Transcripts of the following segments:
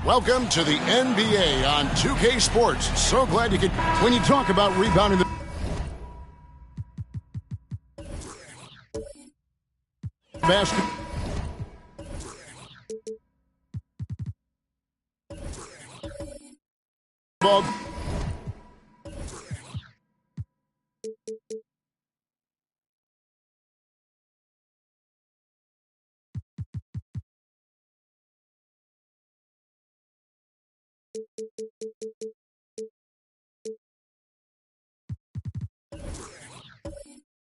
Welcome to the NBA on 2K Sports. So glad you could. When you talk about rebounding the basket. Ball.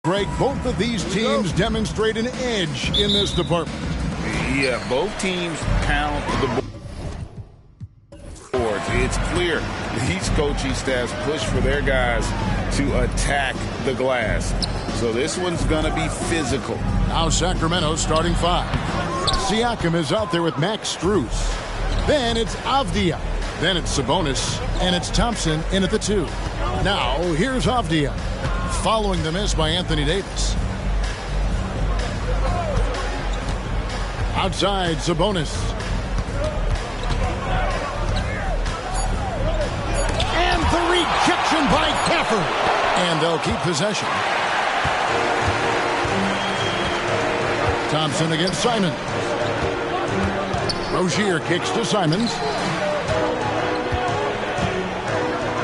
Greg, both of these teams demonstrate an edge in this department. Yeah, both teams pound the boards. It's clear these coaching staffs push for their guys to attack the glass. So this one's going to be physical. Now Sacramento starting five. Siakam is out there with Max Strus. Then it's Avdia. Then it's Sabonis. And it's Thompson in at the 2. Now here's Avdia, following the miss by Anthony Davis. Outside, Sabonis. And the rejection by Gafford. And they'll keep possession. Thompson against Simons. Rozier kicks to Simons.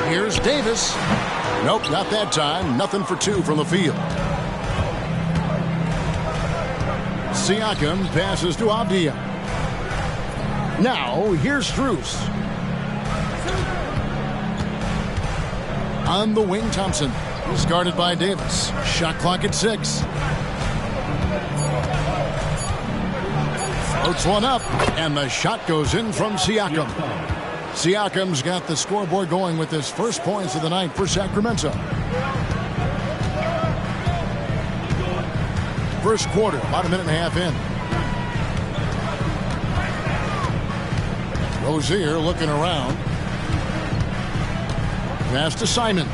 Here's Davis. Nope, not that time. Nothing for 2 from the field. Siakam passes to Avdia. Now, here's Strus. On the wing, Thompson. He's guarded by Davis. Shot clock at 6. Floats one up, and the shot goes in from Siakam. Siakam's got the scoreboard going with his first points of the night for Sacramento. First quarter, about a minute and a half in. Rozier looking around. Pass to Simons.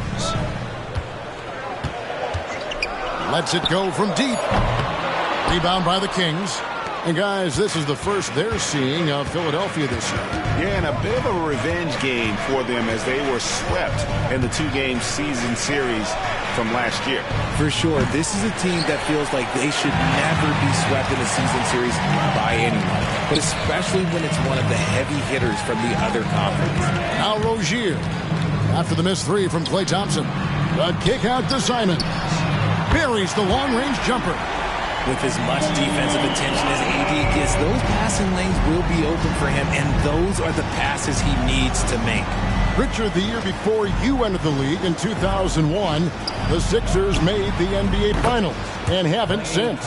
Lets it go from deep. Rebound by the Kings. And guys, this is the first they're seeing of Philadelphia this year. Yeah, and a bit of a revenge game for them as they were swept in the 2-game season series from last year. For sure, this is a team that feels like they should never be swept in a season series by anyone, but especially when it's one of the heavy hitters from the other conference. Now Rozier, after the missed 3 from Klay Thompson. The kick out to Simons. Buries the long-range jumper. With as much defensive attention as AD gets, those passing lanes will be open for him, and those are the passes he needs to make. Richard, the year before you entered the league in 2001, the Sixers made the NBA Finals and haven't since.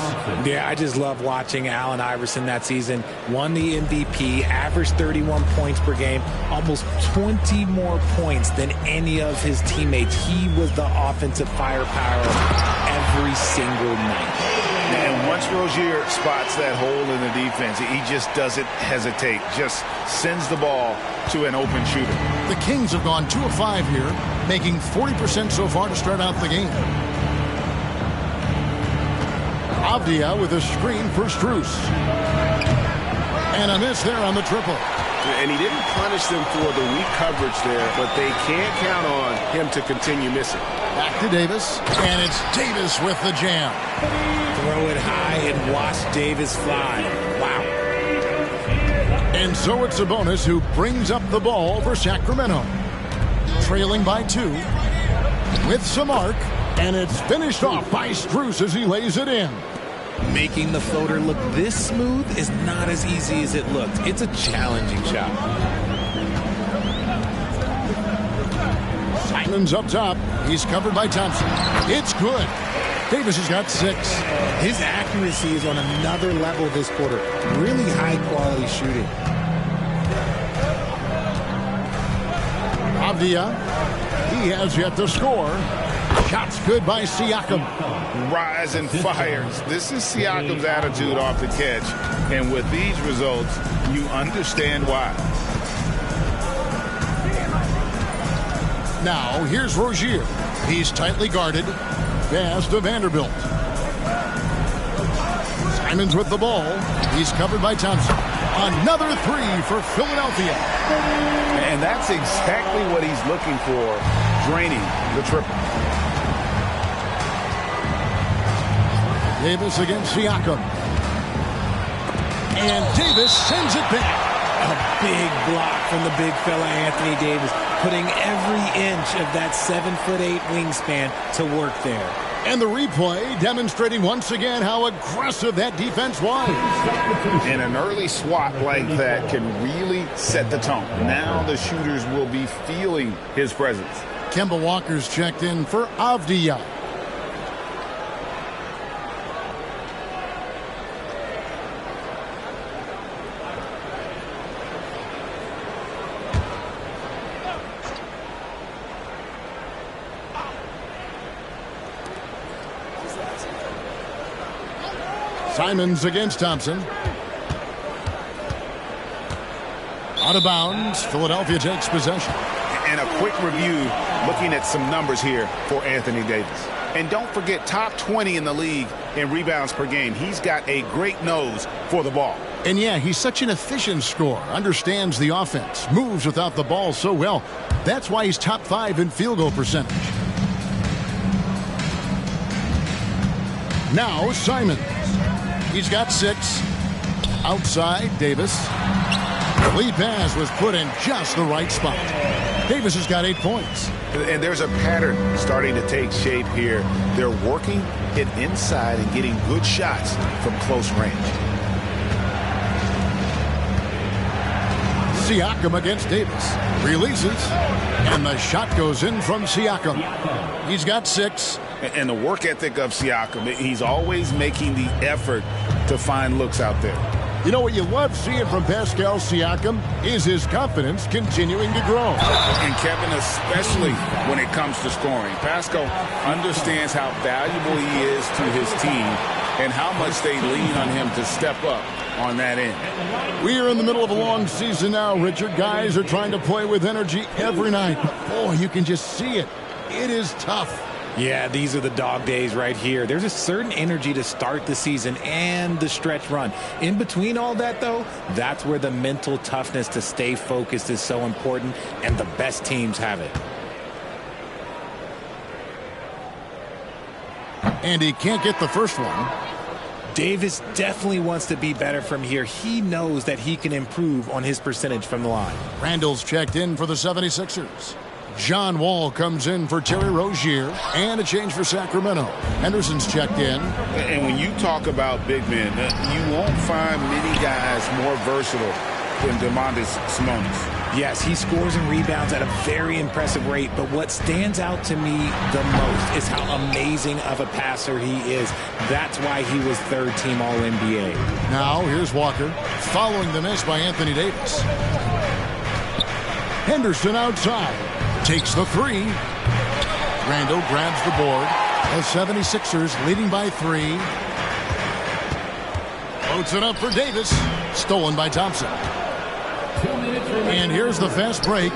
Yeah, I just love watching Allen Iverson that season. Won the MVP, averaged 31 points per game, almost 20 more points than any of his teammates. He was the offensive firepower every single night. And once Rozier spots that hole in the defense, he just doesn't hesitate. Just sends the ball to an open shooter. The Kings have gone 2 of 5 here, making 40% so far to start out the game. Avdia with a screen for Strus. And a miss there on the triple. And he didn't punish them for the weak coverage there, but they can't count on him to continue missing. Back to Davis, and it's Davis with the jam. Throw it high and watch Davis fly. Wow. And so it's Sabonis who brings up the ball for Sacramento. Trailing by 2 with some arc, and it's finished off by Strus as he lays it in. Making the floater look this smooth is not as easy as it looked. It's a challenging shot. Simon's up top. He's covered by Thompson. It's good. Davis has got 6. His accuracy is on another level this quarter. Really high-quality shooting. Avdia, he has yet to score. Shots good by Siakam. Rise and fires. This is Siakam's attitude off the catch. And with these results, you understand why. Now, here's Rozier. He's tightly guarded. Pass to Vanderbilt. Simons with the ball. He's covered by Thompson. Another 3 for Philadelphia. And that's exactly what he's looking for, draining the triple. Davis against Siakam. And Davis sends it back. A big block from the big fella Anthony Davis, putting every inch of that 7'8" wingspan to work there. And the replay demonstrating once again how aggressive that defense was. And an early swat like that can really set the tone. Now the shooters will be feeling his presence. Kemba Walker's checked in for Avdia. Simons against Thompson. Out of bounds. Philadelphia takes possession. And a quick review looking at some numbers here for Anthony Davis. And don't forget, top 20 in the league in rebounds per game. He's got a great nose for the ball. And yeah, he's such an efficient scorer. Understands the offense. Moves without the ball so well. That's why he's top 5 in field goal percentage. Now Simons. He's got 6. Outside, Davis. The lead pass was put in just the right spot. Davis has got 8 points. And there's a pattern starting to take shape here. They're working it inside and getting good shots from close range. Siakam against Davis. Releases. And the shot goes in from Siakam. He's got 6. And the work ethic of Siakam, he's always making the effort to find looks out there. You know what you love seeing from Pascal Siakam is his confidence continuing to grow. And Kevin, especially when it comes to scoring. Pascal understands how valuable he is to his team and how much they lean on him to step up on that end. We are in the middle of a long season now, Richard. Guys are trying to play with energy every night. But boy, you can just see it. It is tough. Yeah, these are the dog days right here. There's a certain energy to start the season and the stretch run. In between all that, though, that's where the mental toughness to stay focused is so important, and the best teams have it. And he can't get the first one. Davis definitely wants to be better from here. He knows that he can improve on his percentage from the line. Randall's checked in for the 76ers. John Wall comes in for Terry Rozier, and a change for Sacramento. Henderson's checked in. And when you talk about big men, you won't find many guys more versatile than Domantas Sabonis. Yes, he scores and rebounds at a very impressive rate, but what stands out to me the most is how amazing of a passer he is. That's why he was third-team All-NBA. Now, here's Walker, following the miss by Anthony Davis. Henderson outside. Takes the 3. Randall grabs the board. The 76ers leading by 3. Floats it up for Davis. Stolen by Thompson. And here's the fast break.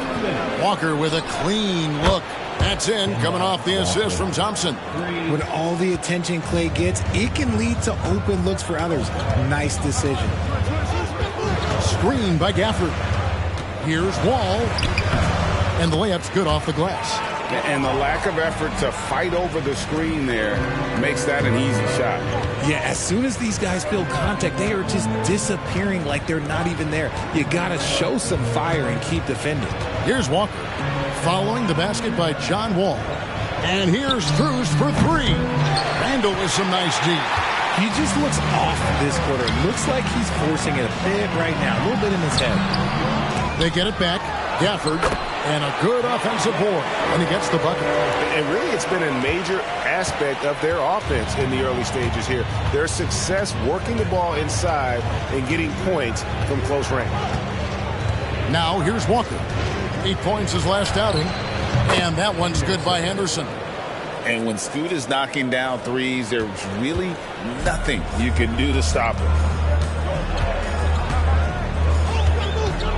Walker with a clean look. That's in, coming off the assist from Thompson. When all the attention Clay gets, it can lead to open looks for others. Nice decision. Screen by Gafford. Here's Wall. And the layup's good off the glass. And the lack of effort to fight over the screen there makes that an easy shot. Yeah, as soon as these guys feel contact, they are just disappearing like they're not even there. You got to show some fire and keep defending. Here's Walker, following the basket by John Wall. And here's Strus for three. Randall with some nice D. He just looks off this quarter. Looks like he's forcing it a bit right now, a little bit in his head. They get it back. Gafford, and a good offensive board, and he gets the bucket. And really, it's been a major aspect of their offense in the early stages here. Their success working the ball inside and getting points from close range. Now, here's Walker. 8 points his last outing, and that one's good by Henderson. And when Scoot is knocking down threes, there's really nothing you can do to stop him.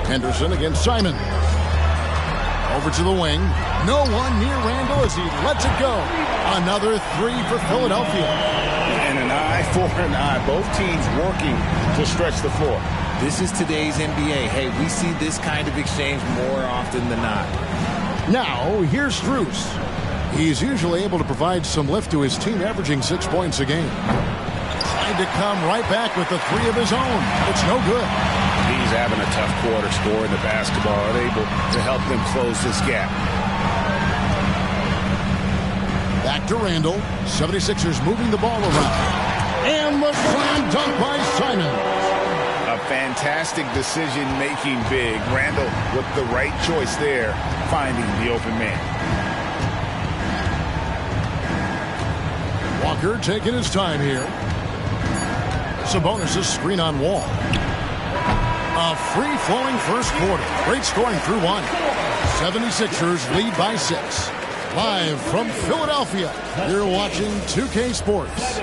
Henderson against Simon. Over to the wing. No one near Randall as he lets it go. Another three for Philadelphia. And an eye for an eye. Both teams working to stretch the floor. This is today's NBA. Hey, we see this kind of exchange more often than not. Now, here's Strus. He's usually able to provide some lift to his team, averaging 6 points a game. Trying to come right back with the three of his own. It's no good. He's having a tough quarter, scoring the basketball, unable to help them close this gap. Back to Randall. 76ers moving the ball around. And the slam dunk by Simon. A fantastic decision-making big. Randall with the right choice there, finding the open man. Walker taking his time here. Sabonis' screen on Wall. A free-flowing first quarter. Great scoring through one. 76ers lead by 6. Live from Philadelphia, you're watching 2K Sports.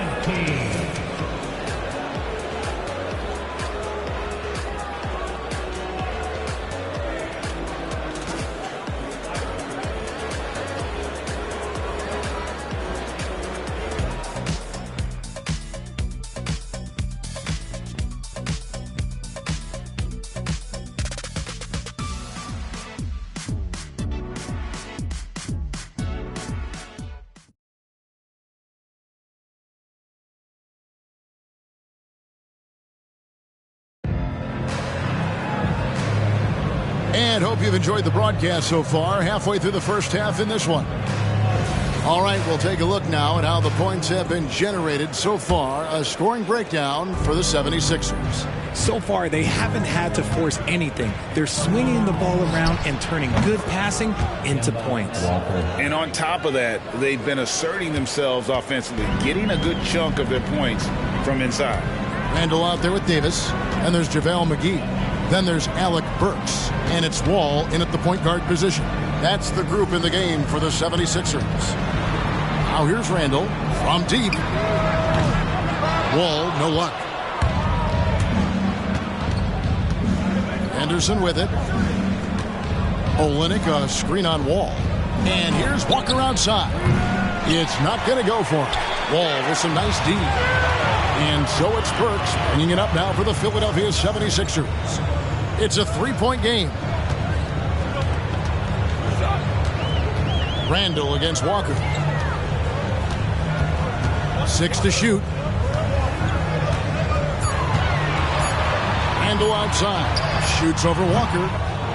And hope you've enjoyed the broadcast so far. Halfway through the first half in this one. All right, we'll take a look now at how the points have been generated so far. A scoring breakdown for the 76ers. So far, they haven't had to force anything. They're swinging the ball around and turning good passing into points. And on top of that, they've been asserting themselves offensively, getting a good chunk of their points from inside. Randall out there with Davis. And there's JaVale McGee. Then there's Alec Burks, and it's Wall in at the point guard position. That's the group in the game for the 76ers. Now here's Randall from deep. Wall, no luck. Henderson with it. Olynyk, a screen on Wall. And here's Walker outside. It's not going to go for him. Wall with some nice D. And so it's Burks bringing it up now for the Philadelphia 76ers. It's a three-point game. Randall against Walker. 6 to shoot. Randall outside. Shoots over Walker.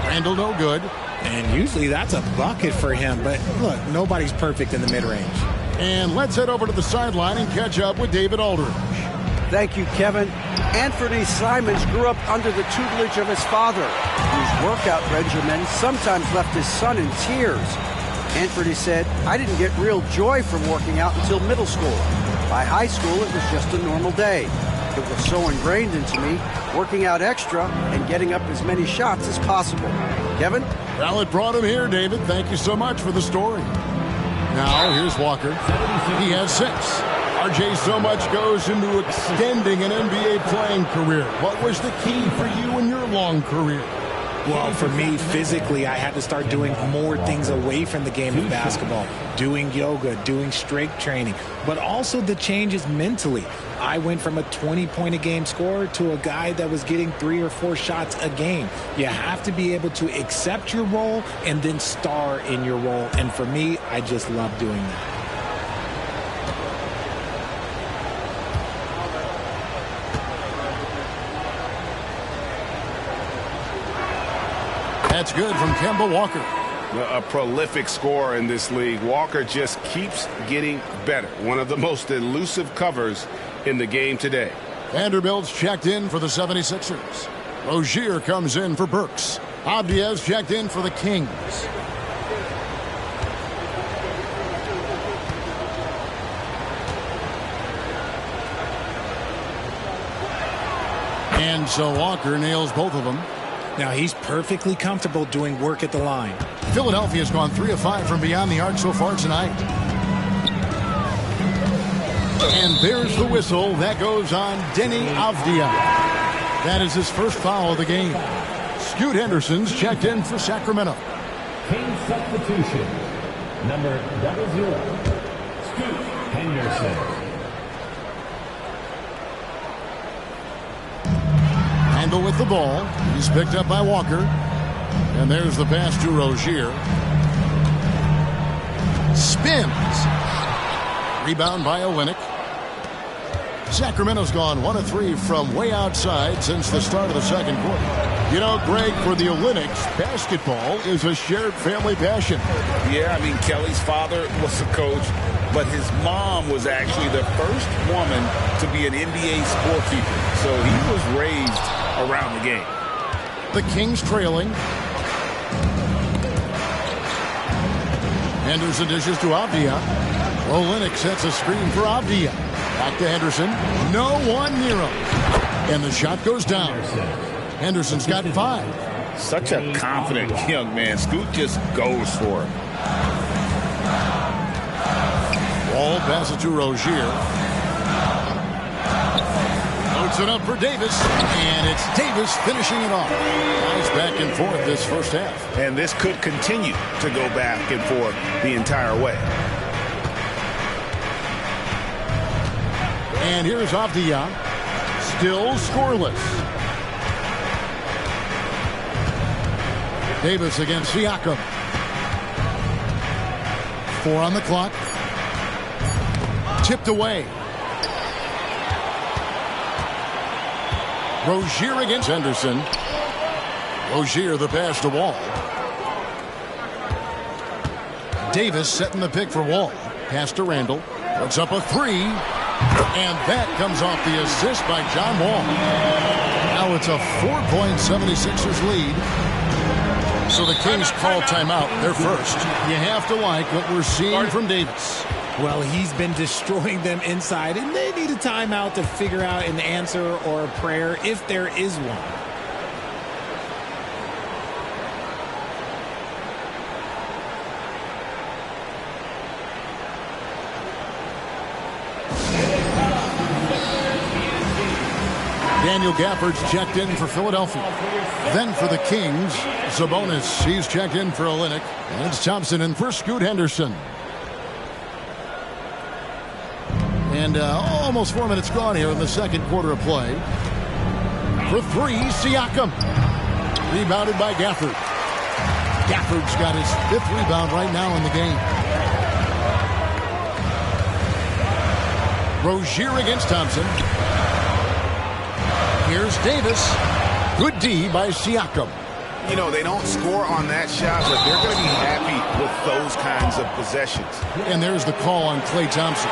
Randall no good. And usually that's a bucket for him. But look, nobody's perfect in the mid-range. And let's head over to the sideline and catch up with David Aldridge. Thank you, Kevin. Anthony Simons grew up under the tutelage of his father, whose workout regimen sometimes left his son in tears. Anthony said, "I didn't get real joy from working out until middle school. By high school, it was just a normal day. It was so ingrained into me, working out extra and getting up as many shots as possible." Kevin? Well, it brought him here, David. Thank you so much for the story. Now, here's Walker. He has 6. RJ, so much goes into extending an NBA playing career. What was the key for you in your long career? Well, for me, physically, I had to start doing more things away from the game of basketball, doing yoga, doing strength training, but also the changes mentally. I went from a 20-point-a-game scorer to a guy that was getting 3 or 4 shots a game. You have to be able to accept your role and then star in your role. And for me, I just love doing that. That's good from Kemba Walker. A prolific scorer in this league. Walker just keeps getting better. One of the most elusive covers in the game today. Vanderbilt's checked in for the 76ers. Rozier comes in for Burks. Avdia's checked in for the Kings. And so Walker nails both of them. Now, he's perfectly comfortable doing work at the line. Philadelphia's gone 3 of 5 from beyond the arc so far tonight. And there's the whistle. That goes on Denny Avdia. That is his first foul of the game. Scoot Henderson's checked in for Sacramento. King substitution. Number 00. Scoot Henderson. Handle with the ball. He's picked up by Walker. And there's the pass to Rozier. Spins. Rebound by Olynyk. Sacramento's gone 1 of 3 from way outside since the start of the second quarter. You know, Greg, for the Olynyks, basketball is a shared family passion. Yeah, I mean, Kelly's father was a coach, but his mom was actually the first woman to be an NBA scorekeeper. So he was raised around the game. The Kings trailing. Henderson dishes to Avdia. Olynyk sets a screen for Avdia. Back to Henderson. No one near him. And the shot goes down. Henderson's got 5. Such a confident young man. Scoot just goes for it. Ball passes to Rozier. Loads it up for Davis. And it's Davis finishing it off. Nice back and forth this first half. And this could continue to go back and forth the entire way. And here's Avdia. Still scoreless. Davis against Siakam. 4 on the clock. Tipped away. Rozier against Henderson. Rozier the pass to Wall. Davis setting the pick for Wall. Pass to Randall. Puts up a 3. And that comes off the assist by John Wall. Now it's a 4-point 76ers lead. So the Kings call timeout. They're first. You have to like what we're seeing from Davis. Well, he's been destroying them inside, and they need a timeout to figure out an answer or a prayer if there is one. Daniel Gafford's checked in for Philadelphia. Then for the Kings, Sabonis. He's checked in for Olynyk. And it's Thompson in for Scoot Henderson. And almost 4 minutes gone here in the second quarter of play. For 3, Siakam. Rebounded by Gafford. Gafford's got his 5th rebound right now in the game. Rozier against Thompson. Here's Davis. Good D by Siakam. You know, they don't score on that shot, but they're going to be happy with those kinds of possessions. And there's the call on Klay Thompson.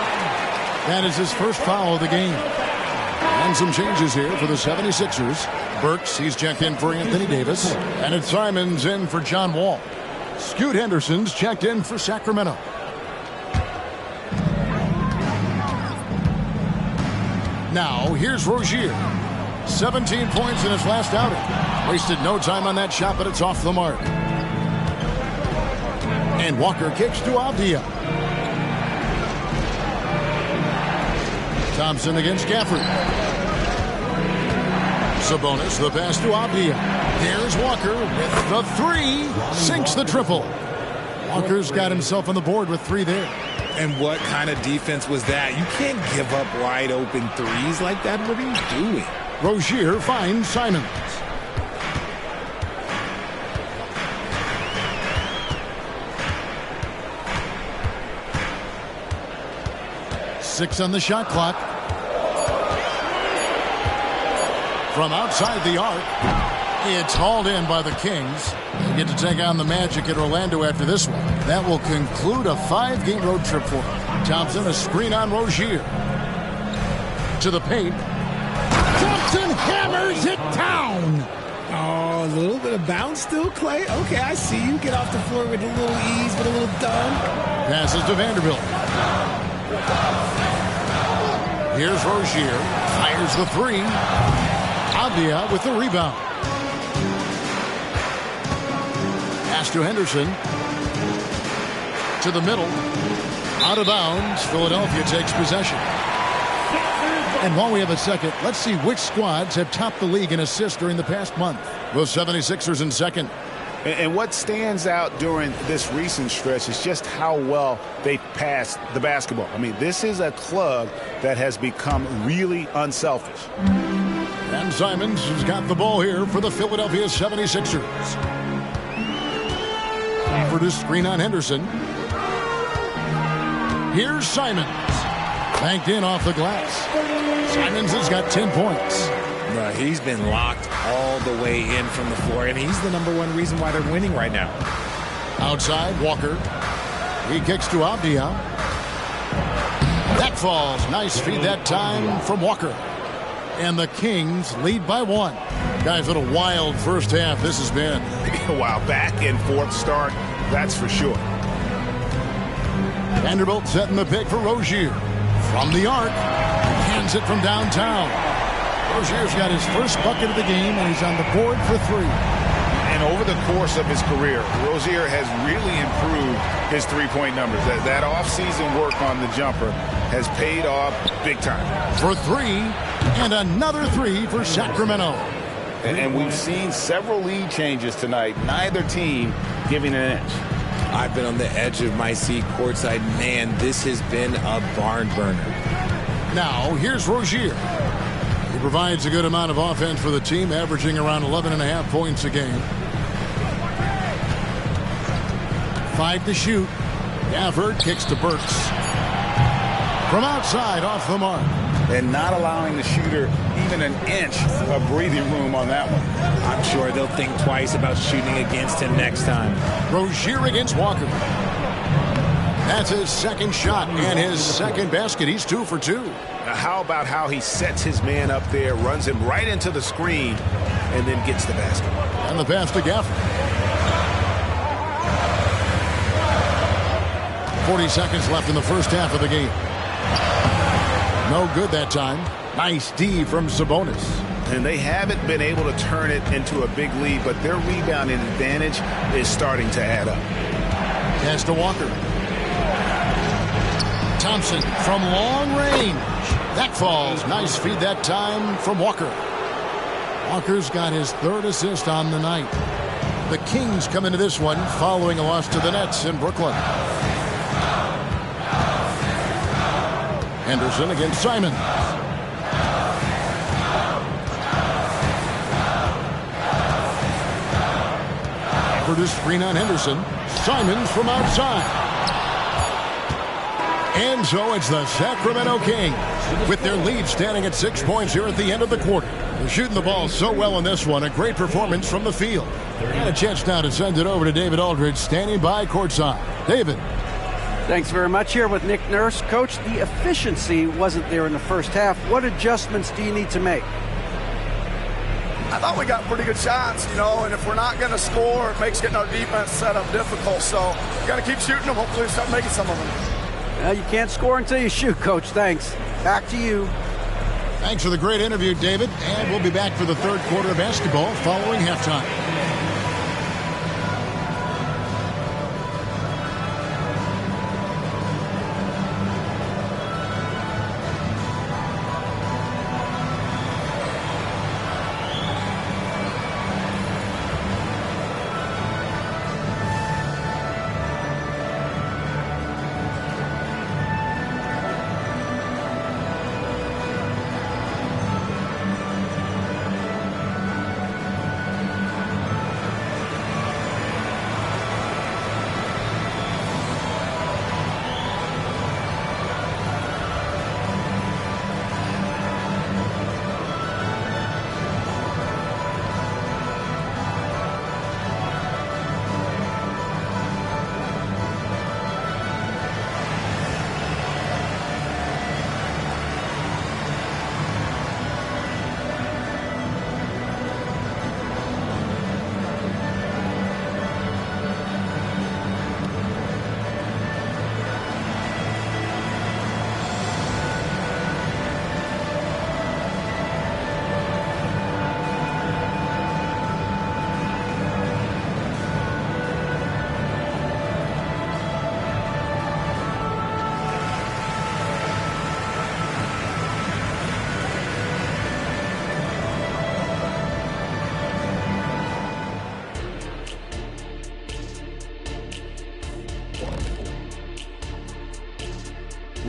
That is his first foul of the game. And some changes here for the 76ers. Burks, he's checked in for Anthony Davis. And it's Simons in for John Wall. Scoot Henderson's checked in for Sacramento. Now, here's Rozier. 17 points in his last outing. Wasted no time on that shot, but it's off the mark. And Walker kicks to Avdia. Thompson against Gafford. Sabonis, the pass to Avdia. Here's Walker with the three. Sinks the triple. Walker's got himself on the board with 3 there. And what kind of defense was that? You can't give up wide open threes like that. What are you doing? Rozier finds Simons. Six on the shot clock. From outside the arc, it's hauled in by the Kings. They get to take on the Magic at Orlando after this one. That will conclude a 5-game road trip for them. Thompson, a screen on Rozier. To the paint. Thompson hammers it down. Oh, a little bit of bounce still, Clay. Okay, I see you. Get off the floor with a little ease, with a little dunk. Passes to Vanderbilt. Here's Rozier. Fires the 3. Avdia with the rebound. Pass to Henderson. To the middle. Out of bounds. Philadelphia takes possession. And while we have a second, let's see which squads have topped the league in assists during the past month. The 76ers in second. And what stands out during this recent stretch is just how well they passed the basketball. I mean, this is a club that has become really unselfish. And Simons has got the ball here for the Philadelphia 76ers. For the screen on Henderson. Here's Simons. Banked in off the glass. Simons has got 10 points. He's been locked all the way in from the floor, and he's the #1 reason why they're winning right now. Outside, Walker. He kicks to Avdia. That falls. Nice feed that time from Walker. And the Kings lead by 1. Guys, what a wild first half this has been. Wow, back and forth start, that's for sure. Vanderbilt setting the pick for Rozier. From the arc. Hands it from downtown. Rozier's got his first bucket of the game, and he's on the board for 3. And over the course of his career, Rozier has really improved his three-point numbers. That off-season work on the jumper has paid off big time. For 3, and another 3 for Sacramento. And we've seen several lead changes tonight. Neither team giving an inch. I've been on the edge of my seat courtside. Man, this has been a barn burner. Now, here's Rozier. He provides a good amount of offense for the team, averaging around 11.5 points a game. 5 to shoot. Gafford kicks to Burks. From outside, off the mark. And not allowing the shooter even an inch of breathing room on that one. I'm sure they'll think twice about shooting against him next time. Rozier against Walker. That's his second shot and his second basket. He's 2 for 2. Now, how about how he sets his man up there, runs him right into the screen, and then gets the basket. And the pass to Gafford. 40 seconds left in the first half of the game. No good that time. Nice D from Sabonis. And they haven't been able to turn it into a big lead, but their rebounding advantage is starting to add up. Pass to Walker. Thompson from long range. That falls. Nice feed that time from Walker. Walker's got his 3rd assist on the night. The Kings come into this one following a loss to the Nets in Brooklyn. Henderson against Simons. For the screen on Henderson. Simons from outside. And so it's the Sacramento Kings with their lead standing at 6 points here at the end of the quarter. They're shooting the ball so well in this one. A great performance from the field. And a chance now to send it over to David Aldridge standing by courtside. David. Thanks very much. Here with Nick Nurse. Coach, the efficiency wasn't there in the first half. What adjustments do you need to make? I thought we got pretty good shots, and if we're not going to score, it makes getting our defense set up difficult. So got to keep shooting them. Hopefully we start making some of them. Well, you can't score until you shoot, Coach. Thanks. Back to you. Thanks for the great interview, David. And we'll be back for the third quarter of basketball following halftime.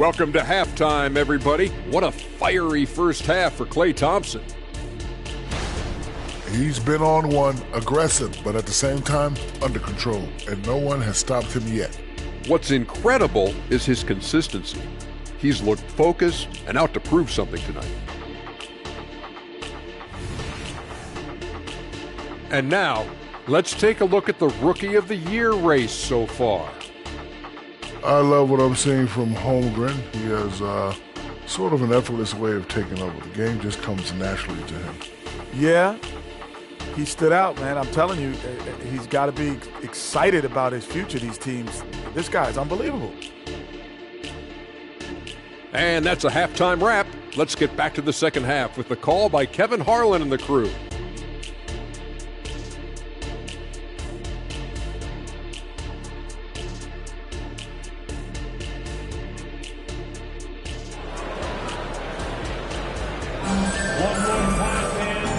Welcome to halftime, everybody. What a fiery first half for Klay Thompson. He's been on one, aggressive, but at the same time, under control, and no one has stopped him yet. What's incredible is his consistency. He's looked focused and out to prove something tonight. And now, let's take a look at the Rookie of the Year race so far. I love what I'm seeing from Holmgren. He has sort of an effortless way of taking over. The game just comes naturally to him. Yeah, he stood out, man. I'm telling you, he's got to be excited about his future, these teams. This guy's unbelievable. And that's a halftime wrap. Let's get back to the second half with the call by Kevin Harlan and the crew.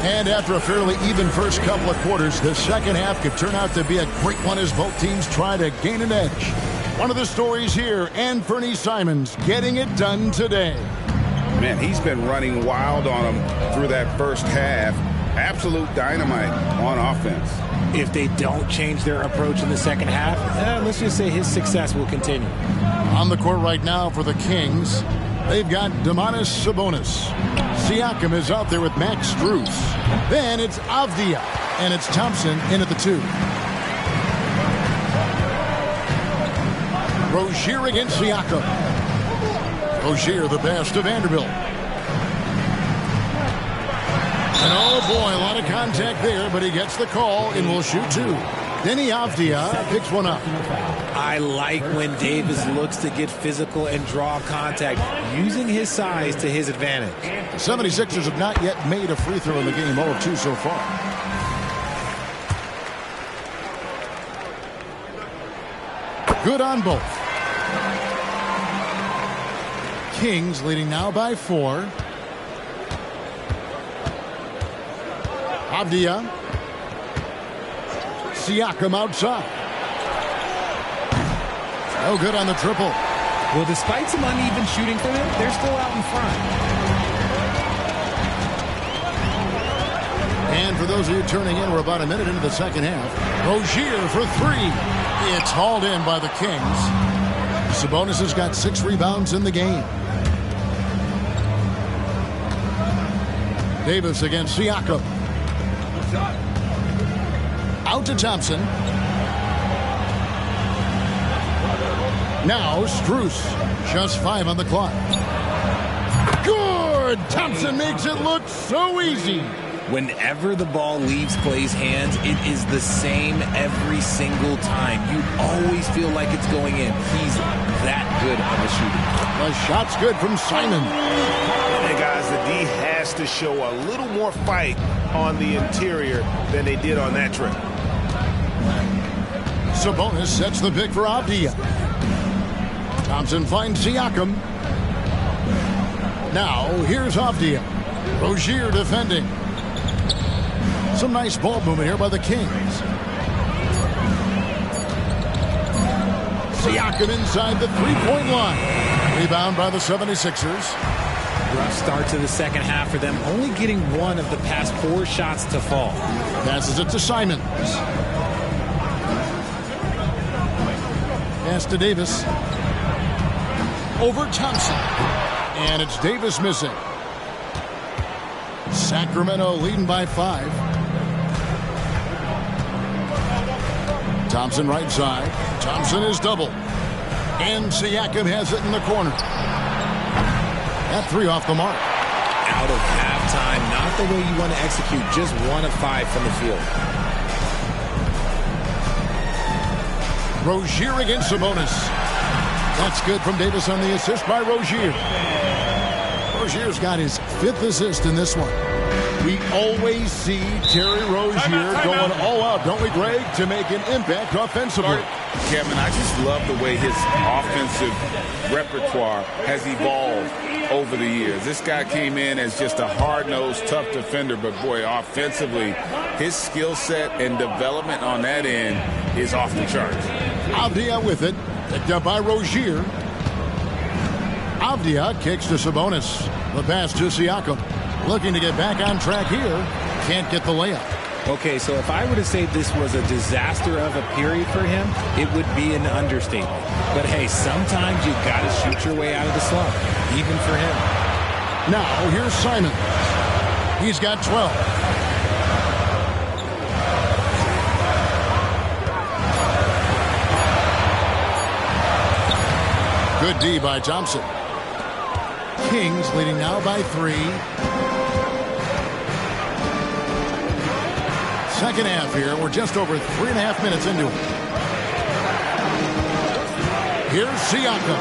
And after a fairly even first couple of quarters, the second half could turn out to be a great one as both teams try to gain an edge. One of the stories here, Anthony Simons getting it done today. Man, he's been running wild on him through that first half. Absolute dynamite on offense. If they don't change their approach in the second half, let's just say his success will continue. On the court right now for the Kings, they've got Domantas Sabonis. Siakam is out there with Max Strus. Then it's Avdia, and it's Thompson in at the 2. Rozier against Siakam. Rozier, the pass to Vanderbilt. And oh boy, a lot of contact there, but he gets the call and will shoot 2. Denny Avdia picks one up. I like when Davis looks to get physical and draw contact, using his size to his advantage. The 76ers have not yet made a free throw in the game, 0 of 2 so far. Good on both. Kings leading now by 4. Avdia. Siakam outside. No good on the triple. Well, despite some uneven shooting for them, they're still out in front. And for those of you turning in, we're about a minute into the second half. Rozier for 3. It's hauled in by the Kings. Sabonis has got 6 rebounds in the game. Davis against Siakam. Out to Thompson. Now Strus. Just 5 on the clock. Good! Thompson makes it look so easy. Whenever the ball leaves Klay's hands, it is the same every single time. You always feel like it's going in. He's that good on the shooting. The shot's good from Simon. And guys, the D has to show a little more fight on the interior than they did on that trip. Sabonis sets the pick for Avdia. Thompson finds Siakam. Now here's Avdia. Rozier defending. Some nice ball movement here by the Kings. Siakam inside the three-point line. Rebound by the 76ers. Rough start to the second half for them, only getting 1 of the past 4 shots to fall. Passes it to Simons. Pass to Davis. Over Thompson. And it's Davis missing. Sacramento leading by 5. Thompson right side. Thompson is double. And Siakam has it in the corner. That 3 off the mark. Out of halftime, not the way you want to execute, just 1 of 5 from the field. Rozier against Sabonis. That's good from Davis on the assist by Rozier. Rozier's got his 5th assist in this one. We always see Terry Rozier going all out, don't we, Greg, to make an impact offensively. Kevin, I just love the way his offensive repertoire has evolved over the years. This guy came in as just a hard-nosed, tough defender, but boy, offensively, his skill set and development on that end is off the charts. Avdia with it, picked up by Rozier. Avdia kicks to Sabonis. The pass to Siakam. Looking to get back on track here. Can't get the layup. Okay, so if I were to say this was a disaster of a period for him, it would be an understatement. But hey, sometimes you got to shoot your way out of the slump, even for him. Now, here's Simon. He's got 12. Good D by Thompson. Kings leading now by 3. Second half here. We're just over 3.5 minutes into it. Here's Siakam.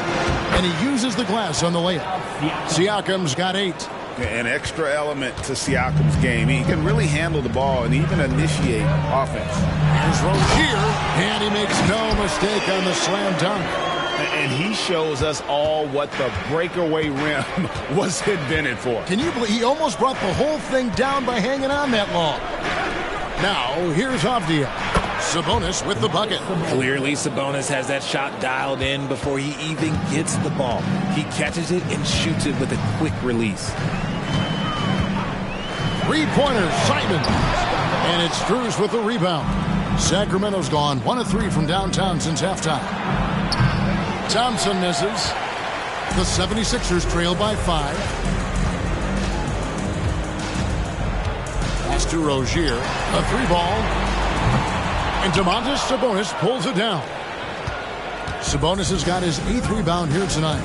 And he uses the glass on the layup. Siakam's got 8. An extra element to Siakam's game. He can really handle the ball and even initiate offense. Here's Rozier. And he makes no mistake on the slam dunk. And he shows us all what the breakaway rim was invented for. Can you believe he almost brought the whole thing down by hanging on that long? Now, here's Avdia. Sabonis with the bucket. Clearly, Sabonis has that shot dialed in before he even gets the ball. He catches it and shoots it with a quick release. Three-pointer, Simon. And it's Strus with the rebound. Sacramento's gone 1 of 3 from downtown since halftime. Thompson misses. The 76ers trail by 5. Pass to Rozier. A 3-ball. And Domantas Sabonis pulls it down. Sabonis has got his 8th rebound here tonight.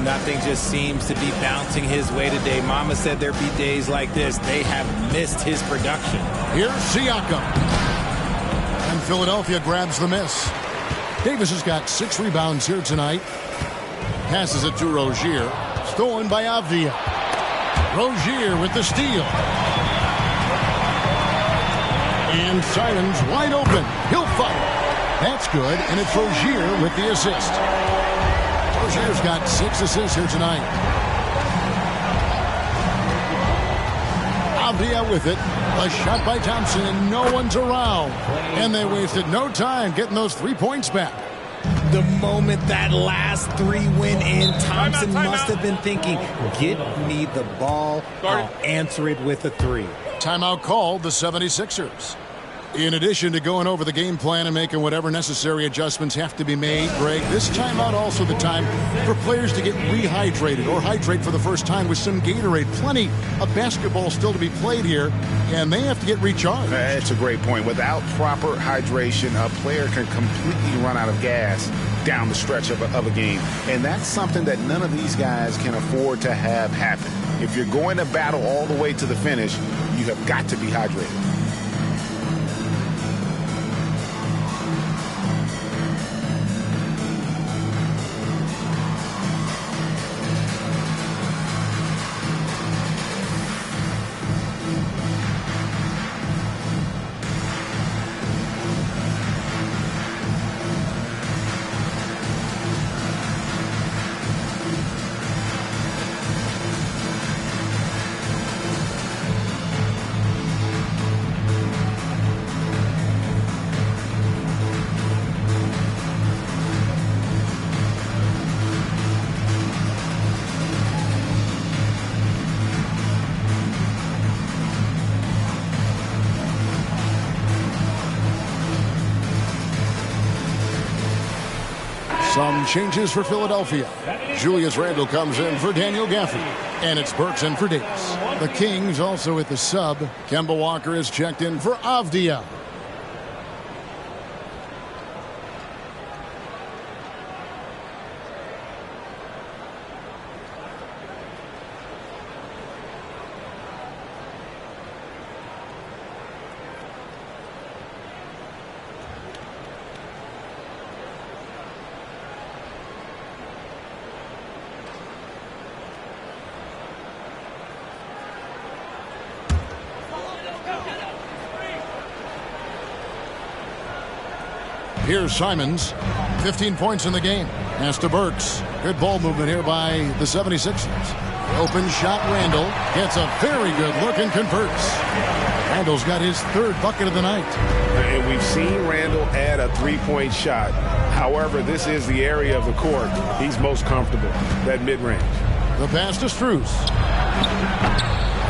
Nothing just seems to be bouncing his way today. Mama said there'd be days like this. They have missed his production. Here's Siakam. And Philadelphia grabs the miss. Davis has got 6 rebounds here tonight. Passes it to Rozier. Stolen by Avdia. Rozier with the steal. And Simon's wide open. He'll fire. That's good, and it's Rozier with the assist. Rozier's got 6 assists here tonight. Avdia with it. A shot by Thompson, and no one's around. And they wasted no time getting those 3 points back. The moment that last 3 went in, Thompson must have been thinking, get me the ball, I'll answer it with a 3. Timeout called the 76ers. In addition to going over the game plan and making whatever necessary adjustments have to be made, Greg, this timeout also the time for players to get rehydrated or hydrate for the first time with some Gatorade. Plenty of basketball still to be played here, and they have to get recharged. That's a great point. Without proper hydration, a player can completely run out of gas down the stretch of a game. And that's something that none of these guys can afford to have happen. If you're going to battle all the way to the finish, you have got to be hydrated. Some changes for Philadelphia. Julius Randle comes in for Daniel Gafford. And it's Burks in for Davis. The Kings also at the sub. Kemba Walker is checked in for Avdia. Here's Simons. 15 points in the game. Pass to Burks. Good ball movement here by the 76ers. Open shot, Randle. Gets a very good look and converts. Randle's got his 3rd bucket of the night. And we've seen Randle add a 3-point shot. However, this is the area of the court he's most comfortable, that mid-range. The pass to Strus.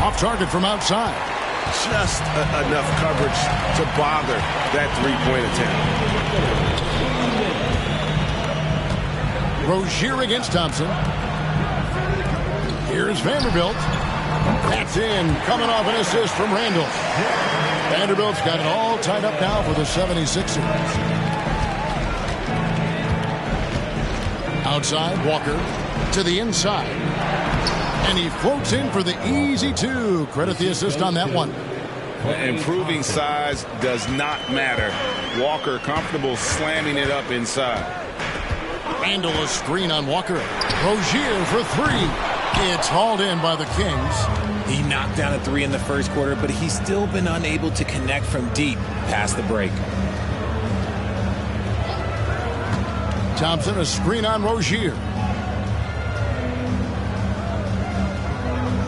Off target from outside. Just enough coverage to bother that three-point attempt. Rozier against Thompson. Here's Vanderbilt. That's in. Coming off an assist from Randall. Vanderbilt's got it all tied up now for the 76ers. Outside, Walker to the inside. And he floats in for the easy two. Credit the assist on that one. Improving size does not matter. Walker comfortable slamming it up inside. Randall a screen on Walker. Rozier for three. It's hauled in by the Kings. He knocked down a three in the first quarter, but he's still been unable to connect from deep past the break. Thompson a screen on Rozier.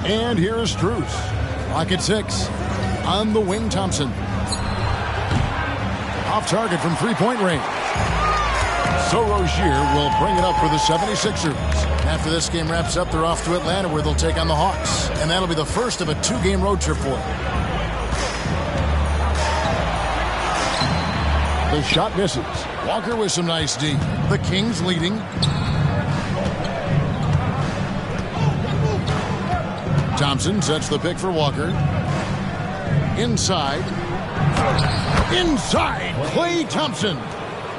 And here is Strus. Clock at 6. On the wing, Thompson. Off target from three-point range. So Rozier will bring it up for the 76ers. After this game wraps up, they're off to Atlanta where they'll take on the Hawks. And that'll be the first of a 2-game road trip for them. The shot misses. Walker with some nice D. The Kings leading. Thompson sets the pick for Walker. Inside. Inside, Klay Thompson.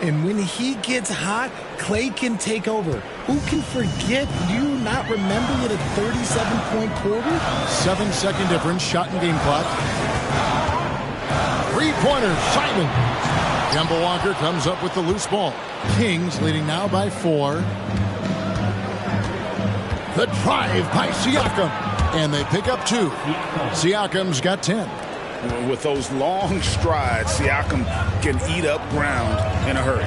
And when he gets hot, Klay can take over. Who can forget? Do you not remember it a 37-point quarter? 7-second difference, shot and game clock. Three-pointer, Simon. Kemba Walker comes up with the loose ball. Kings leading now by 4. The drive by Siakam. And they pick up 2. Siakam's got 10. With those long strides, Siakam can eat up ground in a hurry.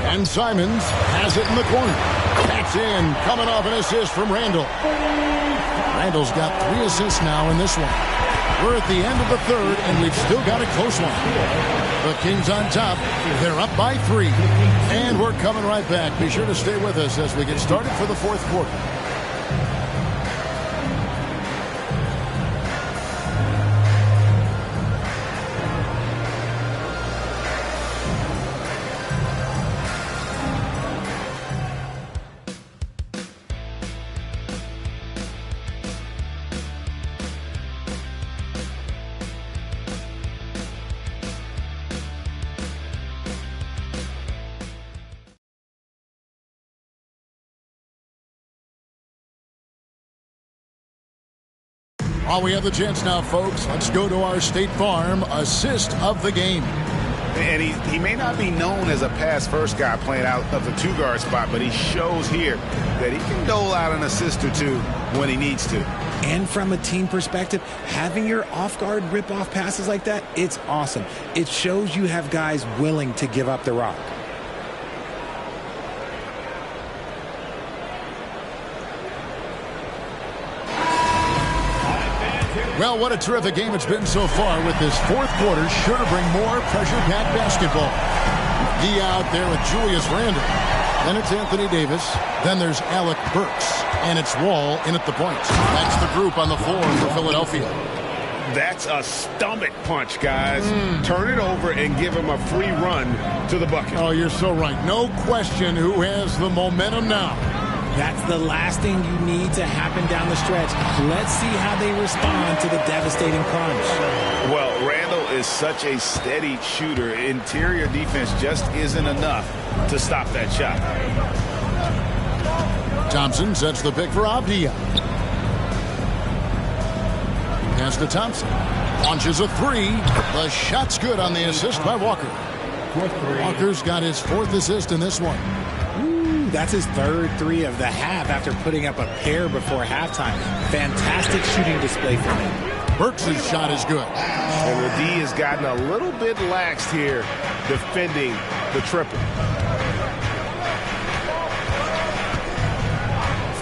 And Simons has it in the corner. That's in. Coming off an assist from Randall. Randall's got 3 assists now in this one. We're at the end of the third, and we've still got a close one. The Kings on top. They're up by 3. And we're coming right back. Be sure to stay with us as we get started for the fourth quarter. While we have the chance now, folks, let's go to our State Farm assist of the game. And he may not be known as a pass-first guy playing out of the 2-guard spot, but he shows here that he can dole out an assist or 2 when he needs to. And from a team perspective, having your off-guard rip-off passes like that, it's awesome. It shows you have guys willing to give up the rock. Well, what a terrific game it's been so far with this fourth quarter. Sure to bring more pressure-packed basketball. D out there with Julius Randle. Then it's Anthony Davis. Then there's Alec Burks. And it's Wall in at the point. That's the group on the floor for Philadelphia. That's a stomach punch, guys. Turn it over and give him a free run to the bucket. Oh, you're so right. No question who has the momentum now. That's the last thing you need to happen down the stretch. Let's see how they respond to the devastating punch. Well, Randall is such a steady shooter. Interior defense just isn't enough to stop that shot. Thompson sets the pick for Avdia. Pass to Thompson. Launches a 3. The shot's good on the assist by Walker. Walker's got his 4th assist in this one. That's his 3rd 3 of the half after putting up a pair before halftime. Fantastic shooting display from him. Burks' shot is good. And the D has gotten a little bit laxed here defending the triple.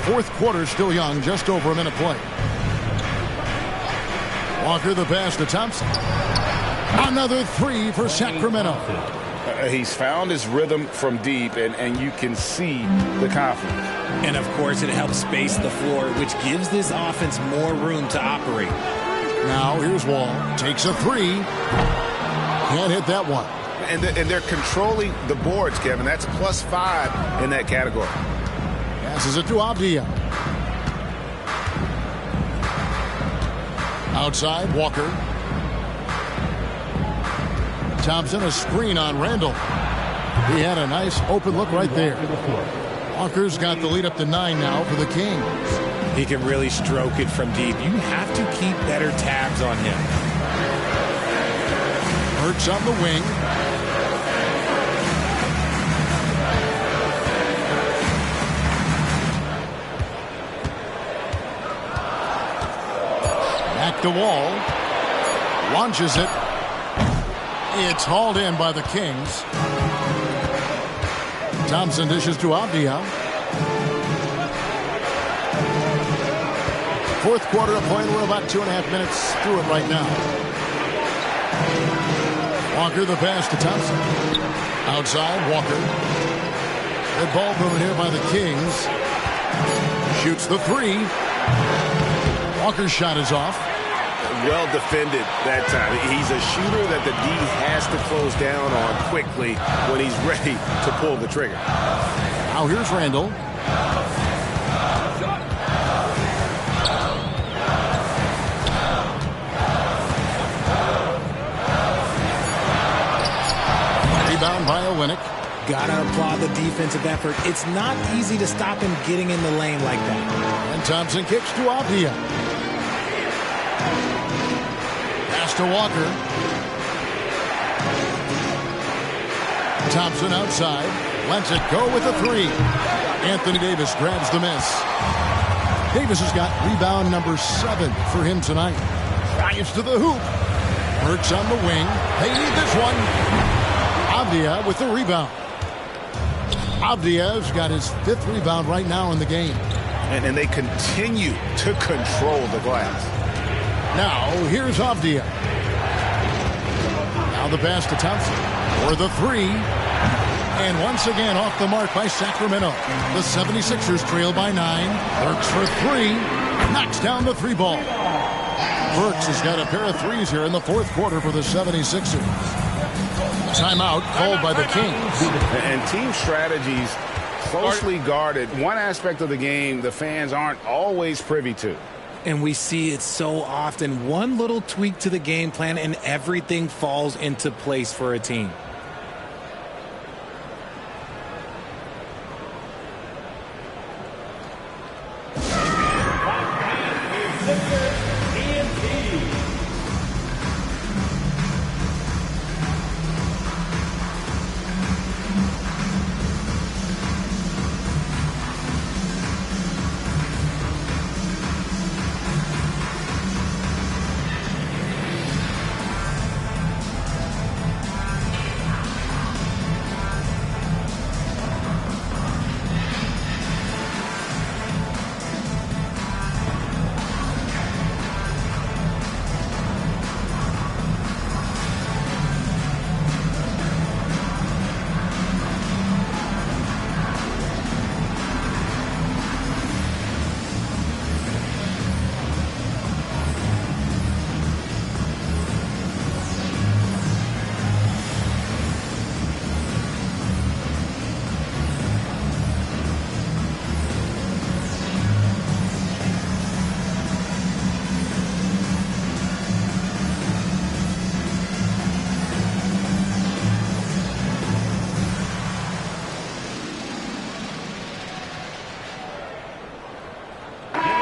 Fourth quarter still young, just over a minute play. Walker the pass to Thompson. Another 3 for Sacramento. He's found his rhythm from deep, and you can see the confidence. And, of course, it helps space the floor, which gives this offense more room to operate. Now, here's Wall. Takes a three. Can't hit that one. And they're controlling the boards, Kevin. That's +5 in that category. Passes it to Avdia. Outside, Walker. Thompson, a screen on Randall. He had a nice open look right there. Walker's got the lead up to 9 now for the Kings. He can really stroke it from deep. You have to keep better tabs on him. Hurts on the wing. Back to Wall. Launches it. It's hauled in by the Kings. Thompson dishes to Avdia. Fourth quarter of play. We're about 2.5 minutes through it right now. Walker the pass to Thompson. Outside, Walker. Good ball movement here by the Kings. Shoots the three. Walker's shot is off. Well defended that time. He's a shooter that the D has to close down on quickly when he's ready to pull the trigger. Now here's Randall. Rebound by Olynyk. Gotta applaud the defensive effort. It's not easy to stop him getting in the lane like that. And Thompson kicks to Avdia. Pass to Walker. Thompson outside. Lets it go with a three. Anthony Davis grabs the miss. Davis has got rebound number 7 for him tonight. Drives to the hoop. Burks on the wing. They need this one. Avdia with the rebound. Avdia's got his 5th rebound right now in the game. And they continue to control the glass. Now, here's Avdia. Now the pass to Thompson for the three. And once again off the mark by Sacramento. The 76ers trail by 9. Burks for 3. Knocks down the 3 ball. Burks has got a pair of threes here in the 4th quarter for the 76ers. Timeout called by the Kings. And team strategies closely guarded. One aspect of the game the fans aren't always privy to. And we see it so often. One little tweak to the game plan and everything falls into place for a team.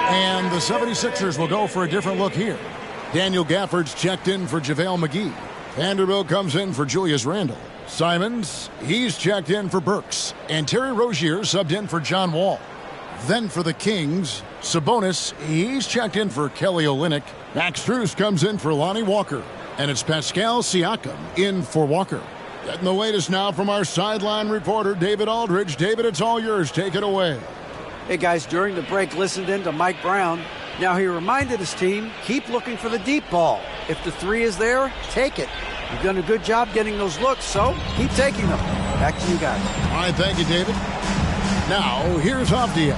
And the 76ers will go for a different look here. Daniel Gafford's checked in for JaVale McGee. Vanderbilt comes in for Julius Randle. Simons, he's checked in for Burks. And Terry Rozier subbed in for John Wall. Then for the Kings, Sabonis, he's checked in for Kelly Olynyk. Max Strus comes in for Lonnie Walker. And it's Pascal Siakam in for Walker. Getting the latest now from our sideline reporter, David Aldridge. David, it's all yours. Take it away. Hey, guys, during the break, listened in to Mike Brown. Now he reminded his team, keep looking for the deep ball. If the three is there, take it. You've done a good job getting those looks, so keep taking them. Back to you guys. All right, thank you, David. Now, here's Avdia.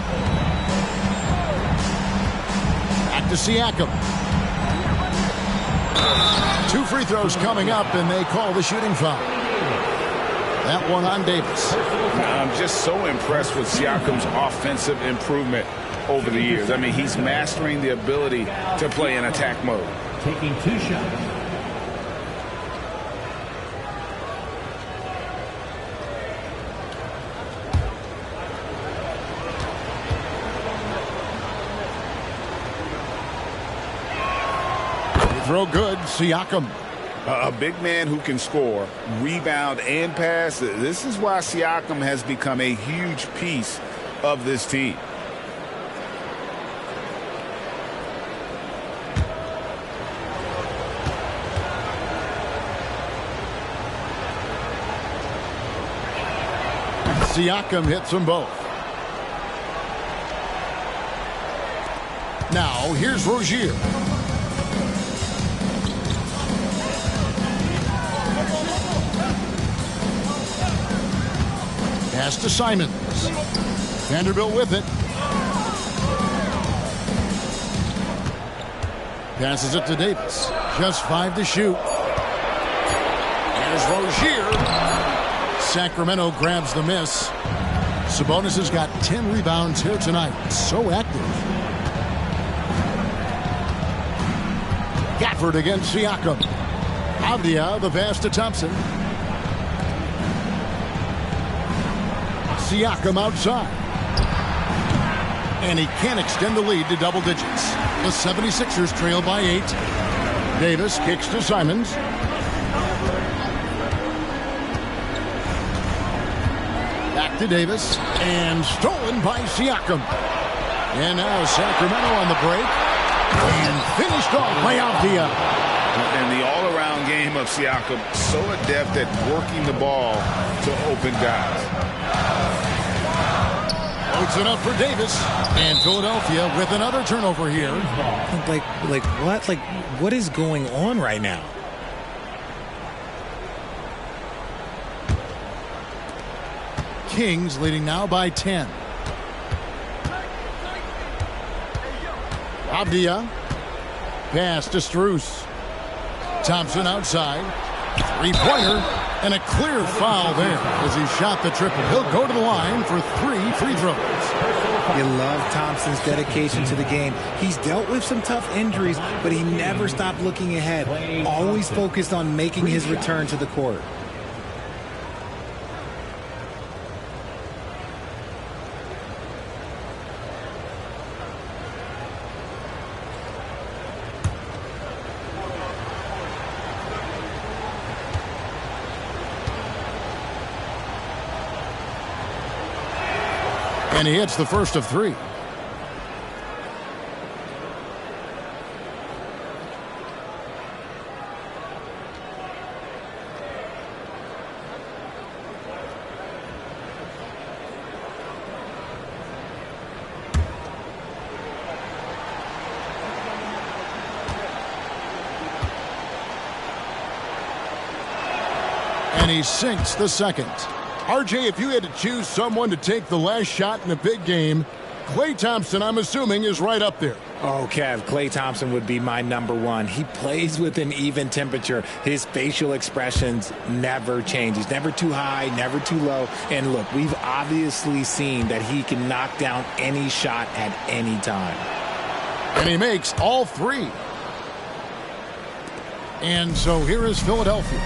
Back to Siakam. 2 free throws coming up, and they call the shooting foul. That one on Davis. I'm just so impressed with Siakam's offensive improvement over the years. I mean, he's mastering the ability to play in attack mode. Taking 2 shots. Throw good, Siakam. A big man who can score, rebound, and pass. This is why Siakam has become a huge piece of this team. Siakam hits them both. Now, here's Rozier. Pass to Simons. Vanderbilt with it. Passes it to Davis. Just 5 to shoot. Here's Rozier. Sacramento grabs the miss. Sabonis has got 10 rebounds here tonight. So active. Gafford against Siakam. Avdia, the pass to Thompson. Siakam outside. And he can't extend the lead to double digits. The 76ers trail by 8. Davis kicks to Simons. Back to Davis. And stolen by Siakam. And now Sacramento on the break. And finished off by Avdia. And the all-around game of Siakam, so adept at working the ball to open guys. Puts it up for Davis. And Philadelphia with another turnover here. Like what? Like, what is going on right now? Kings leading now by 10. Avdia. Pass to Strus. Thompson outside. 3-pointer. And a clear foul there as he shot the triple. He'll go to the line for 3 free throws. You love Thompson's dedication to the game. He's dealt with some tough injuries, but he never stopped looking ahead. Always focused on making his return to the court. And he hits the first of 3. And he sinks the second. RJ, if you had to choose someone to take the last shot in a big game, Klay Thompson, I'm assuming, is right up there. Oh, Kev, Klay Thompson would be my number 1. He plays with an even temperature. His facial expressions never change. He's never too high, never too low. And look, we've obviously seen that he can knock down any shot at any time. And he makes all 3. And so here is Philadelphia,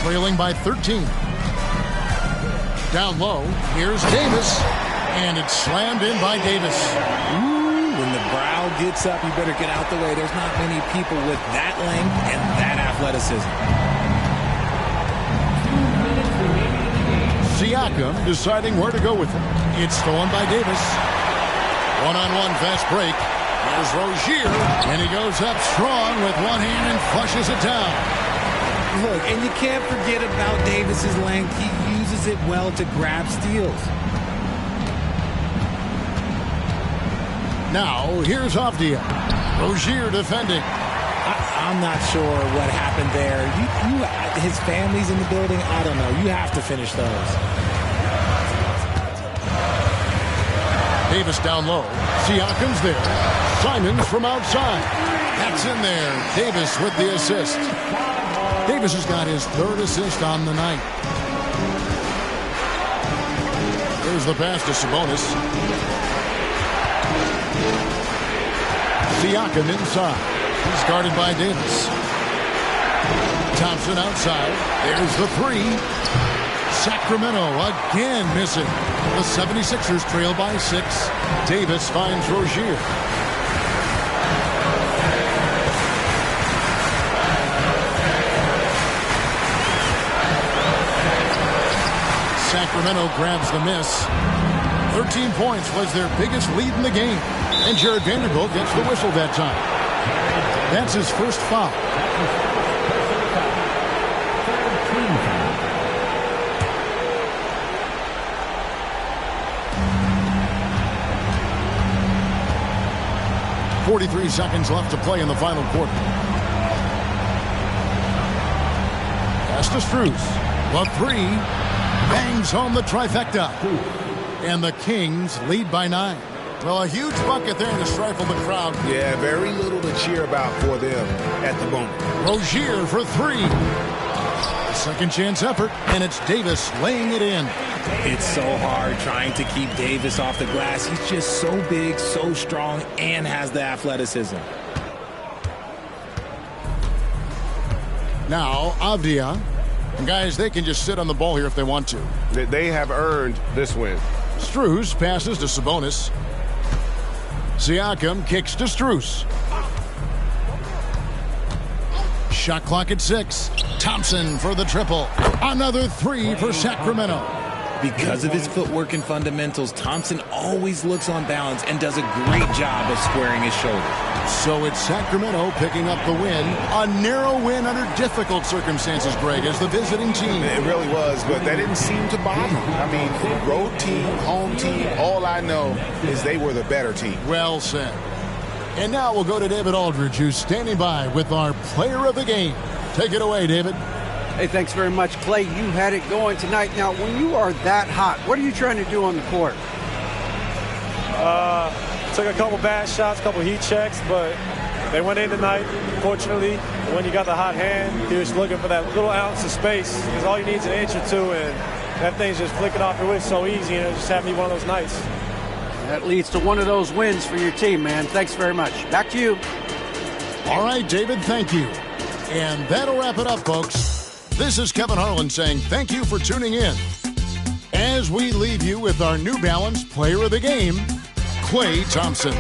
trailing by 13. Down low, here's Davis, and it's slammed in by Davis. Ooh, when the brow gets up, you better get out the way. There's not many people with that length and that athleticism. Siakam deciding where to go with it. It's stolen by Davis. One-on-one fast break. There's Rozier, and he goes up strong with one hand and flushes it down. Look, and you can't forget about Davis's length. He uses it well to grab steals. Now, here's Avdia. Rozier defending. I'm not sure what happened there. His family's in the building. I don't know. You have to finish those. Davis down low. Siakam's there. Simons from outside. That's in there. Davis with the assist. Davis has got his third assist on the night. There's the pass to Sabonis. Siakam inside. He's guarded by Davis. Thompson outside. There's the three. Sacramento again missing. The 76ers trail by 6. Davis finds Rozier. Sacramento grabs the miss. 13 points was their biggest lead in the game. And Jared Vanderbilt gets the whistle that time. That's his first foul. .43 seconds left to play in the final quarter. Pass to Strus. The three. Bangs home the trifecta. And the Kings lead by 9. Well, a huge bucket there to stifle the crowd. Yeah, very little to cheer about for them at the moment. Rozier for 3. Second chance effort, and it's Davis laying it in. It's so hard trying to keep Davis off the glass. He's just so big, so strong, and has the athleticism. Now, Avdia. And guys, they can just sit on the ball here if they want to. They have earned this win. Strus passes to Sabonis. Siakam kicks to Strus. Shot clock at 6. Thompson for the triple. Another 3 for Sacramento. Because of his footwork and fundamentals, Thompson always looks on balance and does a great job of squaring his shoulder. So it's Sacramento picking up the win. A narrow win under difficult circumstances, Greg, as the visiting team. It really was, but that didn't seem to bother them. I mean, road team, home team, all I know is they were the better team. Well said. And now we'll go to David Aldridge, who's standing by with our player of the game. Take it away, David. Hey, thanks very much, Clay. You had it going tonight. Now, when you are that hot, what are you trying to do on the court? Took a couple bad shots, a couple heat checks, but they went in tonight, fortunately. When you got the hot hand, you're just looking for that little ounce of space, because all you need is an inch or two, and that thing's just flicking off your wrist so easy, and it just happened to be one of those nights. That leads to one of those wins for your team, man. Thanks very much. Back to you. All right, David, thank you. And that'll wrap it up, folks. This is Kevin Harlan saying thank you for tuning in. As we leave you with our New Balance Player of the Game, Klay Thompson.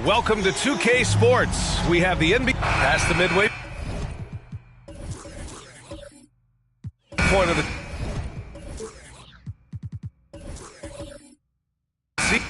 Welcome to 2K Sports. We have the NBA past the midway point of the season.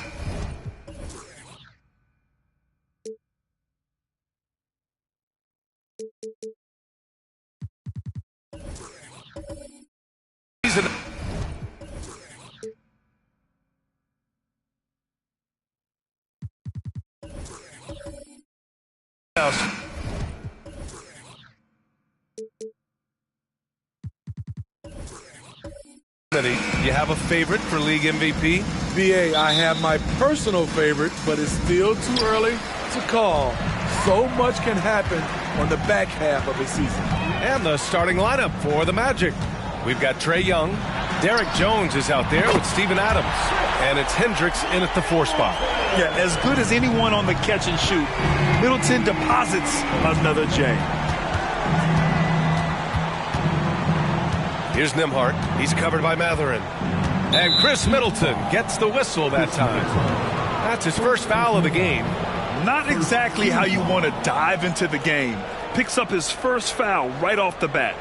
You have a favorite for league MVP? BA, I have my personal favorite, but it's still too early to call. So much can happen on the back half of the season. And the starting lineup for the Magic. We've got Trae Young. Derek Jones is out there with Steven Adams. And it's Hendricks in at the 4 spot. Yeah, as good as anyone on the catch and shoot. Middleton deposits another J. Here's Nembhard. He's covered by Matherin. And Chris Middleton gets the whistle that time. That's his first foul of the game. Not exactly how you want to dive into the game. Picks up his first foul right off the bat.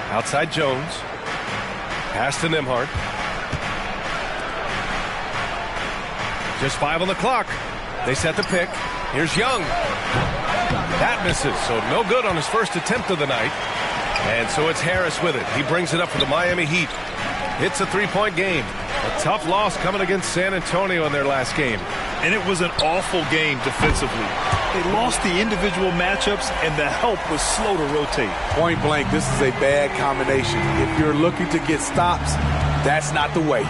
Outside Jones. Pass to Nembhard. Just 5 on the clock. They set the pick. Here's Young. That misses, so no good on his first attempt of the night. And so it's Harris with it. He brings it up for the Miami Heat. It's a 3-point game. A tough loss coming against San Antonio in their last game. And it was an awful game defensively. They lost the individual matchups, and the help was slow to rotate. Point blank, this is a bad combination. If you're looking to get stops, that's not the way.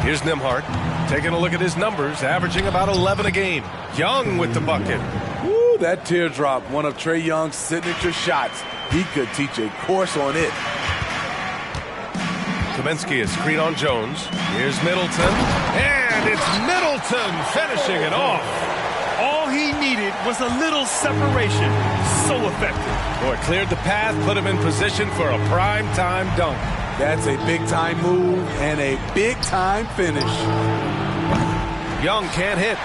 Here's Nembhard. Taking a look at his numbers, averaging about 11 a game. Young with the bucket. Woo, that teardrop, one of Trae Young's signature shots. He could teach a course on it. Kaminsky is screen on Jones. Here's Middleton. And it's Middleton finishing it off. All he needed was a little separation. So effective. Boy, cleared the path, put him in position for a prime-time dunk. That's a big-time move and a big-time finish. Young can't hit.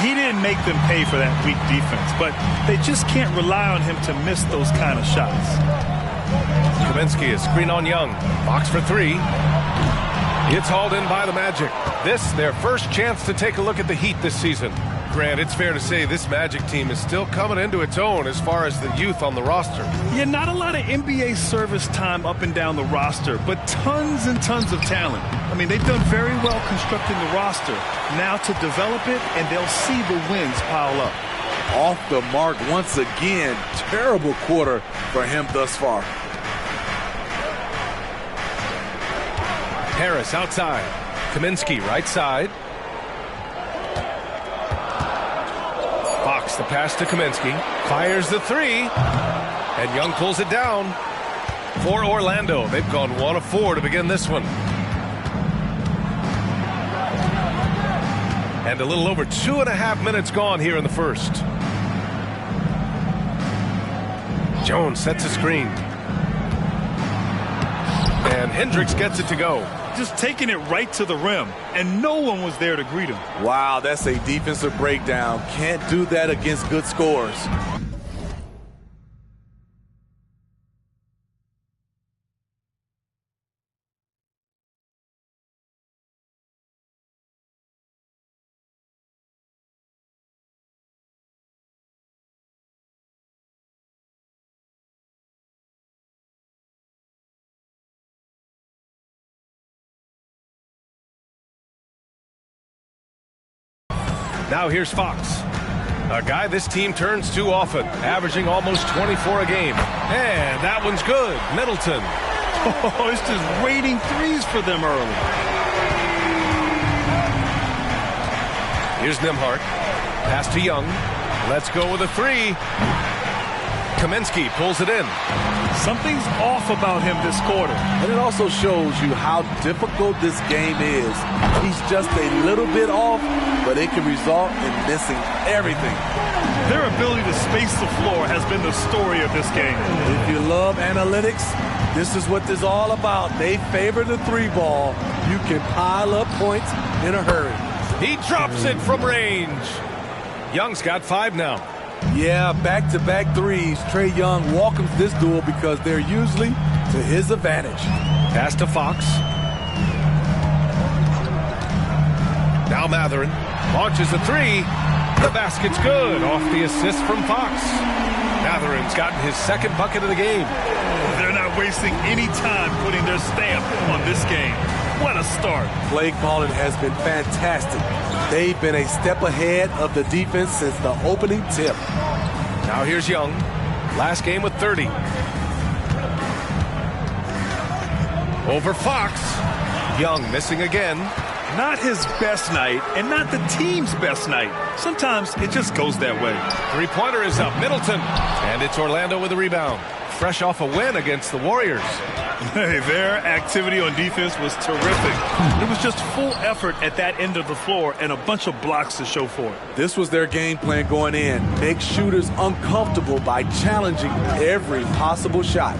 He didn't make them pay for that weak defense, but they just can't rely on him to miss those kind of shots. Kaminsky is screen on Young. Box for 3. It's hauled in by the Magic. This, their first chance to take a look at the Heat this season. Grant, it's fair to say this Magic team is still coming into its own as far as the youth on the roster. Yeah, not a lot of NBA service time up and down the roster, but tons and tons of talent. I mean, they've done very well constructing the roster. Now to develop it, and they'll see the wins pile up. Off the mark once again. Terrible quarter for him thus far. Harris outside. Kaminsky right side. Fox the pass to Kaminsky. Fires the 3. And Young pulls it down for Orlando. They've gone 1 of 4 to begin this one. And a little over 2.5 minutes gone here in the first. Jones sets a screen. And Hendricks gets it to go. Just taking it right to the rim, and no one was there to greet him. Wow, that's a defensive breakdown. Can't do that against good scores. Now here's Fox, a guy this team turns to often, averaging almost 24 a game. And that one's good. Middleton. Oh, it's just raining threes for them early. Here's Nembhard. Pass to Young. Let's go with a 3. Kaminsky pulls it in. Something's off about him this quarter. And it also shows you how difficult this game is. He's just a little bit off, but it can result in missing everything. Their ability to space the floor has been the story of this game. If you love analytics, this is what this is all about. They favor the 3 ball. You can pile up points in a hurry. He drops it from range. Young's got 5 now. Yeah, back-to-back threes. Trae Young welcomes this duel because they're usually to his advantage. Pass to Fox. Now Matherin launches a 3. The basket's good off the assist from Fox. Matherin's gotten his 2nd bucket of the game. They're not wasting any time putting their stamp on this game. What a start. Play calling has been fantastic. They've been a step ahead of the defense since the opening tip. Now here's Young. Last game with 30. Over Fox. Young missing again. Not his best night, and not the team's best night. Sometimes it just goes that way. 3-pointer is up. Middleton. And it's Orlando with a rebound. Fresh off a win against the Warriors. Hey, their activity on defense was terrific. It was just full effort at that end of the floor and a bunch of blocks to show for it. This was their game plan going in. Make shooters uncomfortable by challenging every possible shot.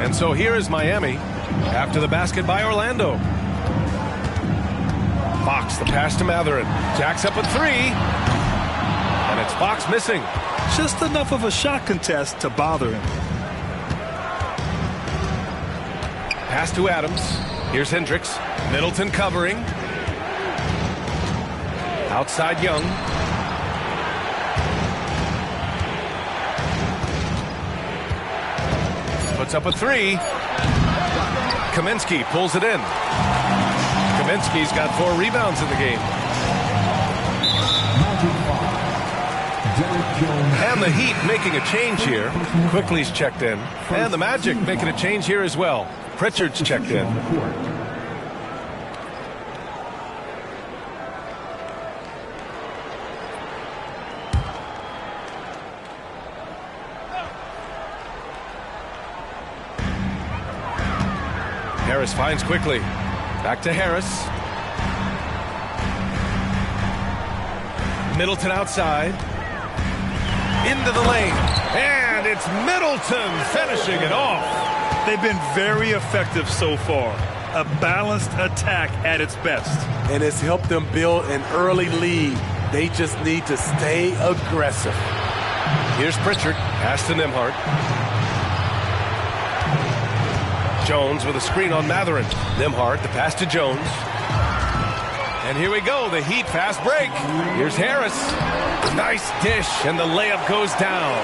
And so here is Miami after the basket by Orlando. Fox, the pass to Matherin. Jacks up a 3. And it's Fox missing. Just enough of a shot contest to bother him. Pass to Adams. Here's Hendricks. Middleton covering. Outside Young. Puts up a 3. Kaminsky pulls it in. Kaminsky's got 4 rebounds in the game. And the Heat making a change here. Quickly's checked in. And the Magic making a change here as well. Pritchard's checked in. Harris finds quickly. Back to Harris. Middleton outside. Into the lane. And it's Middleton finishing it off. They've been very effective so far. A balanced attack at its best. And it's helped them build an early lead. They just need to stay aggressive. Here's Pritchard. Pass to Nembhard. Jones with a screen on Matherin. Nembhard, the pass to Jones. And here we go, the Heat fast break. Here's Harris. Nice dish, and the layup goes down.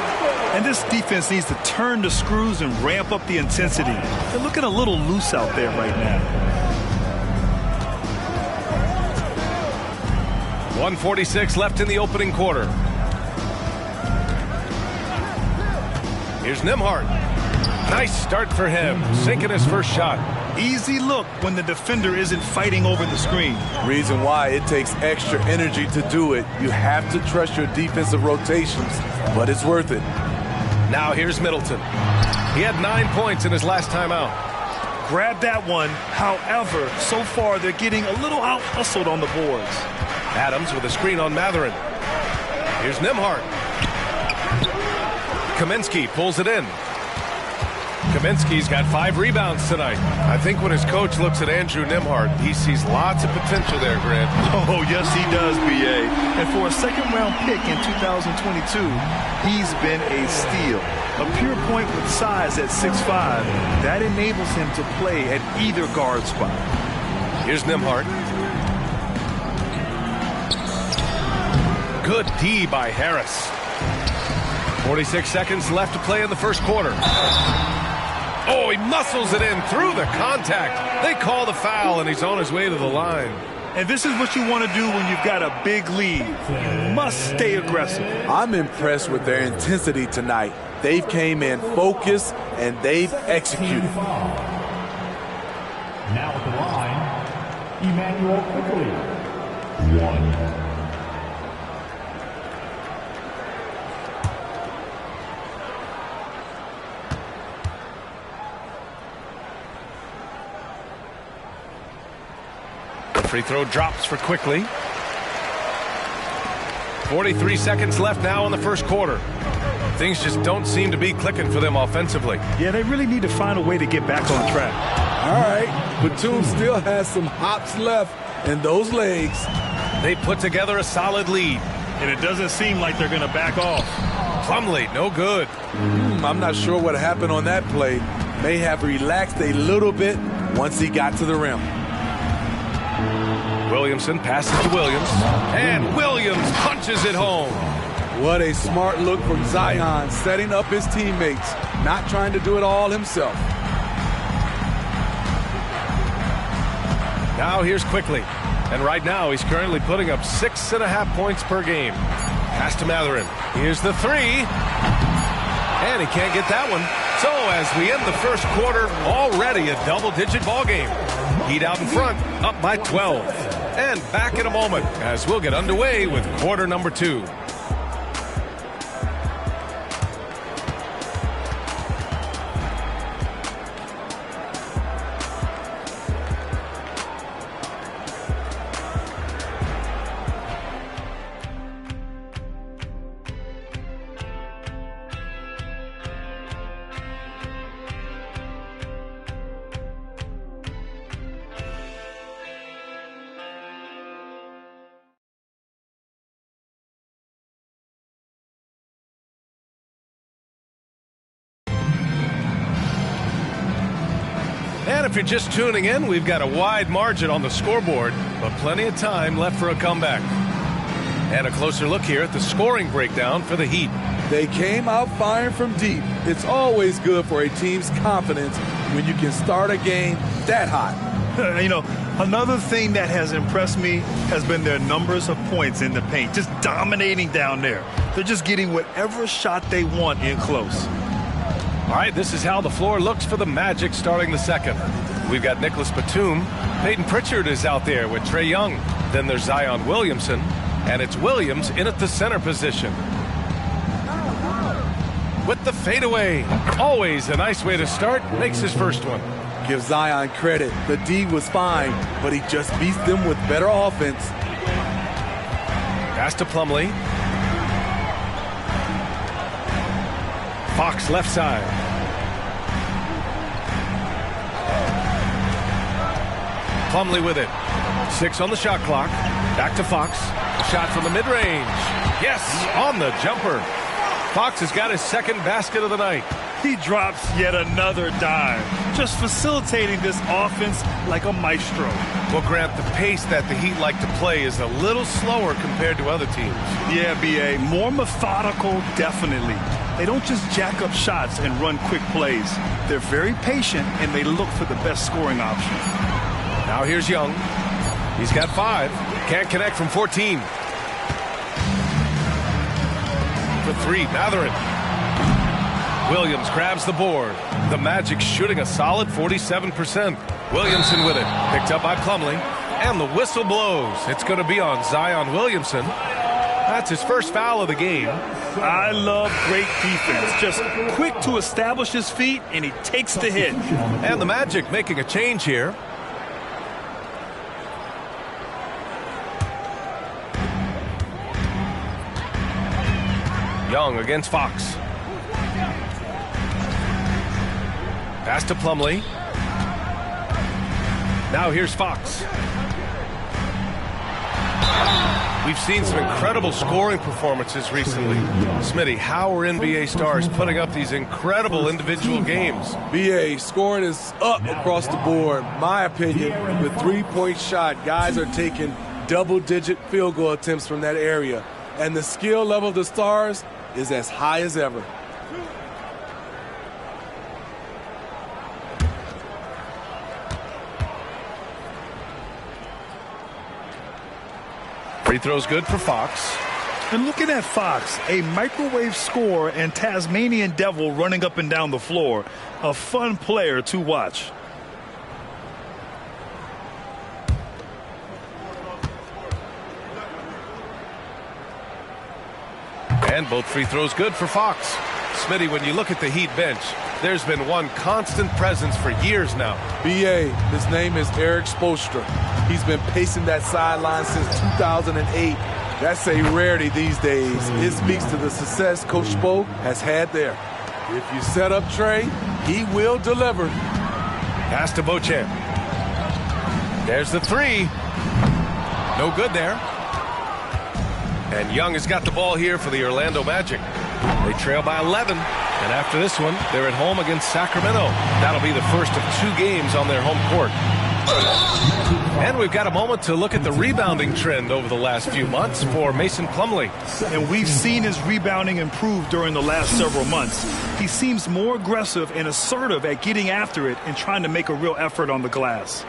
And this defense needs to turn the screws and ramp up the intensity. They're looking a little loose out there right now. 1:46 left in the opening quarter. Here's Nembhard. Nice start for him, sinking his first shot. Easy look when the defender isn't fighting over the screen. Reason why it takes extra energy to do it. You have to trust your defensive rotations, but it's worth it. Now here's Middleton. He had 9 points in his last time out. Grab that one. However, so far they're getting a little out-hustled on the boards. Adams with a screen on Matherin. Here's Nembhard. Kaminsky pulls it in. Kaminsky's got 5 rebounds tonight. I think when his coach looks at Andrew Nembhard, he sees lots of potential there, Grant. Oh, yes, he does, B.A. And for a second-round pick in 2022, he's been a steal. A pure point with size at 6'5", that enables him to play at either guard spot. Here's Nembhard. Good D by Harris. 46 seconds left to play in the first quarter. Oh, he muscles it in through the contact. They call the foul, and he's on his way to the line. And this is what you want to do when you've got a big lead. You must stay aggressive. I'm impressed with their intensity tonight. They've came in focused, and they've executed. Now at the line, Emmanuel Quickly. 1. Free throw drops for Quickly. 43 seconds left now in the first quarter. Things just don't seem to be clicking for them offensively. Yeah, they really need to find a way to get back on track. All right, Batum still has some hops left in those legs. They put together a solid lead. And it doesn't seem like they're going to back off. Plumlee, no good. I'm not sure what happened on that play. May have relaxed a little bit once he got to the rim. Williamson passes to Williams, and Williams punches it home. What a smart look from Zion, setting up his teammates, not trying to do it all himself. Now here's Quickly, and right now he's currently putting up 6.5 points per game. Pass to Matherin. Here's the three, and he can't get that one. So as we end the first quarter, already a double-digit ball game. Heat out in front, up by 12. And back in a moment as we'll get underway with quarter number 2. And if you're just tuning in, we've got a wide margin on the scoreboard, but plenty of time left for a comeback. And a closer look here at the scoring breakdown for the Heat. They came out firing from deep. It's always good for a team's confidence when you can start a game that hot. You know, another thing that has impressed me has been their numbers of points in the paint, just dominating down there. They're just getting whatever shot they want in close. All right, this is how the floor looks for the Magic starting the second. We've got Nicholas Batum. Peyton Pritchard is out there with Trae Young. Then there's Zion Williamson, and it's Williams in at the center position. With the fadeaway. Always a nice way to start. Makes his first one. Give Zion credit. The D was fine, but he just beats them with better offense. Pass to Plumlee. Fox left side. Plumlee with it. 6 on the shot clock. Back to Fox. A shot from the mid-range. Yes, on the jumper. Fox has got his second basket of the night. He drops yet another dime, just facilitating this offense like a maestro. Well, Grant, the pace that the Heat like to play is a little slower compared to other teams. Yeah, B.A., more methodical, definitely. They don't just jack up shots and run quick plays. They're very patient, and they look for the best scoring option. Now here's Young. He's got 5. Can't connect from 14. For 3, Matherin. Williams grabs the board. The Magic shooting a solid 47%. Williamson with it. Picked up by Plumlee. And the whistle blows. It's going to be on Zion Williamson. That's his first foul of the game. I love great defense. Just quick to establish his feet, and he takes the hit. And the Magic making a change here. Young against Fox. Pass to Plumlee. Now here's Fox. We've seen some incredible scoring performances recently. Smitty, how are NBA stars putting up these incredible individual games? BA, scoring is up across the board. My opinion, the three-point shot, guys are taking double-digit field goal attempts from that area. And the skill level of the stars is as high as ever. Free throw's good for Fox. And looking at Fox, a microwave scorer and Tasmanian devil running up and down the floor. A fun player to watch. And both free throws good for Fox. Smitty, when you look at the Heat bench, there's been one constant presence for years now. BA, his name is Eric Spoelstra. He's been pacing that sideline since 2008. That's a rarity these days. It speaks to the success Coach Spo has had there. If you set up Trey, he will deliver. Pass to Beauchamp. There's the three. No good there. And Young has got the ball here for the Orlando Magic. They trail by 11. And after this one, they're at home against Sacramento. That'll be the first of 2 games on their home court. And we've got a moment to look at the rebounding trend over the last few months for Mason Plumlee. And we've seen his rebounding improve during the last several months. He seems more aggressive and assertive at getting after it and trying to make a real effort on the glass.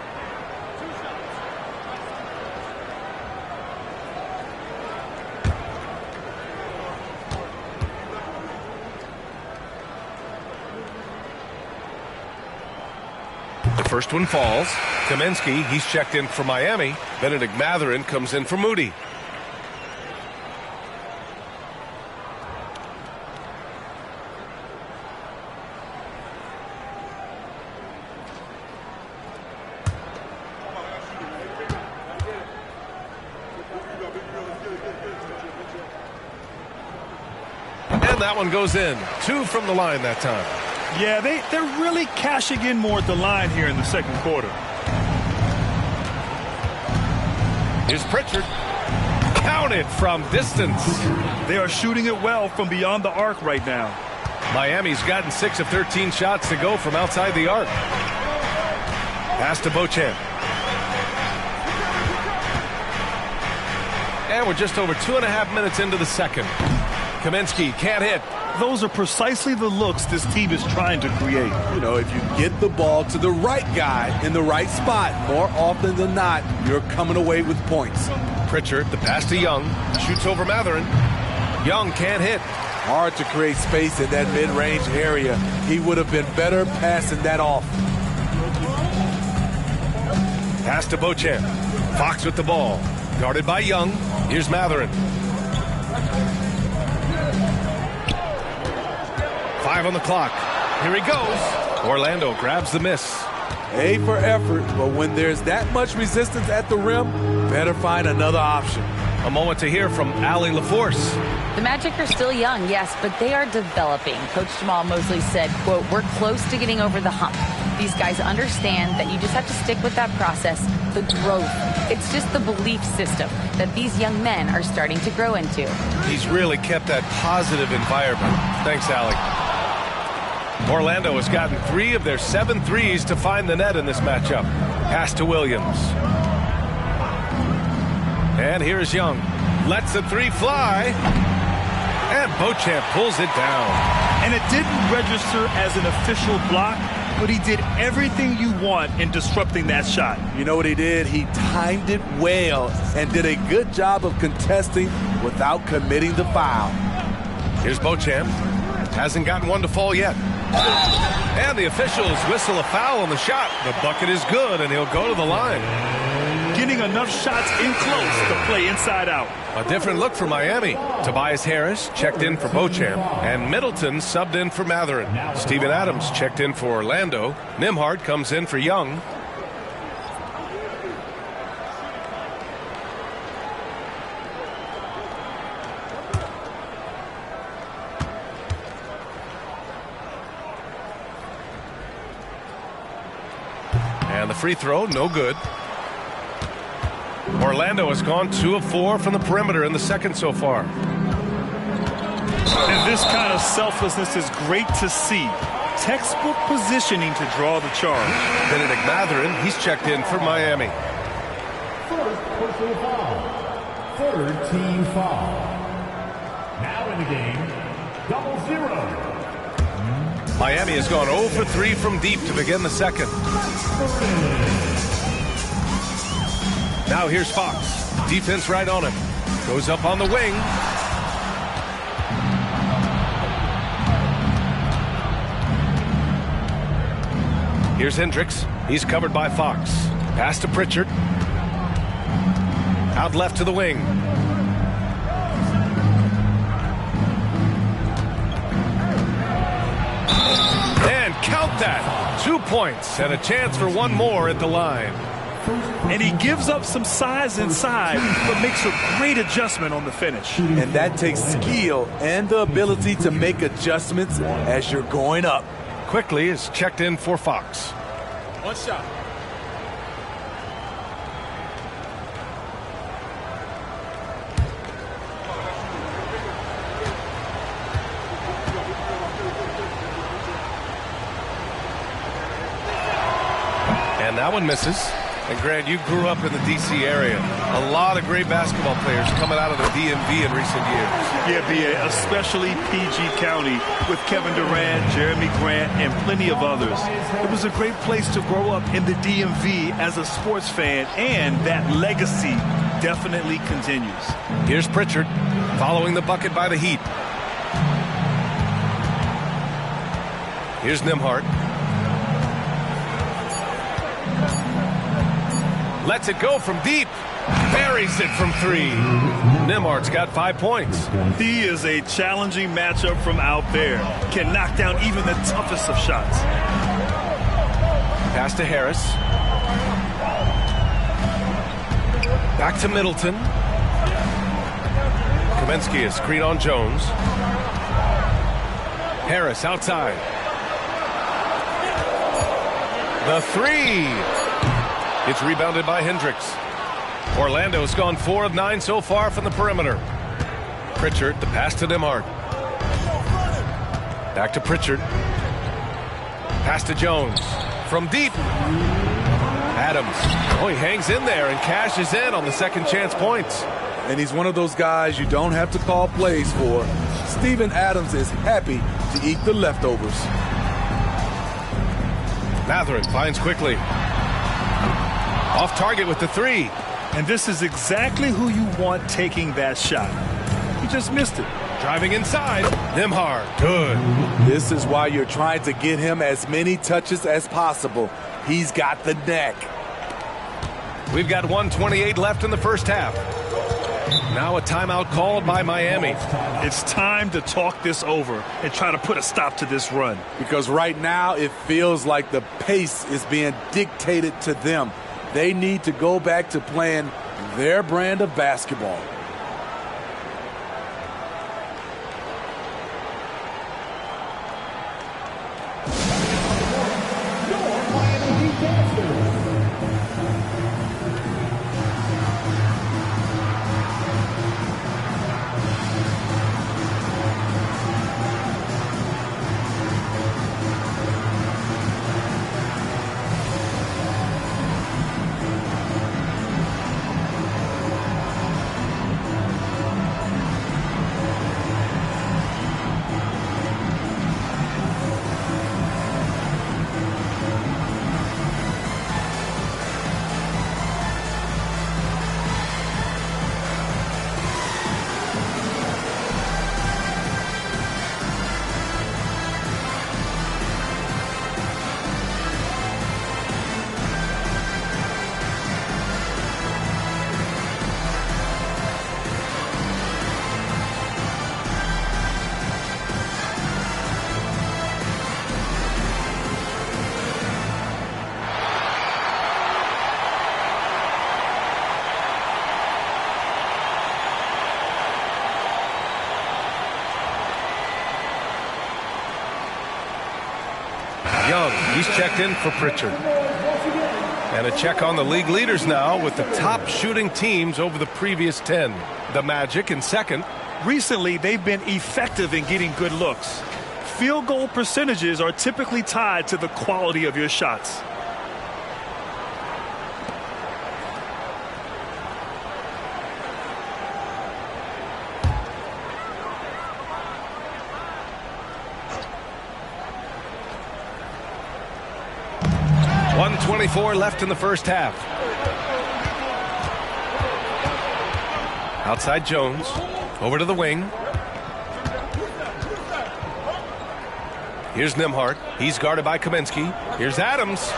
First one falls. Kaminsky, he's checked in for Miami. Benedict Mathurin comes in for Moody. And that one goes in. 2 from the line that time. Yeah, they're really cashing in more at the line here in the second quarter. Here's Pritchard. Counted from distance. They are shooting it well from beyond the arc right now. Miami's gotten 6 of 13 shots to go from outside the arc. Pass to Beauchamp. And we're just over 2.5 minutes into the second. Kaminsky can't hit. Those are precisely the looks this team is trying to create. You know, if you get the ball to the right guy in the right spot, more often than not, you're coming away with points. Pritchard, the pass to Young, shoots over Mathurin. Young can't hit. Hard to create space in that mid-range area. He would have been better passing that off. Pass to Beauchamp. Fox with the ball. Guarded by Young. Here's Mathurin. 5 on the clock. Here he goes. Orlando grabs the miss. A for effort, but when there's that much resistance at the rim, better find another option. A moment to hear from Allie LaForce. The Magic are still young, yes, but they are developing. Coach Jamal Mosley said, quote, "We're close to getting over the hump." These guys understand that you just have to stick with that process, the growth. It's just the belief system that these young men are starting to grow into. He's really kept that positive environment. Thanks, Allie. Orlando has gotten 3 of their 7 threes to find the net in this matchup. Pass to Williams. And here's Young. Lets the 3 fly. And Beauchamp pulls it down. And it didn't register as an official block, but he did everything you want in disrupting that shot. You know what he did? He timed it well and did a good job of contesting without committing the foul. Here's Beauchamp. Hasn't gotten one to fall yet. And the officials whistle a foul on the shot. The bucket is good, and he'll go to the line. getting enough shots in close to play inside out. A different look for Miami. Tobias Harris checked in for Beauchamp, and Middleton subbed in for Matherin. Steven Adams checked in for Orlando. Nembhard comes in for Young. And the free throw, no good. Orlando has gone 2 of 4 from the perimeter in the second so far. And this kind of selflessness is great to see. Textbook positioning to draw the charge. Benedict Matherin, he's checked in for Miami. First personal foul. Third team foul. Now in the game, 0-0. Miami has gone 0 for 3 from deep to begin the second. Now here's Fox. Defense right on him. Goes up on the wing. Here's Hendricks. He's covered by Fox. Pass to Pritchard. Out left to the wing. And count that. 2 points and a chance for one more at the line. And he gives up some size inside, but makes a great adjustment on the finish. And that takes skill and the ability to make adjustments as you're going up. Quickly is checked in for Fox. One shot. And that one misses. And Grant, you grew up in the D.C. area. A lot of great basketball players coming out of the DMV in recent years. Yeah, B.A., especially PG County with Kevin Durant, Jeremy Grant, and plenty of others. It was a great place to grow up in the DMV as a sports fan, and that legacy definitely continues. Here's Pritchard following the bucket by the Heat. Here's Nembhard. Lets it go from deep. Buries it from 3. Nembhard's got 5 points. He is a challenging matchup from out there. Can knock down even the toughest of shots. Pass to Harris. Back to Middleton. Kaminsky is screen on Jones. Harris outside. The 3. It's rebounded by Hendricks. Orlando's gone 4 of 9 so far from the perimeter. Pritchard, the pass to Nembhard. Back to Pritchard. Pass to Jones. From deep. Adams. Oh, he hangs in there and cashes in on the second chance points. And he's one of those guys you don't have to call plays for. Steven Adams is happy to eat the leftovers. Matherin finds quickly. Off target with the 3. And this is exactly who you want taking that shot. He just missed it. Driving inside. Nembhard. Good. This is why you're trying to get him as many touches as possible. He's got the knack. We've got 1:28 left in the first half. Now a timeout called by Miami. It's time to talk this over and try to put a stop to this run. Because right now it feels like the pace is being dictated to them. They need to go back to playing their brand of basketball. Young. He's checked in for Pritchard. And a check on the league leaders now with the top shooting teams over the previous 10. The Magic in second. Recently, they've been effective in getting good looks. Field goal percentages are typically tied to the quality of your shots. .124 left in the first half. Outside Jones. Over to the wing. Here's Nembhard. He's guarded by Kaminsky. Here's Adams.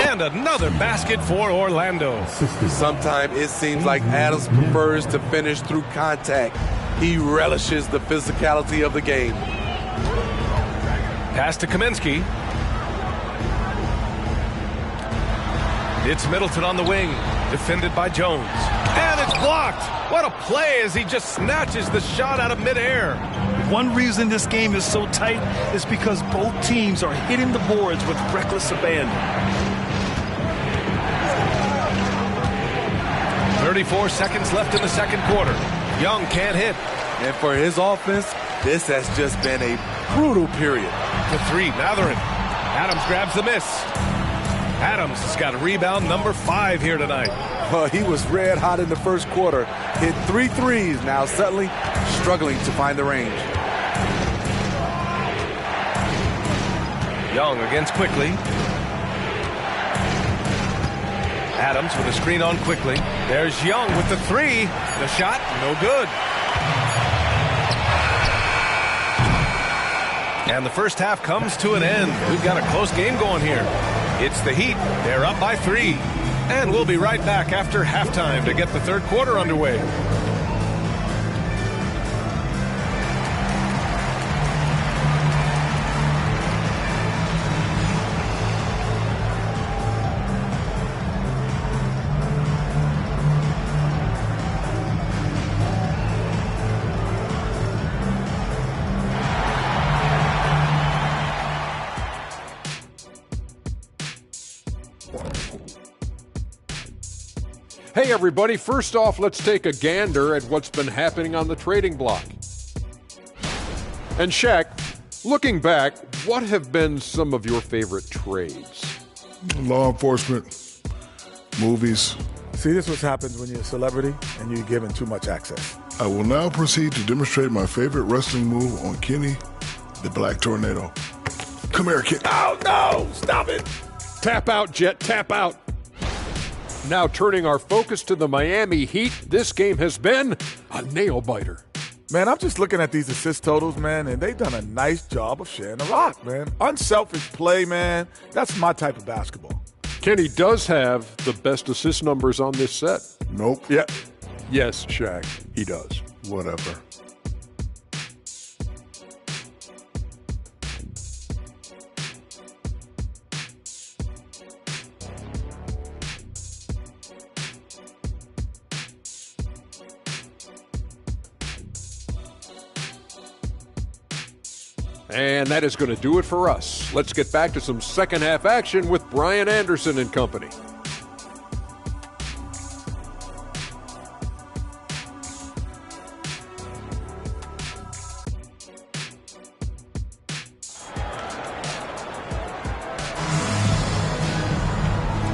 And another basket for Orlando. Sometimes it seems like Adams prefers to finish through contact. He relishes the physicality of the game. Pass to Kaminsky. It's Middleton on the wing. Defended by Jones. And it's blocked. What a play as he just snatches the shot out of midair. One reason this game is so tight is because both teams are hitting the boards with reckless abandon. 34 seconds left in the second quarter. Young can't hit. And for his offense, this has just been a brutal period. The three, Mathurin. Adams grabs the miss. Adams has got a rebound number 5 here tonight. Well, he was red hot in the first quarter. Hit 3 threes. Now suddenly struggling to find the range. Young against Quickly. Adams with a screen on Quickly. There's Young with the 3. The shot, no good. And the first half comes to an end. We've got a close game going here. It's the Heat. They're up by 3. And we'll be right back after halftime to get the third quarter underway. Hey everybody, first off, let's take a gander at what's been happening on the trading block. And Shaq, looking back, what have been some of your favorite trades? Law enforcement, movies. See, this is what happens when you're a celebrity and you're given too much access. I will now proceed to demonstrate my favorite wrestling move on Kenny, the Black Tornado. Come here, kid. Oh, no! Stop it! Tap out, Jet, tap out. Now turning our focus to the Miami Heat, this game has been a nail-biter. Man, I'm just looking at these assist totals, man, and they've done a nice job of sharing the rock, man. Unselfish play, man. That's my type of basketball. Kenny does have the best assist numbers on this set. Nope. Yeah. Yes, Shaq, he does. Whatever. And that is going to do it for us. Let's get back to some second half action with Brian Anderson and company.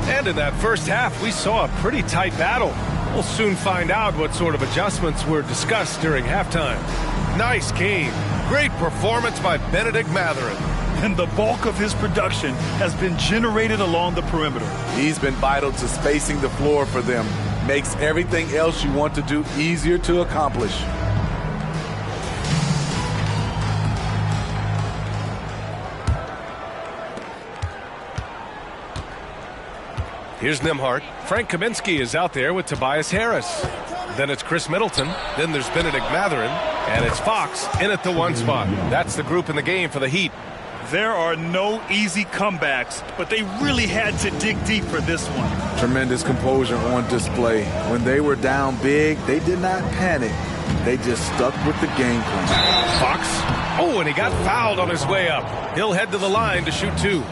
And in that first half, we saw a pretty tight battle. We'll soon find out what sort of adjustments were discussed during halftime. Nice game. Great performance by Benedict Mathurin. And the bulk of his production has been generated along the perimeter. He's been vital to spacing the floor for them. Makes everything else you want to do easier to accomplish. Here's Nembhard. Frank Kaminsky is out there with Tobias Harris. Then it's Chris Middleton. Then there's Benedict Mathurin. And it's Fox in at the 1 spot. That's the group in the game for the Heat. There are no easy comebacks, but they really had to dig deep for this one. Tremendous composure on display. When they were down big, they did not panic. They just stuck with the game plan. Fox Oh, and he got fouled on his way up. He'll head to the line to shoot 2.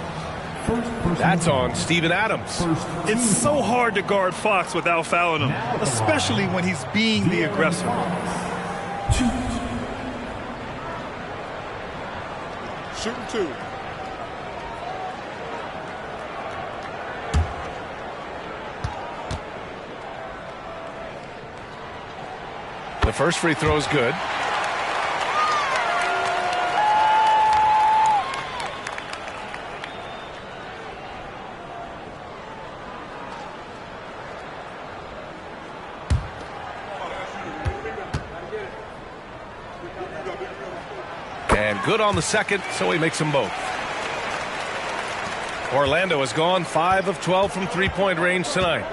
That's on Steven Adams. It's so hard to guard Fox without fouling him, especially when he's being the aggressor. Shooting 2. The first free throw is good. And good on the second, so he makes them both. Orlando has gone 5 of 12 from three-point range tonight.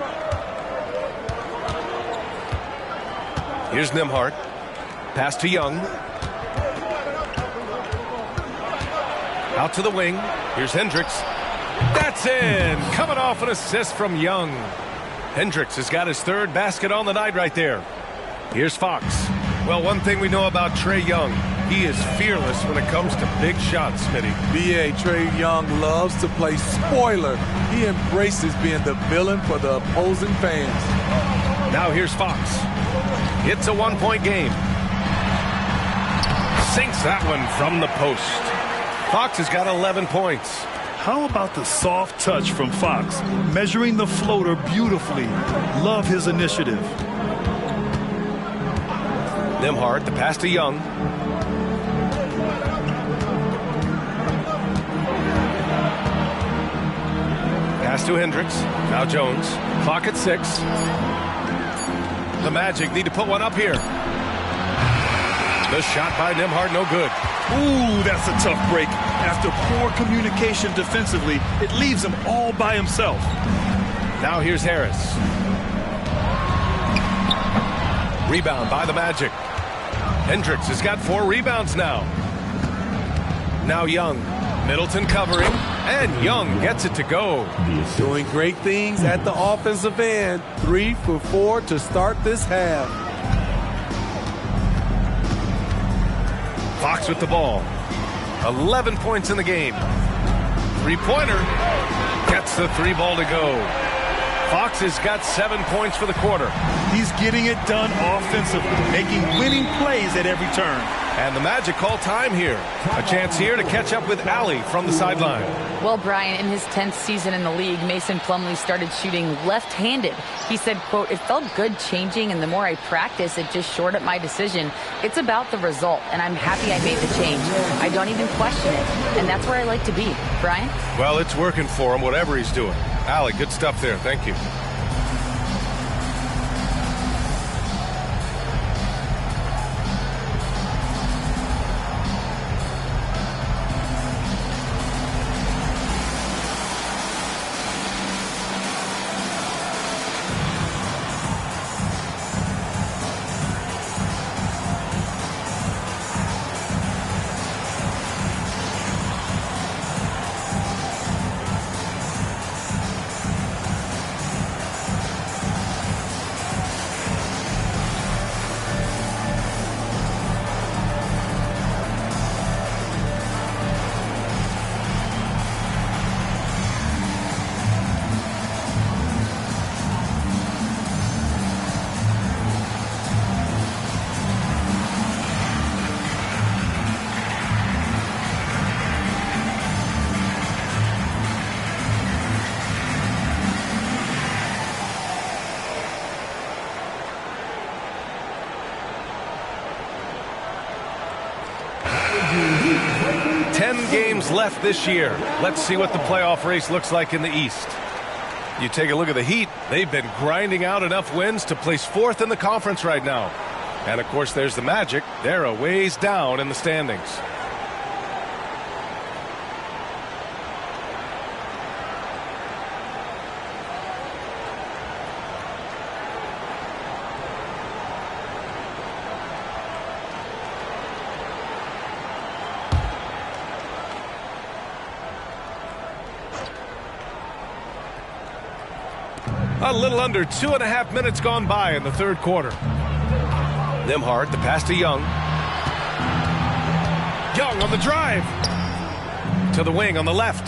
Here's Nembhard. Pass to Young. Out to the wing. Here's Hendricks. That's in. Coming off an assist from Young. Hendricks has got his 3rd basket on the night right there. Here's Fox. Well, one thing we know about Trae Young, he is fearless when it comes to big shots, Smitty. B.A. Trae Young loves to play spoiler. He embraces being the villain for the opposing fans. Now here's Fox. It's a 1-point game. Sinks that one from the post. Fox has got 11 points. How about the soft touch from Fox? Measuring the floater beautifully. Love his initiative. Nembhard, the pass to Young. Pass to Hendricks. Now Jones. Clock at 6. The Magic need to put one up here. The shot by Nembhard, no good. Ooh, that's a tough break. After poor communication defensively, it leaves him all by himself. Now here's Harris. Rebound by the Magic. Hendricks has got 4 rebounds now. Now Young. Middleton covering, and Young gets it to go. Doing great things at the offensive end. 3 for 4 to start this half. Fox with the ball. 11 points in the game. 3-pointer. Gets the 3 ball to go. Fox has got 7 points for the quarter. He's getting it done offensively, making winning plays at every turn. And the Magic call time here. A chance here to catch up with Allie from the sideline. Well, Brian, in his 10th season in the league, Mason Plumlee started shooting left-handed. He said, quote, "It felt good changing, and the more I practice, it just shored up my decision. It's about the result, and I'm happy I made the change. I don't even question it, and that's where I like to be." Brian? Well, it's working for him, whatever he's doing. Allie, good stuff there. Thank you. Left this year. Let's see what the playoff race looks like in the East. You take a look at the Heat. They've been grinding out enough wins to place 4th in the conference right now. And, of course, there's the Magic. They're a ways down in the standings. A little under 2.5 minutes gone by in the third quarter. Nembhard, the pass to Young. Young on the drive. To the wing on the left.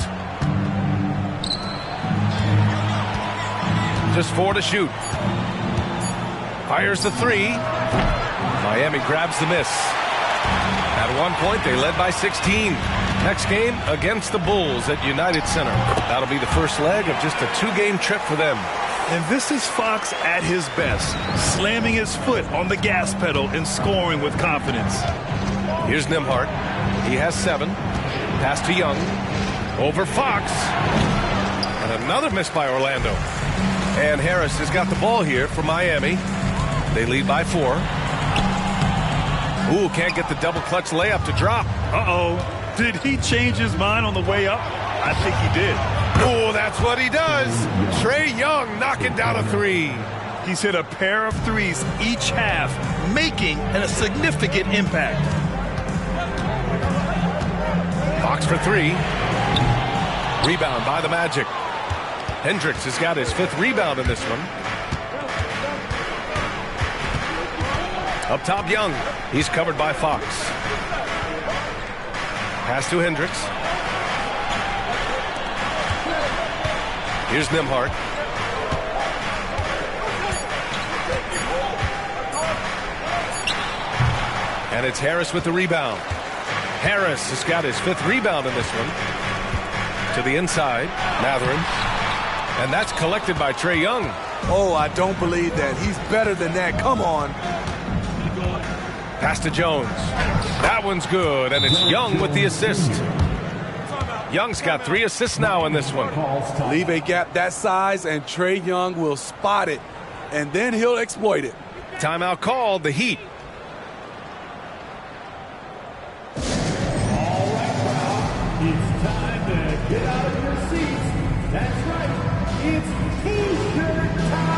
Just 4 to shoot. Fires the 3. Miami grabs the miss. At one point, they led by 16. Next game against the Bulls at United Center. That'll be the first leg of just a 2-game trip for them. And this is Fox at his best, slamming his foot on the gas pedal and scoring with confidence. Here's Nembhard. He has 7. Pass to Young. Over Fox. And another miss by Orlando. And Harris has got the ball here for Miami. They lead by 4. Ooh, can't get the double clutch layup to drop. Uh-oh. Did he change his mind on the way up? I think he did. Oh, that's what he does. Trae Young knocking down a 3. He's hit a pair of 3s each half, making a significant impact. Fox for 3. Rebound by the Magic. Hendricks has got his 5th rebound in this one. Up top, Young. He's covered by Fox. Pass to Hendricks. Here's Nembhard. And it's Harris with the rebound. Harris has got his 5th rebound in this one. To the inside, Mathurin. And that's collected by Trae Young. Oh, I don't believe that. He's better than that. Come on. Pass to Jones. That one's good, and it's Young with the assist. Young's got 3 assists now in this one. Leave a gap that size, and Trae Young will spot it, and then he'll exploit it. Timeout called, the Heat. It's time to get out of your seats. That's right. It's T-shirt time.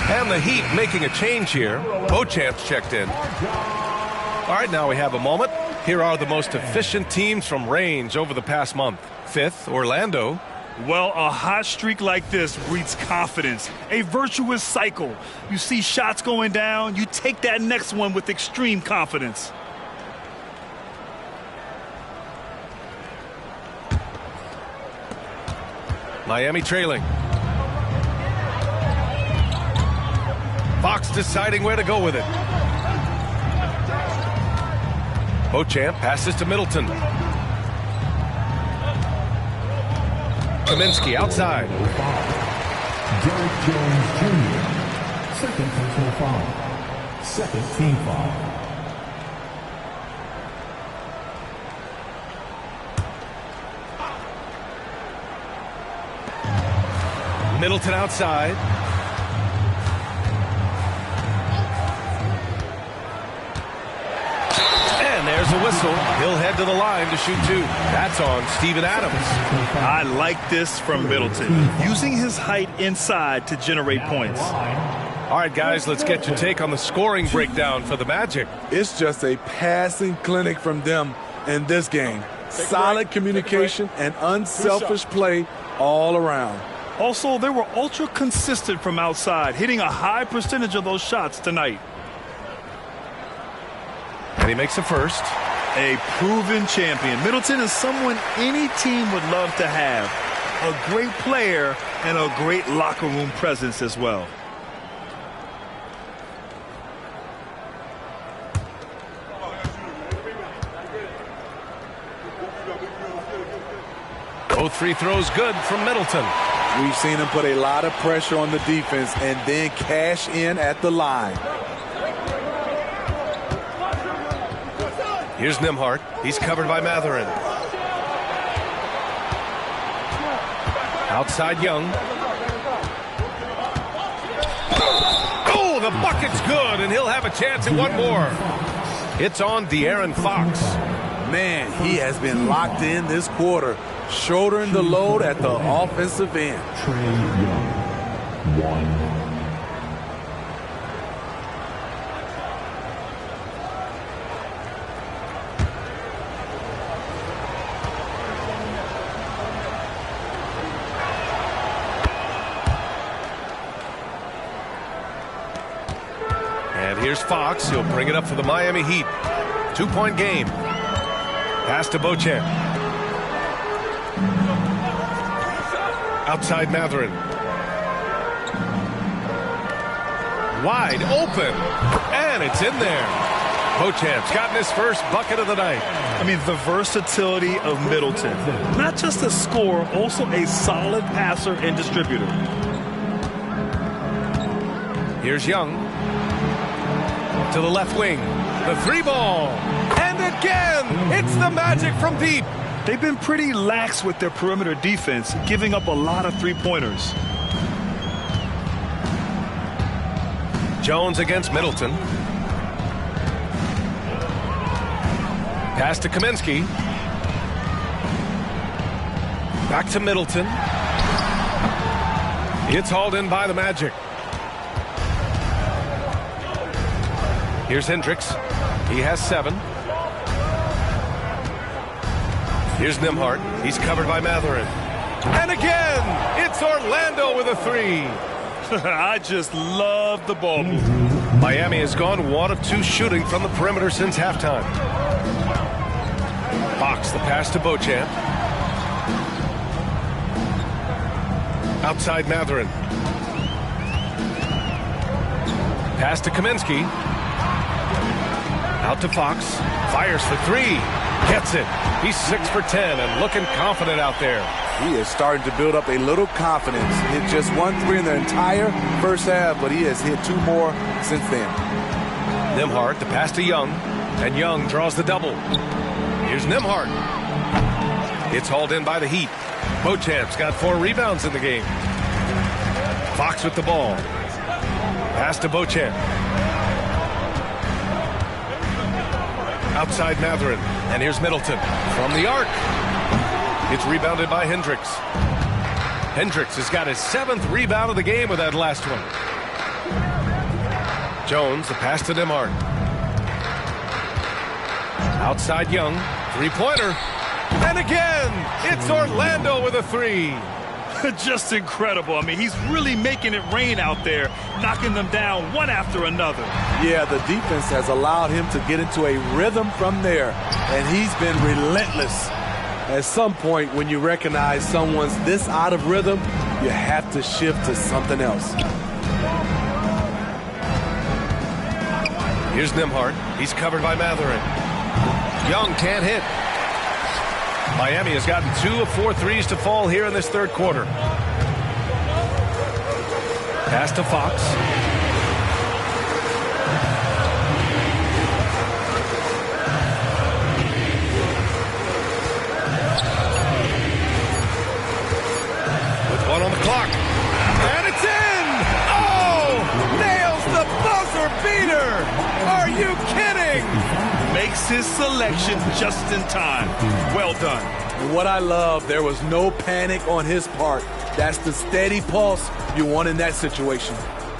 And the Heat making a change here. Beauchamp's checked in. All right, now we have a moment. Here are the most efficient teams from range over the past month. 5th, Orlando. Well, a hot streak like this breeds confidence, a virtuous cycle. You see shots going down, you take that next one with extreme confidence. Miami trailing. Fox deciding where to go with it. Beauchamp passes to Middleton. Kaminsky outside. Derek Jones Jr. Second personal foul. Second team foul. Middleton outside. And there's a whistle. He'll head to the line to shoot 2. That's on Steven Adams. I like this from Middleton, using his height inside to generate points. All right, guys, let's get your take on the scoring breakdown for the Magic. It's just a passing clinic from them in this game. Solid communication and unselfish play all around. Also, they were ultra consistent from outside, hitting a high percentage of those shots tonight. And he makes the first. A proven champion. Middleton is someone any team would love to have. A great player and a great locker room presence as well. Both free throws good from Middleton. We've seen him put a lot of pressure on the defense and then cash in at the line. Here's Nembhard. He's covered by Mathurin. Outside Young. Oh, the bucket's good, and he'll have a chance at one more. It's on De'Aaron Fox. Man, he has been locked in this quarter, shouldering the load at the offensive end. Trae Young, 1. And here's Fox. He'll bring it up for the Miami Heat. 2-point game. Pass to Beauchamp. Outside Mathurin. Wide open. And it's in there. Beauchamp's gotten his first bucket of the night. I mean, the versatility of Middleton. Not just a scorer, also a solid passer and distributor. Here's Young. To the left wing. The three ball. And again, it's the Magic from deep. They've been pretty lax with their perimeter defense, giving up a lot of three-pointers. Jones against Middleton. Pass to Kaminsky. Back to Middleton. It's hauled in by the Magic. Here's Hendricks. He has 7. Here's Nembhard. He's covered by Mathurin. And again, it's Orlando with a 3. I just love the ball move. Miami has gone 1 of 2 shooting from the perimeter since halftime. Fox, the pass to Beauchamp. Outside Mathurin. Pass to Kaminsky. Out to Fox. Fires for 3. Gets it. He's 6 for 10 and looking confident out there. He is starting to build up a little confidence. Hit just 1 3 in the entire first half, but he has hit 2 more since then. Nembhard, the pass to Young. And Young draws the double. Here's Nembhard. It's hauled in by the Heat. Beauchamp's got 4 rebounds in the game. Fox with the ball. Pass to Beauchamp. Outside Mathurin. And here's Middleton from the arc. It's rebounded by Hendricks. Hendricks has got his 7th rebound of the game with that last one. Jones, the pass to Nembhard. Outside Young. 3-pointer. And again, it's Orlando with a 3. Just incredible. I mean, he's really making it rain out there, knocking them down one after another. Yeah, the defense has allowed him to get into a rhythm from there, and he's been relentless. At some point, when you recognize someone's this out of rhythm, you have to shift to something else. Here's Nembhard. He's covered by Mathurin. Young can't hit. Miami has gotten 2 of 4 threes to fall here in this third quarter. Pass to Fox. With 1 on the clock. And it's in! Oh! Nails the buzzer beater! Are you kidding? Makes his selection just in time. Well done. And what I love, there was no panic on his part. That's the steady pulse you want in that situation.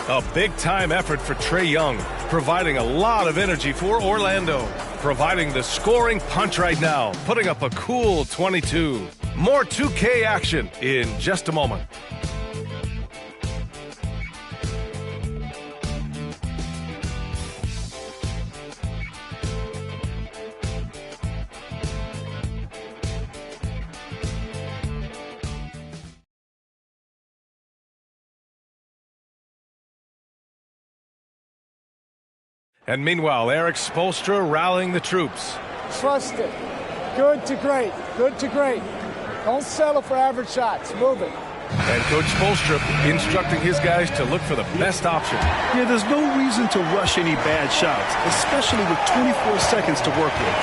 A big-time effort for Trae Young, providing a lot of energy for Orlando, providing the scoring punch right now, putting up a cool 22. More 2K action in just a moment. And meanwhile, Erik Spoelstra rallying the troops. Trust it. Good to great. Good to great. Don't settle for average shots. Move it. And Coach Spoelstra instructing his guys to look for the best option. Yeah, there's no reason to rush any bad shots, especially with 24 seconds to work with.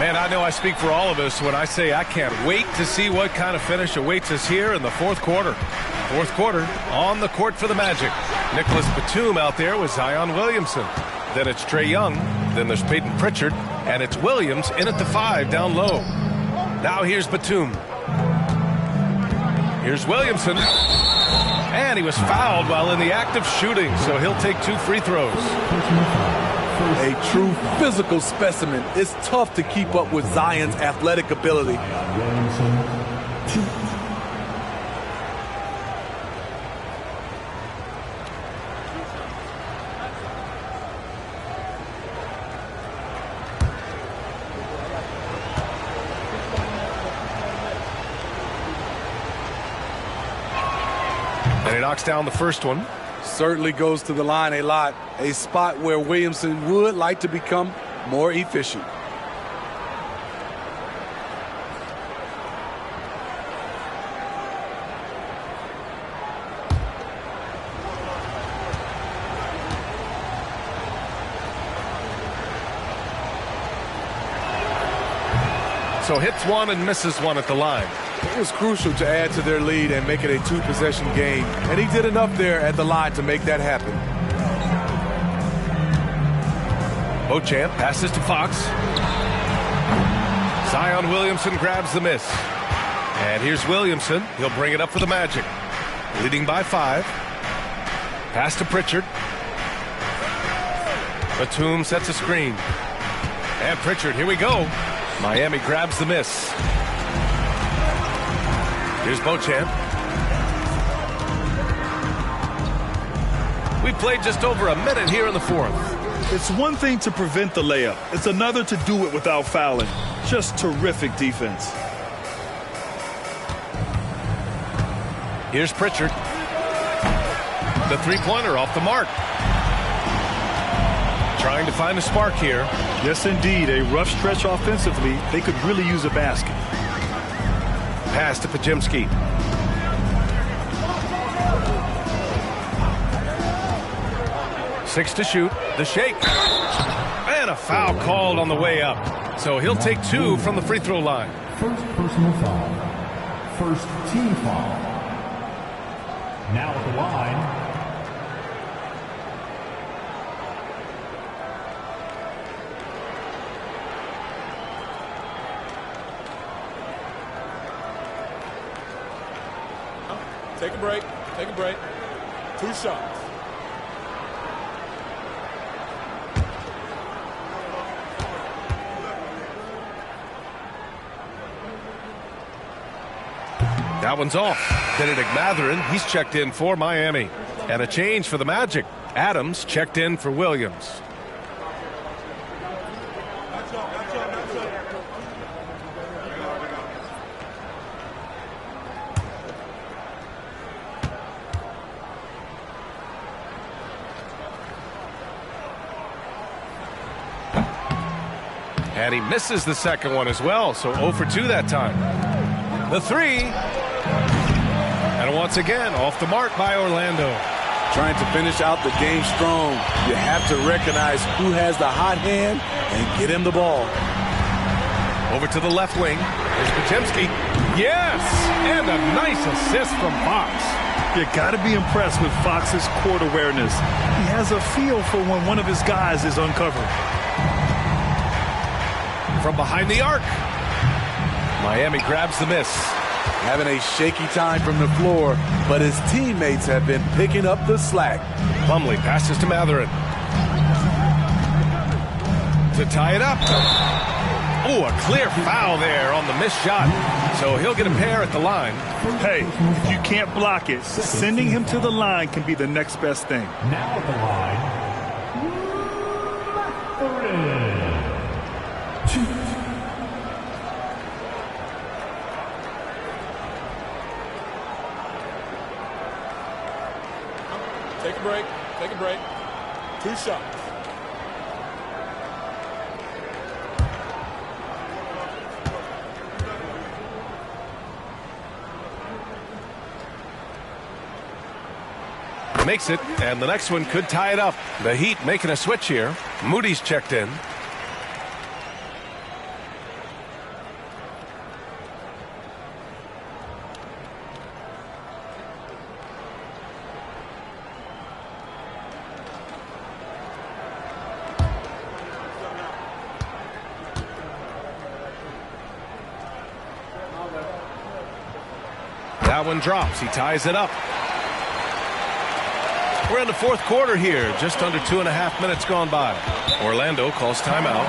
Man, I know I speak for all of us when I say I can't wait to see what kind of finish awaits us here in the fourth quarter. Fourth quarter on the court for the Magic. Nicholas Batum out there with Zion Williamson. Then it's Trae Young. Then there's Peyton Pritchard. And it's Williams in at the 5 down low. Now here's Batum. Here's Williamson. And he was fouled while in the act of shooting, so he'll take 2 free throws. A true physical specimen. It's tough to keep up with Zion's athletic ability. And he knocks down the first one. Certainly goes to the line a lot. A spot where Williamson would like to become more efficient. So hits one and misses one at the line. It was crucial to add to their lead and make it a 2-possession game. And he did enough there at the line to make that happen. Beauchamp passes to Fox. Zion Williamson grabs the miss. And here's Williamson. He'll bring it up for the Magic. Leading by 5. Pass to Pritchard. Batum sets a screen. And Pritchard, here we go. Miami grabs the miss. Here's Beauchamp. We played just over a minute here in the fourth. It's one thing to prevent the layup. It's another to do it without fouling. Just terrific defense. Here's Pritchard. The three-pointer off the mark. Trying to find a spark here. Yes, indeed. A rough stretch offensively. They could really use a basket. Pass to Pajemski. Six to shoot. The shake. And a foul called on the way up. So he'll take 2 from the free throw line. First personal foul. First team foul. Now at the line. Take a break. Take a break. 2 shots. That one's off. Benedict Mathurin, he's checked in for Miami. And a change for the Magic. Adams checked in for Williams. And he misses the second one as well, so 0 for 2 that time. The 3. And once again, off the mark by Orlando. Trying to finish out the game strong. You have to recognize who has the hot hand and get him the ball. Over to the left wing. Here's Pajemski. Yes! And a nice assist from Fox. You got to be impressed with Fox's court awareness. He has a feel for when one of his guys is uncovered. From behind the arc. Miami grabs the miss. Having a shaky time from the floor, but his teammates have been picking up the slack. Plumlee passes to Mathurin. To tie it up. Oh, a clear foul there on the missed shot. So he'll get a pair at the line. Hey, if you can't block it, sending him to the line can be the next best thing. Now at the line. Take a break. Take a break. 2 shots. Makes it, and the next one could tie it up. The Heat making a switch here. Moody's checked in. That one drops. He ties it up. We're in the fourth quarter here. Just under 2.5 minutes gone by. Orlando calls timeout.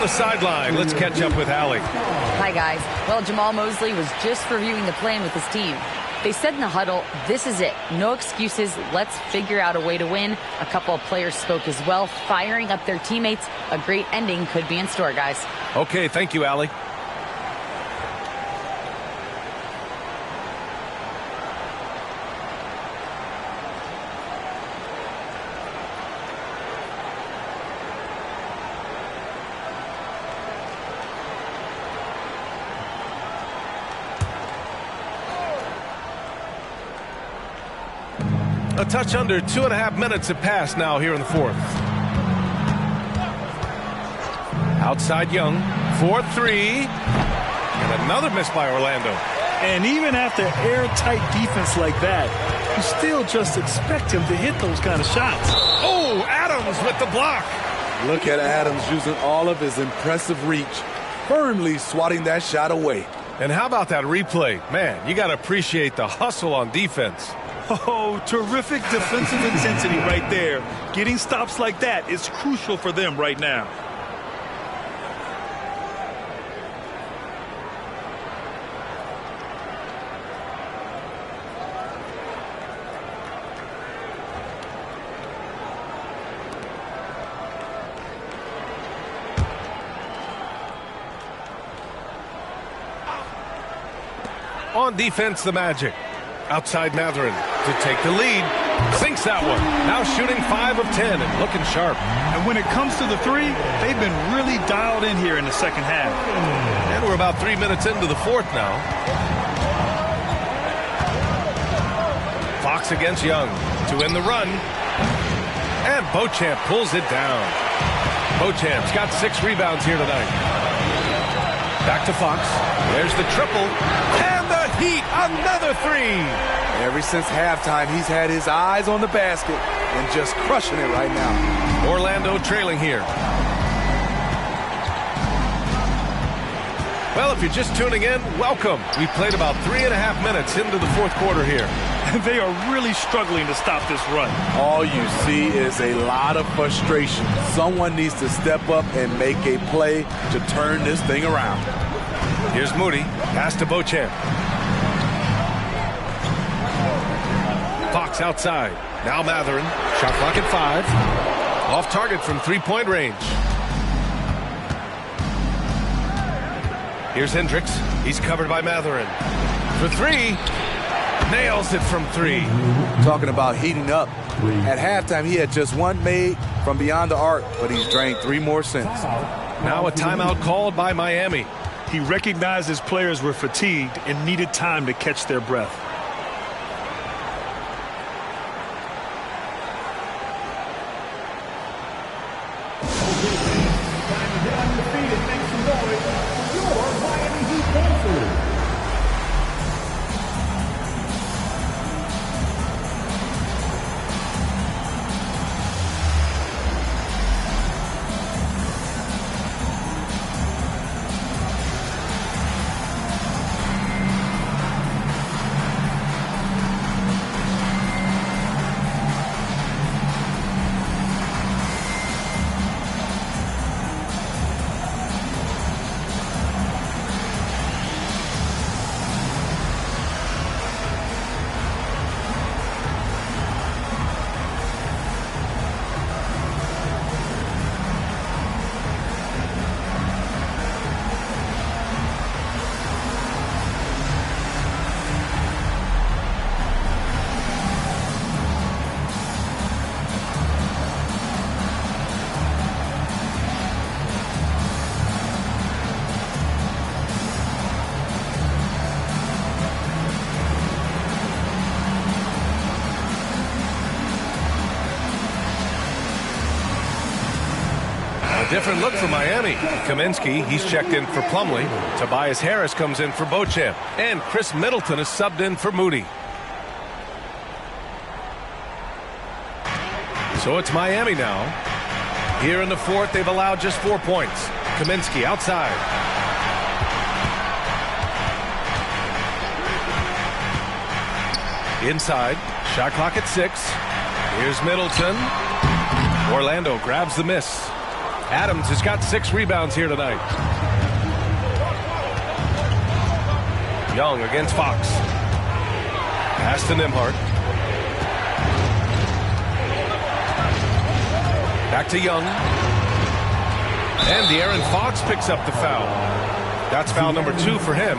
Sideline. Let's catch up with Allie. Hi, guys. Well, Jamal Mosley was just reviewing the plan with his team. They said in the huddle, this is it. No excuses. Let's figure out a way to win. A couple of players spoke as well, firing up their teammates. A great ending could be in store, guys. Okay, thank you, Allie. A touch under 2.5 minutes have passed now here in the fourth. Outside Young, 4-3, and another miss by Orlando. And even after airtight defense like that, you still just expect him to hit those kind of shots. Oh, Adams with the block. Look at Adams using all of his impressive reach, firmly swatting that shot away. And how about that replay? Man, you got to appreciate the hustle on defense. Oh, terrific defensive intensity right there. Getting stops like that is crucial for them right now. On defense, the Magic. Outside Matherin to take the lead. Sinks that one. Now shooting 5 of 10 and looking sharp. And when it comes to the three, they've been really dialed in here in the second half. And we're about 3 minutes into the fourth now. Fox against Young to end the run. And Beauchamp pulls it down. Beauchamp's got 6 rebounds here tonight. Back to Fox. There's the triple. And the Heat, another 3. Ever since halftime, he's had his eyes on the basket and just crushing it right now. Orlando trailing here. Well, if you're just tuning in, welcome. We played about 3.5 minutes into the fourth quarter here. They are really struggling to stop this run. All you see is a lot of frustration. Someone needs to step up and make a play to turn this thing around. Here's Moody. Pass to Beauchamp. Fox outside. Now Matherin. Shot clock at 5. Off target from 3-point range. Here's Hendricks. He's covered by Matherin. For 3. Nails it from 3. Talking about heating up. At halftime, he had just one made from beyond the arc, but he's drained 3 more since. Now a timeout called by Miami. He recognized his players were fatigued and needed time to catch their breath. Different look for Miami. Kaminsky, he's checked in for Plumlee. Tobias Harris comes in for Beauchamp. And Chris Middleton is subbed in for Moody. So it's Miami now. Here in the 4th, they've allowed just 4 points. Kaminsky outside. Inside. Shot clock at 6. Here's Middleton. Orlando grabs the miss. Adams has got 6 rebounds here tonight. Young against Fox. Pass to Nembhard. Back to Young. And De'Aaron Fox picks up the foul. That's foul number 2 for him.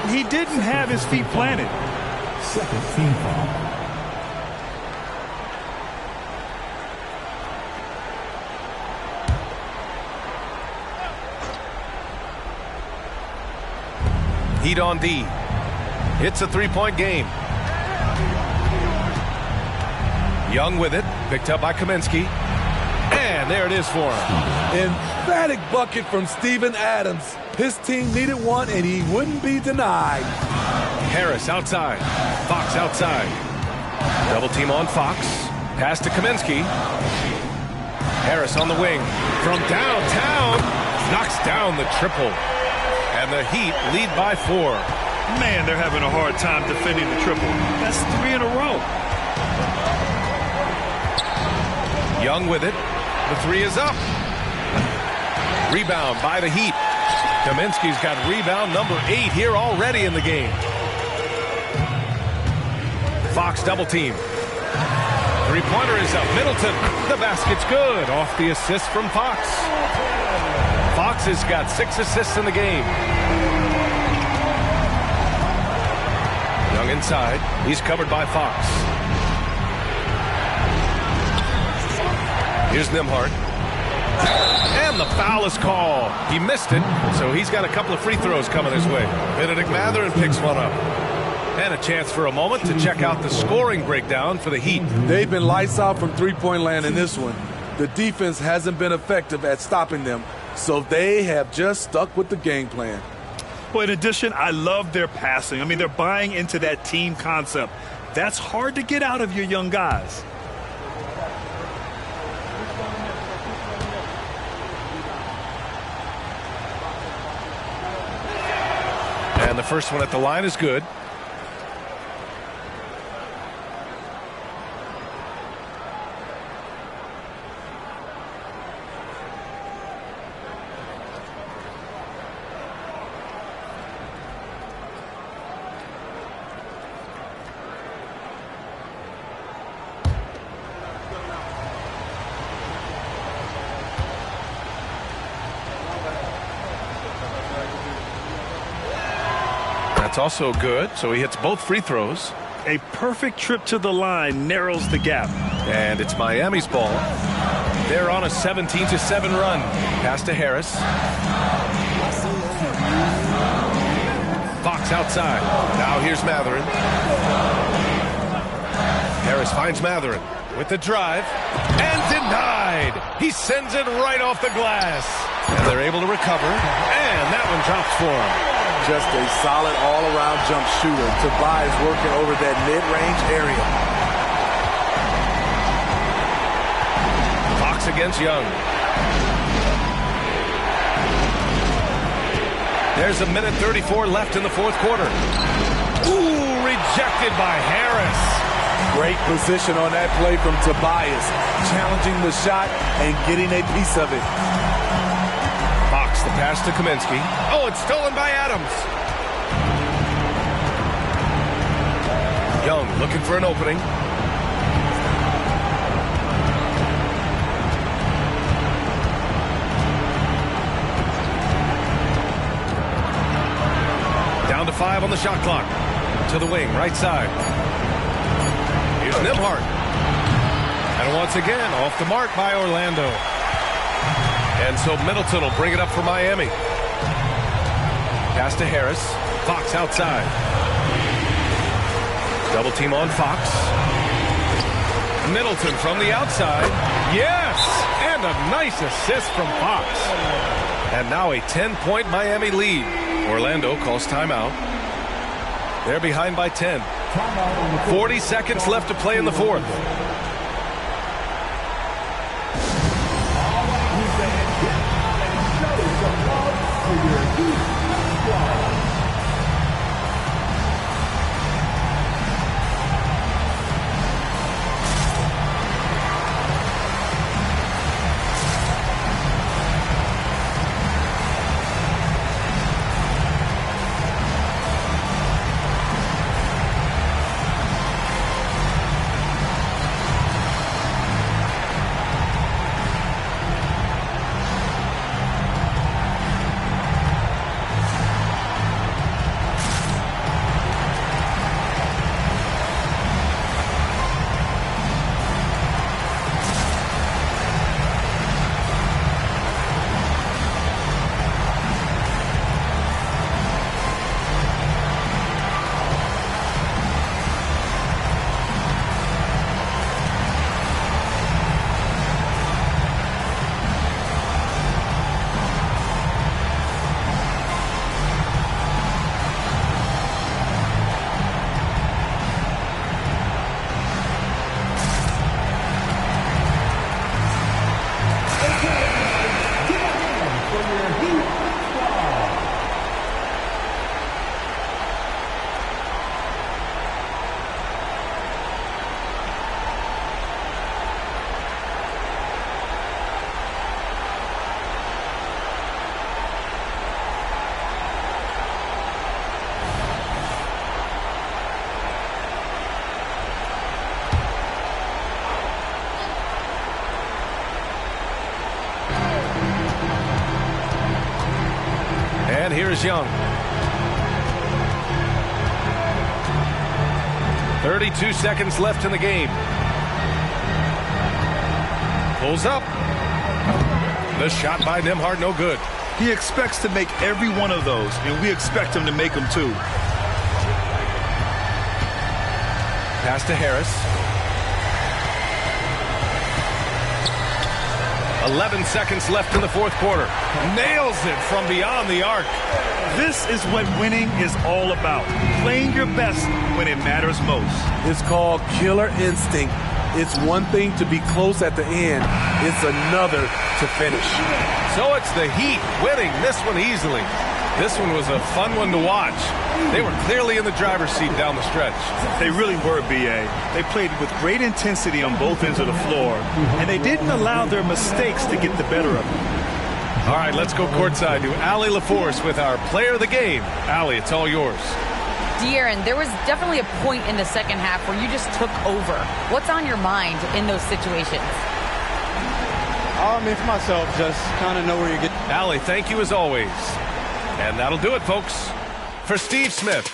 He didn't have his feet planted. Second team foul. Heat on D. It's a 3-point game. Young with it. Picked up by Kaminsky. And there it is for him. Emphatic bucket from Steven Adams. His team needed one, and he wouldn't be denied. Harris outside. Fox outside. Double team on Fox. Pass to Kaminsky. Harris on the wing. From downtown. Knocks down the triple. And the Heat lead by 4. Man, they're having a hard time defending the triple. That's 3 in a row. Young with it. The 3 is up. Rebound by the Heat. Kaminsky's got rebound number 8 here already in the game. Fox double team. 3-pointer is up. Middleton. The basket's good. Off the assist from Fox. Fox has got 6 assists in the game. Young inside. He's covered by Fox. Here's Nembhard. And the foul is called. He missed it, so he's got a couple of free throws coming his way. Benedict Mathurin picks one up. And a chance for a moment to check out the scoring breakdown for the Heat. They've been lights out from three-point land in this one. The defense hasn't been effective at stopping them, so they have just stuck with the game plan. Well, in addition, I love their passing. I mean, they're buying into that team concept. That's hard to get out of your young guys. And the first one at the line is good. Also good, so he hits both free throws. A perfect trip to the line narrows the gap. And it's Miami's ball. They're on a 17-7 run. Pass to Harris. Fox outside. Now here's Matherin. Harris finds Matherin with the drive. And denied. He sends it right off the glass. And they're able to recover. And that one drops for him. Just a solid all-around jump shooter. Tobias working over that mid-range area. Fox against Young. There's a minute 34 left in the fourth quarter. Ooh, rejected by Harris. Great position on that play from Tobias. Challenging the shot and getting a piece of it. Fox, the pass to Kaminsky. Oh, it's stolen by Adams. Young looking for an opening. Down to 5 on the shot clock. To the wing, right side. Here's Nembhard. And once again, off the mark by Orlando. And so Middleton will bring it up for Miami. Pass to Harris. Fox outside. Double team on Fox. Middleton from the outside. Yes! And a nice assist from Fox. And now a 10-point Miami lead. Orlando calls timeout. They're behind by 10. 40 seconds left to play in the fourth. And here's Young. 32 seconds left in the game. Pulls up. The shot by Nembhard, no good. He expects to make every one of those, and we expect him to make them too. Pass to Harris. 11 seconds left in the fourth quarter. Nails it from beyond the arc. This is what winning is all about. Playing your best when it matters most. It's called killer instinct. It's one thing to be close at the end. It's another to finish. So it's the Heat winning this one easily. This one was a fun one to watch. They were clearly in the driver's seat down the stretch. They really were, B.A. They played with great intensity on both ends of the floor, and they didn't allow their mistakes to get the better of them. All right, let's go courtside to Allie LaForce with our player of the game. Allie, it's all yours. De'Aaron, there was definitely a point in the second half where you just took over. What's on your mind in those situations? I mean, for myself, just kind of know where you're getting. Allie, thank you as always. And that'll do it, folks. For Steve Smith.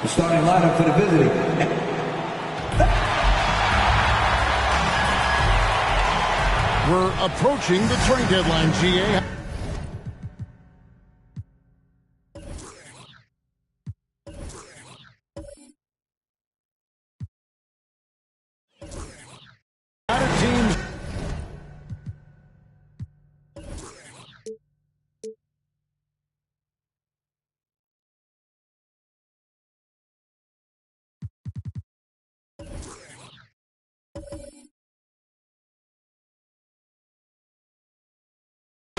The starting lineup for the visiting. We're approaching the trade deadline, GA. Teams.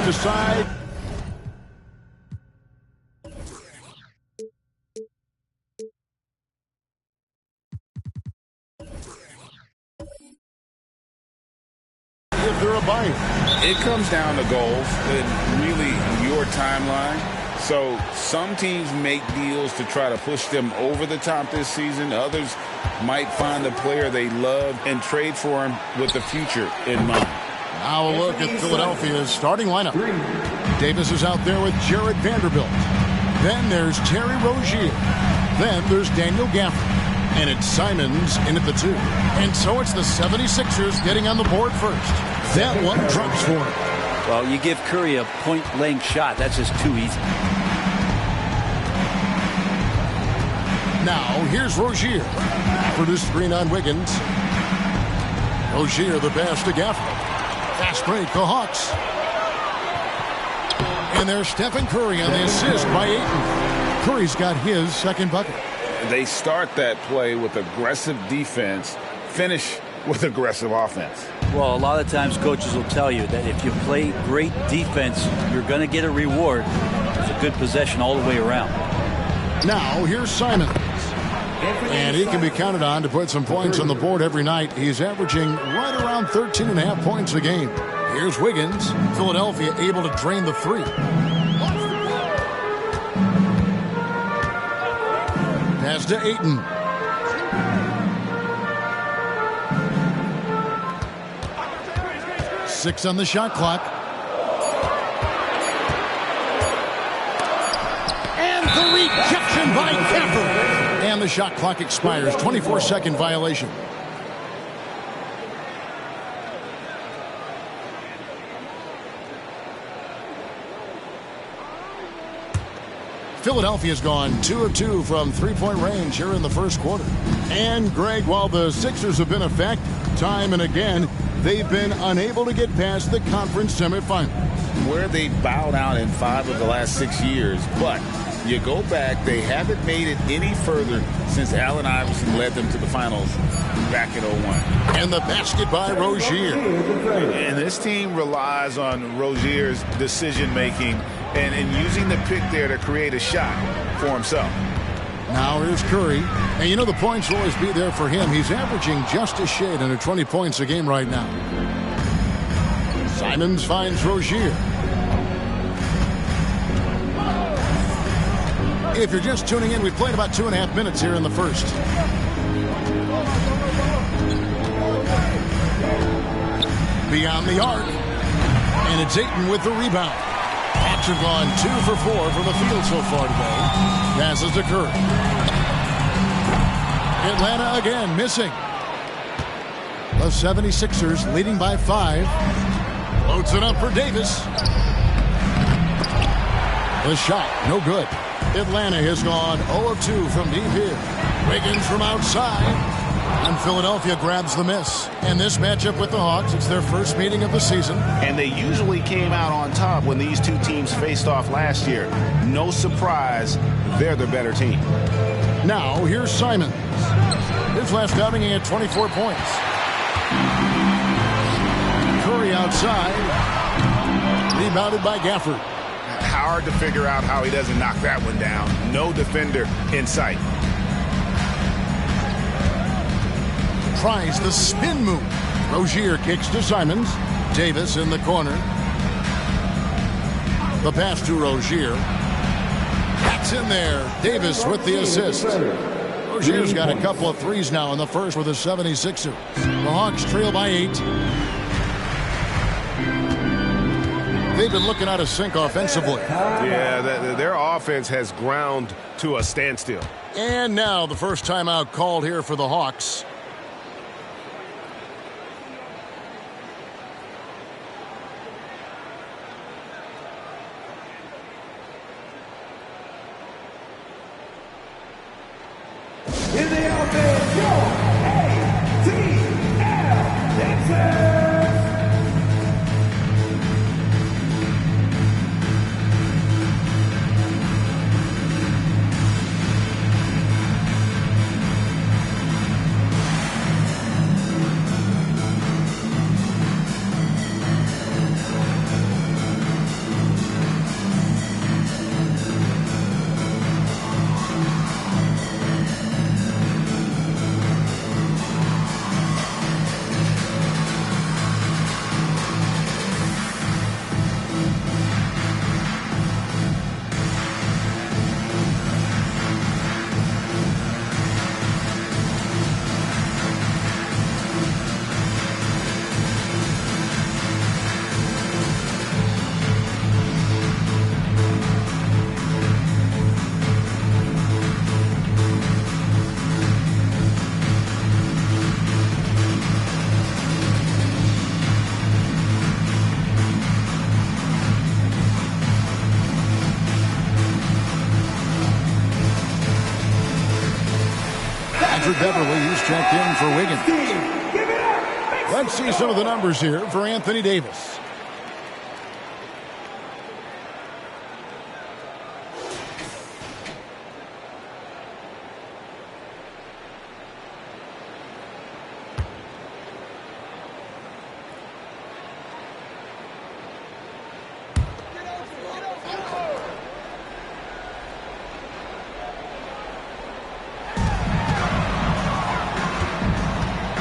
Decide. If they're a buyer. It comes down to goals and really your timeline. So some teams make deals to try to push them over the top this season. Others might find a player they love and trade for him with the future in mind. Now a look at Philadelphia's starting lineup. Davis is out there with Jared Vanderbilt. Then there's Terry Rozier. Then there's Daniel Gafford. And it's Simons in at the 2. And so it's the 76ers getting on the board first. That one drops for him. Well, you give Curry a point-blank shot. That's just too easy. Now here's Rozier. For the screen on Wiggins. Rozier the pass to Gafford. Fast break, the Hawks. And there's Stephen Curry on the assist by Ayton. Curry's got his second bucket. They start that play with aggressive defense, finish with aggressive offense. Well, a lot of times coaches will tell you that if you play great defense, you're going to get a reward. It's a good possession all the way around. Now here's Simons. And he can be counted on to put some points on the board every night. He's averaging right around 13.5 points a game. Here's Wiggins. Philadelphia able to drain the 3. Pass to Ayton. Six on the shot clock. And the rejection by Gafford. And the shot clock expires. 24-second violation. Philadelphia's gone 2 of 2 from three-point range here in the first quarter. And, Greg, while the Sixers have been effective time and again, they've been unable to get past the conference semifinals. Where they bowed out in 5 of the last 6 years, but you go back, they haven't made it any further since Allen Iverson led them to the finals back in 01. And the basket by Rozier. And this team relies on Rozier's decision-making and using the pick there to create a shot for himself. Now here's Curry. And you know the points will always be there for him. He's averaging just a shade under 20 points a game right now. Simons finds Rozier. If you're just tuning in, we've played about 2.5 minutes here in the first. Beyond the arc. And it's Ayton with the rebound. Hawks have gone 2 for 4 from the field so far today. Passes to Curry. Atlanta again missing. The 76ers leading by 5. Floats it up for Davis. The shot, no good. Atlanta has gone 0 of 2 from deep here. Wiggins from outside. And Philadelphia grabs the miss. And this matchup with the Hawks, it's their first meeting of the season. And they usually came out on top when these two teams faced off last year. No surprise, they're the better team. Now, here's Simons. His last outing, he had 24 points. Curry outside. Rebounded by Gafford. Hard to figure out how he doesn't knock that one down. No defender in sight. Tries the spin move. Rozier kicks to Simons. Davis in the corner. The pass to Rozier. That's in there. Davis with the assist. Rozier's got a couple of threes now in the first for the 76ers. The Hawks trail by 8. They've been looking out of sync offensively. Yeah, their offense has ground to a standstill. And now the first timeout called here for the Hawks. In the offense, your ATL Dancers. Beverly, who's checked in for Wiggins. Let's see some of the numbers here for Anthony Davis.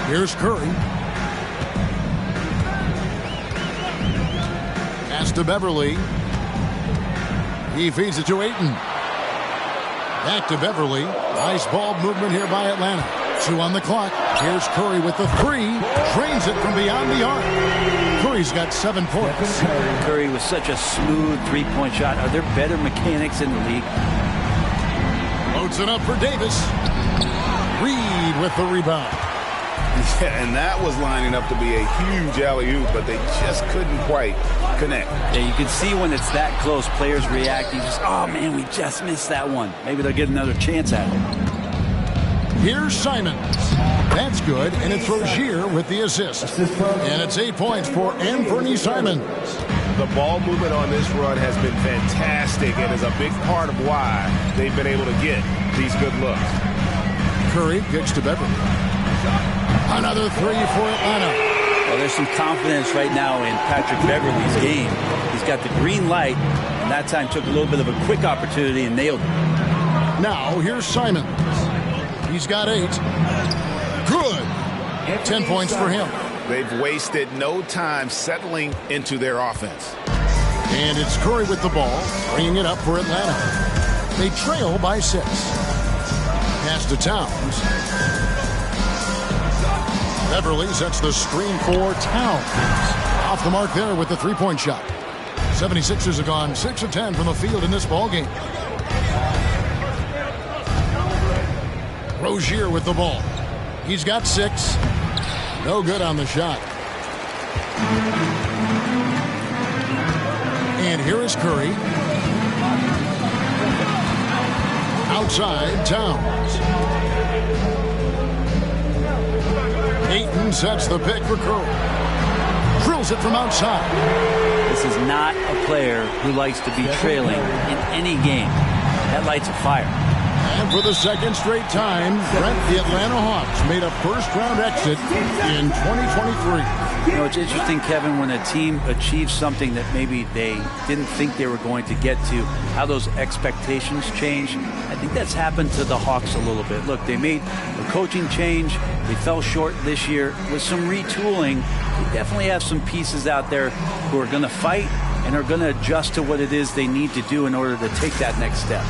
Here's Curry. Pass to Beverly. He feeds it to Ayton. Back to Beverly. Nice ball movement here by Atlanta. 2 on the clock. Here's Curry with the 3. Drains it from beyond the arc. Curry's got 7 points. Curry with such a smooth three-point shot. Are there better mechanics in the league? Loads it up for Davis. Reed with the rebound. Yeah, and that was lining up to be a huge alley-oop, but they just couldn't quite connect. Yeah, you can see when it's that close, players react. You just, oh, man, we just missed that one. Maybe they'll get another chance at it. Here's Simons. That's good, and it's Rozier with the assist. And it's 8 points for Anthony Simons. The ball movement on this run has been fantastic and is a big part of why they've been able to get these good looks. Curry kicks to Beverly. Another 3 for Atlanta. Well, there's some confidence right now in Patrick Beverly's game. He's got the green light, and that time took a little bit of a quick opportunity and nailed it. Now, here's Simons. He's got 8. Good. 10 points for him. They've wasted no time settling into their offense. And it's Curry with the ball, bringing it up for Atlanta. They trail by 6. Pass to Towns. Beverly sets the screen for Towns. Off the mark there with the 3-point shot. 76ers have gone 6 of 10 from the field in this ballgame. Rozier with the ball. He's got 6. No good on the shot. And here is Curry. Outside, Towns. Ayton sets the pick for Curry. Drills it from outside. This is not a player who likes to be trailing in any game. That lights a fire. And for the second straight time, the Atlanta Hawks made a first-round exit in 2023. You know, it's interesting, Kevin, when a team achieves something that maybe they didn't think they were going to get to, how those expectations change. I think that's happened to the Hawks a little bit. Look, they made a coaching change. They fell short this year. With some retooling, they definitely have some pieces out there who are going to fight and are going to adjust to what it is they need to do in order to take that next step.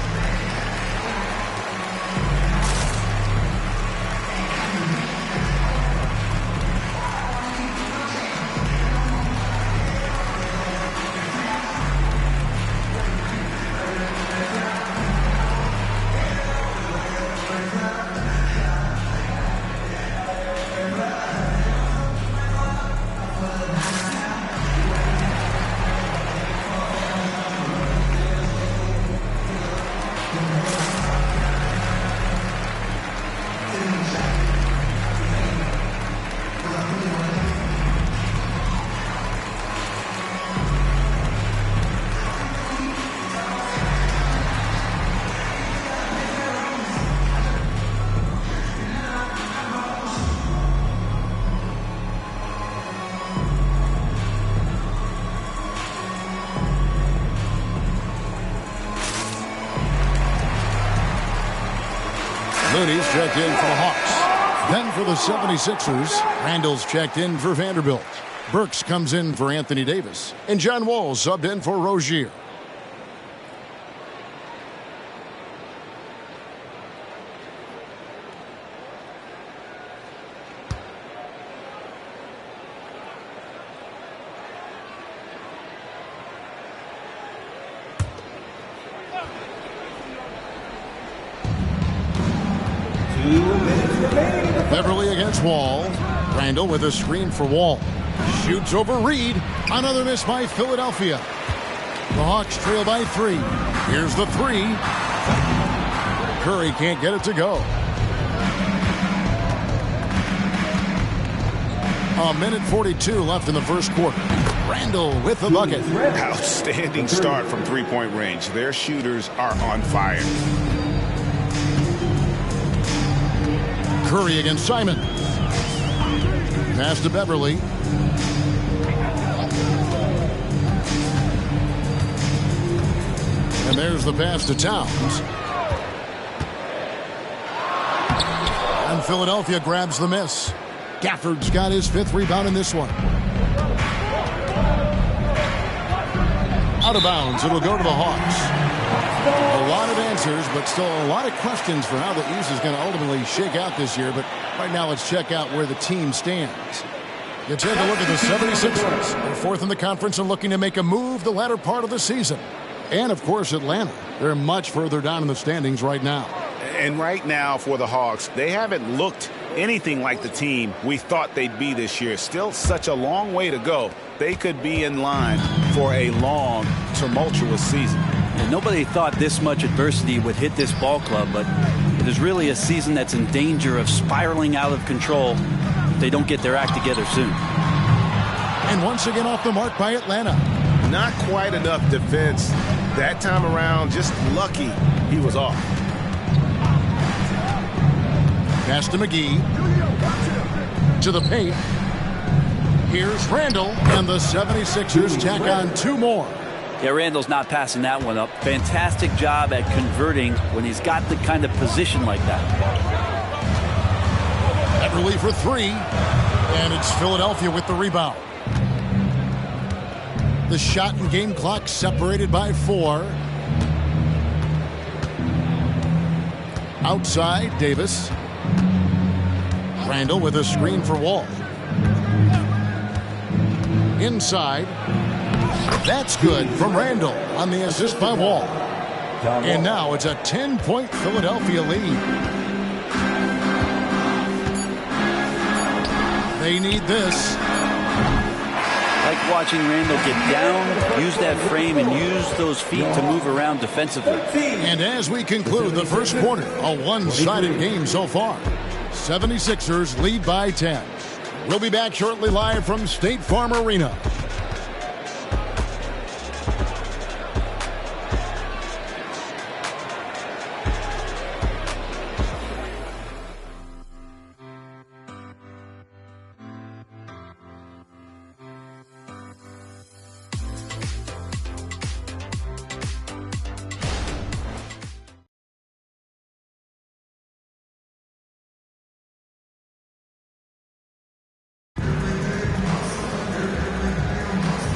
Looney's checked in for the Hawks. Then for the 76ers, Randall's checked in for Vanderbilt. Burks comes in for Anthony Davis. And John Wall subbed in for Rozier. Beverly against Wall. Randall with a screen for Wall. Shoots over Reed. Another miss by Philadelphia. The Hawks trail by 3. Here's the 3. Curry can't get it to go. A minute 42 left in the first quarter. Randall with the bucket. Outstanding start from three-point range. Their shooters are on fire. Curry against Simon. Pass to Beverly. And there's the pass to Towns. And Philadelphia grabs the miss. Gafford's got his 5th rebound in this one. Out of bounds. It'll go to the Hawks. A lot of answers, but still a lot of questions for how the East is going to ultimately shake out this year. But right now, let's check out where the team stands. You take a look at the 76ers. They're 4th in the conference and looking to make a move the latter part of the season. And, of course, Atlanta. They're much further down in the standings right now. And right now for the Hawks, they haven't looked anything like the team we thought they'd be this year. Still such a long way to go. They could be in line for a long, tumultuous season. And nobody thought this much adversity would hit this ball club, but it is really a season that's in danger of spiraling out of control if they don't get their act together soon. And once again off the mark by Atlanta. Not quite enough defense that time around. Just lucky he was off. Pass to McGee. To the paint. Here's Randall, and the 76ers tack on 2 more. Yeah, Randall's not passing that one up. Fantastic job at converting when he's got the kind of position like that. Beverly for 3, and it's Philadelphia with the rebound. The shot and game clock separated by 4. Outside, Davis. Randall with a screen for Wall. Inside. That's good from Randall on the assist by Wall. And now it's a 10-point Philadelphia lead. They need this. Like watching Randall get down, use that frame, and use those feet to move around defensively. And as we conclude the first quarter, a one-sided game so far. 76ers lead by 10. We'll be back shortly live from State Farm Arena.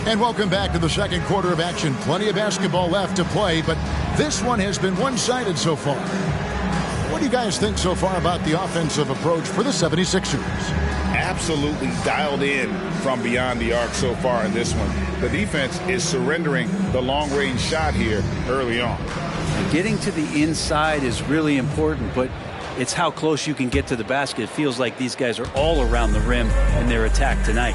And welcome back to the second quarter of action. Plenty of basketball left to play, but this one has been one-sided so far. What do you guys think so far about the offensive approach for the 76ers? Absolutely dialed in from beyond the arc so far in this one. The defense is surrendering the long-range shot here early on. Getting to the inside is really important, but it's how close you can get to the basket. It feels like these guys are all around the rim in their attack tonight.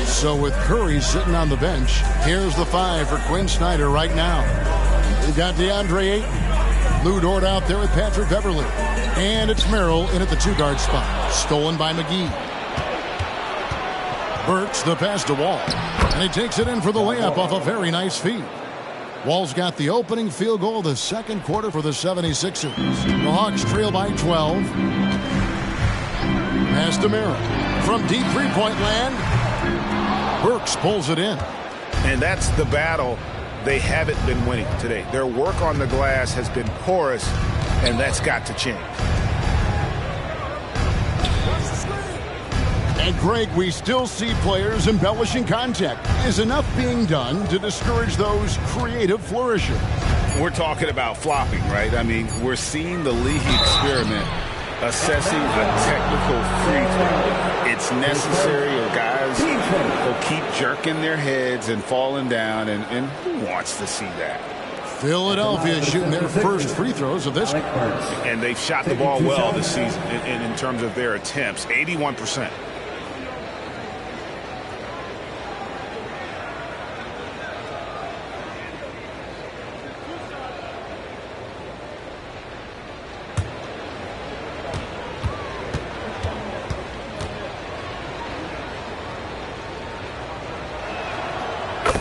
So with Curry sitting on the bench, here's the 5 for Quinn Snyder right now. We've got DeAndre Ayton. Lou Dort out there with Patrick Beverly. And it's Merrill in at the 2-guard spot. Stolen by McGee. Burks the pass to Wall. And he takes it in for the layup off a very nice feed. Wall's got the opening field goal of the second quarter for the 76ers. The Hawks trail by 12. Pass to Merrill. From deep three-point land, Burks pulls it in. And that's the battle they haven't been winning today. Their work on the glass has been porous, and that's got to change. And Greg, we still see players embellishing contact. Is enough being done to discourage those creative flourishes? We're talking about flopping, right? I mean, we're seeing the league experiment assessing a technical free throw. It's necessary, or guys will keep jerking their heads and falling down, and who wants to see that? Philadelphia shooting their first free throws of this. And they've shot the ball well this season in terms of their attempts, 81%.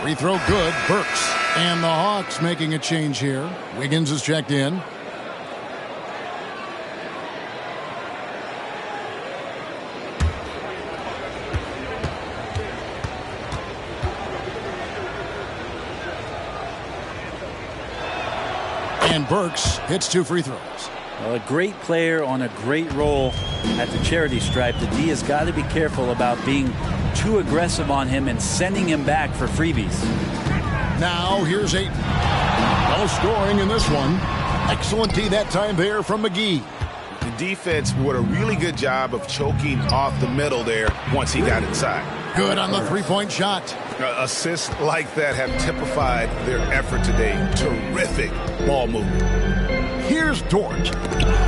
Free throw good, Burks. And the Hawks making a change here. Wiggins is checked in. And Burks hits 2 free throws. Well, a great player on a great role at the charity stripe. The D has got to be careful about being too aggressive on him and sending him back for freebies. Now here's Ayton. No scoring in this one. Excellent D that time there from McGee. The defense did a really good job of choking off the middle there once he got inside. Good on the three-point shot. Assists like that have typified their effort today. Terrific ball movement. Here's Dort.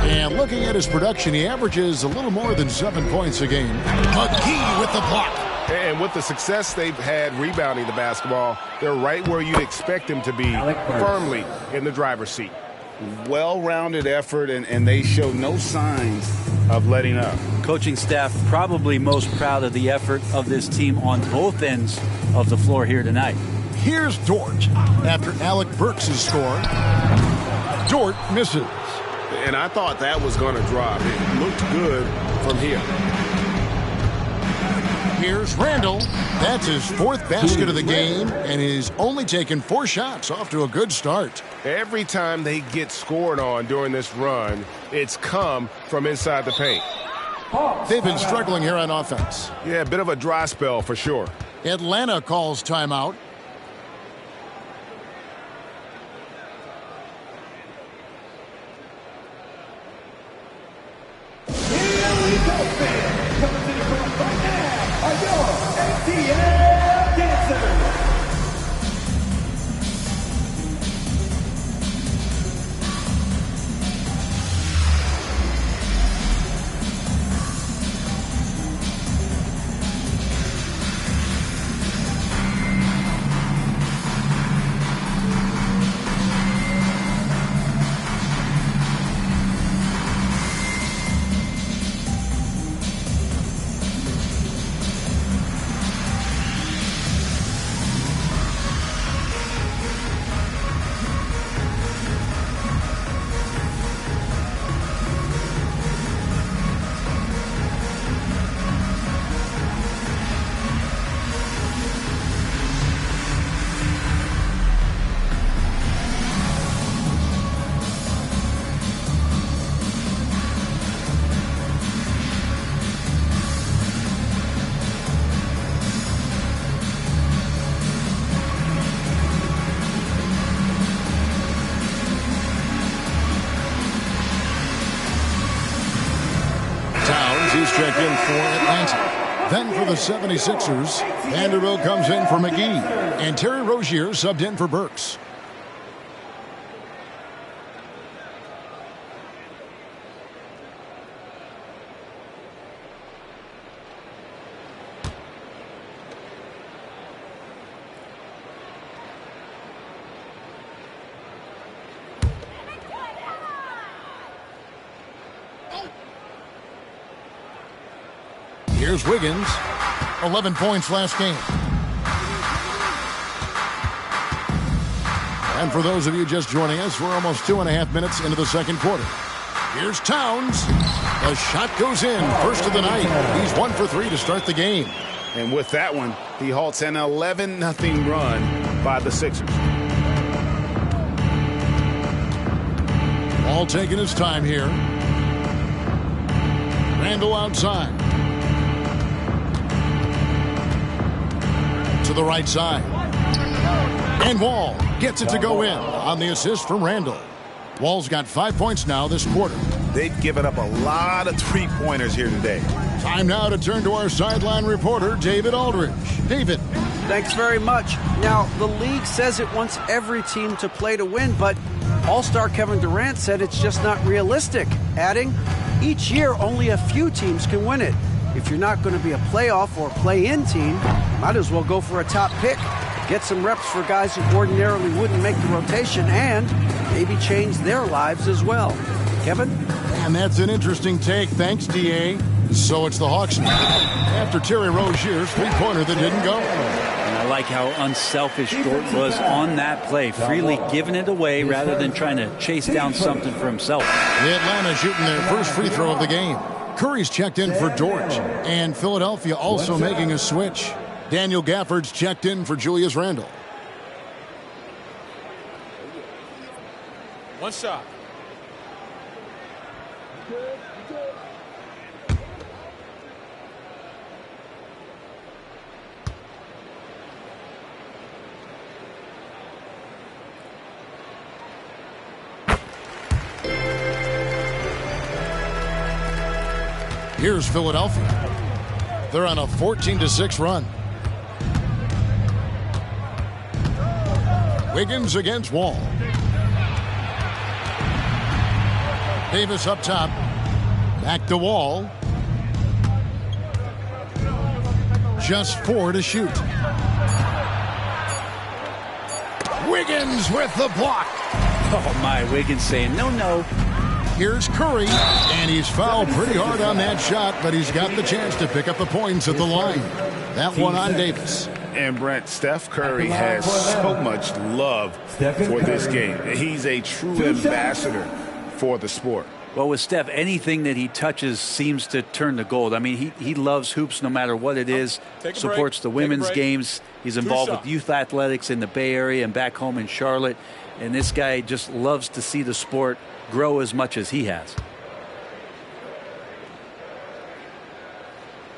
And looking at his production, he averages a little more than 7 points a game. McGee with the block. And with the success they've had rebounding the basketball, they're right where you'd expect them to be, firmly in the driver's seat. Well-rounded effort, and they show no signs of letting up. Coaching staff probably most proud of the effort of this team on both ends of the floor here tonight. Here's Dort after Alec Burks' score. Dort misses. And I thought that was going to drop. It looked good from here. Here's Randall. That's his 4th basket of the game, and he's only taken 4 shots. Off to a good start. Every time they get scored on during this run, it's come from inside the paint. They've been struggling here on offense. Yeah, a bit of a dry spell for sure. Atlanta calls timeout. He's checked in for Atlanta. Then for the 76ers, Vanderbilt comes in for McGee. And Terry Rozier subbed in for Burks. Here's Wiggins, 11 points last game. And for those of you just joining us, we're almost 2.5 minutes into the second quarter. Here's Towns. The shot goes in, first of the night. He's 1 for 3 to start the game. And with that one, he halts an 11-0 run by the Sixers. Ball taking his time here. Randall outside. the right side. And Wall gets it to go in on the assist from Randall. Wall's got 5 points now this quarter. They've given up a lot of three-pointers here today. Time now to turn to our sideline reporter, David Aldridge. David. Thanks very much. Now, the league says it wants every team to play to win, but All-Star Kevin Durant said it's just not realistic, adding, each year only a few teams can win it. If you're not going to be a playoff or play-in team, might as well go for a top pick. Get some reps for guys who ordinarily wouldn't make the rotation and maybe change their lives as well. Kevin? And that's an interesting take. Thanks, D.A. So it's the Hawks now. After Terry Rozier's three-pointer that didn't go. And I like how unselfish Dort was on that play, freely giving it away rather than trying to chase down something for himself. Atlanta shooting their first free throw of the game. Curry's checked in for Dort. And Philadelphia also making a switch. Daniel Gafford's checked in for Julius Randle. One shot. Here's Philadelphia. They're on a 14-6 run. Wiggins against Wall. Davis up top. Back to Wall. Just 4 to shoot. Wiggins with the block. Oh, my. Wiggins saying, no, no. Here's Curry, and he's fouled pretty hard on that shot, but he's got the chance to pick up the points at the line. That one on Davis. And Brent, Steph Curry has so much love for this game. He's a true ambassador for the sport. Well, with Steph, anything that he touches seems to turn to gold. I mean, he loves hoops no matter what it is, supports the women's games. He's involved with youth athletics in the Bay Area and back home in Charlotte. And this guy just loves to see the sport grow as much as he has.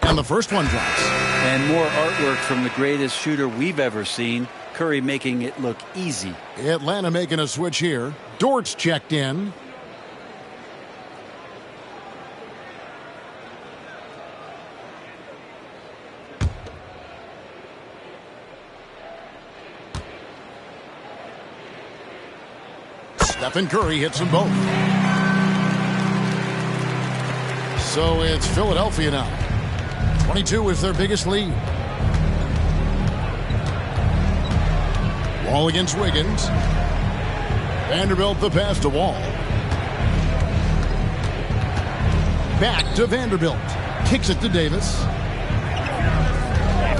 And the first one drops. And more artwork from the greatest shooter we've ever seen. Curry making it look easy. Atlanta making a switch here. Dort's checked in. Stephen Curry hits them both. So it's Philadelphia now. 22 is their biggest lead. Wall against Wiggins. Vanderbilt the pass to Wall. Back to Vanderbilt. Kicks it to Davis.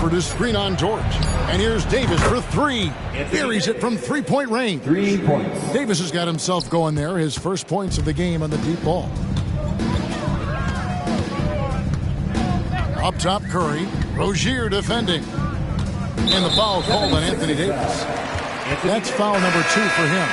For the screen on Dort. And here's Davis for three. Buries it from three-point range. 3 points. Davis has got himself going there. His first points of the game on the deep ball. Up top, Curry. Rozier defending. And the foul called on Anthony Davis. That's foul number 2 for him.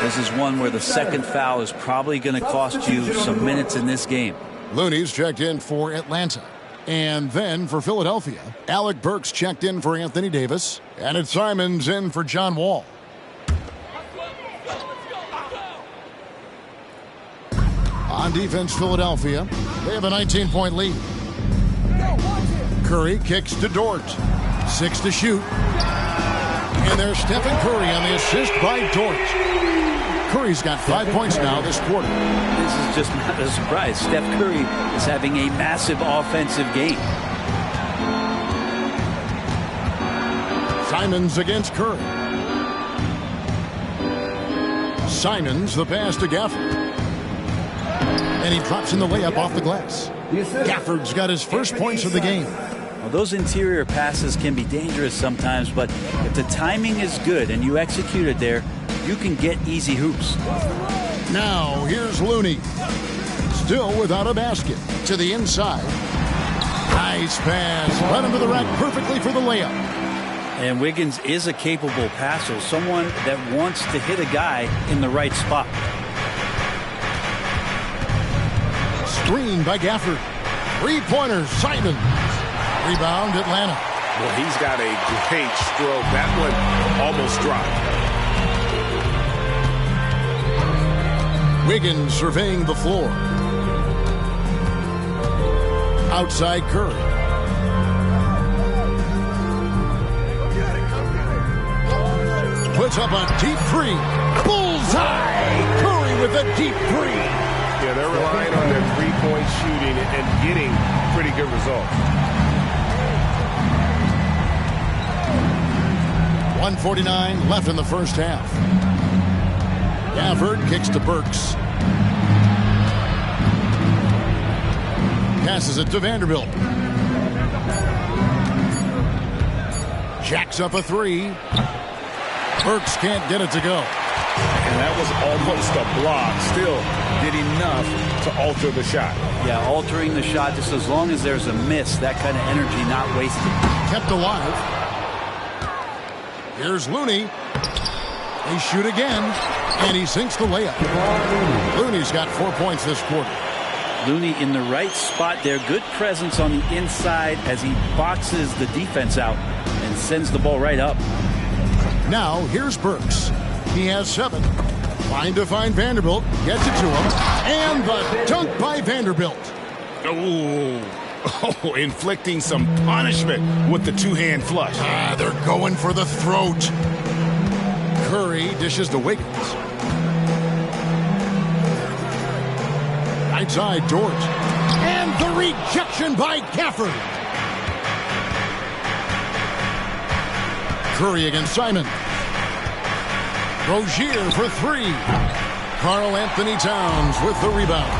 This is one where the second foul is probably going to cost you some minutes in this game. Looney's checked in for Atlanta. And then for Philadelphia, Alec Burks checked in for Anthony Davis. And it's Simons in for John Wall. On defense, Philadelphia. They have a 19-point lead. Curry kicks to Dort. 6 to shoot. And there's Stephen Curry on the assist by Dort. Curry's got 5 points now this quarter. This is just not a surprise. Steph Curry is having a massive offensive game. Simons against Curry. Simons the pass to Gafford. And he drops in the layup off the glass. Gafford's got his first points of the game. Well, those interior passes can be dangerous sometimes, but if the timing is good and you execute it there, you can get easy hoops. Now, here's Looney. Still without a basket. To the inside. Nice pass. Right into the rack perfectly for the layup. And Wiggins is a capable passer, someone that wants to hit a guy in the right spot. Screen by Gafford. Three-pointers, Simons. Rebound, Atlanta. Well, he's got a great stroke. That one almost dropped. Wiggins surveying the floor. Outside Curry. Puts up a deep three. Bullseye! Curry with a deep three. Yeah, they're relying on their three-point shooting and getting pretty good results. 1:49 left in the first half. Gafford kicks to Burks. Passes it to Vanderbilt. Jacks up a three. Burks can't get it to go. And that was almost a block. Still did enough to alter the shot. Yeah, altering the shot just as long as there's a miss. That kind of energy not wasted. Kept alive. Here's Looney. They shoot again, and he sinks the layup. Looney's got 4 points this quarter. Looney in the right spot there. Good presence on the inside as he boxes the defense out and sends the ball right up. Now, here's Burks. He has 7. Trying to find Vanderbilt. Gets it to him. And the dunk by Vanderbilt. Oh, inflicting some punishment with the two-hand flush. They're going for the throat. Curry dishes to Wiggins. Right side, Dort. And the rejection by Gafford. Curry against Simon. Rozier for 3. Karl Anthony Towns with the rebound.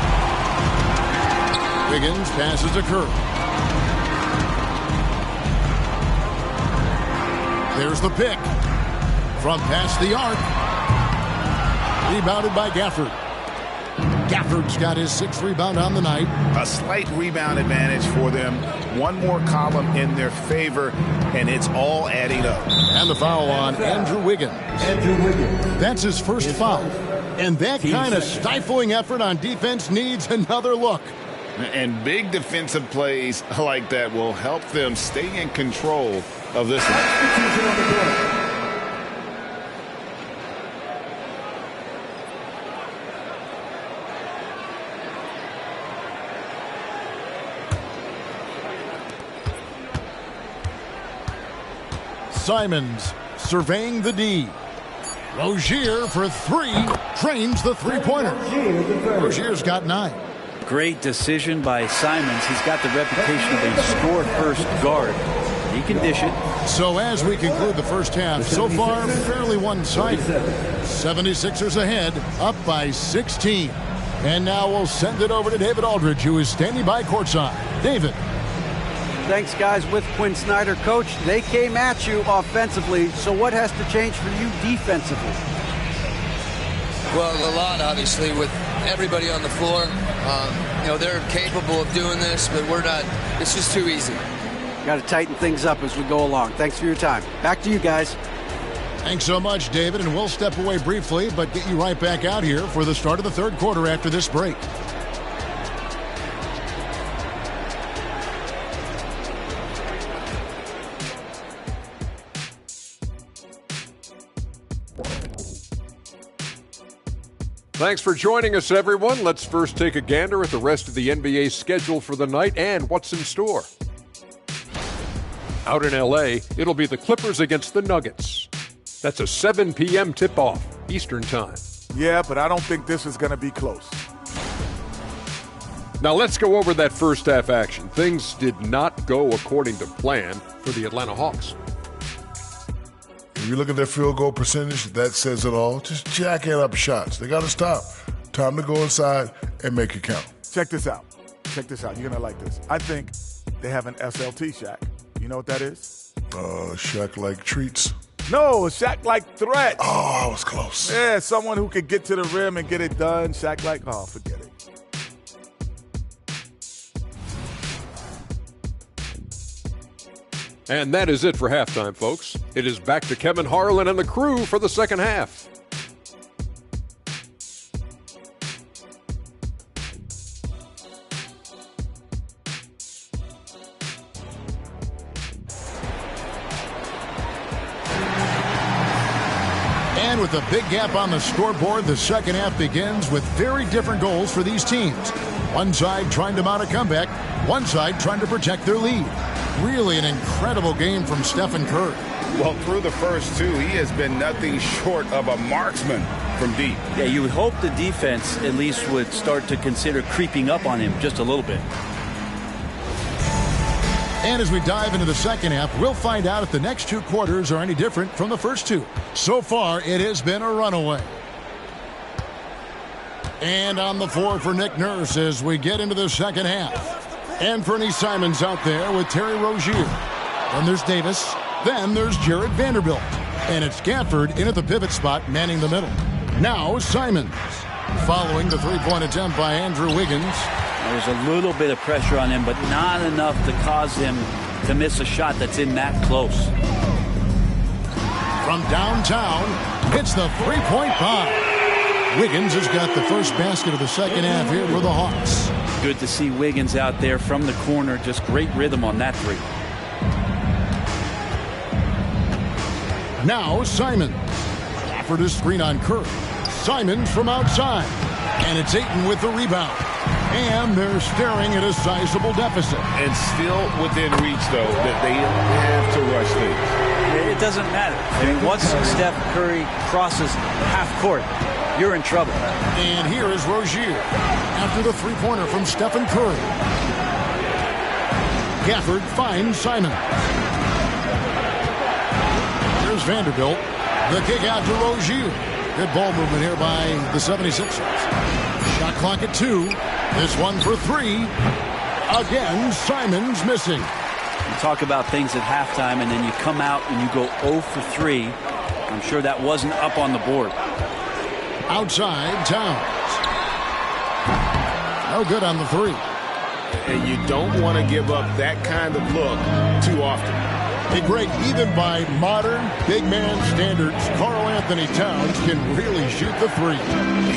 Wiggins passes to Curry. There's the pick. From past the arc. Rebounded by Gafford. Gafford's got his 6th rebound on the night. A slight rebound advantage for them. One more column in their favor, and it's all adding up. And the foul on Andrew Wiggins. That's his first foul. And that kind of stifling effort on defense needs another look. And big defensive plays like that will help them stay in control of this one. Simons surveying the D. Rozier for 3. Trains the three-pointer. Rozier's got 9. Great decision by Simons. He's got the reputation of a score-first guard. He can dish it. So as we conclude the first half, so far fairly one-sided. 76ers ahead, up by 16. And now we'll send it over to David Aldridge, who is standing by courtside. David. Thanks, guys. With Quinn Snyder, Coach, they came at you offensively, so what has to change for you defensively? Well, a lot, obviously, with everybody on the floor. They're capable of doing this, but we're not. It's just too easy. Got to tighten things up as we go along. Thanks for your time. Back to you guys. Thanks so much, David, and we'll step away briefly, but get you right back out here for the start of the third quarter after this break. Thanks for joining us, everyone. Let's first take a gander at the rest of the NBA schedule for the night and what's in store. Out in L.A., it'll be the Clippers against the Nuggets. That's a 7 p.m. tip-off, Eastern Time. Yeah, but I don't think this is going to be close. Now let's go over that first half action. Things did not go according to plan for the Atlanta Hawks. If you look at their field goal percentage, that says it all. Just jacking up shots. They got to stop. Time to go inside and make it count. Check this out. You're going to like this. I think they have an SLT Shaq. You know what that is? Shaq-like treats. No, a Shaq-like threat. Oh, I was close. Yeah, someone who could get to the rim and get it done. Shaq-like, forget it. And that is it for halftime, folks. It is back to Kevin Harlan and the crew for the second half. And with a big gap on the scoreboard, the second half begins with very different goals for these teams. One side trying to mount a comeback, one side trying to protect their lead. Really an incredible game from Stephen Curry. Well, through the first two, he has been nothing short of a marksman from deep. Yeah, you would hope the defense at least would start to consider creeping up on him just a little bit. And as we dive into the second half, we'll find out if the next two quarters are any different from the first two. So far, it has been a runaway. And on the floor for Nick Nurse as we get into the second half. Anthony Simons out there with Terry Rozier. Then there's Davis. Then there's Jared Vanderbilt. And it's Gafford in at the pivot spot, manning the middle. Now Simons. Following the three-point attempt by Andrew Wiggins. There was a little bit of pressure on him, but not enough to cause him to miss a shot that's in that close. From downtown, hits the three-point bomb. Wiggins has got the first basket of the second half here for the Hawks. Good to see Wiggins out there from the corner. Just great rhythm on that three. Now Simons. Gafford is screen on Curry. Simons from outside. And it's Ayton with the rebound. And they're staring at a sizable deficit. And still within reach, though, that they have to rush things. It doesn't matter. I mean, once Steph Curry crosses half court, you're in trouble. And here is Rozier after the three-pointer from Stephen Curry. Gafford finds Simons. Here's Vanderbilt. The kick out to Rozier. Good ball movement here by the 76ers. Shot clock at 2. This one for 3. Again, Simons missing. You talk about things at halftime, and then you come out and you go 0 for 3. I'm sure that wasn't up on the board. Outside, Towns. No good on the 3. And you don't want to give up that kind of look too often. Hey, Greg, even by modern big man standards, Karl Anthony Towns can really shoot the 3.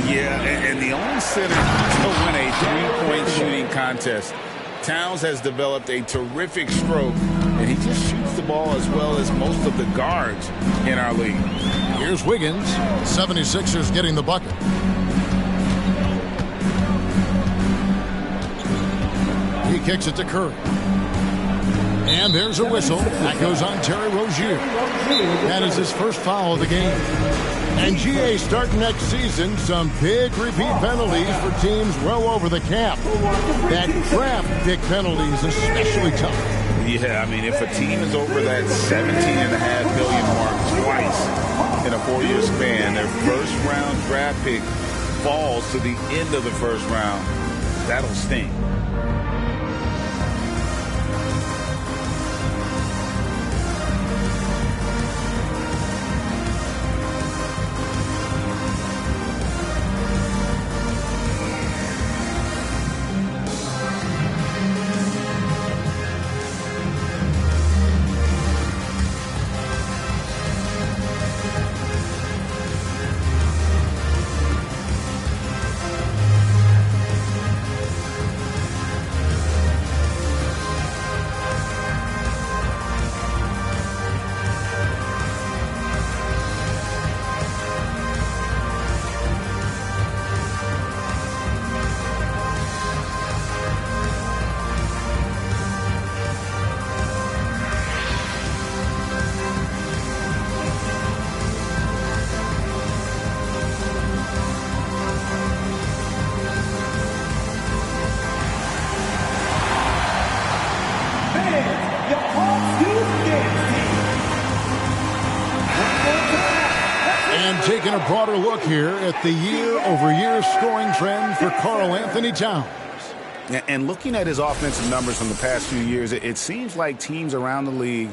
Yeah, and the only center to win a three-point shooting contest. Towns has developed a terrific stroke, and he just shoots the ball as well as most of the guards in our league. Here's Wiggins. 76ers getting the bucket. He kicks it to Curry. And there's a whistle. That goes on Terry Rozier. That is his first foul of the game. And GA starting next season, some big repeat penalties for teams well over the cap. That draft pick penalties especially tough. Yeah, I mean, if a team is over that $17.5 million mark twice in a 4-year span, their first-round draft pick falls to the end of the first round, that'll sting. Taking a broader look here at the year-over-year scoring trend for Karl Anthony Towns. And looking at his offensive numbers from the past few years, it seems like teams around the league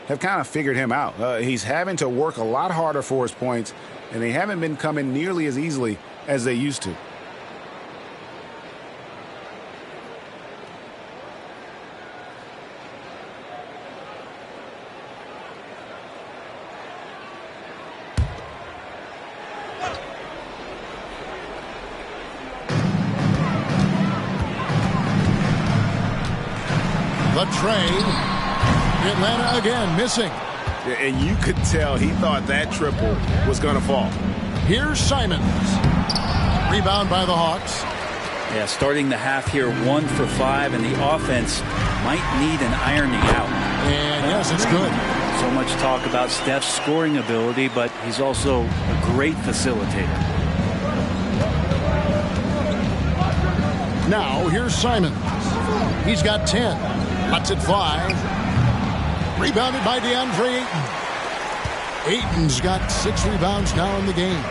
have kind of figured him out. He's having to work a lot harder for his points, and they haven't been coming nearly as easily as they used to. The trade. Atlanta again missing. And you could tell he thought that triple was going to fall. Here's Simons. Rebound by the Hawks. Yeah, starting the half here 1 for 5, and the offense might need an ironing out. And yes, it's good. So much talk about Steph's scoring ability, but he's also a great facilitator. Now, here's Simons. He's got 10. Lets it fly. Rebounded by DeAndre Ayton. Ayton's got 6 rebounds now in the game.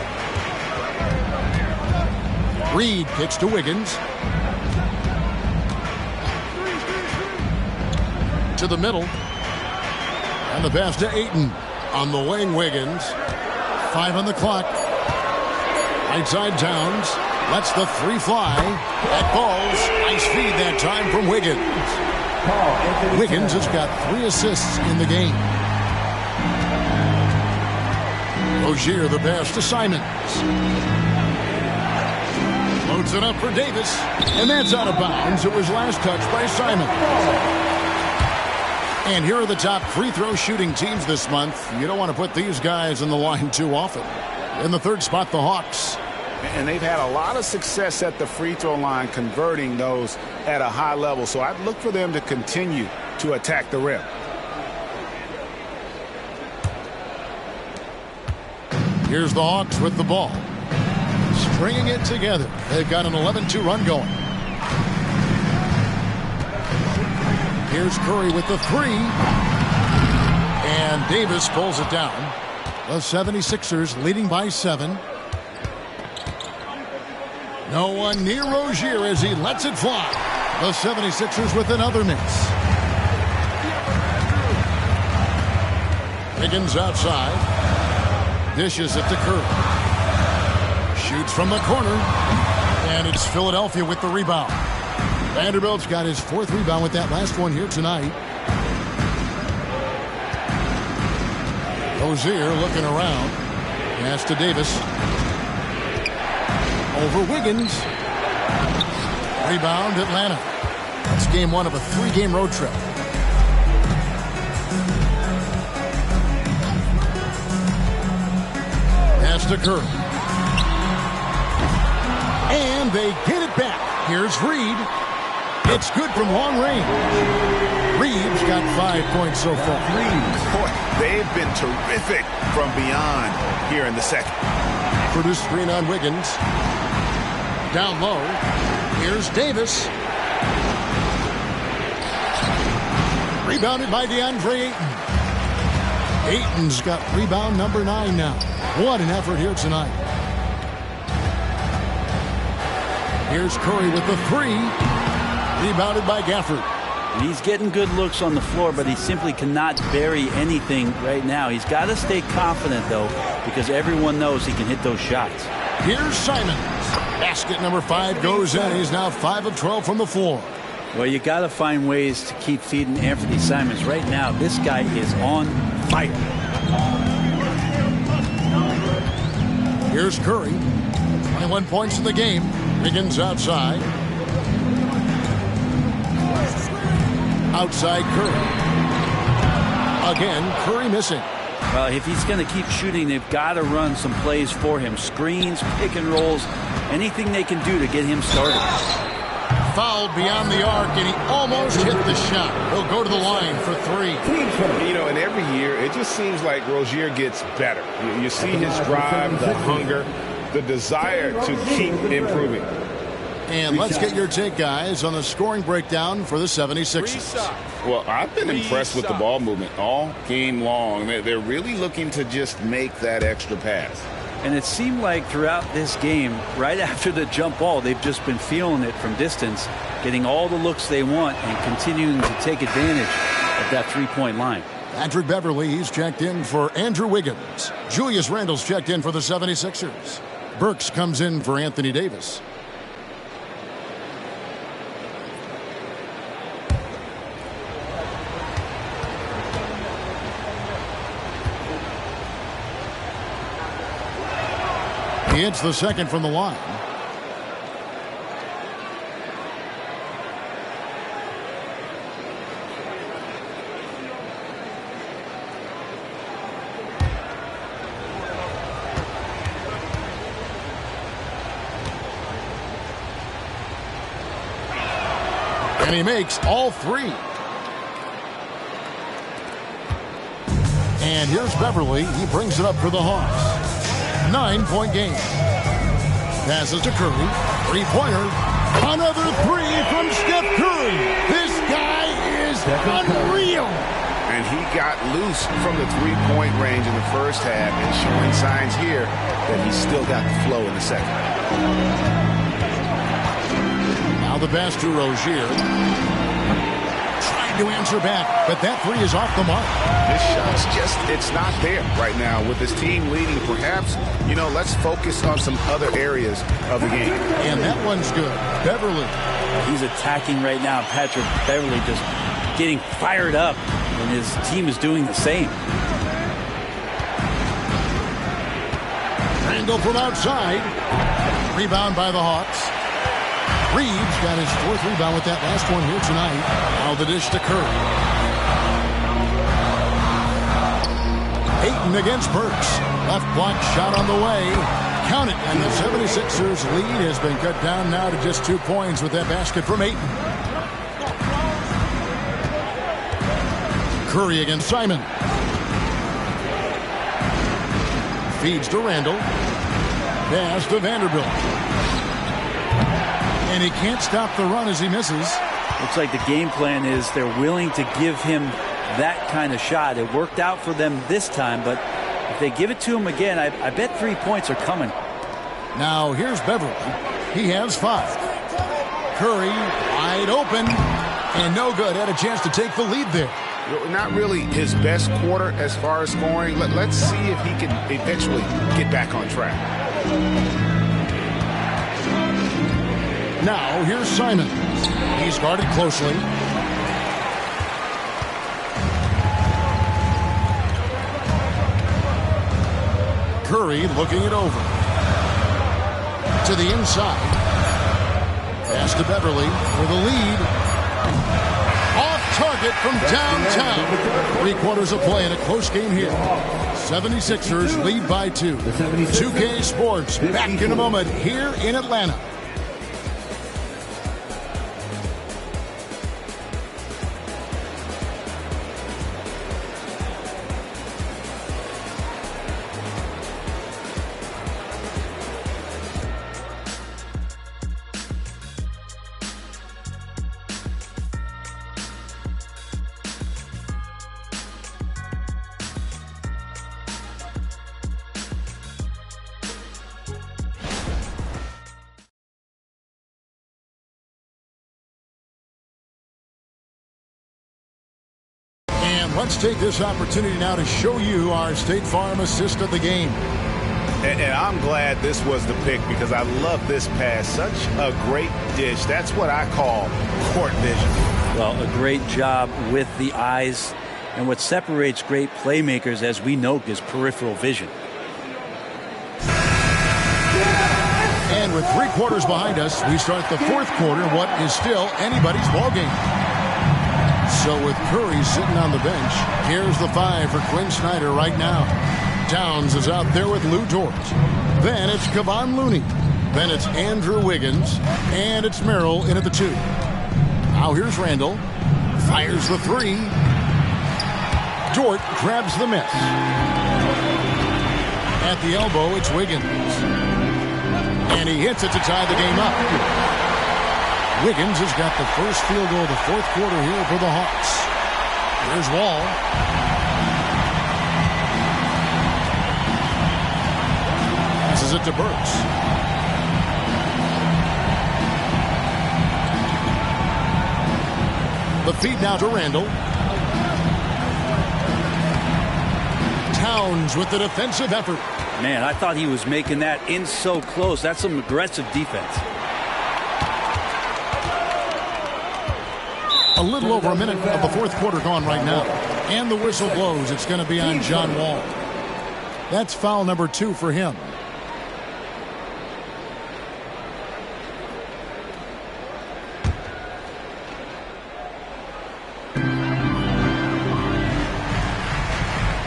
Reed kicks to Wiggins. To the middle. And the pass to Ayton. On the wing, Wiggins. 5 on the clock. Right side Towns. Lets the 3 fly. That falls. Nice feed that time from Wiggins. Wiggins has got 3 assists in the game. Rozier the pass to Simons. Loads it up for Davis. And that's out of bounds. It was last touched by Simons. And here are the top free throw shooting teams this month. You don't want to put these guys in the line too often. In the 3rd spot, the Hawks. And they've had a lot of success at the free throw line converting those at a high level. So I'd look for them to continue to attack the rim. Here's the Hawks with the ball. Stringing it together. They've got an 11-2 run going. Here's Curry with the 3. And Davis pulls it down. The 76ers leading by 7. No one near Rozier as he lets it fly. The 76ers with another miss. Wiggins outside. Dishes it to Curry. Shoots from the corner. And it's Philadelphia with the rebound. Vanderbilt's got his 4th rebound with that last one here tonight. Rozier looking around. Pass to Davis. Over Wiggins. Rebound, Atlanta. That's game 1 of a 3-game road trip. Pass to Curry. And they get it back. Here's Reed. It's good from long range. Reed's got 5 points so far. Boy, they've been terrific from beyond here in the second. Produced screen on Wiggins. Down low. Here's Davis. Rebounded by DeAndre Ayton. Ayton's got rebound number 9 now. What an effort here tonight. Here's Curry with the 3. Rebounded by Gafford. And he's getting good looks on the floor, but he simply cannot bury anything right now. He's got to stay confident, though, because everyone knows he can hit those shots. Here's Simons. Basket number 5 goes in. He's now 5 of 12 from the floor. Well, you got to find ways to keep feeding Anthony Simons. Right now, this guy is on fire. Here's Curry. 21 points in the game. Wiggins outside. Outside Curry. Again, Curry missing. Well, if he's going to keep shooting, they've got to run some plays for him. Screens, pick and rolls, anything they can do to get him started. Fouled beyond the arc, and he almost hit the shot. He'll go to the line for 3. You know, and every year, it just seems like Rozier gets better. You see his drive, the hunger, the desire to keep improving. And let's get your take, guys, on the scoring breakdown for the 76ers. Well, I've been impressed with the ball movement all game long. They're really looking to just make that extra pass. And it seemed like throughout this game, right after the jump ball, they've just been feeling it from distance, getting all the looks they want and continuing to take advantage of that 3-point line. Patrick Beverly, he's checked in for Andrew Wiggins. Julius Randle's checked in for the 76ers. Burks comes in for Anthony Davis. He hits the second from the line. And he makes all three. And here's Beverly. He brings it up for the Hawks. 9-point game. Passes to Curry. Three-pointer. Another three from Steph Curry. This guy is unreal. And he got loose from the three-point range in the first half and showing signs here that he's still got the flow in the second. Now the pass to Rozier. Trying to answer back, but that three is off the mark. This shot's it's not there right now with this team leading. Perhaps, let's focus on some other areas of the game. And that one's good. Beverly. He's attacking right now. Patrick Beverly just getting fired up, and his team is doing the same. Randall from outside. Rebound by the Hawks. Reeves got his fourth rebound with that last one here tonight. Now the dish to Curry. Ayton against Burks. Left block shot on the way. Count it. And the 76ers lead has been cut down now to just 2 points with that basket from Ayton. Curry against Simon. Feeds to Randall. Pass to Vanderbilt. And he can't stop the run as he misses. Looks like the game plan is they're willing to give him that kind of shot. It worked out for them this time, but if they give it to him again, I bet 3 points are coming. Now here's Beverly. He has 5. Curry wide open and no good. Had a chance to take the lead there. Not really his best quarter as far as scoring. Let's see if he can eventually get back on track. Now here's Simon. He's guarded closely. Curry looking it over. To the inside. Pass to Beverly with a lead. Off target from downtown. 3/4 of play in a close game here. 76ers lead by 2. 2K Sports back in a moment here in Atlanta. Let's take this opportunity now to show you our State Farm assist of the game. And I'm glad this was the pick because I love this pass. Such a great dish. That's what I call court vision. Well, a great job with the eyes. And what separates great playmakers, as we know, is peripheral vision. And with 3/4 behind us, we start the 4th quarter in what is still anybody's ballgame. So with Curry sitting on the bench, here's the 5 for Quinn Snyder right now. Towns is out there with Lou Dort. Then it's Kevon Looney. Then it's Andrew Wiggins. And it's Merrill in at the 2. Now here's Randall. Fires the 3. Dort grabs the miss. At the elbow, it's Wiggins. And he hits it to tie the game up. Wiggins has got the first field goal of the 4th quarter here for the Hawks. Here's Wall. Passes it to Burks. The feed now to Randall. Towns with the defensive effort. Man, I thought he was making that in so close. That's some aggressive defense. A little over a minute of the 4th quarter gone right now. And the whistle blows. It's going to be on John Wall. That's foul number 2 for him.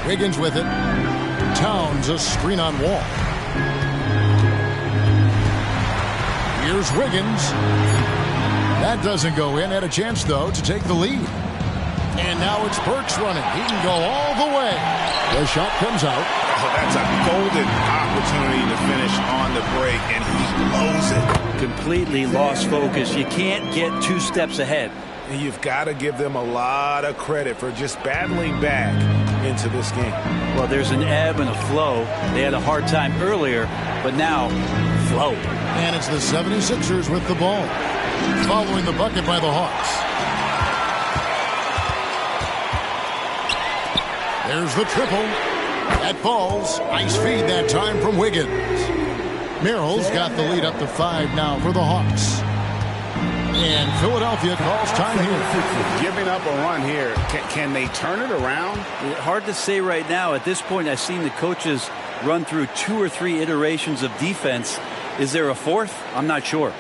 Wiggins with it. Towns a screen on Wall. Here's Wiggins. That doesn't go in. Had a chance, though, to take the lead. And now it's Burks running. He can go all the way. The shot comes out. Oh, that's a golden opportunity to finish on the break, and he blows it. Completely lost focus. You can't get 2 steps ahead. You've got to give them a lot of credit for just battling back into this game. Well, there's an ebb and a flow. They had a hard time earlier, but now, flow. And it's the 76ers with the ball. Following the bucket by the Hawks. There's the triple. That falls. Nice feed that time from Wiggins. Merrill's got the lead up to 5 now for the Hawks. And Philadelphia calls time here. Giving up a run here. Can they turn it around? Hard to say right now. At this point, I've seen the coaches run through 2 or 3 iterations of defense. Is there a 4th? I'm not sure.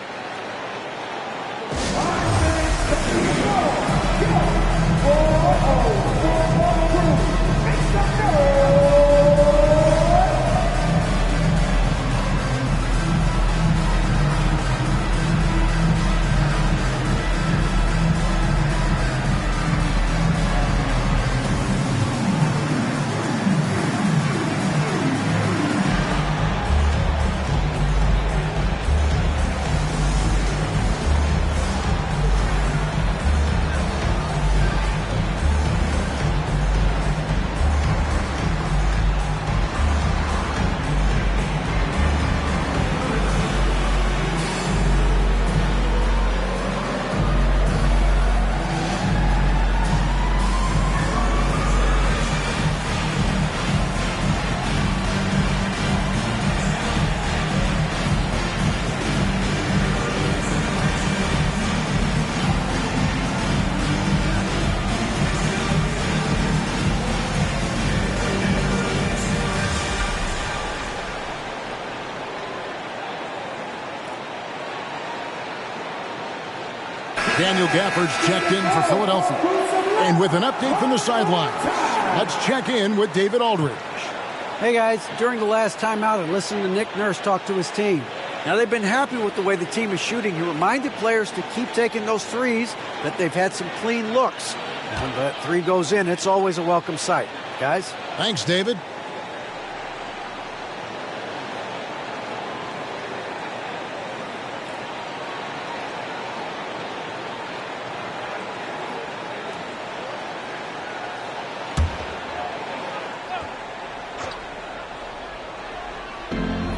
Daniel Gafford's checked in for Philadelphia. And with an update from the sidelines, let's check in with David Aldridge. Hey guys, during the last timeout, I listened to Nick Nurse talk to his team. Now they've been happy with the way the team is shooting. He reminded players to keep taking those threes, that they've had some clean looks. And when that 3 goes in, it's always a welcome sight. Guys? Thanks, David.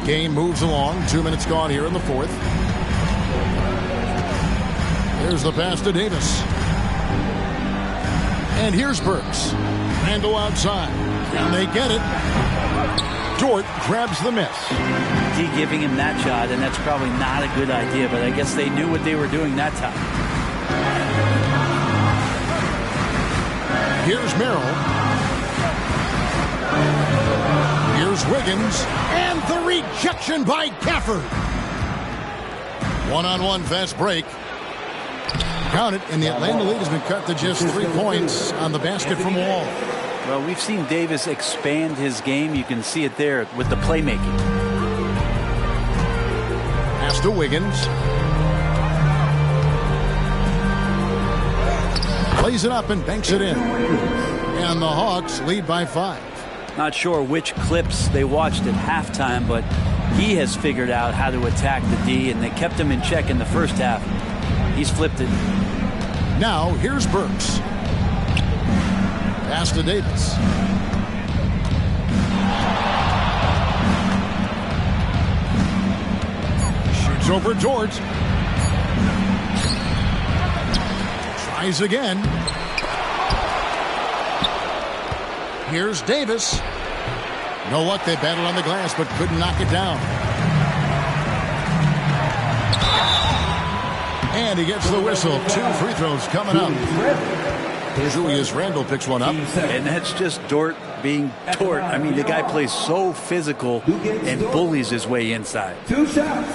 Game moves along. 2 minutes gone here in the 4th. There's the pass to Davis. And here's Burks. Randall outside. And they get it. Dort grabs the miss. D giving him that shot, and that's probably not a good idea, but I guess they knew what they were doing that time. Here's Merrill. Here's Wiggins, and the rejection by Gafford. One-on-one fast break. Count it, and the Atlanta lead has been cut to just 3 points on the basket from Wall. Well, we've seen Davis expand his game. You can see it there with the playmaking. Pass to Wiggins. Plays it up and banks it in. And the Hawks lead by 5. Not sure which clips they watched at halftime, but he has figured out how to attack the D, and they kept him in check in the first half. He's flipped it. Now, here's Burks. Pass to Davis. Shoots over George. Tries again. Here's Davis. No luck. They battled on the glass, but couldn't knock it down. And he gets the whistle. 2 free throws coming up. Julius Randle picks one up. And that's just Dort being Dort. I mean, the guy plays so physical and bullies his way inside.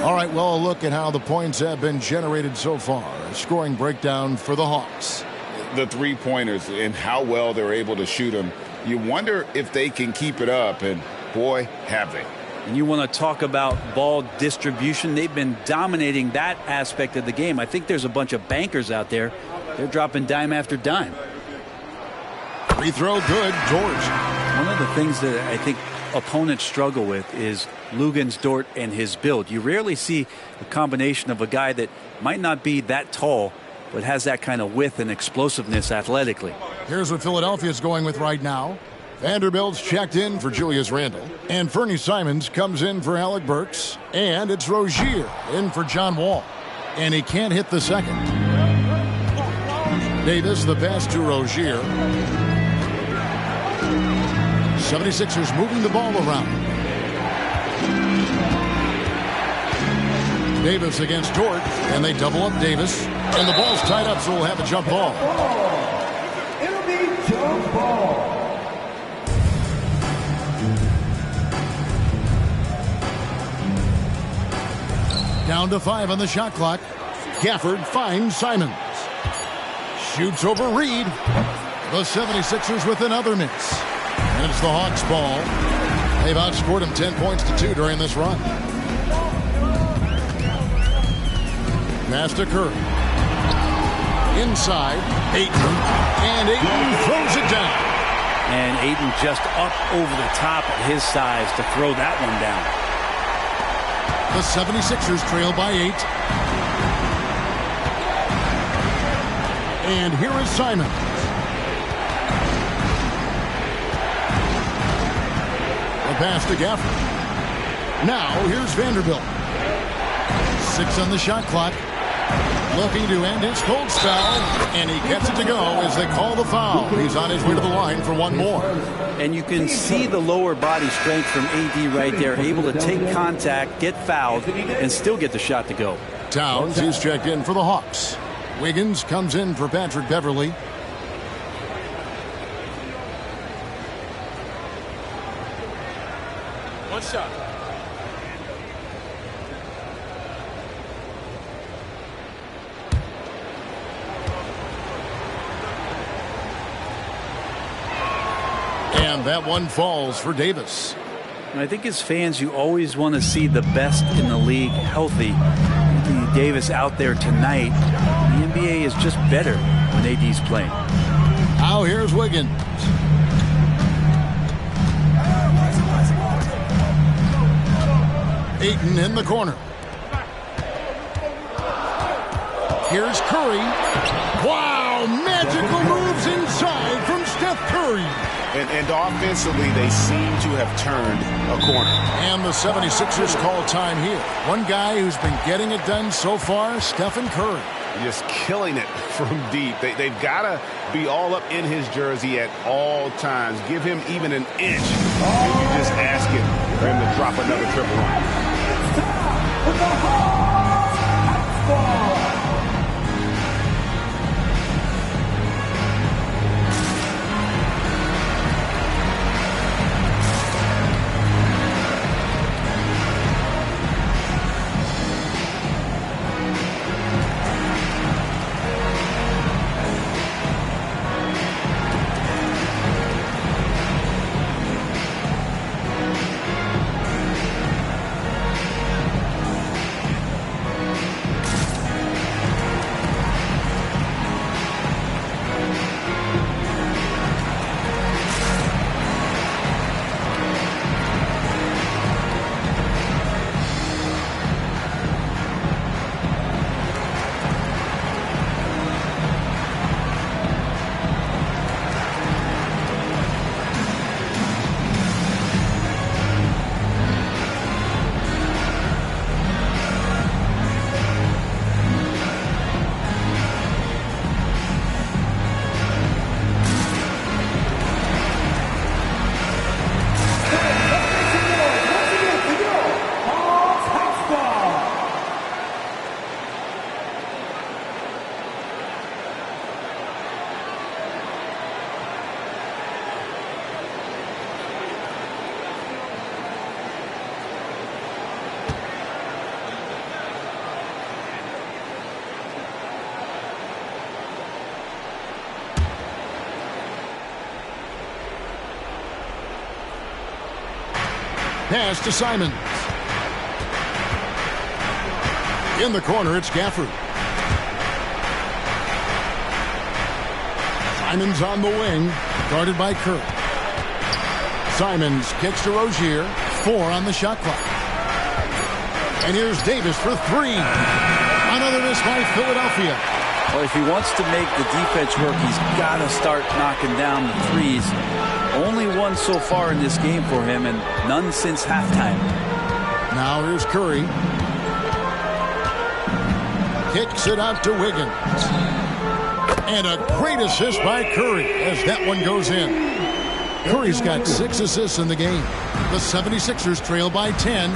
All right, well, a look at how the points have been generated so far. A scoring breakdown for the Hawks. The 3-pointers and how well they're able to shoot them. You wonder if they can keep it up, and boy, have they. And you want to talk about ball distribution. They've been dominating that aspect of the game. I think there's a bunch of bankers out there. They're dropping dime after dime. Free throw good, George. One of the things that I think opponents struggle with is Luguentz-Dort and his build. You rarely see a combination of a guy that might not be that tall, but has that kind of width and explosiveness athletically. Here's what Philadelphia's going with right now. Vanderbilt's checked in for Julius Randle. And Fernie Simons comes in for Alec Burks. And it's Rozier in for John Wall. And he can't hit the second. Davis, the pass to Rozier. 76ers moving the ball around. Davis against Dort, and they double up Davis. And the ball's tied up, so we'll have a jump ball. It'll be jump ball. Down to 5 on the shot clock. Gafford finds Simons. Shoots over Reed. The 76ers with another miss. And it's the Hawks' ball. They've outscored them 10 points to 2 during this run. Pass to Curry. Inside, Ayton. And Ayton throws it down. And Ayton just up over the top at his size to throw that one down. The 76ers trail by 8. And here is Simons. The pass to Gafford. Now here's Vanderbilt. 6 on the shot clock. Looking to end his cold spell. And he gets it to go as they call the foul. He's on his way to the line for one more. And you can see the lower body strength from AD right there. Able to take contact, get fouled, and still get the shot to go. Towns, who's checked in for the Hawks. Wiggins comes in for Patrick Beverly. One shot. And that one falls for Davis. And I think as fans, you always want to see the best in the league healthy. Anthony Davis out there tonight. The NBA is just better when AD's playing. Now here's Wiggins. Ayton in the corner. Here's Curry. Wow, magical moves inside from Steph Curry. And offensively, they seem to have turned a corner. And the 76ers call time here. One guy who's been getting it done so far, Stephen Curry. Just killing it from deep. They've got to be all up in his jersey at all times. Give him even an inch, and you just ask him for him to drop another triple line. Pass to Simons. In the corner, it's Gafford. Simons on the wing, guarded by Kirk. Simons kicks to Rozier. 4 on the shot clock. And here's Davis for 3. Another miss by Philadelphia. Well, if he wants to make the defense work, he's got to start knocking down the threes. Only one so far in this game for him, and none since halftime. Now here's Curry. Kicks it out to Wiggins. And a great assist by Curry as that one goes in. Curry's got 6 assists in the game. The 76ers trail by 10.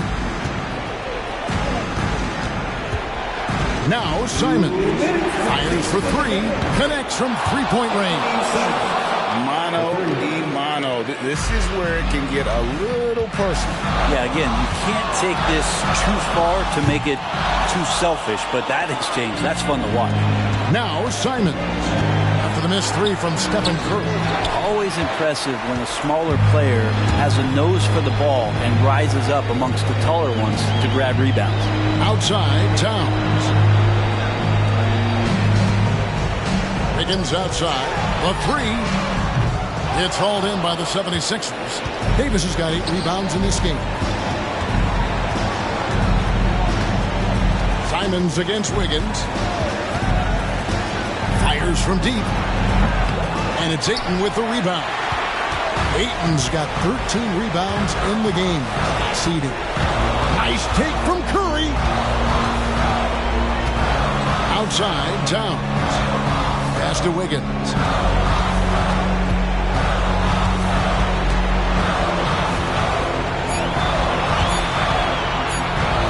Now Simon fires for 3. Connects from three-point range. Mano a mano. This is where it can get a little personal. Yeah, again, you can't take this too far to make it too selfish, but that exchange, that's fun to watch. Now Simons. After the missed 3 from Stephen Curry. Always impressive when a smaller player has a nose for the ball and rises up amongst the taller ones to grab rebounds. Outside, Towns. Wiggins outside. A 3. It's hauled in by the 76ers. Davis has got 8 rebounds in this game. Simons against Wiggins. Fires from deep. And it's Ayton with the rebound. Ayton's got 13 rebounds in the game. Exceeding. Nice take from Curry. Outside, Towns. Pass to Wiggins.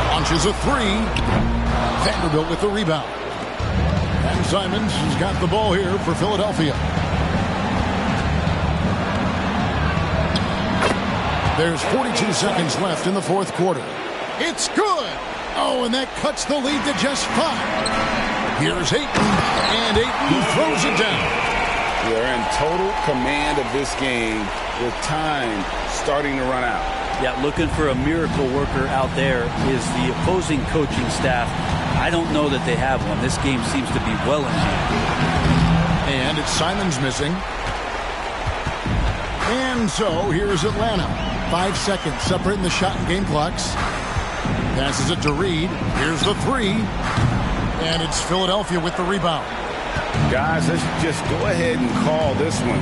Launches a 3. Vanderbilt with the rebound. And Simons has got the ball here for Philadelphia. There's 42 seconds left in the fourth quarter. It's good. Oh, and that cuts the lead to just 5. Here's Ayton, and Ayton throws it down. They're in total command of this game with time starting to run out. Yeah, looking for a miracle worker out there is the opposing coaching staff. I don't know that they have one. This game seems to be well in hand. And it's Simons missing. And so here's Atlanta. 5 seconds separating the shot and game clocks. Passes it to Reed. Here's the 3. And it's Philadelphia with the rebound. Guys, let's just go ahead and call this one.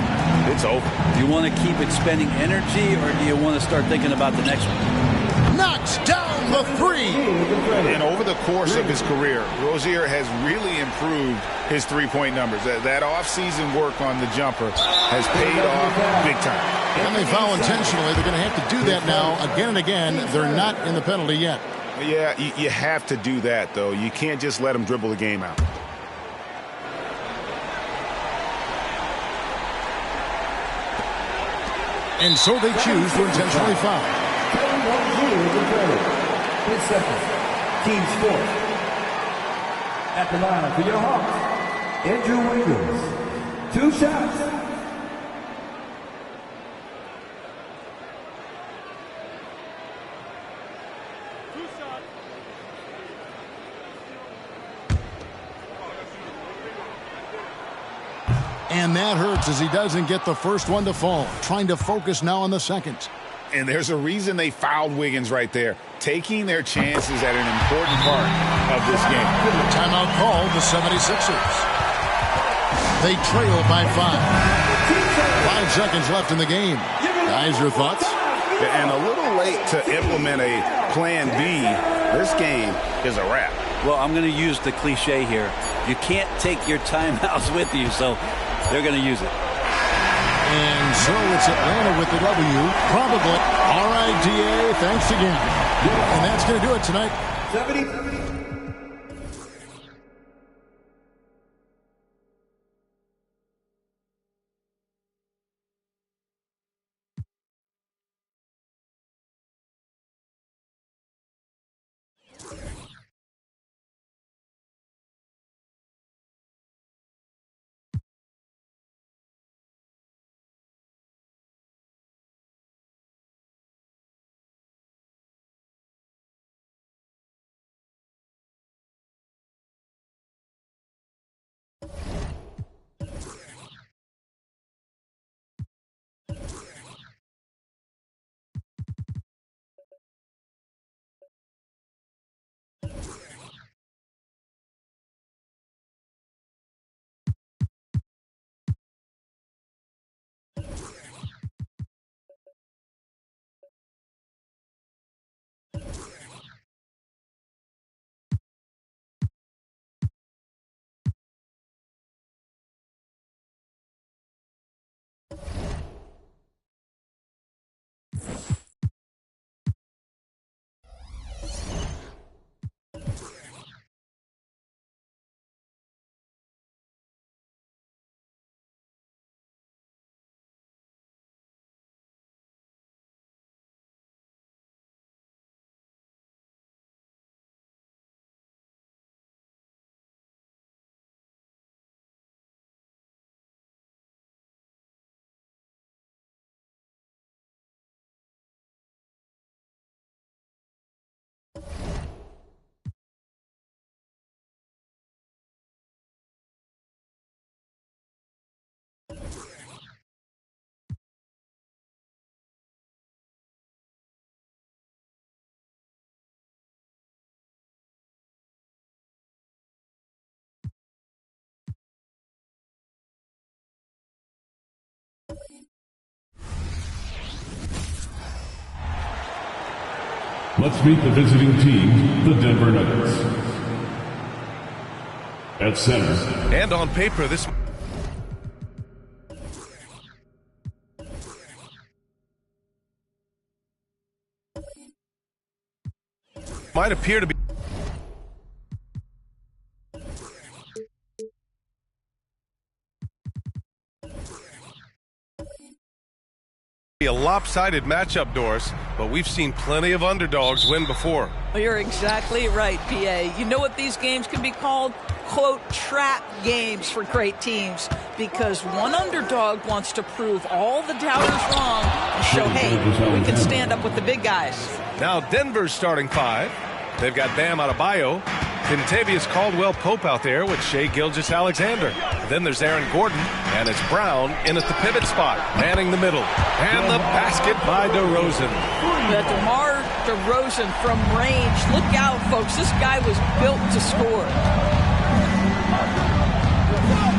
It's over. Do you want to keep expending energy, or do you want to start thinking about the next one? Knocks down the 3. And over the course of his career, Rozier has really improved his three-point numbers. That off-season work on the jumper has paid off big time. And they foul intentionally. They're going to have to do that now again and again. They're not in the penalty yet. Yeah, you have to do that, though. You can't just let them dribble the game out. And so they choose to intentionally foul. 10 seconds. Team sport. At the line for your Hawks, Andrew Wiggins. 2 shots. And that hurts as he doesn't get the first one to fall. Trying to focus now on the second. And there's a reason they fouled Wiggins right there. Taking their chances at an important part of this game. Timeout called the 76ers. They trail by 5. 5 seconds left in the game. Guys, your thoughts? And a little late to implement a plan B. This game is a wrap. Well, I'm going to use the cliche here. You can't take your timeouts with you, so they're going to use it. And so it's Atlanta with the W. Probably. All right, DA, thanks again. And that's going to do it tonight. 70. Let's meet the visiting team, the Denver Nuggets. At center. And on paper, this might appear to be a lopsided matchup, Doris, but we've seen plenty of underdogs win before. Well, you're exactly right, PA. You know what these games can be called? Quote, trap games for great teams, because one underdog wants to prove all the doubters wrong and show, hey, we can stand up with the big guys. Now Denver's starting five. They've got Bam Adebayo, Kentavious Caldwell-Pope out there with Shai Gilgeous-Alexander. Then there's Aaron Gordon, and it's Brown in at the pivot spot, manning the middle. And the basket by DeRozan. DeMar DeRozan from range. Look out, folks. This guy was built to score.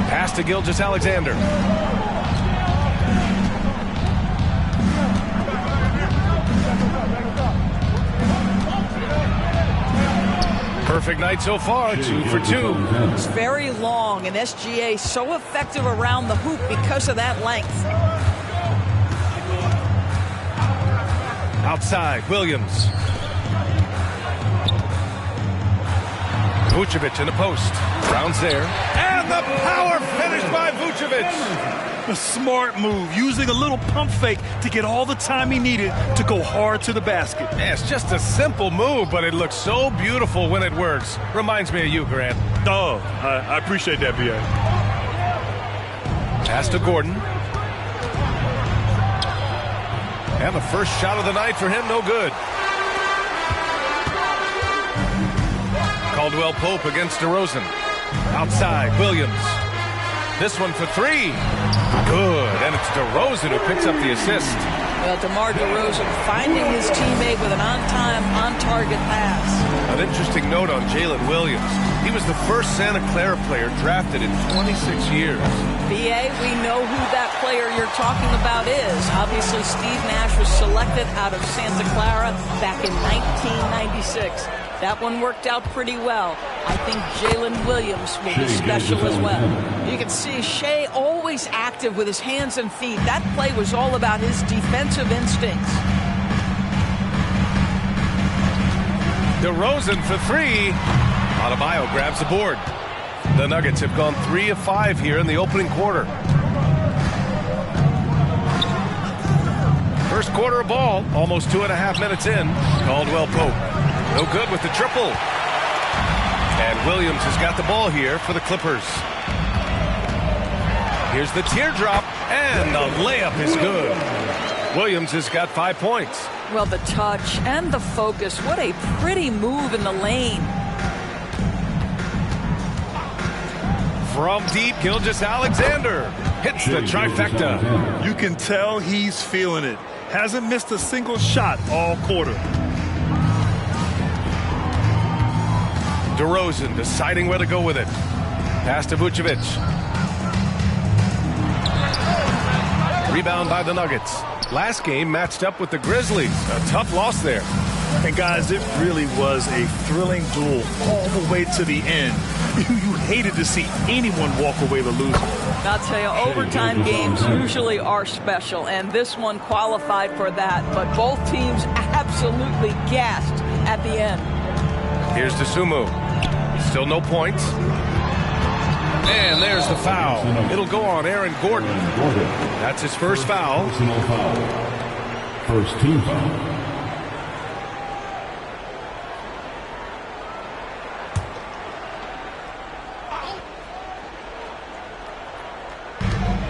Pass to Gilgeous-Alexander. Perfect night so far, 2 for 2. It's very long, and SGA so effective around the hoop because of that length. Outside, Williams. Vucevic in the post. Brown's there. And the power finish by Vucevic. A smart move, using a little pump fake to get all the time he needed to go hard to the basket. Yeah, it's just a simple move, but it looks so beautiful when it works. Reminds me of you, Grant. Oh, I appreciate that, B.A. Pass to Gordon. And the first shot of the night for him, no good. Caldwell-Pope against DeRozan. Outside, Williams. This one for three. Good, and it's DeRozan who picks up the assist. Well, DeMar DeRozan finding his teammate with an on-time, on-target pass. An interesting note on Jalen Williams. He was the first Santa Clara player drafted in 26 years. BA, we know who that player you're talking about is. Obviously, Steve Nash was selected out of Santa Clara back in 1996. That one worked out pretty well. I think Jalen Williams will be special as well. You can see Shai always active with his hands and feet. That play was all about his defensive instincts. DeRozan for three. Adebayo grabs the board. The Nuggets have gone 3 of 5 here in the opening quarter. First quarter of ball, almost 2.5 minutes in. Caldwell-Pope. No good with the triple. And Williams has got the ball here for the Clippers. Here's the teardrop, and the layup is good. Williams has got 5 points. Well, the touch and the focus. What a pretty move in the lane. From deep, Gilgeous-Alexander hits the trifecta. You can tell he's feeling it. Hasn't missed a single shot all quarter. DeRozan deciding where to go with it. Pass to Vucevic. Rebound by the Nuggets. Last game matched up with the Grizzlies. A tough loss there. And guys, it really was a thrilling duel all the way to the end. You hated to see anyone walk away the loser. I'll tell you, overtime games usually are special, and this one qualified for that. But both teams absolutely gassed at the end. Here's Dosunmu. Still no points. And there's the foul. It'll go on Aaron Gordon. That's his first foul. Personal foul. First team foul.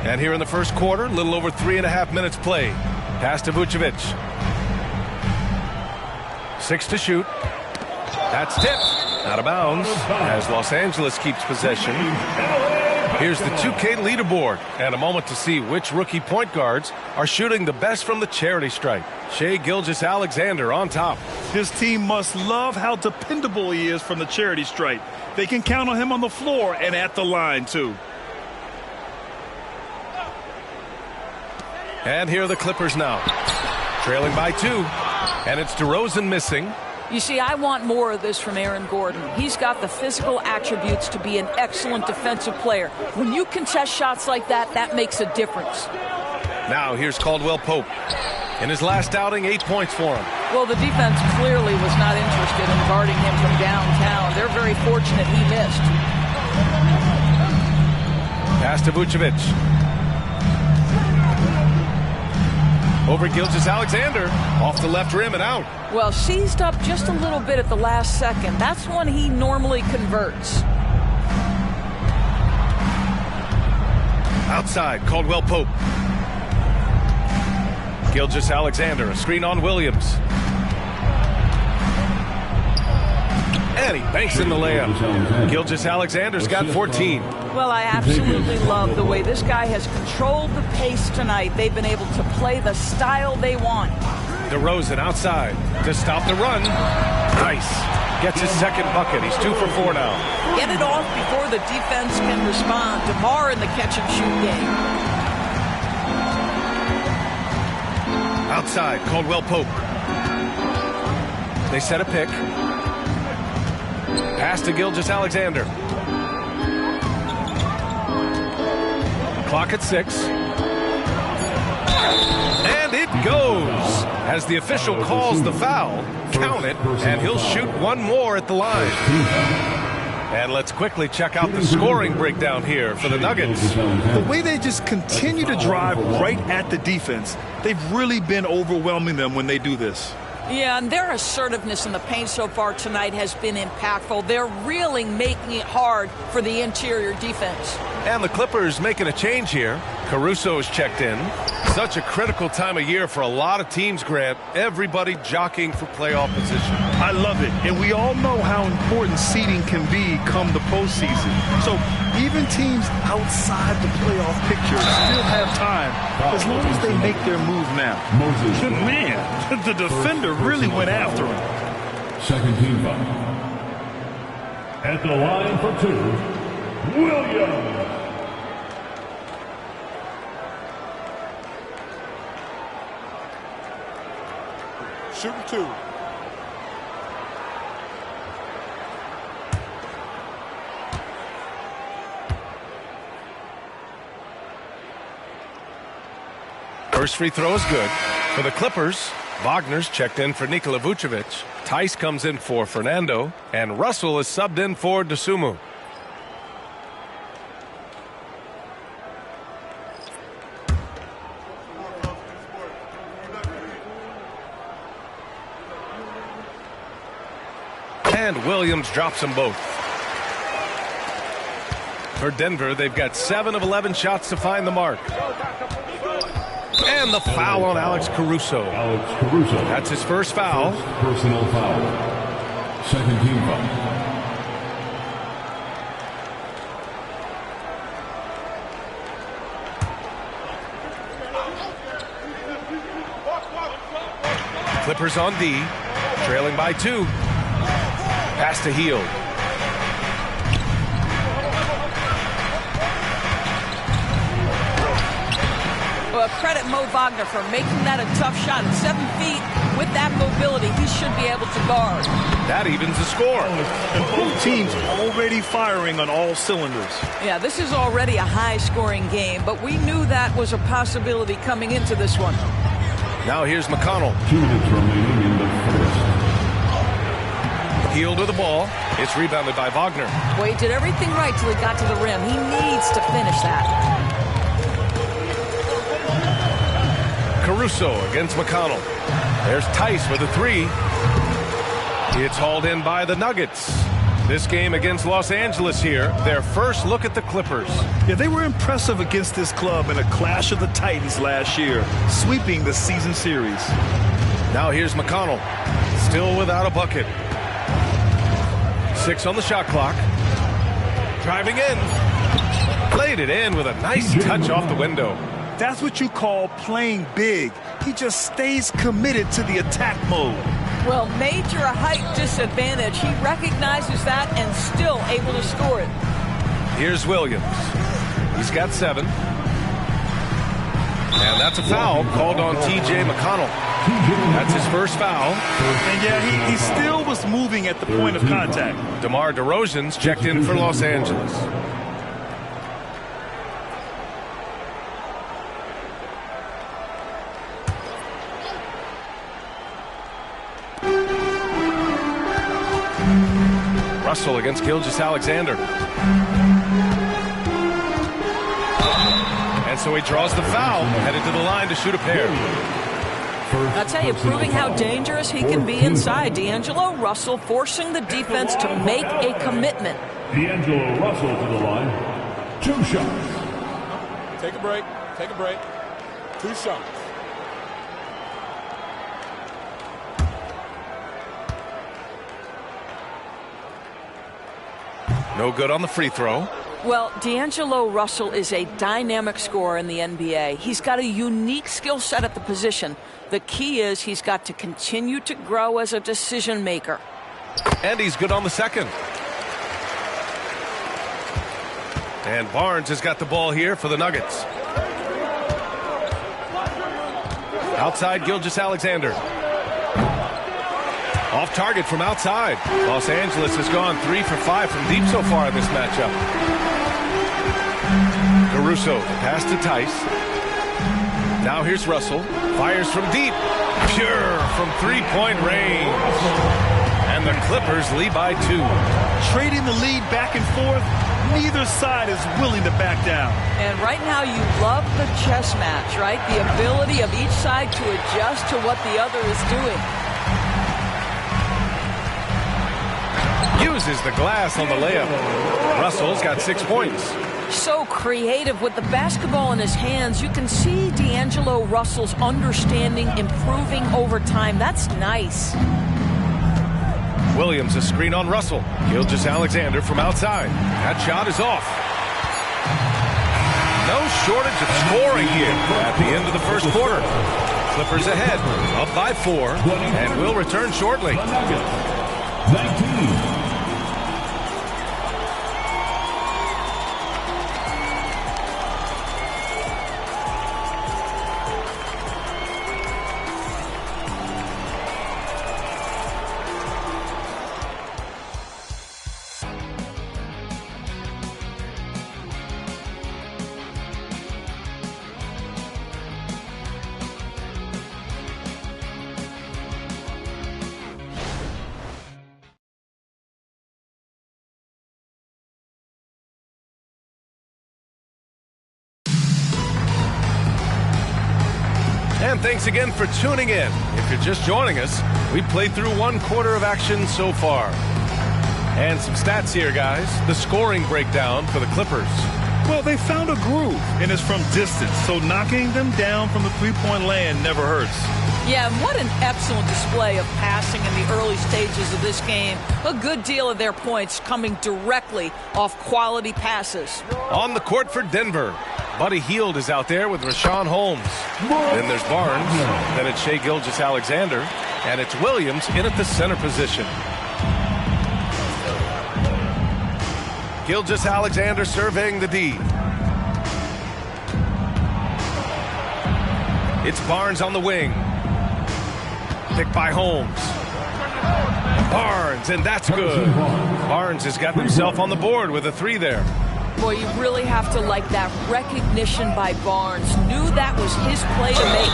And here in the first quarter, a little over 3.5 minutes played. Pass to Vucevic. 6 to shoot. That's tipped. Out of bounds as Los Angeles keeps possession. Here's the 2K leaderboard and a moment to see which rookie point guards are shooting the best from the charity stripe. Shai Gilgeous-Alexander on top. His team must love how dependable he is from the charity stripe. They can count on him on the floor and at the line, too. And here are the Clippers now. Trailing by 2. And it's DeRozan missing. You see, I want more of this from Aaron Gordon. He's got the physical attributes to be an excellent defensive player. When you contest shots like that, that makes a difference. Now here's Caldwell Pope. In his last outing, 8 points for him. Well, the defense clearly was not interested in guarding him from downtown. They're very fortunate he missed. Pass to Vucevic. Over Gilgeous-Alexander. Off the left rim and out. Well, seized up just a little bit at the last second. That's when he normally converts. Outside, Caldwell Pope. Gilgeous-Alexander, a screen on Williams. And he banks in the layup. Gilgeous-Alexander's got 14. Well, I absolutely love the way this guy has controlled the pace tonight. They've been able to play the style they want. DeRozan outside to stop the run. Nice. Gets his second bucket. He's 2 for 4 now. Get it off before the defense can respond. DeMar in the catch-and-shoot game. Outside, Caldwell Pope. They set a pick. Pass to Gilgeous-Alexander. Clock at 6. And it goes. As the official calls the foul, count it, and he'll shoot one more at the line. And let's quickly check out the scoring breakdown here for the Nuggets. The way they just continue to drive right at the defense, they've really been overwhelming them when they do this. Yeah, and their assertiveness in the paint so far tonight has been impactful. They're really making it hard for the interior defense. And the Clippers making a change here. Caruso's checked in. Such a critical time of year for a lot of teams, Grant. Everybody jockeying for playoff position. I love it. And we all know how important seeding can be come the postseason. So even teams outside the playoff picture still have time as long as they make their move now. Man, the defender really went after him. Second team foul. At the line for 2, Williams. Shooting 2. First free throw is good. For the Clippers, Wagner's checked in for Nikola Vucevic. Tice comes in for Fernando. And Russell is subbed in for Dosunmu. And Williams drops them both. For Denver, they've got 7 of 11 shots to find the mark. And the foul on Alex Caruso. That's his first foul. Personal foul. Second team foul. Clippers on D, trailing by 2. Pass to Hield. Well, credit Mo Wagner for making that a tough shot at 7 feet. With that mobility, he should be able to guard. That evens the score. And both teams already firing on all cylinders. Yeah, this is already a high-scoring game, but we knew that was a possibility coming into this one. Now here's McConnell. 2 minutes remaining in the first. Hield with the ball. It's rebounded by Wagner. Boy, he did everything right till he got to the rim. He needs to finish that. Caruso against McConnell. There's Tice with a 3. It's hauled in by the Nuggets. This game against Los Angeles here, their first look at the Clippers. Yeah, they were impressive against this club in a clash of the Titans last year, sweeping the season series. Now here's McConnell, still without a bucket. 6 on the shot clock. Driving in. Played it in with a nice touch off the window. That's what you call playing big. He just stays committed to the attack mode. Well, major height disadvantage. He recognizes that and still able to score it. Here's Williams. He's got 7. And that's a foul called on T.J. McConnell. That's his first foul. And yeah, he still was moving at the point of contact. DeMar DeRozan's checked in for Los Angeles. Russell against Gilgeous-Alexander. And so he draws the foul, headed to the line to shoot a pair. I'll tell you, proving how dangerous he can be inside. D'Angelo Russell forcing the defense to make a commitment. D'Angelo Russell to the line. 2 shots. Take a break. Take a break. 2 shots. No good on the free throw. Well, D'Angelo Russell is a dynamic scorer in the NBA. He's got a unique skill set at the position. The key is he's got to continue to grow as a decision maker. And he's good on the second. And Barnes has got the ball here for the Nuggets. Outside Gilgeous-Alexander. Off target from outside. Los Angeles has gone 3 for 5 from deep so far in this matchup. Caruso, pass to Tice. Now here's Russell. Fires from deep. Pure from three-point range. And the Clippers lead by 2. Trading the lead back and forth. Neither side is willing to back down. And right now you love the chess match, right? The ability of each side to adjust to what the other is doing. Uses the glass on the layup. Russell's got 6 points. So creative with the basketball in his hands. You can see D'Angelo Russell's understanding improving over time. That's nice. Williams a screen on Russell. Gilgeous-Alexander from outside. That shot is off. No shortage of scoring here at the end of the first quarter. Clippers ahead, up by 4, and will return shortly. 19. And thanks again for tuning in. If you're just joining us, we played through 1 quarter of action so far. And some stats here, guys. The scoring breakdown for the Clippers. Well, they found a groove, and it's from distance, so knocking them down from the three-point land never hurts. Yeah, and what an excellent display of passing in the early stages of this game. A good deal of their points coming directly off quality passes. On the court for Denver, Buddy Hield is out there with Rashawn Holmes. Then there's Barnes. Then it's Shai Gilgeous-Alexander. And it's Williams in at the center position. Gilgeous-Alexander surveying the D. It's Barnes on the wing. Picked by Holmes. Barnes, and that's good. Barnes has got himself on the board with a 3 there. Boy, you really have to like that recognition by Barnes. Knew that was his play to make.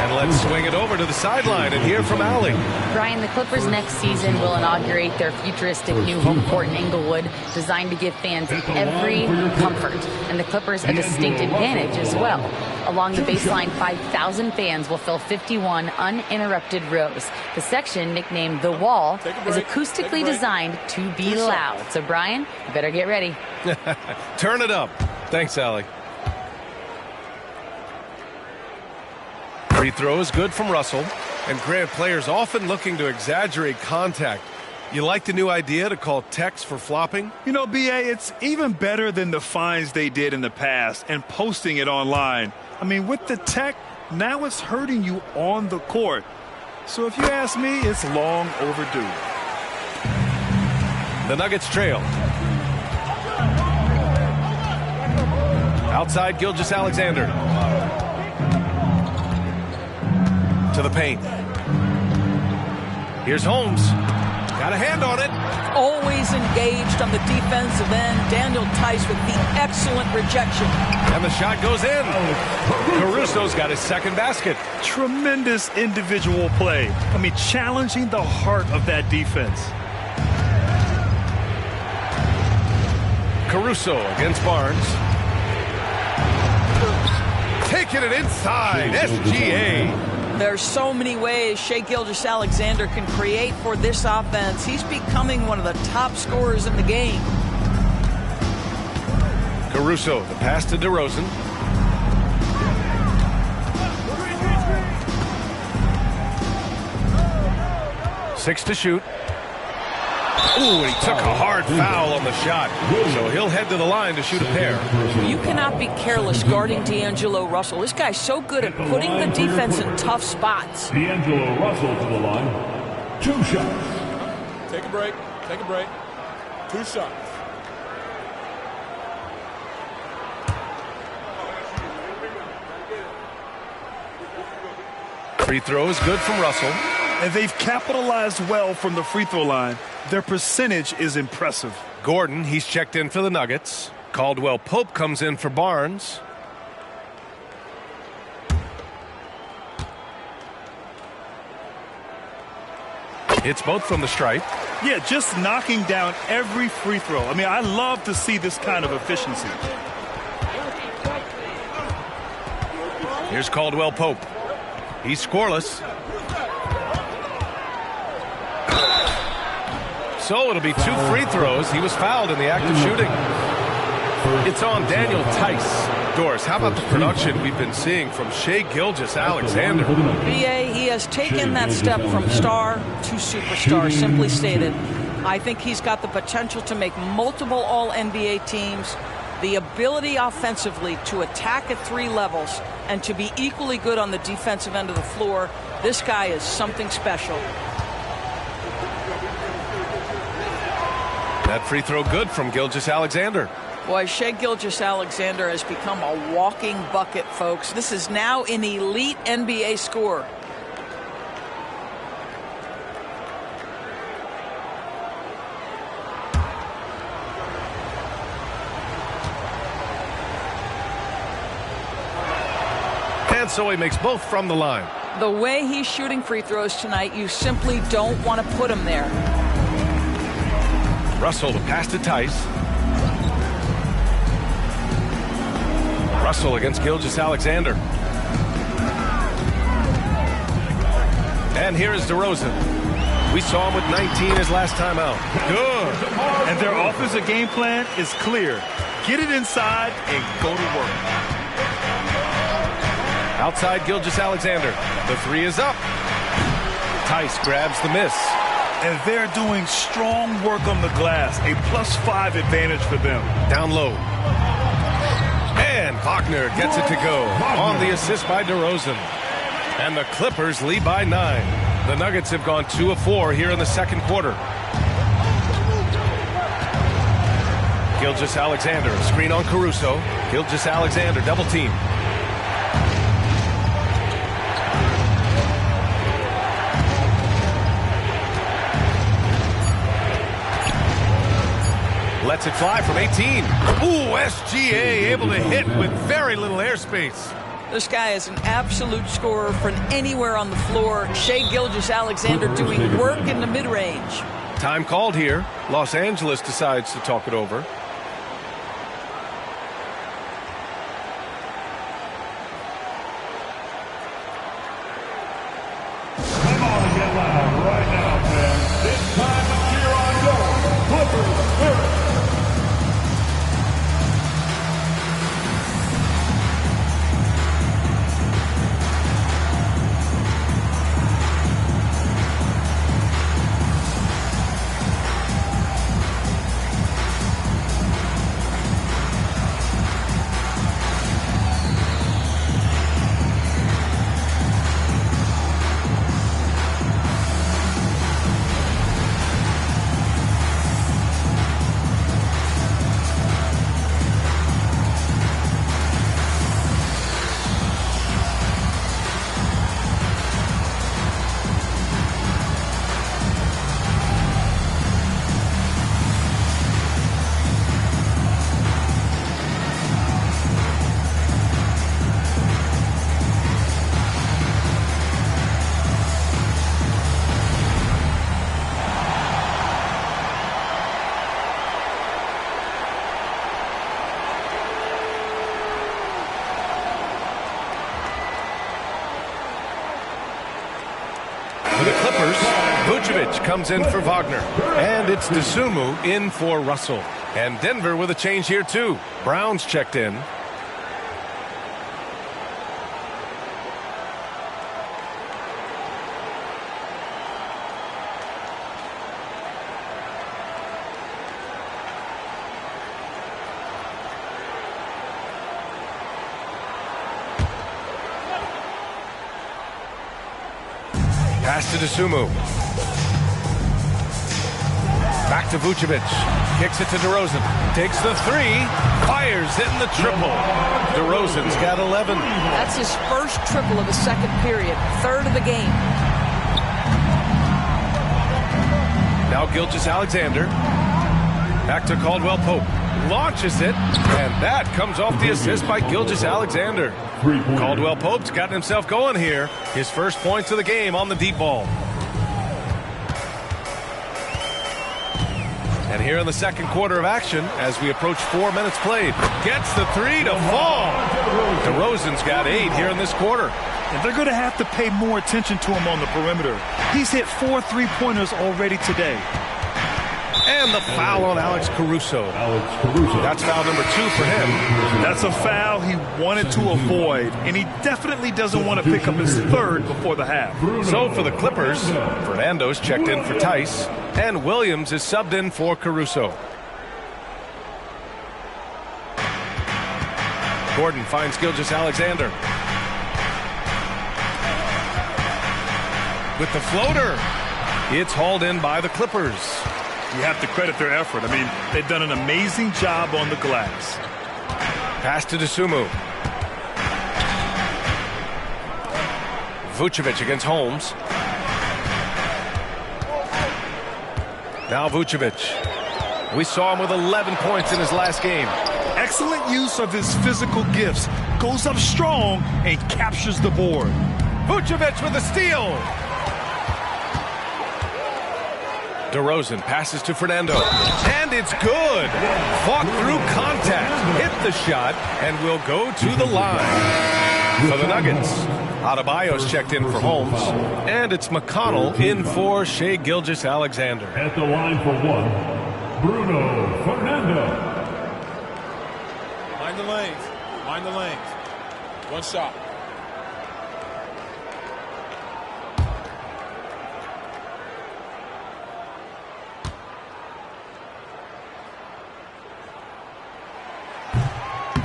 And let's swing it over to the sideline and hear from Allie. Brian, the Clippers next season will inaugurate their futuristic new home court in Inglewood, designed to give fans every comfort, and the Clippers a distinct advantage as well. Along the baseline, 5,000 fans will fill 51 uninterrupted rows. The section, nicknamed The Wall, is acoustically designed to be loud. So, Brian, you better get ready. Turn it up. Thanks, Allie. Free throw is good from Russell. And Grant, players often looking to exaggerate contact. You like the new idea to call techs for flopping? You know, B.A., it's even better than the fines they did in the past and posting it online. I mean, with the tech, now it's hurting you on the court. So if you ask me, it's long overdue. The Nuggets trail. Outside Gilgeous-Alexander. to the paint. Here's Holmes. Got a hand on it. Always engaged on the defensive end. Daniel Tice with the excellent rejection. And the shot goes in. Caruso's got his second basket. Tremendous individual play. I mean, challenging the heart of that defense. Caruso against Barnes. Taking it inside. SGA. There's so many ways Shai Gilgeous-Alexander can create for this offense. He's becoming one of the top scorers in the game. Caruso, the pass to DeRozan. Six to shoot. Ooh, he took a hard foul on the shot. So he'll head to the line to shoot a pair. You cannot be careless guarding D'Angelo Russell. This guy's so good at putting the defense in tough spots. D'Angelo Russell to the line. 2 shots. Take a break. Take a break. 2 shots. Free throw is good from Russell. And they've capitalized well from the free throw line. Their percentage is impressive. Gordon, he's checked in for the Nuggets. Caldwell Pope comes in for Barnes. Hits both from the stripe. Yeah, just knocking down every free throw. I mean, I love to see this kind of efficiency. Here's Caldwell Pope. He's scoreless. So it'll be 2 free throws. He was fouled in the act of shooting. It's on Daniel Tice. Doris, how about the production we've been seeing from Shai Gilgeous-Alexander? BA, he has taken that step from star to superstar, simply stated. I think he's got the potential to make multiple All-NBA teams, the ability offensively to attack at 3 levels, and to be equally good on the defensive end of the floor. This guy is something special. That free throw good from Gilgeous-Alexander. Boy, Shai Gilgeous-Alexander has become a walking bucket, folks. This is now an elite NBA scorer. And so he makes both from the line. The way he's shooting free throws tonight, you simply don't want to put him there. Russell, the pass to Tice. Russell against Gilgeous-Alexander. And here is DeRozan. We saw him with 19 his last time out. Good. And their offensive game plan is clear. Get it inside and go to work. Outside Gilgeous-Alexander. The 3 is up. Tice grabs the miss. And they're doing strong work on the glass. A +5 advantage for them. Down low. And Wagner gets it to go on the assist by DeRozan. And the Clippers lead by 9. The Nuggets have gone 2 of 4 here in the second quarter. Gilgeous-Alexander, screen on Caruso. Gilgeous-Alexander, double team. Lets it fly from 18. Ooh, SGA able to hit with very little airspace. This guy is an absolute scorer from anywhere on the floor. Shai Gilgeous-Alexander doing work in the mid-range. Time called here. Los Angeles decides to talk it over. Come on and get loud right now, fans. It's time to cheer on your Clippers spirit. For the Clippers, Vucevic comes in for Wagner. And it's Dosunmu in for Russell. And Denver with a change here, too. Brown's checked in. Pass to Dosunmu. Back to Vucevic. Kicks it to DeRozan. Takes the three. Fires in the triple. DeRozan's got 11. That's his first triple of the second period. Third of the game. Now Gilgeous-Alexander. Back to Caldwell Pope. Launches it. And that comes off the assist by Gilgeous-Alexander. Caldwell Pope's gotten himself going here. His first points of the game on the deep ball. And here in the second quarter of action, as we approach 4 minutes played, gets the three to fall. DeRozan's got 8 here in this quarter. And they're going to have to pay more attention to him on the perimeter. He's hit 4 3-pointers already today. And the foul on Alex Caruso. That's foul number 2 for him. That's a foul he wanted to avoid, and he definitely doesn't want to pick up his third before the half. So for the Clippers, Fernando's checked in for Tice, and Williams is subbed in for Caruso. Gordon finds Gilgeous-Alexander. With the floater. It's hauled in by the Clippers. You have to credit their effort. I mean, they've done an amazing job on the glass. Pass to Dosunmu. Vucevic against Holmes. Now Vucevic. We saw him with 11 points in his last game. Excellent use of his physical gifts. Goes up strong and captures the board. Vucevic with a steal. DeRozan passes to Fernando. And it's good. Fought through contact. Hit the shot and will go to the line. For the Nuggets, Adebayo's checked in for Holmes. And it's McConnell in for Shai Gilgeous-Alexander. At the line for 1, Bruno Fernando. Mind the lanes. Mind the lanes. One shot.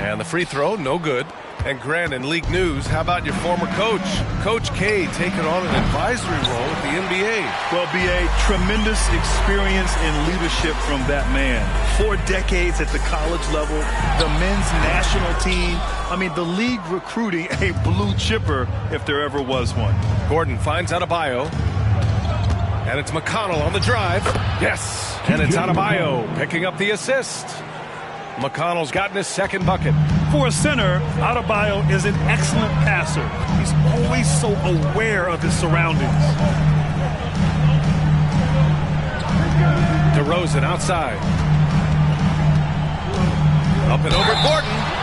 And the free throw, no good. And Grant, in league news, how about your former coach? Coach K taking on an advisory role at the NBA. Well, B.A., tremendous experience and leadership from that man. 4 decades at the college level, the men's national team. I mean, the league recruiting a blue chipper if there ever was one. Gordon finds Adebayo. And it's McConnell on the drive. Yes! And it's Adebayo picking up the assist. McConnell's gotten his second bucket. For a center, Adebayo is an excellent passer. He's always so aware of his surroundings. DeRozan outside. Up and over Gordon.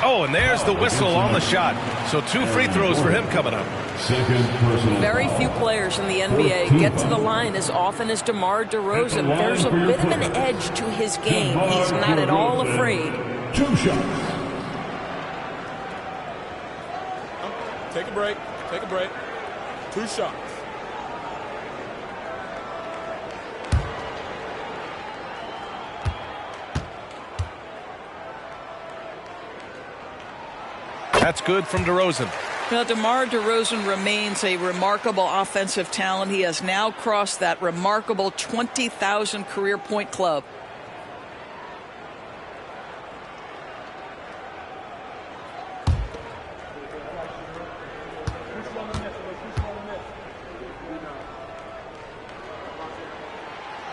Oh, and there's the whistle on the shot. So 2 free throws for him coming up. Very few players in the NBA get to the line as often as DeMar DeRozan. There's a bit of an edge to his game. He's not at all afraid. 2 shots. Take a break. Take a break. 2 shots. That's good from DeRozan. Well, DeMar DeRozan remains a remarkable offensive talent. He has now crossed that remarkable 20,000 career point club.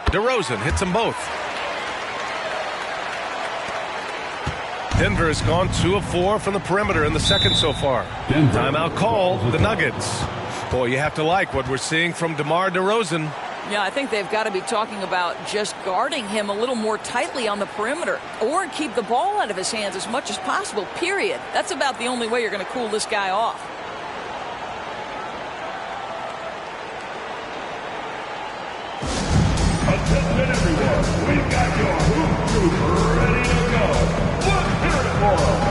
DeRozan hits them both. Denver has gone 2 of 4 from the perimeter in the second so far. Timeout call, the Nuggets. Boy, you have to like what we're seeing from DeMar DeRozan. Yeah, I think they've got to be talking about just guarding him a little more tightly on the perimeter or keep the ball out of his hands as much as possible, period. That's about the only way you're going to cool this guy off. we've got your hoop troop ready to go. Let's hear it for them.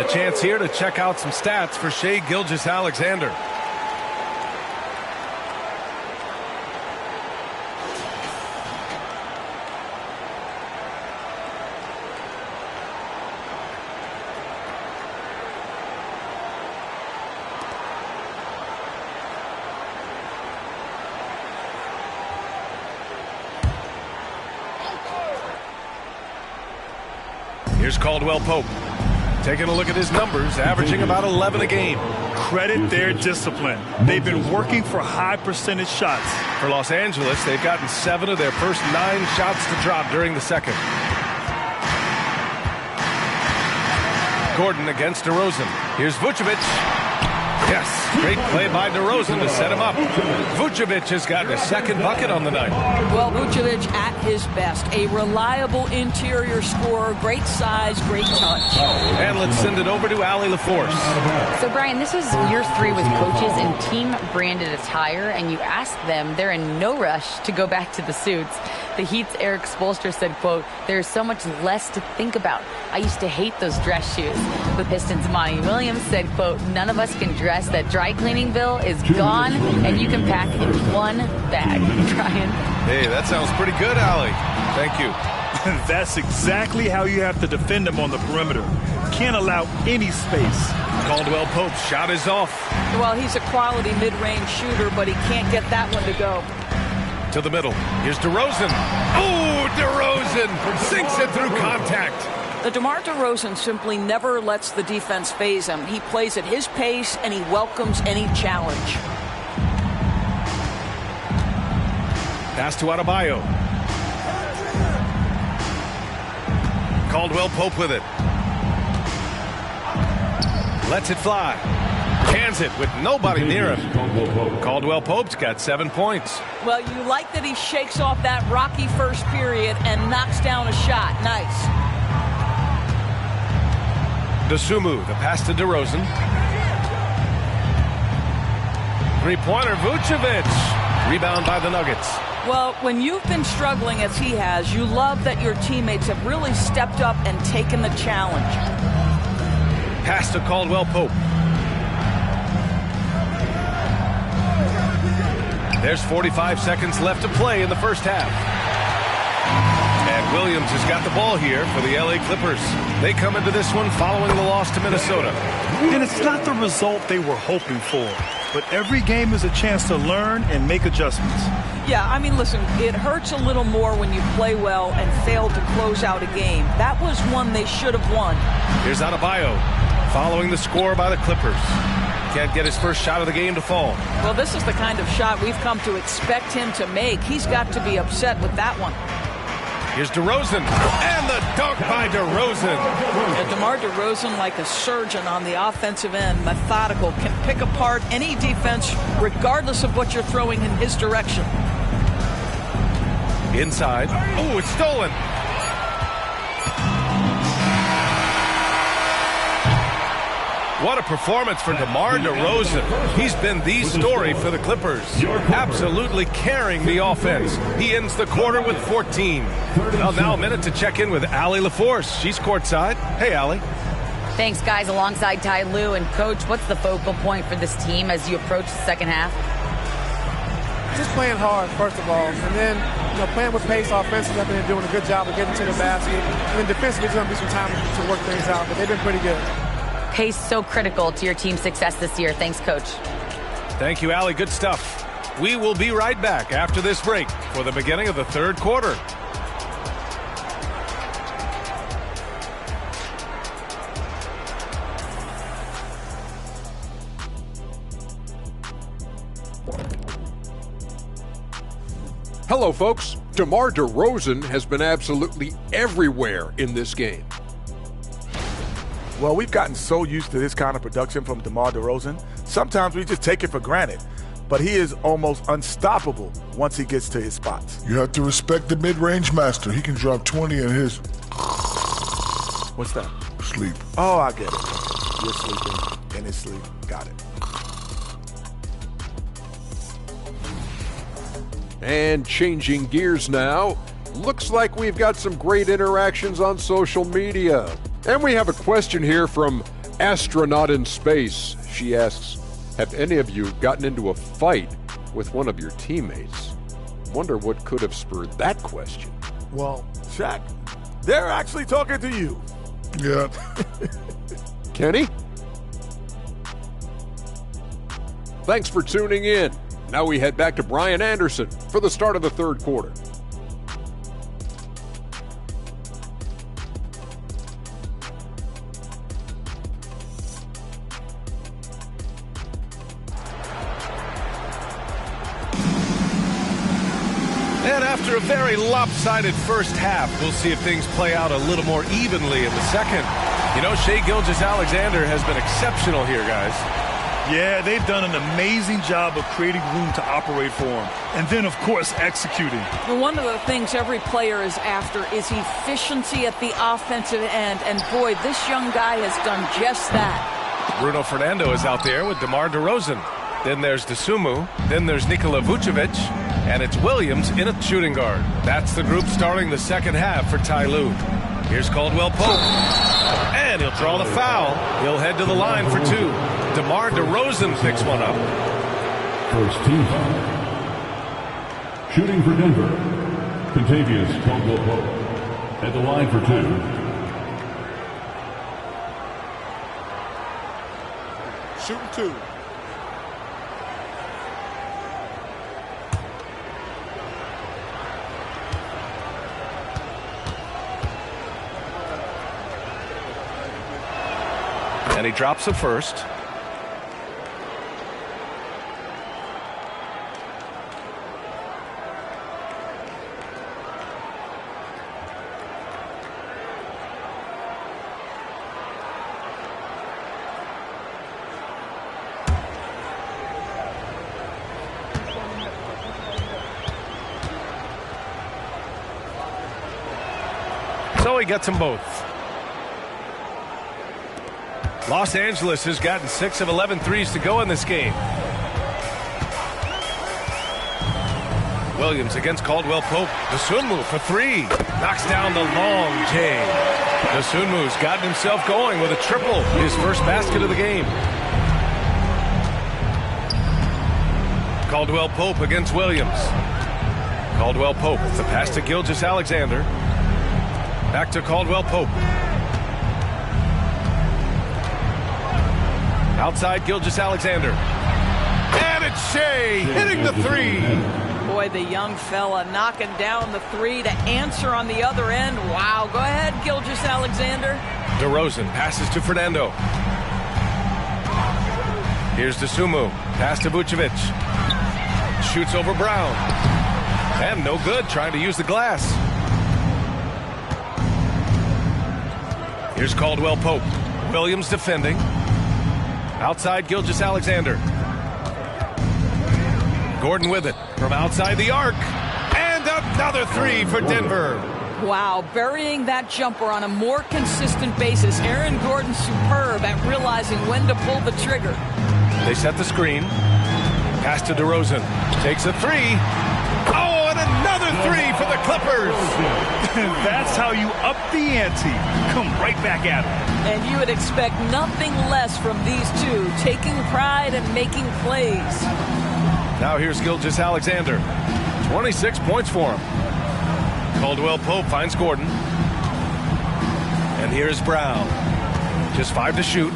Chance here to check out some stats for Shai Gilgeous-Alexander. Here's Caldwell Pope. Taking a look at his numbers, averaging about 11 a game. Credit their discipline. They've been working for high percentage shots. For Los Angeles, they've gotten 7 of their first 9 shots to drop during the second. Gordon against DeRozan. Here's Vucevic. Yes, great play by DeRozan to set him up. Vucevic has gotten a second bucket on the night. Well, Vucevic at his best. A reliable interior scorer, great size, great touch. And let's send it over to Allie LaForce. So, Brian, this was year 3 with coaches in team-branded attire, and you ask them, they're in no rush to go back to the suits. The Heat's Eric Spoelstra said, quote, "There's so much less to think about. I used to hate those dress shoes." The Pistons' Monty Williams said, quote, "None of us can dress. That dry cleaning bill is gone, and you can pack in one bag." Brian? Hey, that sounds pretty good, Allie. Thank you. That's exactly how you have to defend him on the perimeter. Can't allow any space. Caldwell Pope's shot is off. Well, he's a quality mid-range shooter, but he can't get that one to go. To the middle. Here's DeRozan. Oh, DeRozan sinks it through contact. The DeMar DeRozan simply never lets the defense phase him. He plays at his pace, and he welcomes any challenge. Pass to Adebayo. Caldwell Pope with it. Lets it fly. Cans it with nobody near him. Caldwell Pope's got 7 points. Well, you like that he shakes off that rocky first period and knocks down a shot. Nice. Dosunmu, the pass to DeRozan. Three-pointer, Vucevic. Rebound by the Nuggets. Well, when you've been struggling as he has, you love that your teammates have really stepped up and taken the challenge. Pass to Caldwell Pope. There's 45 seconds left to play in the first half. And Williams has got the ball here for the LA Clippers. They come into this one following the loss to Minnesota. And it's not the result they were hoping for, but every game is a chance to learn and make adjustments. Yeah, I mean, listen, it hurts a little more when you play well and fail to close out a game. That was one they should have won. Here's Adebayo following the score by the Clippers. Can't get his first shot of the game to fall. Well, this is the kind of shot we've come to expect him to make. He's got to be upset with that one. Here's DeRozan, and the dunk by DeRozan. And DeMar DeRozan, like a surgeon on the offensive end, methodical, can pick apart any defense regardless of what you're throwing in his direction. Inside. Oh, it's stolen. What a performance for DeMar DeRozan. He's been the story for the Clippers. Absolutely carrying the offense. He ends the quarter with 14. Well, now a minute to check in with Allie LaForce. She's courtside. Hey, Allie. Thanks, guys. Alongside Ty Lue and Coach, what's the focal point for this team as you approach the second half? Just playing hard, first of all, and then playing with pace offensively. I think they're doing a good job of getting to the basket. And then defensively, there's going to be some time to work things out, but they've been pretty good. Pace so critical to your team's success this year. Thanks, Coach. Thank you, Allie. Good stuff. We will be right back after this break for the beginning of the third quarter. Hello, folks. DeMar DeRozan has been absolutely everywhere in this game. Well, we've gotten so used to this kind of production from DeMar DeRozan. Sometimes we just take it for granted. But he is almost unstoppable once he gets to his spots. You have to respect the mid-range master. He can drop 20 in his... What's that? Sleep. Oh, I get it. You're sleeping in his sleep. Got it. And changing gears now, looks like we've got some great interactions on social media. And we have a question here from Astronaut in Space. She asks, have any of you gotten into a fight with one of your teammates? Wonder what could have spurred that question. Well, Shaq, they're actually talking to you. Yeah. Kenny? Thanks for tuning in. Now we head back to Brian Anderson for the start of the third quarter. And after a very lopsided first half, we'll see if things play out a little more evenly in the second. You know, Shai Gilgeous-Alexander has been exceptional here, guys. Yeah, they've done an amazing job of creating room to operate for him. And then, of course, executing. Well, one of the things every player is after is efficiency at the offensive end. And, boy, this young guy has done just that. Bruno Fernando is out there with DeMar DeRozan. Then there's Dosunmu. Then there's Nikola Vucevic. And it's Williams in at shooting guard. That's the group starting the second half for Ty Lue. Here's Caldwell Pope. And he'll draw the foul. He'll head to the line for two. DeMar DeRozan picks one up. First team foul. Shooting for Denver, Contavious Caldwell Pope. At the line for two. Shooting two. And he drops the first. So he gets them both. Los Angeles has gotten 6 of 11 threes to go in this game. Williams against Caldwell Pope. Dosunmu for three. Knocks down the long J. Dosunmu's gotten himself going with a triple. His first basket of the game. Caldwell Pope against Williams. Caldwell Pope. The pass to Gilgeous-Alexander. Back to Caldwell Pope. Outside Gilgeous-Alexander. And it's Shai hitting the three. Boy, the young fella knocking down the three to answer on the other end. Wow, go ahead, Gilgeous-Alexander. DeRozan passes to Fernando. Here's Dosunmu. Pass to Vucevic. Shoots over Brown. And no good, trying to use the glass. Here's Caldwell Pope. Williams defending. Outside Gilgeous-Alexander. Gordon with it from outside the arc. And another three for Denver. Wow, burying that jumper on a more consistent basis. Aaron Gordon superb at realizing when to pull the trigger. They set the screen. Pass to DeRozan. Takes a three. Oh, and another three for the Clippers. That's how you up the ante. Come right back at them. And you would expect nothing less from these two, taking pride and making plays. Now here's Gilgeous-Alexander. 26 points for him. Caldwell Pope finds Gordon. And here's Brown. Just 5 to shoot.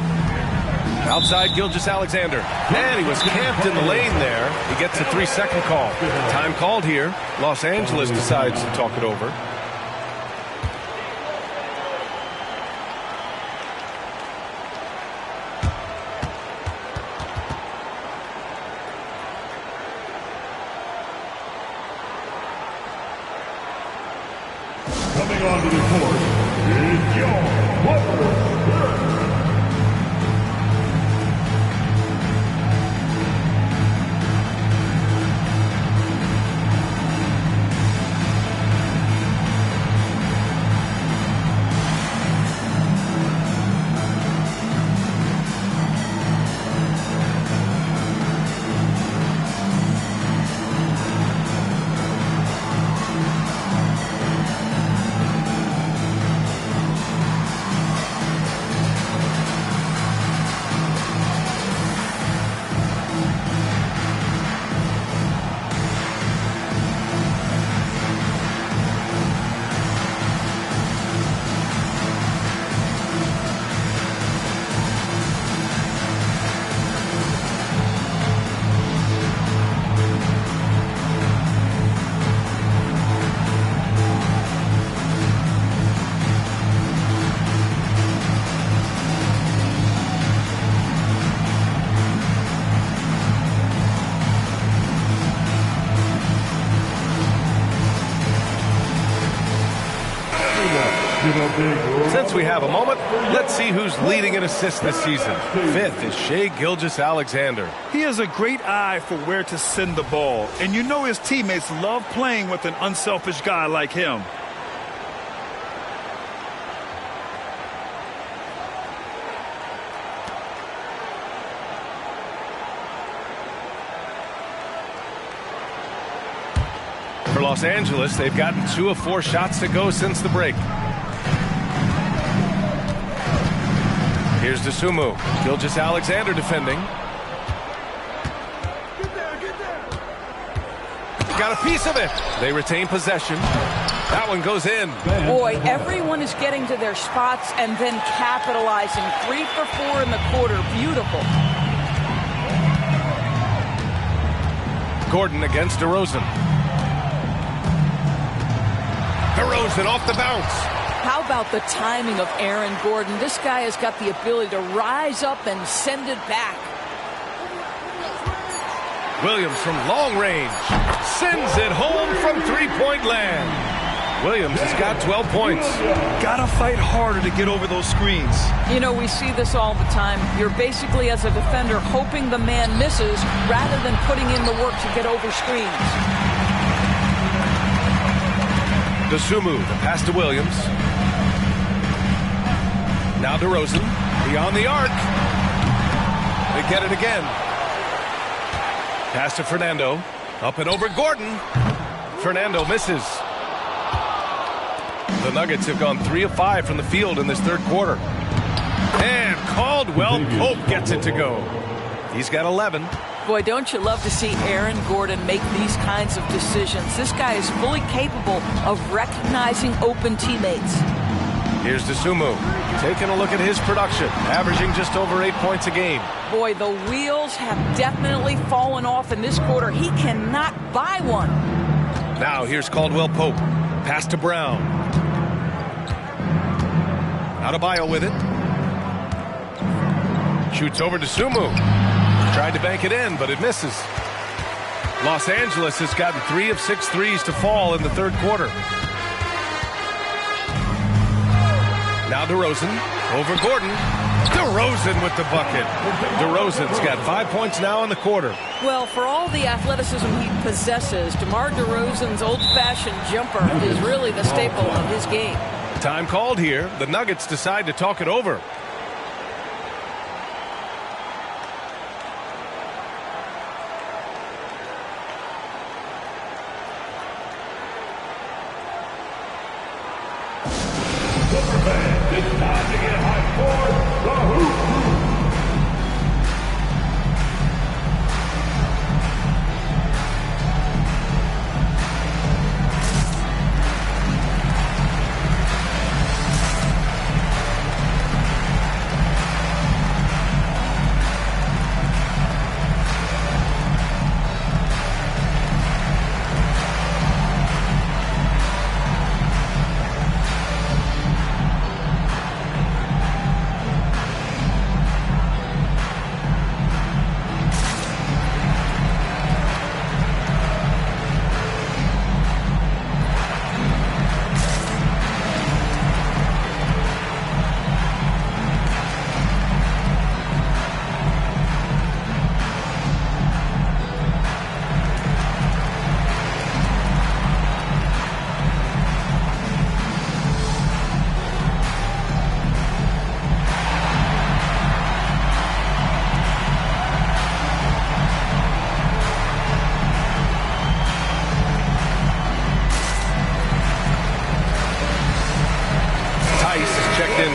Outside Gilgeous-Alexander. And he was camped in the lane there. He gets a 3-second call. Time called here. Los Angeles decides to talk it over. Coming on to the court is your Butler. Since we have a moment, let's see who's leading in assists this season. 5th is Shai Gilgeous-Alexander. He has a great eye for where to send the ball, and you know his teammates love playing with an unselfish guy like him. For Los Angeles, they've gotten 2 of 4 shots to go since the break. Here's Dosunmu. Gilgeous-Alexander defending. Got a piece of it. They retain possession. That one goes in. Boy, everyone is getting to their spots and then capitalizing. 3 for 4 in the quarter. Beautiful. Gordon against DeRozan. DeRozan off the bounce. How about the timing of Aaron Gordon? This guy has got the ability to rise up and send it back. Williams from long range sends it home from three-point land. Williams has got 12 points. Gotta fight harder to get over those screens. You know, we see this all the time. You're basically, as a defender, hoping the man misses rather than putting in the work to get over screens. Dosunmu, the pass to Williams. Now DeRozan, beyond the arc. They get it again. Pass to Fernando. Up and over Gordon. Fernando misses. The Nuggets have gone 3 of 5 from the field in this third quarter. And Caldwell Pope gets it to go. He's got 11. Boy, don't you love to see Aaron Gordon make these kinds of decisions. This guy is fully capable of recognizing open teammates. Here's Dosunmu, taking a look at his production, averaging just over 8 points a game. Boy, the wheels have definitely fallen off in this quarter. He cannot buy one. Now here's Caldwell Pope. Pass to Brown. Adebayo with it. Shoots over to Dosunmu. Tried to bank it in, but it misses. Los Angeles has gotten 3 of 6 threes to fall in the third quarter. Now DeRozan over Gordon. DeRozan with the bucket. DeRozan's got 5 points now in the quarter. Well, for all the athleticism he possesses, DeMar DeRozan's old-fashioned jumper is really the staple of his game. Time called here. The Nuggets decide to talk it over. Super fans, it's time to get hyped for the Hoop Crew.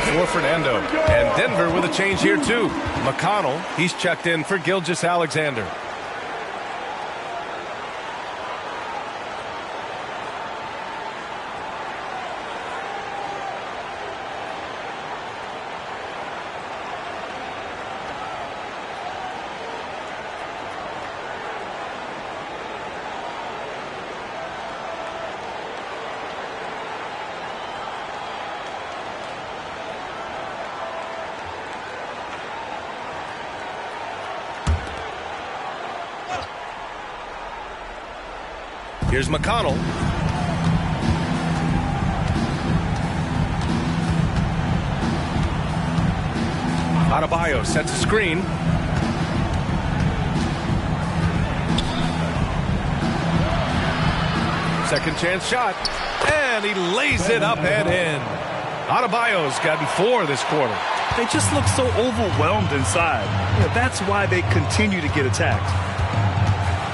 For Fernando. And Denver with a change here, too. McConnell, he's checked in for Gilgeous-Alexander. Here's McConnell. Adebayo sets a screen. Second chance shot. And he lays it up and in. Adebayo's gotten 4 this quarter. They just look so overwhelmed inside. Yeah, that's why they continue to get attacked.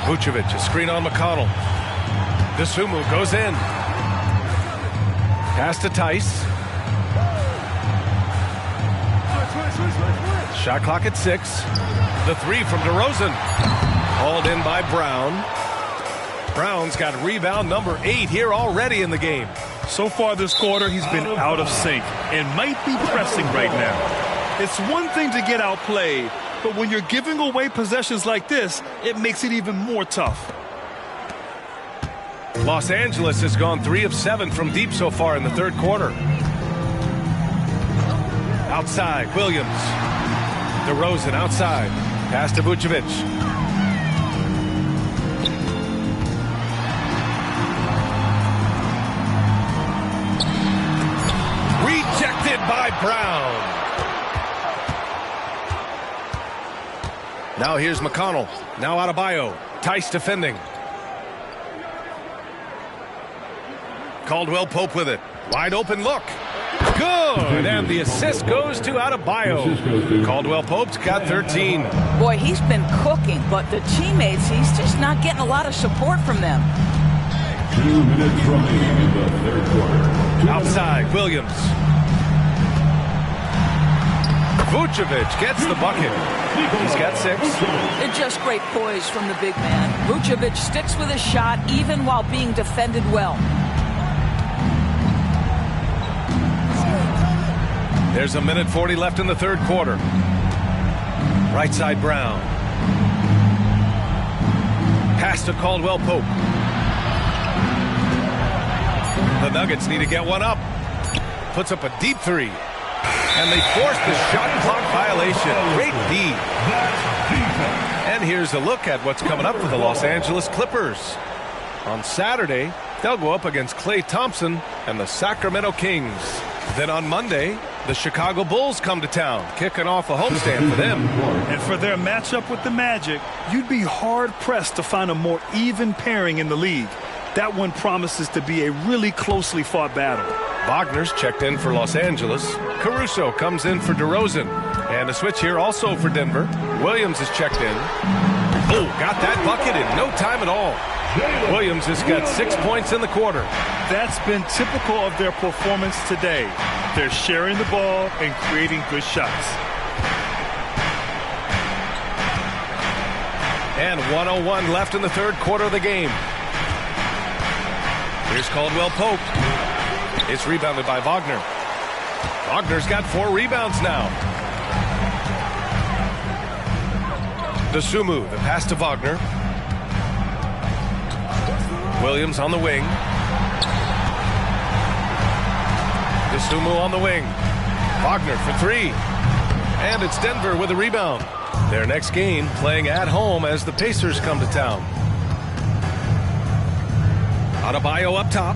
Vucevic, a screen on McConnell. Dosunmu goes in. Pass to Tice. Shot clock at 6. The 3 from DeRozan. Hauled in by Brown. Brown's got rebound number 8 here already in the game. So far this quarter, he's been out of sync and might be pressing right now. It's one thing to get outplayed, but when you're giving away possessions like this, it makes it even more tough. Los Angeles has gone 3 of 7 from deep so far in the third quarter. Outside, Williams. DeRozan outside. Pass to Vucevic. Rejected by Brown. Now here's McConnell. Now Adebayo. Tice defending. Caldwell Pope with it. Wide open look. Good. And the assist goes to Adebayo. Caldwell Pope's got 13. Boy, he's been cooking, but the teammates, he's just not getting a lot of support from them. 2 minutes remaining in the third quarter. Outside, Williams. Vucevic gets the bucket. He's got 6. They're just great poise from the big man. Vucevic sticks with his shot even while being defended well. There's a minute 40 left in the third quarter. Right side, Brown. Pass to Caldwell Pope. The Nuggets need to get one up. Puts up a deep 3. And they force the shot clock violation. Great D. And here's a look at what's coming up for the Los Angeles Clippers. On Saturday, they'll go up against Klay Thompson and the Sacramento Kings. Then on Monday, the Chicago Bulls come to town, kicking off a homestand for them. And for their matchup with the Magic, you'd be hard-pressed to find a more even pairing in the league. That one promises to be a really closely fought battle. Wagner's checked in for Los Angeles. Caruso comes in for DeRozan. And a switch here also for Denver. Williams is checked in. Oh, got that bucket. it in no time at all. Williams has got 6 points in the quarter. That's been typical of their performance today. They're sharing the ball and creating good shots. And 1:01 left in the third quarter of the game. Here's Caldwell Pope. It's rebounded by Wagner. Wagner's got 4 rebounds now. Dosunmu, the pass to Wagner. Williams on the wing. Dosunmu on the wing. Wagner for 3. And it's Denver with a rebound. Their next game playing at home as the Pacers come to town. Adebayo up top.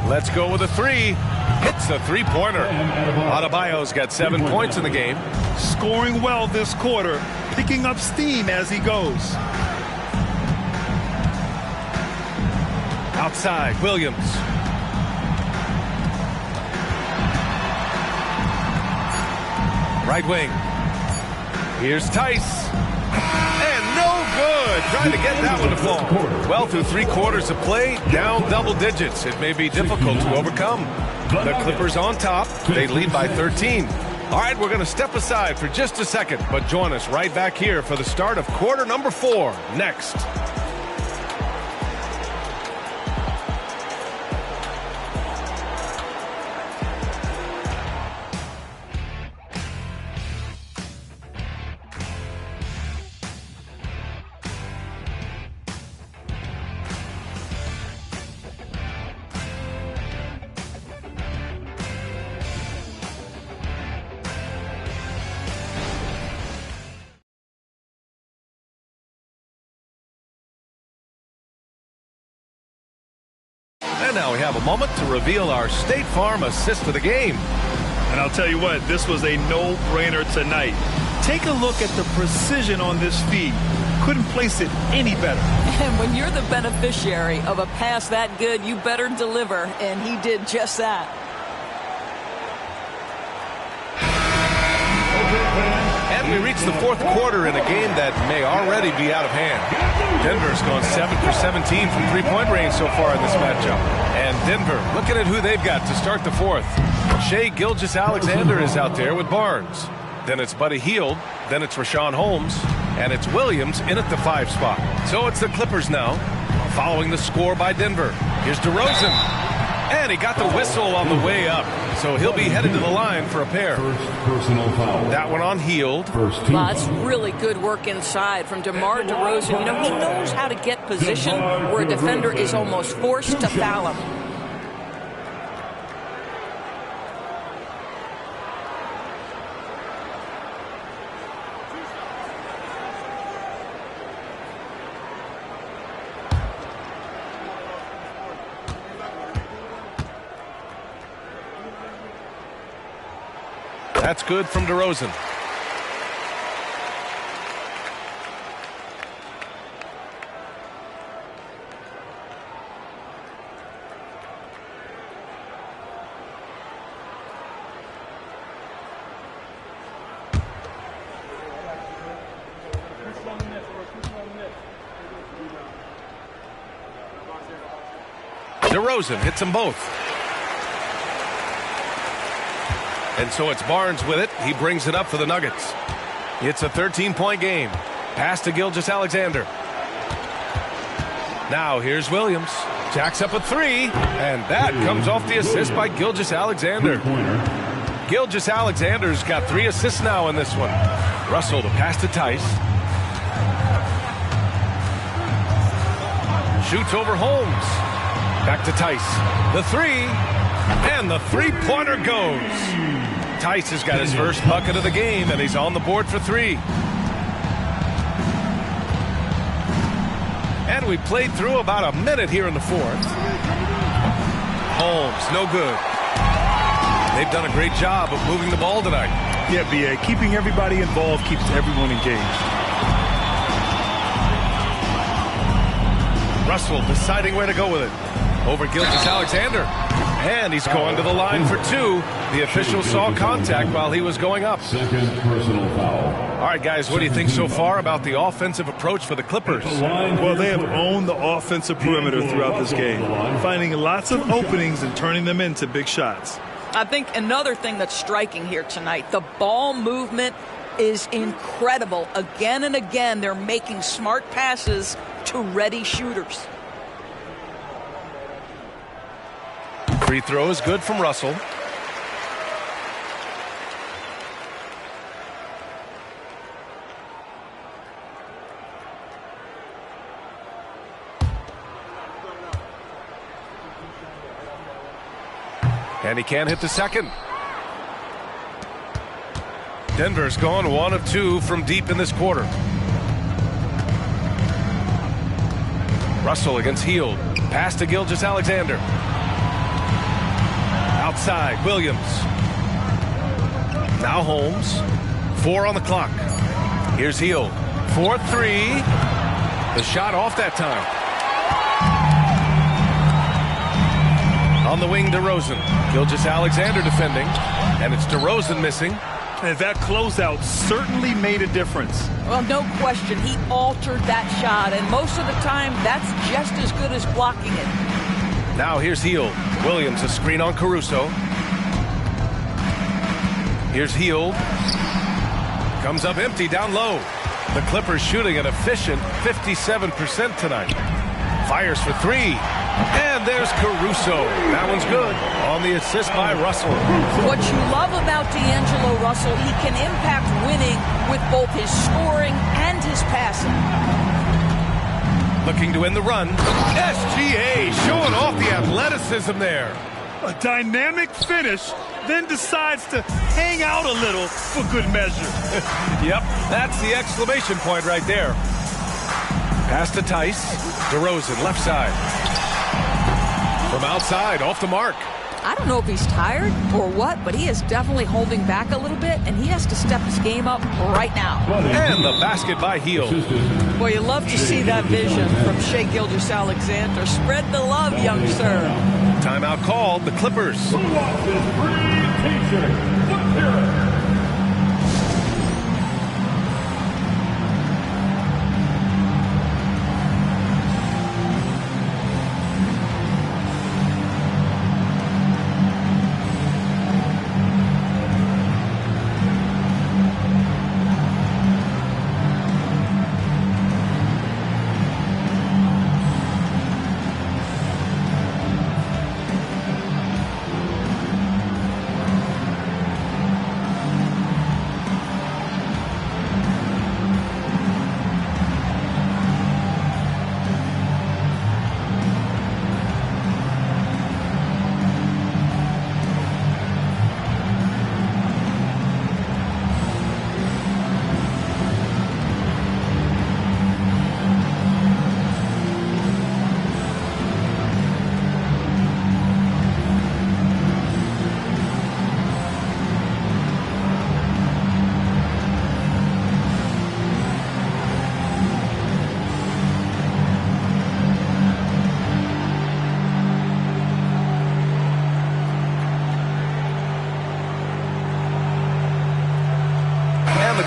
Let's go with a 3. Hits the three-pointer. Adebayo's got 7 points in the game. Scoring well this quarter, picking up steam as he goes. Outside, Williams. Right wing. Here's Tice. And no good. Trying to get that one to fall. Well, through 3 quarters of play, down double digits. It may be difficult to overcome. The Clippers on top. They lead by 13. All right, we're going to step aside for just a second, but join us right back here for the start of quarter number 4 next. And now we have a moment to reveal our State Farm assist of the game. And I'll tell you what, this was a no-brainer tonight. Take a look at the precision on this feed. Couldn't place it any better. And when you're the beneficiary of a pass that good, you better deliver. And he did just that. And we reach the fourth quarter in a game that may already be out of hand. Denver's gone 7 for 17 from three-point range so far in this matchup. And Denver looking at who they've got to start the fourth. Shai Gilgeous-Alexander is out there with Barnes. Then it's Buddy Hield. Then it's Rashawn Holmes. And it's Williams in at the 5 spot. So it's the Clippers now, following the score by Denver. Here's DeRozan. And he got the whistle on the way up. So he'll be headed to the line for a pair. First personal foul. That one on Hield. First team. Well, that's really good work inside from DeMar DeRozan. You know, he knows how to get position where a defender is almost forced to foul him. That's good from DeRozan. DeRozan hits them both. And so it's Barnes with it. He brings it up for the Nuggets. It's a 13-point game. Pass to Gilgeous-Alexander. Now here's Williams. Jacks up a 3. And that comes off the assist by Gilgeous-Alexander. Gilgeous-Alexander's got 3 assists now in this one. Russell to pass to Tice. Shoots over Holmes. Back to Tice. The 3. And the three-pointer goes. Tice has got his first bucket of the game, and he's on the board for 3. And we played through about a minute here in the fourth. Holmes, no good. They've done a great job of moving the ball tonight. Yeah, B.A., keeping everybody involved keeps everyone engaged. Russell deciding where to go with it. Over Gilgeous-Alexander. And he's going to the line for 2. The official saw contact while he was going up. Second personal foul. All right, guys, what do you think so far about the offensive approach for the Clippers? Well, they have owned the offensive perimeter throughout this game, finding lots of openings and turning them into big shots. I think another thing that's striking here tonight, the ball movement is incredible. Again and again, they're making smart passes to ready shooters. Free throw is good from Russell. And he can't hit the second. Denver's gone 1 of 2 from deep in this quarter. Russell against Hield. Pass to Gilgeous-Alexander. Outside, Williams. Now Holmes. 4 on the clock. Here's Hield. 4-3. The shot off that time. On the wing, DeRozan. Gilgeous-Alexander defending. And it's DeRozan missing. And that closeout certainly made a difference. Well, no question. He altered that shot. And most of the time, that's just as good as blocking it. Now here's Hield. Williams a screen on Caruso. Here's Hield. Comes up empty down low. The Clippers shooting an efficient 57% tonight. Fires for 3. And there's Caruso. That one's good on the assist by Russell. What you love about D'Angelo Russell, he can impact winning with both his scoring and his passing. Looking to win the run. SGA showing off the athleticism there. A dynamic finish, then decides to hang out a little for good measure. Yep, that's the exclamation point right there. Pass to Tice. DeRozan, left side. From outside, off the mark. I don't know if he's tired or what, but he is definitely holding back a little bit, and he has to step his game up right now. And the basket by Hield. Well, you love to see that vision from Shai Gilgeous-Alexander. Spread the love, young sir. Timeout called, the Clippers.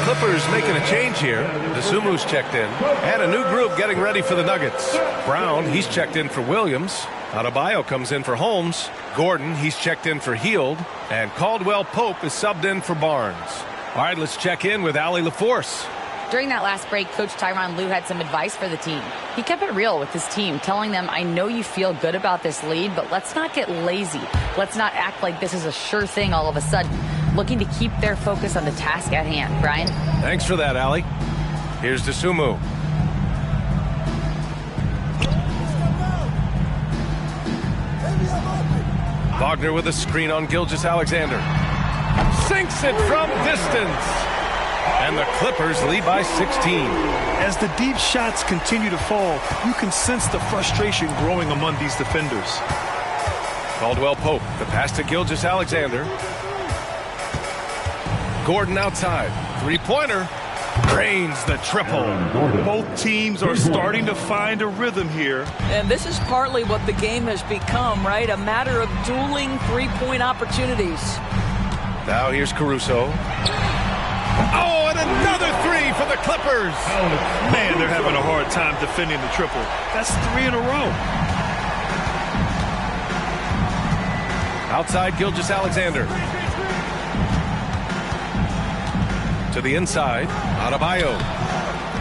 Clippers making a change here. DeSumu's checked in. And a new group getting ready for the Nuggets. Brown, he's checked in for Williams. Adebayo comes in for Holmes. Gordon, he's checked in for Hield. And Caldwell Pope is subbed in for Barnes. All right, let's check in with Allie LaForce. During that last break, Coach Tyronn Lue had some advice for the team. He kept it real with his team, telling them, I know you feel good about this lead, but let's not get lazy. Let's not act like this is a sure thing all of a sudden. Looking to keep their focus on the task at hand. Brian? Thanks for that, Allie. Here's DeSumo. Wagner with a screen on Gilgeous-Alexander. Sinks it from distance. And the Clippers lead by 16. As the deep shots continue to fall, you can sense the frustration growing among these defenders. Caldwell Pope, the pass to Gilgeous-Alexander. Gordon outside. Three-pointer. Drains the triple. Both teams are starting to find a rhythm here. And this is partly what the game has become, right? A matter of dueling three-point opportunities. Now here's Caruso. Oh, and another three for the Clippers. Man, they're having a hard time defending the triple. That's 3 in a row. Outside Gilgeous-Alexander. To the inside, Adebayo.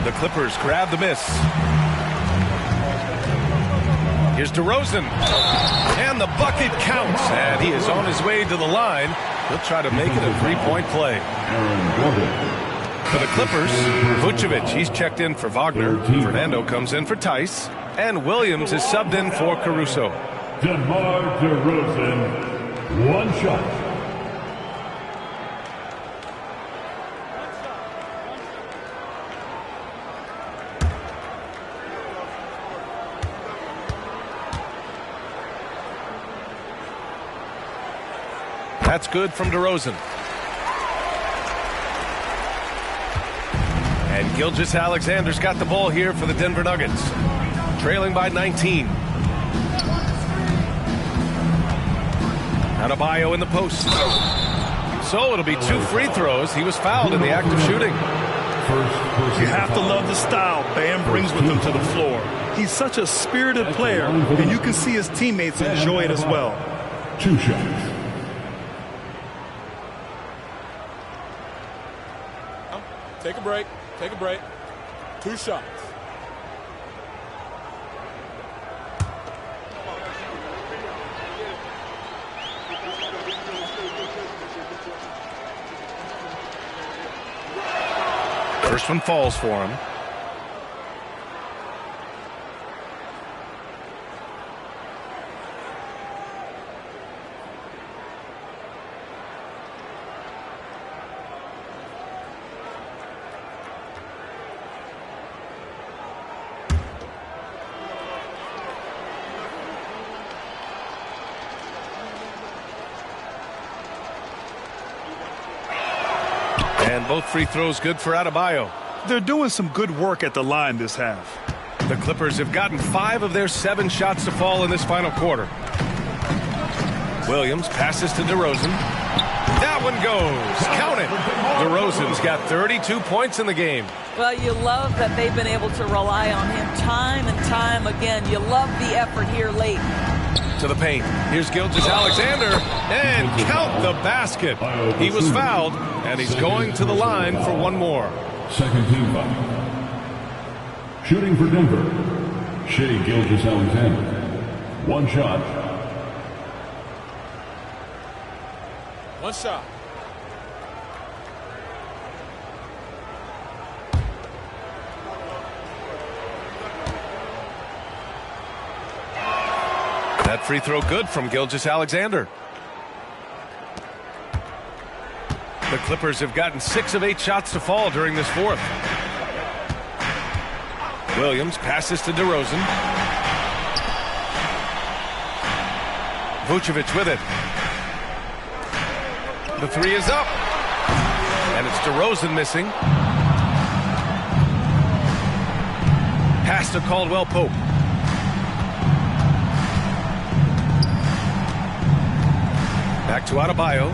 The Clippers grab the miss. Here's DeRozan. And the bucket counts. And he is on his way to the line. He'll try to make it a three-point play. For the Clippers, Vucevic, he's checked in for Wagner. Fernando comes in for Tice. And Williams is subbed in for Caruso. DeMar DeRozan, one shot. That's good from DeRozan. And Gilgeous-Alexander's got the ball here for the Denver Nuggets. Trailing by 19. Adebayo in the post. So it'll be 2 free throws. He was fouled in the act of shooting. You have to love the style Bam brings with him to the floor. He's such a spirited player, and you can see his teammates enjoy it as well. 2 shots. Take a break. Take a break. 2 shots. First one falls for him. And both free throws good for Adebayo. They're doing some good work at the line this half. The Clippers have gotten 5 of their 7 shots to fall in this final quarter. Williams passes to DeRozan. That one goes. Count it. DeRozan's got 32 points in the game. Well, you love that they've been able to rely on him time and time again. You love the effort here late. To the paint. Here's Gilgeous-Alexander. And count the basket. He was fouled, and he's going to the line for one more. Second team foul. Shooting for Denver, Shai Gilgeous-Alexander. One shot. One shot. That free throw good from Gilgeous-Alexander. The Clippers have gotten 6 of 8 shots to fall during this fourth. Williams passes to DeRozan. Vucevic with it. The 3 is up. And it's DeRozan missing. Pass to Caldwell-Pope. Back to Adebayo.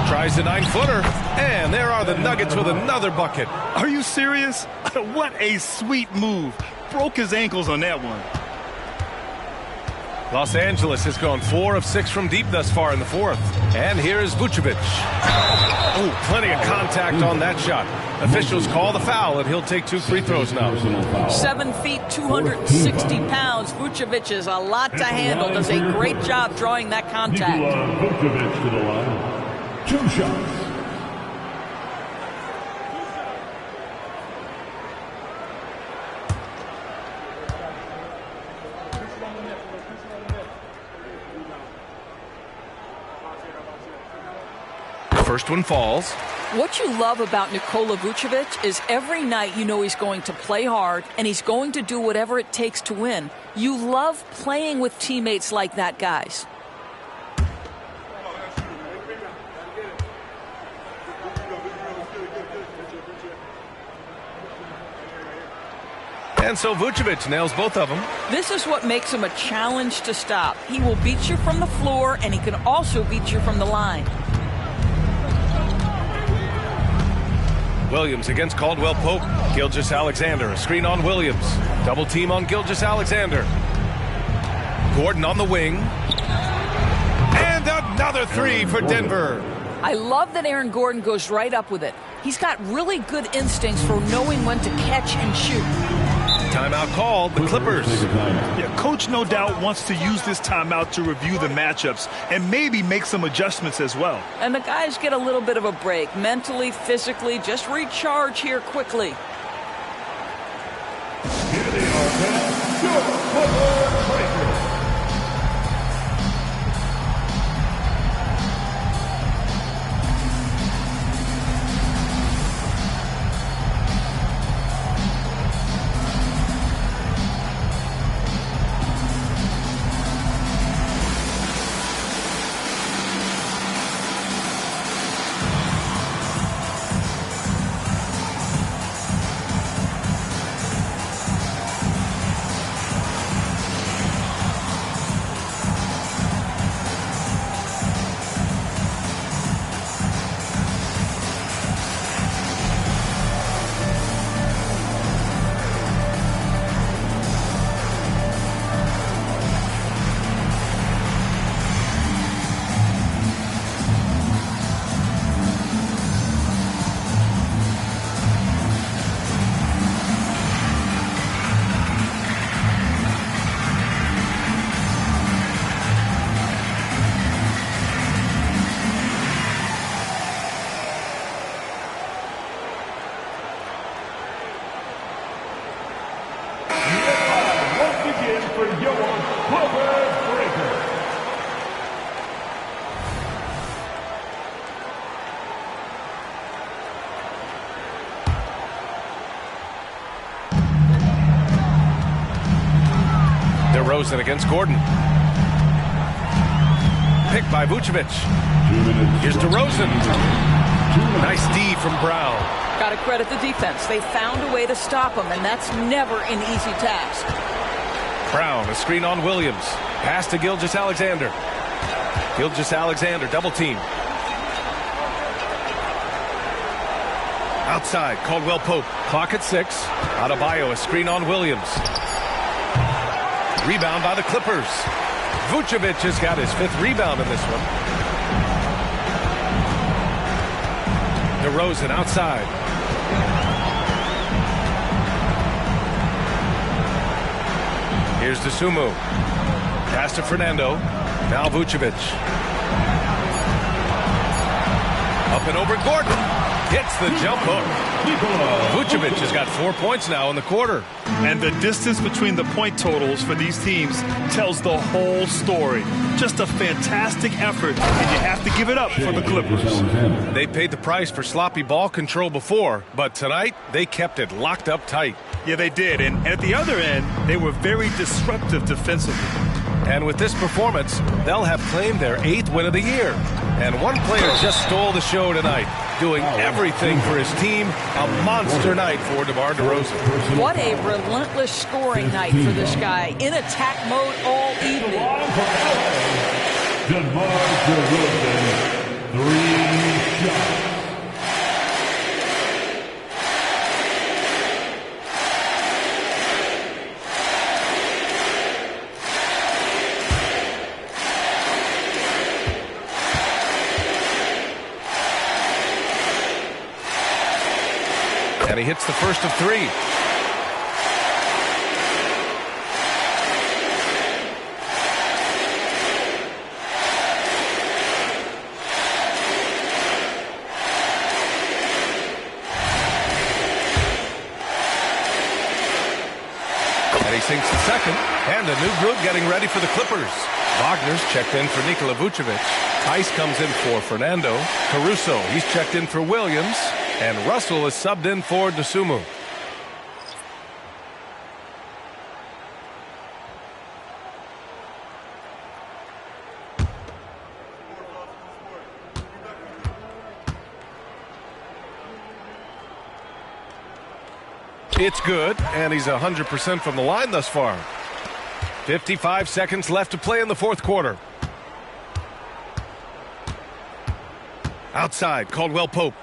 Tries the 9-footer. And there are the Nuggets with another bucket. Are you serious? What a sweet move. Broke his ankles on that one. Los Angeles has gone 4 of 6 from deep thus far in the fourth. And here is Vucevic. Oh, plenty of contact on that shot. Officials call the foul, and he'll take 2 free throws now. 7 feet, 260 pounds. Vucevic is a lot to handle. Does a great job drawing that contact. Vucevic to the line. 2 shots. First one falls. What you love about Nikola Vucevic is every night you know he's going to play hard and he's going to do whatever it takes to win. You love playing with teammates like that, guys. And so Vucevic nails both of them. This is what makes him a challenge to stop. He will beat you from the floor, and he can also beat you from the line. Williams against Caldwell Pope. Gilgeous-Alexander, a screen on Williams. Double team on Gilgeous-Alexander. Gordon on the wing. And another three for Denver. I love that Aaron Gordon goes right up with it. He's got really good instincts for knowing when to catch and shoot. Timeout called, the Clippers. Yeah, coach no doubt wants to use this timeout to review the matchups and maybe make some adjustments as well. And the guys get a little bit of a break, mentally, physically, just recharge here quickly. Here they are, your Clipper Breakers. DeRozan against Gordon. Picked by Vucevic. Here's DeRozan. Nice D from Brown. Got to credit the defense. They found a way to stop him, and that's never an easy task. Brown, a screen on Williams. Pass to Gilgeous-Alexander. Gilgeous-Alexander, double team. Outside, Caldwell Pope. Clock at 6. Adebayo, a screen on Williams. Rebound by the Clippers. Vucevic has got his 5th rebound in this one. DeRozan outside. Here's Dosunmu. Pass to Fernando. Now Vucevic. Up and over Gordon. Hits the jump hook. Vucevic has got 4 points now in the quarter. And the distance between the point totals for these teams tells the whole story. Just a fantastic effort, and you have to give it up for the Clippers. They paid the price for sloppy ball control before, but tonight they kept it locked up tight. Yeah, they did. And at the other end, they were very disruptive defensively. And with this performance, they'll have claimed their 8th win of the year. And one player just stole the show tonight, doing everything for his team. A monster night for DeMar DeRozan. What a relentless scoring night for this guy. In attack mode all evening. DeMar DeRozan, 3 shots. And he hits the first of 3. And he sinks the second. And a new group getting ready for the Clippers. Wagner's checked in for Nikola Vucevic. Tice comes in for Fernando. Caruso, he's checked in for Williams. And Russell is subbed in for Dosunmu. It's good, and he's 100% from the line thus far. 55 seconds left to play in the fourth quarter. Outside, Caldwell Pope.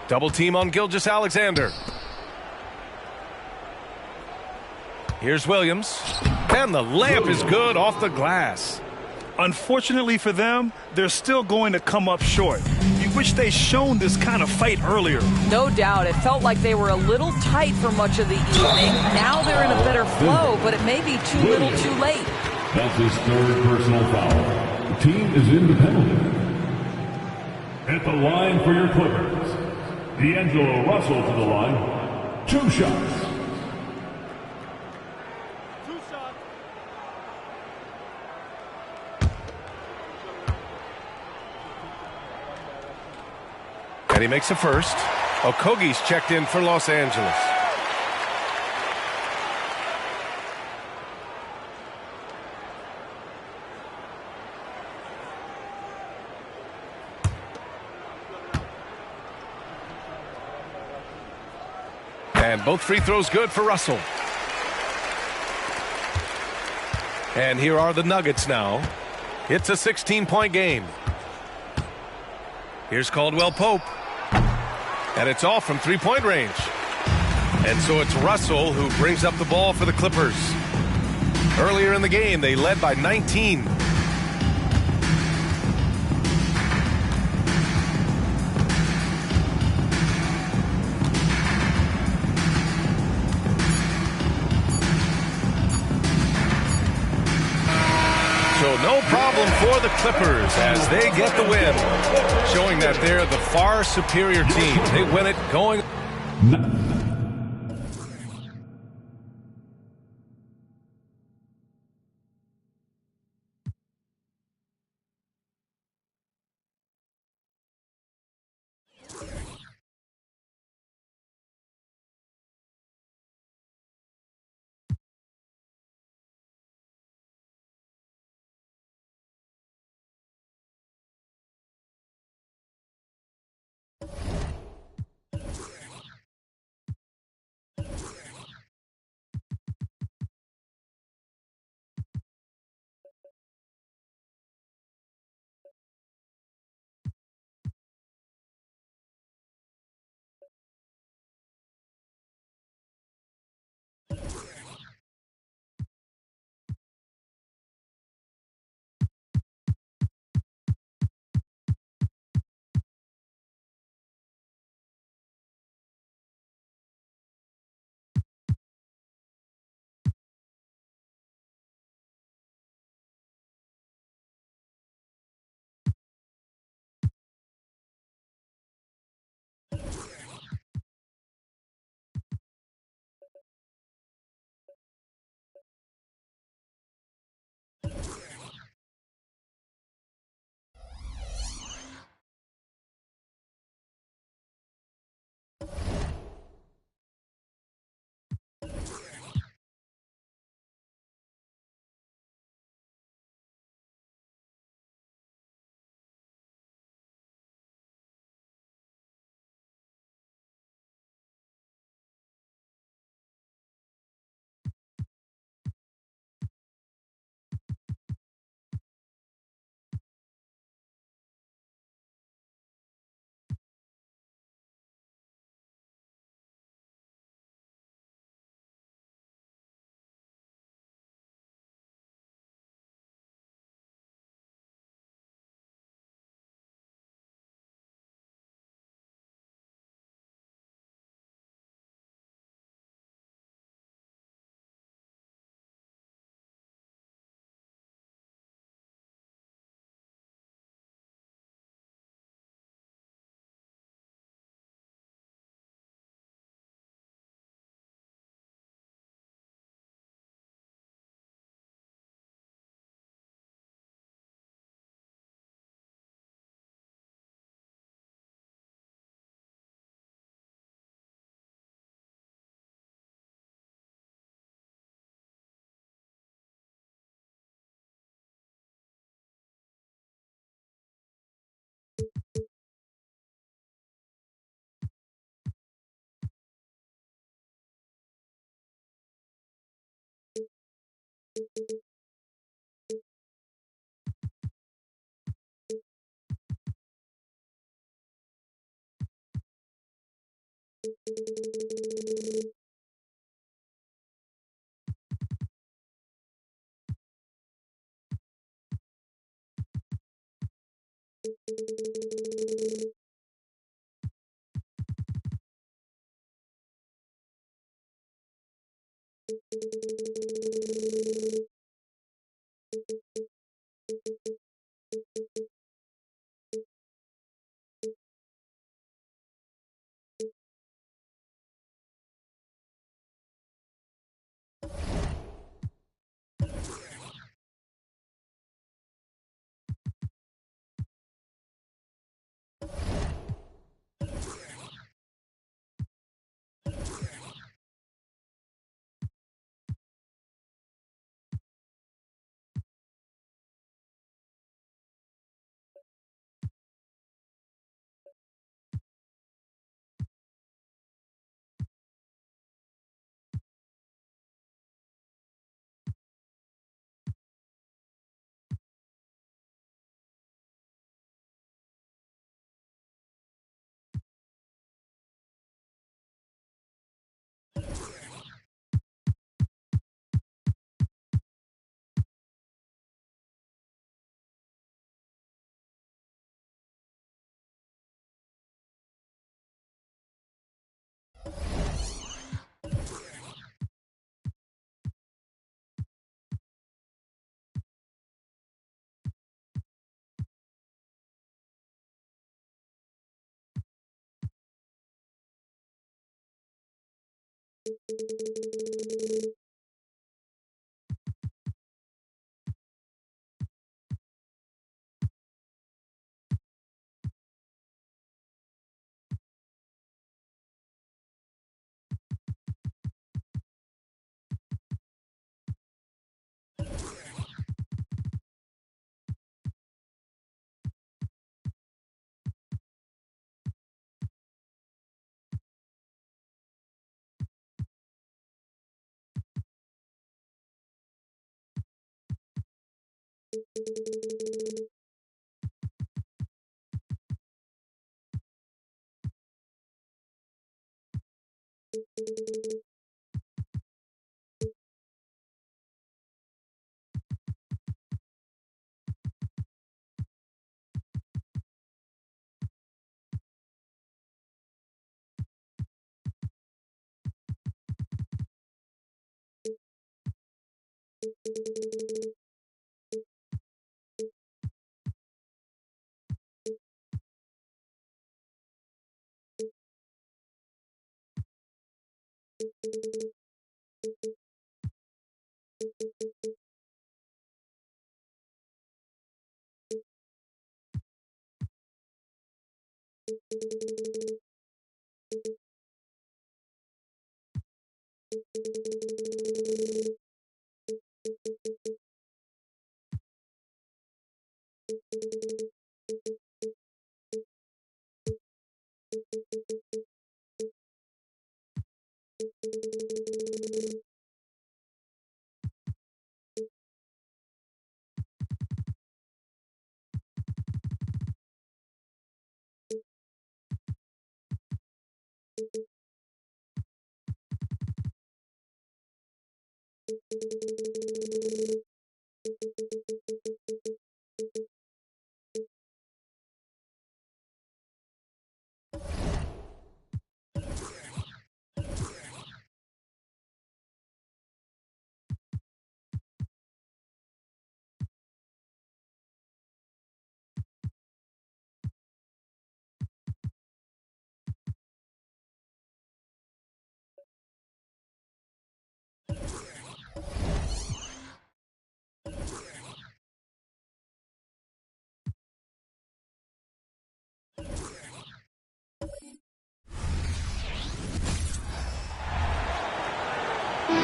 Double team on Gilgeous-Alexander. Here's Williams. And the layup is good off the glass. Unfortunately for them, they're still going to come up short. You wish they'd shown this kind of fight earlier. No doubt. It felt like they were a little tight for much of the evening. Now they're in a better flow, but it may be too little too late. That's his third personal foul. The team is in the penalty. At the line for your Clippers, D'Angelo Russell to the line. 2 shots. And he makes a first. Okogie's checked in for Los Angeles. And both free throws good for Russell. And here are the Nuggets now. It's a 16-point game. Here's Caldwell Pope. And it's all from three-point range. And so it's Russell who brings up the ball for the Clippers. Earlier in the game, they led by 19. So no problem for the Clippers as they get the win, showing that they're the far superior team. They win it going.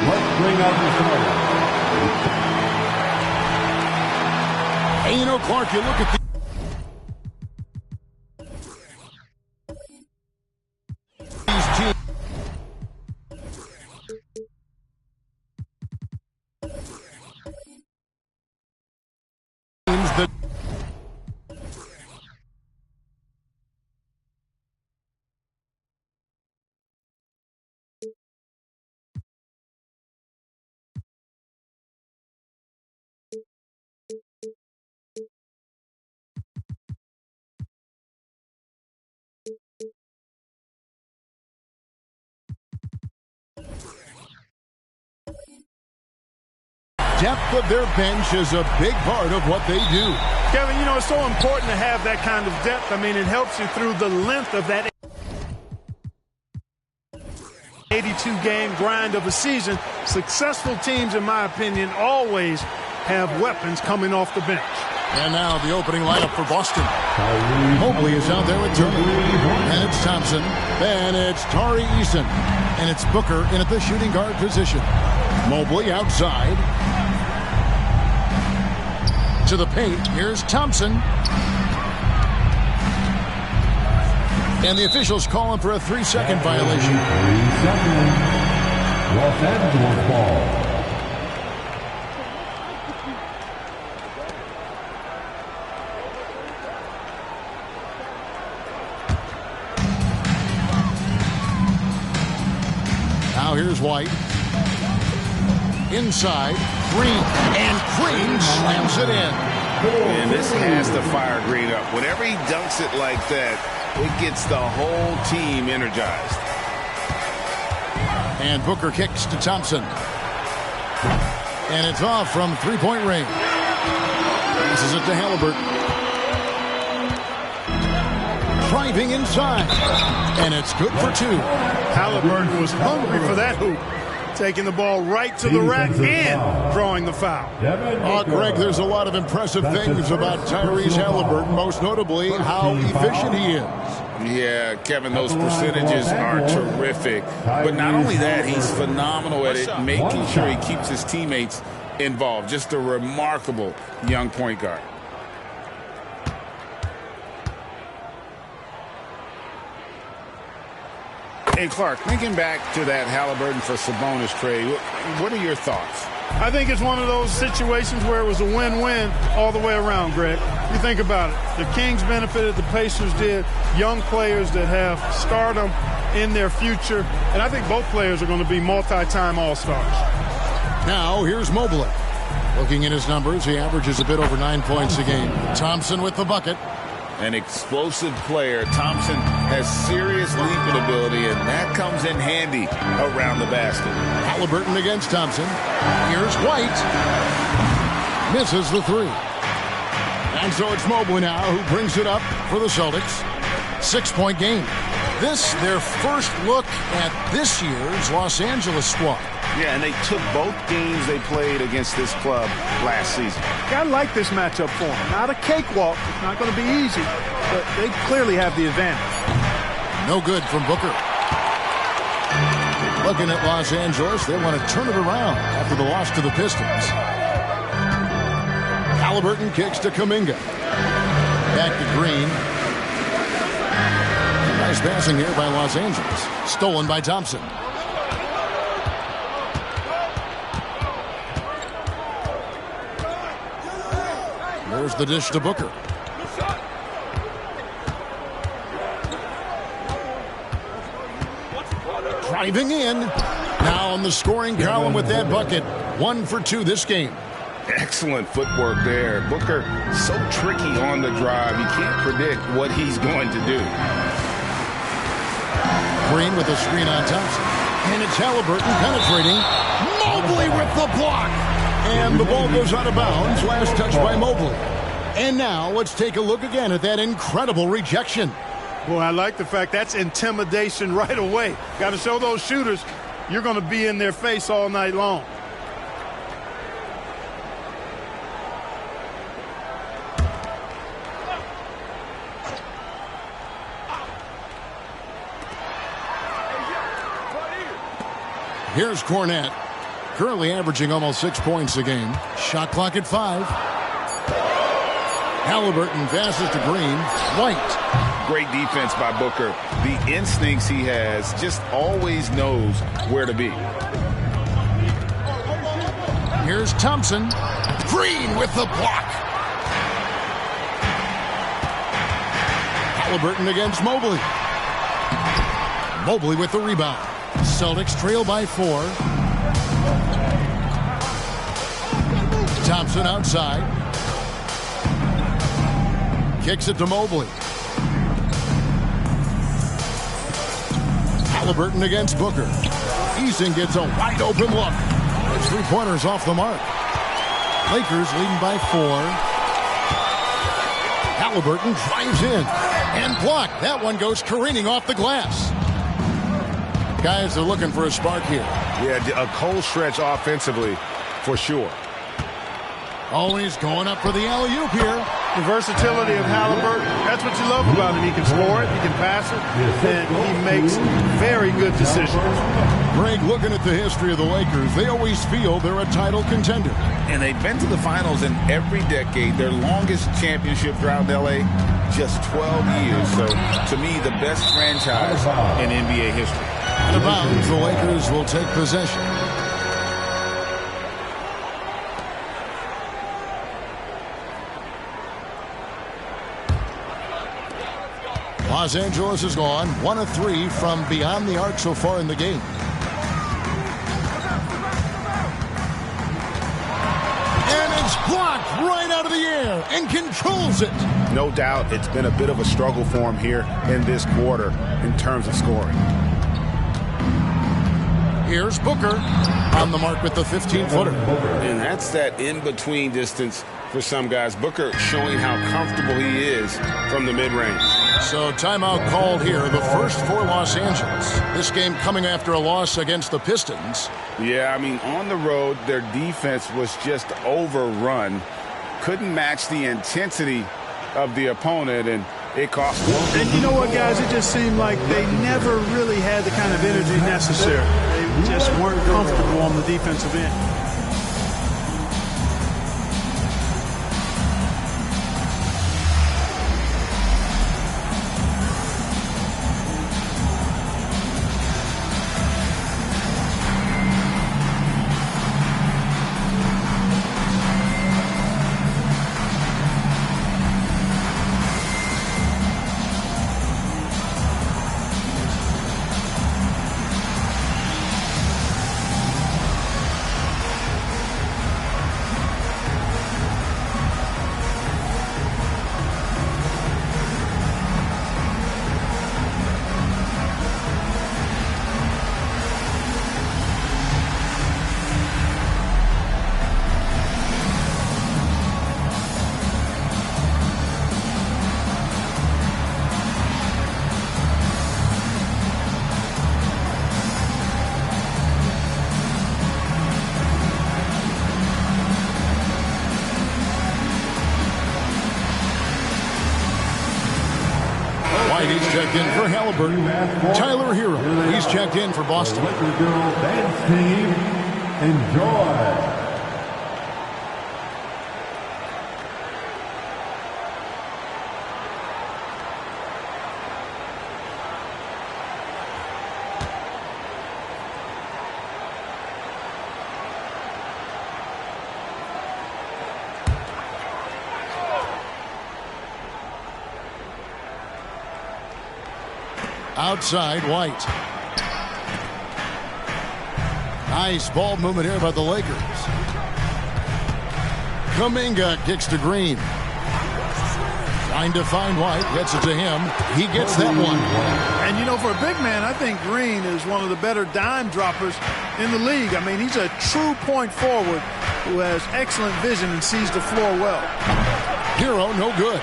Let's bring out the starter. And you know, Clark, you look at the depth of their bench is a big part of what they do. Kevin, you know, it's so important to have that kind of depth. I mean, it helps you through the length of that 82-game grind of a season. Successful teams, in my opinion, always have weapons coming off the bench. And now the opening lineup for Boston. Mobley is out there with Turner. And it's Thompson. Then it's Tari Eason. And it's Booker in at the shooting guard position. Mobley outside. To the paint. Here's Thompson. And the officials calling for a 3-second violation. 3 seconds. Los Angeles ball. Now here's White. Inside. Green. And Green slams it in. And this has to fire Green up. Whenever he dunks it like that, it gets the whole team energized. And Booker kicks to Thompson. And it's off from three-point range. Passes it to Halliburton. Driving inside. And it's good for 2. Halliburton was hungry for that hoop. Taking the ball right to the rack and drawing the foul. Oh, Greg, there's a lot of impressive things about Tyrese Halliburton, most notably how efficient he is. Yeah, Kevin, those percentages are terrific. But not only that, he's phenomenal at it, making sure he keeps his teammates involved. Just a remarkable young point guard. Hey, Clark, thinking back to that Halliburton for Sabonis trade, what are your thoughts? I think it's one of those situations where it was a win-win all the way around, Greg. You think about it. The Kings benefited, the Pacers did. Young players that have stardom in their future. And I think both players are going to be multi-time All-Stars. Now, here's Mobley. Looking at his numbers, he averages a bit over 9 points a game. Thompson with the bucket. An explosive player. Thompson has serious leaping ability, and that comes in handy around the basket. Halliburton against Thompson. Here's White. Misses the 3. And so it's Mobley now who brings it up for the Celtics. 6-point game. This, their first look at this year's Los Angeles squad. Yeah, and they took both games they played against this club last season. I like this matchup for them. Not a cakewalk. It's not going to be easy, but they clearly have the advantage. No good from Booker. Looking at Los Angeles, they want to turn it around after the loss to the Pistons. Halliburton kicks to Kuminga. Back to Green. Nice passing here by Los Angeles. Stolen by Thompson. There's the dish to Booker. Driving in. Now on the scoring column with that bucket. 1 for 2 this game. Excellent footwork there. Booker, so tricky on the drive. You can't predict what he's going to do. Green with a screen on Thompson. And it's Halliburton penetrating. Mobley with the block. And the ball goes out of bounds. Last touch by Mobley. And now let's take a look again at that incredible rejection. Well, I like the fact that's intimidation right away. Got to show those shooters you're going to be in their face all night long. Here's Cornette, currently averaging almost 6 points a game. Shot clock at 5. Halliburton passes to Green. White. Great defense by Booker. The instincts he has, just always knows where to be. Here's Thompson. Green with the block. Halliburton against Mobley. Mobley with the rebound. Celtics trail by 4. Thompson outside. Kicks it to Mobley. Halliburton against Booker. Eason gets a wide open look. His 3-pointers off the mark. Lakers leading by 4. Halliburton drives in and blocked. That one goes careening off the glass. Guys are looking for a spark here. Yeah, a cold stretch offensively for sure. Always going up for the alley-oop here. The versatility of Halliburton, that's what you love about him. He can score it, he can pass it, and he makes very good decisions. Greg, looking at the history of the Lakers, they always feel they're a title contender. And they've been to the finals in every decade. Their longest championship drought in L.A., just 12 years. So, to me, the best franchise in NBA history. Out of bounds, the Lakers will take possession. Los Angeles is gone 1 of 3 from beyond the arc so far in the game. And it's blocked right out of the air and controls it. No doubt it's been a bit of a struggle for him here in this quarter in terms of scoring. Here's Booker on the mark with the 15-footer. And that's that in-between distance for some guys. Booker showing how comfortable he is from the mid-range. So timeout called here, the first for Los Angeles. This game coming after a loss against the Pistons. Yeah, I mean, on the road, their defense was just overrun. Couldn't match the intensity of the opponent, and it cost them. And you know what, guys? It just seemed like they never really had the kind of energy necessary. They just weren't comfortable on the defensive end. He's checked in for Halliburton. Tyler Hero, he's checked in for Boston. Lakers girl dance team, enjoy. Outside, White. Nice ball movement here by the Lakers. Kuminga kicks to Green. Trying to find White, gets it to him. He gets that one. And, you know, for a big man, I think Green is one of the better dime droppers in the league. I mean, he's a true point forward who has excellent vision and sees the floor well. Hero, no good.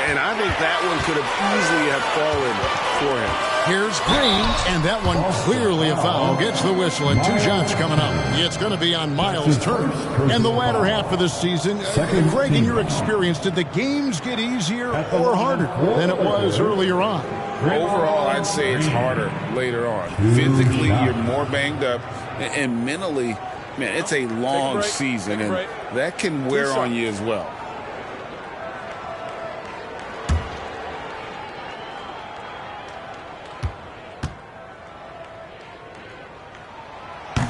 And I think that one could have easily have fallen for him. Here's Green, and that one clearly a foul. Gets the whistle, and 2 shots coming up. It's going to be on Miles' turn. And the latter half of the season, Greg, in your experience, did the games get easier or harder than it was earlier on? Overall, I'd say it's harder later on. Physically, you're more banged up, and mentally, man, it's a long season, and that can wear on you as well.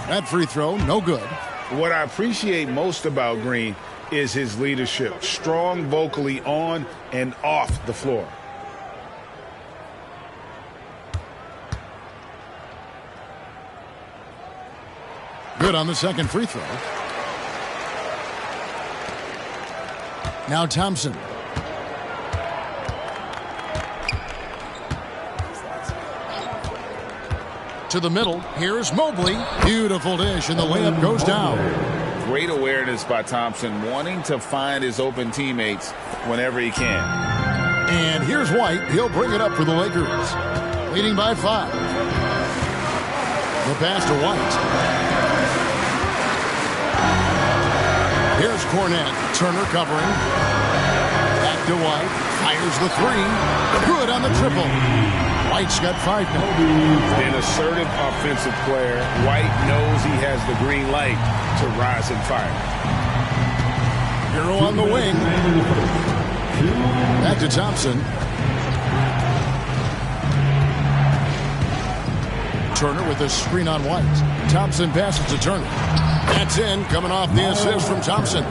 That free throw, no good. What I appreciate most about Green is his leadership. Strong vocally on and off the floor. Good on the second free throw. Now Thompson. To the middle. Here's Mobley. Beautiful dish, and the layup goes down. Great awareness by Thompson, wanting to find his open teammates whenever he can. And here's White. He'll bring it up for the Lakers. Leading by 5. The pass to White. Here's Cornette. Turner covering. Back to White. Fires the 3. Good on the triple. White's got 5 now. An assertive offensive player. White knows he has the green light to rise and fire. Hero on the wing. Back to Thompson. Turner with a screen on White. Thompson passes to Turner. That's in, coming off the assist from Thompson.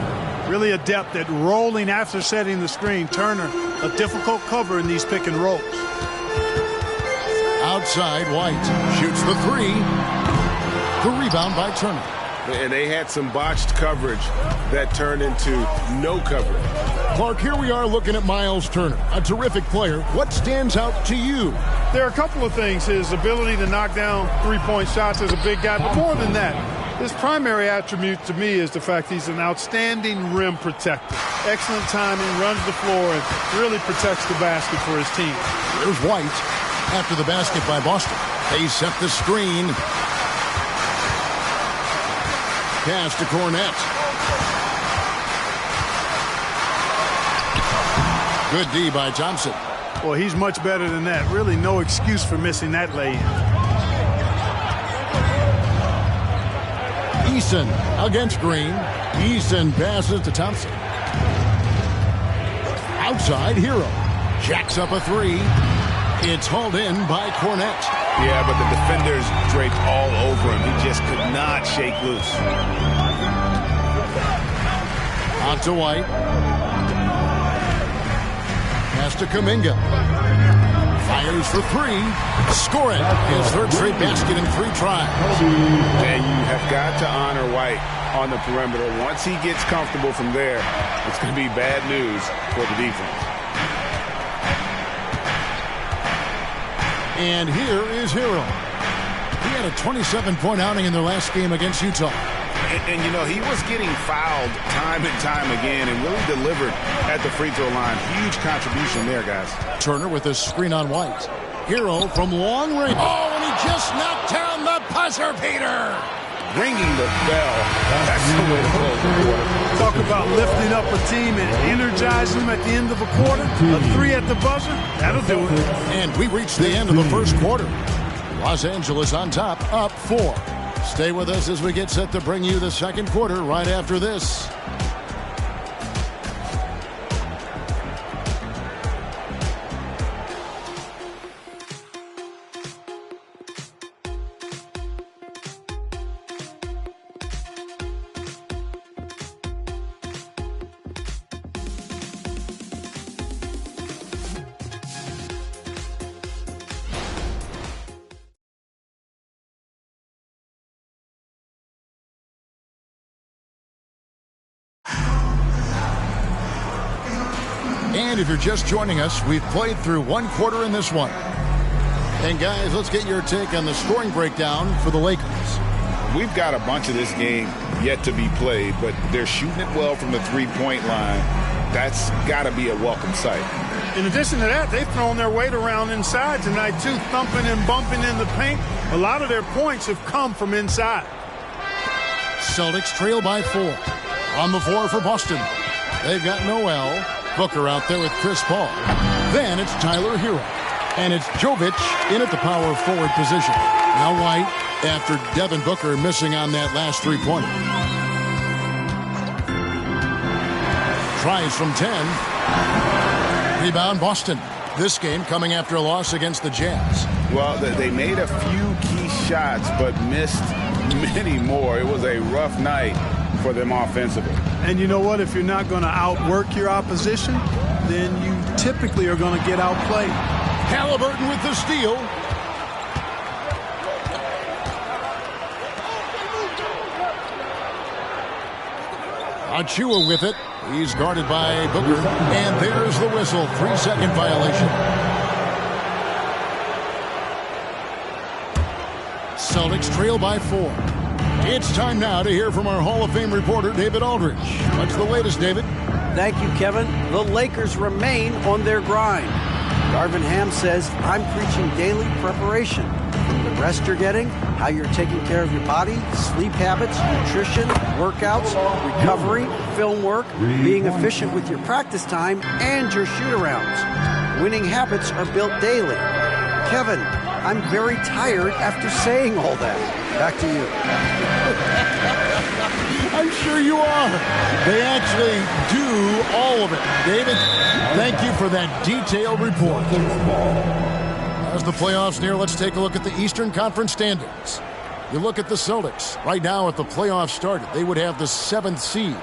Really adept at rolling after setting the screen. Turner, a difficult cover in these pick and rolls. Outside, White shoots the 3. The rebound by Turner. And they had some botched coverage that turned into no coverage. Clark, here we are looking at Miles Turner, a terrific player. What stands out to you? There are a couple of things. His ability to knock down three-point shots as a big guy, but more than that, his primary attribute to me is the fact he's an outstanding rim protector. Excellent timing, runs the floor, and really protects the basket for his team. There's White after the basket by Boston. They set the screen. Pass to Cornette. Good D by Thompson. Well, he's much better than that. Really no excuse for missing that lay-in. Eason against Green. Eason passes to Thompson. Outside, Hero. Jacks up a 3. It's hauled in by Cornette. Yeah, but the defenders draped all over him. He just could not shake loose. On to White. Pass to Kuminga. Fires for 3. Score it. His third straight basket in 3 tries. And you have got to honor White on the perimeter. Once he gets comfortable from there, it's going to be bad news for the defense. And here is Hero. He had a 27-point outing in their last game against Utah. And you know, he was getting fouled time and time again and really delivered at the free throw line. Huge contribution there, guys. Turner with a screen on White. Hero from long range. Oh, and he just knocked down the buzzer beater. Ringing the bell. That's the way to close the quarter. Talk about lifting up a team and energizing them at the end of a quarter. A 3 at the buzzer, that'll do it. And we reached the end of the first quarter. Los Angeles on top, up 4. Stay with us as we get set to bring you the second quarter right after this. And if you're just joining us, we've played through one quarter in this one. And guys, let's get your take on the scoring breakdown for the Lakers. We've got a bunch of this game yet to be played, but they're shooting it well from the three-point line. That's got to be a welcome sight. In addition to that, they've thrown their weight around inside tonight, too, thumping and bumping in the paint. A lot of their points have come from inside. Celtics trail by 4. On the floor for Boston. They've got Noel. Booker out there with Chris Paul. Then it's Tyler Hero. And it's Jovic in at the power forward position. Now White after Devin Booker missing on that last three-pointer. Tries from 10. Rebound Boston. This game coming after a loss against the Jazz. Well, they made a few key shots but missed many more. It was a rough night for them offensively. And you know what? If you're not going to outwork your opposition, then you typically are going to get outplayed. Halliburton with the steal. Achua with it. He's guarded by Booker. And there's the whistle. 3-second violation. Celtics trail by 4. It's time now to hear from our Hall of Fame reporter, David Aldridge. What's the latest, David? Thank you, Kevin. The Lakers remain on their grind. Darvin Ham says, I'm preaching daily preparation. From the rest you're getting, how you're taking care of your body, sleep habits, nutrition, workouts, recovery, film work, being efficient with your practice time, and your shoot-arounds. Winning habits are built daily. Kevin, I'm very tired after saying all that. Back to you. I'm sure you are. They actually do all of it. David, thank you for that detailed report. As the playoffs near, let's take a look at the Eastern Conference standings. You look at the Celtics. Right now, if the playoffs started, they would have the 7th seed.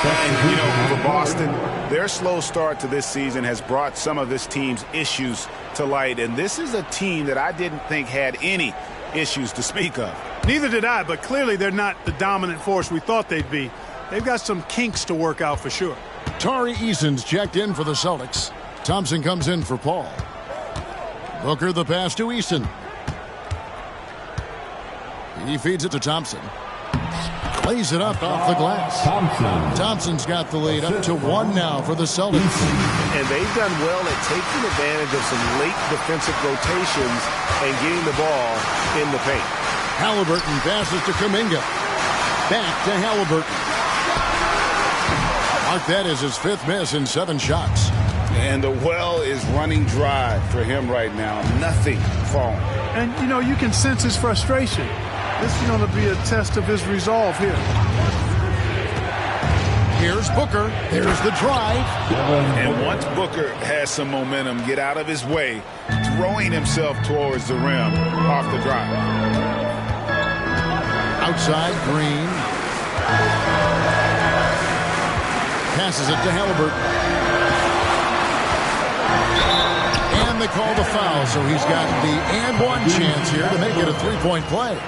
And, you know, for Boston, their slow start to this season has brought some of this team's issues to light. And this is a team that I didn't think had any issues to speak of. Neither did I, but clearly they're not the dominant force we thought they'd be. They've got some kinks to work out for sure. Tari Eason's checked in for the Celtics. Thompson comes in for Paul. Booker the pass to Eason. He feeds it to Thompson. Lays it up off the glass. Thompson's got the lead up to 1 now for the Celtics. And they've done well at taking advantage of some late defensive rotations and getting the ball in the paint. Halliburton passes to Kuminga. Back to Halliburton. Mark, that is his 5th miss in 7 shots. And the well is running dry for him right now. Nothing falling. And, you know, you can sense his frustration. This is going to be a test of his resolve here. Here's Booker. There's the drive. And once Booker has some momentum, get out of his way, throwing himself towards the rim off the drive. Outside, Green. Passes it to Halliburton. And they call the foul, so he's got the and one chance here to make it a 3-point play.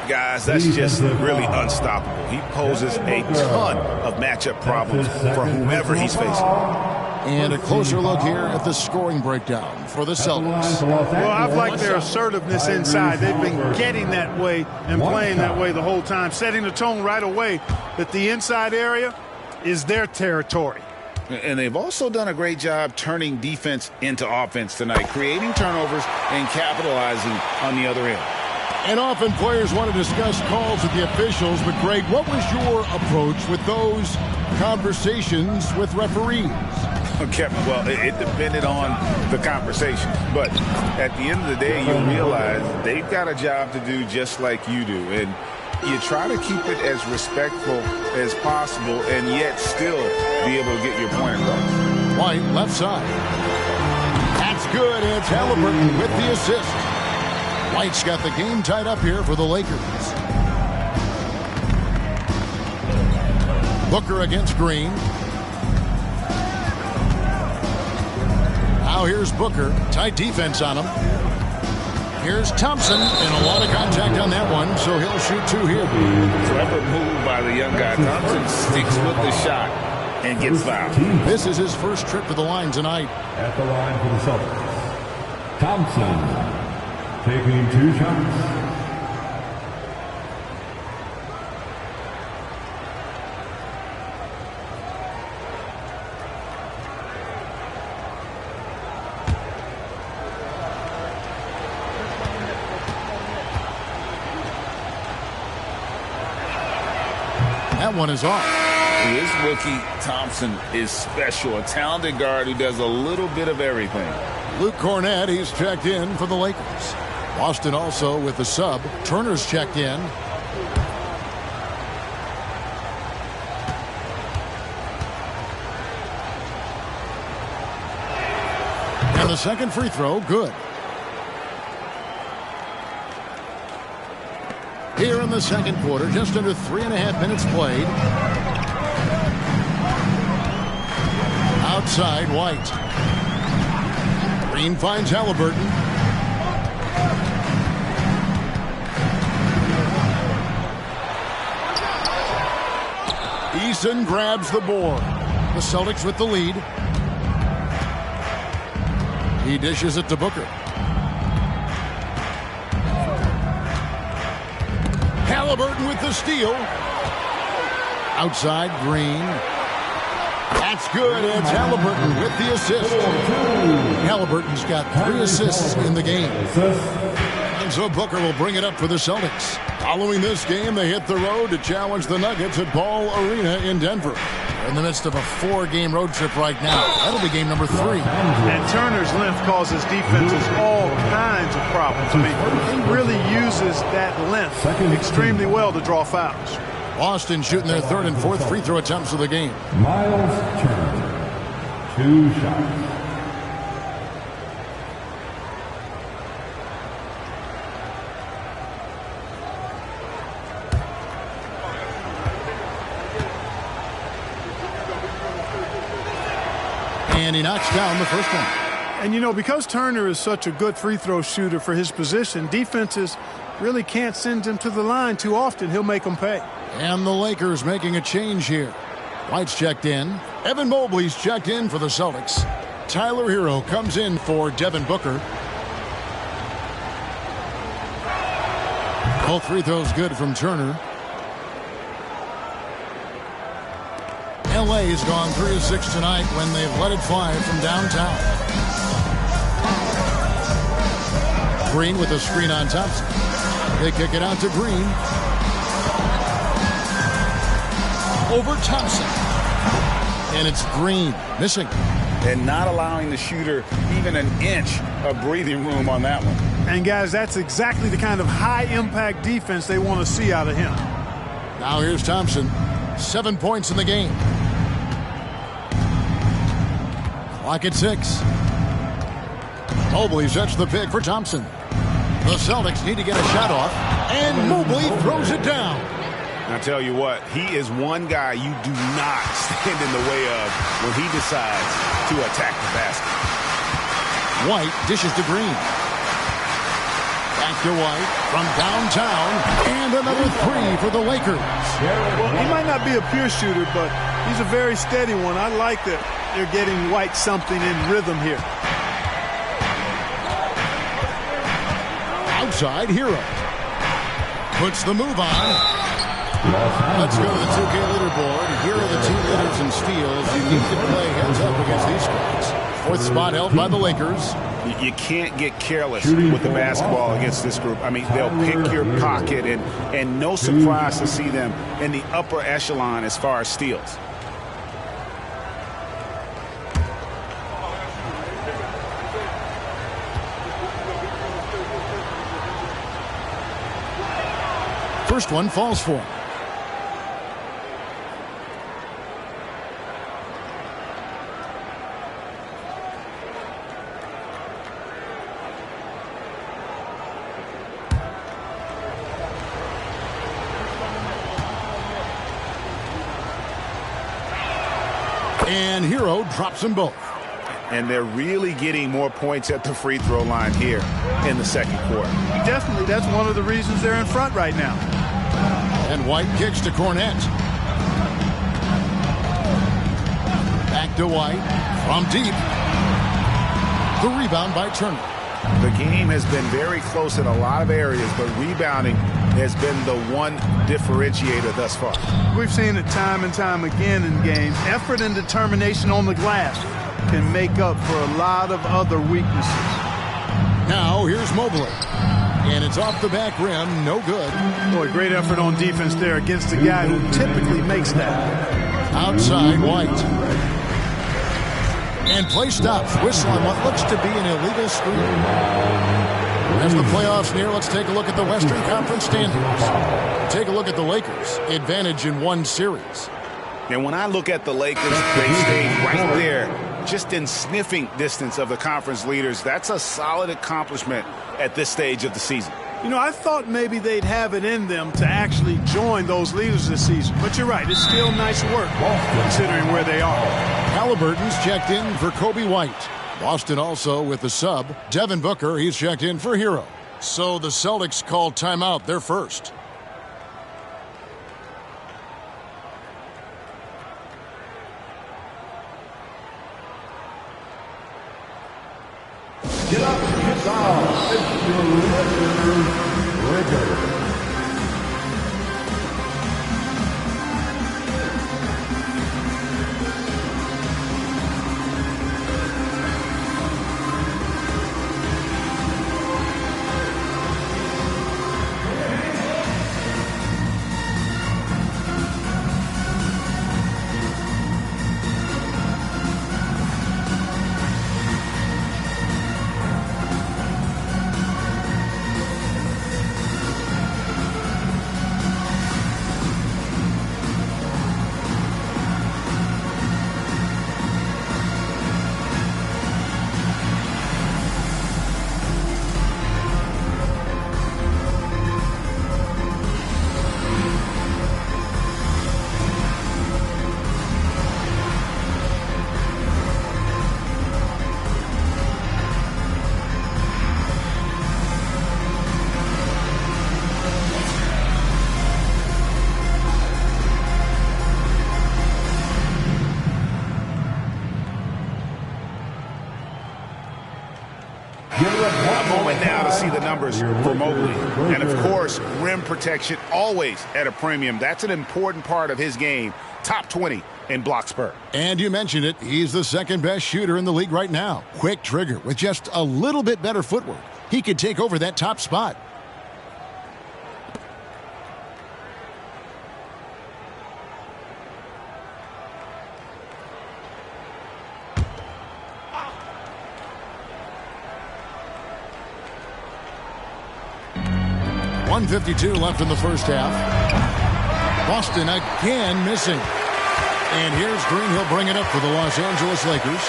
Guys, that's just really unstoppable. He poses a ton of matchup problems for whomever he's facing. And a closer look here at the scoring breakdown for the Celtics. Well, I've liked their assertiveness inside. They've been getting that way and playing that way the whole time, setting the tone right away that the inside area is their territory. And they've also done a great job turning defense into offense tonight, creating turnovers and capitalizing on the other end. And often players want to discuss calls with the officials, but Greg, what was your approach with those conversations with referees? Okay, well, it depended on the conversation. But at the end of the day, you realize they've got a job to do just like you do. And you try to keep it as respectful as possible and yet still be able to get your point across. White, left side. That's good. It's Halliburton with the assist. White's got the game tied up here for the Lakers. Booker against Green. Now here's Booker. Tight defense on him. Here's Thompson, and a lot of contact on that one, so he'll shoot 2 here. Clever move by the young guy. Thompson sticks with the shot and gets fouled. This is his first trip to the line tonight. At the line for the Celtics, Thompson taking 2 shots. That one is off. This rookie Thompson is special, a talented guard who does a little bit of everything. Luke Cornett, he's checked in for the Lakers. Boston also with the sub. Turner's checked in. And the second free throw, good. Here in the second quarter, just under 3.5 minutes played. Outside, White. Green finds Halliburton. Eason grabs the board. The Celtics with the lead. He dishes it to Booker. Halliburton with the steal. Outside, Green. That's good. It's Halliburton with the assist. Halliburton's got 3 assists in the game. And so Booker will bring it up for the Celtics. Following this game, they hit the road to challenge the Nuggets at Ball Arena in Denver. They're in the midst of a 4-game road trip right now. That'll be game number 3. And Turner's length causes defenses all kinds of problems. I mean, he really uses that length extremely well to draw fouls. Boston shooting their 3rd and 4th free throw attempts of the game. Miles Turner, 2 shots. And he knocks down the first one. And, you know, because Turner is such a good free throw shooter for his position, defenses really can't send him to the line too often. He'll make them pay. And the Lakers making a change here. White's checked in. Evan Mobley's checked in for the Celtics. Tyler Hero comes in for Devin Booker. Both free throws good from Turner. LA's gone 3 of 6 tonight when they've let it fly from downtown. Green with a screen on Thompson. They kick it out to Green. Over Thompson. And it's Green missing. And not allowing the shooter even an inch of breathing room on that one. And, guys, that's exactly the kind of high-impact defense they want to see out of him. Now here's Thompson. 7 points in the game. Clock at 6. Mobley sets the pick for Thompson. The Celtics need to get a shot off. And Mobley throws it down. I tell you what, he is one guy you do not stand in the way of when he decides to attack the basket. White dishes to Green. Back to White from downtown. And another 3 for the Lakers. Well, he might not be a pure shooter, but he's a very steady one. I like that they're getting White something in rhythm here. Outside, Hero. Puts the move on. Let's go to the 2K leaderboard. Here are the team leaders in steals. You need to play heads up against these guys. 4th spot held by the Lakers. You can't get careless with the basketball against this group. I mean, they'll pick your pocket, and no surprise to see them in the upper echelon as far as steals. First one falls for him. And Hero drops them both. And they're really getting more points at the free throw line here in the second quarter. Definitely, that's one of the reasons they're in front right now. And White kicks to Cornette. Back to White from deep. The rebound by Turner. The game has been very close in a lot of areas, but rebounding has been the one differentiator thus far. We've seen it time and time again in games. Effort and determination on the glass can make up for a lot of other weaknesses. Now here's Mobley. And it's off the back rim, no good. Boy, great effort on defense there against a guy who typically makes that. Outside, White. And play stops. Whistle on what looks to be an illegal screen. As the playoffs near, let's take a look at the Western Conference standings. Take a look at the Lakers. Advantage in 1 series. And when I look at the Lakers, they stayed right there, just in sniffing distance of the conference leaders. That's a solid accomplishment at this stage of the season. You know, I thought maybe they'd have it in them to actually join those leaders this season. But you're right, it's still nice work considering where they are. Halliburton's checked in for Kobe White. Boston also with the sub. Devin Booker, he's checked in for Hero. So the Celtics called timeout. They're first. Get up, get down. It's your moment now to see the numbers for Mobley. And, of course, rim protection always at a premium. That's an important part of his game. Top 20 in blocks per. And you mentioned it, he's the second best shooter in the league right now. Quick trigger with just a little bit better footwork. He could take over that top spot. .152 left in the first half. Boston again missing. And here's Green. He'll bring it up for the Los Angeles Lakers.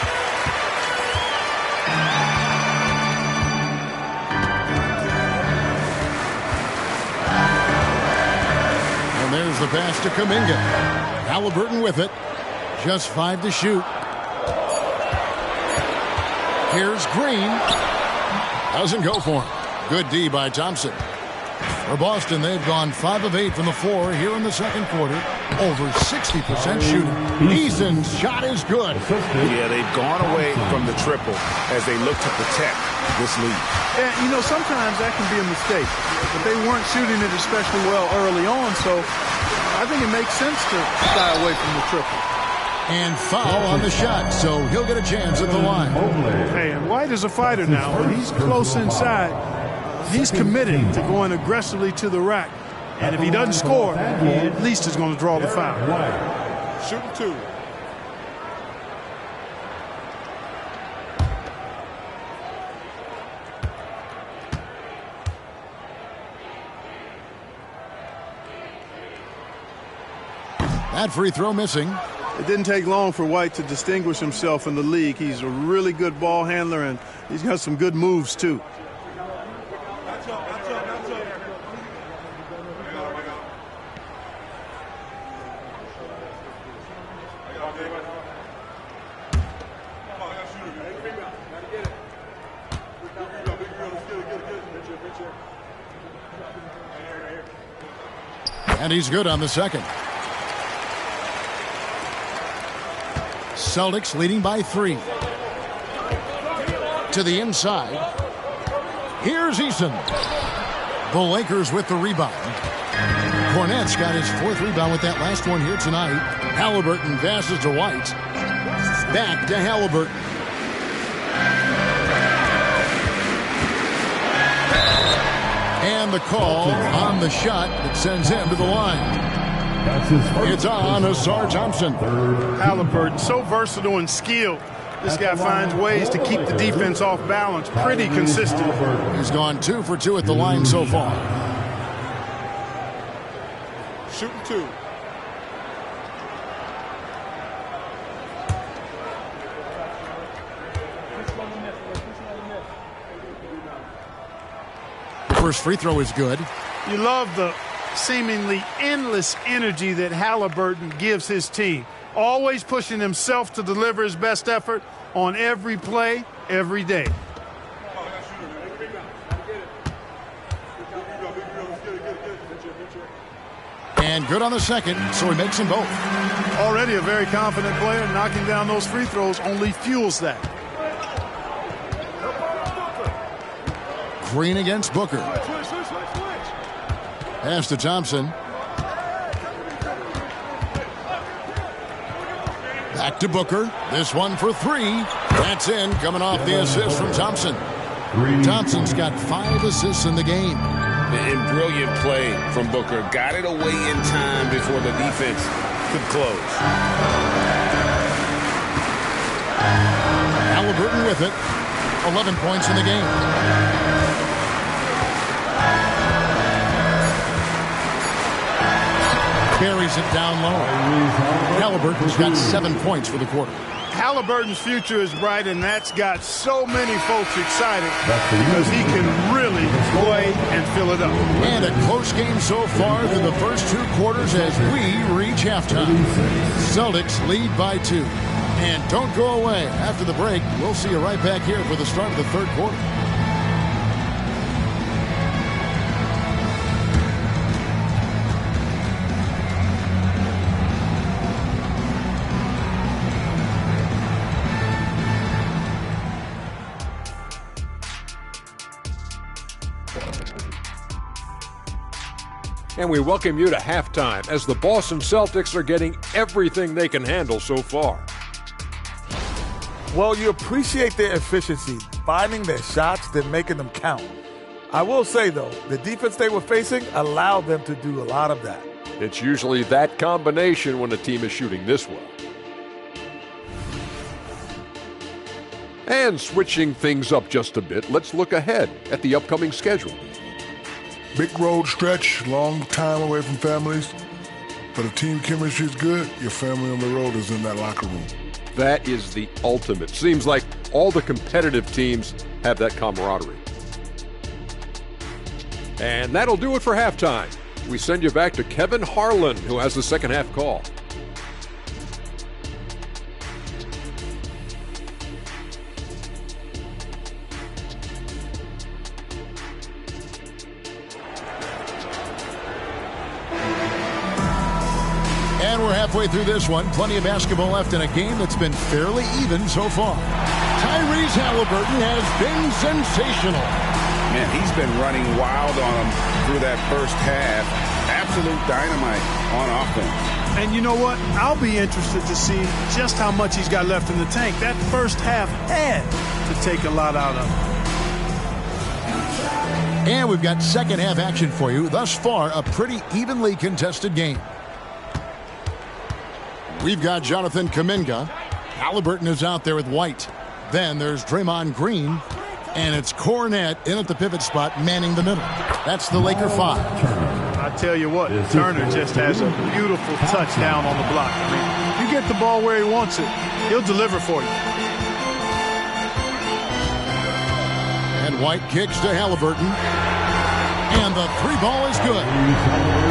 And there's the pass to Kuminga. Halliburton with it. Just 5 to shoot. Here's Green. Doesn't go for him. Good D by Thompson. For Boston, they've gone 5 of 8 from the floor here in the second quarter. Over 60% shooting. Eason's shot is good. Yeah, they've gone away from the triple as they look to protect this lead. And, you know, sometimes that can be a mistake. But they weren't shooting it especially well early on, so I think it makes sense to shy away from the triple. And foul on the shot, so he'll get a chance at the line. Hey, and White is a fighter now. When he's close inside, he's committed to going aggressively to the rack. And if he doesn't score, he at least is going to draw the foul. Shooting 2. That free throw missing. It didn't take long for White to distinguish himself in the league. He's a really good ball handler, and he's got some good moves, too. And he's good on the second. Celtics leading by 3. To the inside. Here's Eason. The Lakers with the rebound. Cornette's got his 4th rebound with that last one here tonight. Halliburton passes to White. Back to Halliburton. And the call on the shot that sends him to the line. It's on Asar Thompson. Halliburton, so versatile and skilled. This guy finds ways to keep the defense off balance pretty consistent. He's gone 2 for 2 at the line so far. Shooting 2. The first free throw is good. You love the seemingly endless energy that Halliburton gives his team. Always pushing himself to deliver his best effort on every play, every day. And good on the second, so he makes them both. Already a very confident player. Knocking down those free throws only fuels that. Green against Booker. Pass to Thompson. Back to Booker. This one for 3. That's in, coming off the assist from Thompson. Thompson's got 5 assists in the game. And brilliant play from Booker. Got it away in time before the defense could close. Halliburton with it. 11 points in the game. Carries it down low. Halliburton's got 7 points for the quarter. Halliburton's future is bright, and that's got so many folks excited because he can really play and fill it up. And a close game so far through the first 2 quarters as we reach halftime. Celtics lead by 2. And don't go away. After the break, we'll see you right back here for the start of the third quarter. And we welcome you to halftime as the Boston Celtics are getting everything they can handle so far. Well, you appreciate their efficiency, finding their shots, then making them count. I will say, though, the defense they were facing allowed them to do a lot of that. It's usually that combination when a team is shooting this well. And switching things up just a bit, let's look ahead at the upcoming schedule. Big road stretch, long time away from families. But if team chemistry is good, your family on the road is in that locker room. That is the ultimate. Seems like all the competitive teams have that camaraderie. And that'll do it for halftime. We send you back to Kevin Harlan, who has the second half call. And we're halfway through this one. Plenty of basketball left in a game that's been fairly even so far. Tyrese Halliburton has been sensational. Man, he's been running wild on him through that first half. Absolute dynamite on offense. And you know what? I'll be interested to see just how much he's got left in the tank. That first half had to take a lot out of him. And we've got second half action for you. Thus far, a pretty evenly contested game. We've got Jonathan Kuminga. Halliburton is out there with White. Then there's Draymond Green. And it's Cornette in at the pivot spot, manning the middle. That's the Laker 5. I tell you what, Turner just has a beautiful touch down on the block. I mean, you get the ball where he wants it, he'll deliver for you. And White kicks to Halliburton. And the three ball is good.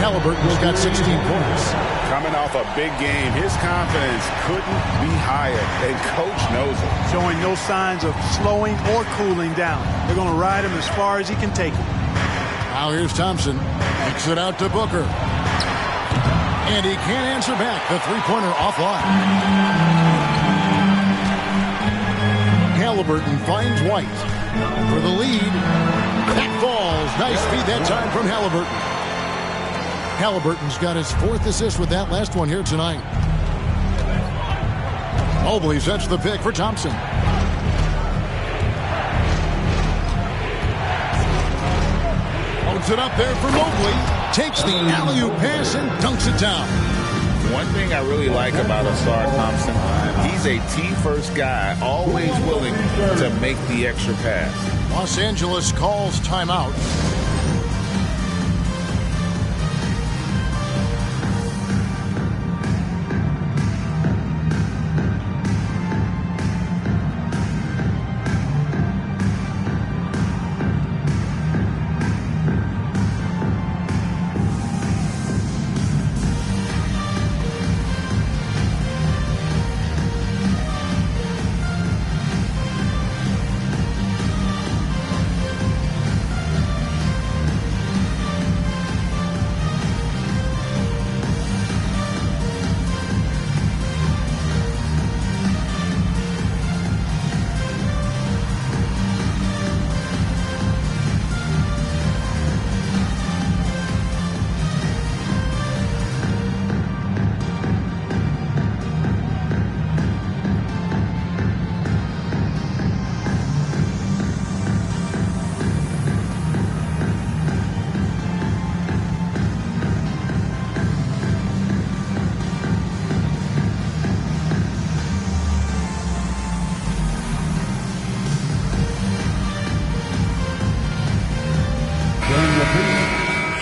Halliburton's got 16 points. Coming off a big game, his confidence couldn't be higher, and Coach knows it. Showing no signs of slowing or cooling down. They're going to ride him as far as he can take him. Now here's Thompson. Kicks it out to Booker. And he can't answer back. The three-pointer offline. Halliburton finds White for the lead. That falls. Nice feed that time from Halliburton. Halliburton's got his fourth assist with that last one here tonight. Mobley sets the pick for Thompson. Holds it up there for Mobley. Takes the alley-oop pass and dunks it down. One thing I really like about Asar Thompson, he's a team-first guy, always willing to make the extra pass. Los Angeles calls timeout.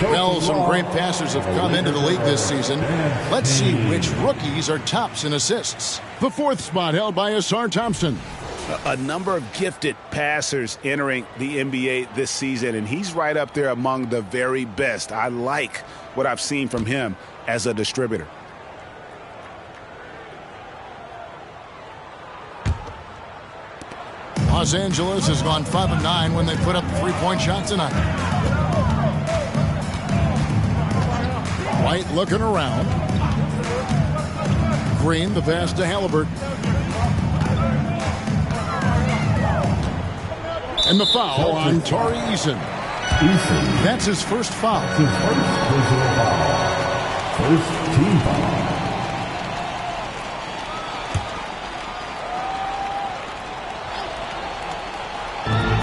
Well, some great passers have come into the league this season. Let's see which rookies are tops in assists. The fourth spot held by Asar Thompson. A number of gifted passers entering the NBA this season, and he's right up there among the very best. I like what I've seen from him as a distributor. Los Angeles has gone 5 of 9 when they put up the three-point shot tonight. White looking around. Green, the pass to Halliburton. And the foul on Tari Eason. That's his first foul. His first personal foul. First team foul.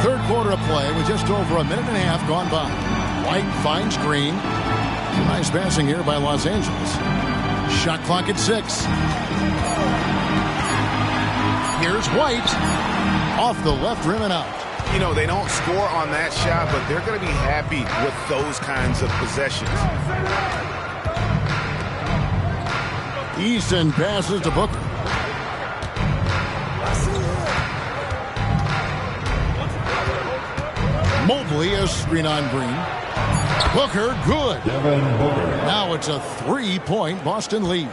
Third quarter of play with just over a minute and a half gone by. White finds Green. Nice passing here by Los Angeles. Shot clock at 6. Here's White. Off the left rim and out. You know, they don't score on that shot, but they're going to be happy with those kinds of possessions. Easton passes to Booker. Mobley a screen on Green. Booker, good. Now it's a 3-point Boston lead.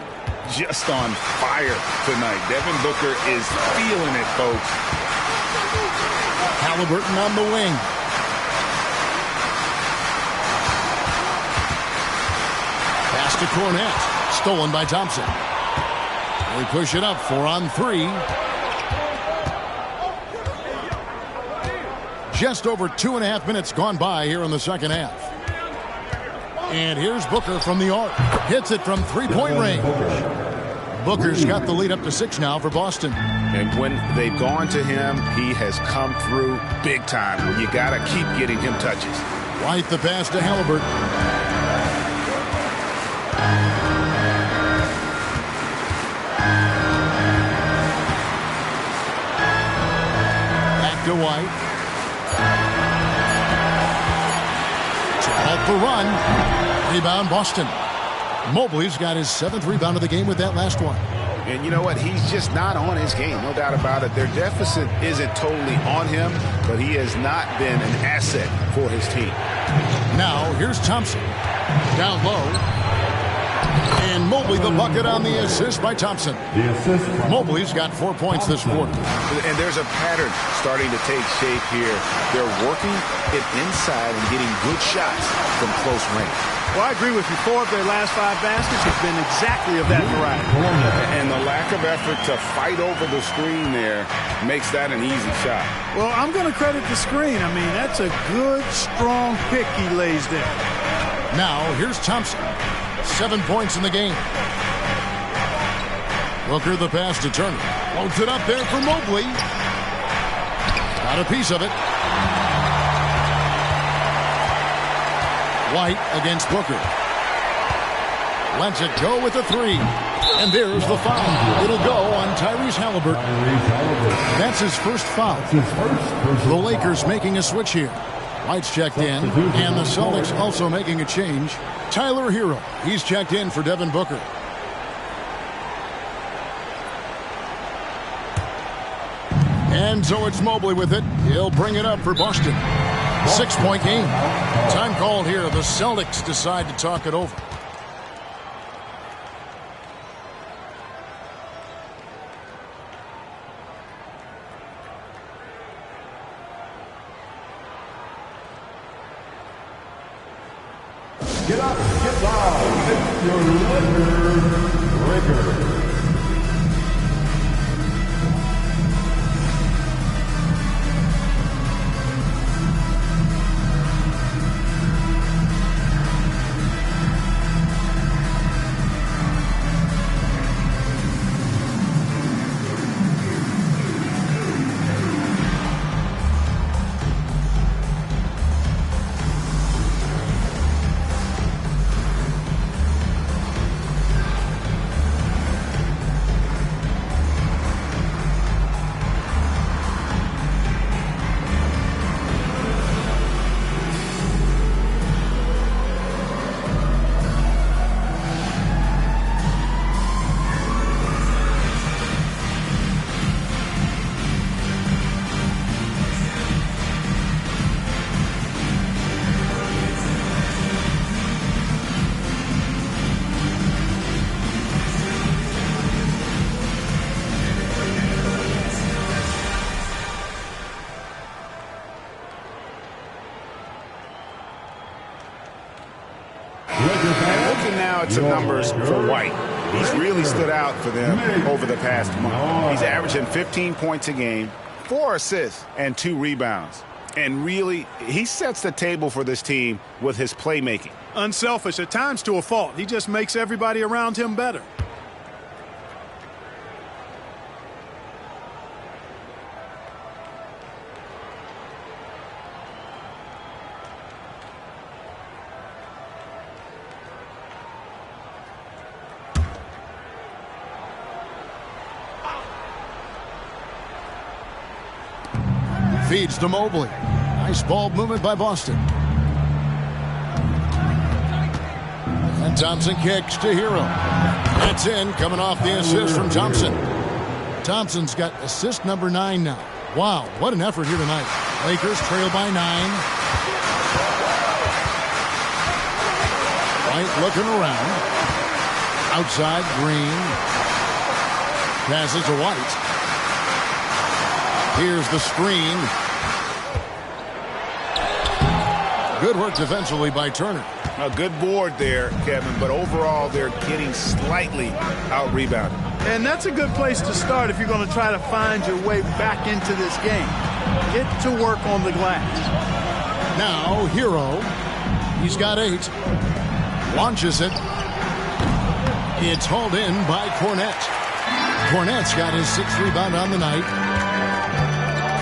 Just on fire tonight. Devin Booker is feeling it, folks. Halliburton on the wing. Pass to Cornette. Stolen by Thompson. They push it up 4 on 3. Just over 2.5 minutes gone by here in the second half. And here's Booker from the arc. Hits it from 3-point range. Booker's got the lead up to 6 now for Boston. And when they've gone to him, he has come through big time. You got to keep getting him touches. White the pass to Halliburton. Back to White. The run. Rebound Boston. Mobley's got his 7th rebound of the game with that last one. And you know what? He's just not on his game. No doubt about it. Their deficit isn't totally on him, but he has not been an asset for his team. Now here's Thompson. Down low. And Mobley the bucket on the assist by Thompson. Mobley's got 4 points this quarter. And there's a pattern starting to take shape here. They're working it inside and getting good shots from close range. Well, I agree with you. 4 of their last 5 baskets have been exactly of that variety. And the lack of effort to fight over the screen there makes that an easy shot. Well, I'm going to credit the screen. I mean, that's a good, strong pick he lays there. Now, here's Thompson. 7 points in the game. Booker the pass to Turner. Floats it up there for Mobley. Got a piece of it. White against Booker. Lets it go with a 3. And there's the foul. It'll go on Tyrese Halliburton. That's his first foul. The Lakers making a switch here. White's checked in, and the Celtics also making a change. Tyler Hero, he's checked in for Devin Booker. And so it's Mobley with it. He'll bring it up for Boston. 6-point game. Time called here. The Celtics decide to talk it over. Get up, get down, it's your Laker Breaker. At some numbers for White. He's really stood out for them over the past month. He's averaging 15 points a game, 4 assists, and 2 rebounds. And really, he sets the table for this team with his playmaking. Unselfish at times to a fault. He just makes everybody around him better. Feeds to Mobley. Nice ball movement by Boston. And Thompson kicks to Hero. That's in, coming off the assist from Thompson. Thompson's got assist number 9 now. Wow, what an effort here tonight. Lakers trail by 9. White looking around. Outside, Green. Passes to White. Here's the screen. Good work defensively by Turner. A good board there, Kevin, but overall they're getting slightly out-rebounded. And that's a good place to start if you're going to try to find your way back into this game. Get to work on the glass. Now, Hero. He's got 8. Launches it. It's hauled in by Cornette. Cornette's got his 6th rebound on the night.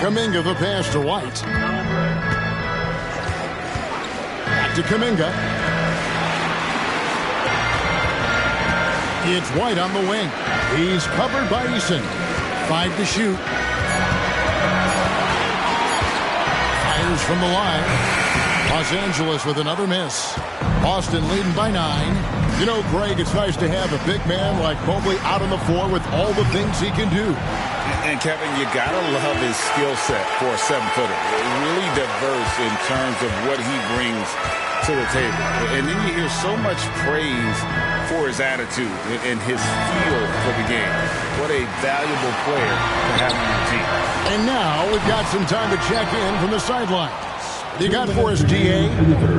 Kuminga the pass to White. Back to Kuminga. It's White on the wing. He's covered by Eason. 5 to shoot. Fires from the line. Los Angeles with another miss. Boston leading by 9. You know, Greg, it's nice to have a big man like Mobley out on the floor with all the things he can do. And, Kevin, you got to love his skill set for a 7-footer. Really diverse in terms of what he brings to the table. And then you hear so much praise for his attitude and his feel for the game. What a valuable player to have on your team. And now we've got some time to check in from the sidelines. You got for us, DA?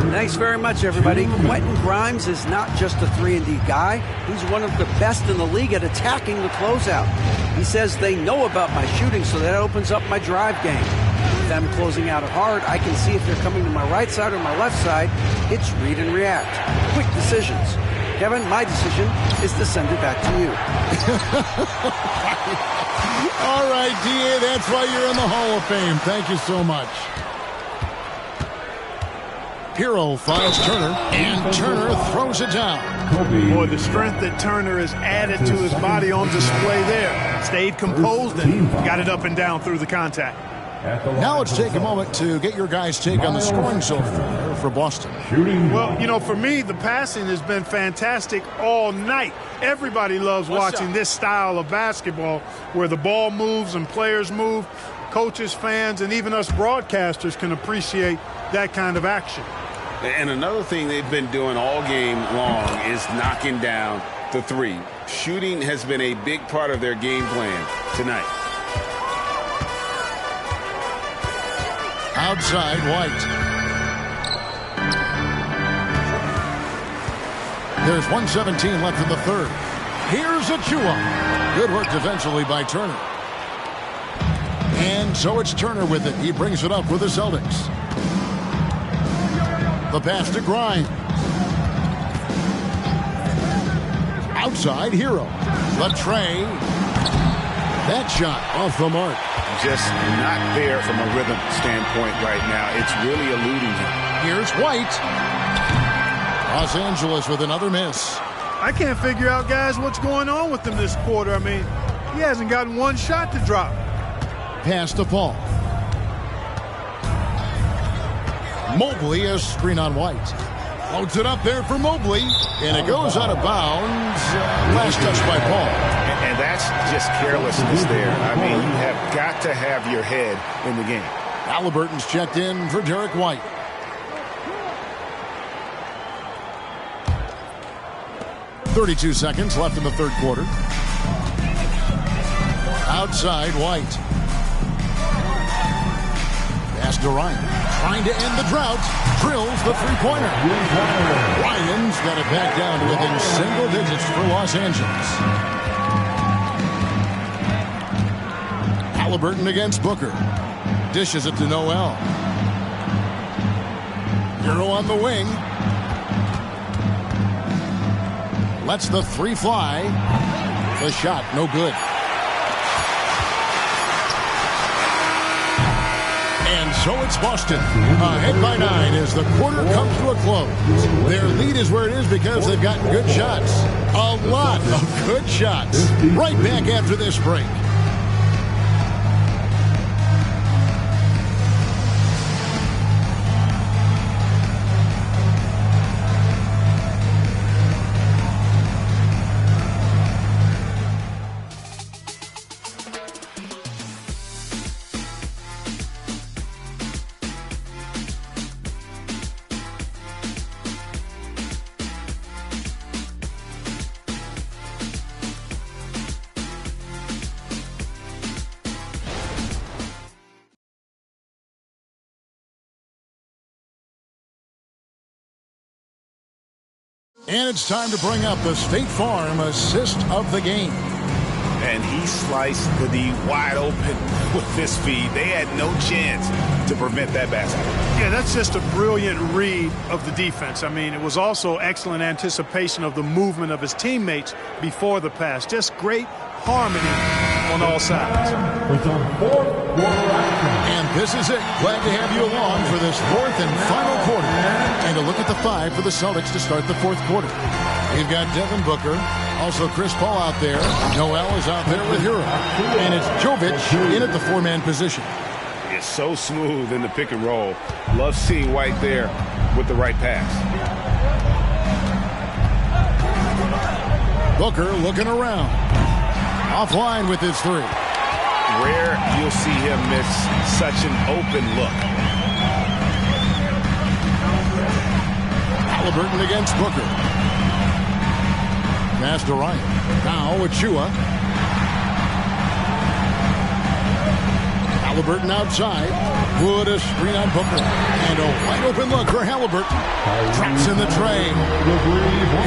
Thanks very much, everybody. Quentin Grimes is not just a 3-and-D guy. He's one of the best in the league at attacking the closeout. He says they know about my shooting, so that opens up my drive game. With them closing out hard, I can see if they're coming to my right side or my left side. It's read and react. Quick decisions. Kevin, my decision is to send it back to you. All right, DA, that's why you're in the Hall of Fame. Thank you so much. Hero finds Turner, and Turner throws it down. Boy, the strength that Turner has added to his body on display there. Stayed composed and got it up and down through the contact. Now let's take a moment to get your guys' take on the scoring so far for Boston. Well, you know, for me, the passing has been fantastic all night. Everybody loves watching this style of basketball where the ball moves and players move. Coaches, fans, and even us broadcasters can appreciate that kind of action. And another thing they've been doing all game long is knocking down the 3. Shooting has been a big part of their game plan tonight. Outside, White. There's 1:17 left in the third. Here's Achua. Good work defensively by Turner. And so it's Turner with it. He brings it up with the Celtics. The pass to Grimes. Outside, Hero. The tray. That shot off the mark. Just not there from a rhythm standpoint right now. It's really eluding him. Here's White. Los Angeles with another miss. I can't figure out, guys, what's going on with him this quarter. I mean, he hasn't gotten one shot to drop. Pass to Paul. Mobley, a screen on White. Floats it up there for Mobley, and it goes out of bounds. Last touch by Paul. And that's just carelessness there. I mean, you have got to have your head in the game. Halliburton's checked in for Derek White. .32 seconds left in the third quarter. Outside, White. Pass to Ryan. Trying to end the drought. Drills the three-pointer. Ryan's got it back down to within single digits for Los Angeles. Halliburton against Booker. Dishes it to Noel. Hero on the wing. Lets the three fly. The shot, no good. And so it's Boston, ahead by 9 as the quarter comes to a close. Their lead is where it is because they've got good shots. A lot of good shots. Right back after this break. And it's time to bring up the State Farm assist of the game. And he sliced the D wide open with this feed. They had no chance to prevent that basket. Yeah, that's just a brilliant read of the defense. I mean, it was also excellent anticipation of the movement of his teammates before the pass. Just great harmony on all sides. And this is it. Glad to have you along for this fourth and final quarter. And a look at the 5 for the Celtics to start the fourth quarter. We've got Devin Booker, also Chris Paul out there. Noel is out there with Hero. And it's Jovic in at the 4-man position. It's so smooth in the pick and roll. Love seeing White there with the right pass. Booker looking around. Offline with his 3. Rare you'll see him miss such an open look. Halliburton against Booker. Pass to Ryan. Now Achua. Halliburton outside. Wood a screen on Booker. And a wide open look for Halliburton. Drops in the tray.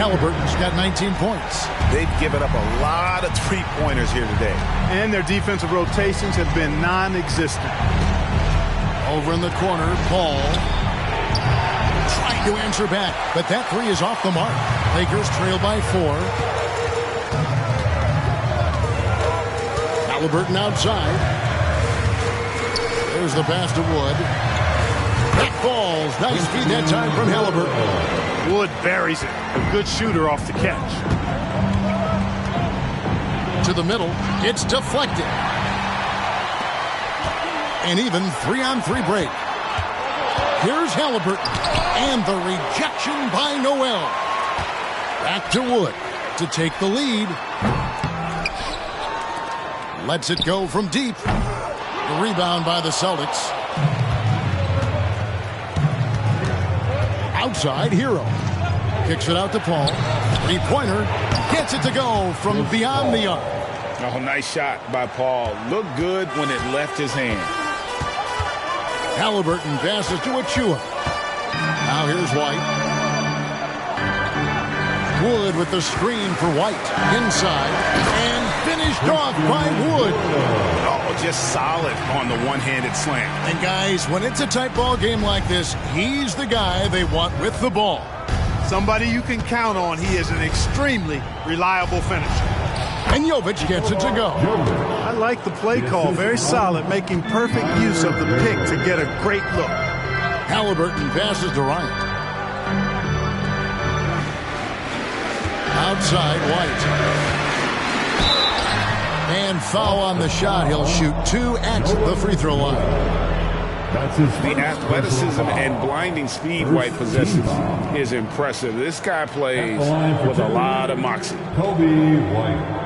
Halliburton's got 19 points. They've given up a lot of three-pointers here today. And their defensive rotations have been non-existent. Over in the corner, Paul. Trying to answer back, but that 3 is off the mark. Lakers trail by 4. Halliburton outside. There's the pass to Wood. That falls. Nice feed that time from Halliburton. Wood buries it. A good shooter off the catch. To the middle. It's deflected. An even 3-on-3 break. Here's Halliburton. And the rejection by Noel. Back to Wood to take the lead. Lets it go from deep. The rebound by the Celtics. Outside, Hero. Kicks it out to Paul. 3-pointer. Gets it to go from beyond the arc. Oh, nice shot by Paul. Looked good when it left his hand. Halliburton passes to Achua. Now here's White. Wood with the screen for White. Inside. And finished off by Wood. Oh, just solid on the one-handed slam. And guys, when it's a tight ball game like this, he's the guy they want with the ball. Somebody you can count on. He is an extremely reliable finisher. And Jovic gets it to go. I like the play call. Very solid, making perfect use of the pick to get a great look. Halliburton passes to Ryan. Outside, White. And foul on the shot. He'll shoot 2 at the free throw line. The athleticism and blinding speed White possesses is impressive. This guy plays with a lot of moxie. Kobe White.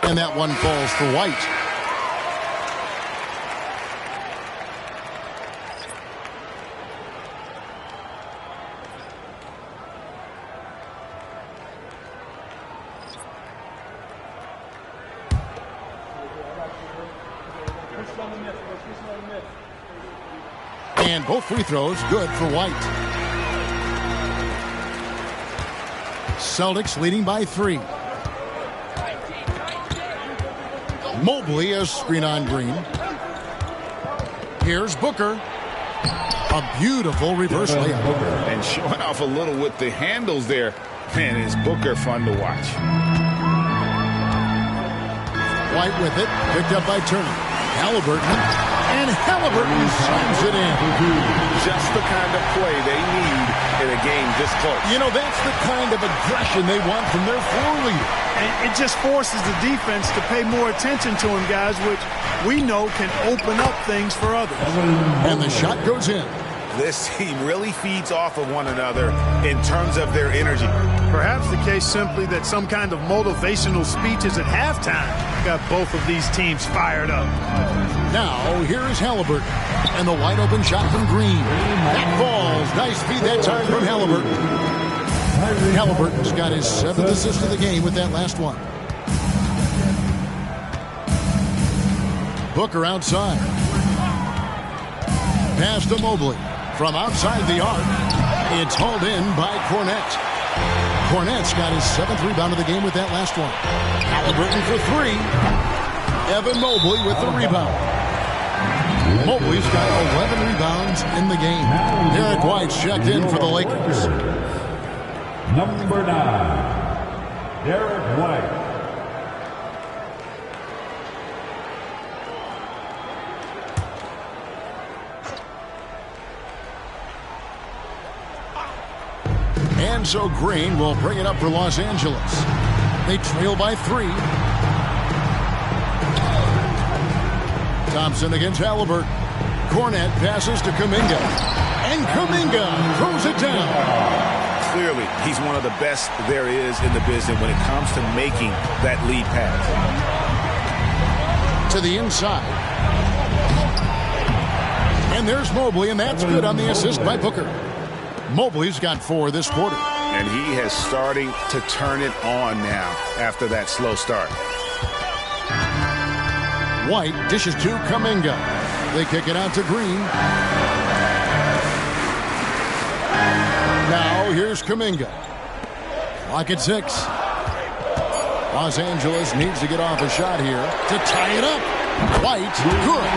And that one falls for White. And both free throws good for White. Celtics leading by 3. Mobley a screen on Green. Here's Booker. A beautiful reverse layup. And showing off a little with the handles there. Man, is Booker fun to watch. White with it. Picked up by Turner. Halliburton. And Halliburton slams it in. Just the kind of play they need in a game this close. You know, that's the kind of aggression they want from their floor leader. And it just forces the defense to pay more attention to him, guys, which we know can open up things for others. And the shot goes in. This team really feeds off of one another in terms of their energy. Perhaps the case simply that some kind of motivational speeches at halftime got both of these teams fired up. Now, here is Halliburton. And the wide open shot from Green. That falls. Nice feed that time from Halliburton. Halliburton's got his 7th assist of the game with that last one. Booker outside. Pass to Mobley. From outside the arc, it's hauled in by Cornette. Cornette's got his 7th rebound of the game with that last one. Halliburton for 3. Evan Mobley with the rebound. Mobley's got 11 rebounds in the game. Derek White's checked in for the Lakers. Number 9, Derek White. And so Green will bring it up for Los Angeles. They trail by 3. Thompson against Halliburton. Cornette passes to Kuminga. And Kuminga throws it down. Clearly, he's one of the best there is in the business when it comes to making that lead pass. To the inside. And there's Mobley, and that's good on the assist by Booker. Mobley's got 4 this quarter. And he has starting to turn it on now after that slow start. White dishes to Kuminga. They kick it out to Green. Now here's Kuminga. Clock at 6. Los Angeles needs to get off a shot here to tie it up. White, good.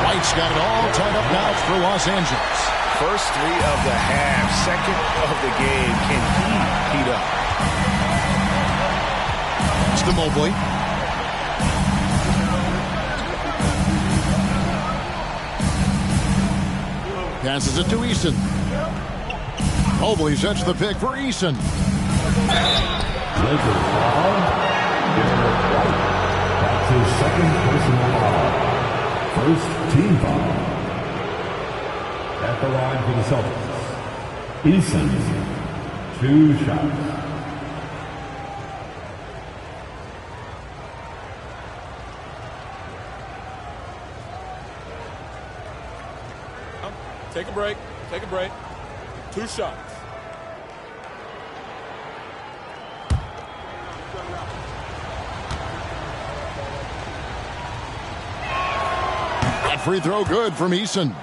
White's got it all tied up now for Los Angeles. First 3 of the half, second of the game. Can he heat up? It's to Mobley. Passes it to Eason. Mobley sets the pick for Eason. Lakers foul. Derek White. That's his 2nd personal foul. First team foul. At the line for the Celtics, Eason, 2 shots. Take a break. Take a break. 2 shots. That free throw good from Eason.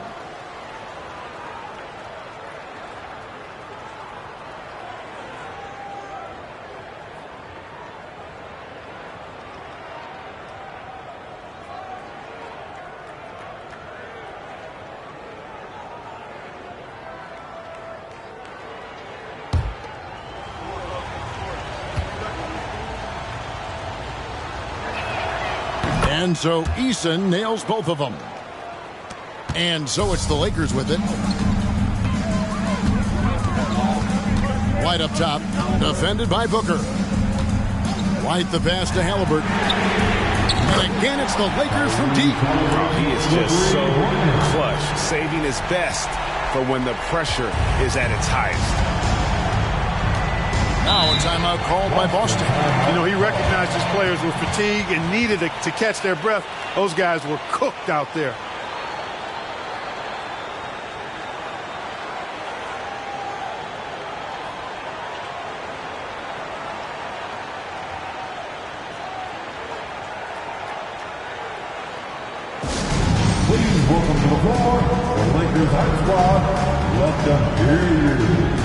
And so Eason nails both of them. And so it's the Lakers with it. White up top, defended by Booker. White the pass to Halliburton. And again, it's the Lakers from deep. He is just so clutch, saving his best for when the pressure is at its highest. Now a timeout called by Boston. You know, he recognized his players were fatigued and needed to catch their breath. Those guys were cooked out there. Please welcome to the floor, the Lakers Hot Squad, let them hear you.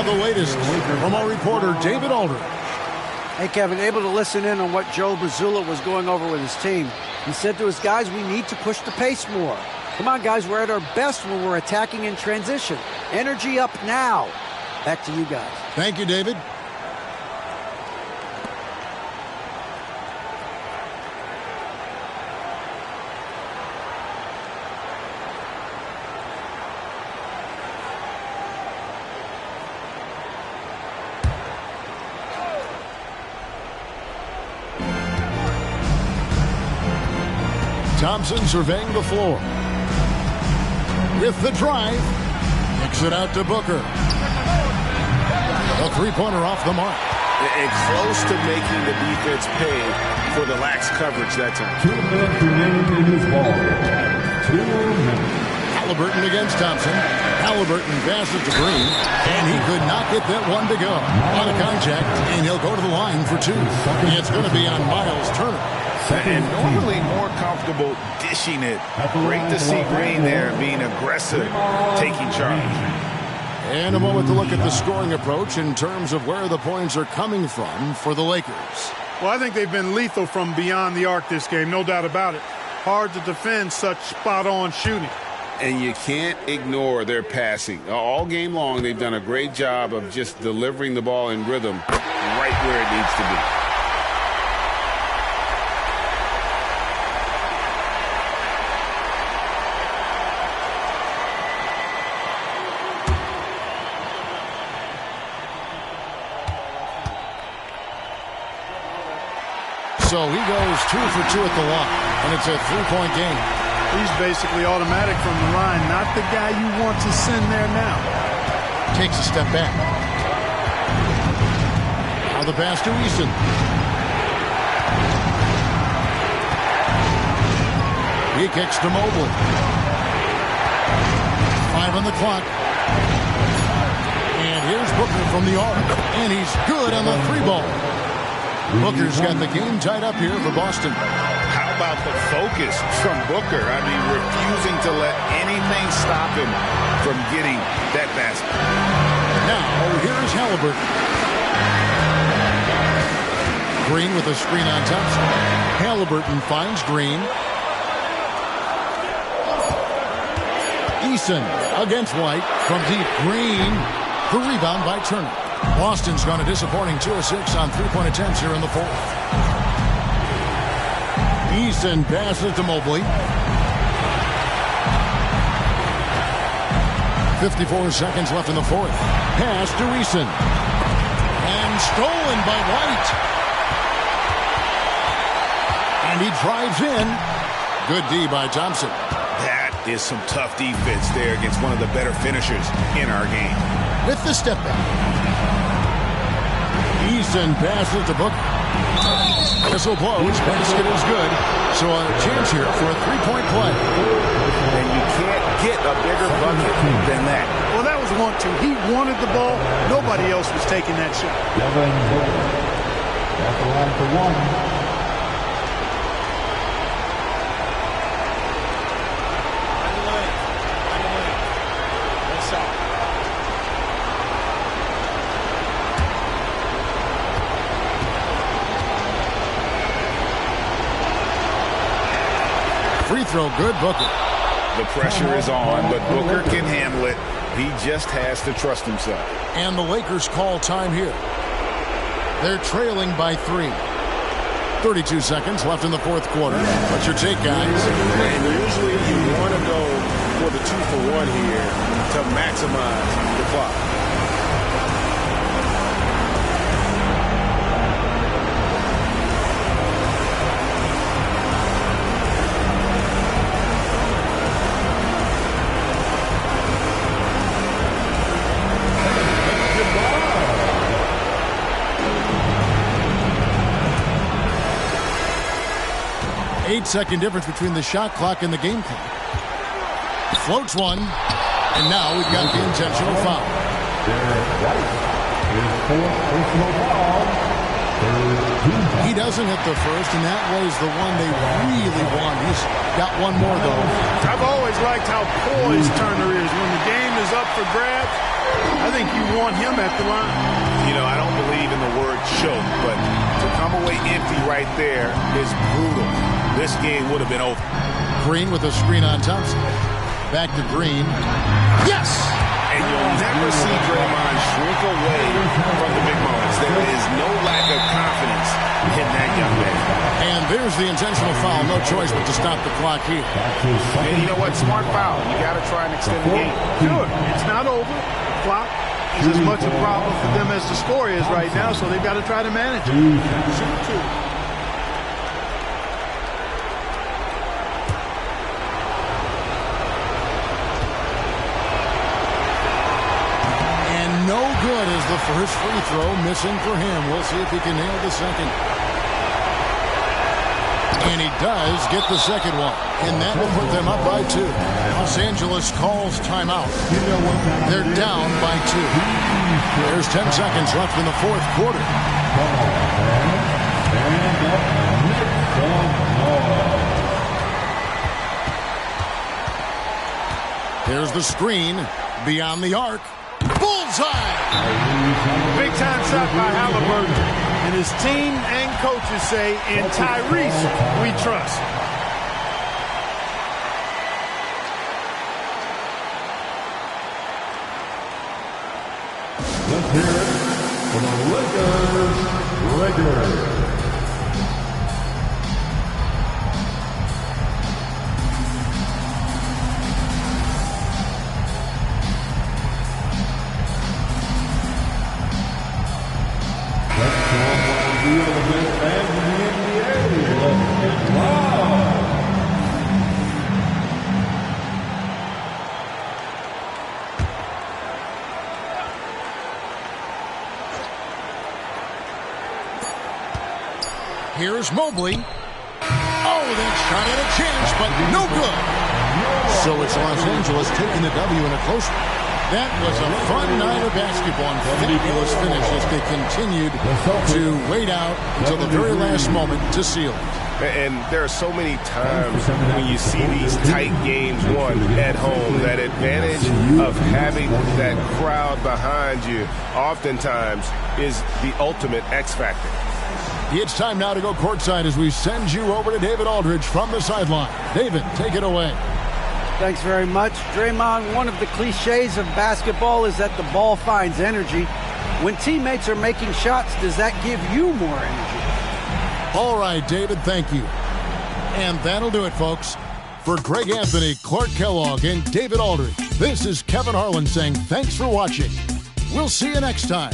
The latest from our reporter, David Aldridge. Hey, Kevin, able to listen in on what Joe Mazzulla was going over with his team. He said to his guys, we need to push the pace more. Come on, guys, we're at our best when we're attacking in transition. Energy up now. Back to you guys. Thank you, David. Thompson surveying the floor. With the drive. Kicks it out to Booker. A three-pointer off the mark. And close to making the defense pay for the lax coverage that time. 2 minutes remaining in this ball. 2 minutes. Halliburton against Thompson. Halliburton passes to Green, and he could not get that one to go. A lot of contact, and he'll go to the line for two. It's going to be on Miles Turner. And normally more comfortable dishing it. Great to see Green there being aggressive, taking charge. And a moment to look at the scoring approach in terms of where the points are coming from for the Lakers. Well, I think they've been lethal from beyond the arc this game, no doubt about it. Hard to defend such spot-on shooting. And you can't ignore their passing. All game long, they've done a great job of just delivering the ball in rhythm right where it needs to be. So he goes 2 for 2 at the line, and it's a three-point game. He's basically automatic from the line, not the guy you want to send there now. Takes a step back. Now the pass to Eason. He kicks to Mobley. 5 on the clock. And here's Booker from the arc, and he's good on the three ball. Booker's got the game tied up here for Boston. How about the focus from Booker? I mean, refusing to let anything stop him from getting that basket. Now, here's Halliburton. Green with a screen on Thompson. Halliburton finds Green. Eason against White from deep. Green. The rebound by Turner. Boston's gone a disappointing 2 of 6 on three-point attempts here in the fourth. Eason passes to Mobley. 54 seconds left in the fourth. Pass to Eason. And stolen by White. And he drives in. Good D by Thompson. That is some tough defense there against one of the better finishers in our game. With the step back. Eason passes to Booker. Whistle blows. Basket is good. So a chance here for a three-point play. And you can't get a bigger bucket than that. Well, that was 1-2. He wanted the ball. Nobody else was taking that shot. Devin Booker. At the line for one. free throw good, Booker. The pressure is on, but Booker can handle it. He just has to trust himself. And the Lakers call time here. They're trailing by 3. 32 seconds left in the fourth quarter. What's your take, guys? And usually you want to go for the 2-for-1 here to maximize the clock. Eight-second difference between the shot clock and the game clock. Floats one, and now we've got the intentional foul. He doesn't hit the first, and that was the one they really want. He's got one more, though. I've always liked how poised Turner is. When the game is up for grabs, I think you want him at the line. You know, I don't believe in the word choke, but to come away empty right there is brutal. This game would have been over. Green with a screen on Thompson. Back to Green. Yes! And you'll never see Draymond shrink away from the big moments. There is no lack of confidence in that young man. And there's the intentional foul. No choice but to stop the clock here. And you know what? Smart foul. You got to try and extend the game. Sure. It's not over. Clock is as much a problem for them as the score is right now, so they've got to try to manage it. Shoot two. No good is the first free throw, missing for him. We'll see if he can nail the second. And he does get the second one. And that will put them up by 2. Los Angeles calls timeout. They're down by 2. There's 10 seconds left in the fourth quarter. Here's the screen beyond the arc. Bullseye! Big time shot by Halliburton. And his team and coaches say, in Tyrese, we trust. Let's hear it for the Lakers. Here's Mobley. Oh, that shot had a chance, but no good. So it's Los Angeles taking the W in a close one. That was a fun night of basketball and fabulous finish as they continued to wait out until the very last moment to seal it. And there are so many times when you see these tight games won at home, that advantage of having that crowd behind you oftentimes is the ultimate X factor. It's time now to go courtside as we send you over to David Aldridge from the sideline. David, take it away. Thanks very much. Draymond, one of the cliches of basketball is that the ball finds energy. When teammates are making shots, does that give you more energy? All right, David, thank you. And that'll do it, folks. For Greg Anthony, Clark Kellogg, and David Aldridge, this is Kevin Harlan saying thanks for watching. We'll see you next time.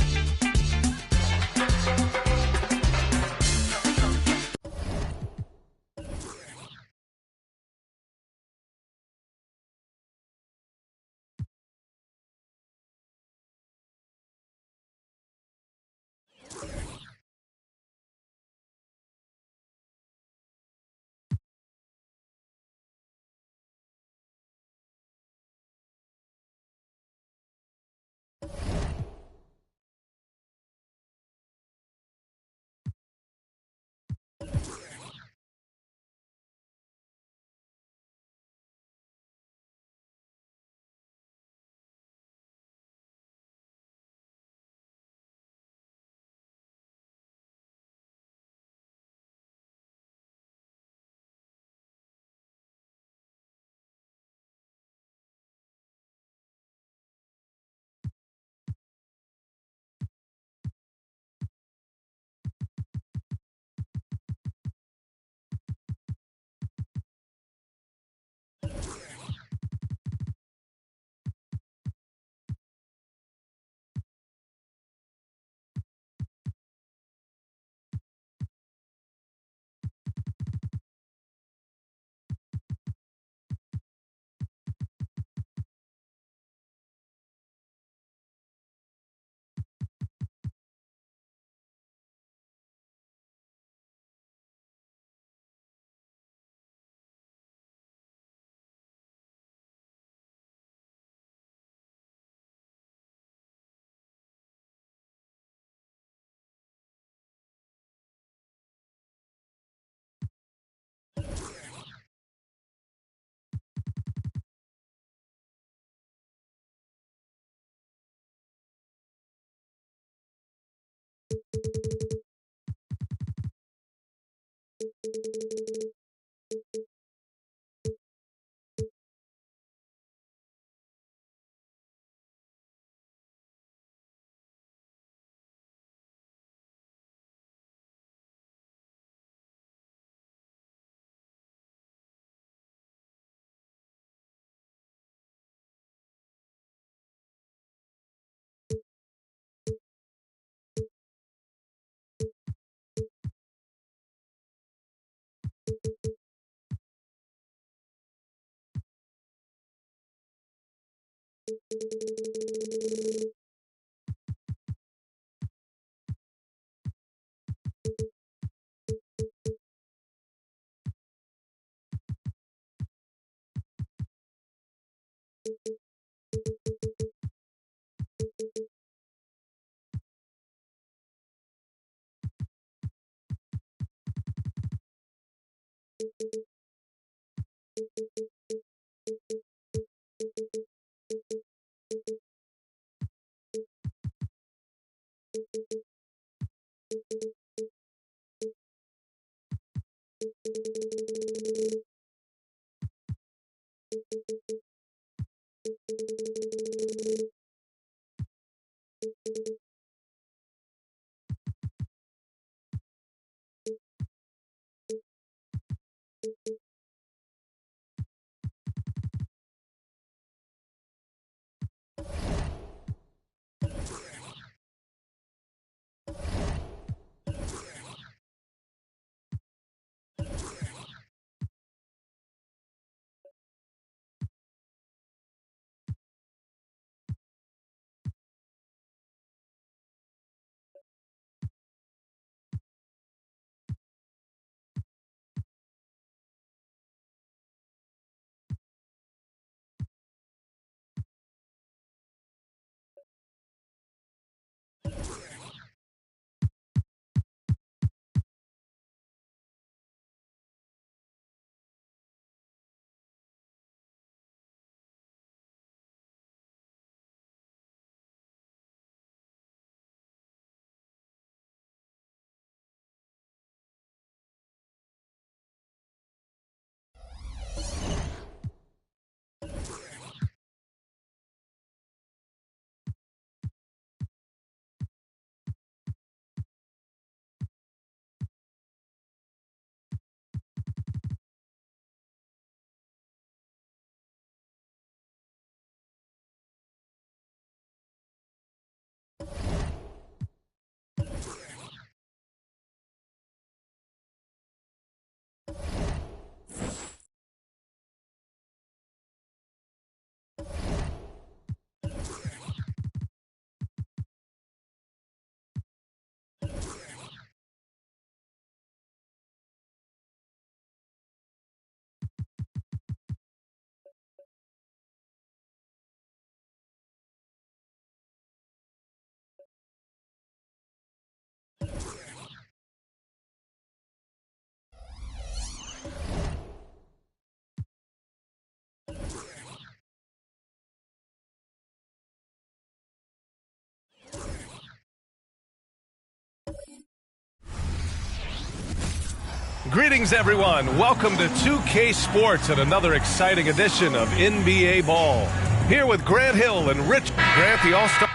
Greetings, everyone. Welcome to 2K Sports and another exciting edition of NBA Ball. Here with Grant Hill and Rich Grant, the All-Star.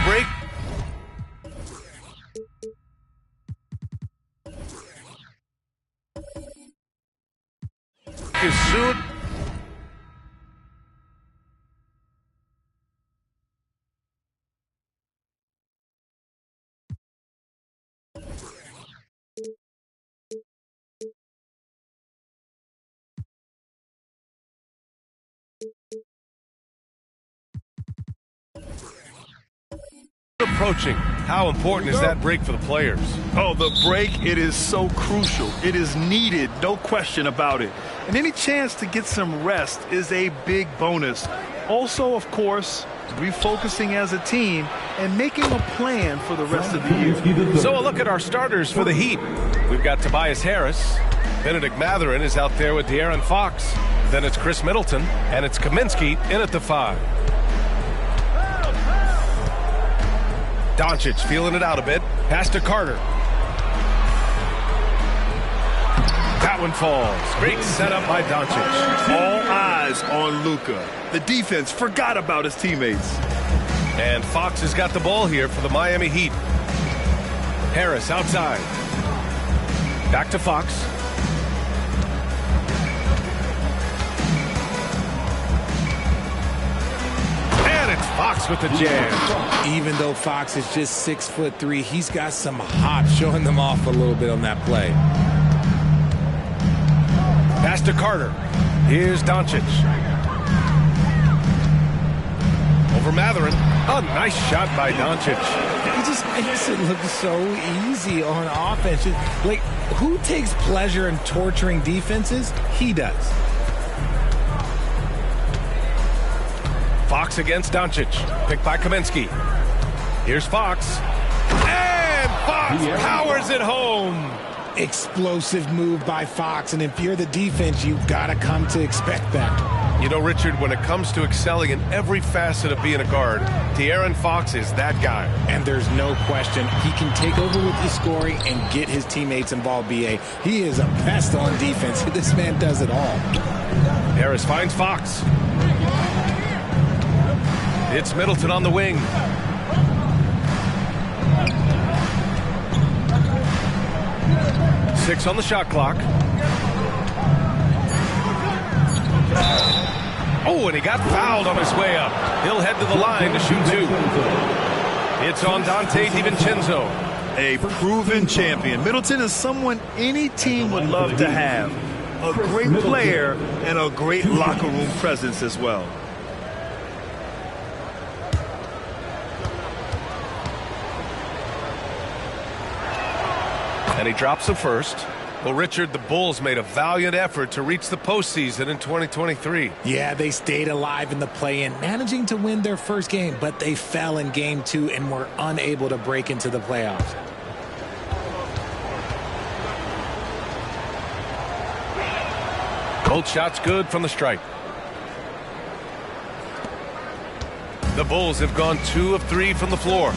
Break. Is soon. Approaching. How important is that break for the players? Oh, the break, it is so crucial. It is needed, no question about it. And any chance to get some rest is a big bonus. Also, of course, refocusing as a team and making a plan for the rest of the year. So a look at our starters for the Heat. We've got Tobias Harris. Benedict Mathurin is out there with De'Aaron Fox. Then it's Chris Middleton, and it's Kaminsky in at the 5. Doncic feeling it out a bit. Pass to Carter. That one falls. Great setup by Doncic. All eyes on Luka. The defense forgot about his teammates. And Fox has got the ball here for the Miami Heat. Harris outside. Back to Fox. And it's Fox with the jam. Even though Fox is just 6'3", he's got some hop, showing them off a little bit on that play. Pass to Carter. Here's Doncic. Over Matherin. A nice shot by Doncic. He just makes it look so easy on offense. Like, who takes pleasure in torturing defenses? He does. Fox against Doncic. Picked by Kaminsky. Here's Fox. And Fox powers it home. Explosive move by Fox, and if you're the defense, you've got to come to expect that. You know, Richard, when it comes to excelling in every facet of being a guard, De'Aaron Fox is that guy. And there's no question he can take over with the scoring and get his teammates involved, B.A. He is a pest on defense. This man does it all. Harris finds Fox. It's Middleton on the wing. Six on the shot clock. Oh, and he got fouled on his way up. He'll head to the line to shoot two. It's on Dante DiVincenzo. A proven champion. Middleton is someone any team would love to have. A great player and a great locker room presence as well. And he drops the first. Well, Richard, the Bulls made a valiant effort to reach the postseason in 2023. Yeah, they stayed alive in the play-in, managing to win their first game, but they fell in game 2 and were unable to break into the playoffs. Both shots good from the stripe. The Bulls have gone 2 of 3 from the floor.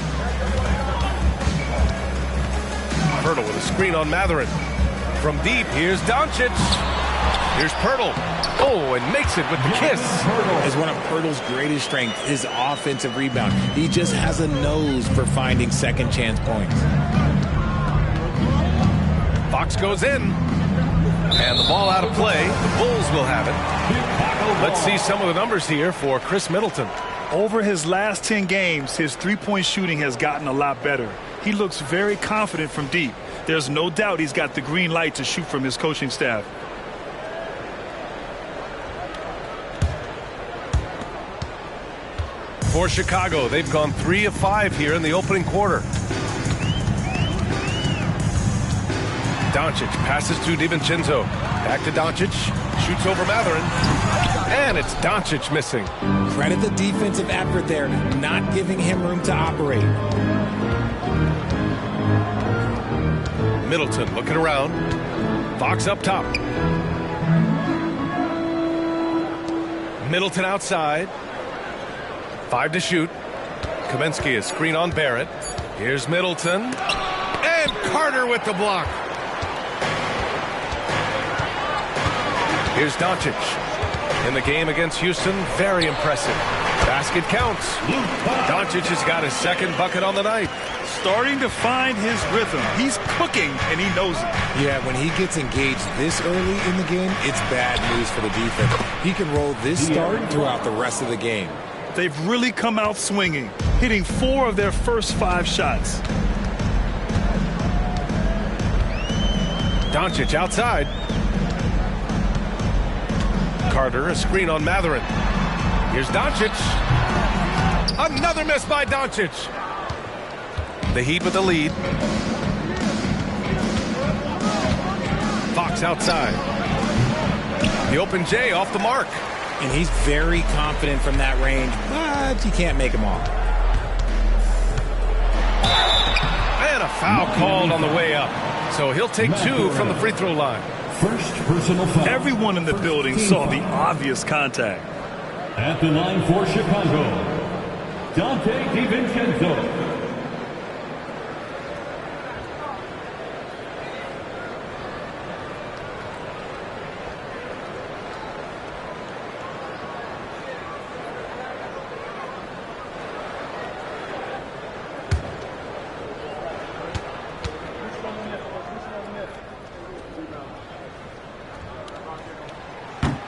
Pirtle with a screen on Matherin. From deep, here's Doncic. Here's Pirtle. Oh, and makes it with the kiss. Is one of Pirtle's greatest strengths, his offensive rebound. He just has a nose for finding second chance points. Fox goes in. And the ball out of play. The Bulls will have it. Let's see some of the numbers here for Chris Middleton. Over his last 10 games, his three-point shooting has gotten a lot better. He looks very confident from deep. There's no doubt he's got the green light to shoot from his coaching staff. For Chicago, they've gone 3 of 5 here in the opening quarter. Doncic passes to DiVincenzo. Back to Doncic. Shoots over Matherin. And it's Doncic missing. Credit the defensive effort there, not giving him room to operate. Middleton looking around. Fox up top. Middleton outside. 5 to shoot. Kaminsky is screen on Barrett. Here's Middleton. And Carter with the block. Here's Doncic. In the game against Houston, very impressive. Basket counts. Doncic has got his second bucket on the night. Starting to find his rhythm. He's cooking, and he knows it. Yeah, when he gets engaged this early in the game, it's bad news for the defense. He can roll this start throughout the rest of the game. They've really come out swinging, hitting 4 of their first 5 shots. Doncic outside. Carter, a screen on Matherin. Here's Doncic. Another miss by Doncic. The Heat with the lead. Fox outside. The open J off the mark. And he's very confident from that range, but you can't make him all. And a foul called on the way up. So he'll take 2 from the free throw line. First personal foul. Everyone in the building saw the obvious contact. At the line for Chicago, Dante DiVincenzo.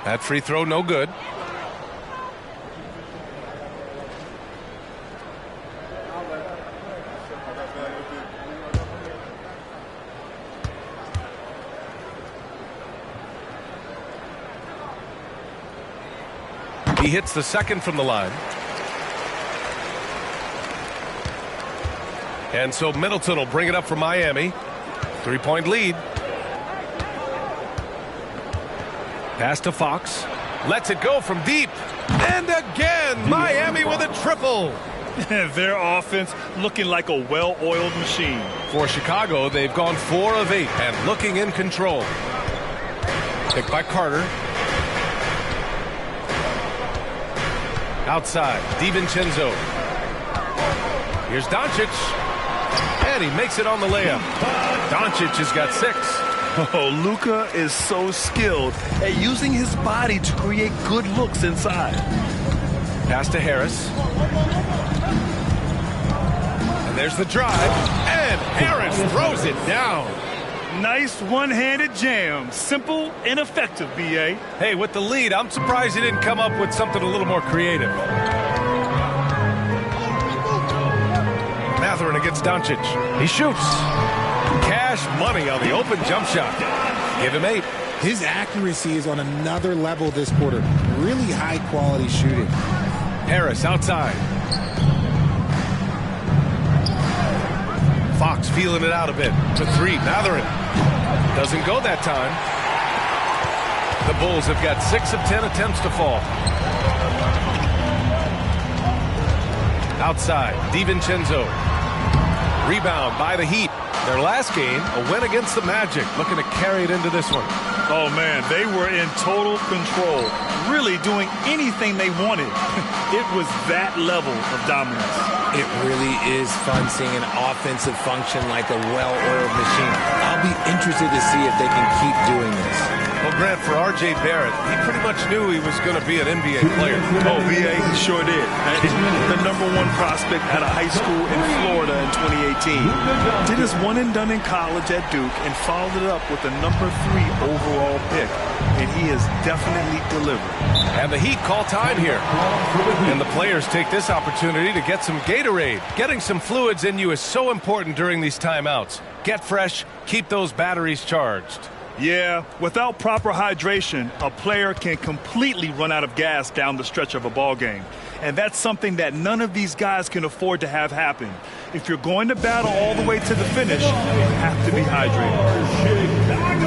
That free throw no good. He hits the second from the line. And so Middleton will bring it up for Miami. 3-point lead. Pass to Fox. Lets it go from deep. And again, Miami with a triple. Their offense looking like a well-oiled machine. For Chicago, they've gone 4 of 8 and looking in control. Picked by Carter. Outside, DiVincenzo. Here's Doncic. And he makes it on the layup. Doncic has got 6. Oh, Luka is so skilled at using his body to create good looks inside. Pass to Harris. And there's the drive. And Harris throws it down. Nice one-handed jam. Simple and effective, B.A. Hey, with the lead, I'm surprised he didn't come up with something a little more creative. Mathurin against Doncic. He shoots. Cash money on the open jump shot. Give him 8. His accuracy is on another level this quarter. Really high-quality shooting. Harris outside. Fox feeling it out a bit. For 3, Mathurin. Doesn't go that time. The Bulls have got 6 of 10 attempts to fall. Outside, DiVincenzo. Rebound by the Heat. Their last game, a win against the Magic. Looking to carry it into this one. Oh, man, they were in total control. Really doing anything they wanted. It was that level of dominance. It really is fun seeing an offensive function like a well-oiled machine. I'll be interested to see if they can keep doing this. Well, Grant, for R.J. Barrett, he pretty much knew he was going to be an NBA player. Oh, V.A., he sure did. The #1 prospect out of high school in Florida in 2018. Did his one and done in college at Duke and followed it up with a #3 overall pick. And he has definitely delivered. And the Heat call time here. And the players take this opportunity to get some Gatorade. Getting some fluids in you is so important during these timeouts. Get fresh, keep those batteries charged. Yeah, without proper hydration, a player can completely run out of gas down the stretch of a ball game. And that's something that none of these guys can afford to have happen. If you're going to battle all the way to the finish, you have to be hydrated.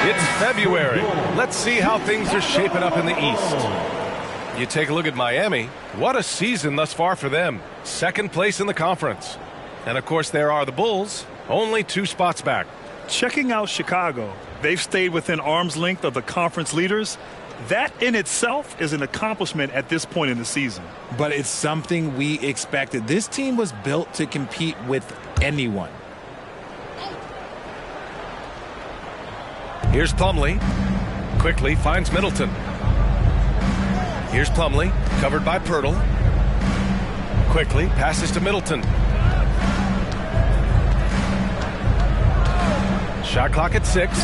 It's February. Let's see how things are shaping up in the East. You take a look at Miami. What a season thus far for them. 2nd place in the conference. And of course there are the Bulls, only 2 spots back. Checking out Chicago, they've stayed within arm's length of the conference leaders. That in itself is an accomplishment at this point in the season. But it's something we expected. This team was built to compete with anyone. Here's Plumlee. Quickly finds Middleton. Here's Plumlee, covered by Pirtle. Quickly passes to Middleton. Shot clock at 6.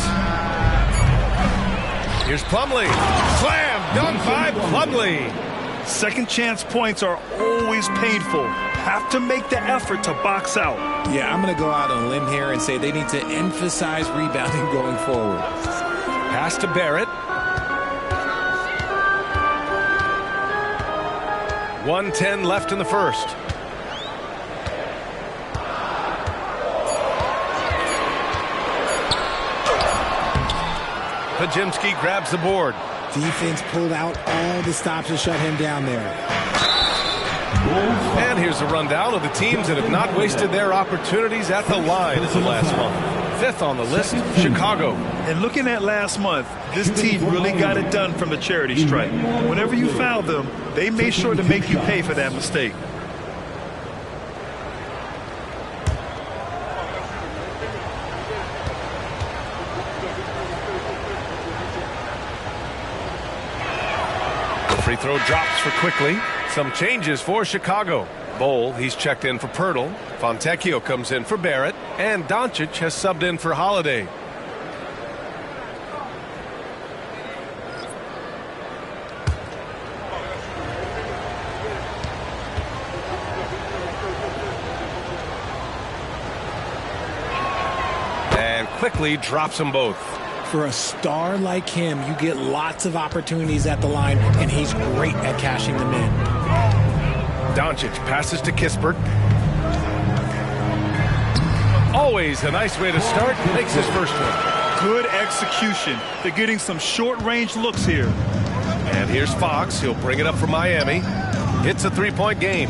Here's Plumlee. Slam dunk by Plumlee. Second chance points are always painful. Have to make the effort to box out. Yeah, I'm going to go out on a limb here and say they need to emphasize rebounding going forward. Pass to Barrett. 1:10 left in the first. Pajimski grabs the board. Defense pulled out all the stops to shut him down there. And here's a rundown of the teams that have not wasted their opportunities at the line the last month. Fifth on the list, Chicago. And looking at last month, this team really got it done from the charity stripe. Whenever you fouled them, they made sure to make you pay for that mistake. Free throw drops for Quickly. Some changes for Chicago. Bowl, he's checked in for Pirtle. Fontecchio comes in for Barrett. And Doncic has subbed in for Holiday. And Quickly drops them both. For a star like him, you get lots of opportunities at the line, and he's great at cashing them in. Doncic passes to Kispert. Always a nice way to start. Makes his first one. Good execution. They're getting some short-range looks here. And here's Fox. He'll bring it up for Miami. Hits a three-point game.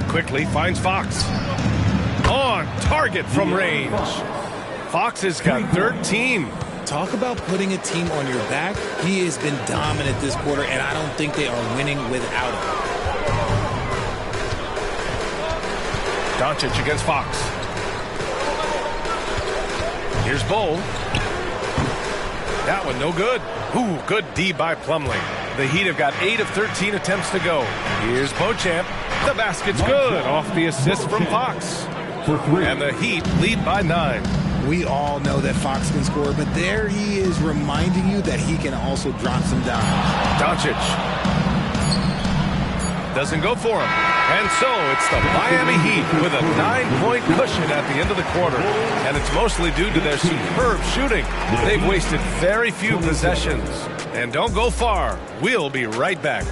Quickly finds Fox. On target from range. Fox has got 13. Talk about putting a team on your back. He has been dominant this quarter, and I don't think they are winning without him. Doncic against Fox. Here's Bowl. That one no good. Ooh, good D by Plumlee. The Heat have got 8 of 13 attempts to go. Here's Beauchamp. The basket's good off the assist from Fox. And the Heat lead by 9. We all know that Fox can score, but there he is reminding you that he can also drop some dimes. Doncic doesn't go for him. And so it's the Miami Heat with a 9-point cushion at the end of the quarter. And it's mostly due to their superb shooting. They've wasted very few possessions. And don't go far. We'll be right back.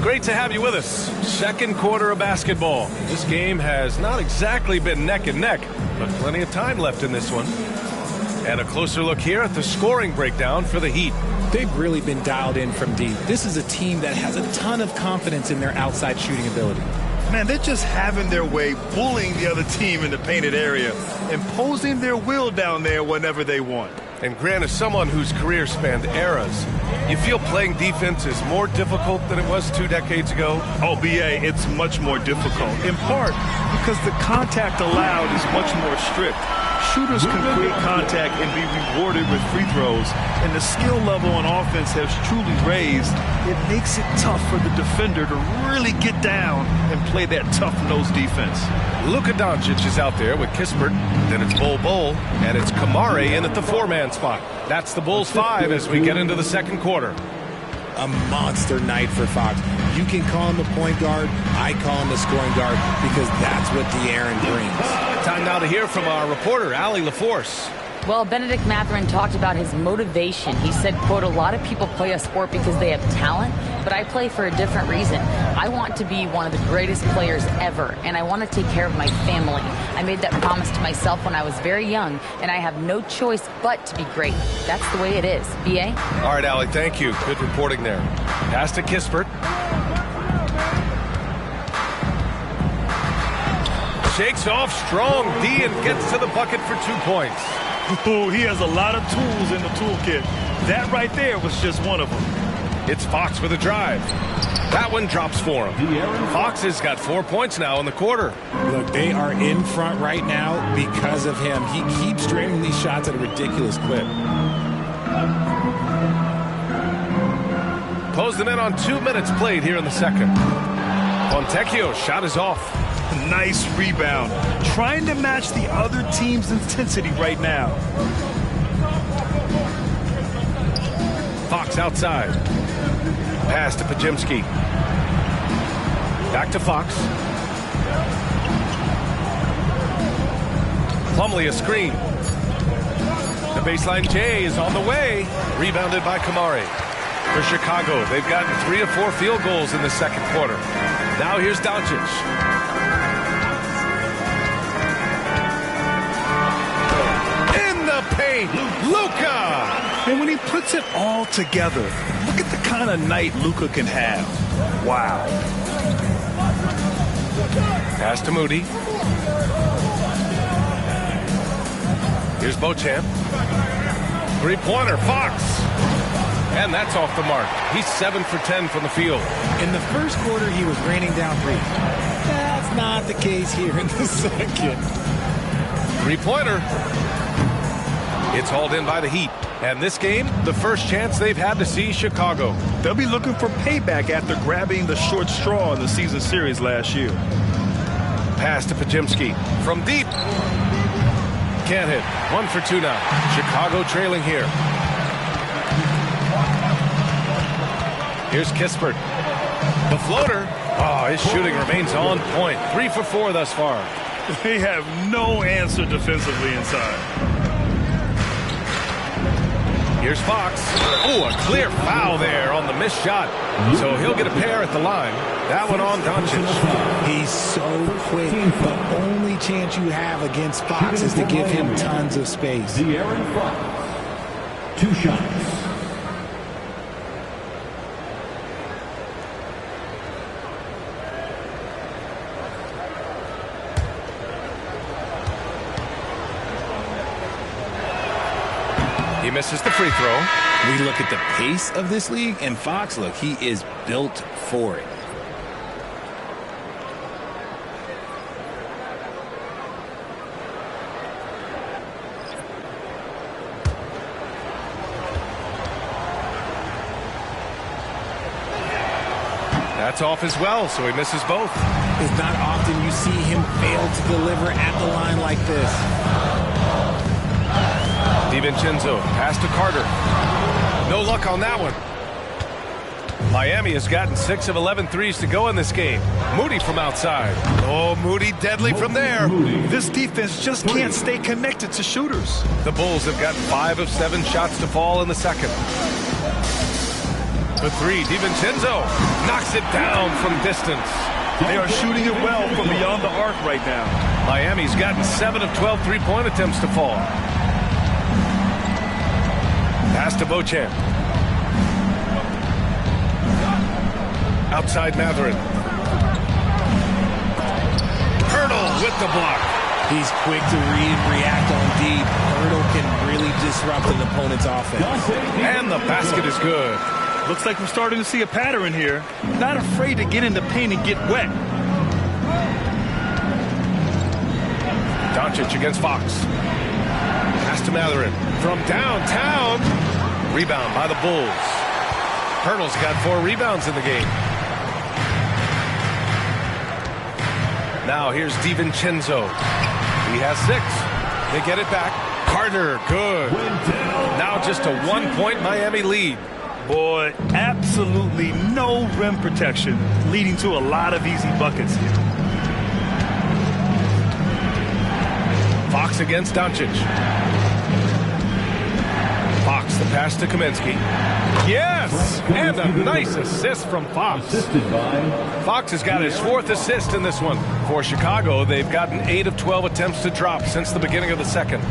Great to have you with us. Second quarter of basketball. This game has not exactly been neck and neck, but plenty of time left in this one. And a closer look here at the scoring breakdown for the Heat. They've really been dialed in from deep. This is a team that has a ton of confidence in their outside shooting ability. Man, they're just having their way, bullying the other team in the painted area, imposing their will down there whenever they want. And Grant, as someone whose career spanned eras, you feel playing defense is more difficult than it was 2 decades ago? Oh, BA, it's much more difficult, in part because the contact allowed is much more strict. Shooters can create contact and be rewarded with free throws, and the skill level on offense has truly raised. It makes it tough for the defender to really get down and play that tough-nosed defense. Luka Doncic is out there with Kispert. Then it's Bol, and it's Kamare in at the 4-man spot. That's the Bulls 5 as we get into the second quarter. A monster night for Fox. You can call him a point guard. I call him a scoring guard because that's what De'Aaron brings. Time now to hear from our reporter, Allie LaForce. Well, Benedict Mathurin talked about his motivation. He said, quote, a lot of people play a sport because they have talent, but I play for a different reason. I want to be one of the greatest players ever, and I want to take care of my family. I made that promise to myself when I was very young, and I have no choice but to be great. That's the way it is. B.A.? All right, Allie, thank you. Good reporting there. Pass to Kispert. Shakes off strong D and gets to the bucket for 2 points. Ooh, he has a lot of tools in the toolkit. That right there was just one of them. It's Fox with a drive. That one drops for him. Fox has got 4 points now in the quarter. Look, they are in front right now because of him. He keeps draining these shots at a ridiculous clip. Pose them in on 2 minutes played here in the second. Fontecchio's shot is off. Nice rebound. Trying to match the other team's intensity right now. Fox outside. Pass to Pajemski. Back to Fox. Plumlee a screen. The baseline J is on the way. Rebounded by Kamari. For Chicago, they've gotten 3 of 4 field goals in the second quarter. Now here's Doncic. In the paint, Luka! And when he puts it all together, look at the kind of night Luka can have. Wow. Pass to Moody. Here's Beauchamp. Three-pointer, Fox. And that's off the mark. He's 7 for 10 from the field. In the first quarter, he was raining down threes. That's not the case here in the second. Three-pointer. It's hauled in by the Heat. And this game, the first chance they've had to see Chicago. They'll be looking for payback after grabbing the short straw in the season series last year. Pass to Pajemski. From deep. Can't hit. 1 for 2 now. Chicago trailing here. Here's Kispert. The floater. Oh, his shooting remains on point. 3 for 4 thus far. They have no answer defensively inside. Here's Fox. Oh, a clear foul there on the missed shot. So he'll get a pair at the line. That one on Doncic. He's so quick. The only chance you have against Fox is to give him tons of space. De'Aaron Fox. 2 shots. He misses the free throw. We look at the pace of this league, and Fox, look, he is built for it. That's off as well, so he misses both. It's not often you see him fail to deliver at the line like this. DiVincenzo, pass to Carter. No luck on that one. Miami has gotten 6 of 11 threes to go in this game. Moody from outside. Oh, Moody deadly from there. This defense just can't stay connected to shooters. The Bulls have gotten 5 of 7 shots to fall in the second. The 3, DiVincenzo knocks it down from distance. They are shooting it well from beyond the arc right now. Miami's gotten 7 of 12 three-point attempts to fall. Pass to Beauchamp. Outside Matherin. Hurdle with the block. He's quick to read and react on deep. Hurdle can really disrupt an opponent's offense. And the basket is good. Looks like we're starting to see a pattern here. Not afraid to get in the paint and get wet. Doncic against Fox. Pass to Matherin. From downtown. Rebound by the Bulls. Hurdle's got 4 rebounds in the game. Now here's DiVincenzo. He has 6. They get it back. Carter, good. Now just a 1-point Miami lead. Boy, absolutely no rim protection, leading to a lot of easy buckets here. Fox against Doncic. Fox, the pass to Kaminsky. Yes! And a nice assist from Fox. Fox has got his 4th assist in this one. For Chicago, they've gotten 8 of 12 attempts to drop since the beginning of the second.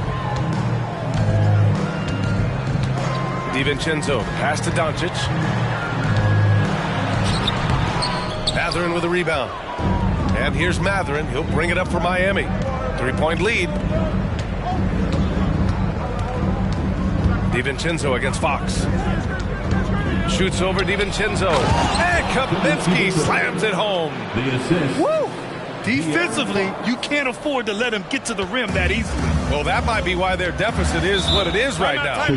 DiVincenzo, pass to Doncic. Matherin with a rebound. And here's Matherin. He'll bring it up for Miami. 3-point lead. DiVincenzo against Fox. Shoots over DiVincenzo. And Kaminsky slams it home. The assist. Woo! Defensively, you can't afford to let him get to the rim that easily. Well, that might be why their deficit is what it is right now.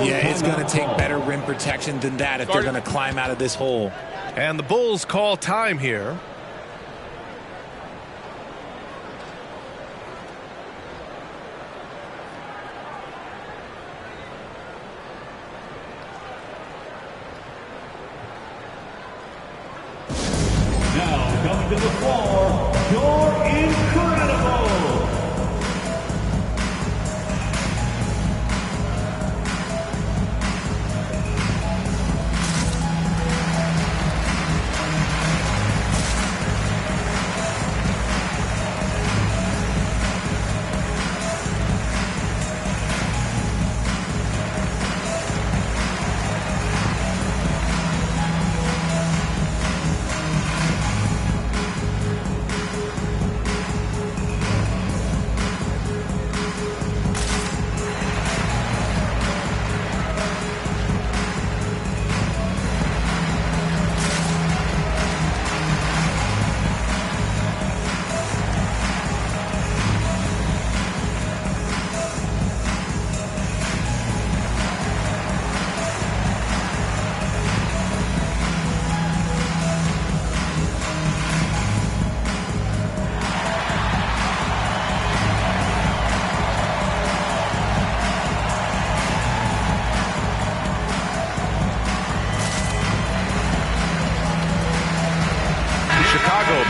Yeah, it's going to take better rim protection than that if they're going to climb out of this hole. And the Bulls call time here. Now coming to the floor, you're incredible.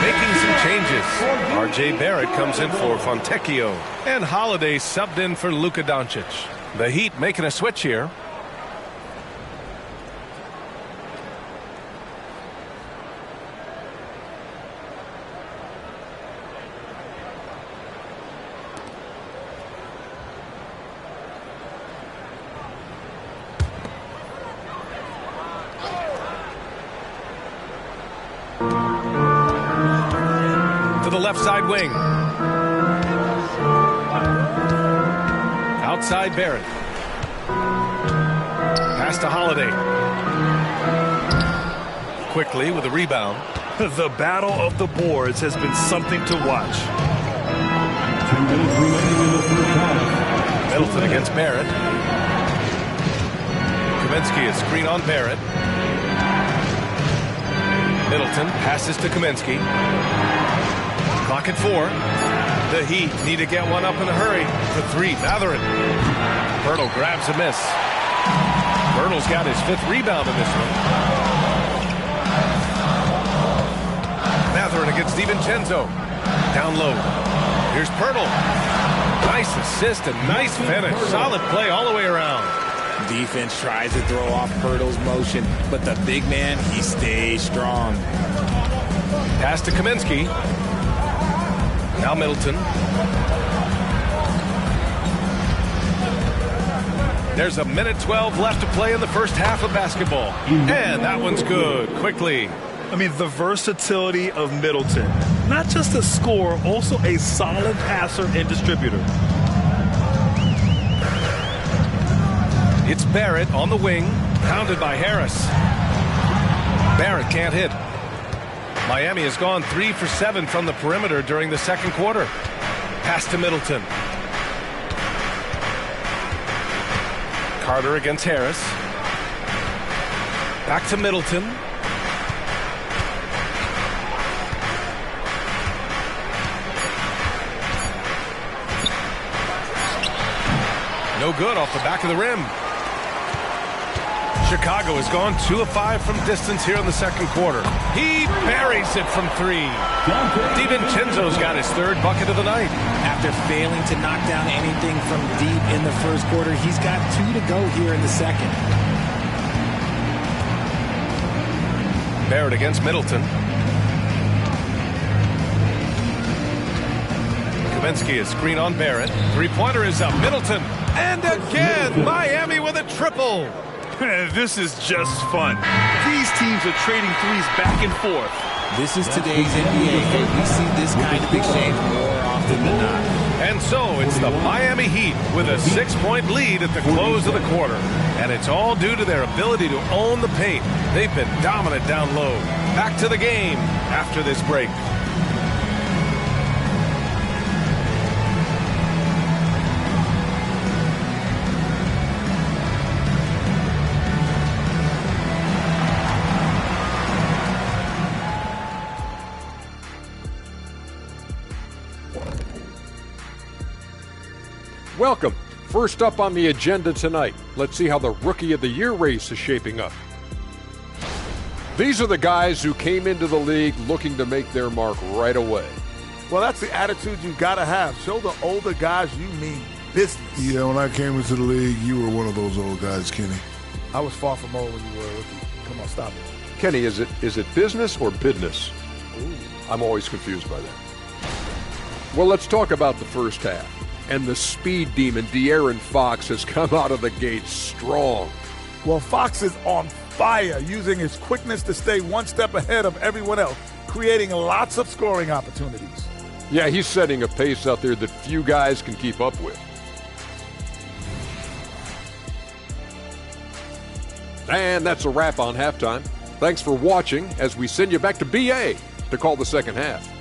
Making some changes. R.J. Barrett comes in for Fontecchio. And Holiday subbed in for Luka Doncic. The Heat making a switch here. Left side wing. Outside Barrett. Pass to Holiday. Quickly with a rebound. The battle of the boards has been something to watch. 2 minutes remaining in the first half. Middleton against Barrett. Kaminsky, a screen on Barrett. Middleton passes to Kaminsky. Clock at 4. The Heat need to get one up in a hurry. For 3, Matherin. Pirtle grabs a miss. Pirtle's got his 5th rebound in this one. Matherin against DiVincenzo. Down low. Here's Pirtle. Nice assist and nice finish. Solid play all the way around. Defense tries to throw off Pirtle's motion, but the big man, he stays strong. Pass to Kaminsky. Now Middleton. There's 1:12 left to play in the first half of basketball. And that one's good. Quickly. I mean, the versatility of Middleton. Not just a scorer, also a solid passer and distributor. It's Barrett on the wing. Pounded by Harris. Barrett can't hit. Miami has gone 3 for 7 from the perimeter during the second quarter. Pass to Middleton. Carter against Harris. Back to Middleton. No good off the back of the rim. Chicago has gone 2 of 5 from distance here in the second quarter. He buries it from 3. DiVincenzo's got his 3rd bucket of the night. After failing to knock down anything from deep in the first quarter, he's got 2 to go here in the second. Barrett against Middleton. Kaminsky, a screen on Barrett. 3-pointer is up. Middleton. And again, Miami with a triple. This is just fun. These teams are trading threes back and forth. This is today's NBA, and we see this kind of exchange more often than not. And so it's the Miami Heat with a 6-point lead at the close of the quarter. And it's all due to their ability to own the paint. They've been dominant down low. Back to the game after this break. Welcome. First up on the agenda tonight, let's see how the Rookie of the Year race is shaping up. These are the guys who came into the league looking to make their mark right away. Well, that's the attitude you got to have. Show the older guys you mean business. Yeah, when I came into the league, you were one of those old guys, Kenny. I was far from old when you were a rookie. Come on, stop it. Kenny, is it business or business? I'm always confused by that. Well, let's talk about the first half. And the speed demon, De'Aaron Fox, has come out of the gate strong. Well, Fox is on fire, using his quickness to stay one step ahead of everyone else, creating lots of scoring opportunities. Yeah, he's setting a pace out there that few guys can keep up with. And that's a wrap on halftime. Thanks for watching as we send you back to BA to call the second half.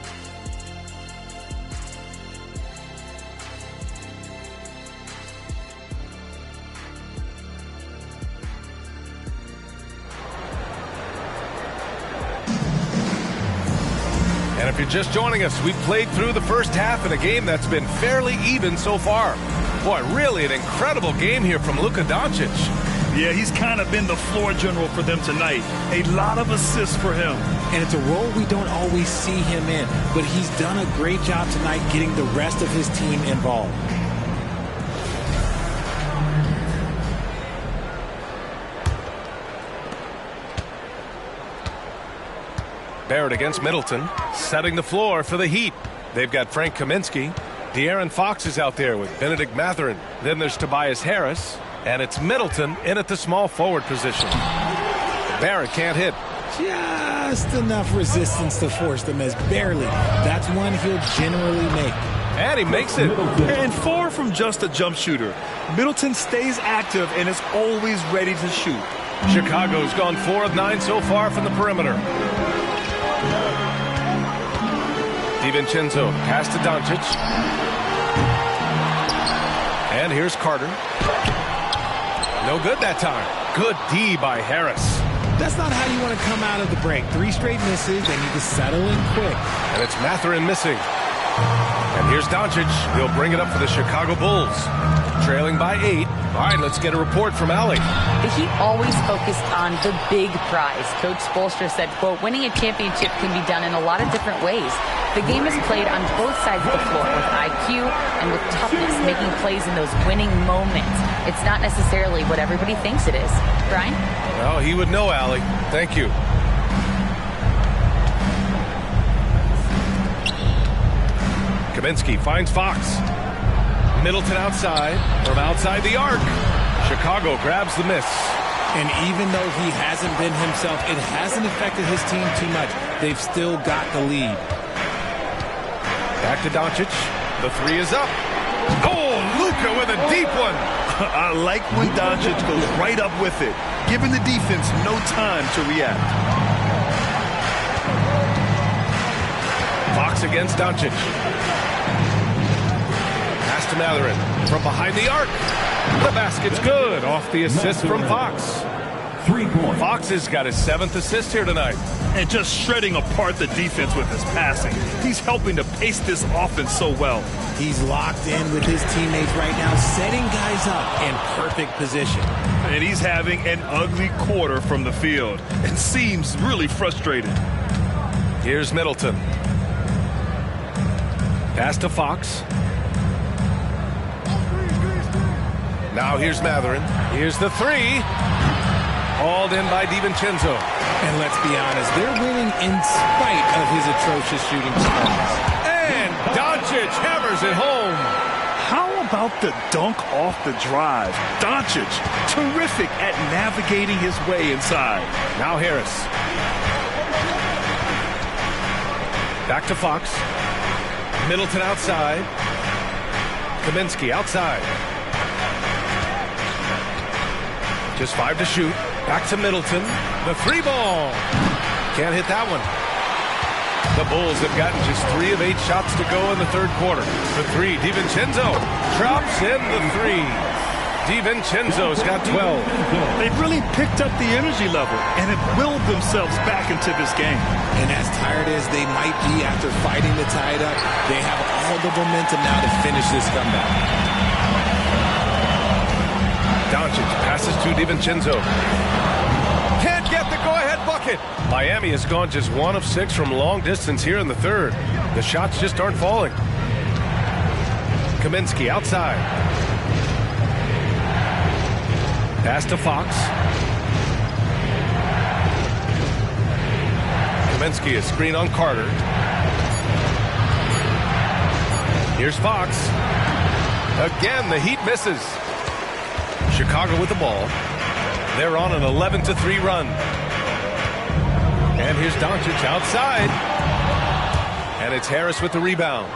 And if you're just joining us, we've played through the first half in a game that's been fairly even so far. Boy, really an incredible game here from Luka Doncic. Yeah, he's kind of been the floor general for them tonight. A lot of assists for him. And it's a role we don't always see him in, but he's done a great job tonight getting the rest of his team involved. Barrett against Middleton, setting the floor for the Heat. They've got Frank Kaminsky. De'Aaron Fox is out there with Benedict Mathurin. Then there's Tobias Harris. And it's Middleton in at the small forward position. Barrett can't hit. Just enough resistance to force the miss. Barely. That's one he'll generally make. And he makes it. And far from just a jump shooter, Middleton stays active and is always ready to shoot. Chicago's gone 4 of 9 so far from the perimeter. DiVincenzo pass to Doncic. And here's Carter. No good that time. Good D by Harris. That's not how you want to come out of the break. 3 straight misses. They need to settle in quick. And it's Mathurin missing. And here's Doncic. He'll bring it up for the Chicago Bulls. Trailing by 8. All right, let's get a report from Allie. The Heat always focused on the big prize. Coach Spoelstra said, quote, winning a championship can be done in a lot of different ways. The game is played on both sides of the floor with IQ and with toughness, making plays in those winning moments. It's not necessarily what everybody thinks it is. Brian? Well, he would know, Allie. Thank you. Kaminsky finds Fox. Middleton outside, from outside the arc. Chicago grabs the miss. And even though he hasn't been himself, it hasn't affected his team too much. They've still got the lead. Back to Doncic. The 3 is up. Oh, Luka with a deep one. I like when Doncic goes right up with it, giving the defense no time to react. Fox against Doncic. Pass to Mathurin from behind the arc. The basket's good off the assist from Fox. 3 points. Fox has got his 7th assist here tonight. And just shredding apart the defense with his passing. He's helping to pace this offense so well. He's locked in with his teammates right now, setting guys up in perfect position. And he's having an ugly quarter from the field and seems really frustrated. Here's Middleton. Pass to Fox. Now here's Mathurin. Here's the 3. Hauled in by DiVincenzo. And let's be honest, they're winning in spite of his atrocious shooting performance. And Doncic hammers it home. How about the dunk off the drive? Doncic, terrific at navigating his way inside. Now Harris. Back to Fox. Middleton outside. Kaminsky outside. Just 5 to shoot. Back to Middleton. The 3 ball. Can't hit that one. The Bulls have gotten just 3 of 8 shots to go in the third quarter. The 3, DiVincenzo drops in the 3. DiVincenzo's got 12. They've really picked up the energy level and have willed themselves back into this game. And as tired as they might be after fighting to tie it up, they have all the momentum now to finish this comeback. Doncic passes to DiVincenzo. Can't get the go-ahead bucket. Miami has gone just 1 of 6 from long distance here in the third. The shots just aren't falling. Kaminsky outside. Pass to Fox. Kaminsky, a screen on Carter. Here's Fox. Again, the Heat misses. Chicago with the ball. They're on an 11-3 run. And here's Doncic outside. And it's Harris with the rebound.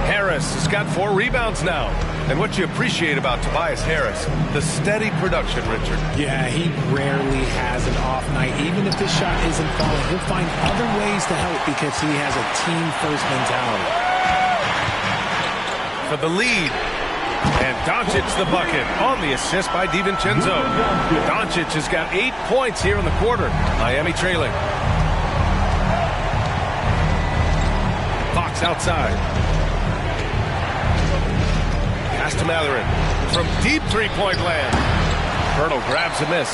Harris has got 4 rebounds now. And what you appreciate about Tobias Harris, the steady production, Richard. Yeah, he rarely has an off night. Even if the shot isn't falling, he'll find other ways to help because he has a team-first mentality. For the lead. And Doncic the bucket on the assist by DiVincenzo. Doncic has got 8 points here in the quarter. Miami trailing. Fox outside. Pass to Mathurin from deep three-point land. Hurdle grabs a miss.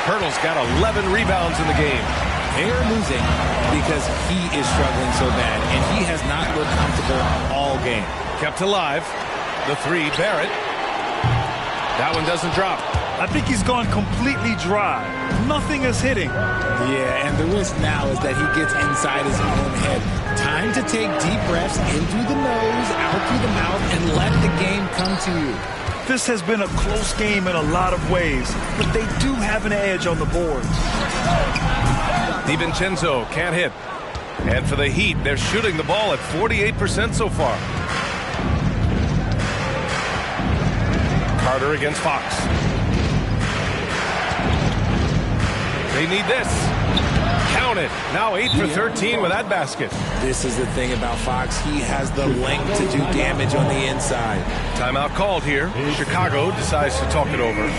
Hurdle's got 11 rebounds in the game. They are losing because he is struggling so bad, and he has not looked comfortable all game. Kept alive. The 3, Barrett. That one doesn't drop. I think he's gone completely dry. Nothing is hitting. Yeah, and the risk now is that he gets inside his own head. Time to take deep breaths in through the nose, out through the mouth, and let the game come to you. This has been a close game in a lot of ways, but they do have an edge on the boards. DiVincenzo can't hit. And for the Heat, they're shooting the ball at 48% so far. Carter against Fox. They need this. Count it. Now 8 for 13 with that basket. This is the thing about Fox. He has the length to do damage on the inside. Timeout called here. Chicago decides to talk it over.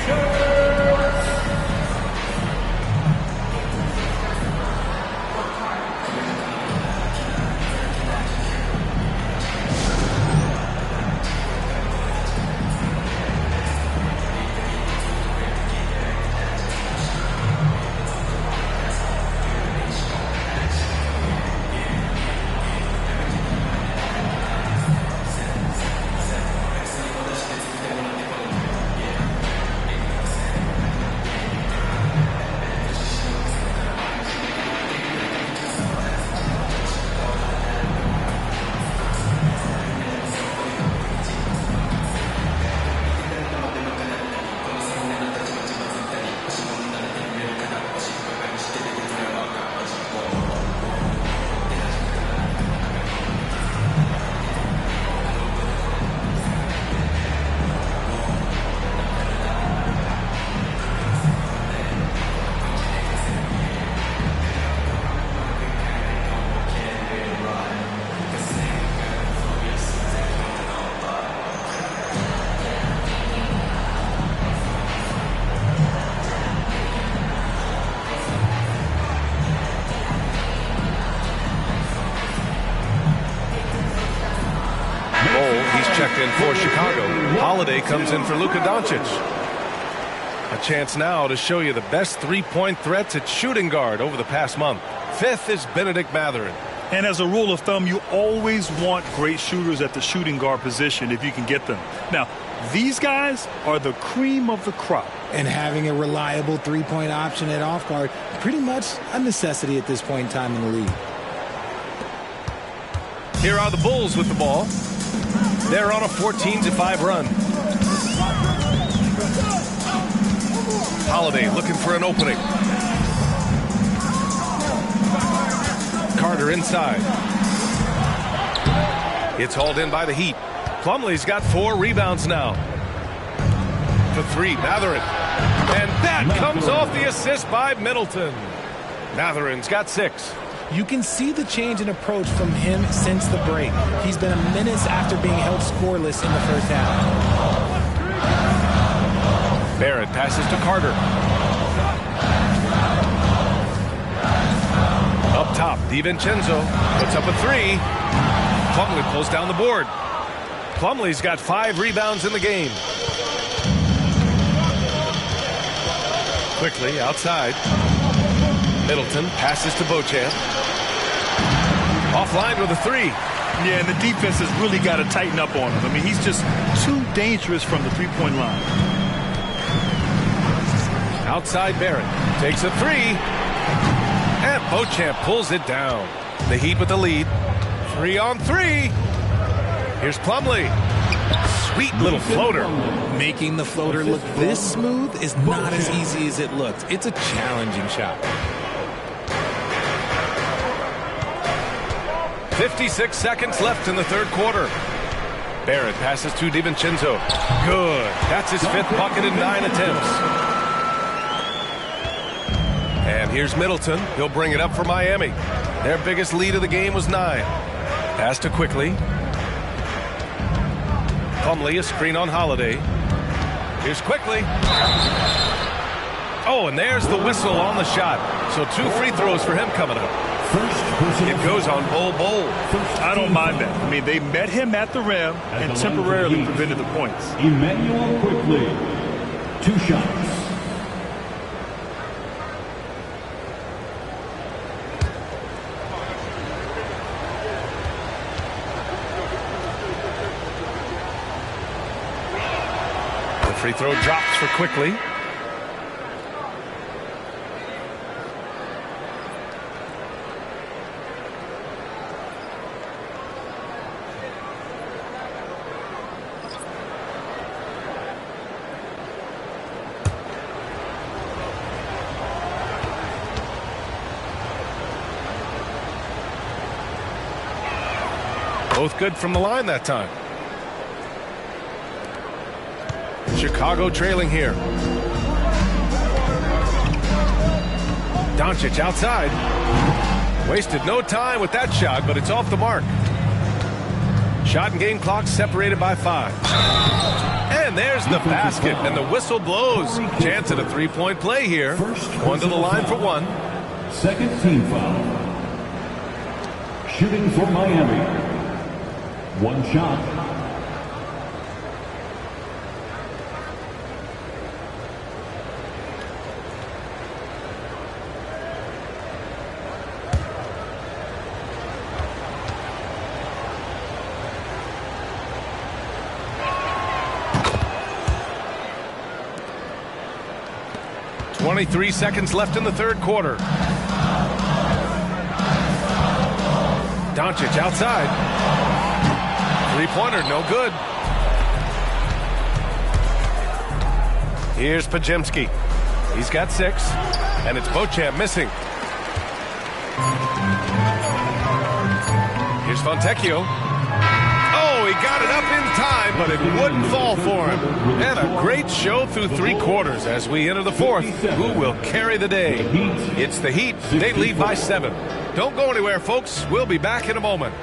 Checked in for Chicago. Holiday comes in for Luka Doncic. A chance now to show you the best three-point threats at shooting guard over the past month. 5th is Benedict Mathurin. And as a rule of thumb, you always want great shooters at the shooting guard position if you can get them. Now, these guys are the cream of the crop. And having a reliable three-point option at off guard, pretty much a necessity at this point in time in the league. Here are the Bulls with the ball. They're on a 14-5 run. Holiday looking for an opening. Carter inside. It's hauled in by the Heat. Plumlee's got 4 rebounds now. To 3, Matherin. And that comes off the assist by Middleton. Matherin's got 6. You can see the change in approach from him since the break. He's been a menace after being held scoreless in the first half. Barrett passes to Carter. Up top, DiVincenzo puts up a 3. Plumlee pulls down the board. Plumlee's got 5 rebounds in the game. Quickly outside. Middleton passes to Beauchamp. Offline with a 3. Yeah, and the defense has really got to tighten up on him. I mean, he's just too dangerous from the three-point line. Outside Barrett takes a 3. And Beauchamp pulls it down. The Heat with the lead. 3 on 3. Here's Plumlee. Sweet little floater. Making the floater look this smooth is not as easy as it looks. It's a challenging shot. 56 seconds left in the third quarter. Barrett passes to DiVincenzo. Good. That's his 5th bucket in 9 attempts. And here's Middleton. He'll bring it up for Miami. Their biggest lead of the game was 9. Pass to Quickly. Plumlee, a screen on Holiday. Here's Quickly. Oh, and there's the whistle on the shot. So 2 free throws for him coming up. It goes on Bol. I don't mind that. I mean, they met him at the rim and temporarily prevented the points. Emmanuel Quickly, 2 shots. The free throw drops for Quickly. Both good from the line that time. Chicago trailing here. Doncic outside. Wasted no time with that shot, but it's off the mark. Shot and game clock separated by 5. And there's the basket, and the whistle blows. Chance at a 3-point play here. One to the line for 1. Second team foul. Shooting for Miami. 1 shot. .23 seconds left in the third quarter. Doncic outside. 3-pointer, no good. Here's Pajemski. He's got 6, and it's Beauchamp missing. Here's Fontecchio. Oh, he got it up in time, but it wouldn't fall for him. And a great show through 3 quarters as we enter the 4th. Who will carry the day? It's the Heat. They lead by 7. Don't go anywhere, folks. We'll be back in a moment.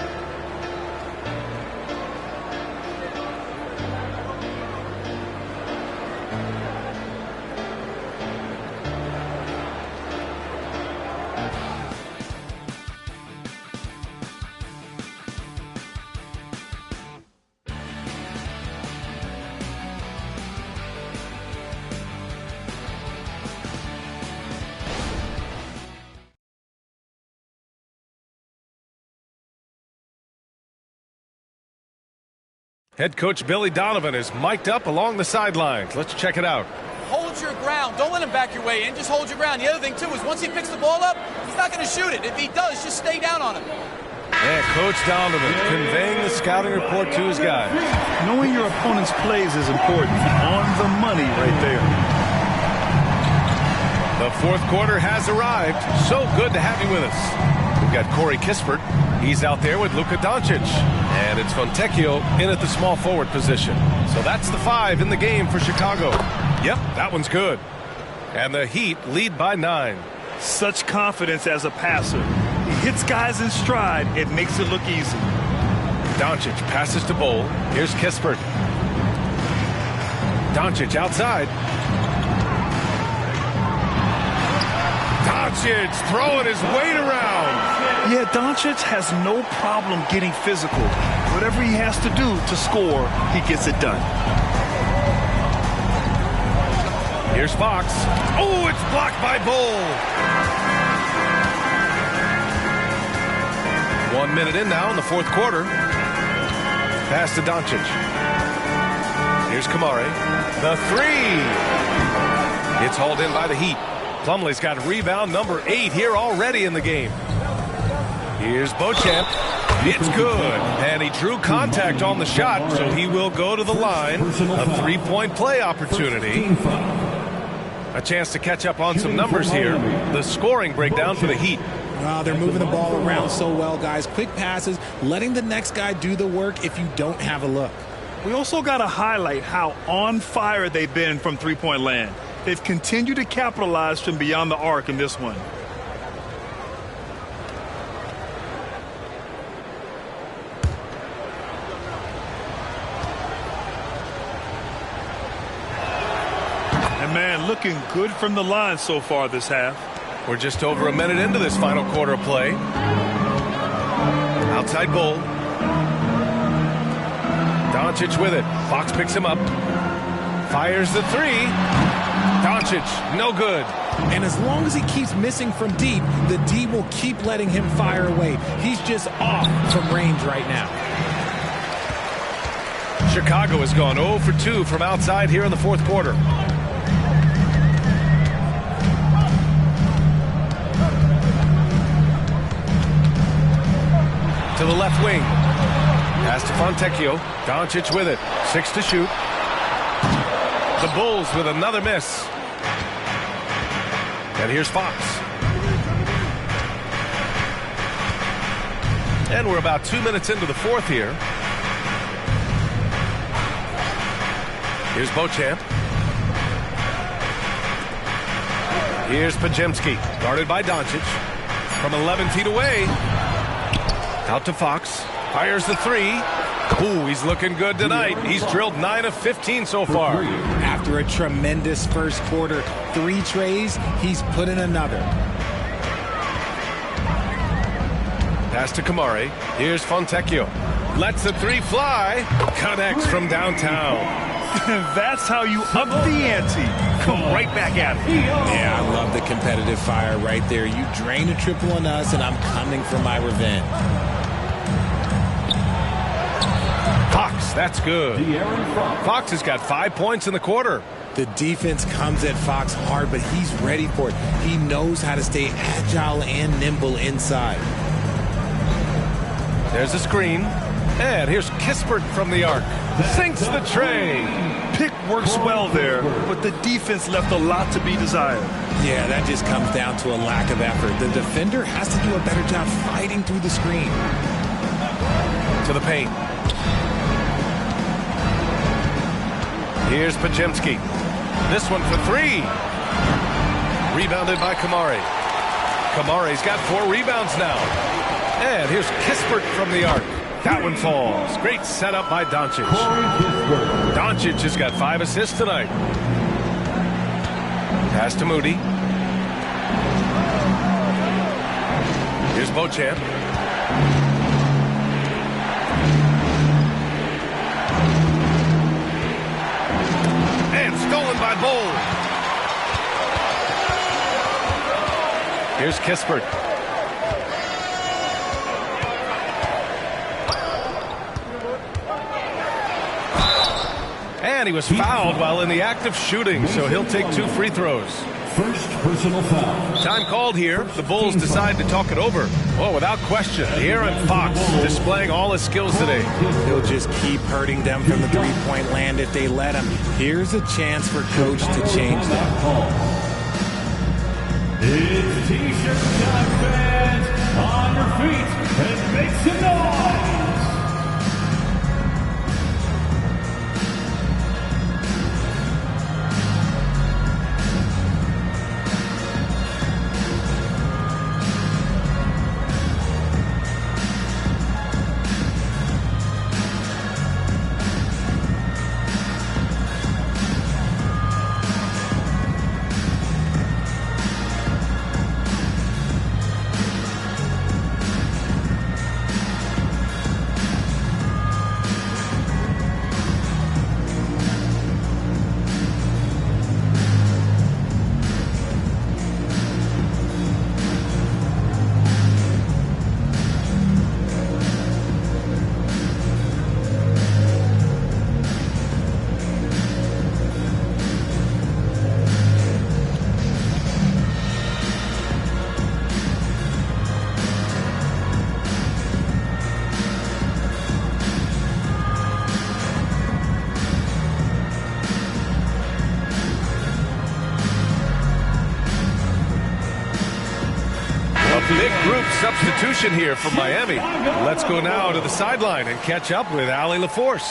Head coach Billy Donovan is mic'd up along the sidelines. Let's check it out. Hold your ground. Don't let him back your way in. Just hold your ground. The other thing, too, is once he picks the ball up, he's not going to shoot it. If he does, just stay down on him. Yeah, Coach Donovan conveying the scouting report to his guys. Knowing your opponent's plays is important. On the money right there. The 4th quarter has arrived. So good to have you with us. We've got Corey Kispert. He's out there with Luka Doncic. And it's Fontecchio in at the small forward position. So that's the 5 in the game for Chicago. Yep, that one's good. And the Heat lead by 9. Such confidence as a passer. He hits guys in stride. It makes it look easy. Doncic passes to Bol. Here's Kispert. Doncic outside. Doncic throwing his weight around. Yeah, Doncic has no problem getting physical. Whatever he has to do to score, he gets it done. Here's Fox. Oh, it's blocked by Bol. 1 minute in now in the fourth quarter. Pass to Doncic. Here's Kamari. The 3. It's hauled in by the Heat. Plumlee's got rebound number 8 here already in the game. Here's Beauchamp. It's good. And he drew contact on the shot, so he will go to the line. A three-point play opportunity. A chance to catch up on some numbers here. The scoring breakdown for the Heat. They're moving the ball around so well, guys. Quick passes, letting the next guy do the work if you don't have a look. We also got to highlight how on fire they've been from three-point land. They've continued to capitalize from beyond the arc in this one. And man, looking good from the line so far this half. We're just over a minute into this final quarter of play. Outside Bol. Doncic with it. Fox picks him up. Fires the 3. Doncic, no good. And as long as he keeps missing from deep, the D will keep letting him fire away. He's just off from range right now. Chicago has gone 0 for 2 from outside here in the fourth quarter. To the left wing. Pass to Fontecchio. Doncic with it. 6 to shoot. The Bulls with another miss. And here's Fox. And we're about 2 minutes into the fourth here. Here's Beauchamp. Here's Podziemski. Guarded by Doncic. From 11 feet away. Out to Fox. Fires the 3. Ooh, he's looking good tonight. He's drilled 9 of 15 so far. After a tremendous first quarter, 3 trays, he's put in another. Pass to Kamari. Here's Fontecchio. Lets the 3 fly. Connects from downtown. That's how you up the ante. Come right back at it. Yeah, I love the competitive fire right there. You drain a triple on us, and I'm coming for my revenge. Fox, that's good. Fox has got 5 points in the quarter. The defense comes at Fox hard, but he's ready for it. He knows how to stay agile and nimble inside. There's a screen. And here's Kispert from the arc. Sinks the tray. Pick works well there, but the defense left a lot to be desired. Yeah, that just comes down to a lack of effort. The defender has to do a better job fighting through the screen. To the paint. Here's Podziemski. This one for 3. Rebounded by Kamari. Kamari's got 4 rebounds now. And here's Kispert from the arc. That one falls. Great setup by Doncic. Doncic has got 5 assists tonight. Pass to Moody. Here's Beauchamp. And stolen by Bol. Here's Kispert. And he was fouled while in the act of shooting, so he'll take 2 free throws. First personal foul. Time called here. The Bulls decide to talk it over. Oh, without question, De'Aaron Fox displaying all his skills today. He'll just keep hurting them from the three-point land if they let him. Here's a chance for Coach to change that. It's T-shirt time, fans. On on your feet and make some noise. Big group substitution here for Miami. Let's go now to the sideline and catch up with Allie LaForce.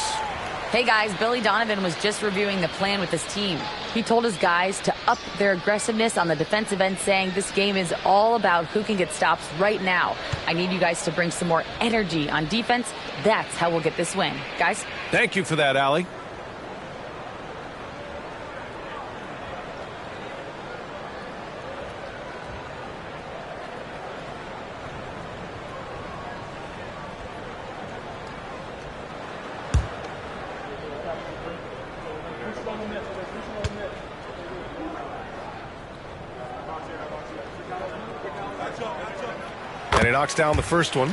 Hey guys, Billy Donovan was just reviewing the plan with his team. He told his guys to up their aggressiveness on the defensive end, saying this game is all about who can get stops right now. I need you guys to bring some more energy on defense. That's how we'll get this win. Guys? Thank you for that, Allie. And he knocks down the first one.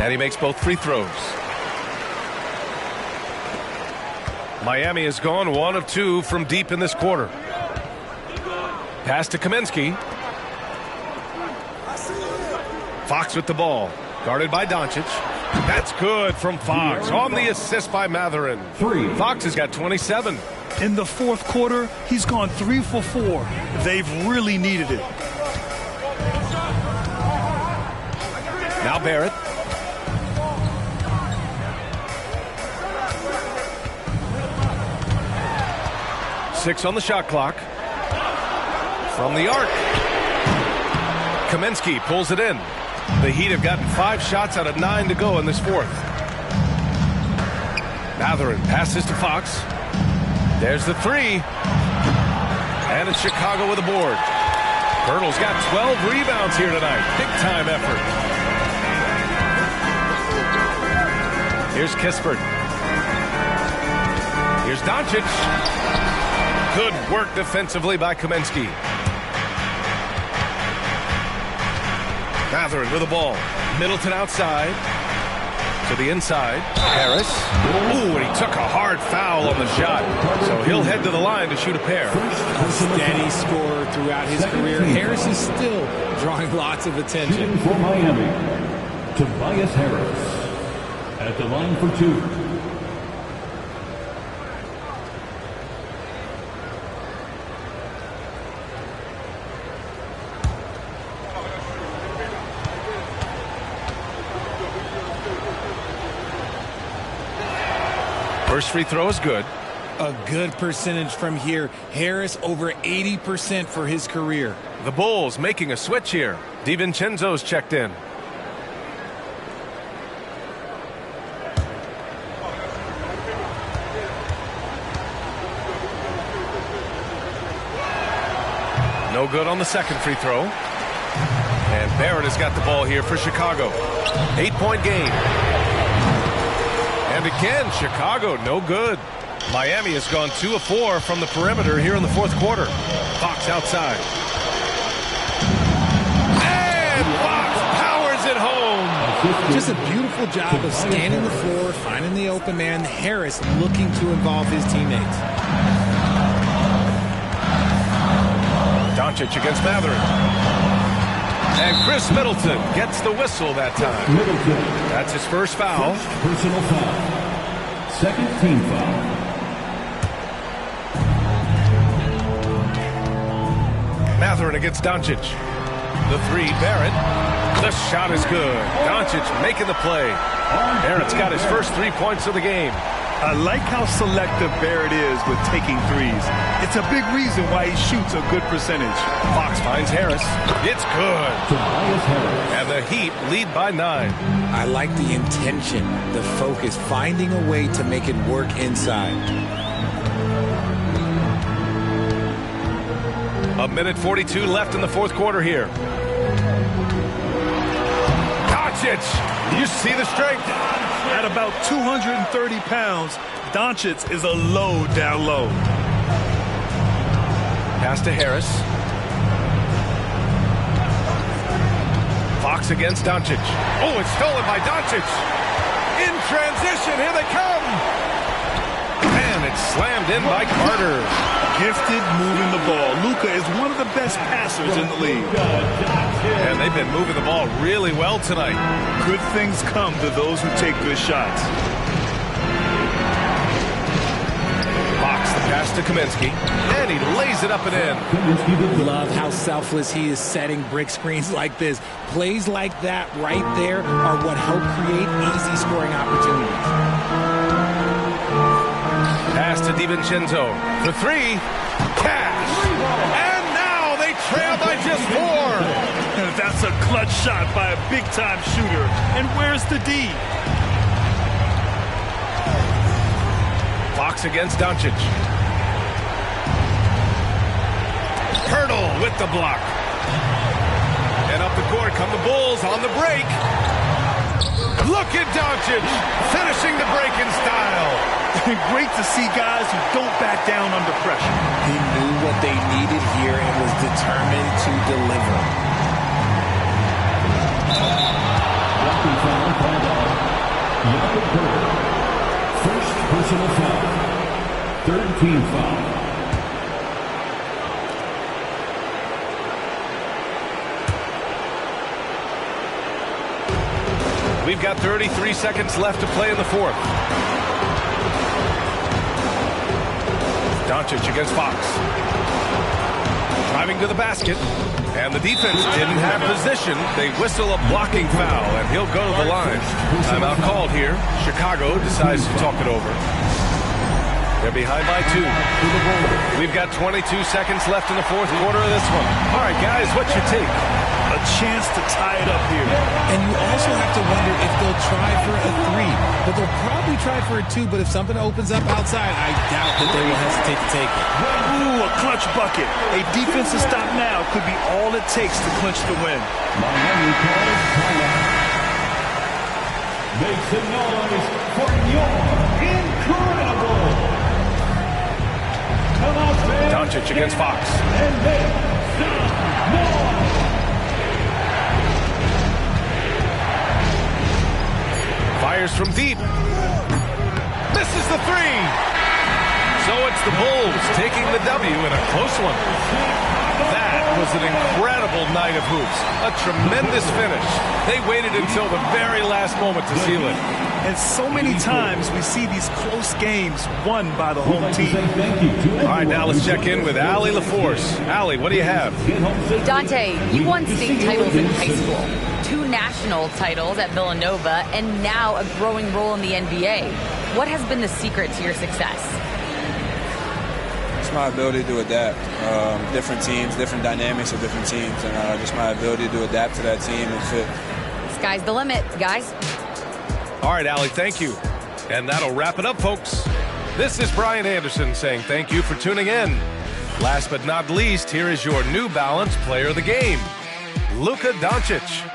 And he makes both free throws. Miami has gone 1 of 2 from deep in this quarter. Pass to Kaminsky. Fox with the ball. Guarded by Doncic. That's good from Fox. On the assist by Matherin. Fox has got 27. In the fourth quarter, he's gone 3 for 4. They've really needed it. Now Barrett. Six on the shot clock. From the arc. Kaminsky pulls it in. The Heat have gotten 5 shots out of 9 to go in this fourth. Matherin passes to Fox. There's the 3. And it's Chicago with a board. Pirtle's got 12 rebounds here tonight. Big time effort. Here's Kispert. Here's Doncic. Good work defensively by Kaminsky. Matherin with the ball. Middleton outside. To the inside. Harris. Ooh, and he took a hard foul on the shot. So he'll head to the line to shoot a pair. A steady scorer throughout his career. Harris is still drawing lots of attention. For Miami, Tobias Harris at the line for 2. First free throw is good. A good percentage from here. Harris over 80% for his career. The Bulls making a switch here. DiVincenzo's checked in. No good on the second free throw. And Barrett has got the ball here for Chicago. 8-point game. And again, Chicago, no good. Miami has gone 2 of 4 from the perimeter here in the fourth quarter. Fox outside. And Fox powers it home. Just a beautiful job of scanning the floor, finding the open man. Harris looking to involve his teammates. Doncic against Matherin. And Chris Middleton gets the whistle that time. That's his first foul. Personal foul. Second team foul. Matherin against Doncic. The three, Barrett. The shot is good. Doncic making the play. Barrett's got his first 3 points of the game. I like how selective Barrett is with taking threes. It's a big reason why he shoots a good percentage. Fox finds Harris. It's good. And the Heat lead by 9. I like the intention, the focus, finding a way to make it work inside. A minute 42 left in the fourth quarter here. Doncic, you see the strength. At about 230 pounds, Doncic is a low down low. Pass to Harris. Fox against Doncic. Oh, it's stolen by Doncic. In transition, here they come. And it's slammed in by Carter. Gifted moving the ball. Luka is one of the best passers in the league. And they've been moving the ball really well tonight. Good things come to those who take good shots. Fox the pass to Kaminsky. And he lays it up and in. Love how selfless he is setting brick screens like this. Plays like that right there are what help create easy scoring opportunities. Pass to DiVincenzo for three. Cash. And now they trail by just 4. That's a clutch shot by a big-time shooter. And where's the D? Fox against Doncic. Hurdle with the block. And up the court come the Bulls on the break. Look at Doncic finishing the break in style. Great to see guys who don't back down under pressure. He knew what they needed here and was determined to deliver. First personal foul. Third team foul. We've got 33 seconds left to play in the fourth. Doncic against Fox. Driving to the basket. And the defense didn't have position. They whistle a blocking foul, and he'll go to the line. Timeout called here. Chicago decides to talk it over. They're behind by 2. We've got 22 seconds left in the fourth quarter of this one. All right, guys, what's your take? A chance to tie it up here. And you also have to wonder if they'll try for a 3. But they'll probably try for a 2, but if something opens up outside, I doubt that they will hesitate to take it. Ooh, a clutch bucket. A defensive stop now could be all it takes to clinch the win. Miami calls timeout. Make some noise for your incredible. Come on, fans. Doncic against Fox. And make some noise. Fires from deep. Misses the 3. So it's the Bulls taking the W in a close one. That was an incredible night of hoops. A tremendous finish. They waited until the very last moment to seal it. And so many times we see these close games won by the home team. All right, now let's check in with Allie LaForce. Allie, what do you have? Dante, you won state titles in high school, 2 national titles at Villanova, and now a growing role in the NBA. What has been the secret to your success? It's my ability to adapt. Different teams, different dynamics of different teams, and just my ability to adapt to that team and fit. Sky's the limit, guys. All right, Allie, thank you. And that'll wrap it up, folks. This is Brian Anderson saying thank you for tuning in. Last but not least, here is your New Balance player of the game, Luka Doncic.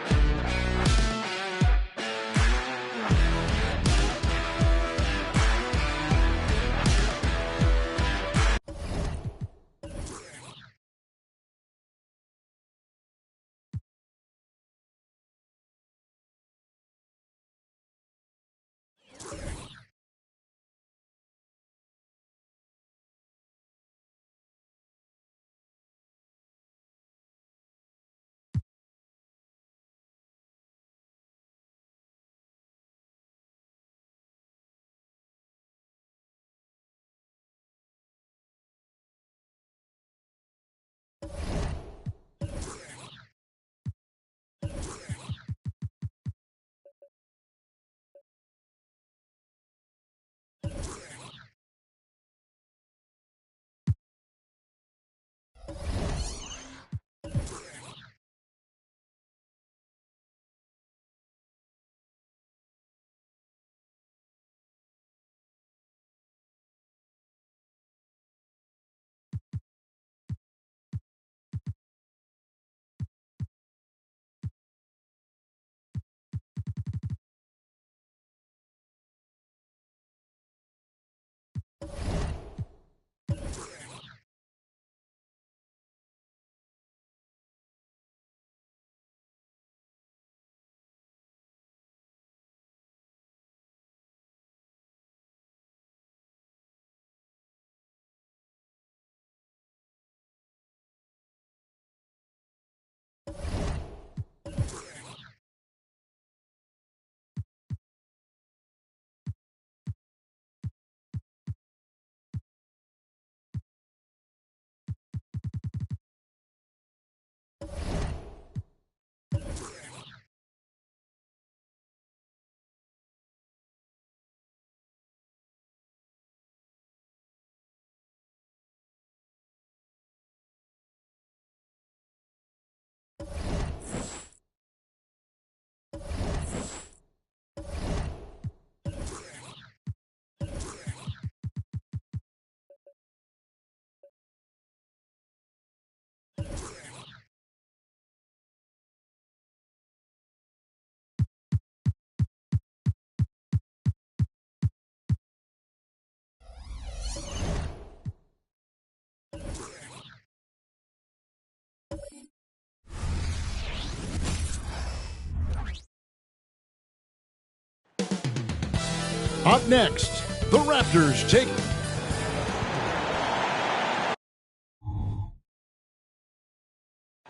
Up next, the Raptors take...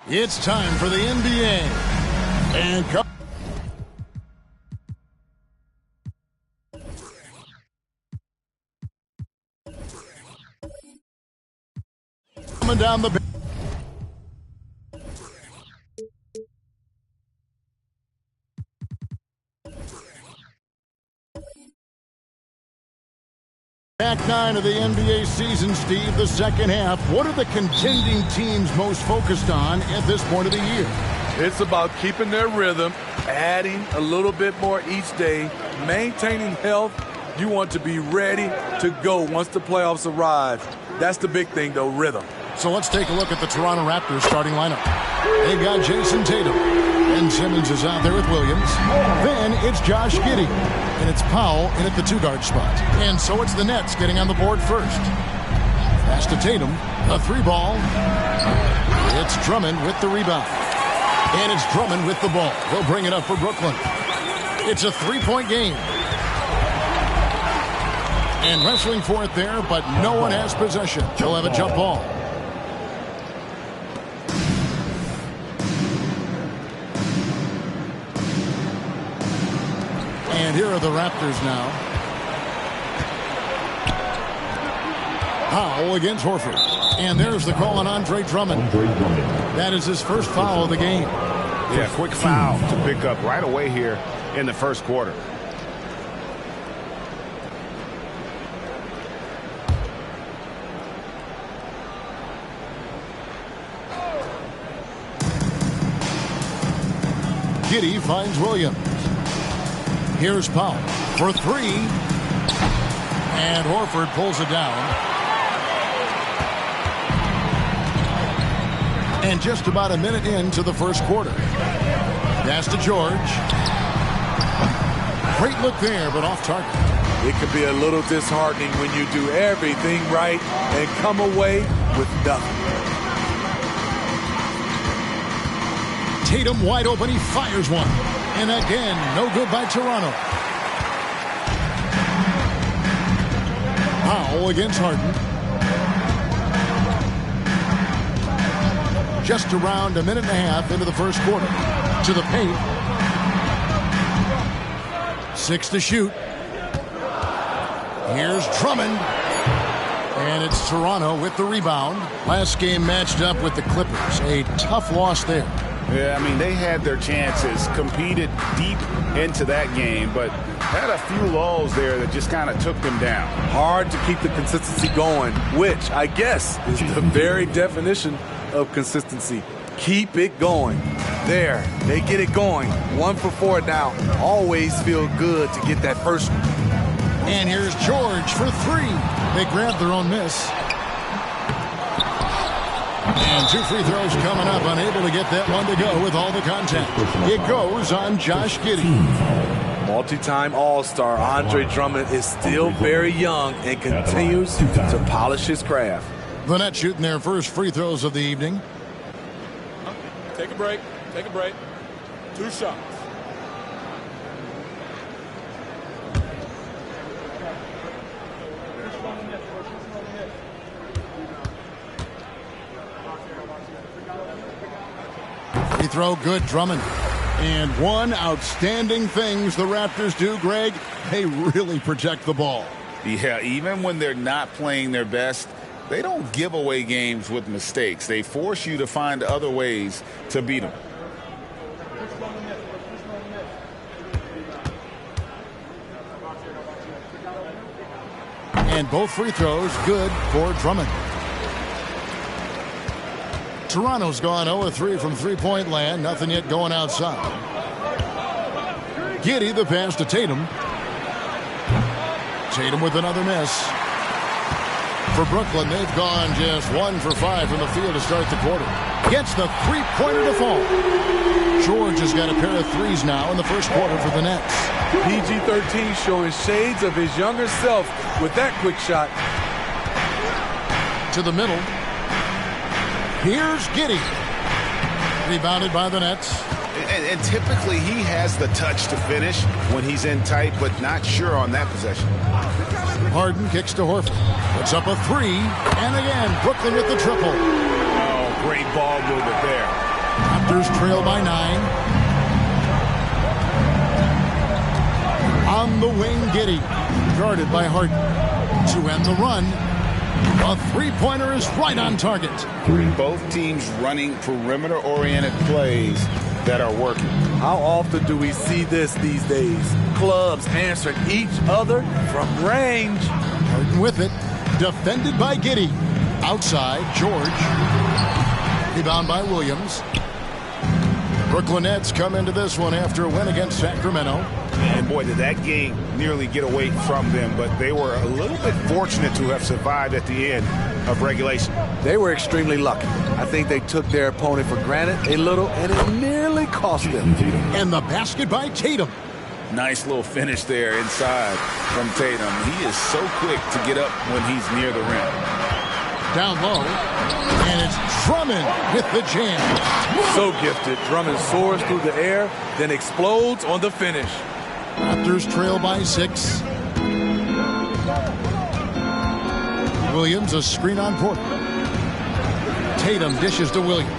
It's time for the NBA. And coming down the... Back 9 of the NBA season, Steve, the second half. What are the contending teams most focused on at this point of the year? It's about keeping their rhythm, adding a little bit more each day, maintaining health. You want to be ready to go once the playoffs arrive. That's the big thing, though, rhythm. So let's take a look at the Toronto Raptors starting lineup. They've got Jason Tatum. Ben Simmons is out there with Williams. Then it's Josh Giddey. And it's Powell in at the two-guard spot. And so it's the Nets getting on the board first. Pass to Tatum. A three-ball. It's Drummond with the rebound. And it's Drummond with the ball. He'll bring it up for Brooklyn. It's a three-point game. And wrestling for it there, but no one has possession. He'll have a jump ball. And here are the Raptors now. Powell against Horford. And there's the call on Andre Drummond. That is his first foul of the game. Yeah, quick foul to pick up right away here in the first quarter. Giddey finds Williams. Here's Powell for three. And Horford pulls it down. And just about a minute into the first quarter. Pass to George. Great look there, but off target. It could be a little disheartening when you do everything right and come away with nothing. Tatum wide open. He fires one. And again, no good by Toronto. Powell against Harden. Just around a minute and a half into the first quarter. To the paint. 6 to shoot. Here's Drummond. And it's Toronto with the rebound. Last game matched up with the Clippers. A tough loss there. Yeah, I mean, they had their chances, competed deep into that game, but had a few lulls there that just kind of took them down. Hard to keep the consistency going, which I guess is the very definition of consistency. Keep it going. There, they get it going. 1 for 4 now. Always feel good to get that first one. And here's George for three. They grabbed their own miss. And 2 free throws coming up, unable to get that one to go with all the contact. It goes on Josh Giddey. Multi-time All-Star Andre Drummond is still very young and continues to polish his craft. The Nets shooting their first free throws of the evening. Take a break. Take a break. 2 shots. Free throw good, Drummond. And one outstanding things the Raptors do, Greg, they really protect the ball. Yeah, even when they're not playing their best, they don't give away games with mistakes. They force you to find other ways to beat them. And both free throws good for Drummond. Toronto's gone 0-3 from three-point land. Nothing yet going outside. Giddey the pass to Tatum. Tatum with another miss. For Brooklyn, they've gone just 1 for 5 from the field to start the quarter. Gets the three-pointer to fall. George has got a pair of threes now in the first quarter for the Nets. PG-13 showing shades of his younger self with that quick shot. To the middle. Here's Giddey. Rebounded by the Nets. And typically he has the touch to finish when he's in tight, but not sure on that possession. Harden kicks to Horford. Puts up a three. And again, Brooklyn with the triple. Oh, great ball movement there. Raptors trail by 9. On the wing, Giddey. Guarded by Harden. To end the run. A three-pointer is right on target. Both teams running perimeter-oriented plays that are working. How often do we see this these days? Clubs answering each other from range. Harden with it. Defended by Giddey. Outside, George. Rebound by Williams. Brooklyn Nets come into this one after a win against Sacramento. And boy, did that game nearly get away from them, but they were a little bit fortunate to have survived at the end of regulation. They were extremely lucky. I think they took their opponent for granted a little, and it nearly cost them. And the basket by Tatum. Nice little finish there inside from Tatum. He is so quick to get up when he's near the rim. Down low, and it's Drummond with the jam. So gifted. Drummond soars through the air, then explodes on the finish. Raptors trail by 6. Williams, a screen on Porter. Tatum dishes to Williams.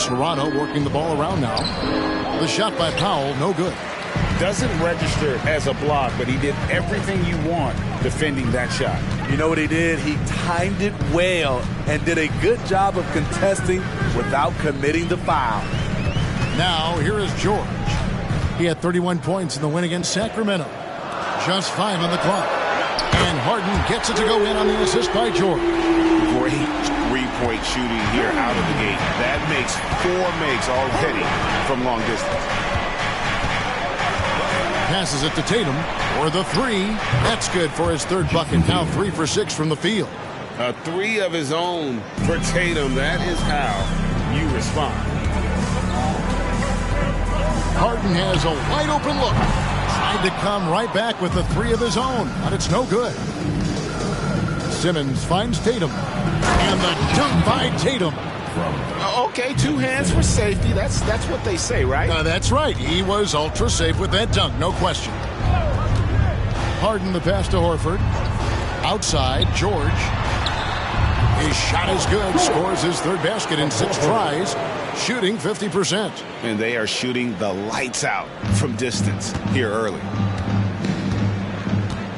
Toronto working the ball around now. The shot by Powell, no good. Doesn't register as a block, but he did everything you want defending that shot. You know what he did? He timed it well and did a good job of contesting without committing the foul. Now, here is George. He had 31 points in the win against Sacramento. Just 5 on the clock. And Harden gets it to go in on the assist by George. Great three-point shooting here out of the gate. That makes 4 makes already from long distance. Passes it to Tatum for the 3. That's good for his 3rd bucket. Now 3 for 6 from the field. A 3 of his own for Tatum. That is how you respond. Harden has a wide open look. Tried to come right back with a 3 of his own, but it's no good. Simmons finds Tatum. And the dunk by Tatum. Okay, 2 hands for safety. That's what they say, right? That's right. He was ultra safe with that dunk, no question. Harden the pass to Horford. Outside, George. His shot is good. Scores his 3rd basket in 6 tries. Shooting 50%. And they are shooting the lights out from distance here early.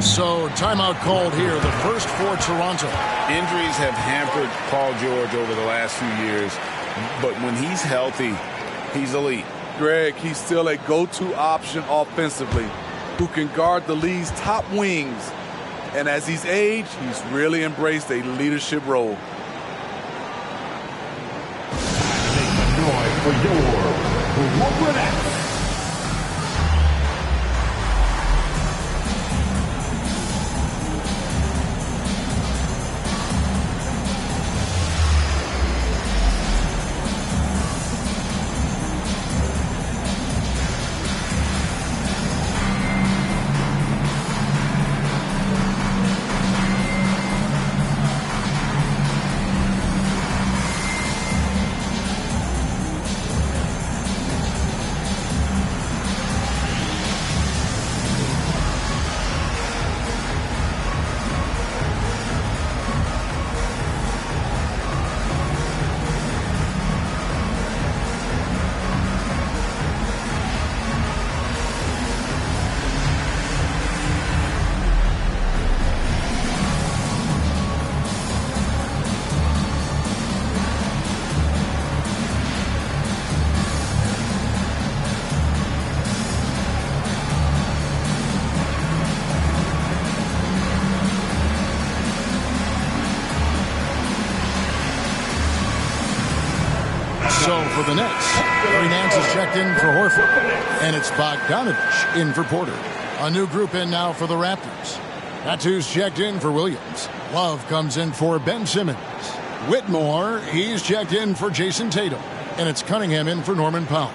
So, timeout called here, the first for Toronto. Injuries have hampered Paul George over the last few years, but when he's healthy, he's elite. Greg, he's still a go-to option offensively, who can guard the league's top wings. And as he's aged, he's really embraced a leadership role. Make some noise for your Brooklyn Nets. So for the Nets, Larry Nance is checked in for Horford, and it's Bogdanovich in for Porter. A new group in now for the Raptors. Tattoo's checked in for Williams. Love comes in for Ben Simmons. Whitmore, he's checked in for Jason Tatum, and it's Cunningham in for Norman Powell.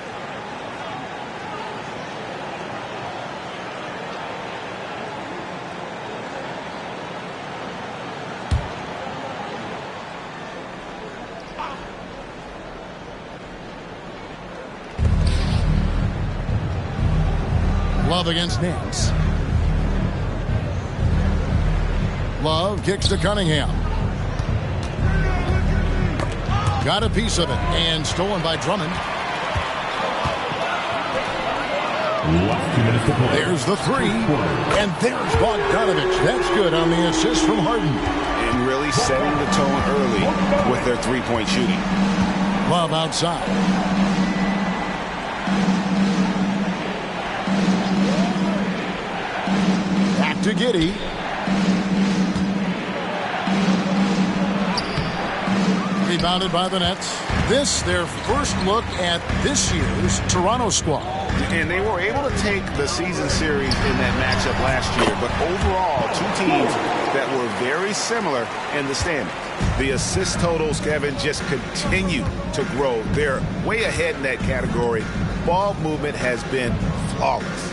Love against Nance. Love kicks to Cunningham. Got a piece of it and stolen by Drummond. There's the three, and there's Bogdanovich. That's good on the assist from Harden. And really setting the tone early with their three-point shooting. Love outside. Back to Giddey. Rebounded by the Nets. This, their first look at this year's Toronto squad. And they were able to take the season series in that matchup last year, but overall, two teams that were very similar in the standings. The assist totals, Kevin, just continue to grow. They're way ahead in that category. Ball movement has been flawless.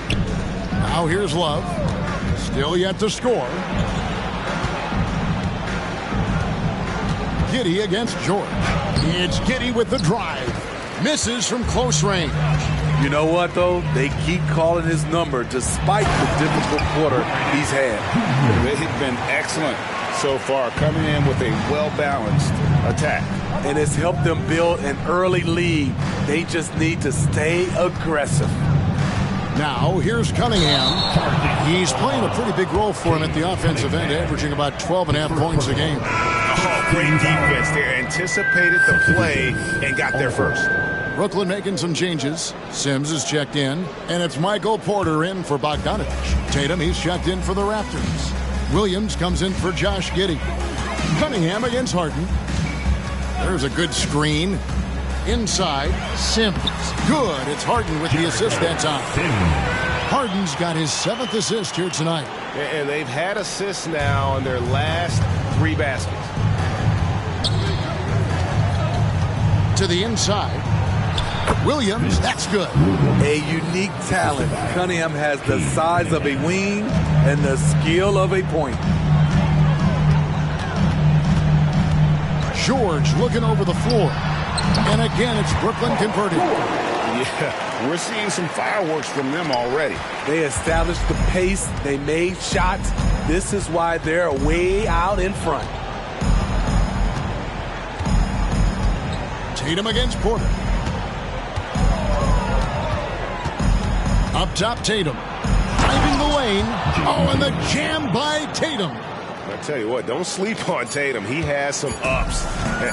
Now here's Love. Still yet to score. Giddey against George. It's Giddey with the drive. Misses from close range. You know what, though? They keep calling his number despite the difficult quarter he's had. They've been excellent so far, coming in with a well-balanced attack. And it's helped them build an early lead. They just need to stay aggressive. Now, here's Cunningham. He's playing a pretty big role for him at the offensive end, averaging about 12.5 points a game. Oh, great defense there. Anticipated the play and got there first. Brooklyn making some changes. Sims is checked in, and it's Michael Porter in for Bogdanovich. Tatum, he's checked in for the Raptors. Williams comes in for Josh Giddey. Cunningham against Harden. There's a good screen. Inside, Sims. Good. It's Harden with the assist that time. Harden's got his 7th assist here tonight. And they've had assists now on their last 3 baskets. To the inside. Williams, that's good. A unique talent. Cunningham has the size of a wing and the skill of a point. George looking over the floor. And again, it's Brooklyn converting. Yeah, we're seeing some fireworks from them already. They established the pace. They made shots. This is why they're way out in front. Tatum against Porter. Up top, Tatum. Driving the lane. Oh, and the jam by Tatum. I tell you what, don't sleep on Tatum. He has some ups,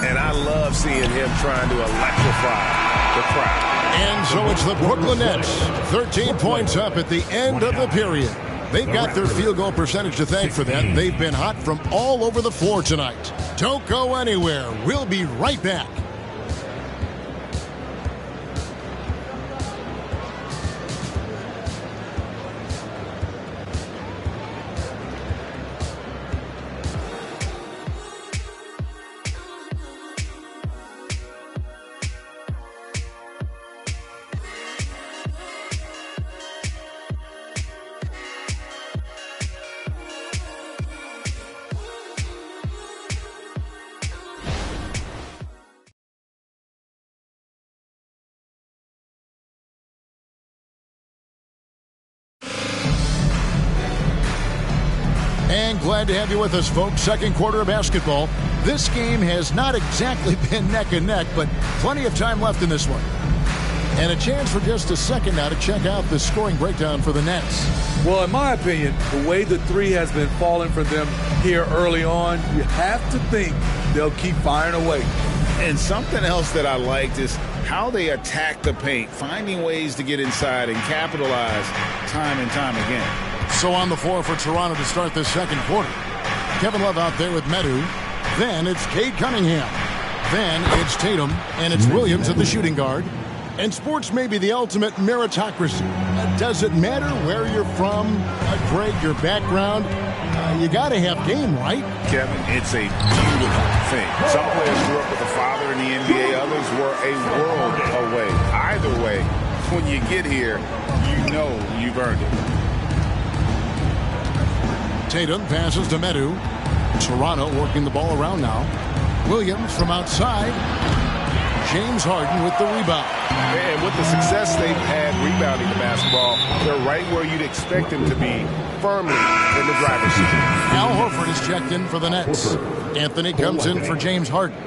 and I love seeing him trying to electrify the crowd. And so it's the Brooklyn Nets, 13 points up at the end of the period. They've got their field goal percentage to thank for that. They've been hot from all over the floor tonight. Don't go anywhere. We'll be right back. And glad to have you with us, folks. Second quarter of basketball. This game has not exactly been neck and neck, but plenty of time left in this one. And a chance for just a second now to check out the scoring breakdown for the Nets. Well, in my opinion, the way the three has been falling for them here early on, you have to think they'll keep firing away. And something else that I liked is how they attack the paint, finding ways to get inside and capitalize time and time again. So on the floor for Toronto to start this second quarter. Kevin Love out there with Medu. Then it's Cade Cunningham. Then it's Tatum. And it's Williams at the shooting guard. And sports may be the ultimate meritocracy. Does it matter where you're from, Greg, your background? You got to have game, right? Kevin, it's a beautiful thing. Some players grew up with a father in the NBA. Others were a world away. Either way, when you get here, you know you've earned it. Tatum passes to Medu. Toronto working the ball around now. Williams from outside. James Harden with the rebound. And with the success they've had rebounding the basketball, they're right where you'd expect them to be, firmly in the driver's seat. Al Horford is checked in for the Nets. Anthony comes in for James Harden.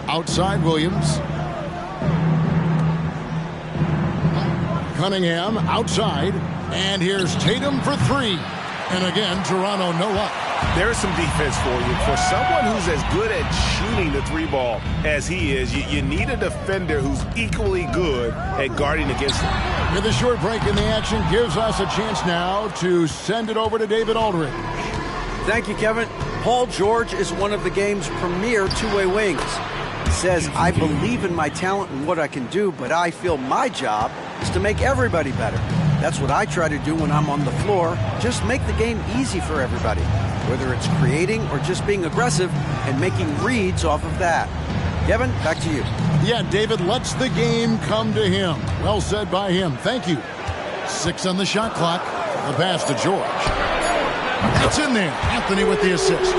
Outside Williams. Cunningham outside. And here's Tatum for three. And again, Toronto no luck. There's some defense for you. For someone who's as good at shooting the three ball as he is, you need a defender who's equally good at guarding against him. With a short break in the action gives us a chance now to send it over to David Aldridge. Thank you, Kevin. Paul George is one of the game's premier two-way wings. He says, I believe in my talent and what I can do, but I feel my job is to make everybody better. That's what I try to do when I'm on the floor. Just make the game easy for everybody, whether it's creating or just being aggressive and making reads off of that. Kevin, back to you. Yeah, David lets the game come to him. Well said by him. Thank you. 6 on the shot clock. The pass to George. It's in there. Anthony with the assist.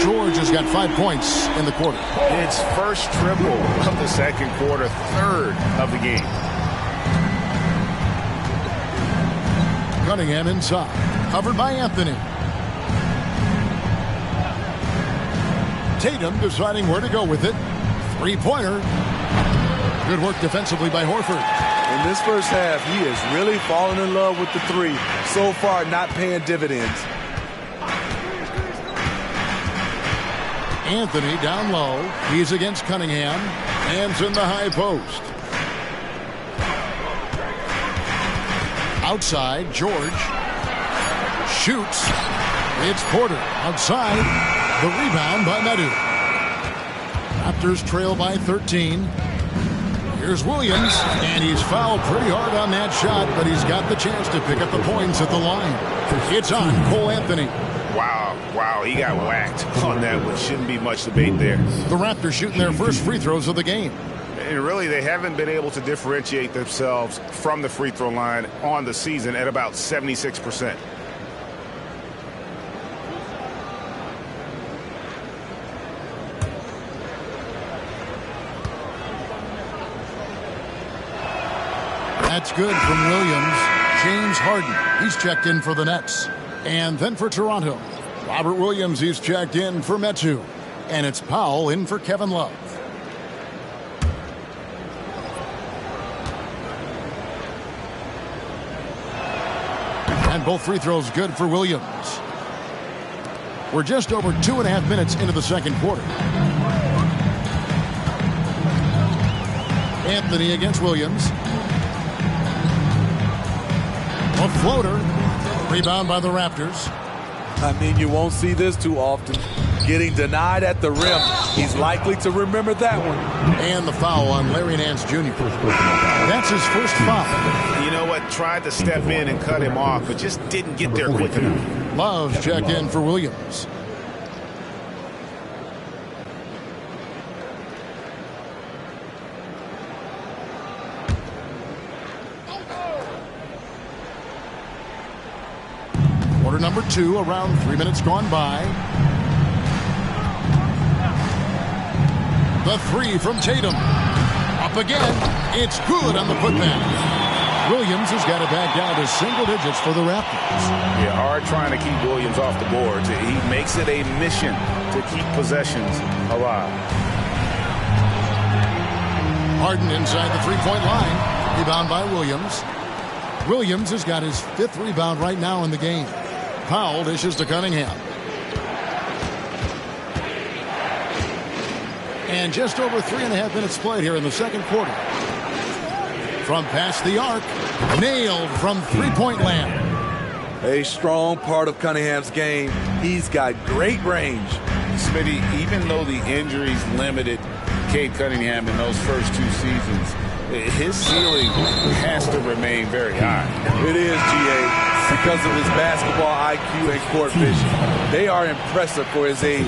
George has got 5 points in the quarter. It's first triple of the second quarter, third of the game. Cunningham inside. Covered by Anthony. Tatum deciding where to go with it. Three-pointer. Good work defensively by Horford. In this first half, he is really falling in love with the three. So far, not paying dividends. Anthony down low. He's against Cunningham. Hands in the high post. Outside, George. Shoots. It's Porter. Outside. The rebound by Medu. Raptors trail by 13. Here's Williams. And he's fouled pretty hard on that shot, but he's got the chance to pick up the points at the line. It's on Cole Anthony. Wow, he got whacked on that one. Shouldn't be much debate there. The Raptors shooting their first free throws of the game. And really, they haven't been able to differentiate themselves from the free throw line on the season at about 76%. That's good from Williams. James Harden, he's checked in for the Nets. And then for Toronto, Robert Williams, he's checked in for Metu. And it's Powell in for Kevin Love. And both free throws good for Williams. We're just over 2.5 minutes into the second quarter. Anthony against Williams. A floater. Rebound by the Raptors. I mean, you won't see this too often. Getting denied at the rim. He's likely to remember that one. And the foul on Larry Nance Jr. That's his first foul. You know what? Tried to step in and cut him off, but just didn't get there quick enough. Love's checked in for Williams. Quarter number 2, around 3 minutes gone by. The three from Tatum. Up again. It's good on the putback. Williams has got it back down to single digits for the Raptors. Yeah, hard trying to keep Williams off the boards. He makes it a mission to keep possessions alive. Harden inside the three-point line. Rebound by Williams. Williams has got his 5th rebound right now in the game. Powell dishes to Cunningham. And just over 3.5 minutes played here in the second quarter. From past the arc, nailed from three-point land. A strong part of Cunningham's game. He's got great range. Smitty, even though the injuries limited Cade Cunningham in those first 2 seasons, his ceiling has to remain very high. It is, GA. Because of his basketball IQ and court vision. They are impressive for his age.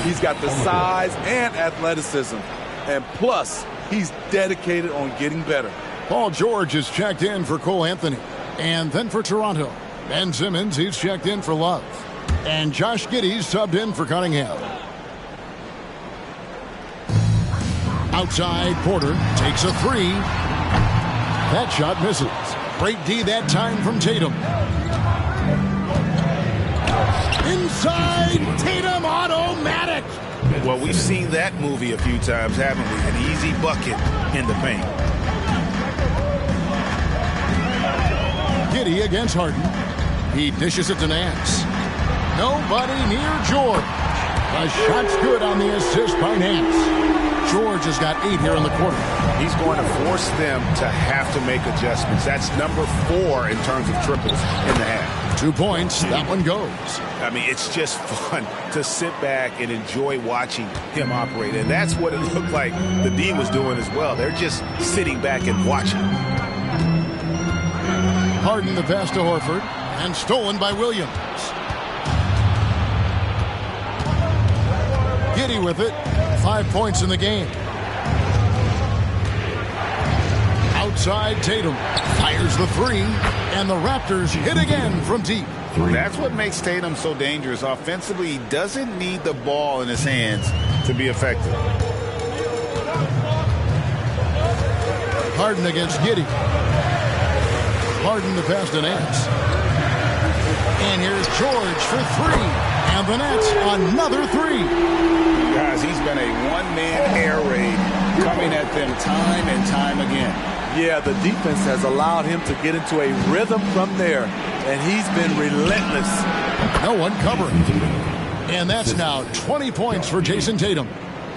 He's got the size and athleticism. And plus, he's dedicated on getting better. Paul George is checked in for Cole Anthony. And then for Toronto, Ben Simmons, he's checked in for Love. And Josh Giddey's subbed in for Cunningham. Outside, Porter takes a three. That shot misses. Great D that time from Tatum. Inside, Tatum automatic. Well, we've seen that movie a few times, haven't we? An easy bucket in the paint. Giddey against Harden. He dishes it to Nance. Nobody near George. The shot's good on the assist by Nance. George has got 8 here in the quarter. He's going to force them to have to make adjustments. That's number 4 in terms of triples in the half. 2 points. That one goes. I mean, it's just fun to sit back and enjoy watching him operate. And that's what it looked like the D was doing as well. They're just sitting back and watching. Harden the pass to Horford. And stolen by Williams. Giddey with it. 5 points in the game. Outside, Tatum fires the three, and the Raptors hit again from deep. That's what makes Tatum so dangerous. Offensively, he doesn't need the ball in his hands to be effective. Harden against Giddey. Harden the pass to Nance. And here's George for three. And the Nets another three. Guys, he's been a one-man air raid coming at them time and time again. Yeah, the defense has allowed him to get into a rhythm from there, and he's been relentless. No one covering. And that's now 20 points for Jason Tatum.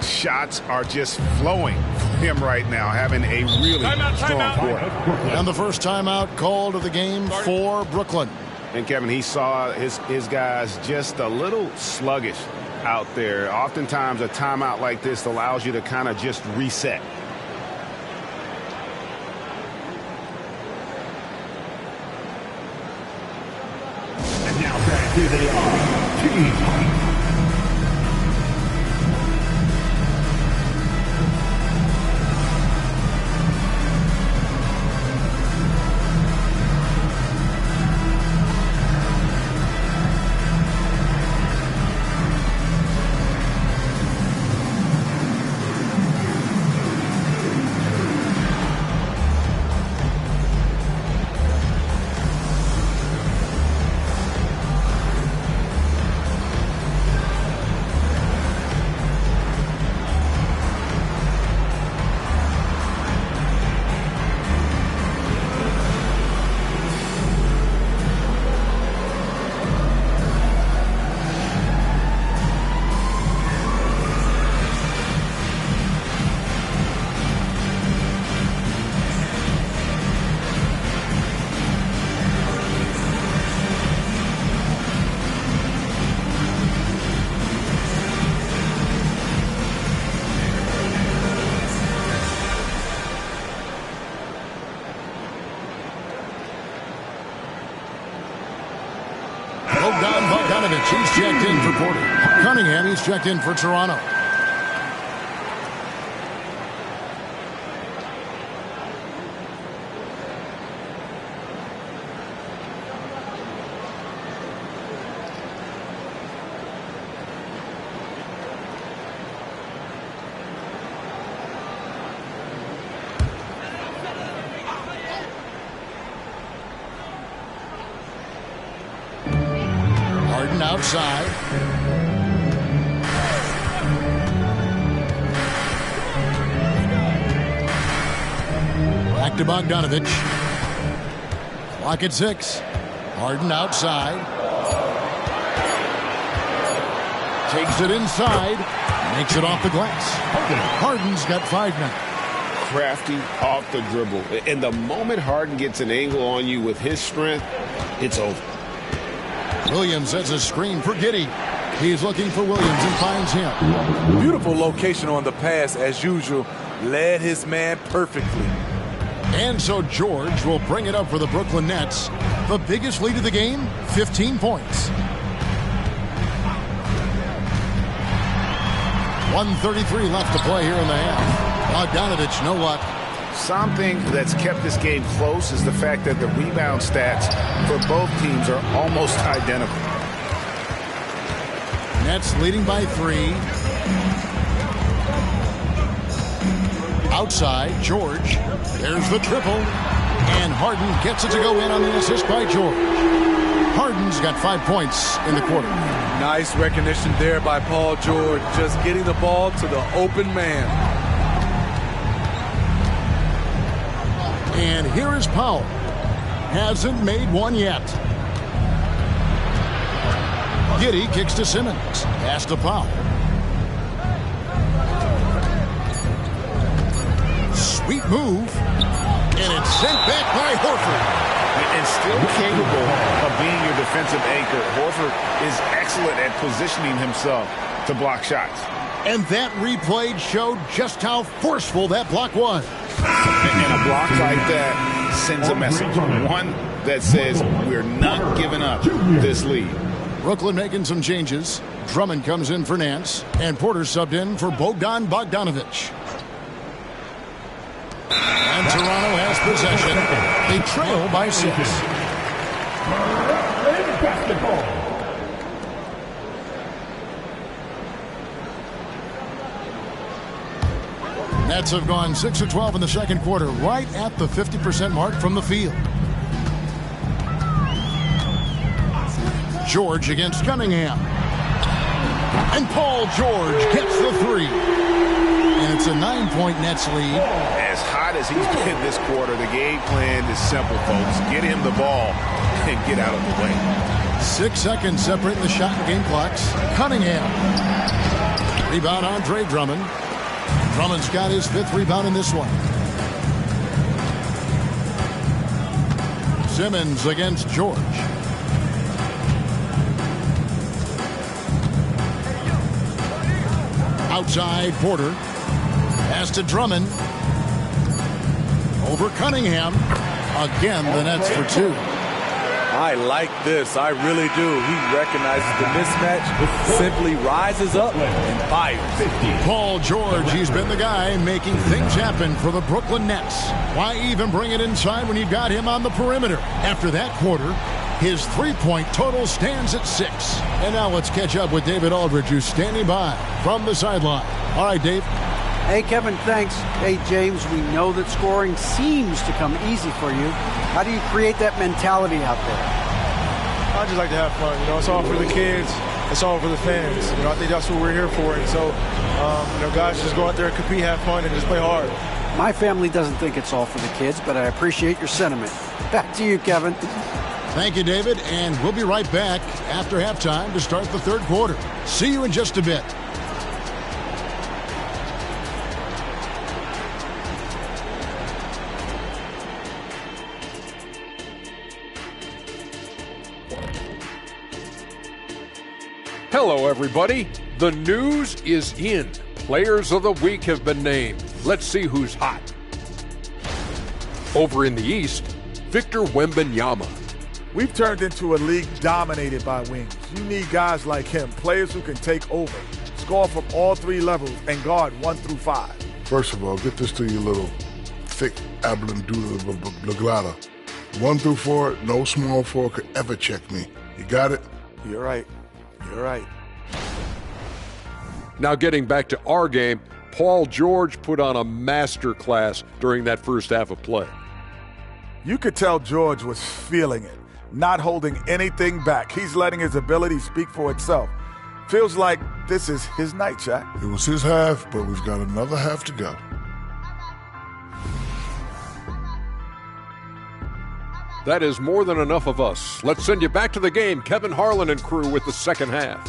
Shots are just flowing for him right now, having a really strong quarter. And the first timeout called of the game for Brooklyn. And Kevin, he saw his guys just a little sluggish out there. Oftentimes a timeout like this allows you to kind of just reset. And now back to the team. He's checked in for Porter. Cunningham, he's checked in for Toronto. Outside. Back to Bogdanovich. Clock at 6. Harden outside. Takes it inside. Makes it off the glass. Harden's got 5 now. Crafty off the dribble. And the moment Harden gets an angle on you with his strength, it's over. Williams sets a screen for Giddey. He's looking for Williams and finds him. Beautiful location on the pass, as usual. Led his man perfectly. And so George will bring it up for the Brooklyn Nets. The biggest lead of the game, 15 points. 1:33 left to play here in the half. Bogdanovich, no luck. something that's kept this game close is the fact that the rebound stats for both teams are almost identical. Nets leading by 3. Outside, George. There's the triple. And Harden gets it to go in on the assist by George. Harden's got 5 points in the quarter. Nice recognition there by Paul George, just getting the ball to the open man. And here is Powell. Hasn't made one yet. Giddey kicks to Simmons. Pass to Powell. Sweet move. And it's sent back by Horford. And still capable of being your defensive anchor. Horford is excellent at positioning himself to block shots. And that replay showed just how forceful that block was. And a block like that sends a message. One that says we're not giving up this lead. Brooklyn making some changes. Drummond comes in for Nance. And Porter subbed in for Bogdan Bogdanovic. And Toronto has possession. They trail by 6. Nets have gone 6 of 12 in the second quarter, right at the 50% mark from the field. George against Cunningham. And Paul George gets the 3. And it's a 9-point Nets lead. As hot as he's been this quarter, the game plan is simple, folks. Get him the ball and get out of the way. 6 seconds separating the shot and game clocks. Cunningham. Rebound Andre Drummond. Drummond's got his 5th rebound in this one. Simmons against George. Outside, Porter. Pass to Drummond. Over Cunningham. Again, the Nets for 2. I like this. I really do. He recognizes the mismatch, simply rises up and fires. Paul George, he's been the guy making things happen for the Brooklyn Nets. Why even bring it inside when you've got him on the perimeter? After that quarter, his 3-point total stands at 6. And now let's catch up with David Aldridge, who's standing by from the sideline. All right, Dave. Hey, Kevin, thanks. Hey, James, we know that scoring seems to come easy for you. How do you create that mentality out there? I just like to have fun. You know, it's all for the kids. It's all for the fans. You know, I think that's what we're here for. And so, you know, guys, just go out there and compete, have fun, and just play hard. My family doesn't think it's all for the kids, but I appreciate your sentiment. Back to you, Kevin. Thank you, David, and we'll be right back after halftime to start the third quarter. See you in just a bit. Hello, everybody. The news is in. Players of the week have been named. Let's see who's hot. Over in the East, Victor Wembanyama. We've turned into a league dominated by wings. You need guys like him, players who can take over, score from all 3 levels, and guard 1 through 5. First of all, get this to you little thick Ablin Blaglada. 1 through 4, no small 4 could ever check me. You got it? You're right. You're right. Now getting back to our game, Paul George put on a master class during that first half of play. You could tell George was feeling it, not holding anything back. He's letting his ability speak for itself. Feels like this is his night, Jack. It was his half, but we've got another half to go. That is more than enough of us. Let's send you back to the game. Kevin Harlan and crew with the second half.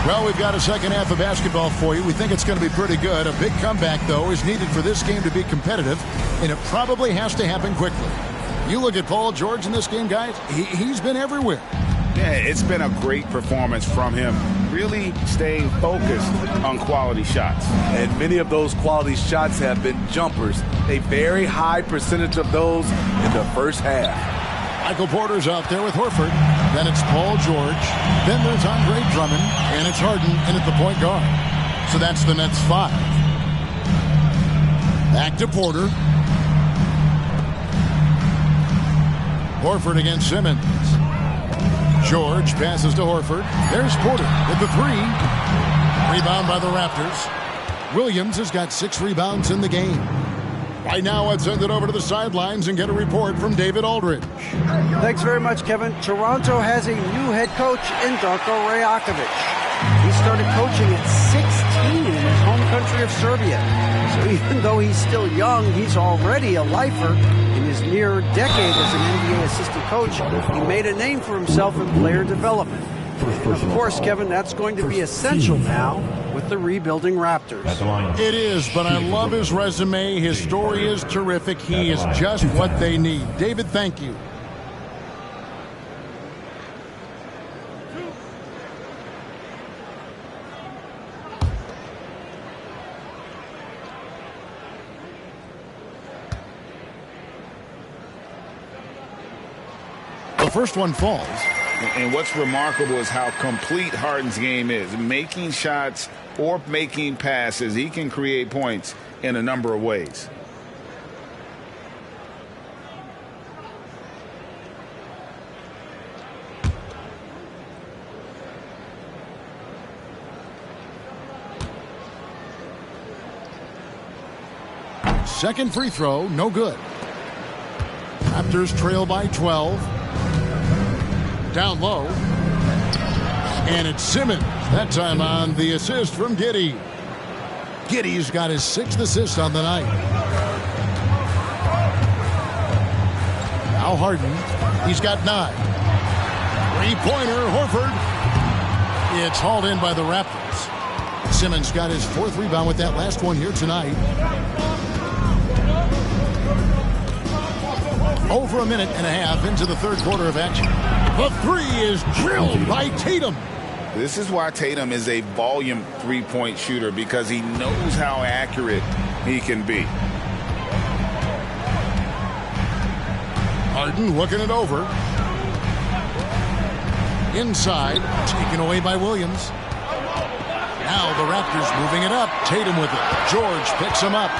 Well, we've got a second half of basketball for you. We think it's going to be pretty good. A big comeback, though, is needed for this game to be competitive, and it probably has to happen quickly. You look at Paul George in this game, guys, he's been everywhere. Yeah, it's been a great performance from him. really staying focused on quality shots. And many of those quality shots have been jumpers. A very high percentage of those in the first half. Michael Porter's out there with Horford. Then it's Paul George. Then there's Andre Drummond. And it's Harden in at the point guard. So that's the Nets 5. Back to Porter. Horford against Simmons. George passes to Horford. There's Porter with the 3. Rebound by the Raptors. Williams has got 6 rebounds in the game. Right now, let's send it over to the sidelines and get a report from David Aldridge. Thanks very much, Kevin. Toronto has a new head coach in Darko Rajakovic. He started coaching at 16 in his home country of Serbia. So even though he's still young, he's already a lifer. In his near decade as an NBA assistant coach, he made a name for himself in player development. And of course, Kevin, that's going to be essential now with the rebuilding Raptors. It is, but I love his resume. His story is terrific. He is just what they need. David, thank you. The first one falls. And what's remarkable is how complete Harden's game is. Making shots or making passes, he can create points in a number of ways. Second free throw, no good. Raptors trail by 12. Down low. And it's Simmons. That time on the assist from Giddey. Giddey's got his 6th assist on the night. Now Harden. He's got 9. Three-pointer, Horford. It's hauled in by the Raptors. Simmons got his 4th rebound with that last one here tonight. Over a minute and a half into the third quarter of action. The 3 is drilled by Tatum. This is why Tatum is a volume three-point shooter, because he knows how accurate he can be. Harden looking it over. Inside, taken away by Williams. Now the Raptors moving it up. Tatum with it. George picks him up.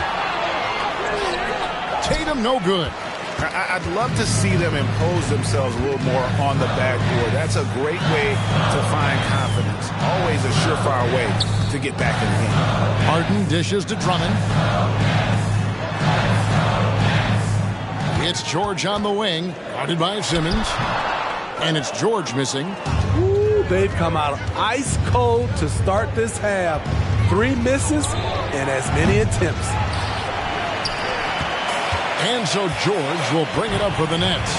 Tatum no good. I'd love to see them impose themselves a little more on the backboard. That's a great way to find confidence. Always a surefire way to get back in the game. Harden dishes to Drummond. It's George on the wing, guarded by Simmons. And it's George missing. Ooh, they've come out ice cold to start this half. 3 misses and as many attempts. And so George will bring it up for the Nets.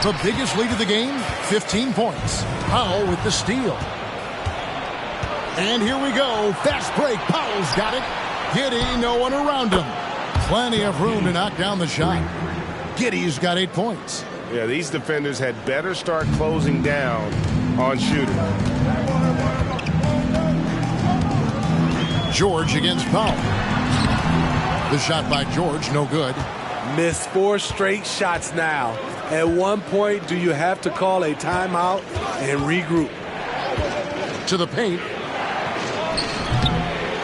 The biggest lead of the game, 15 points. Powell with the steal. And here we go. Fast break. Powell's got it. Giddey, no one around him. Plenty of room to knock down the shot. Giddey's got 8 points. Yeah, these defenders had better start closing down on shooting. George against Powell. The shot by George, no good. Missed 4 straight shots now. At one point, do you have to call a timeout and regroup? To the paint.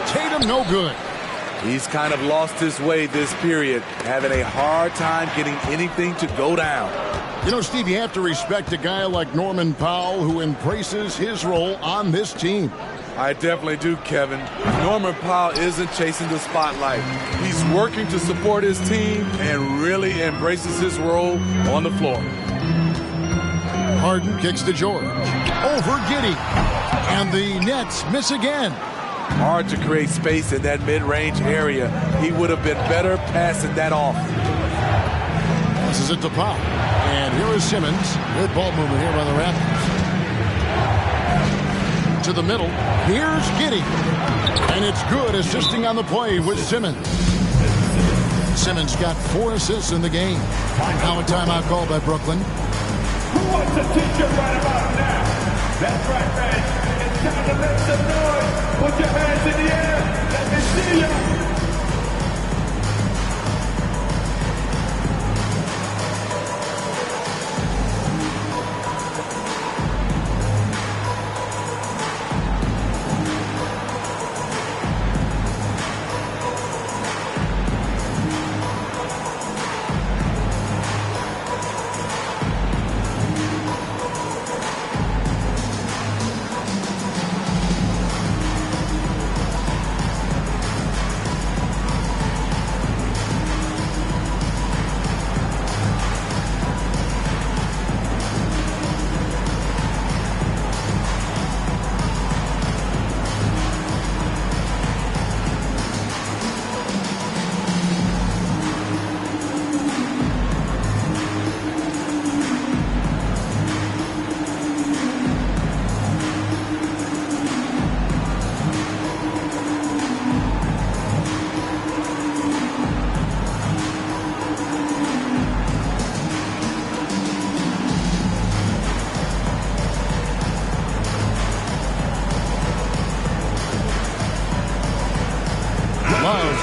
Tatum, no good. He's kind of lost his way this period, having a hard time getting anything to go down. You know, Steve, you have to respect a guy like Norman Powell who embraces his role on this team. I definitely do, Kevin. Norman Powell isn't chasing the spotlight. He's working to support his team and really embraces his role on the floor. Harden kicks to George. Over Giddey. And the Nets miss again. Hard to create space in that mid-range area. He would have been better passing that off. This is it to Pop. And here is Simmons. Good ball movement here by the Raptors. To the middle. Here's Giddey. And it's good, assisting on the play with Simmons. Simmons got 4 assists in the game. Now a timeout called by Brooklyn. Who wants to teach you right about now? That's right, man. It's time Make some noise. Put your hands in the air. Let me see you.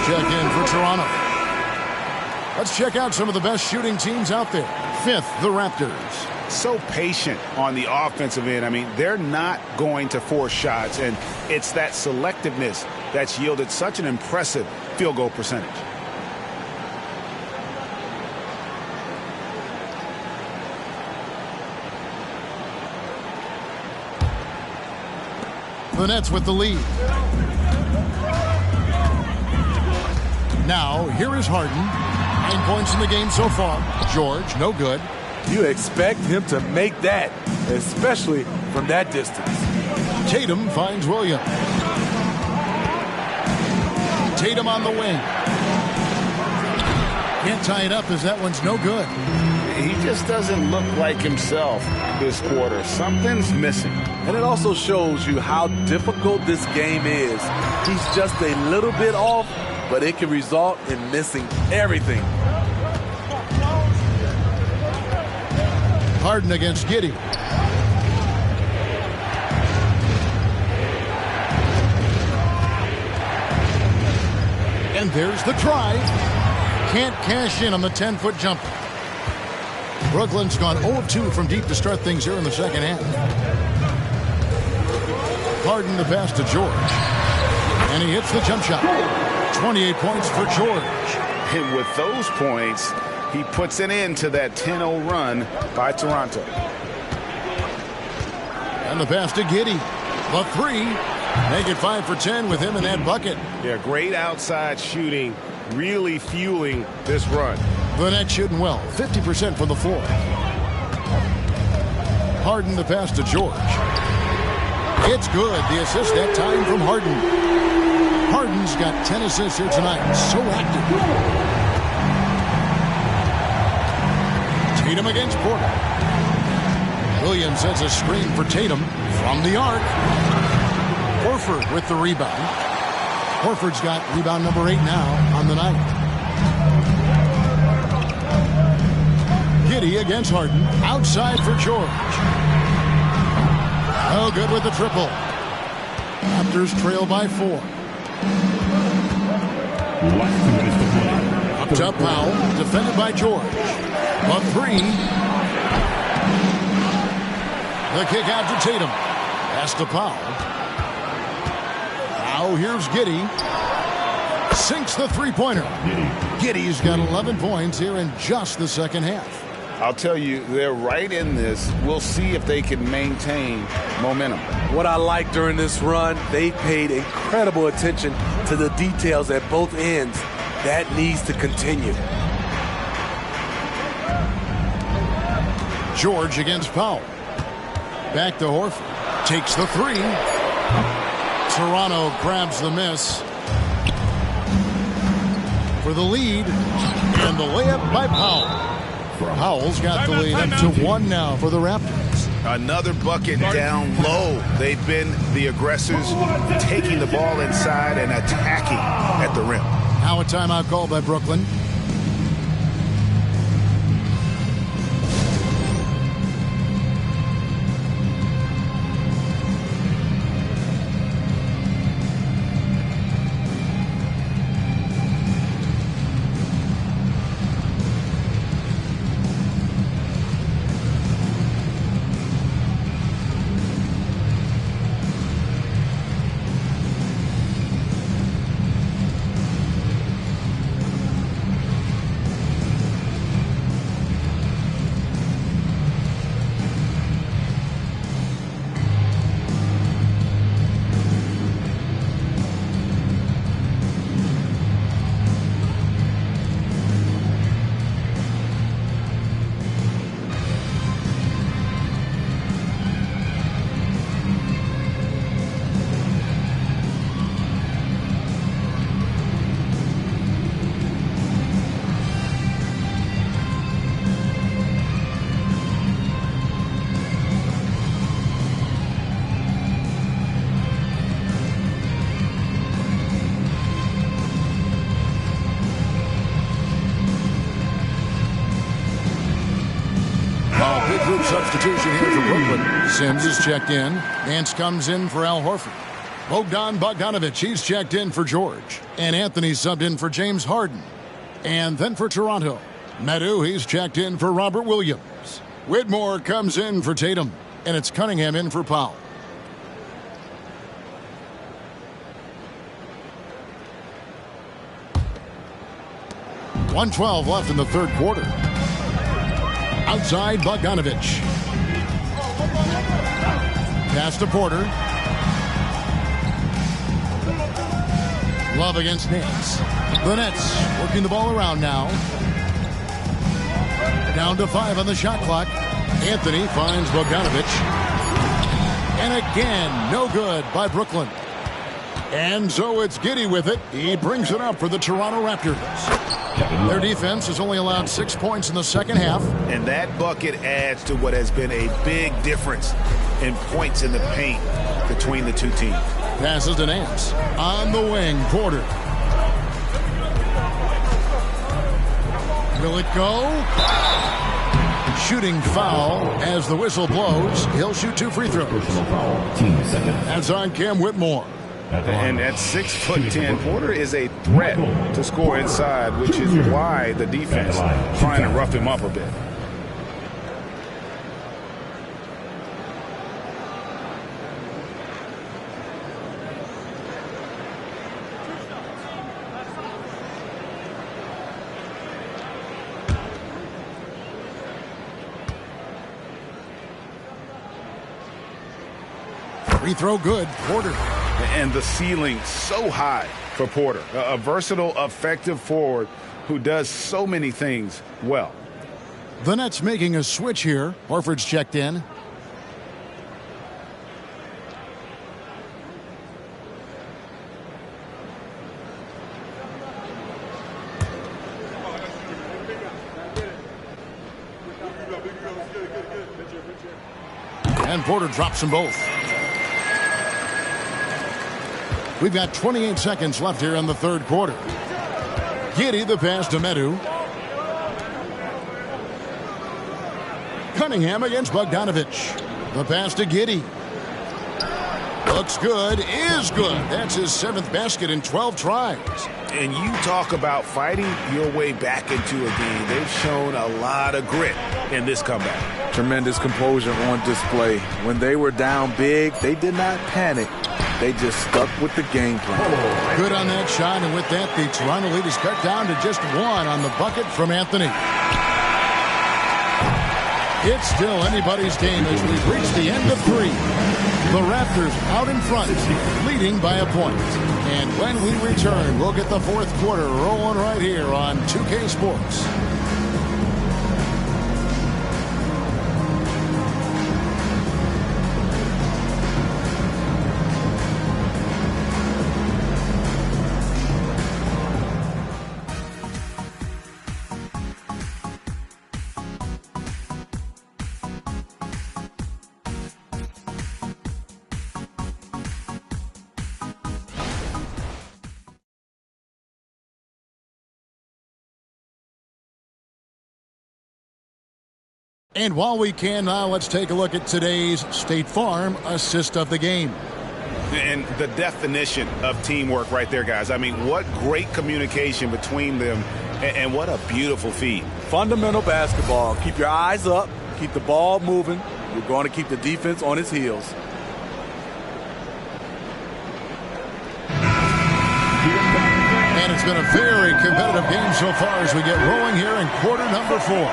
Check in for Toronto. Let's check out some of the best shooting teams out there. Fifth, the Raptors. So patient on the offensive end. I mean, they're not going to force shots, and it's that selectiveness that's yielded such an impressive field goal percentage. The Nets with the lead. Now, here is Harden. 9 points in the game so far. George, no good. You expect him to make that, especially from that distance. Tatum finds Williams. Tatum on the wing. Can't tie it up as that one's no good. He just doesn't look like himself this quarter. Something's missing. And it also shows you how difficult this game is. He's just a little bit off, but it can result in missing everything. Harden against Giddey. And there's the drive. Can't cash in on the 10-foot jumper. Brooklyn's gone 0-2 from deep to start things here in the second half. Harden the pass to George. And he hits the jump shot. 28 points for George. And with those points, he puts an end to that 10-0 run by Toronto. And the pass to Giddey. The three. Make it 5 for 10 with him in that bucket. Yeah, great outside shooting, really fueling this run. The Nets shooting well. 50% from the floor. Harden the pass to George. It's good. The assist that time from Harden. Harden's got 10 assists here tonight. So active. Tatum against Porter. Williams sets a screen for Tatum from the arc. Horford with the rebound. Horford's got rebound number 8 now on the night. Giddey against Harden. Outside for George. Oh, good with the triple. Raptors trail by 4. Up top Powell, defended by George. A 3. The kick out to Tatum. Pass to Powell. Now here's Giddey. Sinks the three-pointer. Giddey's got 11 points here in just the second half. I'll tell you, they're right in this. We'll see if they can maintain momentum. What I like during this run, they paid incredible attention to the details at both ends. That needs to continue. George against Powell. Back to Horford. Takes the 3. Toronto grabs the miss for the lead. And the layup by Powell. Powell's got the lead up to 1 now for the Raptors. Another bucket down low. They've been the aggressors, taking the ball inside and attacking at the rim. Now a timeout called by Brooklyn. substitution here for Brooklyn. Sims is checked in. Nance comes in for Al Horford. Bogdanovich, he's checked in for George. And Anthony subbed in for James Harden. And then for Toronto, Medu, he's checked in for Robert Williams. Whitmore comes in for Tatum. And it's Cunningham in for Powell. .112 left in the third quarter. Outside, Bogdanovich. Pass to Porter. Love against Nance. The Nets working the ball around now. Down to 5 on the shot clock. Anthony finds Bogdanovich. And again, no good by Brooklyn. And so it's Giddey with it. He brings it up for the Toronto Raptors. Their defense has only allowed 6 points in the second half. And that bucket adds to what has been a big difference in points in the paint between the two teams. Passes to Nance. On the wing, Porter. Will it go? Shooting foul as the whistle blows. He'll shoot 2 free throws. That's on Cam Whitmore. And at 6'10", Porter is a threat to score inside, which is why the defense trying to rough him up a bit. Free throw good, Porter. And the ceiling so high for Porter. A versatile, effective forward who does so many things well. The Nets making a switch here. Horford's checked in. And Porter drops them both. We've got 28 seconds left here in the third quarter. Giddey the pass to Medu. Cunningham against Bogdanovich. The pass to Giddey. Looks good, is good. That's his 7th basket in 12 tries. And you talk about fighting your way back into a game. They've shown a lot of grit in this comeback. Tremendous composure on display. When they were down big, they did not panic. They just stuck with the game plan. Good on that shot, and with that, the Toronto lead is cut down to just 1 on the bucket from Anthony. It's still anybody's game as we've reached the end of 3. The Raptors out in front, leading by a point. And when we return, we'll get the fourth quarter rolling right here on 2K Sports. And while we can now, let's take a look at today's State Farm assist of the game. And the definition of teamwork right there, guys. I mean, what great communication between them, and what a beautiful feed. Fundamental basketball. Keep your eyes up. Keep the ball moving. You're going to keep the defense on its heels. And it's been a very competitive game so far as we get rolling here in quarter number 4.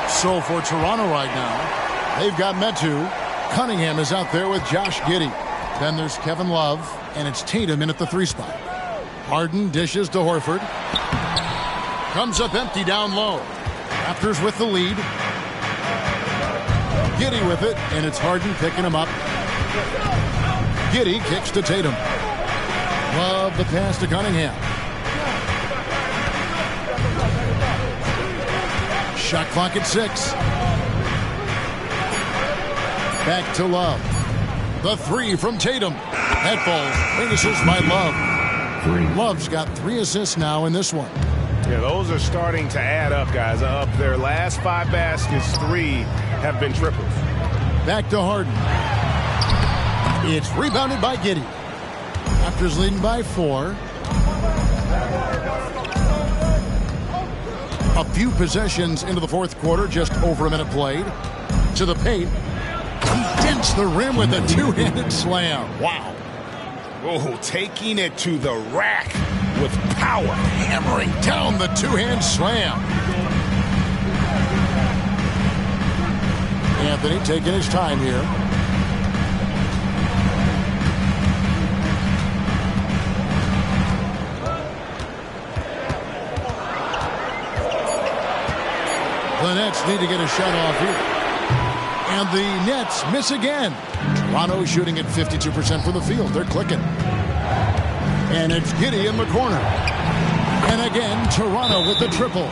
So for Toronto right now, they've got Metu. Cunningham is out there with Josh Giddey. Then there's Kevin Love, and it's Tatum in at the 3 spot. Harden dishes to Horford. Comes up empty down low. Raptors with the lead. Giddey with it, and it's Harden picking him up. Giddey kicks to Tatum. Love the pass to Cunningham. Shot clock at 6. Back to Love. The 3 from Tatum. That falls. Finishes by Love. Love's got 3 assists now in this one. Yeah, those are starting to add up, guys. Of their last 5 baskets, 3 have been triples. Back to Harden. It's rebounded by Giddey. Raptors leading by 4. A few possessions into the fourth quarter, just over a minute played. To the paint. He dents the rim with a two-handed slam. Wow. Oh, taking it to the rack with power. Hammering down the two-hand slam. Anthony taking his time here. The Nets need to get a shot off here. And the Nets miss again. Toronto shooting at 52% from the field. They're clicking. And it's Giddey in the corner. And again, Toronto with the triple.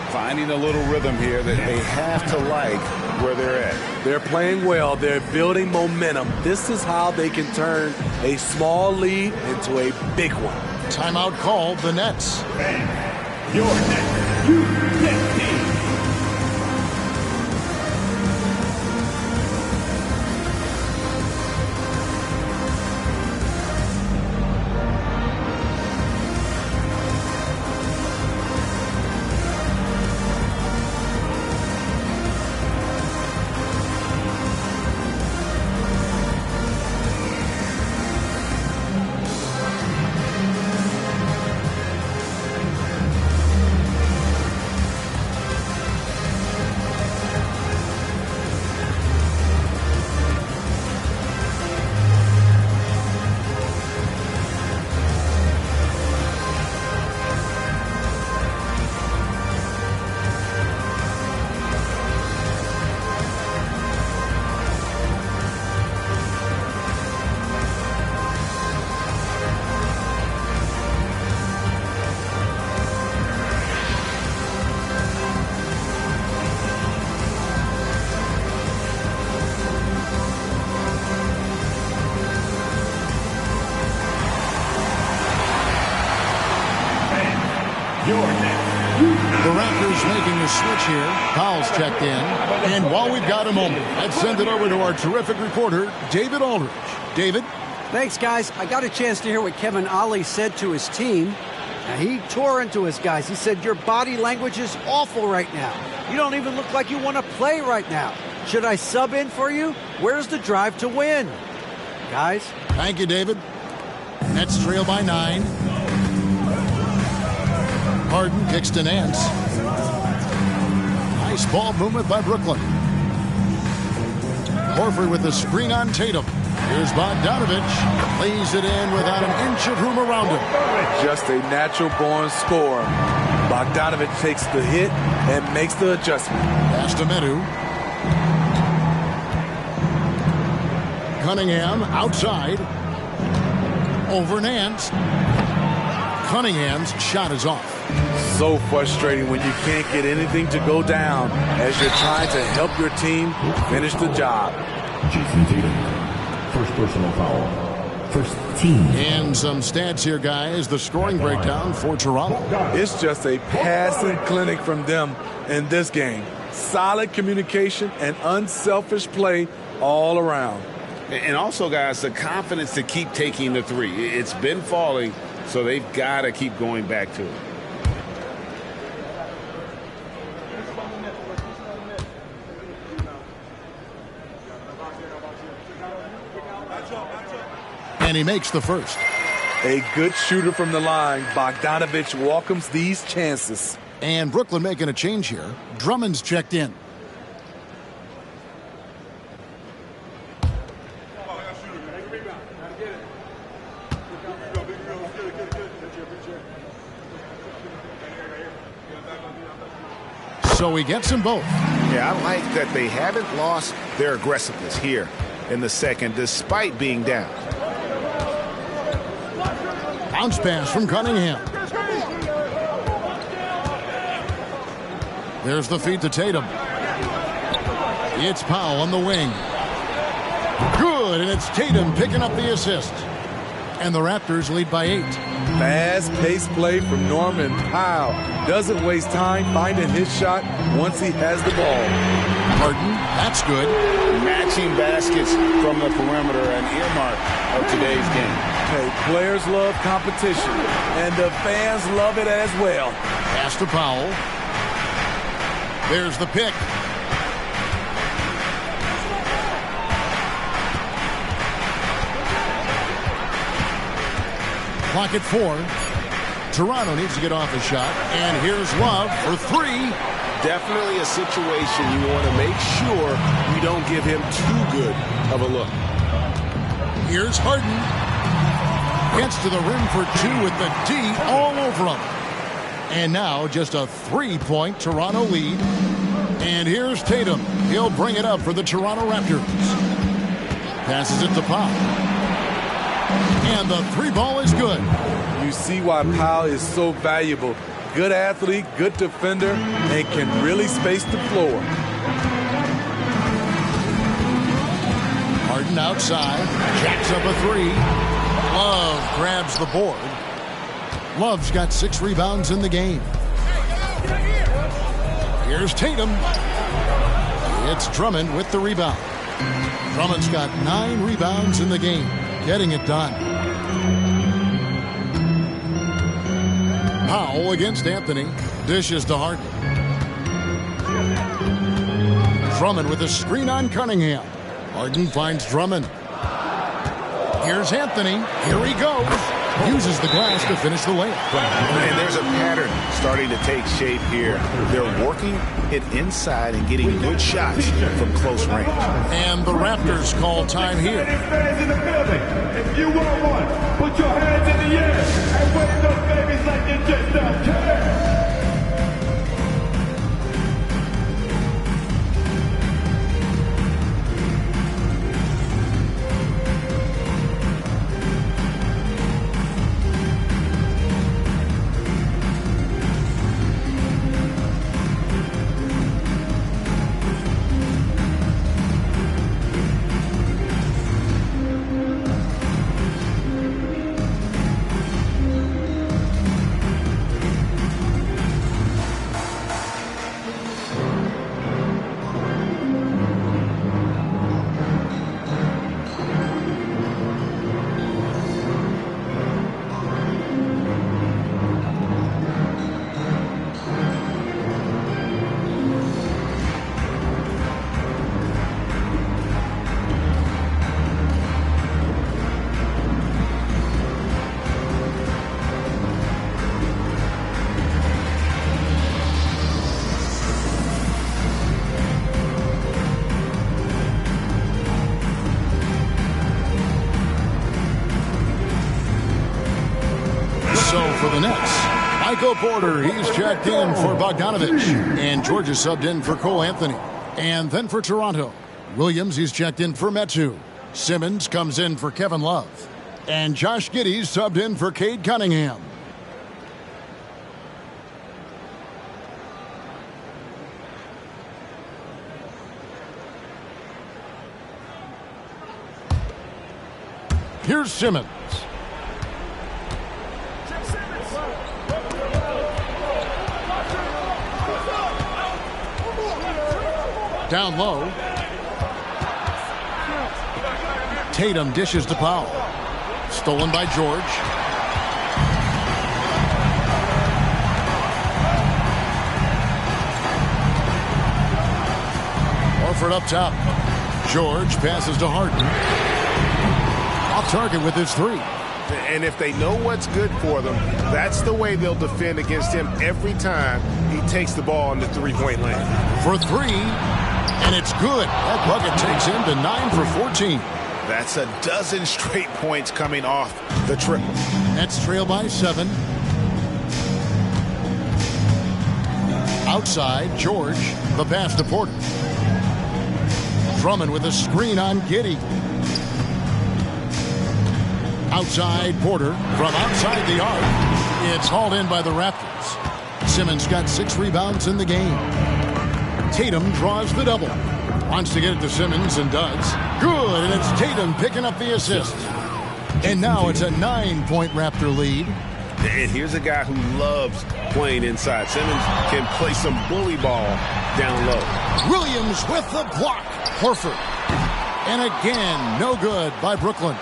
Finding a little rhythm here that they have to like where they're at. They're playing well. They're building momentum. This is how they can turn a small lead into a big one. Timeout called, the Nets. Your next, you net team. The Raptors making a switch here. Powell's checked in. And while we've got a moment, let's send it over to our terrific reporter, David Aldridge. David? Thanks, guys. I got a chance to hear what Kevin Ollie said to his team. Now, he tore into his guys. He said, your body language is awful right now. You don't even look like you want to play right now. Should I sub in for you? Where's the drive to win? Guys? Thank you, David. Nets trail by 9. Harden kicks to Nance. Nice ball movement by Brooklyn. Horford with the screen on Tatum. Here's Bogdanovich. Lays it in without an inch of room around him. Just a natural-born scorer. Bogdanovich takes the hit and makes the adjustment. Pass to Medu. Cunningham outside. Over Nance. Cunningham's shot is off. So frustrating when you can't get anything to go down as you're trying to help your team finish the job. Jason Tatum, first personal foul. First team. And some stats here, guys. The scoring breakdown for Toronto. It's just a passing clinic from them in this game. Solid communication and unselfish play all around. And also, guys, the confidence to keep taking the three. It's been falling, so they've got to keep going back to it. And he makes the first. A good shooter from the line. Bogdanovich welcomes these chances. And Brooklyn making a change here. Drummond's checked in. So he gets them both. Yeah, I like that they haven't lost their aggressiveness here in the second, despite being down. Bounce pass from Cunningham. There's the feed to Tatum. It's Powell on the wing. Good, and it's Tatum picking up the assist. and the Raptors lead by 8. Fast-paced play from Norman Powell. Doesn't waste time finding his shot once he has the ball. Harden, that's good. Matching baskets from the perimeter, an earmark of today's game. Okay, players love competition, and the fans love it as well. Pass to Powell. There's the pick. Clock at 4. Toronto needs to get off a shot. And here's Love for 3. Definitely a situation you want to make sure you don't give him too good of a look. Here's Harden. Gets to the rim for 2 with the D all over him. And now just a 3-point Toronto lead. And here's Tatum. He'll bring it up for the Toronto Raptors. Passes it to Powell. And the 3-ball is good. You see why Powell is so valuable. Good athlete, good defender, and can really space the floor. Harden outside. Jacks up a 3. Love grabs the board. Love's got 6 rebounds in the game. Here's Tatum. It's Drummond with the rebound. Drummond's got 9 rebounds in the game. Getting it done. Powell against Anthony. Dishes to Harden. Drummond with a screen on Cunningham. Harden finds Drummond. Here's Anthony. Here he goes. Uses the glass to finish the layup. And there's a pattern starting to take shape here. They're working it inside and getting good shots from close range. And the Raptors call time here. Fans in the building, if you want one, put your hands in the air and wave those babies like you just don't care. For the Nets, Michael Porter, he's checked in for Bogdanovich. And George is subbed in for Cole Anthony. And then for Toronto, Williams, he's checked in for Metu. Simmons comes in for Kevin Love. And Josh Giddey's subbed in for Cade Cunningham. Here's Simmons. Down low. Tatum dishes to Powell. Stolen by George. Horford up top. George passes to Harden. Off target with his 3. And if they know what's good for them, that's the way they'll defend against him every time he takes the ball in the three-point lane. For 3. And it's good. That bucket takes him to 9 for 14. That's a dozen straight points coming off the triple. Nets trail by 7. Outside, George. The pass to Porter. Drummond with a screen on Giddey. Outside, Porter from outside the arc. It's hauled in by the Raptors. Simmons got 6 rebounds in the game. Tatum draws the double. Wants to get it to Simmons and does. Good, and it's Tatum picking up the assist. And now it's a 9-point Raptor lead. And here's a guy who loves playing inside. Simmons can play some bully ball down low. Williams with the block. Horford. And again, no good by Brooklyn.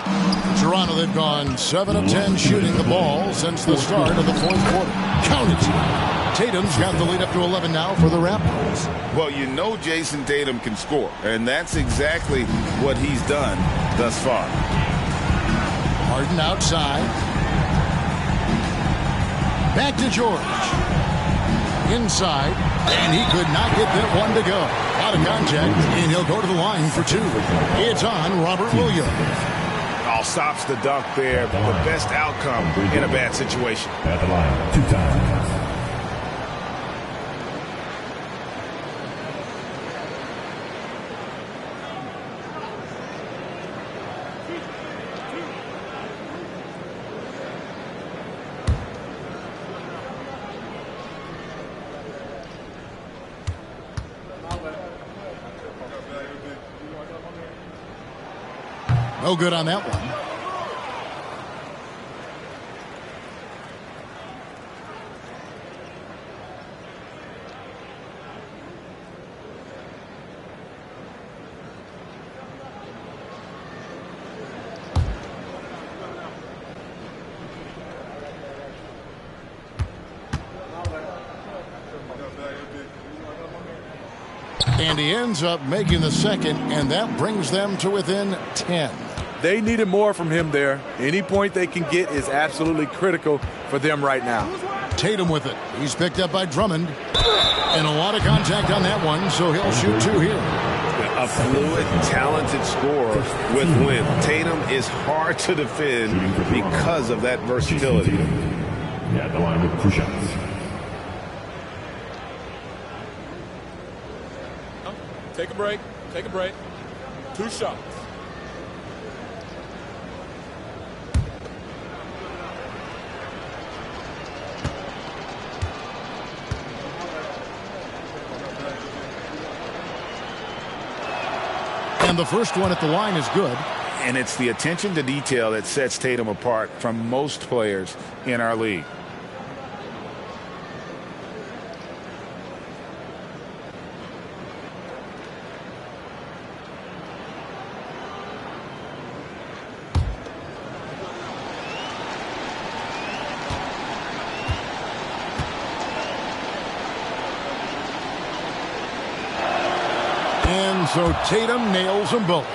Toronto, they've gone 7 of 10 shooting the ball since the start of the fourth quarter. Count it. Tatum's got the lead up to 11 now for the Raptors. Well, you know Jason Tatum can score, and that's exactly what he's done thus far. Harden outside. Back to George. Inside. And he could not get that one to go. Out of contact, and he'll go to the line for 2. It's on Robert Williams. All stops the dunk there. The best outcome in a bad situation. At the line, 2 times. No good on that one. And he ends up making the second, and that brings them to within 10. They needed more from him there. Any point they can get is absolutely critical for them right now. Tatum with it. He's picked up by Drummond. And a lot of contact on that one, so he'll shoot 2 here. A fluid, talented scorer with win. Tatum is hard to defend because of that versatility. Yeah, the line with 2 shots. Take a break. Take a break. 2 shots. And the first one at the line is good. And it's the attention to detail that sets Tatum apart from most players in our league. And so Tatum nails them both.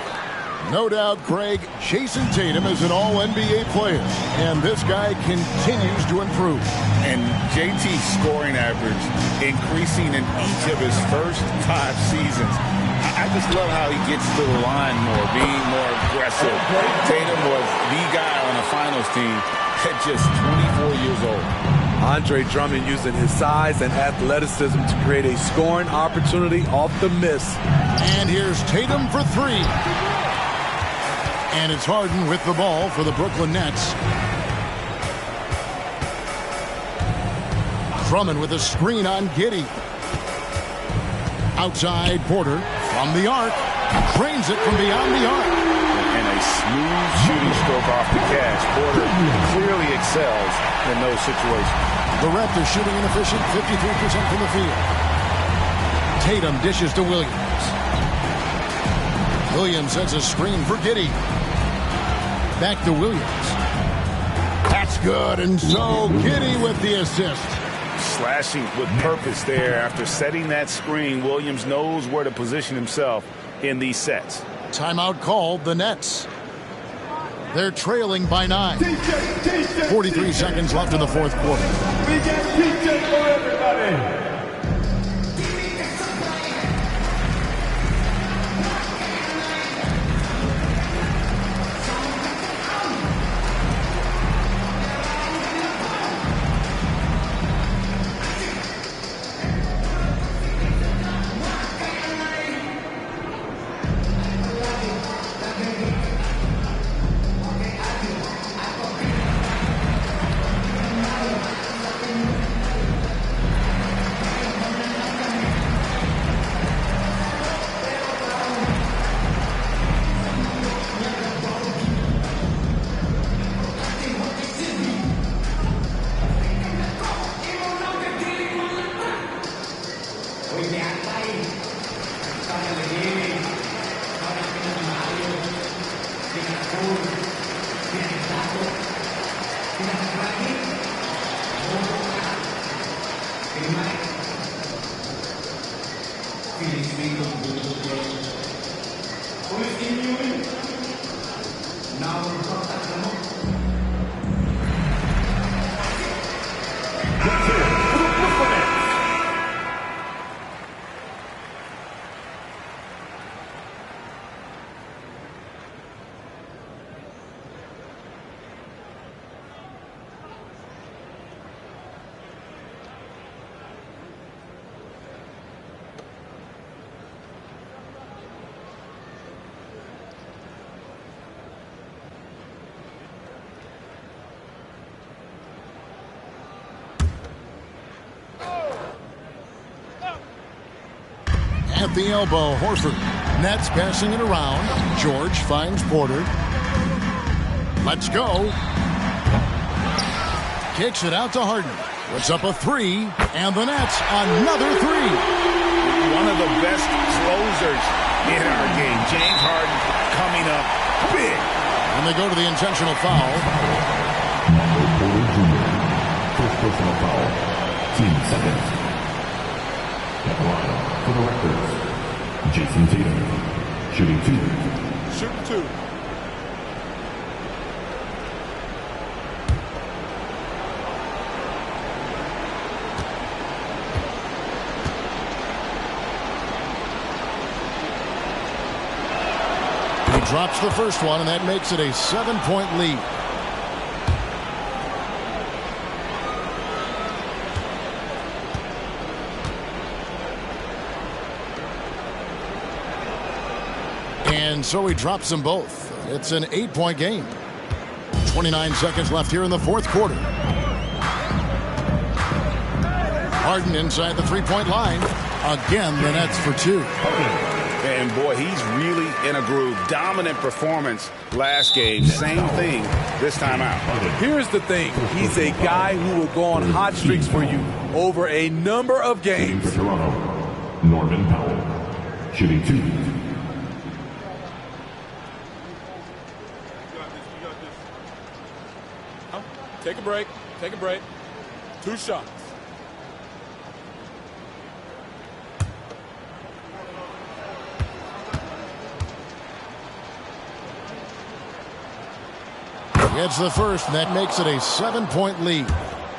No doubt, Greg, Jason Tatum is an all-NBA player, and this guy continues to improve. And JT's scoring average increasing in each of his first 5 seasons. I just love how he gets to the line more, being more aggressive. Tatum was the guy on a finals team at just 24 years old. Andre Drummond using his size and athleticism to create a scoring opportunity off the miss. And here's Tatum for 3. And it's Harden with the ball for the Brooklyn Nets. Drummond with a screen on Giddey. Outside Porter from the arc. Drains it from beyond the arc. And a smooth shooting stroke off the catch. Porter clearly excels in those situations. The Raptors shooting inefficient, 53% from the field. Tatum dishes to Williams. Williams sets a screen for Giddey. Back to Williams. That's good, and so Giddey with the assist. Slashing with purpose there. After setting that screen, Williams knows where to position himself in these sets. Timeout called, the Nets. They're trailing by 9. 43 seconds left in the fourth quarter. We get pizza for everybody. At the elbow, Horford. Nets passing it around. George finds Porter. Let's go. Kicks it out to Harden. Puts up a three, and the Nets another three. One of the best closers in our game. James Harden coming up big. And they go to the intentional foul. Porter Jr. First personal foul. Team second. At the line for the Raptors, Jason Tatum, shooting two. Shooting two. He drops the first one, and that makes it a 7-point lead. And so he drops them both. It's an 8-point game. 29 seconds left here in the fourth quarter. Harden inside the three-point line. Again, the Nets for two. And boy, he's really in a groove. Dominant performance last game. Same thing this time out. Here's the thing. He's a guy who will go on hot streaks for you over a number of games. For Toronto, Norman Powell, shooting two. Take a break. Take a break. 2 shots. Gets the first, and that makes it a 7-point lead.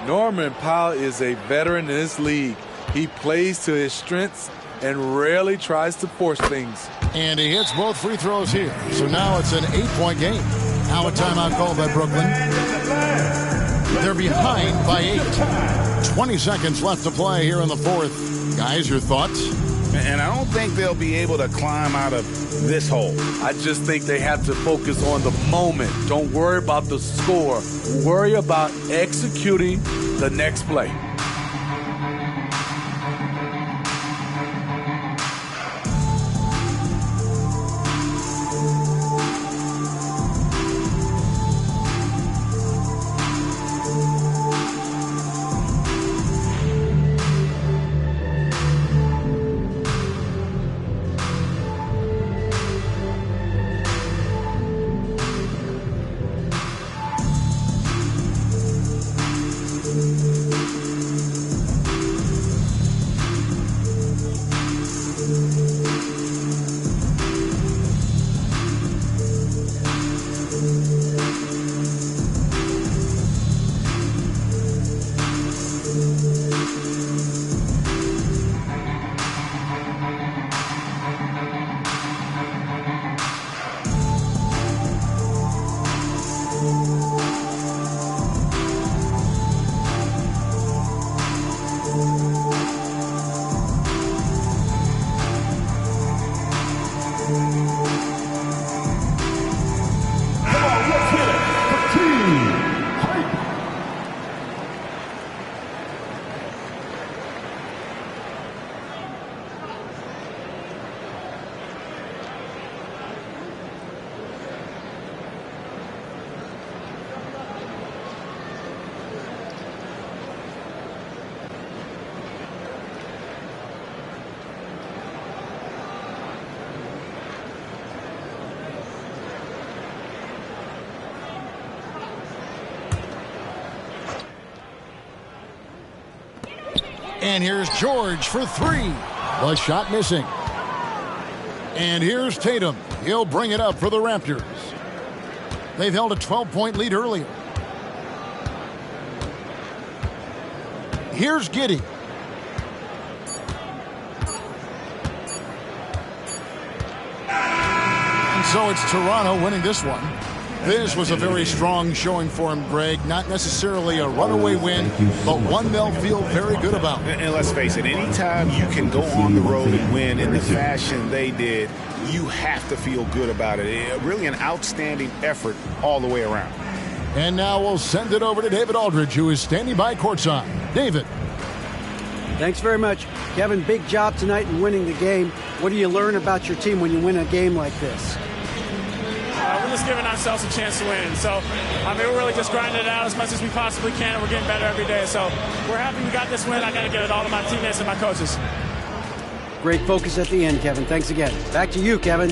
Norman Powell is a veteran in this league. He plays to his strengths and rarely tries to force things. And he hits both free throws here. So now it's an 8-point game. Now a timeout called by Brooklyn. They're behind by 8. 20 seconds left to play here in the fourth. Guys, your thoughts? And I don't think they'll be able to climb out of this hole. I just think they have to focus on the moment. Don't worry about the score. Worry about executing the next play. And here's George for three. The shot missing. And here's Tatum. He'll bring it up for the Raptors. They've held a 12-point lead earlier. Here's Giddey. And so it's Toronto winning this one. This was a very strong showing for him, Greg. Not necessarily a runaway win, but one they'll feel very good about. And let's face it, anytime you can go on the road and win in the fashion they did, you have to feel good about it. Really an outstanding effort all the way around. And now we'll send it over to David Aldridge, who is standing by courtside. David. Thanks very much. Kevin, big job tonight in winning the game. What do you learn about your team when you win a game like this? We're just giving ourselves a chance to win. So, we're really just grinding it out as much as we possibly can. We're getting better every day. So, we're happy we got this win. I got to give it all to my teammates and my coaches. Great focus at the end, Kevin. Thanks again. Back to you, Kevin.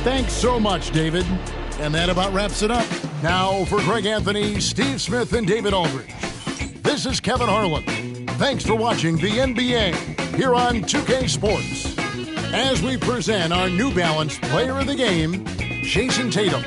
Thanks so much, David. And that about wraps it up. Now for Greg Anthony, Steve Smith, and David Aldridge. This is Kevin Harlan. Thanks for watching the NBA here on 2K Sports. As we present our New Balance Player of the Game, Jason Tatum.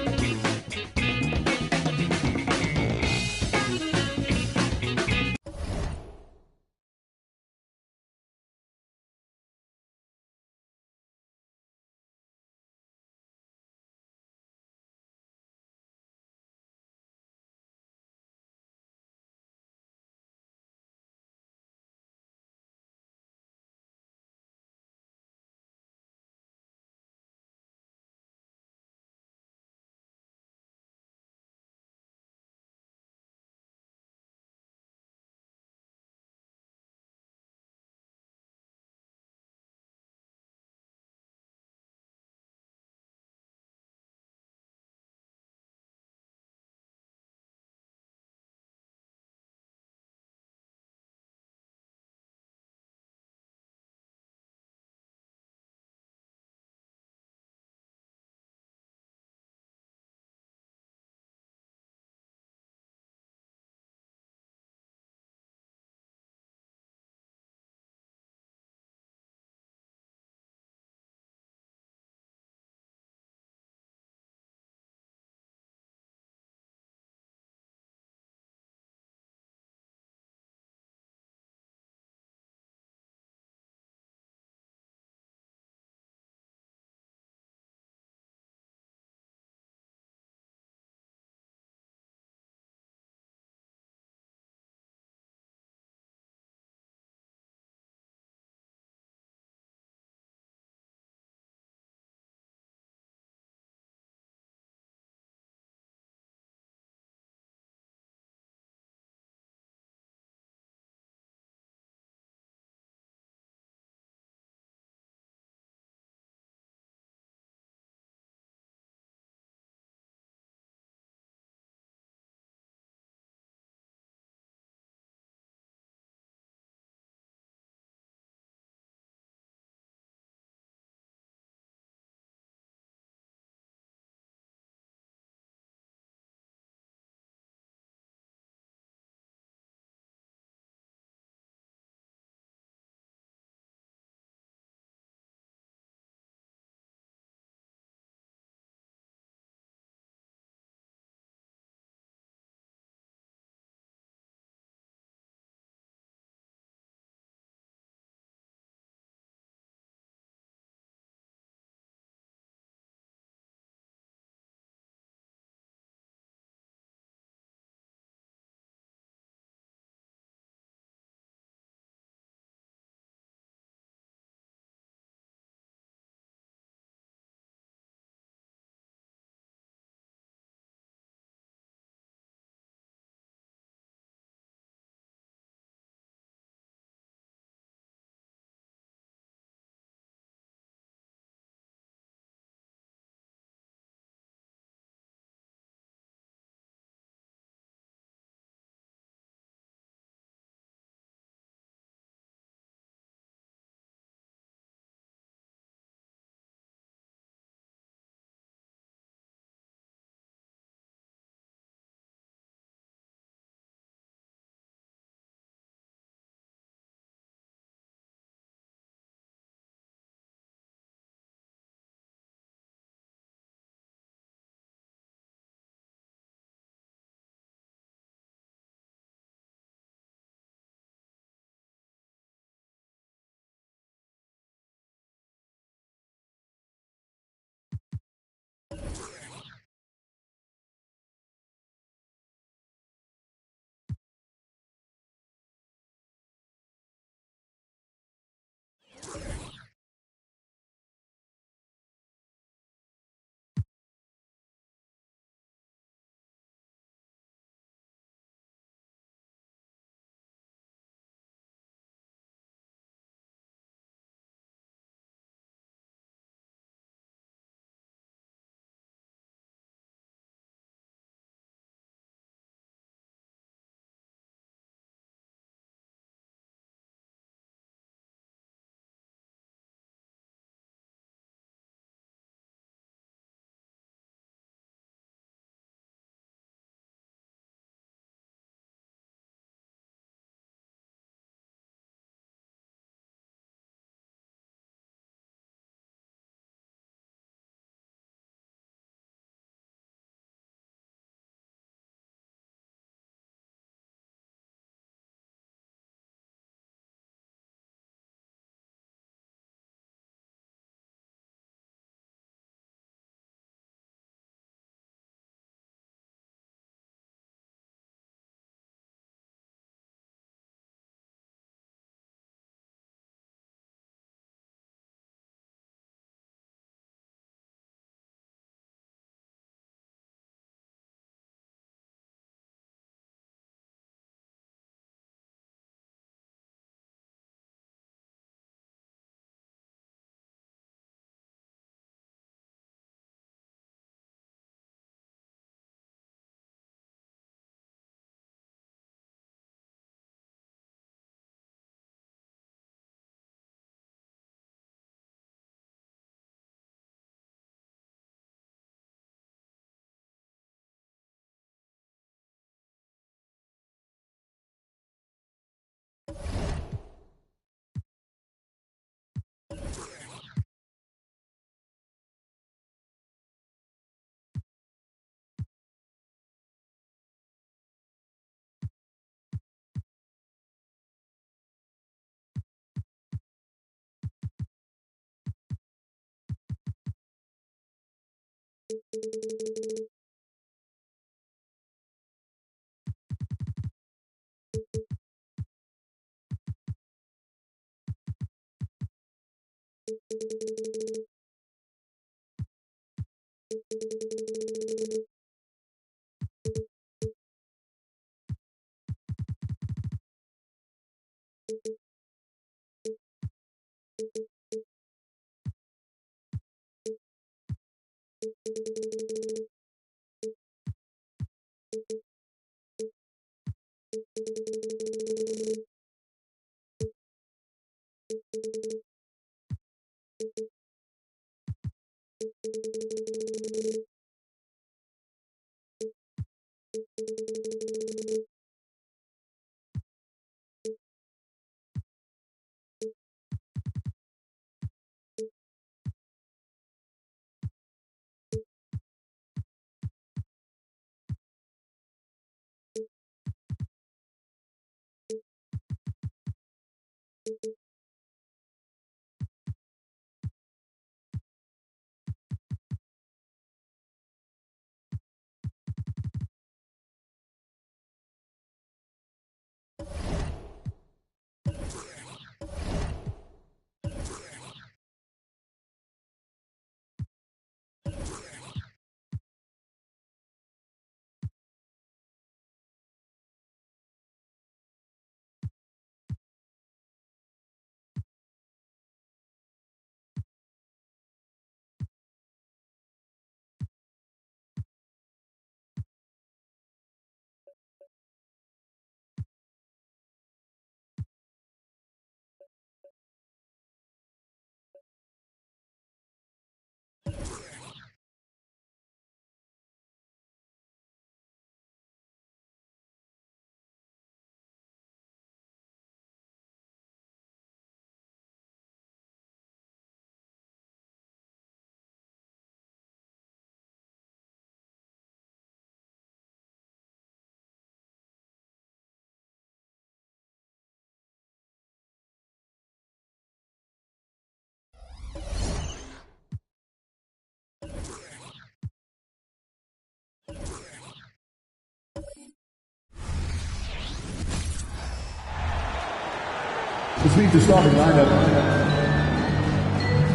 This means the starting lineup.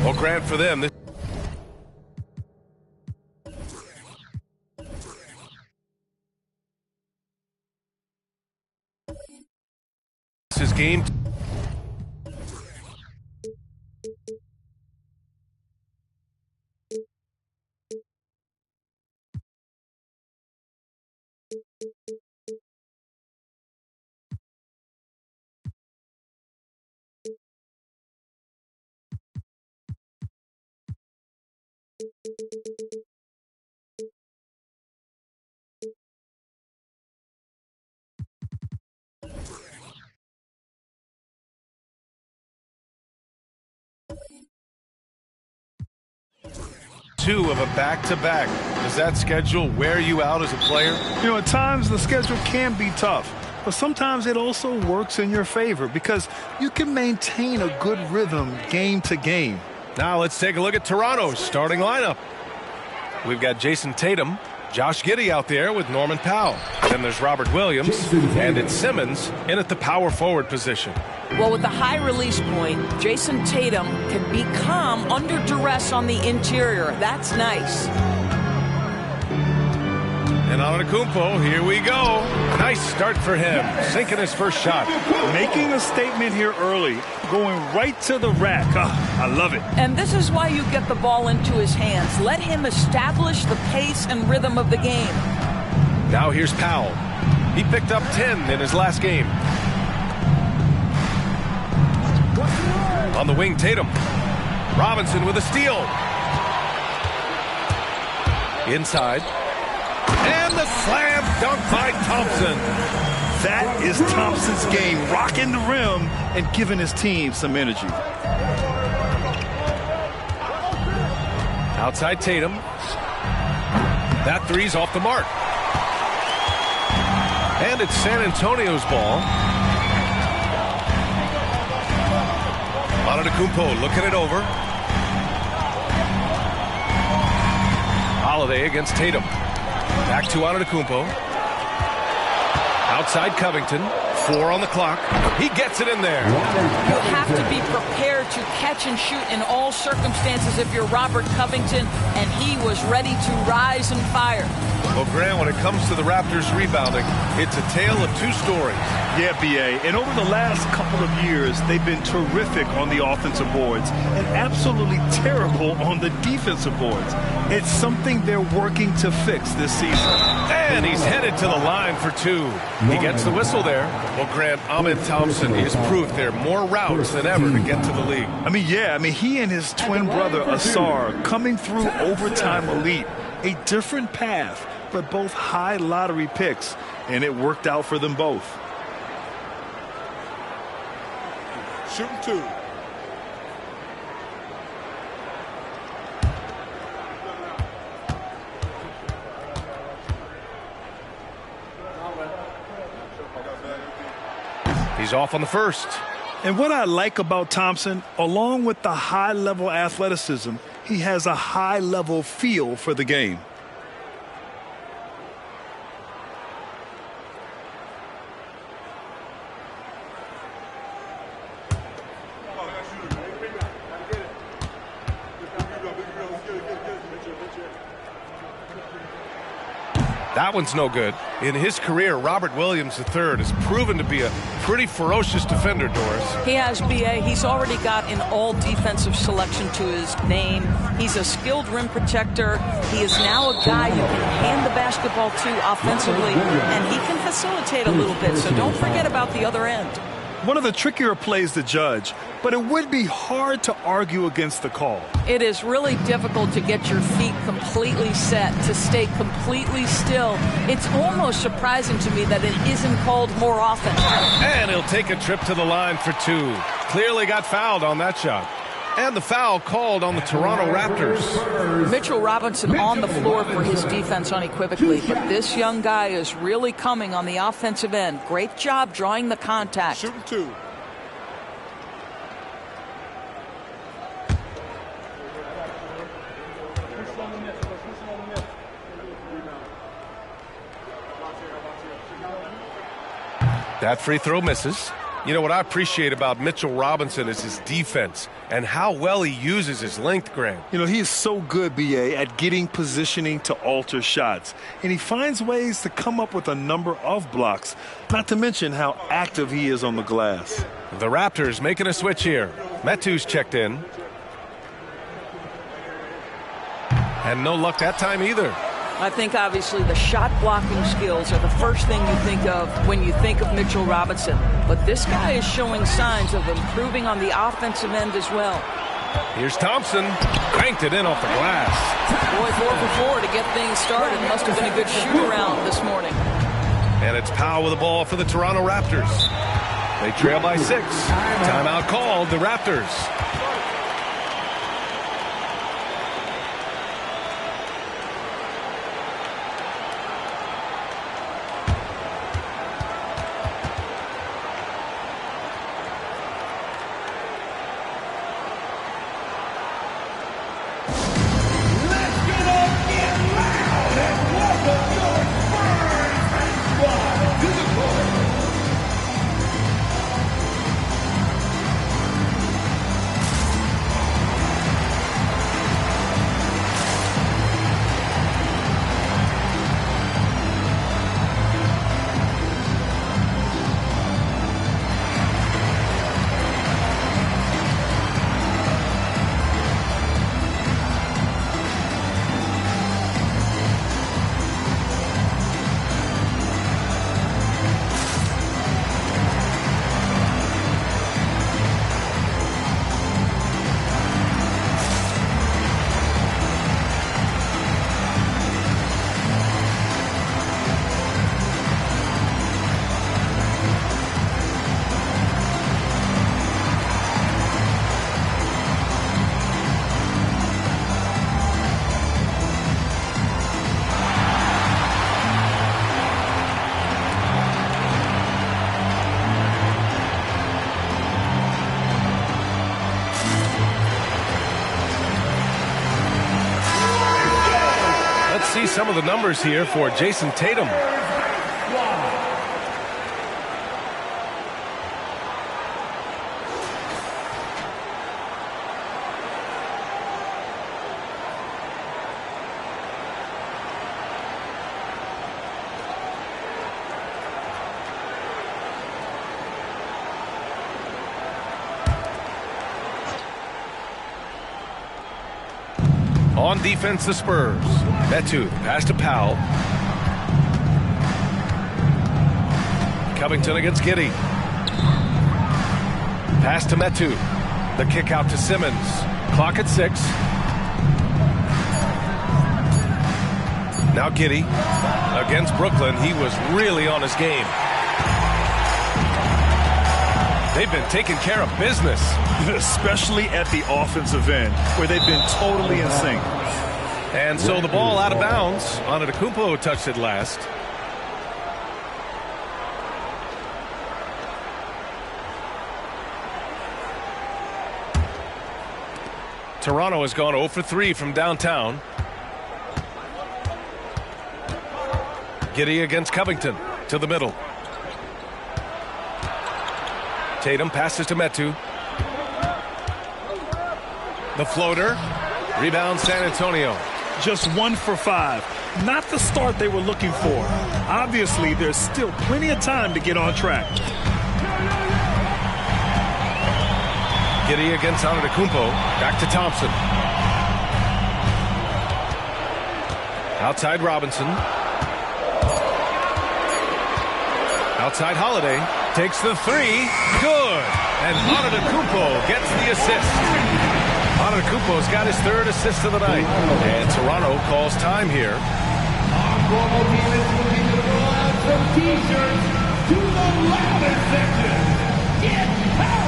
Well, Grant, for them, this is game. Two of a back-to-back. Does that schedule wear you out as a player? You know, at times the schedule can be tough, but sometimes it also works in your favor because you can maintain a good rhythm game to game. Now let's take a look at Toronto's starting lineup. We've got Jason Tatum, Josh Giddey out there with Norman Powell. Then there's Robert Williams, and it's Simmons in at the power forward position. Well, with the high release point, Jason Tatum can be calm under duress on the interior. That's nice. And Antetokounmpo, here we go. Nice start for him, sinking his first shot. Making a statement here early, going right to the rack. I love it. And this is why you get the ball into his hands. Let him establish the pace and rhythm of the game. Now here's Powell. He picked up 10 in his last game. On the wing, Tatum. Robinson with a steal. Inside. And the slam dunk by Thompson. That is Thompson's game, rocking the rim and giving his team some energy. Outside Tatum. That three's off the mark. And it's San Antonio's ball. Antetokounmpo looking it over. Holiday against Tatum. Back to Antetokounmpo. Outside Covington. 4 on the clock. He gets it in there. You have to be prepared to catch and shoot in all circumstances if you're Robert Covington, and he was ready to rise and fire. Well, Grant, when it comes to the Raptors rebounding, it's a tale of two stories. Yeah, B.A. And over the last couple of years, they've been terrific on the offensive boards and absolutely terrible on the defensive boards. It's something they're working to fix this season. And he's headed to the line for 2. He gets the whistle there. Well, Grant, Ahmed Thompson is proof there are more routes than ever to get to the league. He and his twin brother, Asar, coming through overtime elite. A different path, but both high lottery picks, and it worked out for them both. Shooting 2. He's off on the first. And what I like about Thompson, along with the high-level athleticism, he has a high-level feel for the game. That one's no good. In his career, Robert Williams III has proven to be a pretty ferocious defender, Doris. He has, B.A. He's already got an all-defensive selection to his name. He's a skilled rim protector. He is now a guy you can hand the basketball to offensively, and he can facilitate a little bit, so don't forget about the other end. One of the trickier plays to judge, but it would be hard to argue against the call. It is really difficult to get your feet completely set, to stay completely still. It's almost surprising to me that it isn't called more often. And he'll take a trip to the line for 2. Clearly got fouled on that shot. And the foul called on the Toronto Raptors. Mitchell Robinson on the floor for his defense unequivocally, but this young guy is really coming on the offensive end. Great job drawing the contact. Shooting 2. That free throw misses. You know what I appreciate about Mitchell Robinson is his defense and how well he uses his length, Grant. You know, he is so good, B.A., at getting positioning to alter shots. And he finds ways to come up with a number of blocks, not to mention how active he is on the glass. The Raptors making a switch here. Metu's checked in. And no luck that time either. I think obviously the shot blocking skills are the first thing you think of when you think of Mitchell Robinson. But this guy is showing signs of improving on the offensive end as well. Here's Thompson. Cranked it in off the glass. Boy, 4 for 4 to get things started. Must have been a good shoot-around this morning. And it's Powell with the ball for the Toronto Raptors. They trail by 6. Timeout called, the Raptors. See some of the numbers here for Jason Tatum. On defense, the Spurs. Metu, pass to Powell. Covington against Giddey. Pass to Metu. The kick out to Simmons. Clock at 6. Now Giddey against Brooklyn. He was really on his game. They've been taking care of business. Especially at the offensive end, where they've been totally in sync. And so the ball out of bounds. Antetokounmpo touched it last. Toronto has gone 0 for 3 from downtown. Giddey against Covington to the middle. Tatum passes to Metu. The floater. Rebound San Antonio. Just 1 for 5. Not the start they were looking for. Obviously, there's still plenty of time to get on track. Giddey against Antetokounmpo. Back to Thompson. Outside Robinson. Outside Holiday. Takes the 3. Good. And Antetokounmpo gets the assist. Antetokounmpo's got his 3rd assist of the night. And Toronto calls time here. Our formal team is looking to throw out some T-shirts to the louder section. Get out!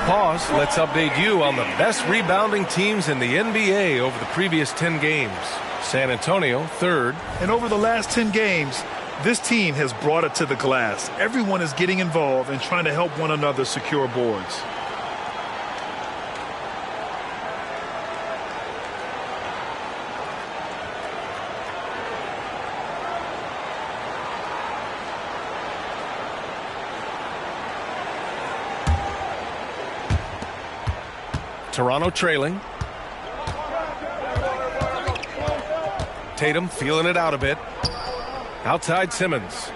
Pause. Let's update you on the best rebounding teams in the NBA over the previous 10 games. San Antonio, 3rd. And over the last 10 games, this team has brought it to the glass. Everyone is getting involved and trying to help one another secure boards. Toronto trailing. Tatum feeling it out a bit. Outside Simmons.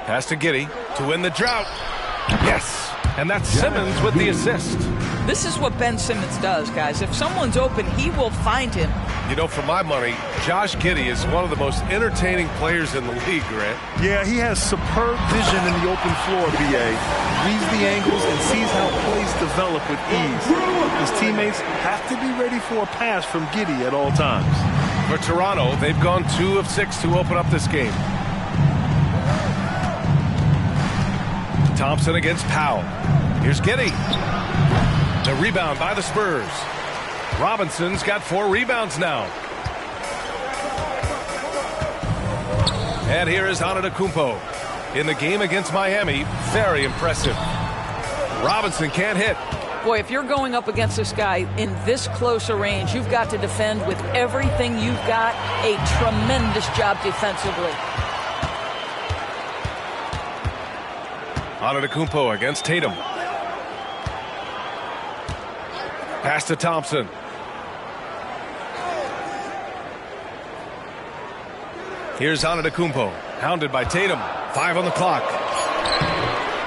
Pass to Giddey to win the drought. Yes! And that's Simmons with the assist. This is what Ben Simmons does, guys. If someone's open, he will find him. You know, for my money, Josh Giddey is one of the most entertaining players in the league, Grant. Yeah, he has superb vision in the open floor, B.A. Reads the angles and sees how plays develop with ease. His teammates have to be ready for a pass from Giddey at all times. For Toronto, they've gone 2 of 6 to open up this game. Thompson against Powell. Here's Giddey. The rebound by the Spurs. Robinson's got 4 rebounds now. And here is Antetokounmpo. In the game against Miami, very impressive. Robinson can't hit. Boy, if you're going up against this guy in this close a range, you've got to defend with everything you've got. A tremendous job defensively. Antetokounmpo against Tatum. Pass to Thompson. Here's Antetokounmpo, hounded by Tatum. 5 on the clock.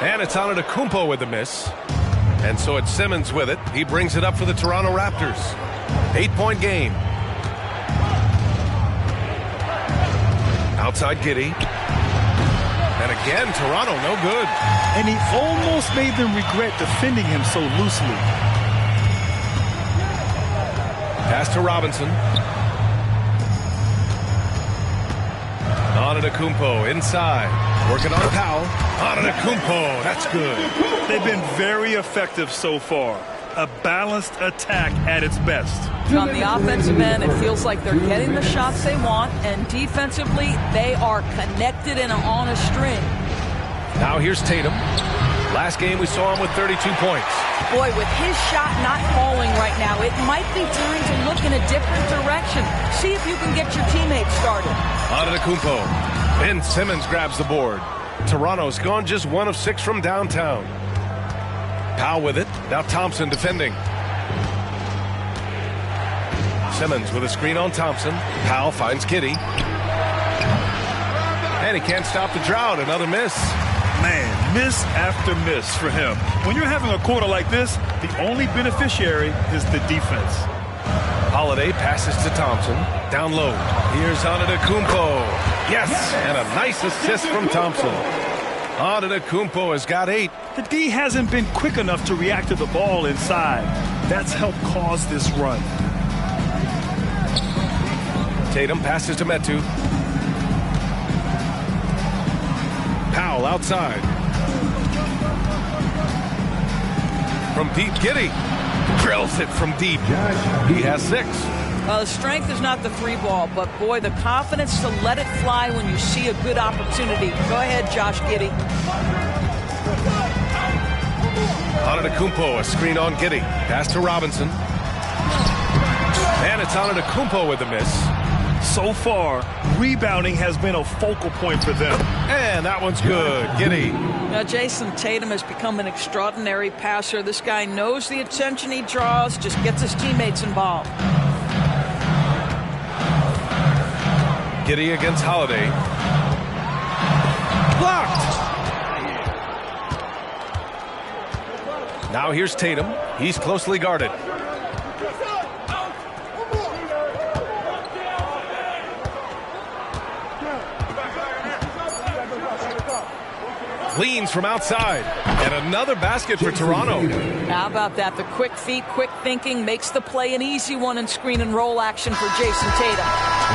And it's Antetokounmpo with the miss. And so it's Simmons with it. He brings it up for the Toronto Raptors. 8-point game. Outside Giddey. And again, Toronto, no good. And he almost made them regret defending him so loosely. Pass to Robinson. Antetokounmpo inside. Working on Powell. Antetokounmpo, that's good. They've been very effective so far. A balanced attack at its best. On the offensive end, it feels like they're getting the shots they want, and defensively, they are connected and on a string. Now here's Tatum. Last game we saw him with 32 points. Boy, with his shot not falling right now, it might be time to look in a different direction. See if you can get your teammates started. Antetokounmpo. Ben Simmons grabs the board. Toronto's gone just 1 of 6 from downtown. Powell with it. Now Thompson defending. Simmons with a screen on Thompson. Powell finds Giddey. And he can't stop the drought. Another miss. Man, miss after miss for him. When you're having a quarter like this, the only beneficiary is the defense. Holiday passes to Thompson. Down low. Here's Antetokounmpo. Yes, and a nice assist from Thompson. Antetokounmpo has got 8. The D hasn't been quick enough to react to the ball inside. That's helped cause this run. Tatum passes to Metu. Powell outside. From deep, Giddey drills it from deep. He has 6. The strength is not the 3 ball, but boy, the confidence to let it fly when you see a good opportunity. Go ahead, Josh Giddey. Antetokounmpo, a screen on Giddey. Pass to Robinson. And it's Antetokounmpo with the miss. So far, rebounding has been a focal point for them. And that one's good. Giddey. Now, Jason Tatum has become an extraordinary passer. This guy knows the attention he draws, just gets his teammates involved. Giddey against Holiday. Blocked. Now here's Tatum. He's closely guarded. Leans from outside. And another basket for Toronto. How about that? The quick feet, quick thinking makes the play an easy one in screen and roll action for Jason Tatum.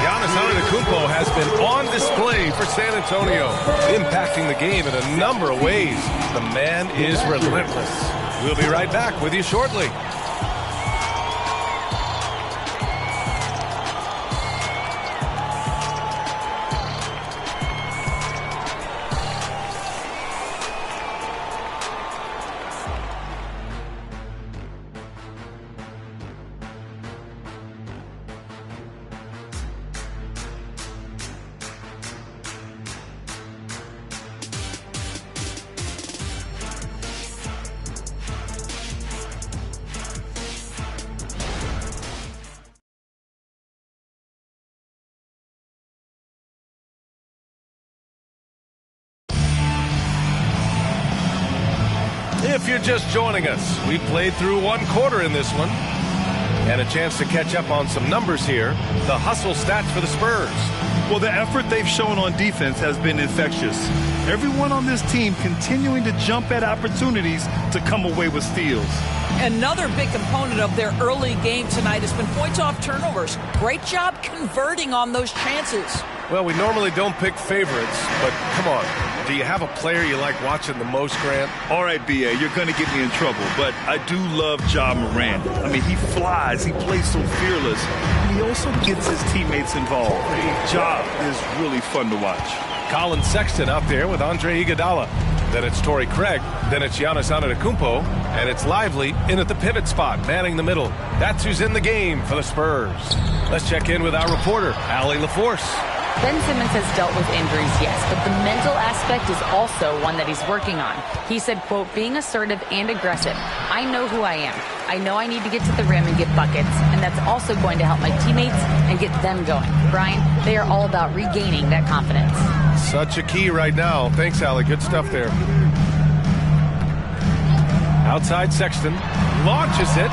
Giannis Antetokounmpo has been on display for San Antonio, impacting the game in a number of ways. The man is relentless. We'll be right back with you shortly. If you're just joining us, we played through 1 quarter in this one. And a chance to catch up on some numbers here. The hustle stats for the Spurs. Well, the effort they've shown on defense has been infectious. Everyone on this team continuing to jump at opportunities to come away with steals. Another big component of their early game tonight has been points off turnovers. Great job converting on those chances. Well, we normally don't pick favorites, but come on. Do you have a player you like watching the most, Grant? All right, B.A., you're going to get me in trouble, but I do love Ja Morant. I mean, he flies, he plays so fearless, and he also gets his teammates involved. Ja is really fun to watch. Colin Sexton out there with Andre Iguodala. Then it's Torrey Craig. Then it's Giannis Antetokounmpo. And it's Lively in at the pivot spot, manning the middle. That's who's in the game for the Spurs. Let's check in with our reporter, Allie LaForce. Ben Simmons has dealt with injuries, yes, but the mental aspect is also one that he's working on. He said, quote, being assertive and aggressive. I know who I am. I know I need to get to the rim and get buckets, and that's also going to help my teammates and get them going. Brian, they are all about regaining that confidence. Such a key right now. Thanks, Allie. Good stuff there. Outside Sexton launches it.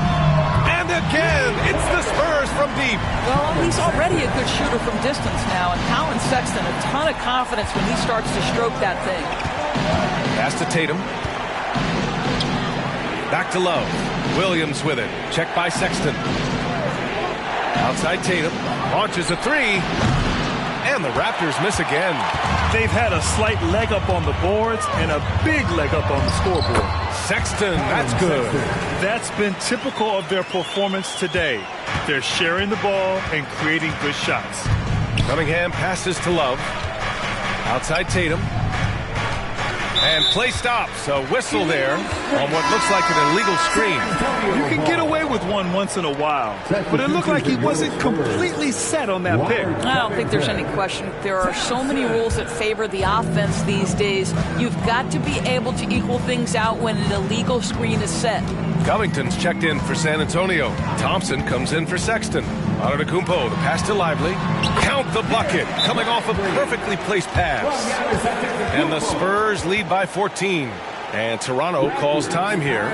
And again, it's the Spurs from deep. Well, he's already a good shooter from distance now, and Colin Sexton, a ton of confidence when he starts to stroke that thing. Pass to Tatum. Back to Love. Williams with it. Checked by Sexton. Outside Tatum. Launches a three. And the Raptors miss again. They've had a slight leg up on the boards and a big leg up on the scoreboard. Sexton, that's good. That's been typical of their performance today. They're sharing the ball and creating good shots. Cunningham passes to Love. Outside Tatum. And play stops. A whistle there on what looks like an illegal screen. You can get away with one once in a while, but it looked like he wasn't completely set on that pick. I don't think there's any question. There are so many rules that favor the offense these days. You've got to be able to equal things out when an illegal screen is set. Covington's checked in for San Antonio. Thompson comes in for Sexton. Antetokounmpo, the pass to Lively. Count the bucket, coming off a perfectly placed pass. And the Spurs lead by 14. And Toronto calls time here.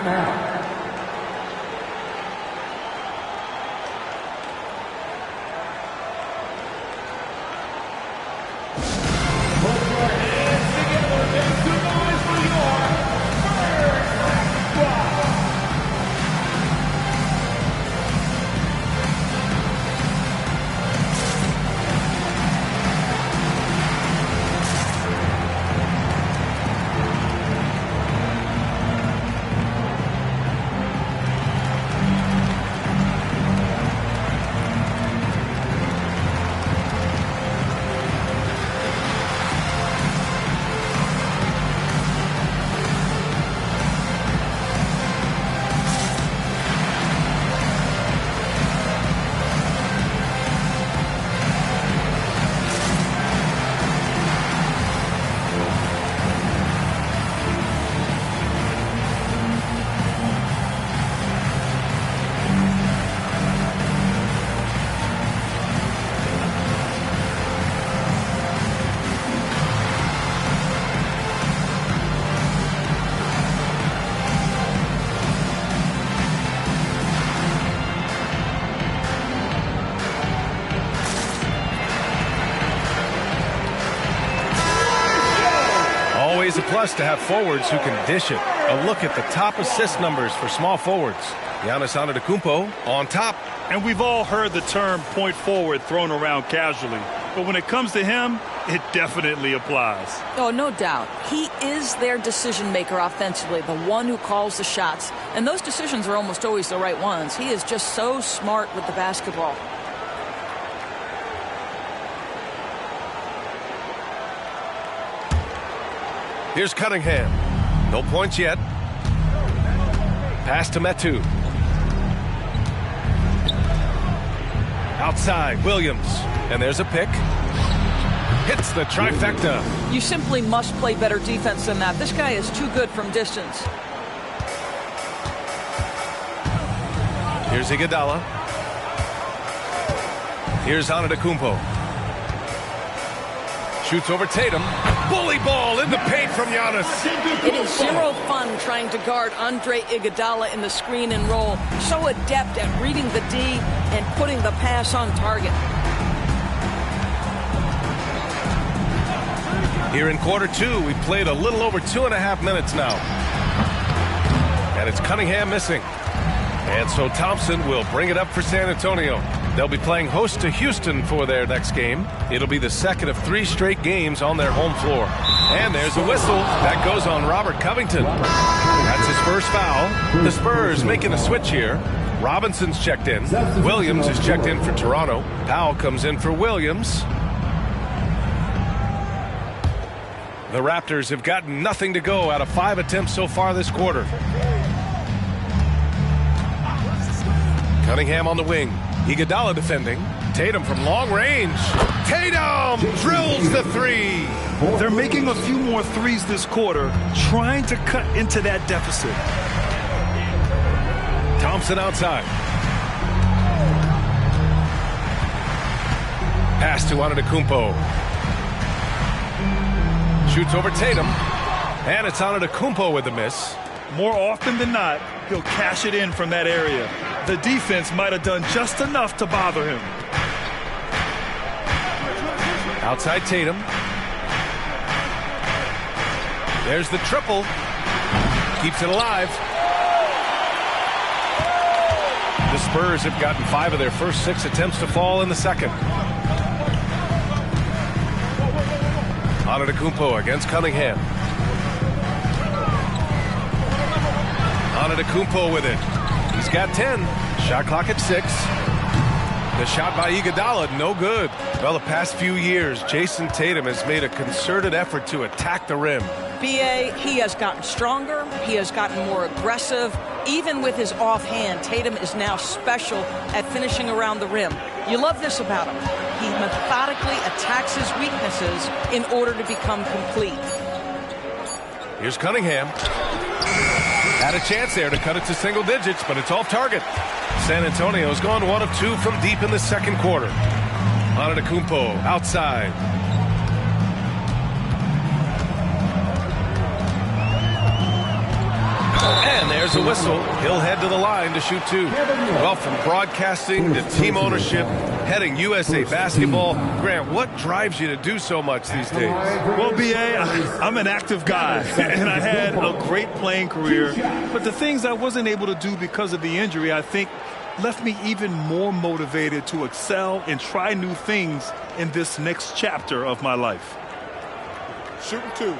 Always a plus to have forwards who can dish it. A look at the top assist numbers for small forwards. Giannis Antetokounmpo on top. And we've all heard the term point forward thrown around casually. But when it comes to him, it definitely applies. Oh, no doubt. He is their decision maker offensively, the one who calls the shots. And those decisions are almost always the right ones. He is just so smart with the basketball. Here's Cunningham. No points yet. Pass to Metu. Outside, Williams. And there's a pick. Hits the trifecta. You simply must play better defense than that. This guy is too good from distance. Here's Iguodala. Here's Antetokounmpo. Shoots over Tatum. Bully ball in the paint from Giannis. It is zero fun trying to guard Andre Iguodala in the screen and roll. So adept at reading the D and putting the pass on target. Here in quarter two, we played a little over 2.5 minutes now. And it's Cunningham missing. And so Thompson will bring it up for San Antonio. They'll be playing host to Houston for their next game. It'll be the second of 3 straight games on their home floor. And there's a whistle. That goes on Robert Covington. That's his first foul. The Spurs making a switch here. Robinson's checked in. Williams is checked in for Toronto. Powell comes in for Williams. The Raptors have gotten nothing to go out of 5 attempts so far this quarter. Cunningham on the wing. Iguodala defending. Tatum from long range. Tatum drills the three. They're making a few more threes this quarter, trying to cut into that deficit. Thompson outside. Pass to Antetokounmpo. Shoots over Tatum. And it's Antetokounmpo with the miss. More often than not, he'll cash it in from that area. The defense might have done just enough to bother him. Outside Tatum. There's the triple. Keeps it alive. The Spurs have gotten 5 of their first 6 attempts to fall in the second. Antetokounmpo against Cunningham. Antetokounmpo with it. He's got 10. Shot clock at 6. The shot by Iguodala, no good. Well, the past few years, Jason Tatum has made a concerted effort to attack the rim. B.A., he has gotten stronger. He has gotten more aggressive. Even with his offhand, Tatum is now special at finishing around the rim. You love this about him. He methodically attacks his weaknesses in order to become complete. Here's Cunningham. Had a chance there to cut it to single digits, but it's off target. San Antonio's gone 1 of 2 from deep in the second quarter. Antetokounmpo outside. And there's a whistle. He'll head to the line to shoot 2. Well, from broadcasting to team ownership, heading USA Basketball, Grant, what drives you to do so much these days? Well, B.A., I'm an active guy, and I had a great playing career. But the things I wasn't able to do because of the injury, I think, left me even more motivated to excel and try new things in this next chapter of my life. Shooting 2.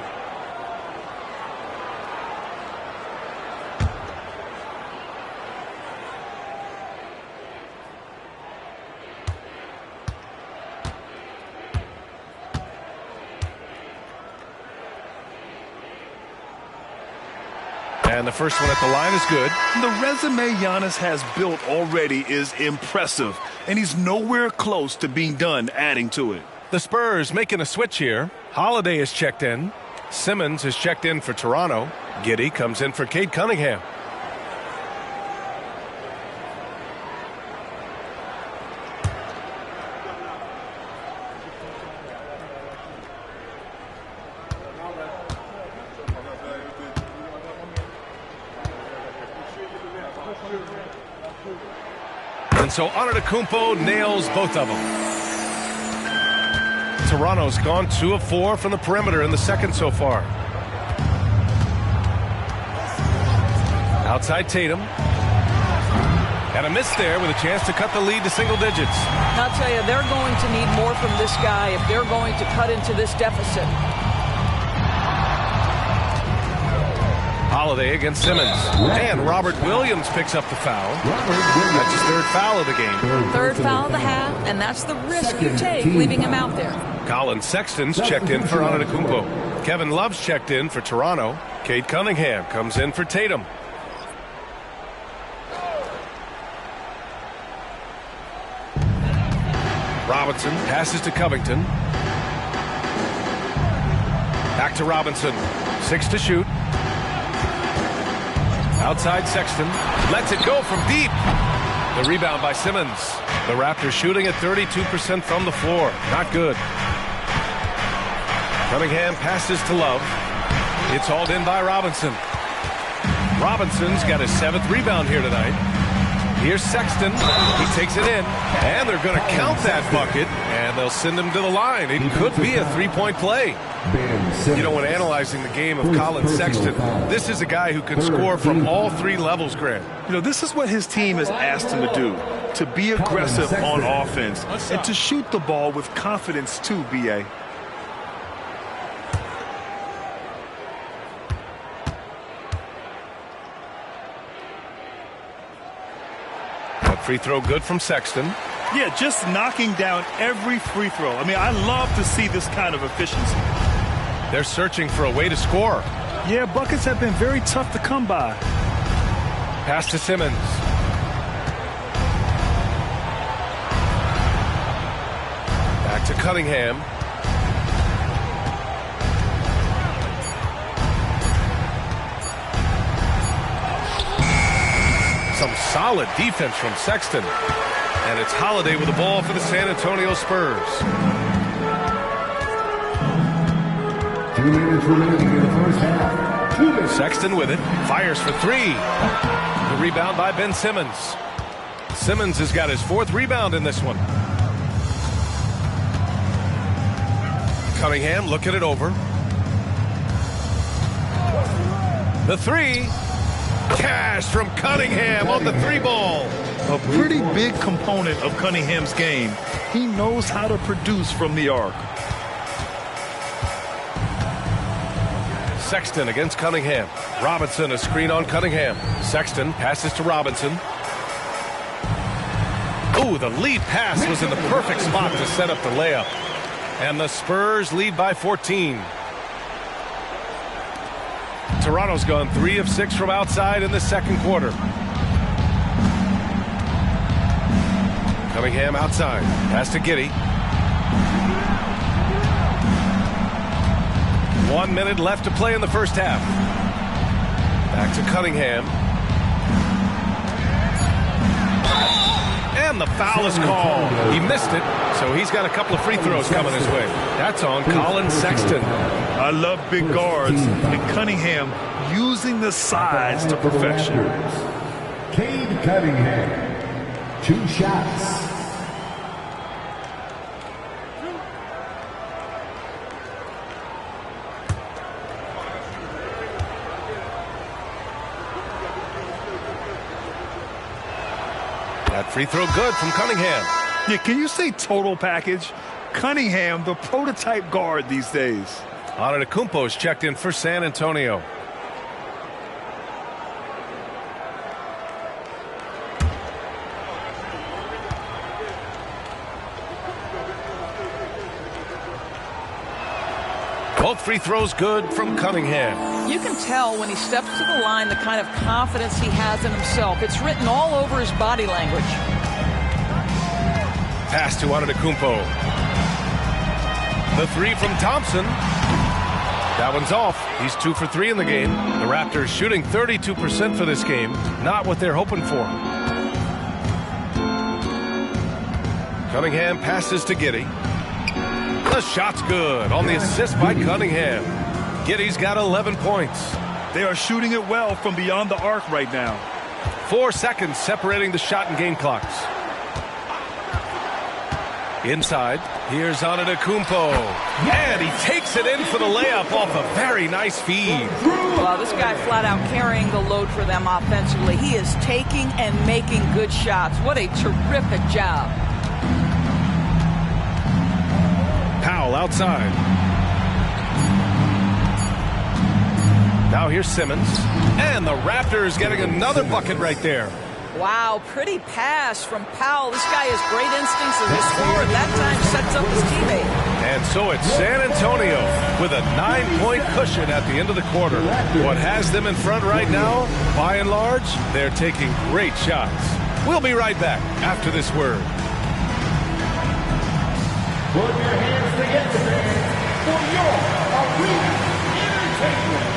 And the first one at the line is good. The resume Giannis has built already is impressive, and he's nowhere close to being done adding to it. The Spurs making a switch here. Holiday is checked in. Simmons is checked in for Toronto. Giddey comes in for Cade Cunningham. And so Antetokounmpo nails both of them. Toronto's gone 2 of 4 from the perimeter in the second so far. Outside Tatum. And a miss there with a chance to cut the lead to single digits. I'll tell you, they're going to need more from this guy if they're going to cut into this deficit. Holiday against Simmons. And Robert Williams picks up the foul. That's his 3rd foul of the game. 3rd foul of the half, and that's the risk you take leaving him out there. Colin Sexton's checked in for Antetokounmpo. Kevin Love's checked in for Toronto. Cade Cunningham comes in for Tatum. Robinson passes to Covington. Back to Robinson. 6 to shoot. Outside Sexton. Lets it go from deep. The rebound by Simmons. The Raptors shooting at 32% from the floor. Not good. Cunningham passes to Love. It's hauled in by Robinson. Robinson's got his 7th rebound here tonight. Here's Sexton. He takes it in. And they're going to count that bucket. And they'll send him to the line. It could be a 3-point play. You know, when analyzing the game of Colin Sexton, this is a guy who can score from all 3 levels, Grant. You know, this is what his team has asked him to do, to be aggressive on offense and to shoot the ball with confidence too, B.A. That free throw good from Sexton. Yeah, just knocking down every free throw. I mean, I love to see this kind of efficiency. They're searching for a way to score. Yeah, buckets have been very tough to come by. Pass to Simmons. Back to Cunningham. Some solid defense from Sexton. And it's Holiday with the ball for the San Antonio Spurs. 2 minutes remaining in the first half. 2 minutes. Sexton with it. Fires for three. The rebound by Ben Simmons. Simmons has got his 4th rebound in this one. Cunningham looking it over. The three. Cash from Cunningham on the 3-ball. A pretty big component of Cunningham's game. He knows how to produce from the arc. Sexton against Cunningham. Robinson a screen on Cunningham. Sexton passes to Robinson. Ooh, the lead pass was in the perfect spot to set up the layup. And the Spurs lead by 14. Toronto's gone 3 of 6 from outside in the second quarter. Cunningham outside. Pass to Giddey. 1 minute left to play in the first half. Back to Cunningham. And the foul is called. He missed it, so he's got a couple of free throws coming his way. That's on Colin Sexton. I love big guards, and Cunningham using the size to perfection. Cade Cunningham. 2 shots. That free throw good from Cunningham. Yeah, can you say total package? Cunningham, the prototype guard these days. Antetokounmpo's checked in for San Antonio. Both free throws good from Cunningham. You can tell when he steps to the line the kind of confidence he has in himself. It's written all over his body language. Pass to Antetokounmpo. The three from Thompson. That one's off. He's 2 for 3 in the game. The Raptors shooting 32% for this game. Not what they're hoping for. Cunningham passes to Giddey. The shot's good on the assist by Cunningham. Giddey's got 11 points. They are shooting it well from beyond the arc right now. 4 seconds separating the shot and game clocks. Inside, here's Antetokounmpo. And he takes it in for the layup off a very nice feed. Well, this guy flat out carrying the load for them offensively. He is taking and making good shots. What a terrific job. Powell outside. Now here's Simmons. And the Raptors getting another bucket right there. Wow, pretty pass from Powell. This guy has great instincts as a scorer. That time sets up his teammate. And so it's San Antonio with a 9-point cushion at the end of the quarter. What has them in front right now, by and large, they're taking great shots. We'll be right back after this word. Put your hands together for your arena entertainment.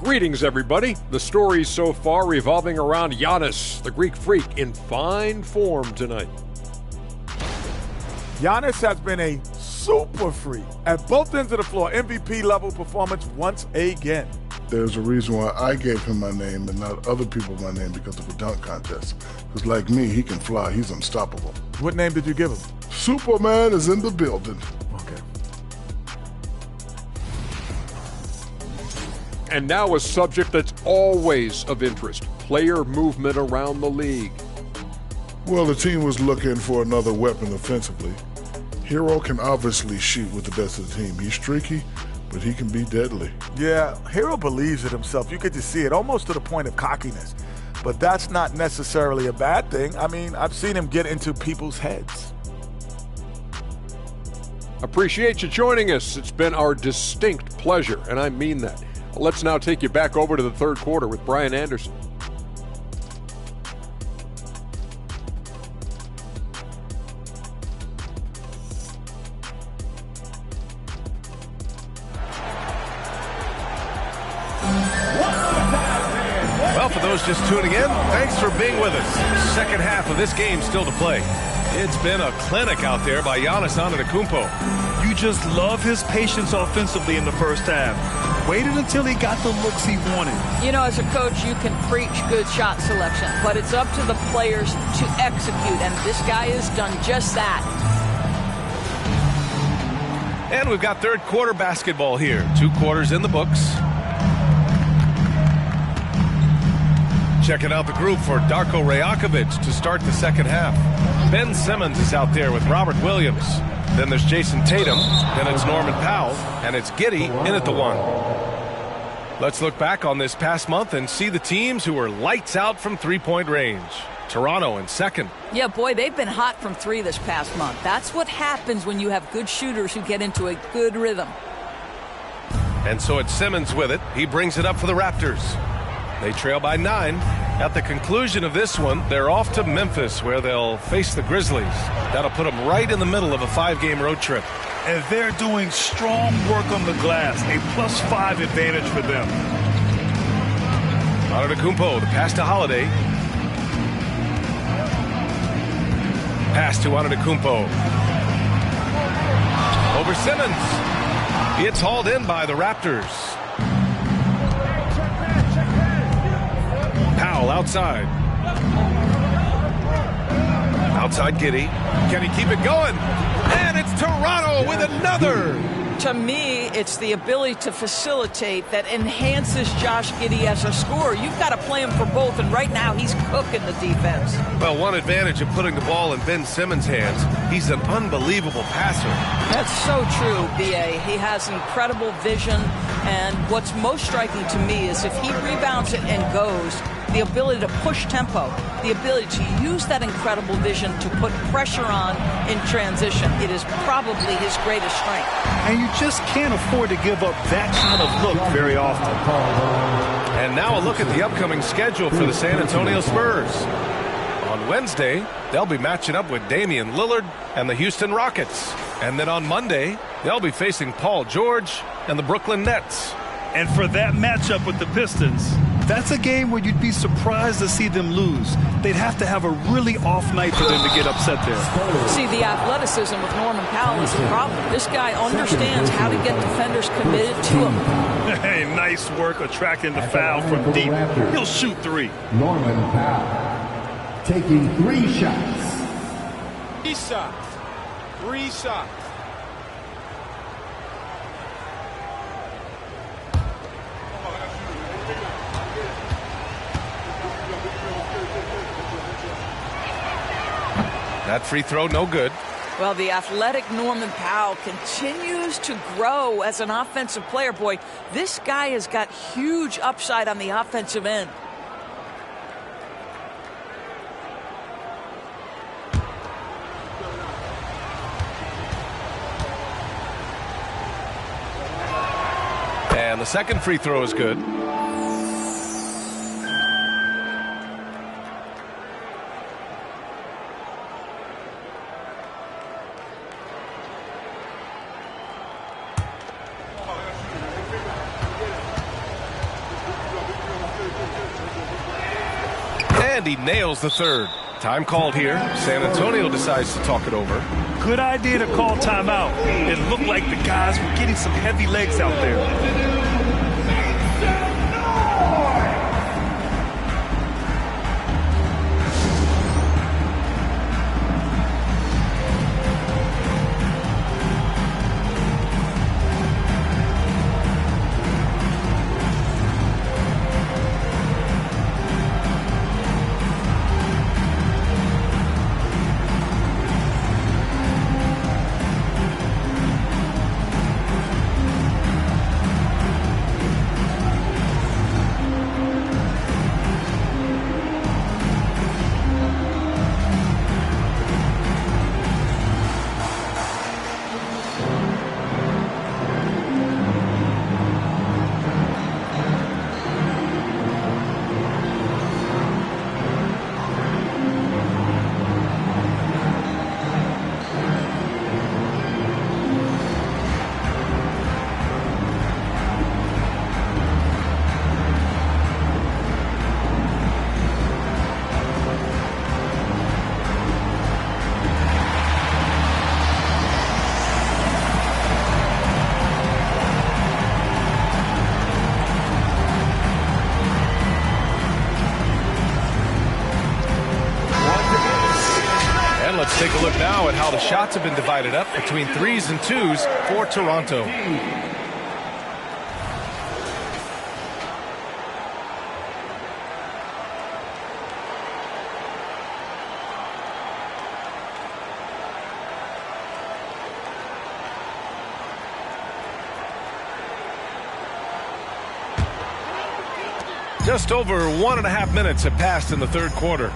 Greetings, everybody. The stories so far revolving around Giannis, the Greek freak, in fine form tonight. Giannis has been a super freak at both ends of the floor. MVP level performance once again. There's a reason why I gave him my name and not other people my name, because of a dunk contest. Because like me, he can fly. He's unstoppable. What name did you give him? Superman is in the building. Okay. And now a subject that's always of interest, player movement around the league. Well, the team was looking for another weapon offensively. Hero can obviously shoot with the best of the team. He's streaky, but he can be deadly. Yeah, Hero believes in himself. You could just see it, almost to the point of cockiness. But that's not necessarily a bad thing. I mean, I've seen him get into people's heads. Appreciate you joining us. It's been our distinct pleasure, and I mean that. Let's now take you back over to the third quarter with Brian Anderson. Well, for those just tuning in, thanks for being with us. Second half of this game still to play. It's been a clinic out there by Giannis Antetokounmpo. You just love his patience offensively in the first half. Waited until he got the looks he wanted. You know, as a coach, you can preach good shot selection, but it's up to the players to execute, and this guy has done just that. And we've got third quarter basketball here. 2 quarters in the books. Checking out the group for Darko Rajakovic to start the second half. Ben Simmons is out there with Robert Williams. Then there's Jason Tatum. Then it's Norman Powell. And it's Giddey in at the 1. Let's look back on this past month and see the teams who were lights out from three-point range. Toronto in second. Yeah, boy, they've been hot from 3 this past month. That's what happens when you have good shooters who get into a good rhythm. And so it's Simmons with it. He brings it up for the Raptors. They trail by 9. At the conclusion of this one, they're off to Memphis, where they'll face the Grizzlies. That'll put them right in the middle of a 5-game road trip. And they're doing strong work on the glass, a +5 advantage for them. Antetokounmpo, the pass to Holiday. Pass to Antetokounmpo. Over Simmons. It's hauled in by the Raptors. Powell outside. Outside Giddey. Can he keep it going? And it's Toronto with another. To me, it's the ability to facilitate that enhances Josh Giddey as a scorer. You've got to play him for both, and right now he's cooking the defense. Well, one advantage of putting the ball in Ben Simmons' hands, he's an unbelievable passer. That's so true, B.A. He has incredible vision, and what's most striking to me is if he rebounds it and goes, the ability to push tempo, the ability to use that incredible vision to put pressure on in transition. It is probably his greatest strength. And you just can't afford to give up that kind of look very often. And now a look at the upcoming schedule for the San Antonio Spurs. On Wednesday, they'll be matching up with Damian Lillard and the Houston Rockets. And then on Monday, they'll be facing Paul George and the Brooklyn Nets. And for that matchup with the Pistons, that's a game where you'd be surprised to see them lose. They'd have to have a really off night for them to get upset there. See, the athleticism with Norman Powell is a problem. This guy understands how to get defenders committed to him. Hey, nice work attracting the foul from deep. He'll shoot 3. Norman Powell taking 3 shots. 3 shots. 3 shots. That free throw, no good. Well, the athletic Norman Powell continues to grow as an offensive player. Boy, this guy has got huge upside on the offensive end. And the second free throw is good. and he nails the third. Time called here. San Antonio decides to talk it over. Good idea to call timeout. It looked like the guys were getting some heavy legs out there. Let's take a look now at how the shots have been divided up between 3s and 2s for Toronto. Just over 1.5 minutes have passed in the third quarter.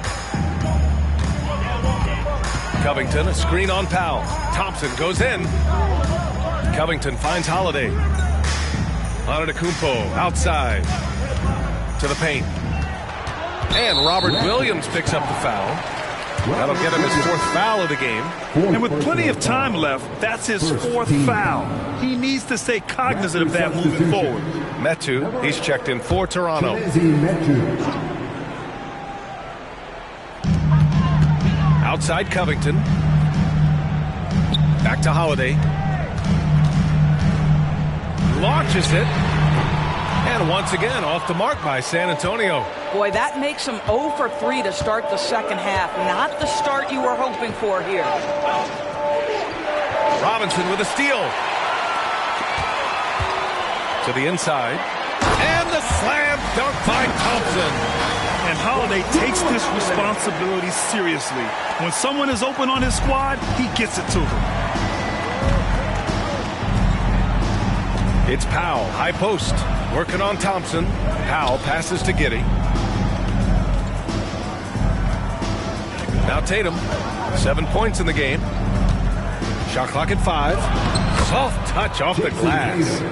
Covington, a screen on Powell. Thompson goes in. Covington finds Holiday. Antetokounmpo outside to the paint. And Robert Williams picks up the foul. That'll get him his 4th foul of the game. And with plenty of time left, that's his 4th foul. He needs to stay cognizant of that moving forward. Metu, he's checked in for Toronto. Outside Covington. Back to Holiday. Launches it. And once again, off the mark by San Antonio. Boy, that makes him 0 for 3 to start the second half. Not the start you were hoping for here. Robinson with a steal. To the inside. And the slam dunk by Thompson. And Holiday takes this responsibility seriously. When someone is open on his squad, he gets it to them. It's Powell, high post, working on Thompson. Powell passes to Giddey. Now Tatum, 7 points in the game. Shot clock at 5. Soft touch off the glass.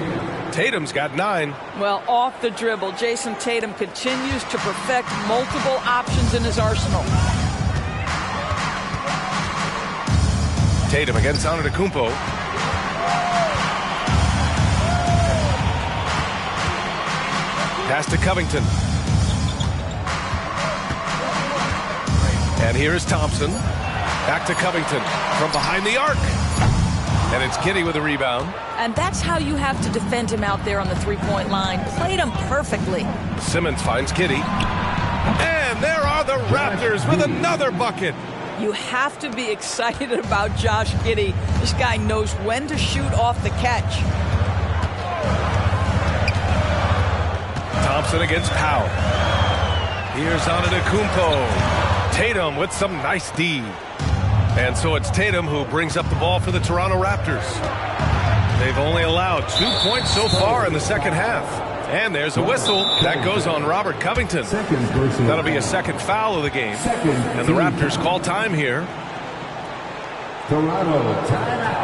Tatum's got 9. Well, off the dribble, Jason Tatum continues to perfect multiple options in his arsenal. Tatum against Antetokounmpo. Pass to Covington. And here is Thompson. Back to Covington from behind the arc. And it's Giddey with a rebound. And that's how you have to defend him out there on the three-point line. Played him perfectly. Simmons finds Giddey. And there are the Raptors with another bucket. You have to be excited about Josh Giddey. This guy knows when to shoot off the catch. Thompson against Powell. Here's Antetokounmpo. Tatum with some nice D. And so it's Tatum who brings up the ball for the Toronto Raptors. They've only allowed 2 points so far in the second half. And there's a whistle. That goes on Robert Covington. That'll be a second foul of the game. And the Raptors call time here. Toronto timeout.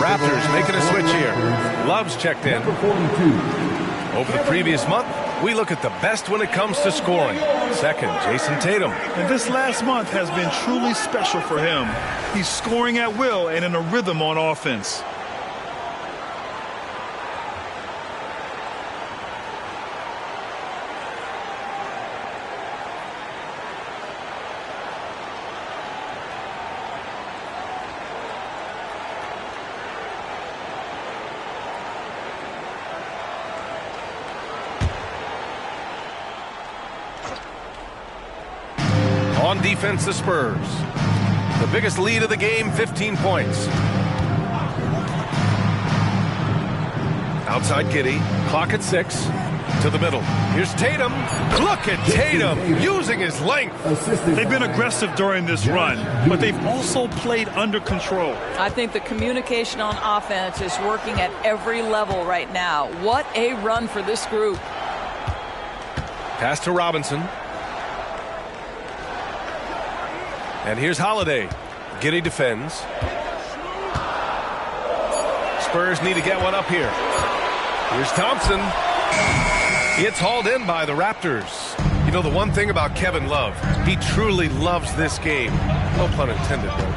Raptors making a switch here. Love's checked in. Over the previous month, we look at the best when it comes to scoring. Second, Jason Tatum. And this last month has been truly special for him. He's scoring at will and in a rhythm on offense. On defense, the Spurs. The biggest lead of the game, 15 points. Outside Giddey. Clock at 6. To the middle. Here's Tatum. Look at Tatum using his length. They've been aggressive during this run, but they've also played under control. I think the communication on offense is working at every level right now. What a run for this group. Pass to Robinson. And here's Holiday. Giddey defends. Spurs need to get one up here. Here's Thompson. It's hauled in by the Raptors. You know, the one thing about Kevin Love, he truly loves this game. No pun intended, though.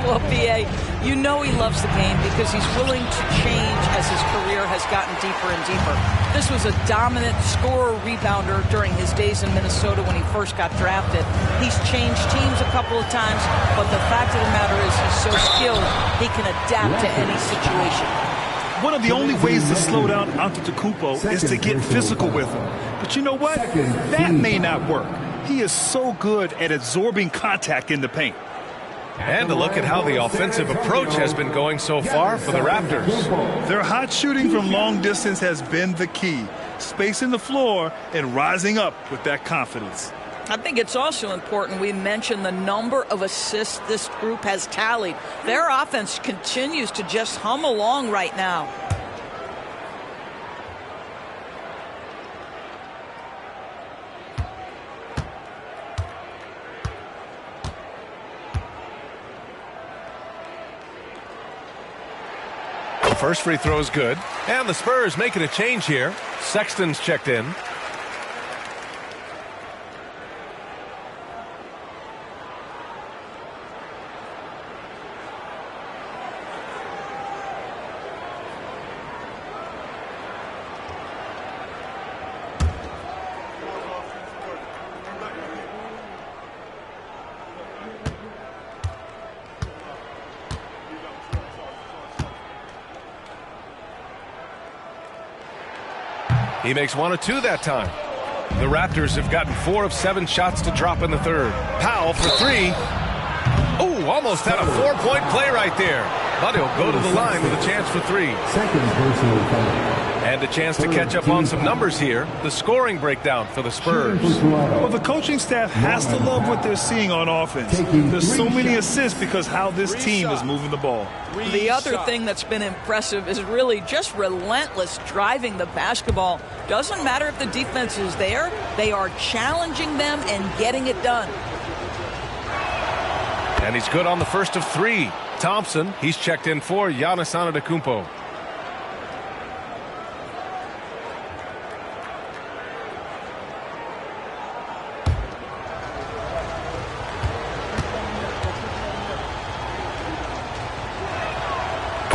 Well, B.A., you know he loves the game because he's willing to change as his career has gotten deeper and deeper. This was a dominant scorer-rebounder during his days in Minnesota when he first got drafted. He's changed teams a couple of times, but the fact of the matter is he's so skilled, he can adapt to any situation. One of the only ways to slow down Antetokounmpo is to get physical with him. But you know what? That may not work. He is so good at absorbing contact in the paint. And to look at how the offensive approach has been going so far for the Raptors. Their hot shooting from long distance has been the key. Spacing the floor and rising up with that confidence. I think it's also important we mention the number of assists this group has tallied. Their offense continues to just hum along right now. First free throw is good. And the Spurs making a change here. Sexton's checked in. He makes 1 of 2 that time. The Raptors have gotten 4 of 7 shots to drop in the third. Powell for 3. Oh, almost had a 4-point play right there. But he'll go to the line with a chance for 3. Second personal foul. And a chance to catch up on some numbers here. The scoring breakdown for the Spurs. Well, the coaching staff has to love what they're seeing on offense. There's so many assists because how this team is moving the ball. The other thing that's been impressive is really just relentless driving the basketball. Doesn't matter if the defense is there, they are challenging them and getting it done. And he's good on the first of 3. Thompson, he's checked in for Giannis Antetokounmpo.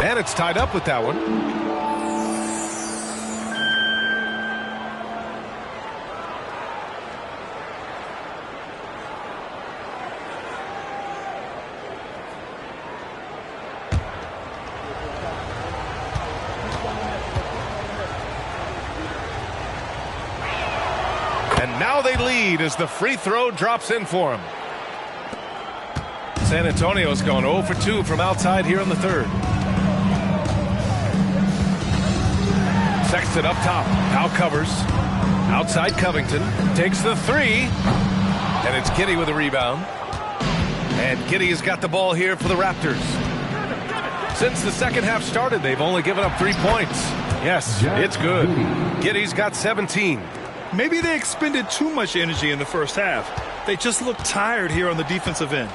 And it's tied up with that one. And now they lead as the free throw drops in for him. San Antonio's gone 0 for 2 from outside here in the third. Sexton up top. Now covers. Outside Covington. Takes the 3. And it's Giddey with a rebound. And Giddey has got the ball here for the Raptors. Since the second half started, they've only given up 3 points. Yes, it's good. Giddey's got 17. Maybe they expended too much energy in the first half. They just look tired here on the defensive end.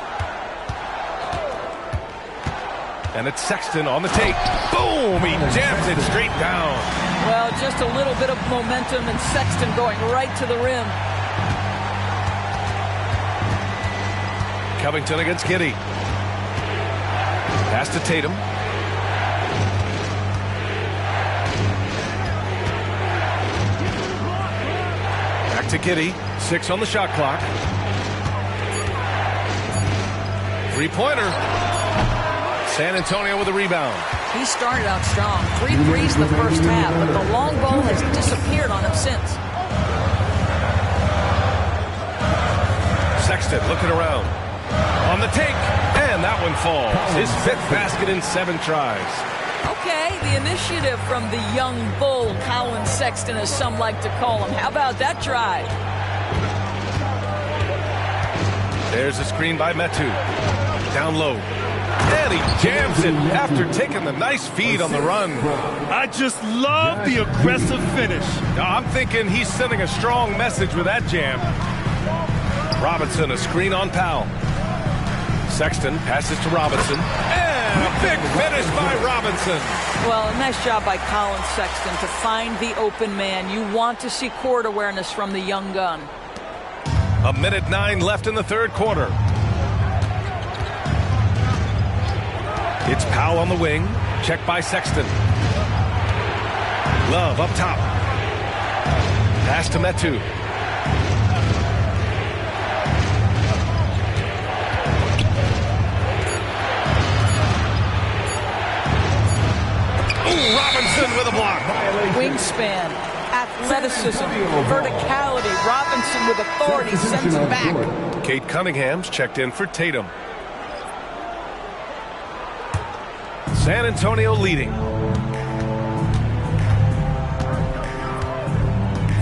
And it's Sexton on the take. Boom! He jams it straight down. Well, just a little bit of momentum and Sexton going right to the rim. Covington against Giddey. Pass to Tatum. Back to Giddey. 6 on the shot clock. Three-pointer. San Antonio with a rebound. He started out strong. 3 threes in the first half, but the long ball has disappeared on him since. Sexton looking around. On the take, and that one falls. His 5th basket in 7 tries. Okay, the initiative from the young bull, Colin Sexton, as some like to call him. How about that drive? There's a screen by Metu. Down low. And he jams it after taking the nice feed on the run. I just love the aggressive finish. I'm thinking he's sending a strong message with that jam. Robinson, a screen on Powell. Sexton passes to Robinson. And a big finish by Robinson. Well, a nice job by Colin Sexton to find the open man. You want to see court awareness from the young gun. 1:09 left in the third quarter. It's Powell on the wing. Checked by Sexton. Love up top. Pass to Metu. Ooh, Robinson with a block. Wingspan, athleticism, verticality. Robinson with authority sends him back. Kate Cunningham's checked in for Tatum. San Antonio leading.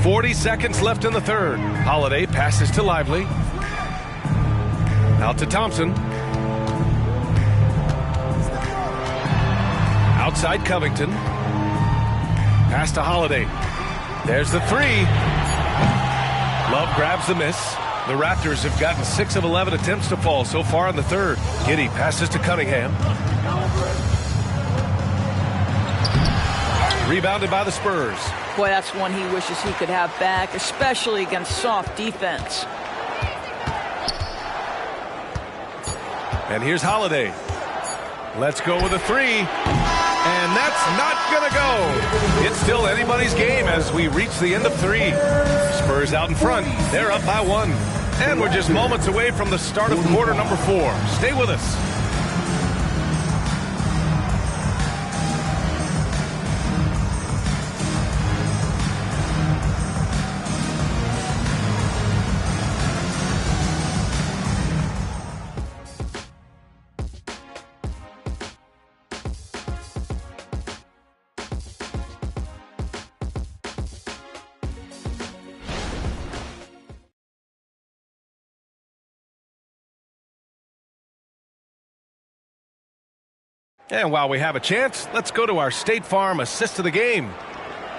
40 seconds left in the third. Holiday passes to Lively. Out to Thompson. Outside Covington. Pass to Holiday. There's the 3. Love grabs the miss. The Raptors have gotten 6 of 11 attempts to fall so far in the third. Giddey passes to Cunningham. Rebounded by the Spurs. Boy, that's one he wishes he could have back, especially against soft defense. And here's Holiday. Let's go with a 3. And that's not going to go. It's still anybody's game as we reach the end of 3. Spurs out in front. They're up by 1. And we're just moments away from the start of quarter number 4. Stay with us. And while we have a chance, let's go to our State Farm assist of the game.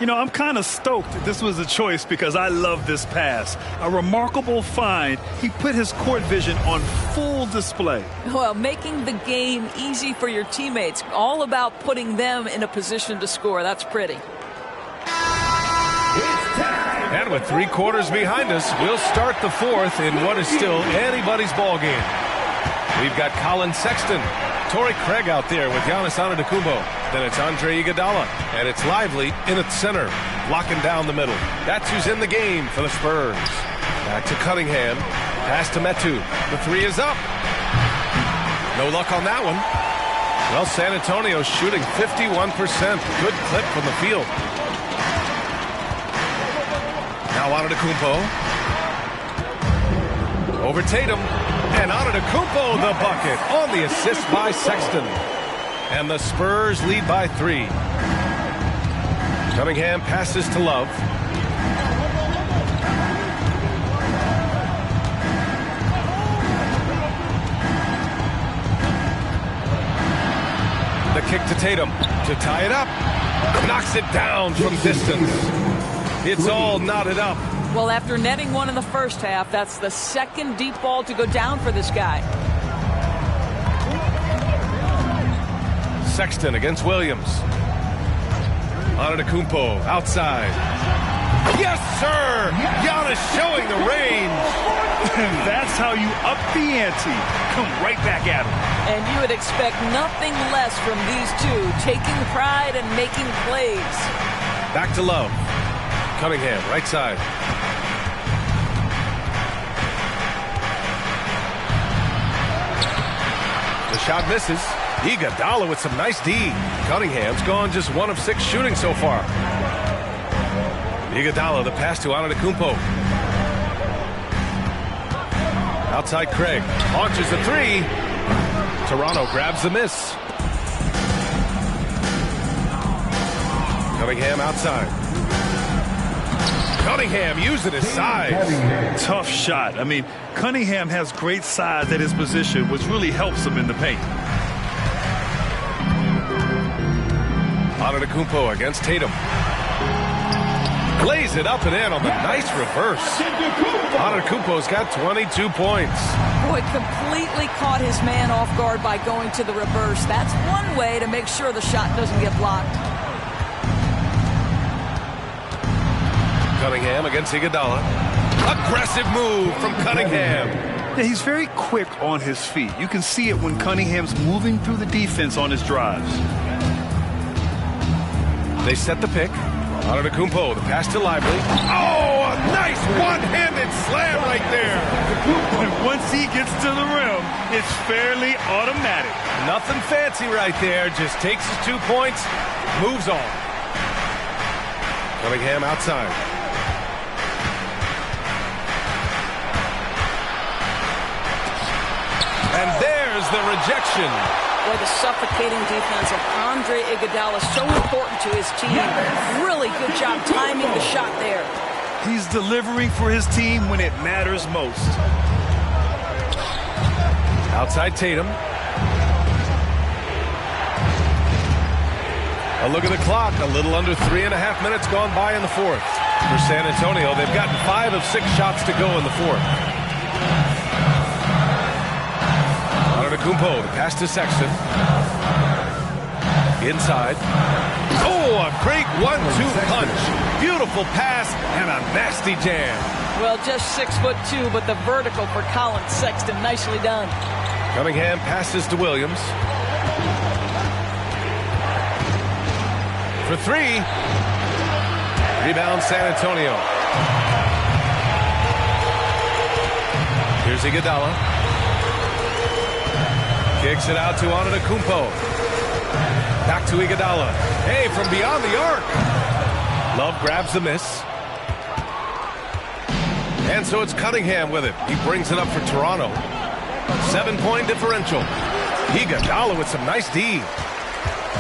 You know, I'm kind of stoked this was a choice because I love this pass. A remarkable find. He put his court vision on full display. Well, making the game easy for your teammates. All about putting them in a position to score. That's pretty. And with 3 quarters behind us, we'll start the 4th in what is still anybody's ball game. We've got Colin Sexton. Torrey Craig out there with Giannis Antetokounmpo. Then it's Andre Iguodala. And it's Lively in at center, locking down the middle. That's who's in the game for the Spurs. Back to Cunningham. Pass to Metu. The 3 is up. No luck on that one. Well, San Antonio shooting 51%. Good clip from the field. Now Antetokounmpo. Over Tatum. And Antetokounmpo the bucket on the assist by Sexton. And the Spurs lead by 3. Cunningham passes to Love. The kick to Tatum to tie it up. Knocks it down from distance. It's all knotted up. Well, after netting one in the first half, that's the second deep ball to go down for this guy. Sexton against Williams. Antetokounmpo outside. Yes, sir! Giannis showing the range. That's how you up the ante. Come right back at him. And you would expect nothing less from these two, taking pride and making plays. Back to Love. Cunningham, right side. The shot misses. Iguodala with some nice D. Cunningham's gone just 1 of 6 shooting so far. Iguodala, the pass to Antetokounmpo. Outside Craig. Launches the 3. Toronto grabs the miss. Cunningham outside. Cunningham using his size. Tough shot. I mean, Cunningham has great size at his position, which really helps him in the paint. Antetokounmpo against Tatum. Lays it up and in on the nice reverse. Antetokounmpo's got 22 points. Boy, completely caught his man off guard by going to the reverse. That's one way to make sure the shot doesn't get blocked. Cunningham against Iguodala. Aggressive move from Cunningham. Yeah, he's very quick on his feet. You can see it when Cunningham's moving through the defense on his drives. They set the pick. Antetokounmpo, the pass to Lively. Oh, a nice one-handed slam right there. Once he gets to the rim, it's fairly automatic. Nothing fancy right there. Just takes his 2 points, moves on. Cunningham outside. And there's the rejection. Boy, the suffocating defense of Andre Iguodala is so important to his team. Really good job timing the shot there. He's delivering for his team when it matters most. Outside Tatum. A look at the clock. A little under 3.5 minutes gone by in the fourth. For San Antonio, they've gotten 5 of 6 shots to go in the fourth. Antetokounmpo, the pass to Sexton. Inside. Oh, a great 1-2 punch. Beautiful pass and a nasty jam. Well, just 6'2", but the vertical for Colin Sexton, nicely done. Cunningham passes to Williams. For 3. Rebound San Antonio. Here's Iguodala. Kicks it out to Antetokounmpo. Back to Iguodala. Hey, from beyond the arc. Love grabs the miss. And so it's Cunningham with it. He brings it up for Toronto. 7-point differential. Iguodala with some nice D.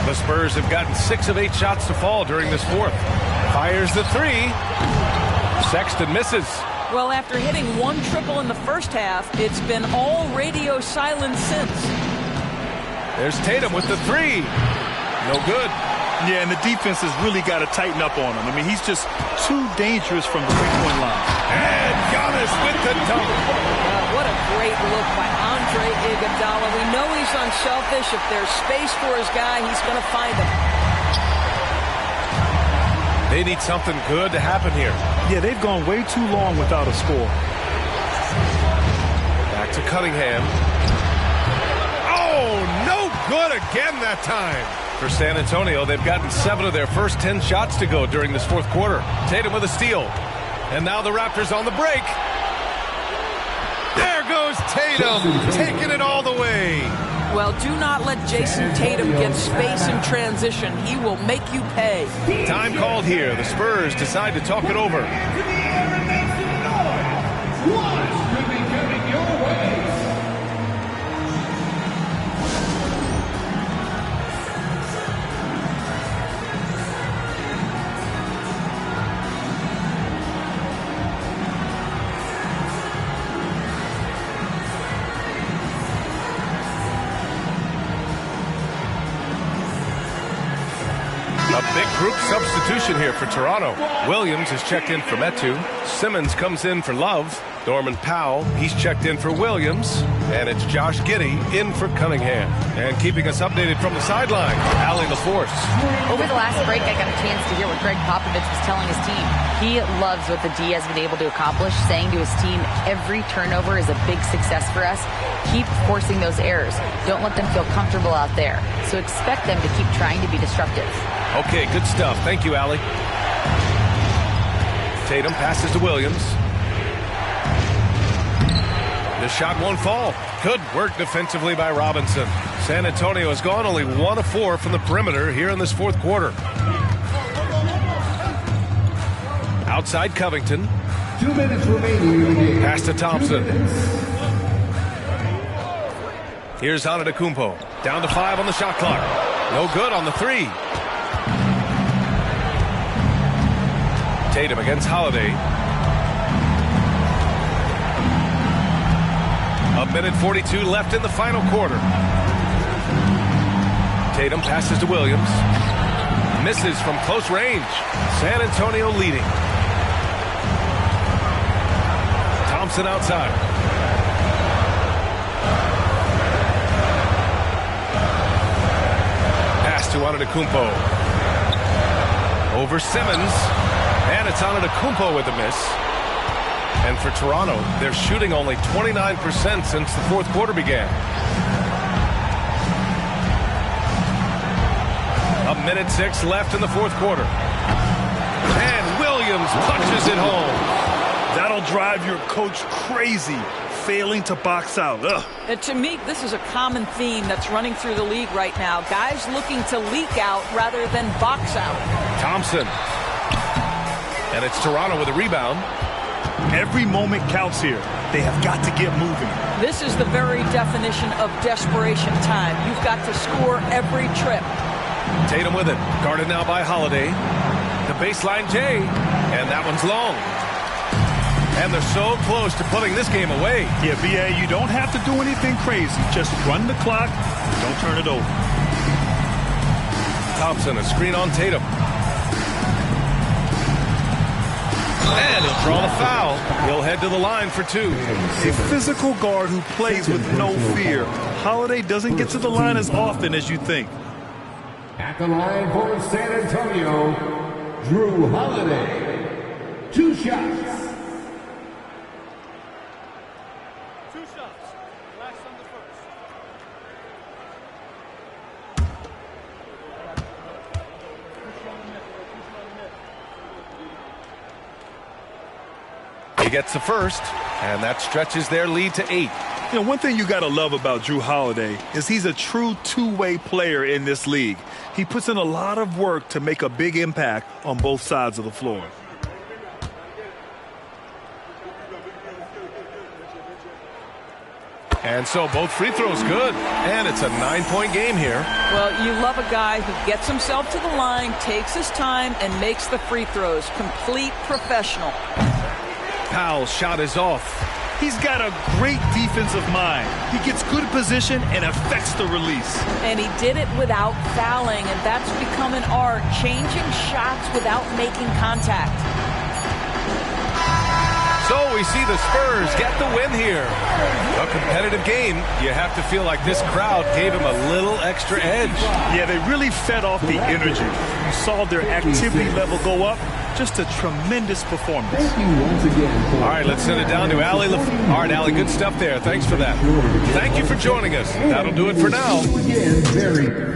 The Spurs have gotten 6 of 8 shots to fall during this fourth. Fires the 3. Sexton misses. Well, after hitting 1 triple in the first half, it's been all radio silence since. There's Tatum with the 3. No good. Yeah, and the defense has really got to tighten up on him. I mean, he's just too dangerous from the three-point line. And Giannis with the dunk. What a great look by Andre Iguodala. We know he's unselfish. If there's space for his guy, he's going to find him. They need something good to happen here. Yeah, they've gone way too long without a score. Back to Cunningham. Oh, no good again that time. For San Antonio, they've gotten 7 of their first 10 shots to go during this fourth quarter. Tatum with a steal. And now the Raptors on the break. There goes Tatum, taking it all the way. Well, do not let Jason Tatum get space in transition. He will make you pay. Time called here. The Spurs decide to talk it over. A big group substitution here for Toronto. Williams has checked in for Metu. Simmons comes in for Love. Norman Powell, he's checked in for Williams, and it's Josh Giddey in for Cunningham. And keeping us updated from the sideline, Allie LaForce. Over the last break, I got a chance to hear what Greg Popovich was telling his team. He loves what the D has been able to accomplish, saying to his team, every turnover is a big success for us. Keep forcing those errors. Don't let them feel comfortable out there. So expect them to keep trying to be disruptive. Okay, good stuff. Thank you, Allie. Tatum passes to Williams. The shot won't fall. Good work defensively by Robinson. San Antonio has gone only 1 of 4 from the perimeter here in this fourth quarter. Outside Covington. 2 minutes remaining in the game. Pass to Thompson. Here's Antetokounmpo. Down to 5 on the shot clock. No good on the 3. Tatum against Holiday. A minute 42 left in the final quarter. Tatum passes to Williams. Misses from close range. San Antonio leading. Thompson outside. Pass to Antetokounmpo. Over Simmons. And it's Antetokounmpo with the miss. And for Toronto, they're shooting only 29% since the fourth quarter began. A minute 6 left in the fourth quarter. And Williams punches it home. That'll drive your coach crazy, failing to box out. Ugh. And to me, this is a common theme that's running through the league right now. Guys looking to leak out rather than box out. Thompson. And it's Toronto with a rebound. Every moment counts here. They have got to get moving. This is the very definition of desperation time. You've got to score every trip. Tatum with it. Guarded now by Holiday. The baseline J. And that one's long. And they're so close to putting this game away. Yeah, B.A., you don't have to do anything crazy. Just run the clock. Don't turn it over. Thompson, a screen on Tatum. And he'll draw the foul. He'll head to the line for 2. A physical guard who plays with no fear. Holiday doesn't get to the line as often as you think. At the line for San Antonio, Drew Holiday. 2 shots. He gets the first, and that stretches their lead to 8. You know, one thing you got to love about Drew Holiday is he's a true two-way player in this league. He puts in a lot of work to make a big impact on both sides of the floor. And so both free throws good, and it's a 9-point game here. Well, you love a guy who gets himself to the line, takes his time, and makes the free throws. Complete professional. Powell's shot is off. He's got a great defensive mind. He gets good position and affects the release. And he did it without fouling, and that's become an art, changing shots without making contact. So we see the Spurs get the win here. A competitive game. You have to feel like this crowd gave him a little extra edge. Yeah, they really fed off the energy. You saw their activity level go up. Just a tremendous performance. Thank you once again. All right, let's send it down to Allie. All right, Allie, good stuff there. Thanks for that. Thank you for joining us. That'll do it for now. Again, very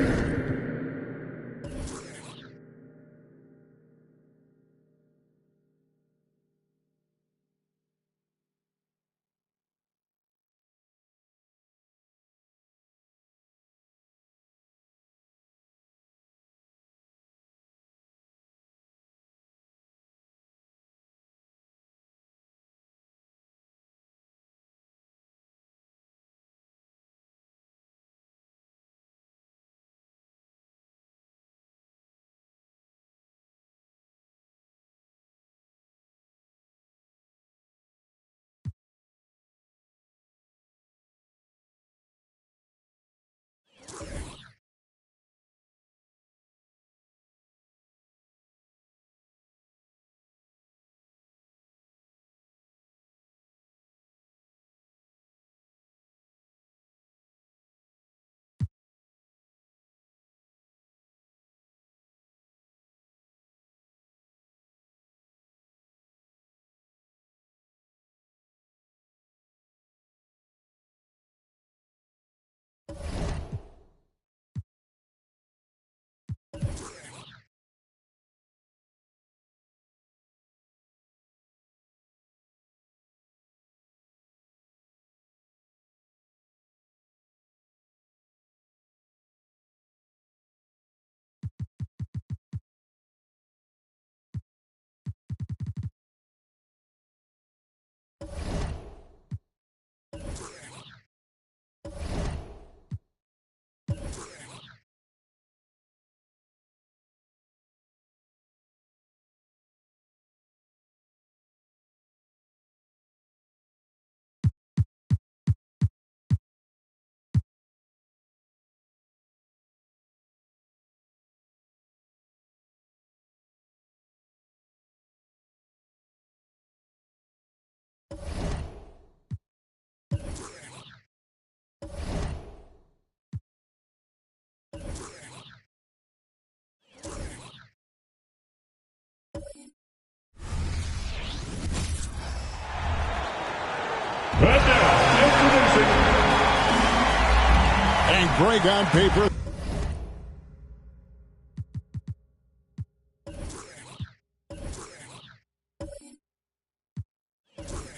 point break on paper.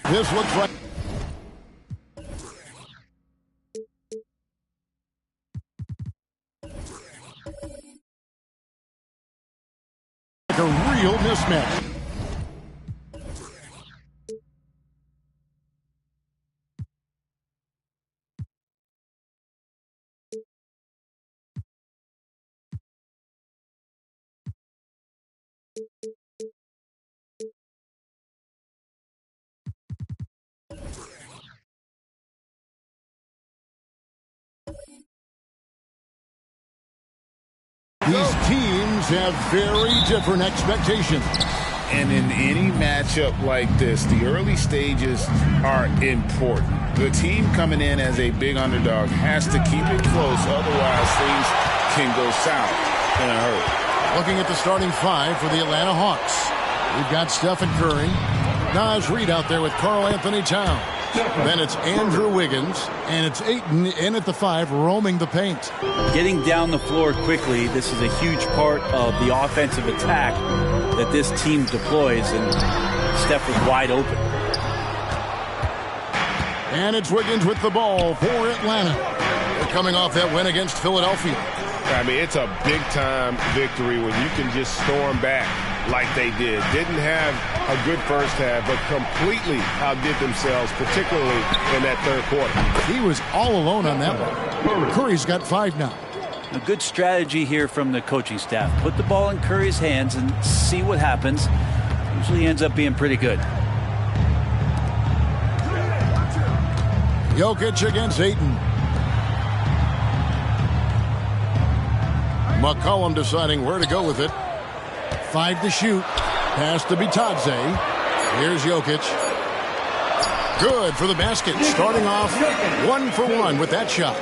This looks like a real mismatch. These teams have very different expectations. And in any matchup like this, the early stages are important. The team coming in as a big underdog has to keep it close, otherwise things can go south in a hurry. Looking at the starting five for the Atlanta Hawks. We've got Stephen Curry, Naz Reid out there with Karl Anthony Towns. Then it's Andrew Wiggins, and it's Ayton in at the 5, roaming the paint. Getting down the floor quickly, this is a huge part of the offensive attack that this team deploys, and Steph was wide open. And it's Wiggins with the ball for Atlanta. They're coming off that win against Philadelphia. I mean, it's a big-time victory when you can just storm back like they did. Didn't have a good first half, but completely outdid themselves, particularly in that third quarter. He was all alone on that one. Curry's got 5 now. A good strategy here from the coaching staff. Put the ball in Curry's hands and see what happens. Usually ends up being pretty good. Jokic against Ayton. McCollum deciding where to go with it. 5 to shoot. Pass to Bitadze. Here's Jokic. Good for the basket. Starting off 1 for 1 with that shot.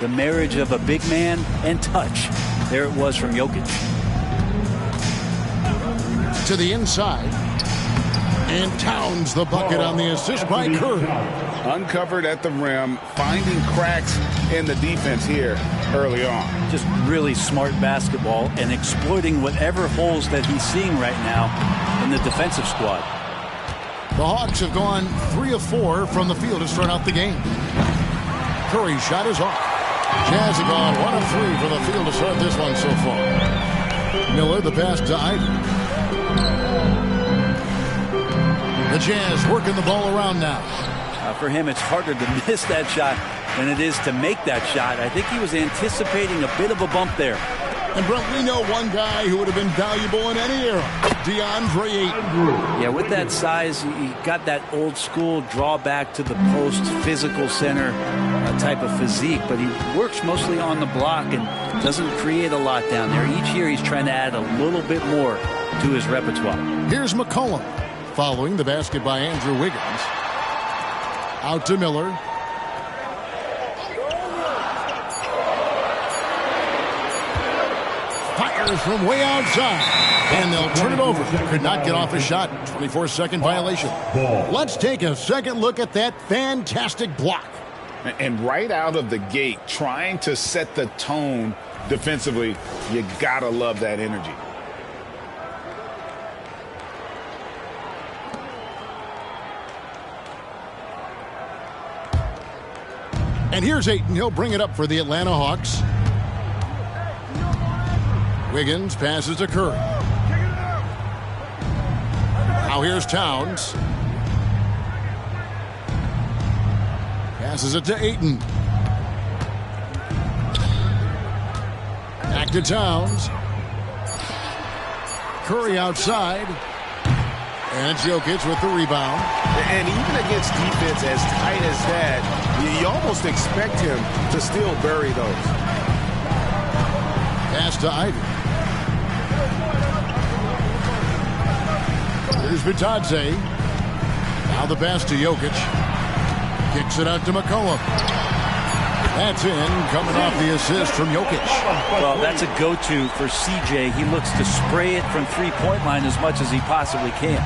The marriage of a big man and touch. There it was from Jokic. To the inside. And Towns the bucket on the assist by Curry. Uncovered at the rim, finding cracks in the defense here early on. Just really smart basketball and exploiting whatever holes that he's seeing right now in the defensive squad. The Hawks have gone 3 of 4 from the field to start out the game. Curry's shot is off. Jazz have gone 1 of 3 for the field to start this one so far. Miller the pass to Ivy. The Jazz working the ball around now. For him, it's harder to miss that shot than it is to make that shot. I think he was anticipating a bit of a bump there. And, Brent, we know one guy who would have been valuable in any era, DeAndre Ayton. Yeah, with that size, he got that old school draw back to the post, physical center type of physique, but he works mostly on the block and doesn't create a lot down there. Each year he's trying to add a little bit more to his repertoire. Here's McCollum following the basket by Andrew Wiggins. Out to Miller. Fires from way outside. And they'll turn it over. Could not get off a shot. 24-second violation. Let's take a second look at that fantastic block. And right out of the gate, trying to set the tone defensively, you gotta love that energy. And here's Ayton. He'll bring it up for the Atlanta Hawks. Wiggins passes to Curry. Now here's Towns. Passes it to Ayton. Back to Towns. Curry outside. And it's Jokic with the rebound. And even against defense as tight as that, you almost expect him to still bury those. Pass to Ivy. Here's Bitadze. Now the pass to Jokic. Kicks it out to McCollum. That's in, coming off the assist from Jokic. Well, that's a go-to for CJ. He looks to spray it from three-point line as much as he possibly can.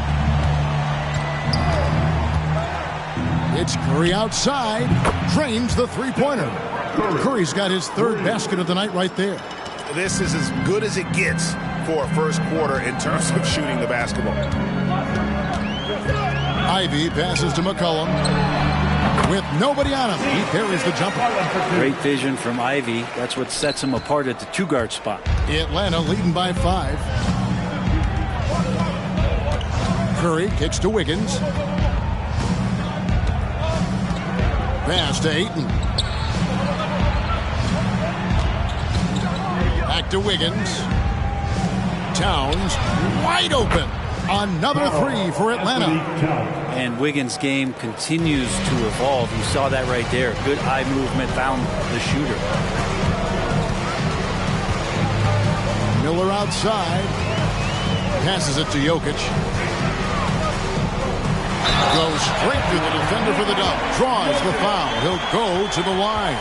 It's Curry outside. Drains the three-pointer. Curry's got his third basket of the night right there. This is as good as it gets for a first quarter in terms of shooting the basketball. Ivy passes to McCollum. With nobody on him, he parries the jumper. Great vision from Ivy. That's what sets him apart at the two-guard spot. Atlanta leading by 5. Curry kicks to Wiggins. Pass to Ayton. Back to Wiggins. Towns wide open. Another 3 for Atlanta. And Wiggins' game continues to evolve. You saw that right there. Good eye movement, found the shooter. Miller outside. Passes it to Jokic. Goes straight to the defender for the dunk. Draws the foul. He'll go to the line.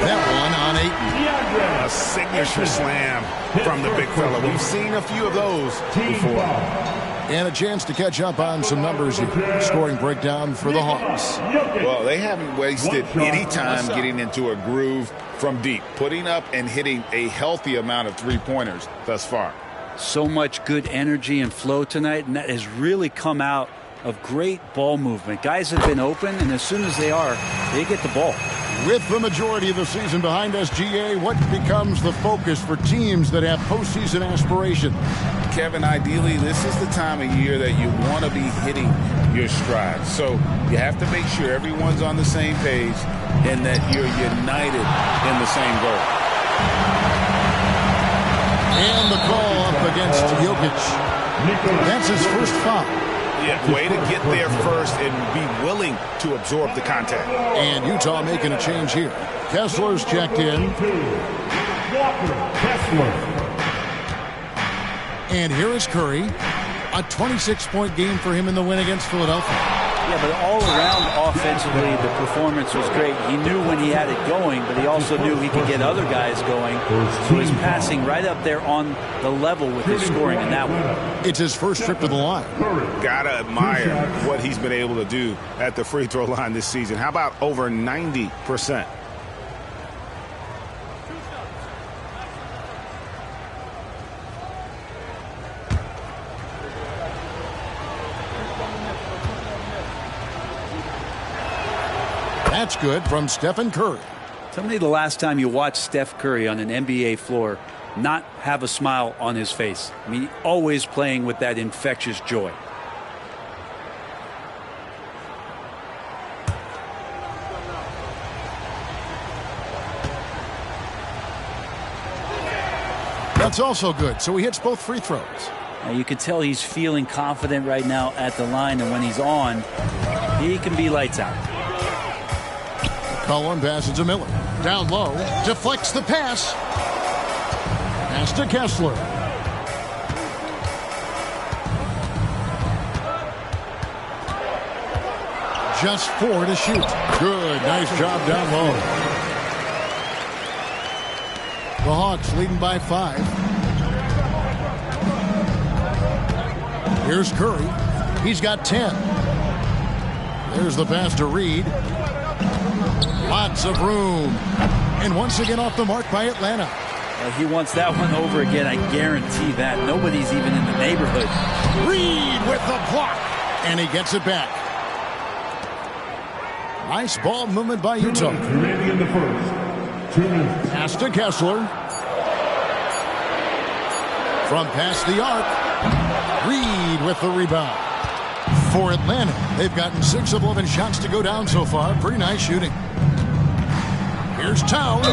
That one on Ayton. A signature slam from the big fella. We've seen a few of those before. And a chance to catch up on some numbers here. Scoring breakdown for the Hawks. Well, they haven't wasted any time getting into a groove from deep, putting up and hitting a healthy amount of three-pointers thus far. So much good energy and flow tonight, and that has really come out of great ball movement. Guys have been open, and as soon as they are, they get the ball. With the majority of the season behind us, GA, what becomes the focus for teams that have postseason aspirations? Kevin, ideally, this is the time of year that you want to be hitting your stride. So you have to make sure everyone's on the same page and that you're united in the same goal. And the call up against Jokic. That's his first foul. Yeah, way to get there first and be willing to absorb the contact. And Utah making a change here. Kessler's checked in. And here is Curry. A 26-point game for him in the win against Philadelphia. Yeah, but all around offensively, the performance was great. He knew when he had it going, but he also knew he could get other guys going. So he's passing right up there on the level with his scoring in that one. It's his first trip to the line. Gotta admire what he's been able to do at the free throw line this season. How about over 90%? That's good from Stephen Curry. Tell me the last time you watched Steph Curry on an NBA floor not have a smile on his face. I mean, always playing with that infectious joy. That's also good. So he hits both free throws. Now you can tell he's feeling confident right now at the line, and when he's on, he can be lights out. Cullen passes to Miller. Down low. Deflects the pass. Pass to Kessler. Just 4 to shoot. Good. Nice job down low. The Hawks leading by 5. Here's Curry. He's got 10. There's the pass to Reed. Lots of room. And once again off the mark by Atlanta. He wants that one over again. I guarantee that. Nobody's even in the neighborhood. Reed with the block. And he gets it back. Nice ball movement by Utah. Remaining in the first. 2 minutes. Pass to Kessler. From past the arc. Reed with the rebound. For Atlanta, they've gotten 6 of 11 shots to go down so far. Pretty nice shooting. Here's Towns,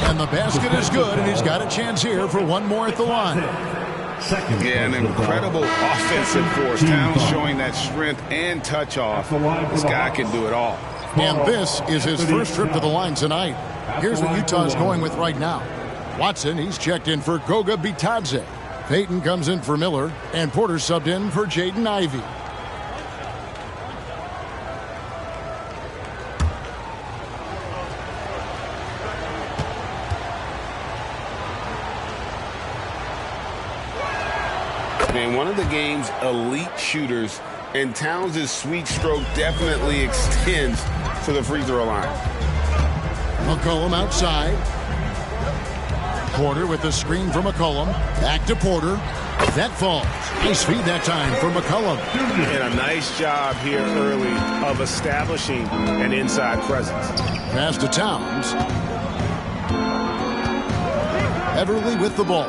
and the basket is good, and he's got a chance here for one more at the line. Yeah, an incredible offensive force. Towns showing that strength and touch off. This guy can do it all. And this is his first trip to the line tonight. Here's what Utah's going with right now. Watson, he's checked in for Goga Bitadze. Payton comes in for Miller, and Porter subbed in for Jaden Ivey. Man, one of the game's elite shooters, and Towns' sweet stroke definitely extends to the free throw line. McCollum outside. Porter with the screen for McCollum. Back to Porter. That falls. Nice feed that time for McCollum. And a nice job here early of establishing an inside presence. Pass to Towns. Everly with the ball.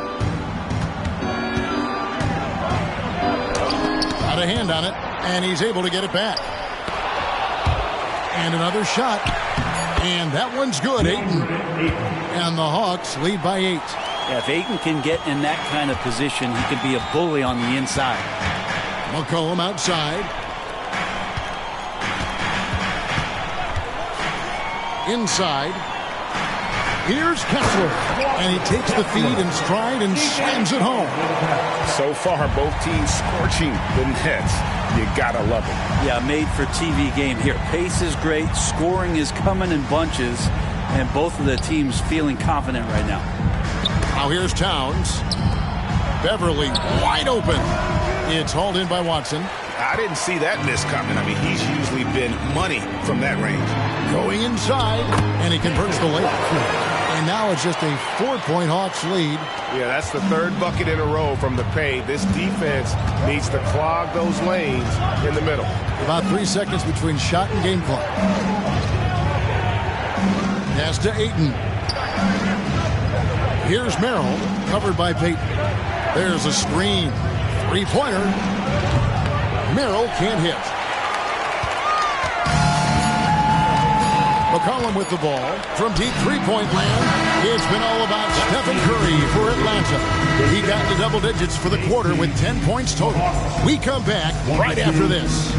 Got a hand on it, and he's able to get it back. And another shot. And that one's good, Ayton. And the Hawks lead by 8. Yeah, if Ayton can get in that kind of position, he can be a bully on the inside. McCollum outside. Inside. Here's Kessler. And he takes the feed in stride and slams it home. So far, both teams scorching the nets. You gotta love it. Yeah, made for TV game here. Pace is great. Scoring is coming in bunches. And both of the teams feeling confident right now. Now here's Towns. Beverly wide open. It's hauled in by Watson. I didn't see that miss coming. I mean, he's usually been money from that range. Going inside, and he converts the layup. And now it's just a 4-point Hawks lead. Yeah, that's the third bucket in a row from the paint. This defense needs to clog those lanes in the middle. About 3 seconds between shot and game clock. Pass to Ayton. Here's Merrill, covered by Payton. There's a screen. Three-pointer. Merrill can't hit. McCollum with the ball from deep three-point land. It's been all about Stephen Curry for Atlanta. He got to double digits for the quarter with 10 points total. We come back right after this.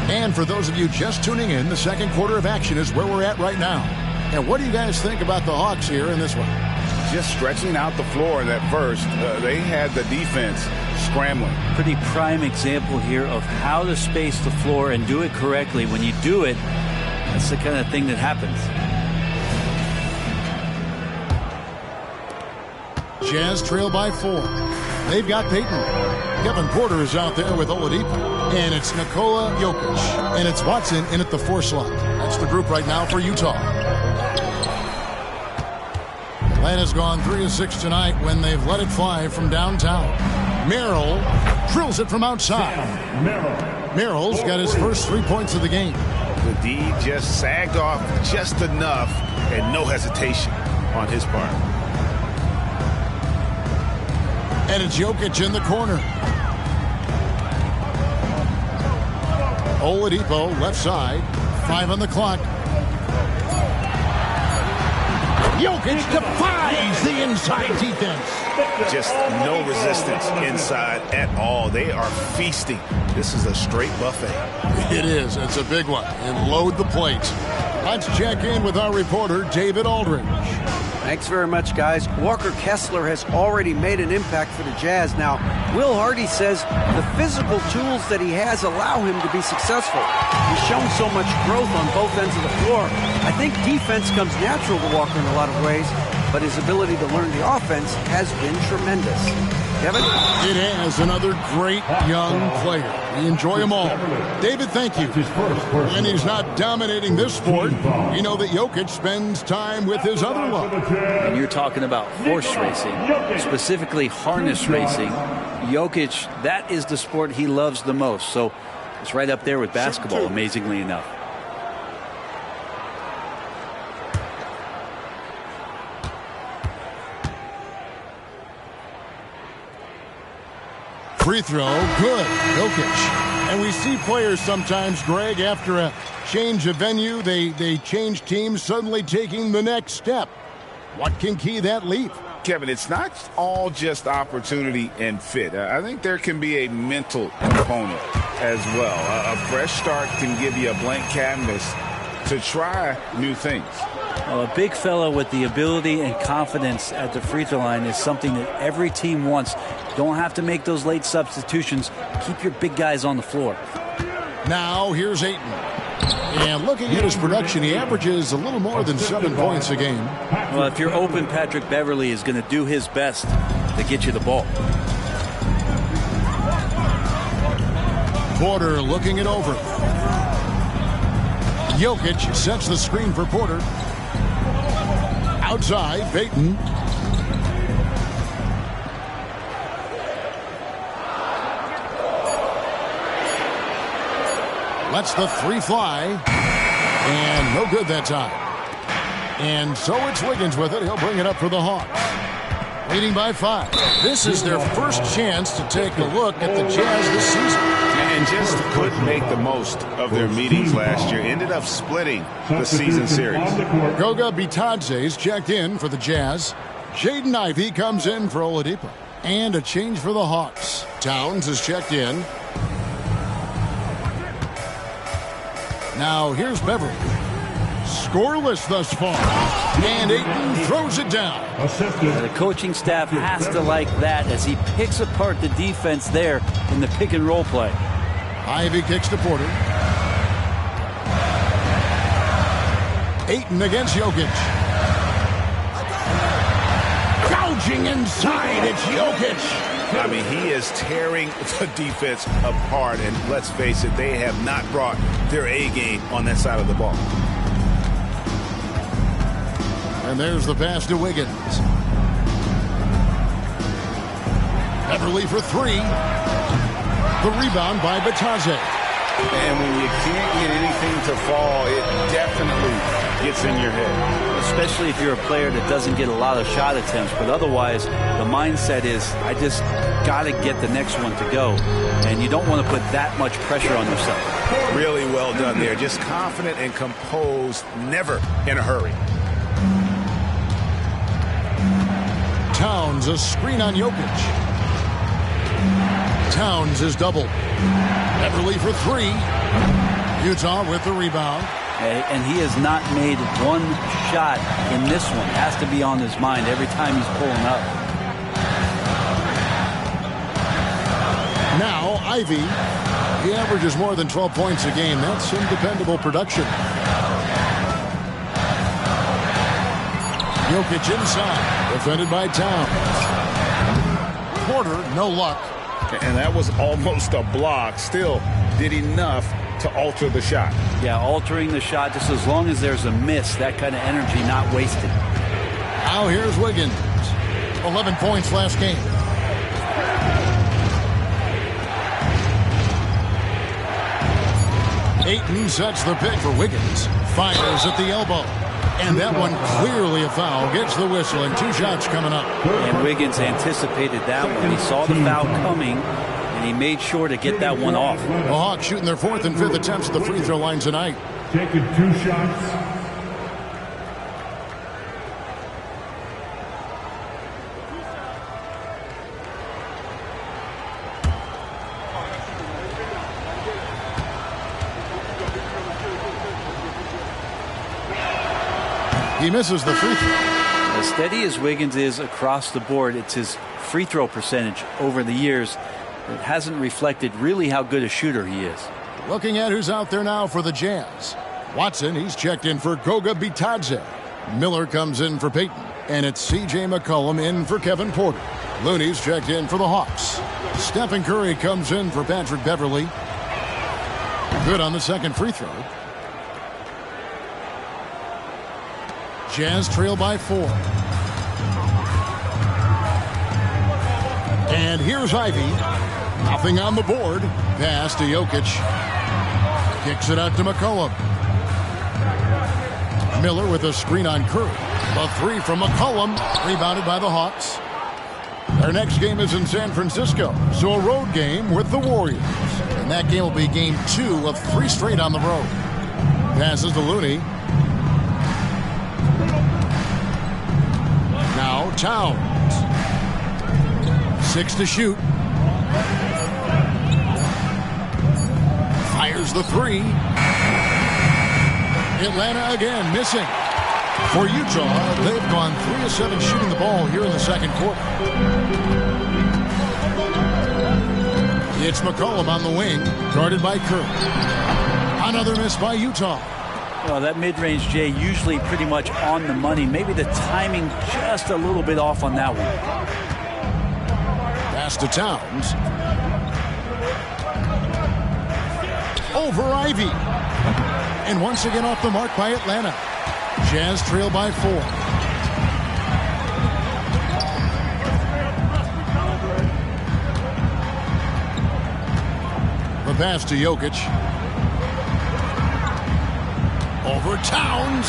And for those of you just tuning in, the second quarter of action is where we're at right now. And what do you guys think about the Hawks here in this one? Just stretching out the floor in that first. They had the defense scrambling. Pretty prime example here of how to space the floor and do it correctly. When you do it, that's the kind of thing that happens. Jazz trail by 4. They've got Payton. Kevin Porter is out there with Oladipo. And it's Nikola Jokic. And it's Watson in at the 4 slot. That's the group right now for Utah. Atlanta's gone 3 of 6 tonight when they've let it fly from downtown. Merrill drills it from outside. Merrill's got his first 3 points of the game. The D just sagged off just enough and no hesitation on his part. And it's Jokic in the corner. Oladipo left side. 5 on the clock. Jokic defies the inside defense. Just no resistance inside at all. They are feasting. This is a straight buffet. It is. It's a big one. And load the plate. Let's check in with our reporter, David Aldridge. Thanks very much, guys. Walker Kessler has already made an impact for the Jazz. Now, Will Hardy says the physical tools that he has allow him to be successful. He's shown so much growth on both ends of the floor. I think defense comes natural to Walker in a lot of ways, but his ability to learn the offense has been tremendous. Kevin? It has. Another great young player. We enjoy them all. David, thank you. When he's not dominating this sport, you know that Jokic spends time with his other love. And you're talking about horse racing, specifically harness racing. Jokic, that is the sport he loves the most. So it's right up there with basketball, amazingly enough. Free throw, good. Jokic. And we see players sometimes, Greg, after a change of venue, they change teams, suddenly taking the next step. What can key that leap? Kevin, it's not all just opportunity and fit. I think there can be a mental component as well. A fresh start can give you a blank canvas to try new things. Well, a big fellow with the ability and confidence at the free throw line is something that every team wants. Don't have to make those late substitutions. Keep your big guys on the floor. Now here's Ayton. And looking at his production, he averages a little more than 7 points a game. Well, if you're open, Patrick Beverly is going to do his best to get you the ball. Porter looking it over. Jokic sets the screen for Porter. Outside, Payton. Lets the three fly. And no good that time. And so it's Wiggins with it. He'll bring it up for the Hawks. Leading by 5. This is their first chance to take a look at the Jazz this season. And just couldn't make the most of their meetings last year. Ended up splitting the season series. Goga Bitadze's checked in for the Jazz. Jaden Ivey comes in for Oladipo. And a change for the Hawks. Towns is checked in. Now here's Beverly. Scoreless thus far. And Ayton throws it down. The coaching staff has to like that as he picks apart the defense there in the pick and roll play. Ivy kicks to Porter. Ayton against Jokic. Gouging inside, it's Jokic. I mean, he is tearing the defense apart, and let's face it, they have not brought their A game on that side of the ball. And there's the pass to Wiggins. Beverly for 3. The rebound by Bitadze. And when you can't get anything to fall, it definitely gets in your head. Especially if you're a player that doesn't get a lot of shot attempts. But otherwise, the mindset is, I just got to get the next one to go. And you don't want to put that much pressure on yourself. Really well done there. Just confident and composed, never in a hurry. Towns, a screen on Jokic. Towns is doubled. Beverly for 3. Utah with the rebound. And he has not made one shot in this one. Has to be on his mind every time he's pulling up. Now Ivy. He averages more than 12 points a game. That's some dependable production. Jokic inside. Defended by Towns. Porter, no luck. And that was almost a block. Still did enough to alter the shot. Yeah, altering the shot just as long as there's a miss. That kind of energy not wasted. Now here's Wiggins. 11 points last game. Ayton sets the pick for Wiggins. Fires at the elbow. And that one clearly a foul. Gets the whistle and 2 shots coming up. And Wiggins anticipated that one. He saw the foul coming, and he made sure to get that one off. The Hawks shooting their 4th and 5th attempts at the free throw line tonight. Taking 2 shots. He misses the free throw. As steady as Wiggins is across the board, it's his free throw percentage over the years that hasn't reflected really how good a shooter he is. Looking at who's out there now for the Jazz. Watson, he's checked in for Goga Bitadze. Miller comes in for Payton. And it's C.J. McCollum in for Kevin Porter. Looney's checked in for the Hawks. Stephen Curry comes in for Patrick Beverly. Good on the second free throw. Jazz trail by 4. And here's Ivy. Nothing on the board. Pass to Jokic. Kicks it out to McCollum. Miller with a screen on Curry. The 3 from McCollum. Rebounded by the Hawks. Their next game is in San Francisco. So a road game with the Warriors. And that game will be game 2 of 3 straight on the road. Passes to Looney. Now Now Towns. 6 to shoot. Fires the 3. Atlanta again missing. For Utah, they've gone 3 of 7 shooting the ball here in the second quarter. It's McCollum on the wing, guarded by Curry. Another miss by Utah. Well, that mid-range, Jay, usually pretty much on the money. Maybe the timing just a little bit off on that one. Pass to Towns. Over Ivy. And once again off the mark by Atlanta. Jazz trail by 4. The pass to Jokic. Over Towns.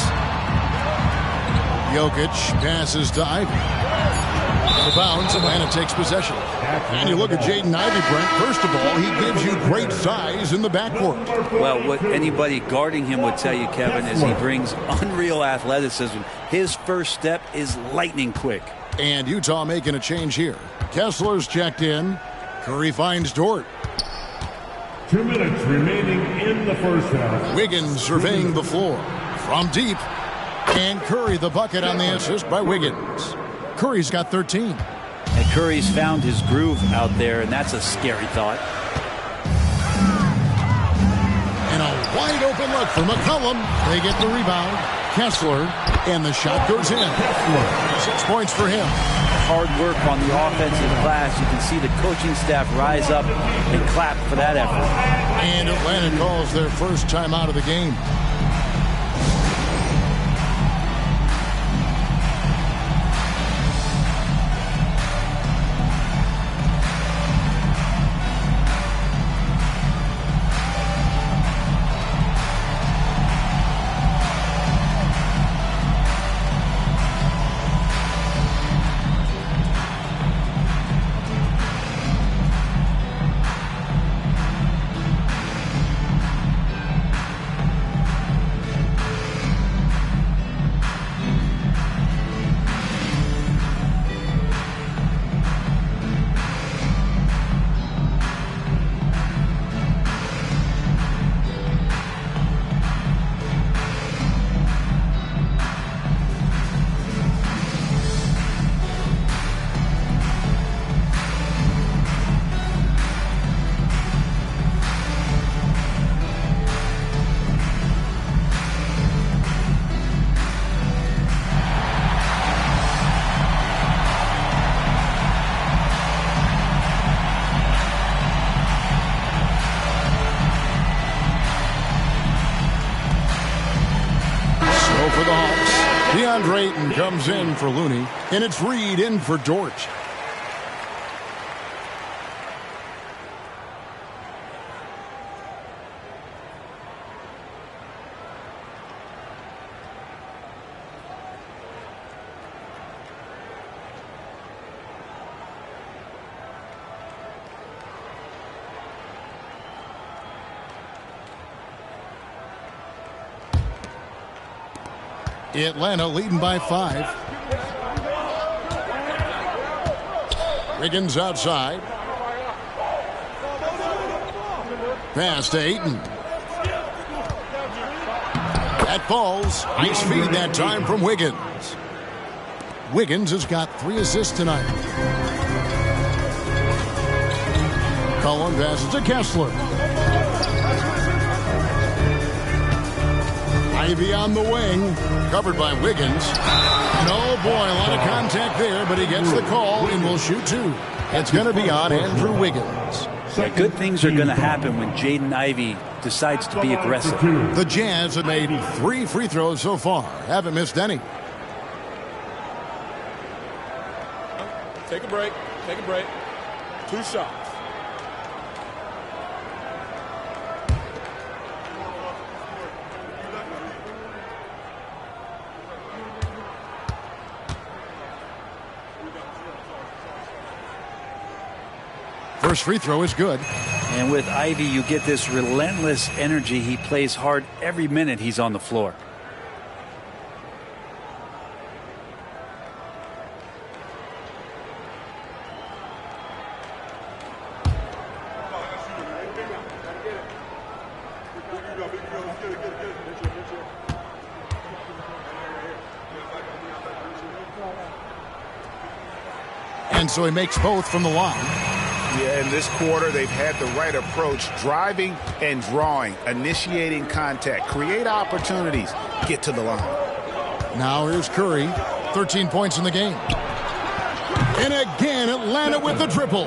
Jokic passes to Ivy. Out of bounds, Atlanta takes possession. And you look at Jaden Ivey, Brent. First of all, he gives you great size in the backcourt. Well, what anybody guarding him would tell you, Kevin, is he brings unreal athleticism. His first step is lightning quick. And Utah making a change here. Kessler's checked in. Curry finds Dort. 2 minutes remaining in the first half. Wiggins surveying the floor from deep. And Curry the bucket on the assist by Wiggins. Curry's got 13. And Curry's found his groove out there, and that's a scary thought. And a wide open look for McCollum. They get the rebound. Kessler, and the shot goes in. 6 points for him. Hard work on the offensive glass. You can see the coaching staff rise up and clap for that effort. And Atlanta calls their first time out of the game. Drayton comes in for Looney, and it's Reed in for Dort. Atlanta leading by 5. Wiggins outside. Pass to Ayton. That falls. Nice feed that time from Wiggins. Wiggins has got 3 assists tonight. Cullen passes to Kessler. Ivy on the wing, covered by Wiggins. No, boy, a lot of contact there, but he gets the call and will shoot 2. It's going to be on Andrew Wiggins. Yeah, good things are going to happen when Jaden Ivey decides to be aggressive. The Jazz have made 3 free throws so far. Haven't missed any. Take a break. Take a break. 2 shots. First free throw is good. And with Ivy, you get this relentless energy. He plays hard every minute he's on the floor. And so he makes both from the line. Yeah, in this quarter, they've had the right approach, driving and drawing, initiating contact, create opportunities, get to the line. Now here's Curry, 13 points in the game. And again, Atlanta with the triple.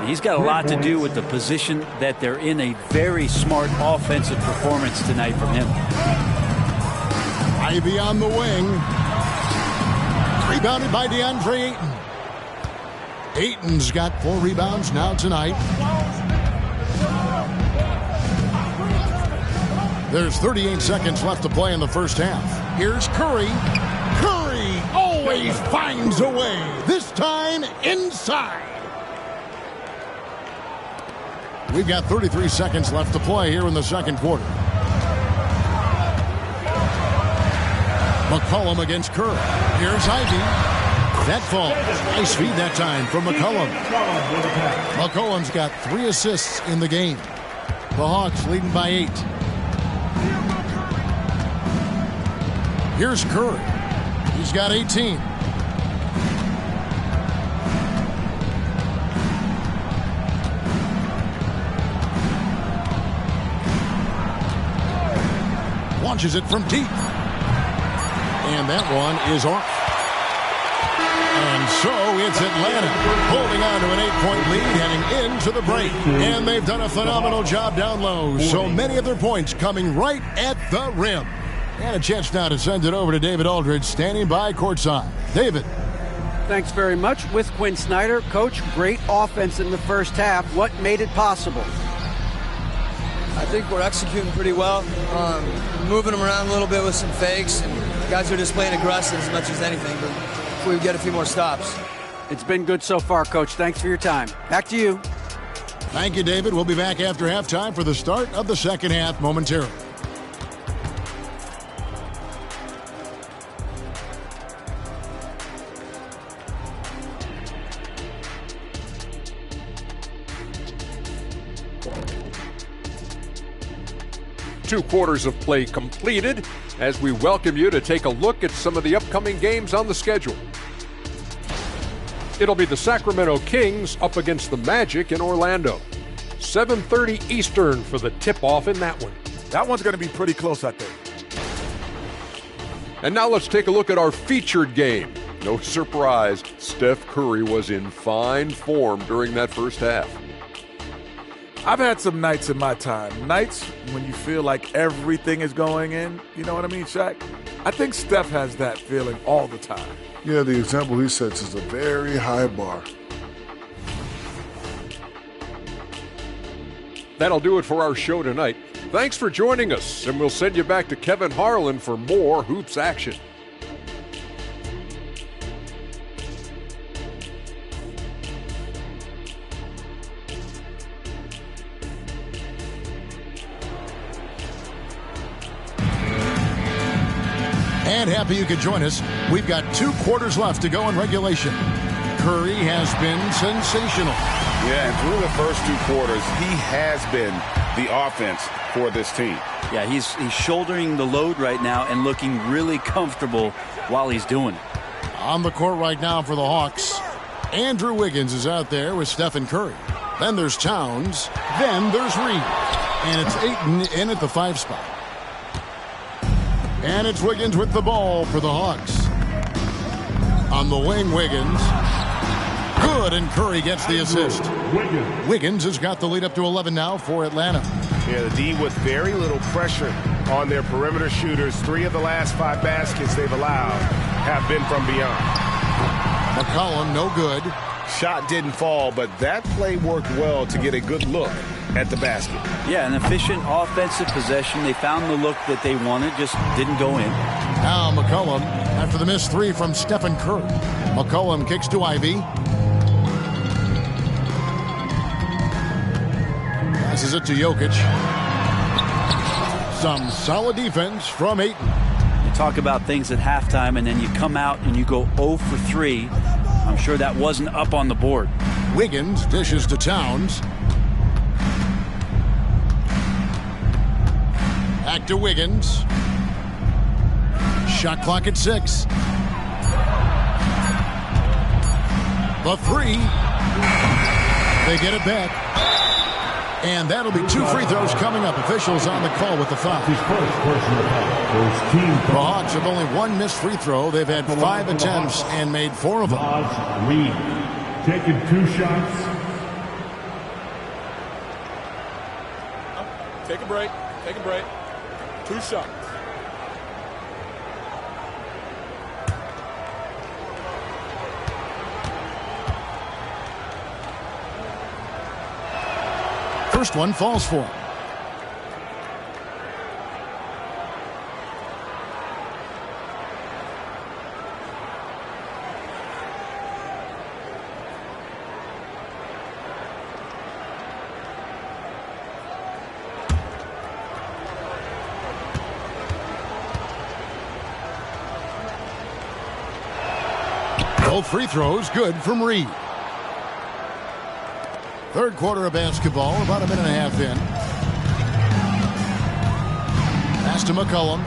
He's got a lot to do with the position that they're in. A very smart offensive performance tonight from him. Ivy on the wing. Rebounded by DeAndre Ayton. Ayton's got 4 rebounds now tonight. There's 38 seconds left to play in the first half. Here's Curry. Curry always finds a way. This time inside. We've got 33 seconds left to play here in the second quarter. McCollum against Curry. Here's Ivy. That falls. Nice feed that time from McCollum. McCollum's got 3 assists in the game. The Hawks leading by 8. Here's Curry. He's got 18. Launches it from deep. And that one is off. And so it's Atlanta holding on to an 8-point lead heading into the break. And they've done a phenomenal job down low. So many of their points coming right at the rim. And a chance now to send it over to David Aldridge standing by courtside. David. Thanks very much. With Quinn Snyder. Coach, great offense in the first half. What made it possible? I think we're executing pretty well. Moving them around a little bit with some fakes. And guys are just playing aggressive as much as anything. But if we get a few more stops. It's been good so far, Coach. Thanks for your time. Back to you. Thank you, David. We'll be back after halftime for the start of the second half momentarily. Two quarters of play completed as we welcome you to take a look at some of the upcoming games on the schedule. It'll be the Sacramento Kings up against the Magic in Orlando. 7:30 Eastern for the tip-off in that one. That one's going to be pretty close, I think. And now let's take a look at our featured game. No surprise, Steph Curry was in fine form during that first half. I've had some nights in my time. Nights when you feel like everything is going in. You know what I mean, Shaq? I think Steph has that feeling all the time. Yeah, the example he sets is a very high bar. That'll do it for our show tonight. Thanks for joining us, and we'll send you back to Kevin Harlan for more hoops action. And happy you could join us. We've got 2 quarters left to go in regulation. Curry has been sensational. Yeah, and through the first 2 quarters, he has been the offense for this team. Yeah, he's shouldering the load right now and looking really comfortable while he's doing it. On the court right now for the Hawks, Andrew Wiggins is out there with Stephen Curry. Then there's Towns. Then there's Reed. And it's Ayton in at the 5 spot. And it's Wiggins with the ball for the Hawks. On the wing, Wiggins. Good, and Curry gets the assist. Wiggins has got the lead up to 11 now for Atlanta. Yeah, the D with very little pressure on their perimeter shooters. 3 of the last 5 baskets they've allowed have been from beyond. McCollum, no good. Shot didn't fall, but that play worked well to get a good look at the basket. Yeah, an efficient offensive possession. They found the look that they wanted, just didn't go in. Now McCollum, after the missed 3 from Stephen Curry. McCollum kicks to Ivy. Passes it to Jokic. Some solid defense from Ayton. You talk about things at halftime, and then you come out and you go 0 for 3. I'm sure that wasn't up on the board. Wiggins dishes to Towns. Back to Wiggins. Shot clock at 6. The 3. They get it back. And that'll be 2 free throws coming up. Officials on the call with the foul. The Hawks have only 1 missed free throw. They've had 5 attempts and made 4 of them. Reed taking 2 shots. Take a break. Take a break. 2 shots. First one falls for him. Both free throws good from Reed. Third quarter of basketball, about a minute and a half in. Pass to McCollum.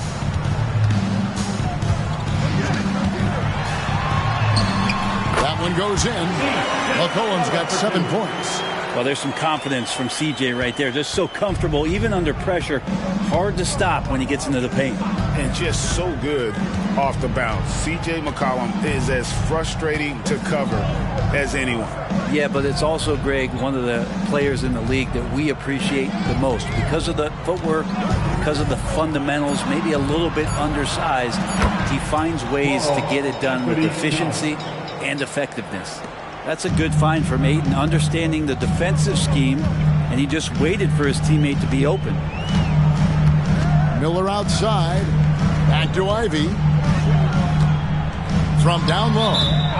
That one goes in. McCollum's got 7 points. Well, there's some confidence from CJ right there. Just so comfortable, even under pressure. Hard to stop when he gets into the paint. And just so good off the bounce. CJ McCollum is as frustrating to cover as anyone. Yeah, but it's also, Greg, one of the players in the league that we appreciate the most. Because of the footwork, because of the fundamentals, maybe a little bit undersized, he finds ways to get it done with efficiency and effectiveness. That's a good find from Ayton, understanding the defensive scheme, and he just waited for his teammate to be open. Miller outside. Back to Ivy. From down low.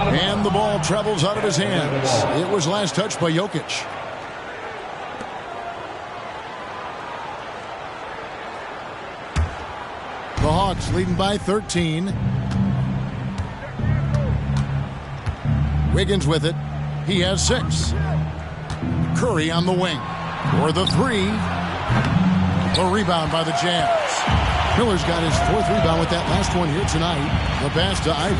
And the ball travels out of his hands. It was last touched by Jokic. The Hawks leading by 13. Wiggins with it. He has 6. Curry on the wing. For the 3. The rebound by the Jazz. Miller's got his 4th rebound with that last one here tonight. The pass to Ivy.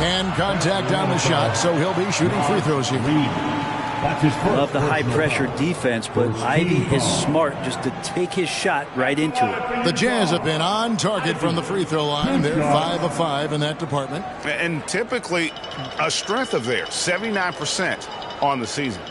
And contact on the shot, so he'll be shooting free throws here. Love the high-pressure defense, but Ivy is smart just to take his shot right into it. The Jazz have been on target from the free throw line. They're 5 of 5 in that department. And typically a strength of theirs, 79% on the season.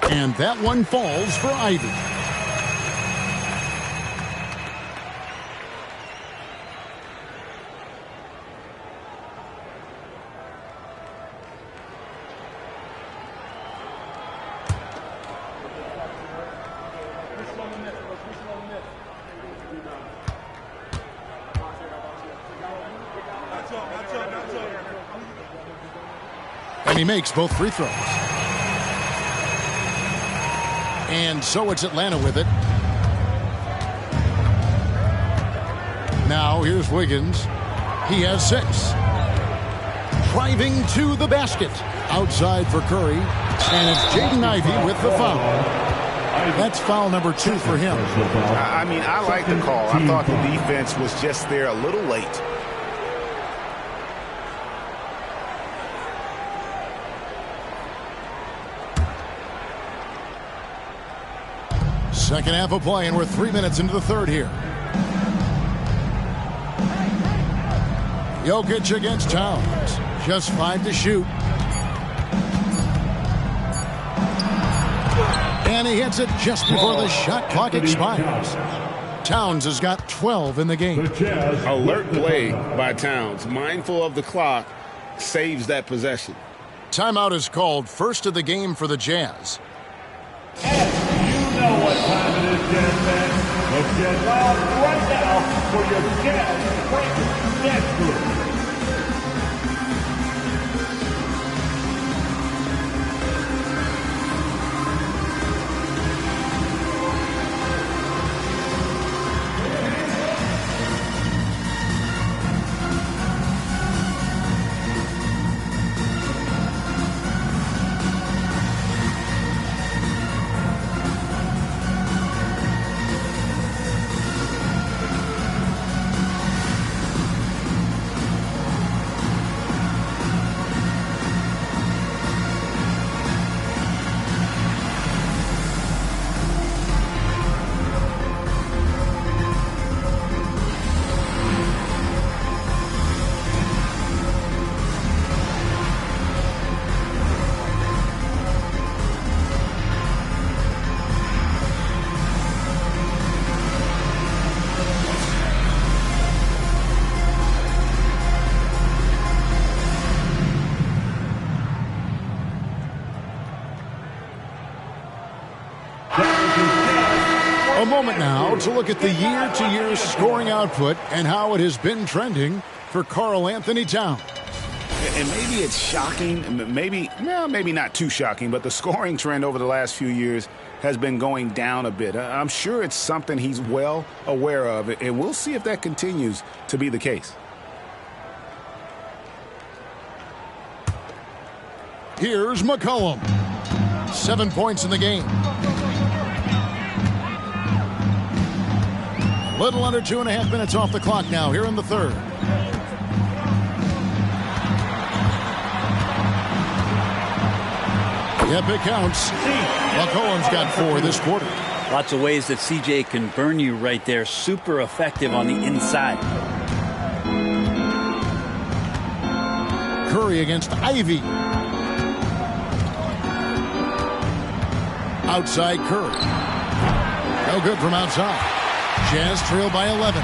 And that one falls for Ivy. And he makes both free throws. And so it's Atlanta with it. Now here's Wiggins. He has 6. Driving to the basket. Outside for Curry. And it's Jaden Ivey with the foul. That's foul number 2 for him. I mean, I like the call. I thought the defense was just there a little late. Second half of play, and we're 3 minutes into the third here. Jokic against Towns. Just 5 to shoot. And he hits it just before the shot clock expires. Towns has got 12 in the game. Alert play by Towns. Mindful of the clock. Saves that possession. Timeout is called. First of the game for the Jazz. You know what time it is, Jazz fans. Let's get loud right now for your Jazz Breakers Dance Group. A moment now to look at the year-to-year scoring output and how it has been trending for Karl Anthony Towns. And maybe it's shocking, maybe not too shocking, but the scoring trend over the last few years has been going down a bit. I'm sure it's something he's well aware of, and we'll see if that continues to be the case. Here's McCollum. 7 points in the game. Little under 2.5 minutes off the clock now here in the third. Yep, it counts. McCollum's got 4 this quarter. Lots of ways that CJ can burn you right there. Super effective on the inside. Curry against Ivy. Outside Curry. No good from outside. Jazz trail by 11.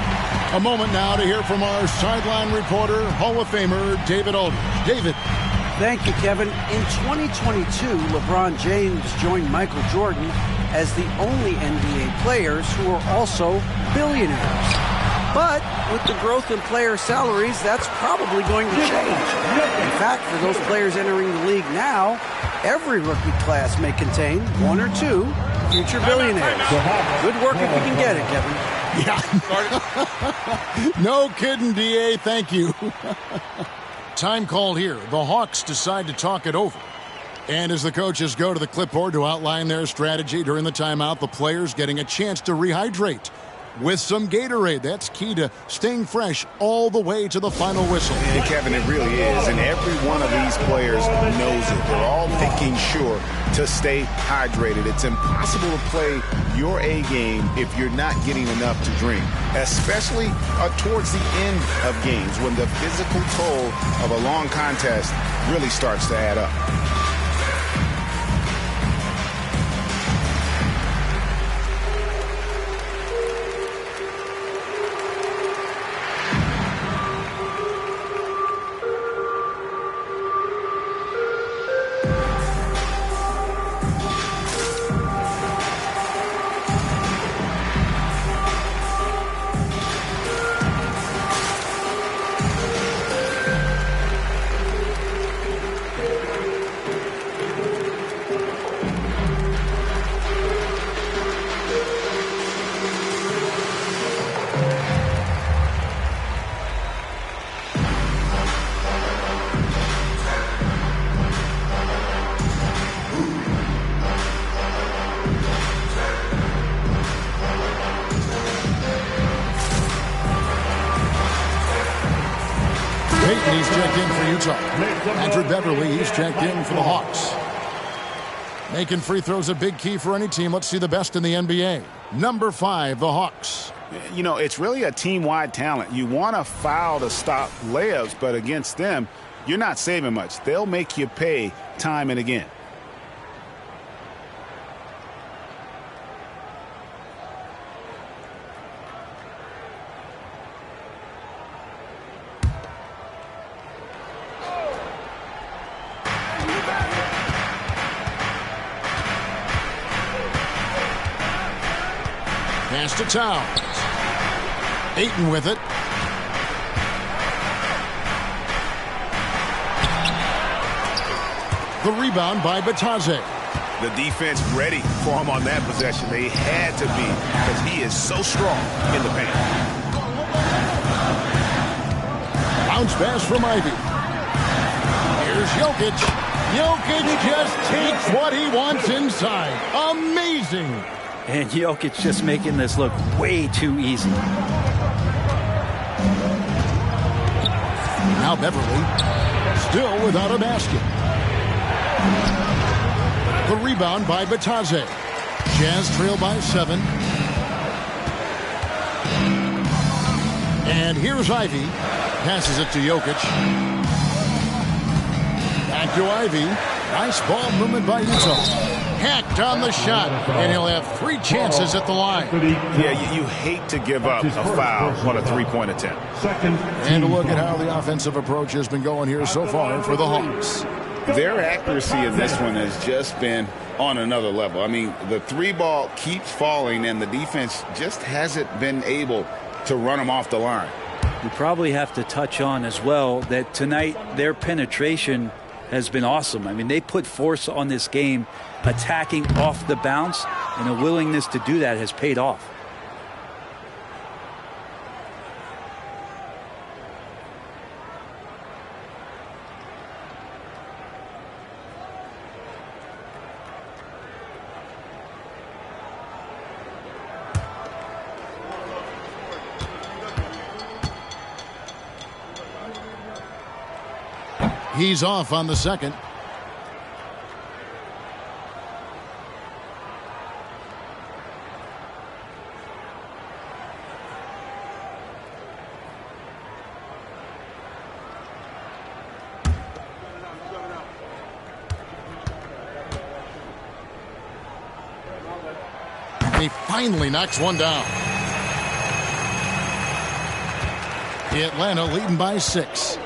A moment now to hear from our sideline reporter, Hall of Famer David Aldridge. David. Thank you, Kevin. In 2022, LeBron James joined Michael Jordan as the only NBA players who are also billionaires. But with the growth in player salaries, that's probably going to change. In fact, for those players entering the league now, every rookie class may contain 1 or 2 future billionaires. Good work if you can get it, Kevin. Yeah. No kidding, DA. Thank you. Time called here. The Hawks decide to talk it over. And as the coaches go to the clipboard to outline their strategy during the timeout, the players getting a chance to rehydrate with some Gatorade. That's key to staying fresh all the way to the final whistle. And Kevin, it really is. And every one of these players knows it. They're all making sure to stay hydrated. It's impossible to play your A game if you're not getting enough to drink, especially towards the end of games when the physical toll of a long contest really starts to add up. He's checked in for Utah. Andrew Beverly, he's checked in for the Hawks. Making free throws a big key for any team. Let's see the best in the NBA. Number 5, the Hawks. You know, it's really a team-wide talent. You want to foul to stop layups, but against them, you're not saving much. They'll make you pay time and again. Pass to Towns. Ayton with it. The rebound by Batadze. The defense ready for him on that possession. They had to be because he is so strong in the paint. Bounce pass from Ivy. Here's Jokic. Jokic just takes what he wants inside. Amazing. And Jokic just making this look way too easy. Now Beverly, still without a basket. The rebound by Batadze. Jazz trail by 7. And here's Ivy. Passes it to Jokic. Back to Ivy. Nice ball movement by Utah. Hacked on the shot, and he'll have 3 chances at the line. Yeah, you hate to give up a foul on a 3-point attempt. And a look at how the offensive approach has been going here so far for the Hawks. Their accuracy in this one has just been on another level. I mean, the three ball keeps falling, and the defense just hasn't been able to run them off the line. We probably have to touch on as well that tonight their penetration has been awesome. I mean, they put force on this game, attacking off the bounce, and a willingness to do that has paid off. He's off on the second. He finally knocks one down. Atlanta leading by 6.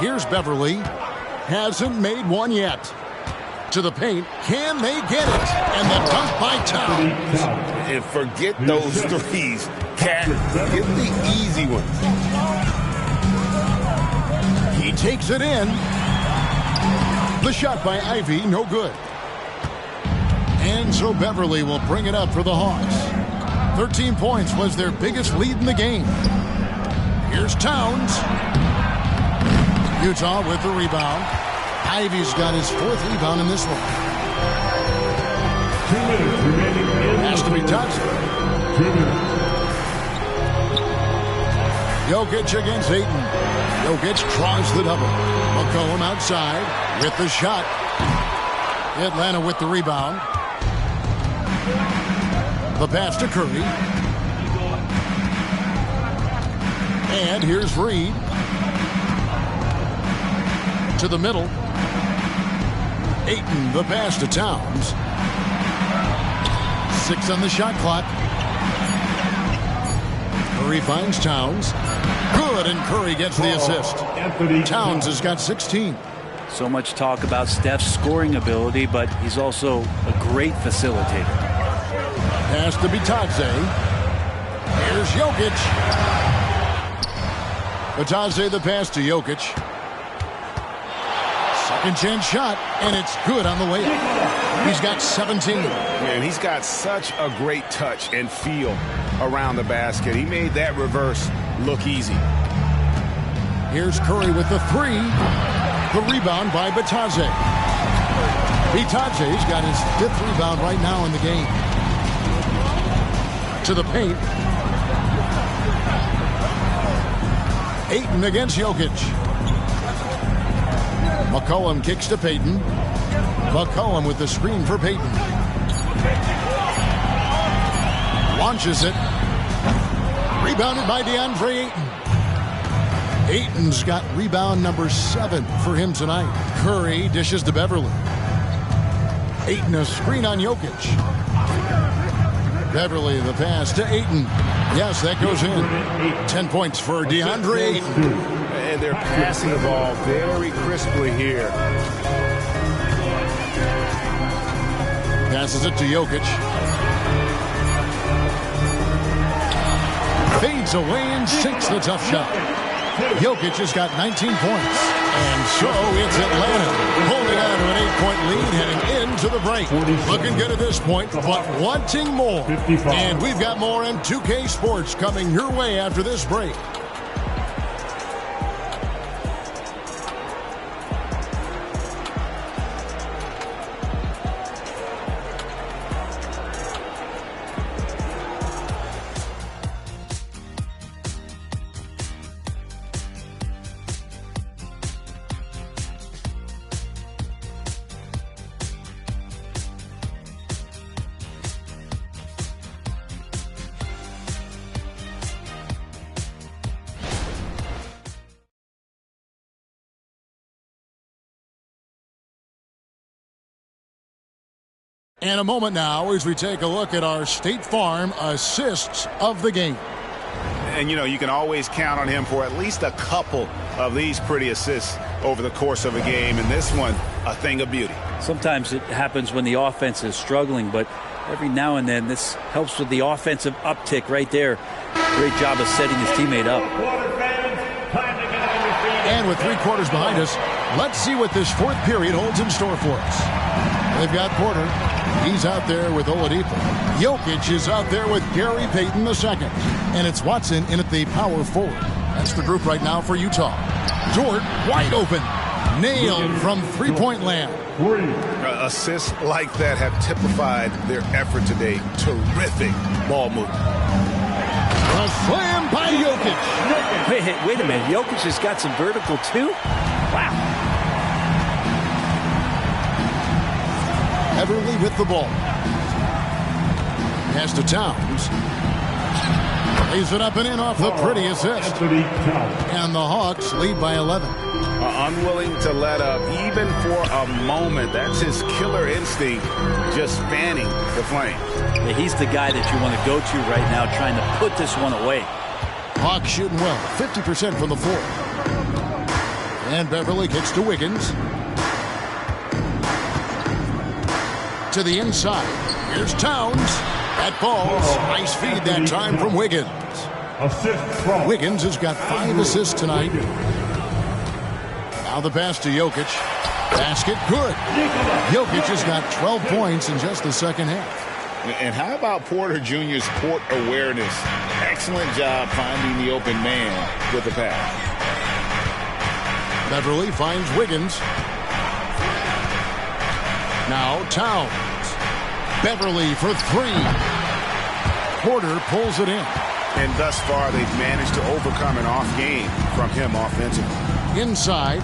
Here's Beverly. Hasn't made one yet. To the paint. Can they get it? And the dunk by Towns. And forget those threes. Cat, get the easy ones. He takes it in. The shot by Ivy, no good. And so Beverly will bring it up for the Hawks. 13 points was their biggest lead in the game. Here's Towns. Utah with the rebound. Ivy's got his 4th rebound in this one. 2 minutes remaining. Has to be touched. 2 minutes. Jokic against Ayton. Jokic draws the double. McCollum outside with the shot. Atlanta with the rebound. The pass to Curry. And here's Reed. To the middle. Ayton, the pass to Towns. 6 on the shot clock. Curry finds Towns. Good, and Curry gets the assist. Towns has got 16. So much talk about Steph's scoring ability, but he's also a great facilitator. Pass to Bitadze. Here's Jokic. Bitadze the pass to Jokic. Second chance shot, and it's good on the way up. He's got 17. Man, he's got such a great touch and feel around the basket. He made that reverse look easy. Here's Curry with the 3. The rebound by Bitadze. Bitadze's got his 5th rebound right now in the game. To the paint. Ayton against Jokic. McCollum kicks to Payton. McCollum with the screen for Payton. Launches it. Rebounded by DeAndre Ayton. Ayton's got rebound number 7 for him tonight. Curry dishes to Beverly. Ayton a screen on Jokic. Beverly the pass to Ayton. Yes, that goes in. 10 points for DeAndre Ayton. And they're passing the ball very crisply here. Passes it to Jokic. Fades away and sinks the tough shot. Jokic has got 19 points. And so it's Atlanta holding on to an 8-point lead heading into the break. Looking good at this point, but wanting more. And we've got more on 2K Sports coming your way after this break. And a moment now as we take a look at our State Farm assists of the game. And, you know, you can always count on him for at least a couple of these pretty assists over the course of a game. And this one, a thing of beauty. Sometimes it happens when the offense is struggling, but every now and then this helps with the offensive uptick right there. Great job of setting his teammate up. And with 3 quarters behind us, let's see what this fourth period holds in store for us. They've got Porter. He's out there with Oladipo. Jokic is out there with Gary Payton II. And it's Watson in at the power forward. That's the group right now for Utah. Dort wide open. Nailed from three-point land. Assists like that have typified their effort today. Terrific ball movement. A slam by Jokic. Wait a minute. Jokic has got some vertical too? Wow. Everly with the ball. Pass to Towns. Lays it up and in off the pretty assist. And the Hawks lead by 11. Unwilling to let up even for a moment. That's his killer instinct, just fanning the flame. Yeah, he's the guy that you want to go to right now, trying to put this one away. Hawks shooting well, 50% from the floor. And Beverly kicks to Wiggins. To the inside. Here's Towns. That falls. Nice feed that time from Wiggins. Wiggins has got 5 assists tonight. Now the pass to Jokic. Basket good. Jokic has got 12 points in just the second half. And how about Porter Jr.'s court awareness? Excellent job finding the open man with the pass. Beverly finds Wiggins. Now Towns. Beverly for 3. Porter pulls it in. And thus far, they've managed to overcome an off game from him offensively. Inside,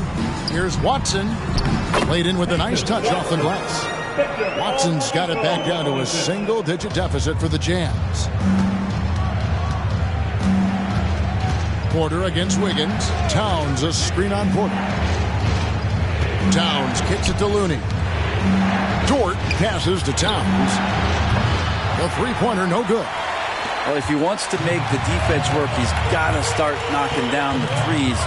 here's Watson. Played in with a nice touch off the glass. Watson's got it back down to a single-digit deficit for the Jazz. Porter against Wiggins. Towns a screen on Porter. Towns kicks it to Looney. Dort passes to Towns. The three-pointer no good. Well, if he wants to make the defense work, he's got to start knocking down the threes.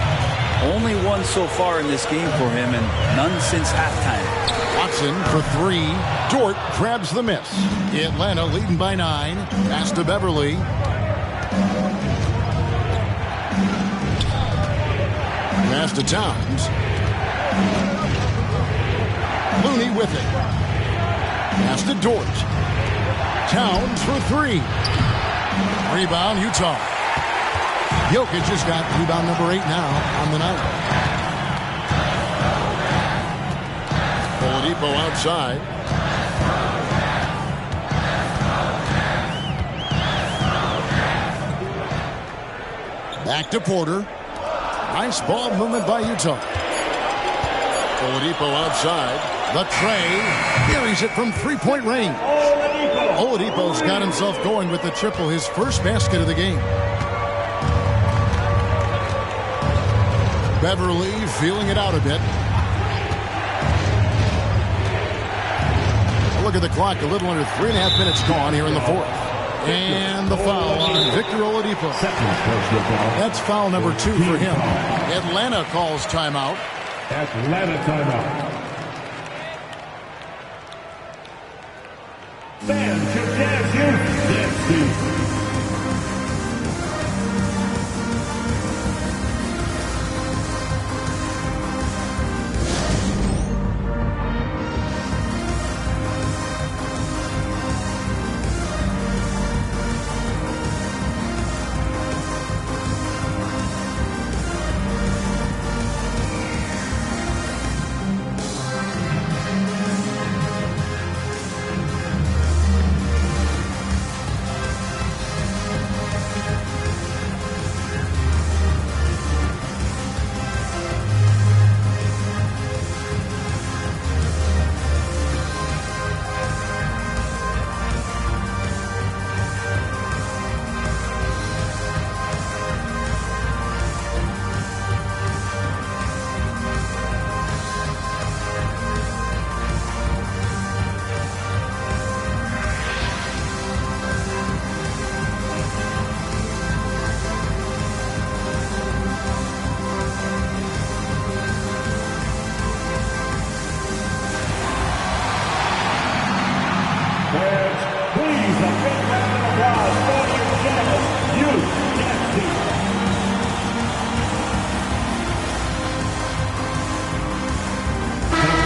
Only one so far in this game for him, and none since halftime. Watson for 3. Dort grabs the miss. Atlanta leading by 9. Pass to Beverly. Pass to Towns. Looney with it. Pass to Dort. Towns for 3. Rebound, Utah. Jokic has got rebound number 8 now on the night. Oladipo outside. Back to Porter. Nice ball movement by Utah. Oladipo outside. The tray. Carries it from three-point range. Oladipo's got himself going with the triple, his first basket of the game. Beverly feeling it out a bit. Look at the clock, a little under 3.5 minutes gone here in the fourth. And the foul on Victor Oladipo. That's foul number 2 for him. Atlanta calls timeout. Atlanta timeout. Fans to Jazz Youth this season.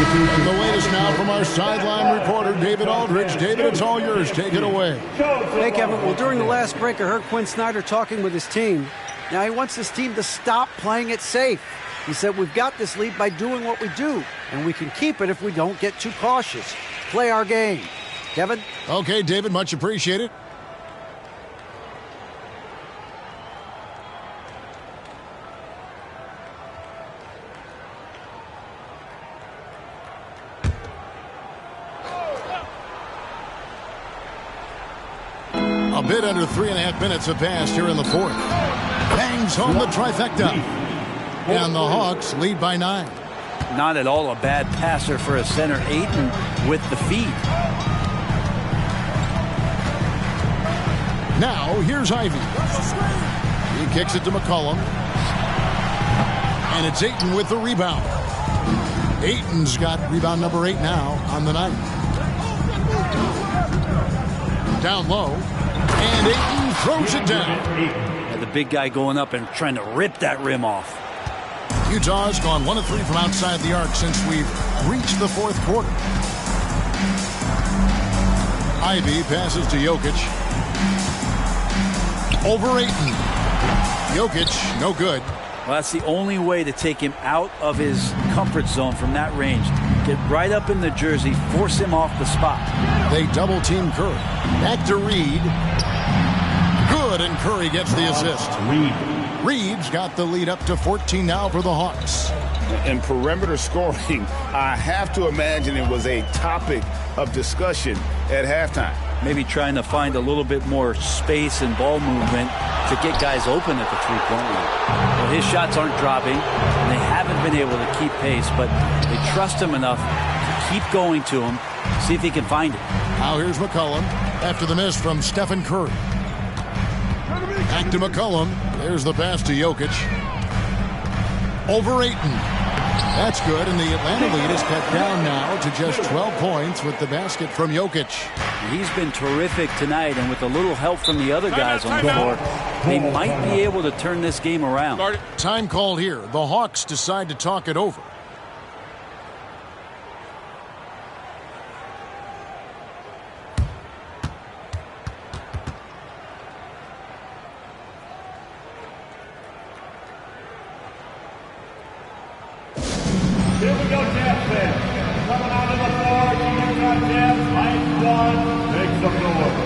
And the latest now from our sideline reporter, David Aldridge. David, it's all yours. Take it away. Hey, Kevin. Well, during the last break, I heard Quinn Snyder talking with his team. Now, he wants his team to stop playing it safe. He said, we've got this lead by doing what we do, and we can keep it if we don't get too cautious. Play our game. Kevin? Okay, David, much appreciated. A bit under 3.5 minutes have passed here in the fourth. Bangs home the trifecta. And the Hawks lead by 9. Not at all a bad passer for a center. Ayton with the feet. Now, here's Ivy. He kicks it to McCollum. And it's Ayton with the rebound. Ayton's got rebound number 8 now on the night. Down low. And Ayton throws it down. Yeah, the big guy going up and trying to rip that rim off. Utah's gone 1 of 3 from outside the arc since we've reached the fourth quarter. Ivy passes to Jokic. Over Ayton. Jokic, no good. Well, that's the only way to take him out of his comfort zone from that range. Get right up in the jersey, force him off the spot. They double team Curry. Back to Reed. Good, and Curry gets the assist. Reed's got the lead up to 14 now for the Hawks. In perimeter scoring, I have to imagine it was a topic of discussion at halftime. Maybe trying to find a little bit more space and ball movement to get guys open at the three-point line. Well, his shots aren't dropping, and they haven't been able to keep pace, but they trust him enough to keep going to him, see if he can find it. Now here's McCollum after the miss from Stephen Curry. Back to McCollum. There's the pass to Jokic. Over Ayton. That's good, and the Atlanta lead is cut down now to just 12 points with the basket from Jokic. He's been terrific tonight, and with a little help from the other guys on the floor, they might be able to turn this game around. Time called here. The Hawks decide to talk it over. Here we go, Jeff then. Coming out of the floor, Utah Jazz, line 1, makes some noise.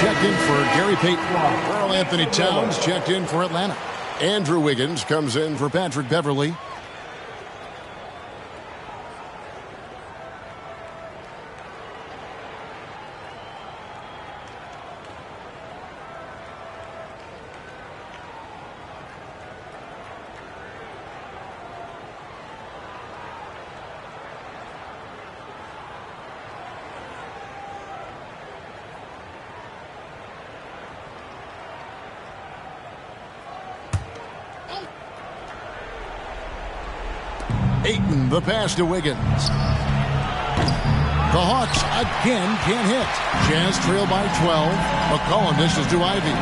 Checked in for Gary Payton. Karl Anthony Towns checked in for Atlanta. Andrew Wiggins comes in for Patrick Beverly. Ayton, the pass to Wiggins. The Hawks again can't hit. Jazz trail by 12. McCollum dishes to Ivy.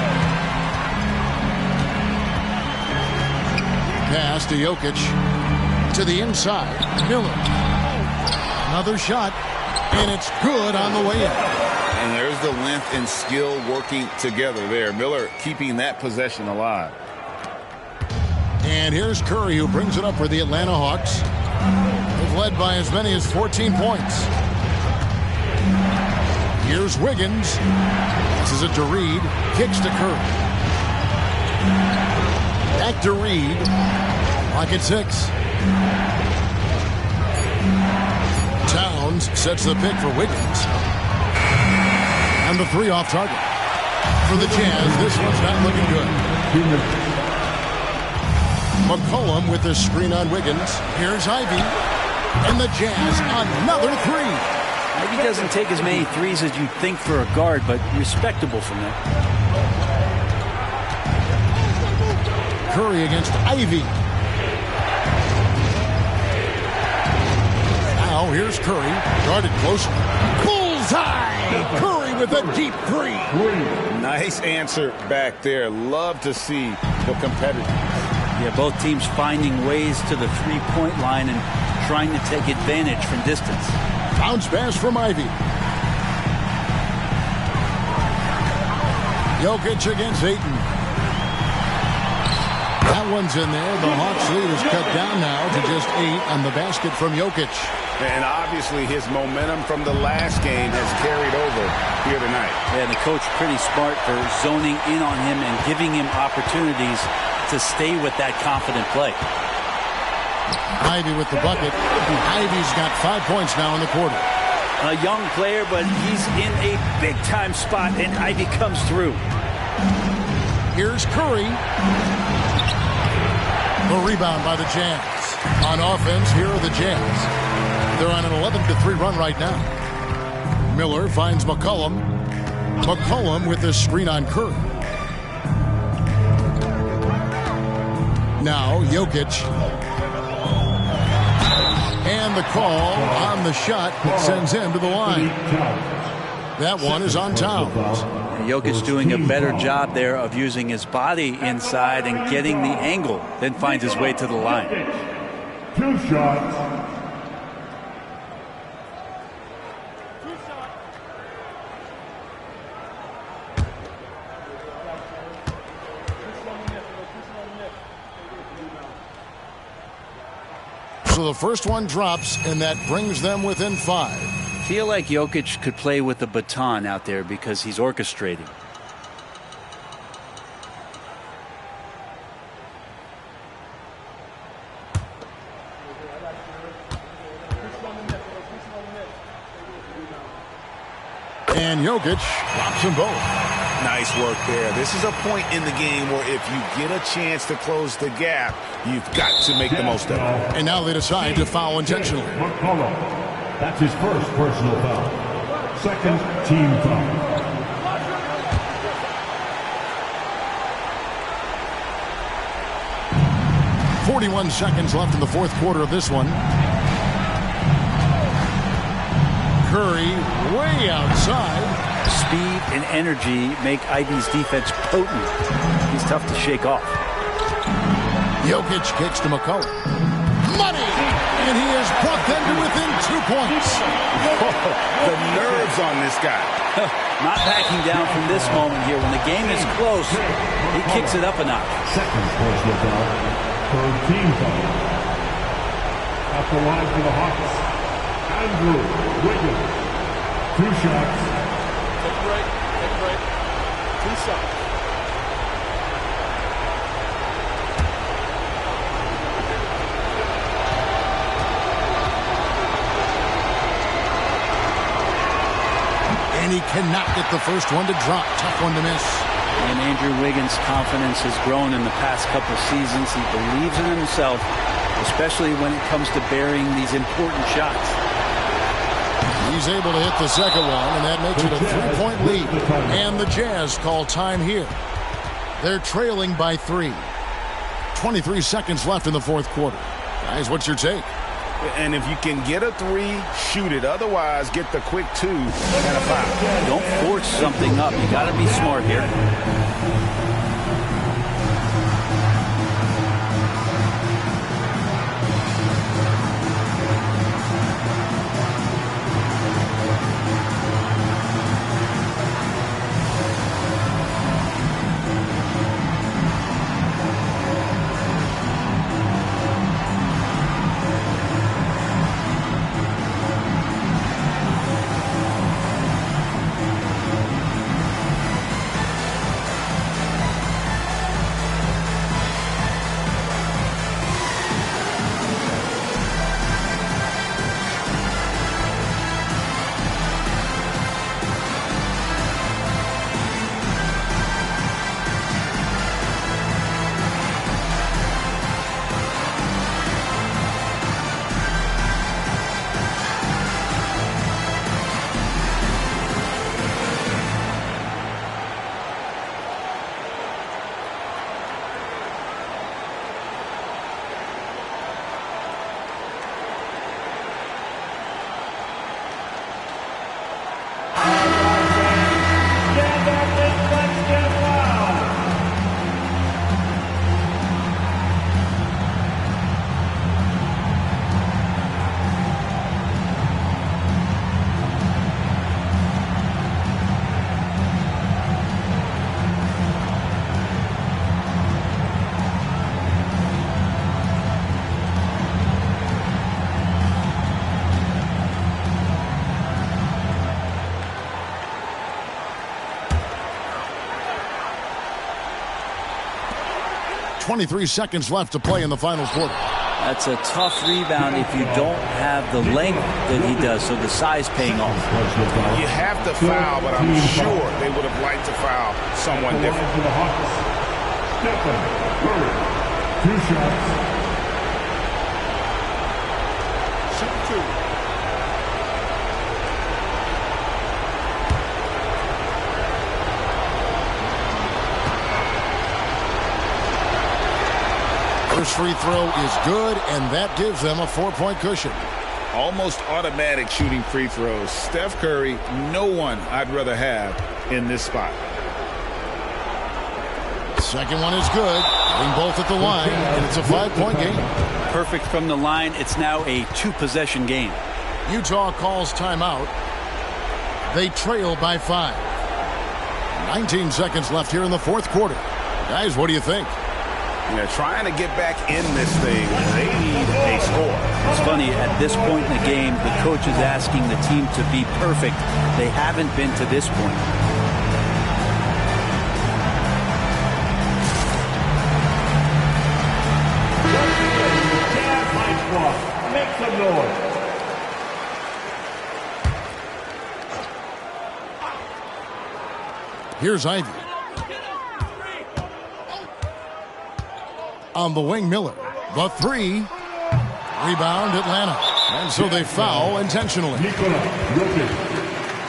Pass to Jokic. To the inside. Miller. Another shot. And it's good on the way in. And there's the length and skill working together there. Miller keeping that possession alive. And here's Curry, who brings it up for the Atlanta Hawks. They've led by as many as 14 points. Here's Wiggins. This is it to Reed. Kicks to Curry. Back to Reed. Clock at 6. Towns sets the pick for Wiggins. And the 3 off target. For the Jazz, this one's not looking good. McCollum with the screen on Wiggins. Here's Ivy. And the Jazz, another 3. Ivy doesn't take as many threes as you'd think for a guard, but respectable from him. Curry against Ivy. Now here's Curry. Guarded close. Bullseye! Curry with a deep 3. Nice answer back there. Love to see the competitors. Yeah, both teams finding ways to the three-point line and trying to take advantage from distance. Bounce pass from Ivy. Jokic against Ayton. That one's in there. The Hawks lead is cut down now to just 8 on the basket from Jokic. And obviously his momentum from the last game has carried over here tonight. Yeah, the coach pretty smart for zoning in on him and giving him opportunities to stay with that confident play. Ivy with the bucket. Ivy's got 5 points now in the quarter. A young player, but he's in a big-time spot, and Ivy comes through. Here's Curry. The rebound by the Jazz. On offense, here are the Jazz. They're on an 11-3 run right now. Miller finds McCollum. McCollum with the screen on Curry. Now Jokic. And the call on the shot that sends him to the line. That one is on Towns. Jokic doing a better job there of using his body inside and getting the angle, then finds his way to the line. 2 shots. So the first one drops, and that brings them within 5. Feel like Jokic could play with a baton out there because he's orchestrating. And Jokic drops them both. Nice work there. This is a point in the game where if you get a chance to close the gap, you've got to make the most of it. And now they decide to foul intentionally. McCollum. That's his first personal foul. Second team foul. .41 seconds left in the fourth quarter of this one. Curry way outside. Speed and energy make Ivy's defense potent. He's tough to shake off. Jokic kicks to McCollum. Money! And he has brought them to within 2 points. The nerves on this guy. Not backing down from this moment here. When the game is close, he kicks it up a notch. Second personal foul. Third team foul. At the line for the Hawks, Andrew Wiggins. 2 shots. Take a break. Take a break. 2 shots. And he cannot get the first one to drop. Tough one to miss. And Andrew Wiggins' confidence has grown in the past couple seasons. He believes in himself, especially when it comes to burying these important shots. He's able to hit the second one, and that makes it a 3-point lead. And the Jazz call time here. They're trailing by 3. 23 seconds left in the fourth quarter. Guys, what's your take? And if you can get a 3, shoot it. Otherwise, get the quick 2 and a foul. Don't force something up. You got to be smart here. 23 seconds left to play in the final quarter. That's a tough rebound if you don't have the length that he does, so the size paying off. You have to foul, but I'm sure they would have liked to foul someone different. Stephen Curry, 2 shots. Shoot 2. First free throw is good, and that gives them a 4-point cushion. Almost automatic shooting free throws. Steph Curry, no one I'd rather have in this spot. Second one is good. Getting both at the line, and it's a 5-point game. Perfect from the line. It's now a 2-possession game. Utah calls timeout. They trail by 5. 19 seconds left here in the fourth quarter. Guys, what do you think? They're trying to get back in this thing. They need a score. It's funny, at this point in the game, the coach is asking the team to be perfect. They haven't been to this point. Make some noise. Here's Ivy. On the wing, Miller. The 3. Rebound, Atlanta. And so they foul intentionally. Nikola Jokic,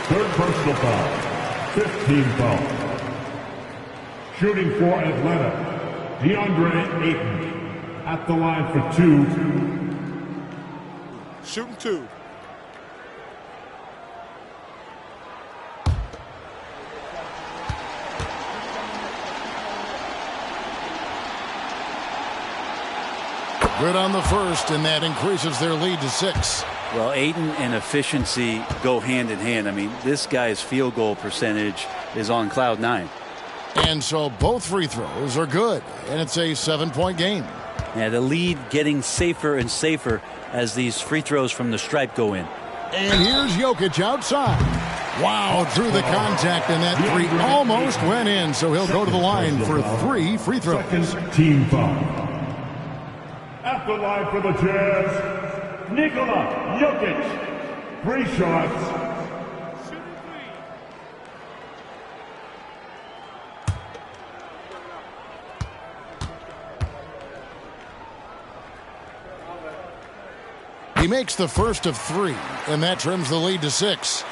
3rd personal foul. 15 foul. Shooting for Atlanta, DeAndre Ayton. At the line for 2. Shooting 2. Good on the first, and that increases their lead to 6. Well, Ayton and efficiency go hand in hand. I mean, this guy's field goal percentage is on cloud 9. And so both free throws are good, and it's a 7-point game. Yeah, the lead getting safer and safer as these free throws from the stripe go in. And here's Jokic outside. Wow, through the contact, and that 3 almost went in, so he'll go to the line for 3 free throws. Second team foul. At the line for the Jazz, Nikola Jokic. 3 shots. He makes the first of 3, and that trims the lead to 6.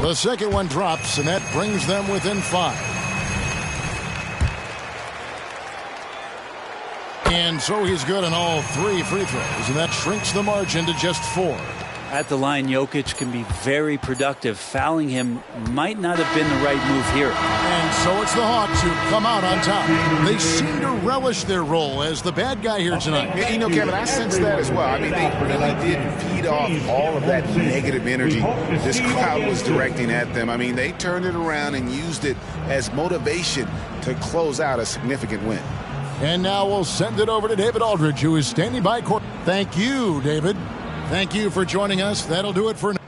The second one drops, and that brings them within 5. And so he's good on all 3 free throws, and that shrinks the margin to just 4. At the line, Jokic can be very productive. Fouling him might not have been the right move here. And so it's the Hawks who come out on top. They seem to relish their role as the bad guy here tonight. You know, Kevin, I sense that as well. I mean, they really did feed off all of that negative energy this crowd was directing at them. I mean, they turned it around and used it as motivation to close out a significant win. And now we'll send it over to David Aldridge, who is standing by court. Thank you, David. Thank you for joining us. That'll do it for now.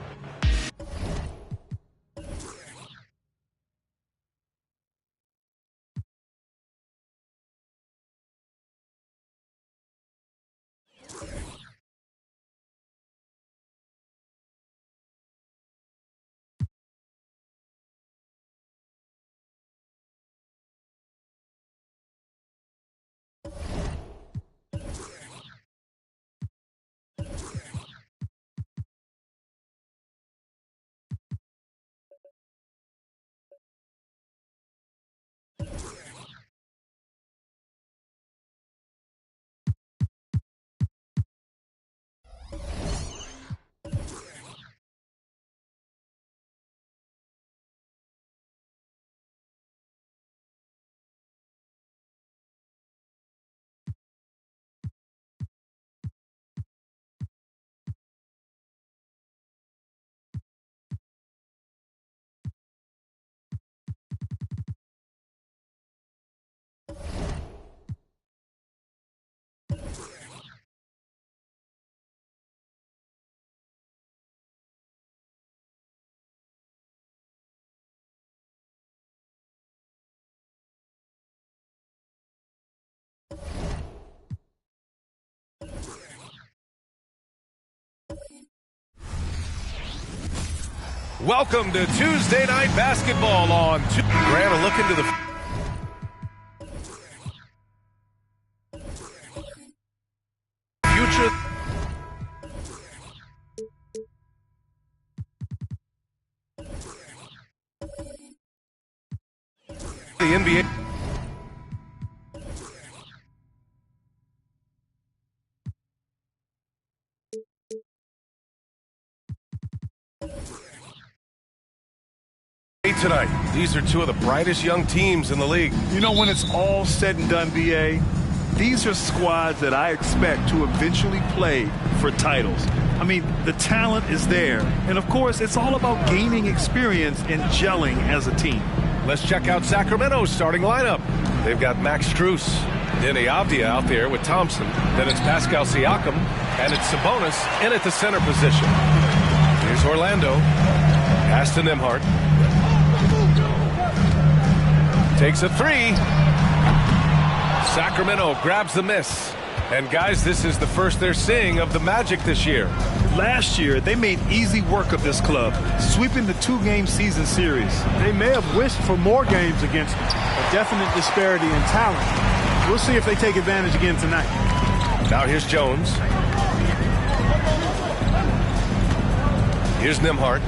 Welcome to Tuesday Night Basketball on Grant, a look into the future. The NBA. Tonight, these are two of the brightest young teams in the league. You know, when it's all said and done, BA, these are squads that I expect to eventually play for titles. I mean, the talent is there. And, of course, it's all about gaining experience and gelling as a team. Let's check out Sacramento's starting lineup. They've got Max Strus, Denny Avdia out there with Thompson. Then it's Pascal Siakam, and it's Sabonis in at the center position. Here's Orlando. Pass to Nembhard. Takes a three. Sacramento grabs the miss. And guys, this is the first they're seeing of the Magic this year. Last year, they made easy work of this club, sweeping the two-game season series. They may have wished for more games against them. A definite disparity in talent. We'll see if they take advantage again tonight. Now here's Jones. Here's Nembhard.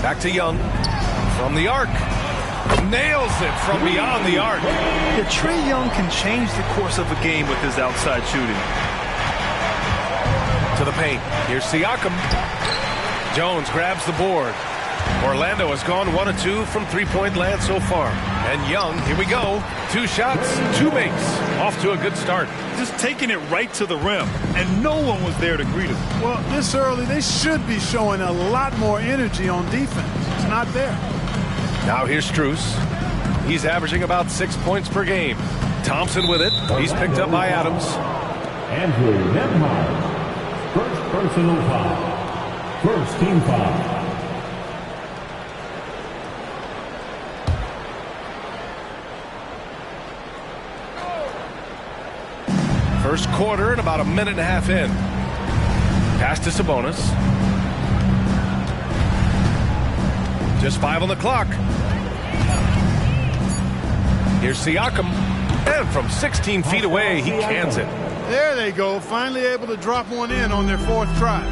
Back to Young. From the arc. Nails it from beyond the arc. Yeah, Trae Young can change the course of a game with his outside shooting. To the paint. Here's Siakam. Jones grabs the board. Orlando has gone 1 of 2 from three-point land so far. And Young, here we go. 2 shots, 2 makes. Off to a good start. Just taking it right to the rim, and no one was there to greet him. Well, this early, they should be showing a lot more energy on defense. It's not there. Now here's Strus. He's averaging about 6 points per game. Thompson with it. He's picked up by Adams. Andrew Nembhard. First personal foul. First team foul. First quarter and about a minute and a half in. Pass to Sabonis. Just 5 on the clock. Here's Siakam. And from 16 feet away, he cans it. There they go. Finally able to drop one in on their 4th try.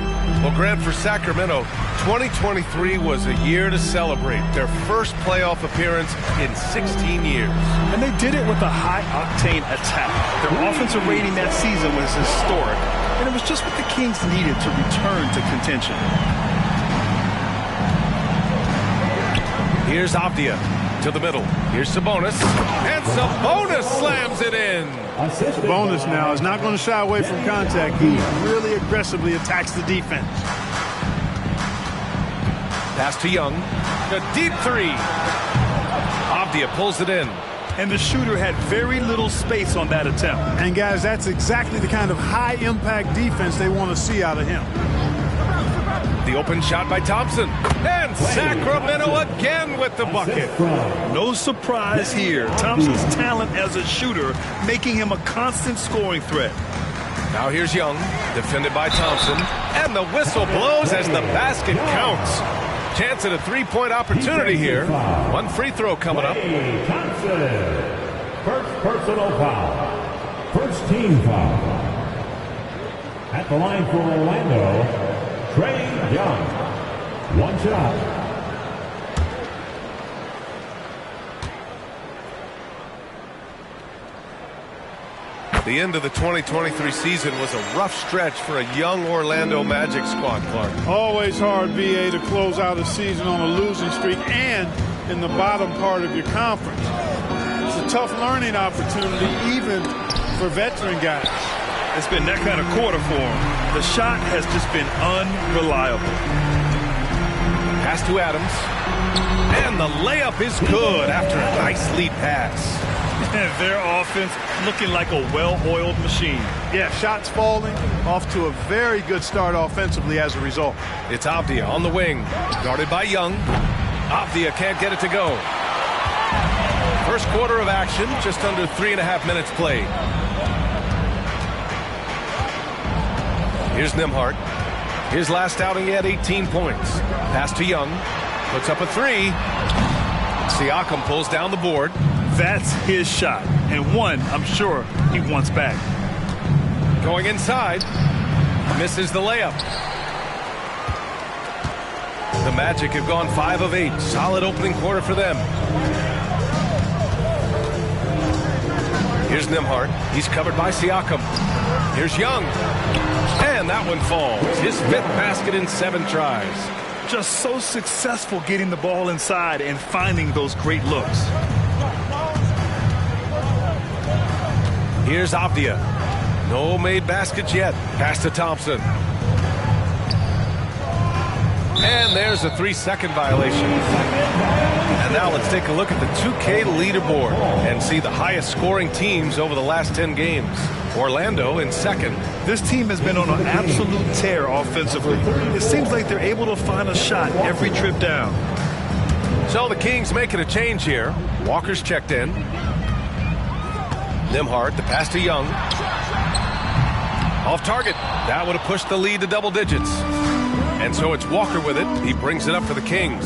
Well, Grant, for Sacramento, 2023 was a year to celebrate. Their first playoff appearance in 16 years. And they did it with a high-octane attack. Their offensive rating that season was historic. And it was just what the Kings needed to return to contention. Here's Avdia to the middle. Here's Sabonis. And Sabonis slams it in. Sabonis now is not going to shy away from contact. He really aggressively attacks the defense. Pass to Young. A deep three. Avdia pulls it in. And the shooter had very little space on that attempt. And guys, that's exactly the kind of high-impact defense they want to see out of him. The open shot by Thompson. And Sacramento again with the bucket. No surprise here. Thompson's talent as a shooter making him a constant scoring threat. Now here's Young, defended by Thompson. And the whistle blows as the basket counts. Chance at a three-point opportunity here. One free throw coming up. Thompson. First personal foul. First team foul. At the line for Orlando, Trae Young. One shot. The end of the 2023 season was a rough stretch for a young Orlando Magic squad, Clark. Always hard, BA, to close out a season on a losing streak and in the bottom part of your conference. It's a tough learning opportunity even for veteran guys. It's been that kind of quarter for him. The shot has just been unreliable. Pass to Adams. And the layup is good after a nice lead pass. And their offense looking like a well-oiled machine. Yeah, shots falling, off to a very good start offensively as a result. It's Avdia on the wing, guarded by Young. Avdia can't get it to go. First quarter of action, just under 3.5 minutes played. Here's Nembhard. His last outing, he had 18 points. Pass to Young. Puts up a three. Siakam pulls down the board. That's his shot, and one I'm sure he wants back. Going inside. Misses the layup. The Magic have gone 5 of 8. Solid opening quarter for them. Here's Nembhard. He's covered by Siakam. Here's Young. And that one falls. His 5th basket in 7 tries. Just so successful getting the ball inside and finding those great looks. Here's Avdia. No made baskets yet. Pass to Thompson. And there's a 3-second violation. And now let's take a look at the 2K leaderboard and see the highest scoring teams over the last 10 games. Orlando in 2nd. This team has been on an absolute tear offensively. It seems like they're able to find a shot every trip down. So the Kings making a change here. Walker's checked in. Nembhard, the pass to Young. Off target. That would have pushed the lead to double digits. And so it's Walker with it. He brings it up for the Kings.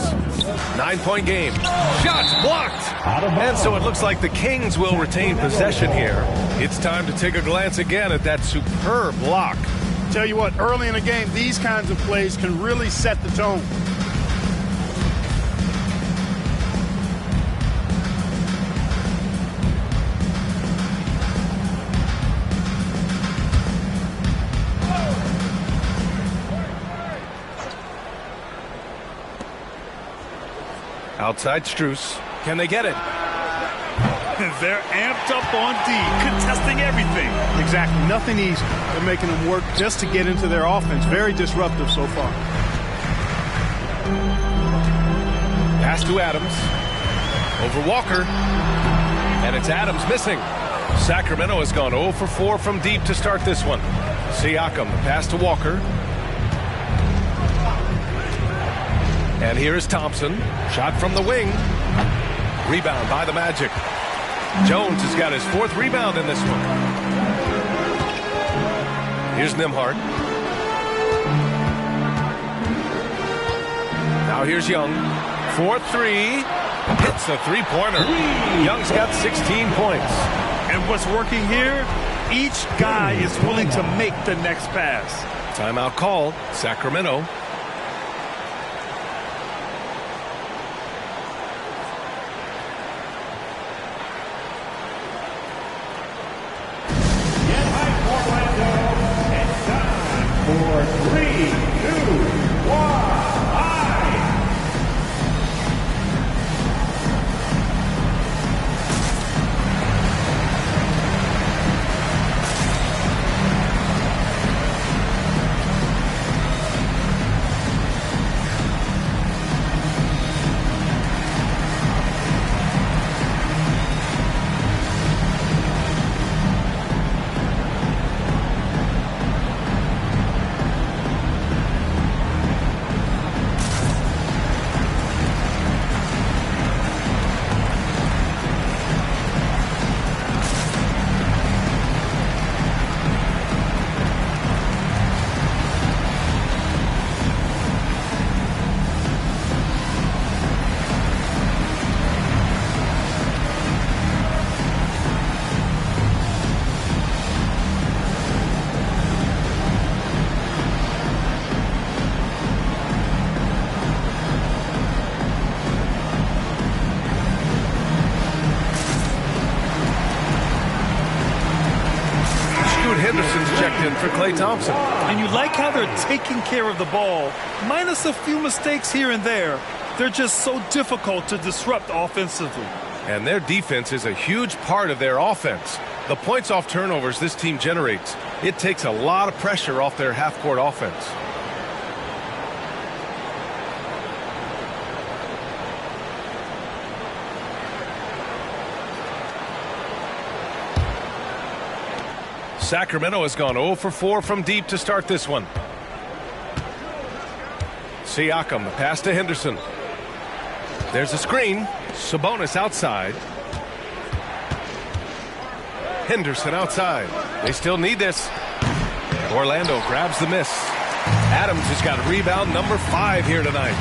9-point game. Shots blocked. And so it looks like the Kings will retain possession here. It's time to take a glance again at that superb block. Tell you what, early in the game, these kinds of plays can really set the tone. Outside Strus. Can they get it? They're amped up on D, contesting everything. Exactly. Nothing easy. They're making them work just to get into their offense. Very disruptive so far. Pass to Adams. Over Walker. And it's Adams missing. Sacramento has gone 0 for 4 from deep to start this one. Siakam, the pass to Walker. And here is Thompson. Shot from the wing. Rebound by the Magic. Jones has got his 4th rebound in this one. Here's Nembhard. Now here's Young. 4-3. Hits the 3-pointer. Young's got 16 points. And what's working here? Each guy is willing to make the next pass. Timeout called. Sacramento. Henderson's checked in for Klay Thompson. And you like how they're taking care of the ball. Minus a few mistakes here and there. They're just so difficult to disrupt offensively. And their defense is a huge part of their offense. The points off turnovers this team generates, it takes a lot of pressure off their half-court offense. Sacramento has gone 0 for 4 from deep to start this one. Siakam, the pass to Henderson. There's a screen. Sabonis outside. Henderson outside. They still need this. Orlando grabs the miss. Adams has got rebound number 5 here tonight.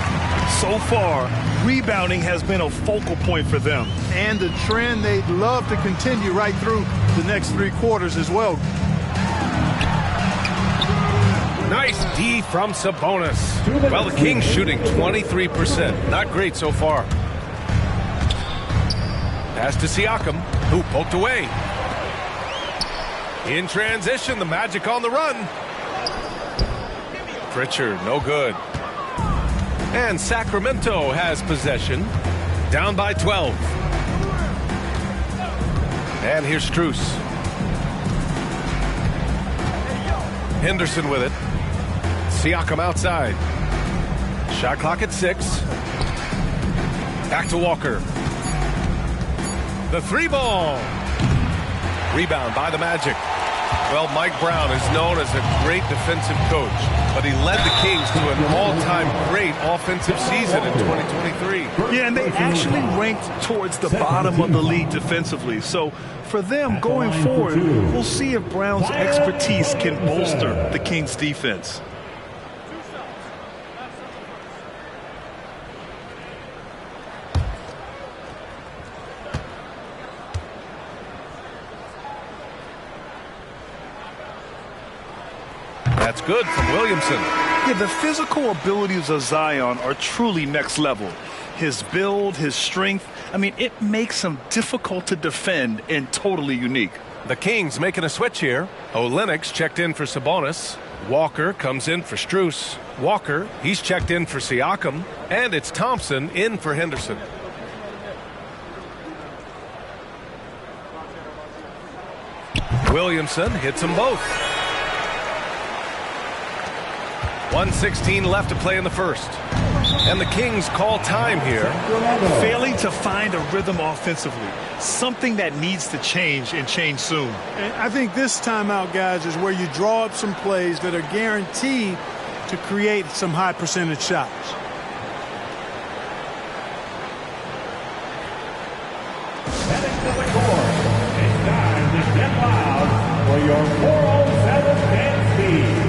So far, rebounding has been a focal point for them. And the trend they'd love to continue right through the next 3 quarters as well. Nice D from Sabonis. Well, the Kings shooting 23%. Not great so far. Pass to Siakam, who poked away. In transition, the Magic on the run. Pritchard, no good. And Sacramento has possession. Down by 12. And here's Strus. Henderson with it. Siakam outside. Shot clock at 6. Back to Walker. The 3-ball. Rebound by the Magic. Well, Mike Brown is known as a great defensive coach, but he led the Kings to an all-time great offensive season in 2023. Yeah, and they actually ranked towards the bottom of the league defensively. So for them going forward, we'll see if Brown's expertise can bolster the Kings' defense. That's good from Williamson. Yeah, the physical abilities of Zion are truly next level. His build, his strength, I mean, it makes him difficult to defend and totally unique. The Kings making a switch here. Olenek's checked in for Sabonis. Walker comes in for Strus. Walker, he's checked in for Siakam. And it's Thompson in for Henderson. Williamson hits them both. 1:16 left to play in the first. And the Kings call time here. Failing to find a rhythm offensively. Something that needs to change and change soon. And I think this timeout, guys, is where you draw up some plays that are guaranteed to create some high percentage shots. Heading to the court, it's time to get loud for your 407 dance team.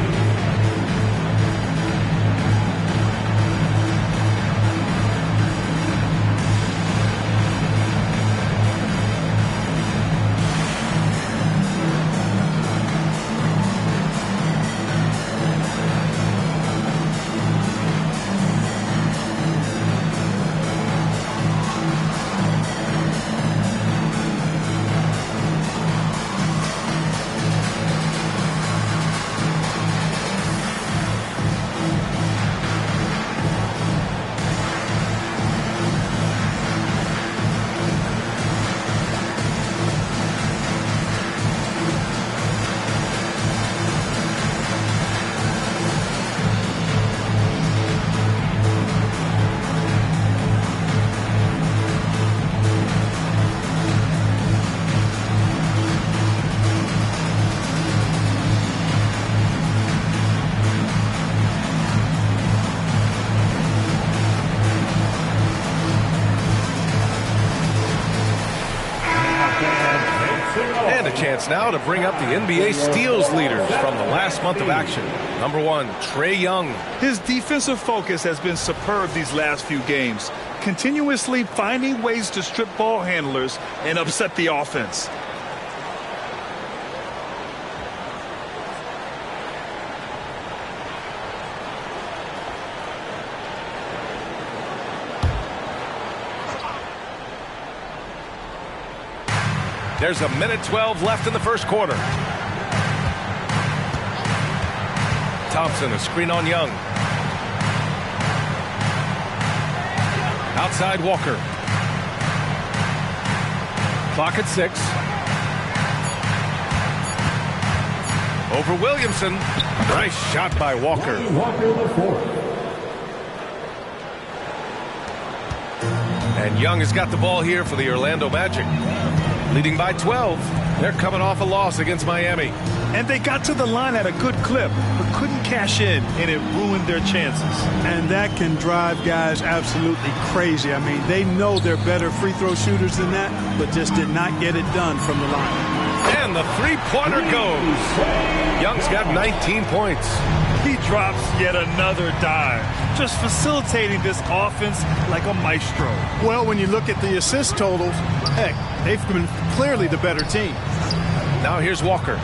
And a chance now to bring up the NBA steals leaders from the last month of action. Number 1, Trae Young. His defensive focus has been superb these last few games, continuously finding ways to strip ball handlers and upset the offense. There's a minute 12 left in the first quarter. Thompson, a screen on Young. Outside Walker. Clock at 6. Over Williamson. Nice shot by Walker. Walker the fourth. And Young has got the ball here for the Orlando Magic. Leading by 12. They're coming off a loss against Miami. And they got to the line at a good clip, but couldn't cash in, and it ruined their chances. And that can drive guys absolutely crazy. I mean, they know they're better free throw shooters than that, but just did not get it done from the line. And the three-pointer goes. Young's got 19 points. He drops yet another dime, just facilitating this offense like a maestro. Well, when you look at the assist totals, heck, they've been clearly the better team. Now here's Walker.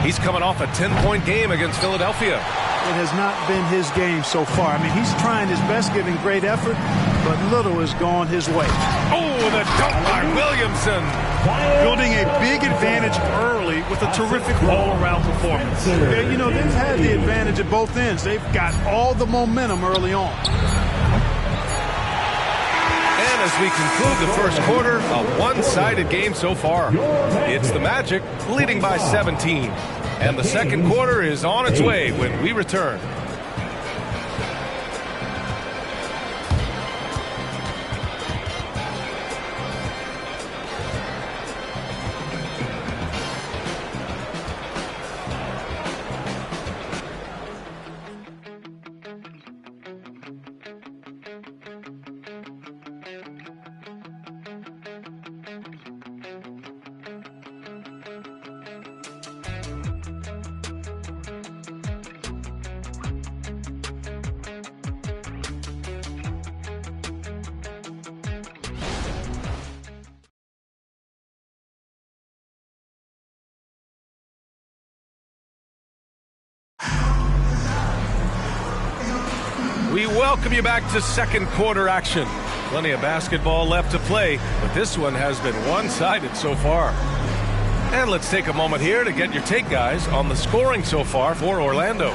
He's coming off a 10-point game against Philadelphia. It has not been his game so far. I mean, he's trying his best, giving great effort, but little has gone his way. Oh, the dunk by Williamson. Building a big advantage early with a terrific all-around performance. Yeah, you know, they've had the advantage at both ends. They've got all the momentum early on. And as we conclude the first quarter, a one-sided game so far. It's the Magic leading by 17. And the second quarter is on its way when we return. We welcome you back to second quarter action. Plenty of basketball left to play, but this one has been one-sided so far. And let's take a moment here to get your take, guys, on the scoring so far for Orlando.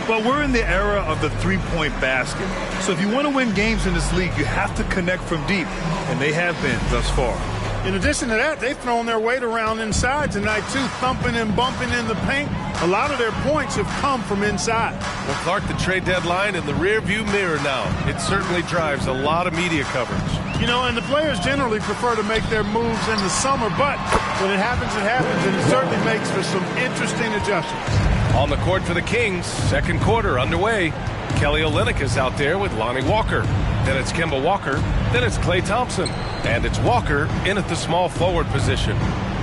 Well, we're in the era of the three-point basket. So if you want to win games in this league, you have to connect from deep, and they have been thus far. In addition to that, they've thrown their weight around inside tonight, too, thumping and bumping in the paint. A lot of their points have come from inside. Well, Clark, the trade deadline in the rearview mirror now. It certainly drives a lot of media coverage. You know, and the players generally prefer to make their moves in the summer, but when it happens, and it certainly makes for some interesting adjustments. On the court for the Kings, second quarter underway. Kelly Olynyk is out there with Lonnie Walker. Then it's Kemba Walker. Then it's Klay Thompson. And it's Walker in at the small forward position.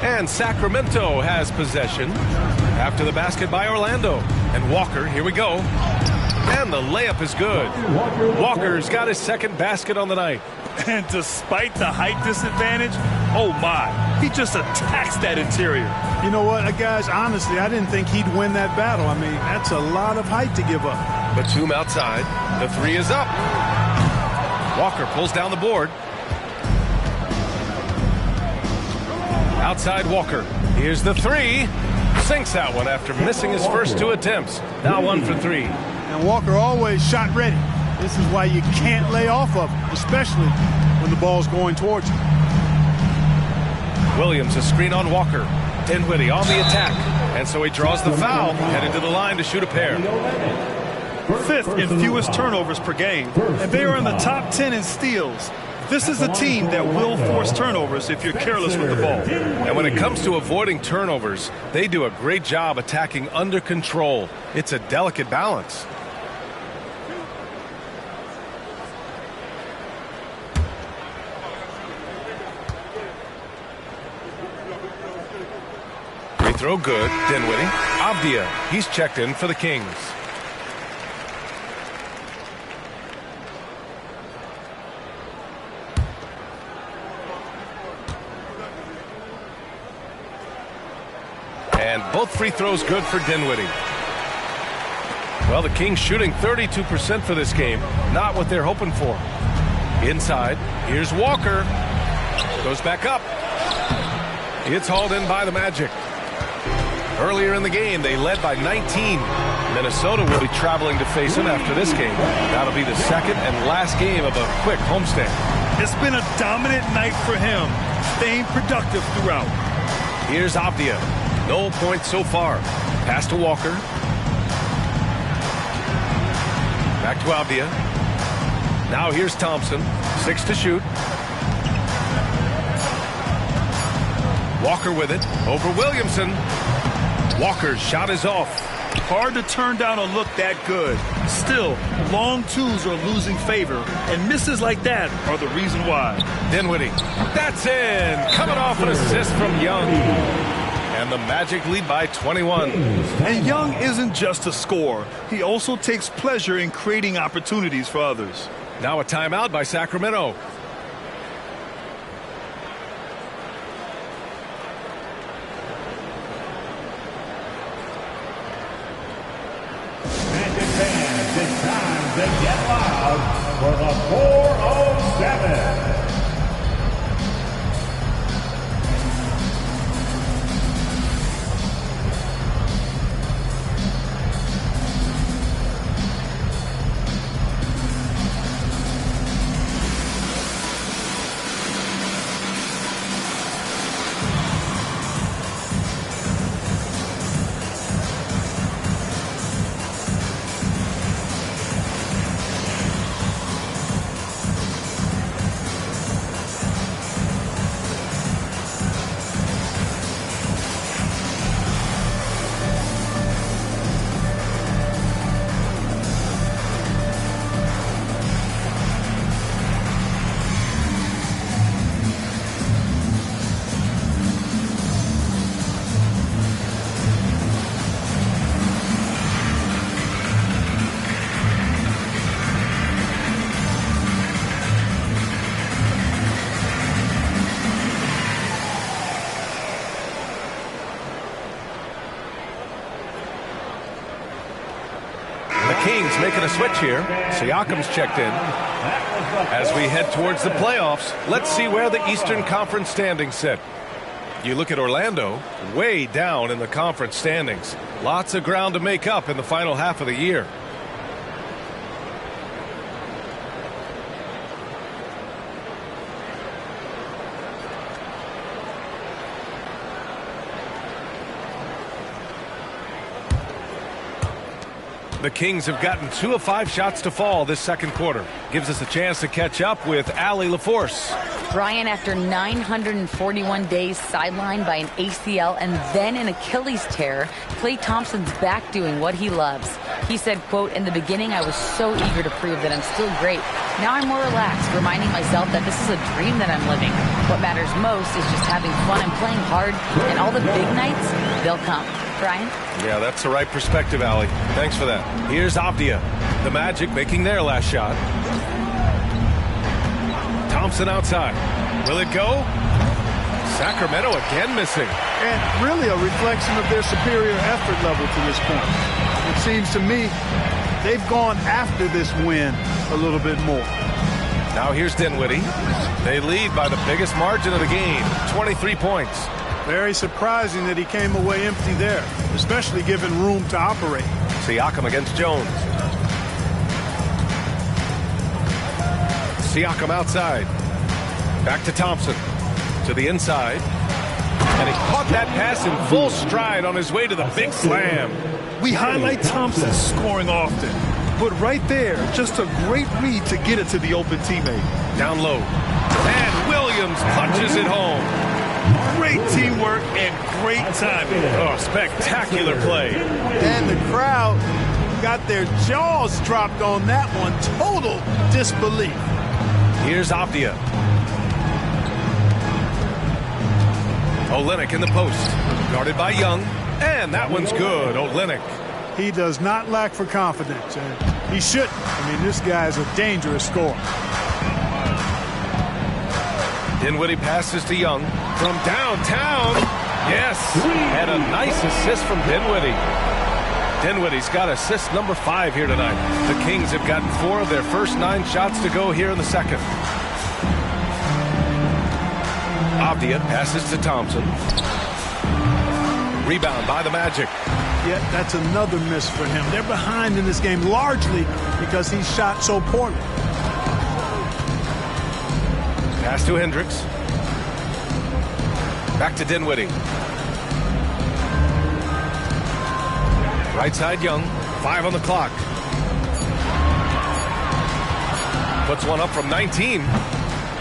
And Sacramento has possession after the basket by Orlando. And Walker, here we go. And the layup is good. Walker's got his second basket on the night. And despite the height disadvantage, oh my, he just attacks that interior. You know what, guys, honestly, I didn't think he'd win that battle. I mean, that's a lot of height to give up. Batum outside. The three is up. Walker pulls down the board. Outside Walker. Here's the three. Sinks that one after missing his first two attempts. Now 1 for 3. And Walker always shot ready. This is why you can't lay off of him, especially when the ball's going towards you. Williams, a screen on Walker. Dinwiddie on the attack. And so he draws the foul, headed to the line to shoot a pair. Fifth in fewest turnovers per game, and they are in the top 10 in steals. This is a team that will force turnovers if you're careless with the ball. And when it comes to avoiding turnovers, they do a great job attacking under control. It's a delicate balance. Free throw good. Dinwiddie. Avdia. He's checked in for the Kings. And both free throws good for Dinwiddie. Well, the Kings shooting 32% for this game. Not what they're hoping for. Inside. Here's Walker. Goes back up. It's hauled in by the Magic. Earlier in the game, they led by 19. Minnesota will be traveling to face them after this game. That'll be the second and last game of a quick homestand. It's been a dominant night for him, staying productive throughout. Here's Avdia. No points so far. Pass to Walker. Back to Avdia. Now here's Thompson. 6 to shoot. Walker with it. Over Williamson. Walker's shot is off. Hard to turn down a look that good. Still, long twos are losing favor, and misses like that are the reason why. Dinwiddie. That's in. Coming off an assist from Young. And the Magic lead by 21. And Young isn't just a scorer. He also takes pleasure in creating opportunities for others. Now a timeout by Sacramento. Magic fans, it's time to get loud for the 407. Kings making a switch here. Siakam's checked in. As we head towards the playoffs, let's see where the Eastern Conference standings sit. You look at Orlando, way down in the conference standings. Lots of ground to make up in the final half of the year. The Kings have gotten 2 of 5 shots to fall this second quarter. Gives us a chance to catch up with Allie LaForce. Brian, after 941 days sidelined by an ACL and then an Achilles tear, Klay Thompson's back doing what he loves. He said, quote, "In the beginning, I was so eager to prove that I'm still great. Now I'm more relaxed, reminding myself that this is a dream that I'm living. What matters most is just having fun and playing hard, and all the big nights, they'll come." Brian? Yeah, that's the right perspective, Allie. Thanks for that. Here's Avdia. The Magic making their last shot. Thompson outside. Will it go? Sacramento again missing. And really a reflection of their superior effort level to this point. It seems to me they've gone after this win a little bit more. Now here's Dinwiddie. They lead by the biggest margin of the game, 23 points. Very surprising that he came away empty there, especially given room to operate. Siakam against Jones. Siakam outside. Back to Thompson. To the inside. And he caught that pass in full stride on his way to the big slam. We highlight Thompson's scoring often, but right there, just a great read to get it to the open teammate. Down low. And Williams punches it home. Great teamwork and great timing. Oh, spectacular play. And the crowd got their jaws dropped on that one. Total disbelief. Here's Avdia. Olynyk in the post. Guarded by Young. And that one's good. Olynyk. He does not lack for confidence. And he shouldn't. I mean, this guy is a dangerous scorer. Dinwiddie passes to Young from downtown. Yes, and a nice assist from Dinwiddie. Dinwiddie's got assist number 5 here tonight. The Kings have gotten 4 of their first 9 shots to go here in the second. Avdia passes to Thompson. Rebound by the Magic. Yet that's another miss for him. They're behind in this game largely because he shot so poorly. Pass to Hendricks. Back to Dinwiddie. Right side Young. 5 on the clock. Puts one up from 19.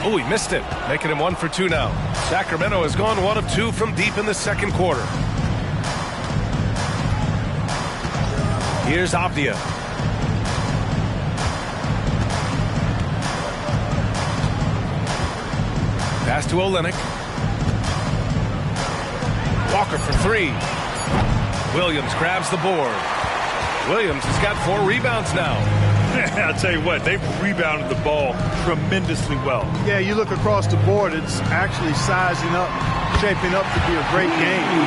Oh, he missed it. Making him 1 for 2 now. Sacramento has gone 1 of 2 from deep in the second quarter. Here's Avdia. Pass to Olynyk. Walker for three. Williams grabs the board. Williams has got 4 rebounds now. I'll tell you what, they've rebounded the ball tremendously well. Yeah, you look across the board, it's actually sizing up, shaping up to be a great game.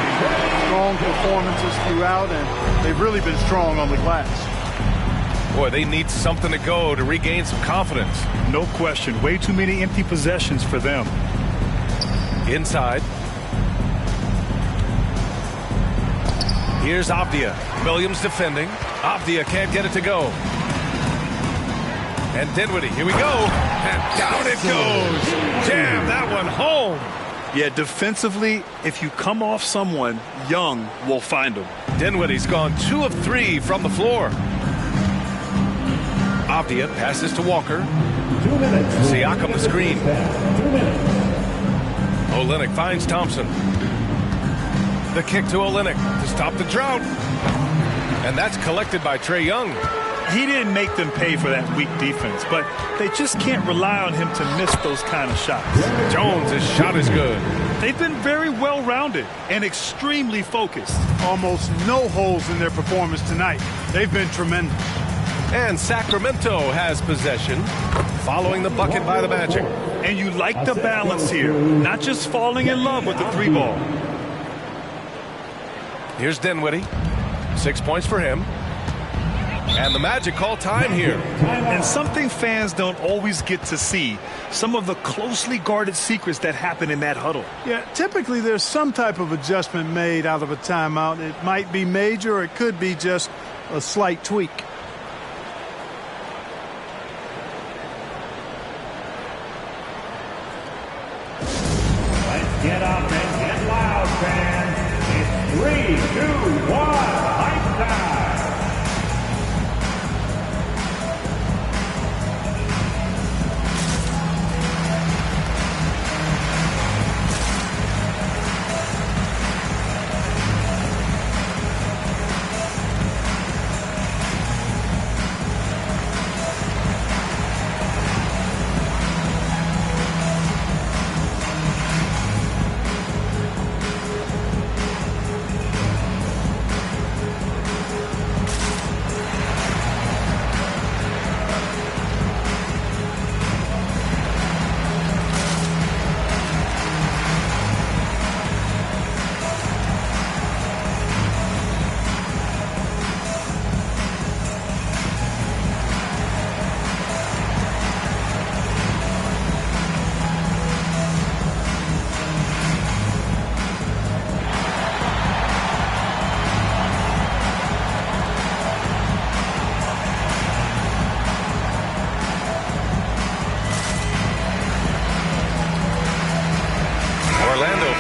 Strong performances throughout, and they've really been strong on the glass. Boy, they need something to go to regain some confidence. No question. Way too many empty possessions for them. Inside. Here's Avdia. Williams defending. Avdia can't get it to go. And Dinwiddie, here we go. And down it goes. Jam that one home. Yeah, defensively, if you come off someone, Young will find them. Dinwiddie's gone 2 of 3 from the floor. Avdia passes to Walker. 2 minutes. Siakam the screen. 2 minutes. Olynyk finds Thompson. The kick to Olynyk to stop the drought. And that's collected by Trae Young. He didn't make them pay for that weak defense, but they just can't rely on him to miss those kind of shots. Jones' shot is good. They've been very well-rounded and extremely focused. Almost no holes in their performance tonight. They've been tremendous. And Sacramento has possession, following the bucket by the Magic. And you like the balance here, not just falling in love with the 3-ball. Here's Dinwiddie. 6 points for him. And the Magic call time here. And something fans don't always get to see, some of the closely guarded secrets that happen in that huddle. Yeah, typically there's some type of adjustment made out of a timeout. It might be major, or it could be just a slight tweak. Let's get up and get loud, fans. It's 3, 2, 1, lights out.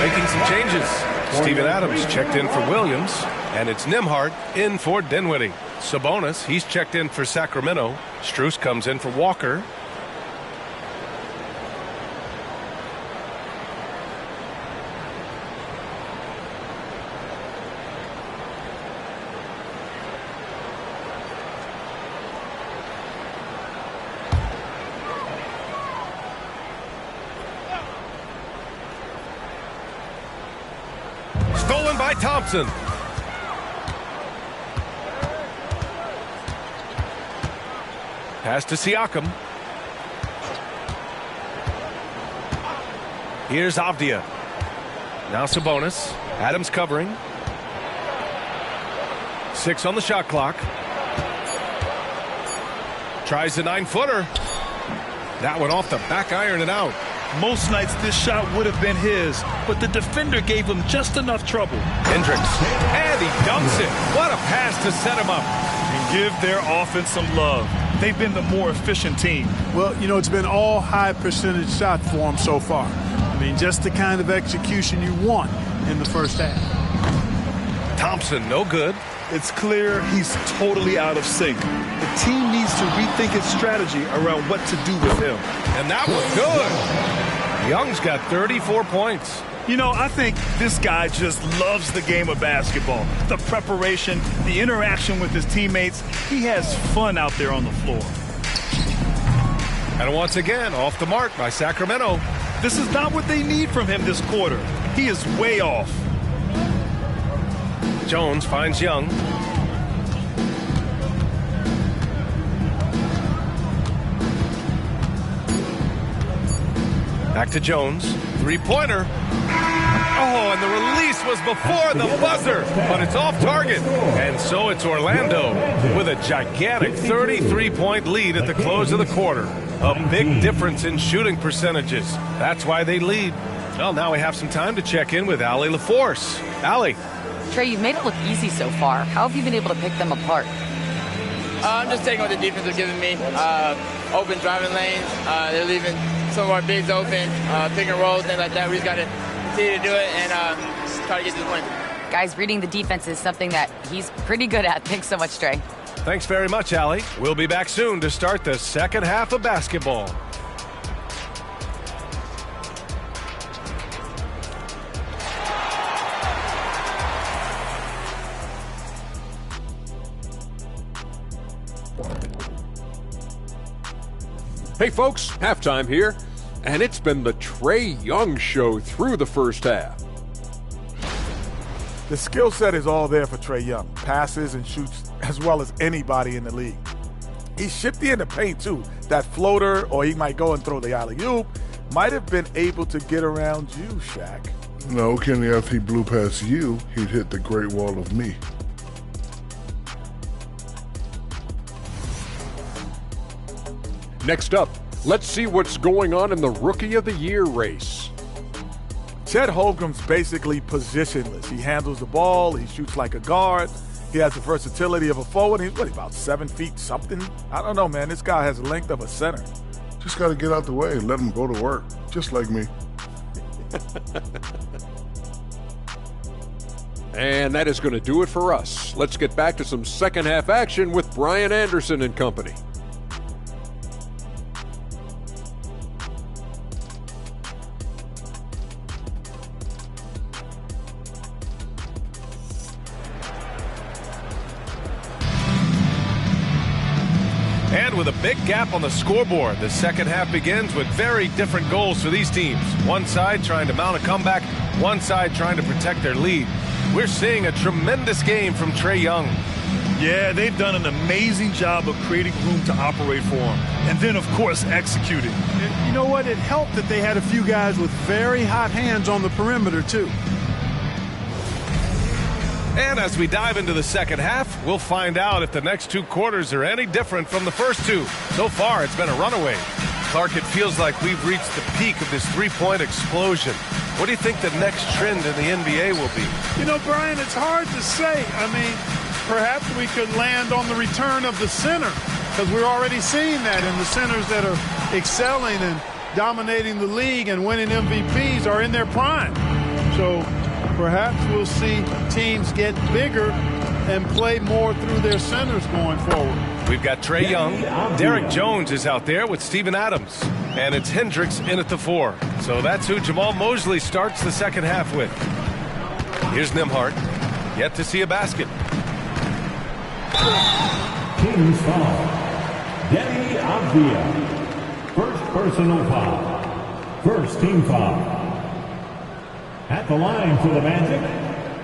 Making some changes. Steven Adams checked in for Williams, and it's Nembhard in for Dinwiddie. Sabonis, he's checked in for Sacramento. Strus comes in for Walker. Stolen by Thompson. Pass to Siakam. Here's Avdia. Now Sabonis. Adams covering. 6 on the shot clock. Tries the 9-footer. That one off the back iron and out. Most nights this shot would have been his, but the defender gave him just enough trouble. Hendricks, and he dunks it. What a pass to set him up. And give their offense some love. They've been the more efficient team. Well, you know, it's been all high percentage shots for them so far. I mean, just the kind of execution you want in the first half. Thompson, no good. It's clear he's totally out of sync. The team needs to rethink its strategy around what to do with him. And that was good. Young's got 34 points. You know, I think this guy just loves the game of basketball. The preparation, the interaction with his teammates. He has fun out there on the floor. And once again, off the mark by Sacramento. This is not what they need from him this quarter. He is way off. Jones finds Young. Back to Jones. Three-pointer. Oh, and the release was before the buzzer, but it's off target. And so it's Orlando with a gigantic 33-point lead at the close of the quarter. A big difference in shooting percentages. That's why they lead. Well, now we have some time to check in with Allie LaForce. Allie. Trey, you've made it look easy so far. How have you been able to pick them apart? I'm just taking what the defense is giving me. Open driving lanes. They're leaving some of our bigs open, pick and roll, things like that. We just got to continue to do it and try to get to the win. Guys, reading the defense is something that he's pretty good at. Thanks so much, Trey. Thanks very much, Allie. We'll be back soon to start the second half of basketball. Hey folks, halftime here, and it's been the Trey Young show through the first half. The skill set is all there for Trey Young. Passes and shoots as well as anybody in the league. He's shifty in the paint too. That floater, or he might go and throw the alley-oop, might have been able to get around you, Shaq. No, Kenny, after he blew past you, he'd hit the Great Wall of me. Next up, let's see what's going on in the Rookie of the Year race. Chet Holmgren's basically positionless. He handles the ball, he shoots like a guard, he has the versatility of a forward. He's about 7 feet something? I don't know, man. This guy has the length of a center. Just got to get out the way and let him go to work, just like me. And that is going to do it for us. Let's get back to some second half action with Brian Anderson and company. And with a big gap on the scoreboard, the second half begins with very different goals for these teams. One side trying to mount a comeback, one side trying to protect their lead. We're seeing a tremendous game from Trey Young. Yeah, they've done an amazing job of creating room to operate for him. And then, of course, executing. And you know what? It helped that they had a few guys with very hot hands on the perimeter, too. And as we dive into the second half, we'll find out if the next two quarters are any different from the first two. So far, it's been a runaway. Clark, it feels like we've reached the peak of this three-point explosion. What do you think the next trend in the NBA will be? You know, Brian, it's hard to say. I mean, perhaps we could land on the return of the center, because we're already seeing that in the centers that are excelling and dominating the league and winning MVPs are in their prime. So perhaps we'll see teams get bigger and play more through their centers going forward. We've got Trey Young. Derek Jones is out there with Steven Adams. And it's Hendricks in at the 4. So that's who Jamal Mosley starts the second half with. Here's Nembhard. Yet to see a basket. Team's foul. Denny Avdia. First personal foul. First team foul. At the line for the Magic,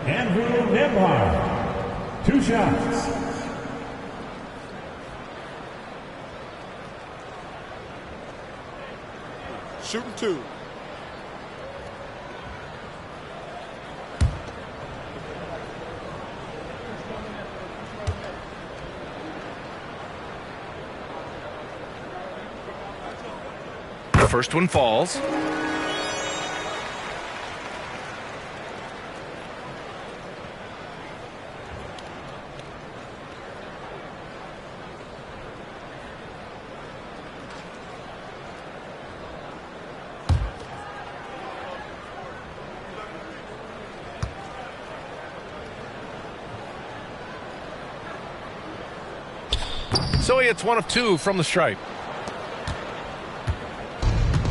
Andrew Nembhard. 2 shots. Shooting 2. The first one falls. So he hits 1 of 2 from the stripe.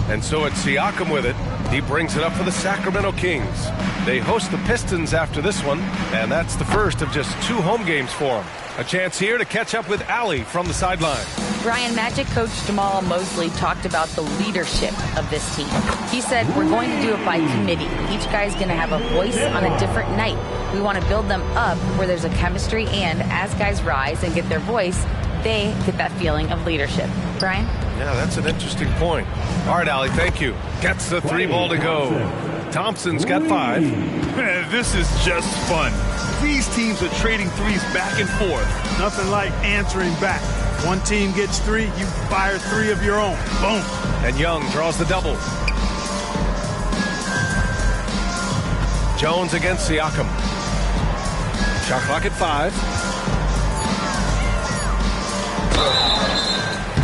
And so it's Siakam with it. He brings it up for the Sacramento Kings. They host the Pistons after this one, and that's the first of just 2 home games for them. A chance here to catch up with Allie from the sideline. Brian, Magic coach Jamal Mosley talked about the leadership of this team. He said, we're going to do it by committee. Each guy's going to have a voice on a different night. We want to build them up where there's a chemistry, and as guys rise and get their voice, they get that feeling of leadership. Brian? Yeah, that's an interesting point. All right, Allie, thank you. Gets the 3 ball to go. Thompson's got 5. Man, this is just fun. These teams are trading threes back and forth. Nothing like answering back. One team gets 3, you fire 3 of your own. Boom. And Young draws the double. Jones against Siakam. Shot clock at 5.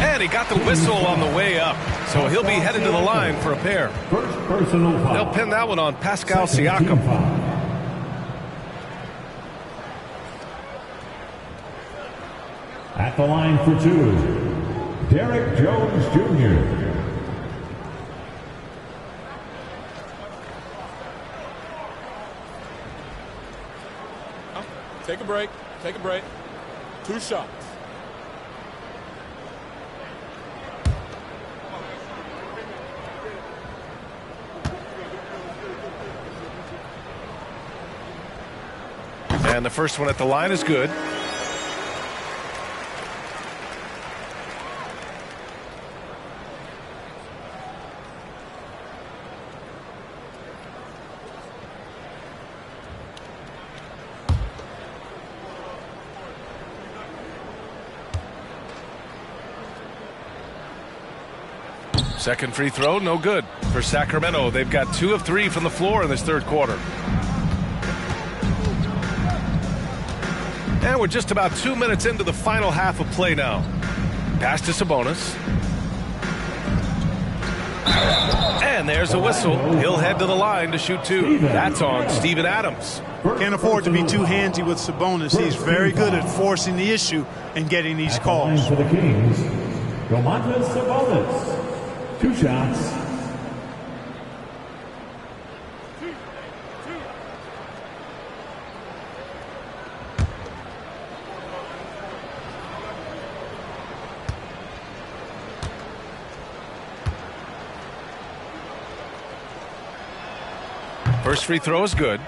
And he got the whistle on the way up. So he'll be headed to the line for a pair. First personal foul. They'll pin that one on Pascal Siakam. At the line for 2, Derek Jones Jr. Take a break. Take a break. 2 shots. And the first one at the line is good. Second free throw, no good for Sacramento. They've got 2 of 3 from the floor in this third quarter. And we're just about 2 minutes into the final half of play now. Pass to Sabonis. And there's a whistle. He'll head to the line to shoot 2. That's on Steven Adams. Can't afford to be too handsy with Sabonis. He's very good at forcing the issue and getting these calls. For the Kings, Domantas Sabonis. 2 shots. First free throw is good.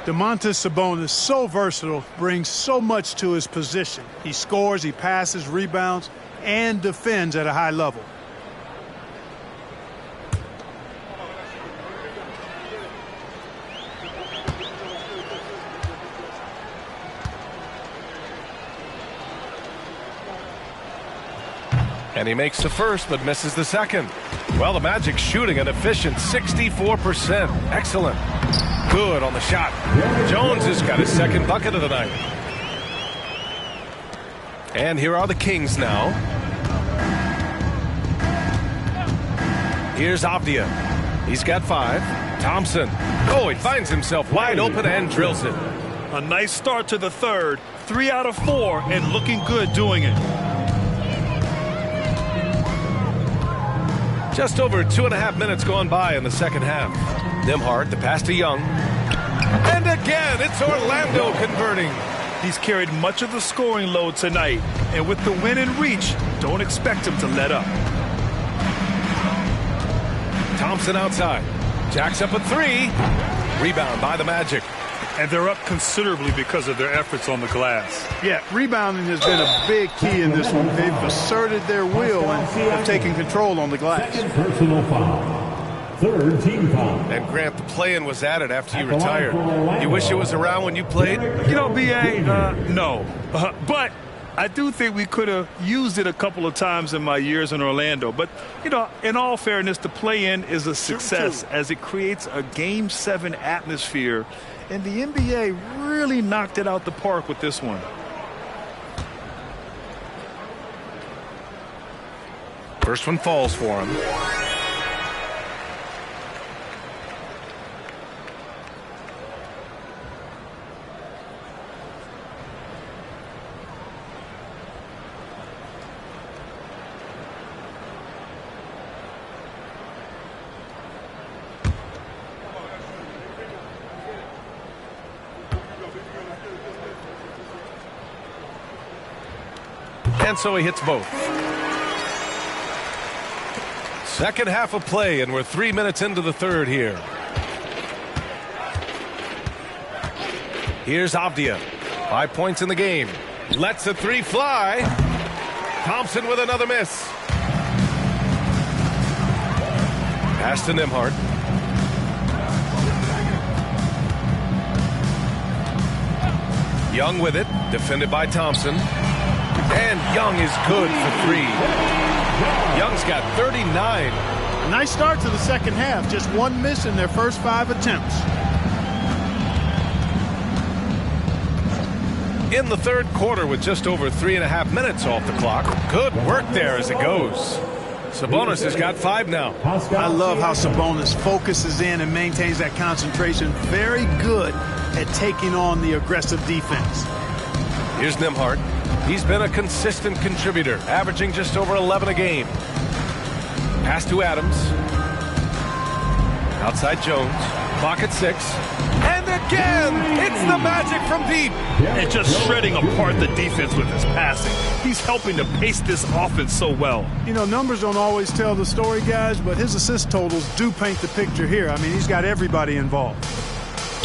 Domantas Sabonis, so versatile, brings so much to his position. He scores, he passes, rebounds, and defends at a high level. And he makes the first, but misses the second. Well, the Magic shooting an efficient 64%. Excellent. Good on the shot. Jones has got his second bucket of the night. And here are the Kings now. Here's Avdia. He's got 5. Thompson. Oh, he finds himself wide open and drills it. A nice start to the third. 3 out of 4 and looking good doing it. Just over 2.5 minutes gone by in the second half. Nembhard, the pass to Young. And again, it's Orlando converting. He's carried much of the scoring load tonight. And with the win in reach, don't expect him to let up. Thompson outside. Jacks up a 3. Rebound by the Magic. And they're up considerably because of their efforts on the glass. Yeah, rebounding has been a big key in this one. They've asserted their will and have taken control on the glass. Personal foul. Third team foul. And Grant, the play-in was added after you retired. You wish it was around when you played? You know, B.A., no. But I do think we could have used it a couple of times in my years in Orlando. But, you know, in all fairness, the play-in is a success as it creates a Game 7 atmosphere. And the NBA really knocked it out the park with this one. First one falls for him. And so he hits both. Second half of play, and we're 3 minutes into the third here. Here's Avdia. 5 points in the game. Lets the three fly. Thompson with another miss. Pass to Nembhard. Young with it. Defended by Thompson. And Young is good for three. Young's got 39. Nice start to the second half. Just one miss in their first 5 attempts. In the third quarter with just over 3.5 minutes off the clock. Good work there as it goes. Sabonis has got 5 now. I love how Sabonis focuses in and maintains that concentration. Very good at taking on the aggressive defense. Here's Nembhard. He's been a consistent contributor, averaging just over 11 a game. Pass to Adams. Outside Jones. Clock at 6. And again, it's the Magic from deep. And just shredding apart the defense with his passing. He's helping to pace this offense so well. You know, numbers don't always tell the story, guys, but his assist totals do paint the picture here. I mean, he's got everybody involved.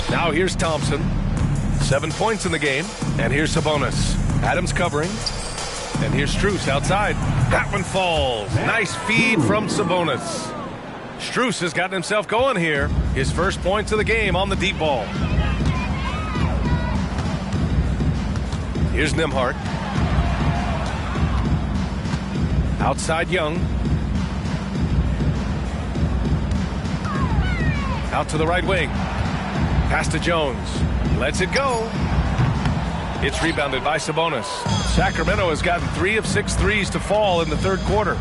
Now here's Thompson. 7 points in the game. And here's Sabonis. Adams covering. And here's Strus outside. That one falls. Nice feed from Sabonis. Strus has gotten himself going here. His first points of the game on the deep ball. Here's Nembhard. Outside Young. Out to the right wing. Pass to Jones. Lets it go. It's rebounded by Sabonis. Sacramento has gotten 3 of 6 threes to fall in the third quarter.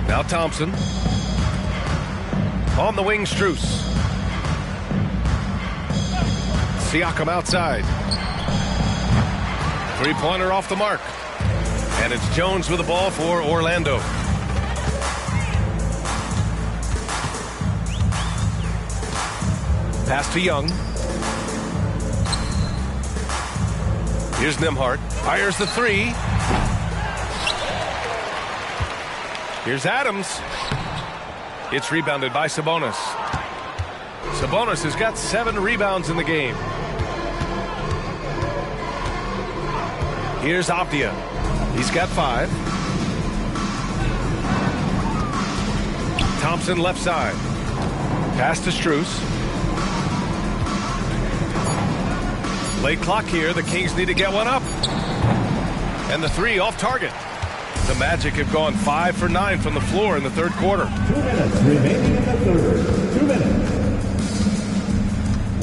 Now Thompson. On the wing, Strus. Siakam outside. Three-pointer off the mark. And it's Jones with the ball for Orlando. Pass to Young. Here's Nembhard. Fires the three. Here's Adams. It's rebounded by Sabonis. Sabonis has got 7 rebounds in the game. Here's Avdia. He's got 5. Thompson left side. Pass to Strus. Late clock here. The Kings need to get one up. And the three off target. The Magic have gone 5 for 9 from the floor in the third quarter. 2 minutes remaining in the third. 2 minutes.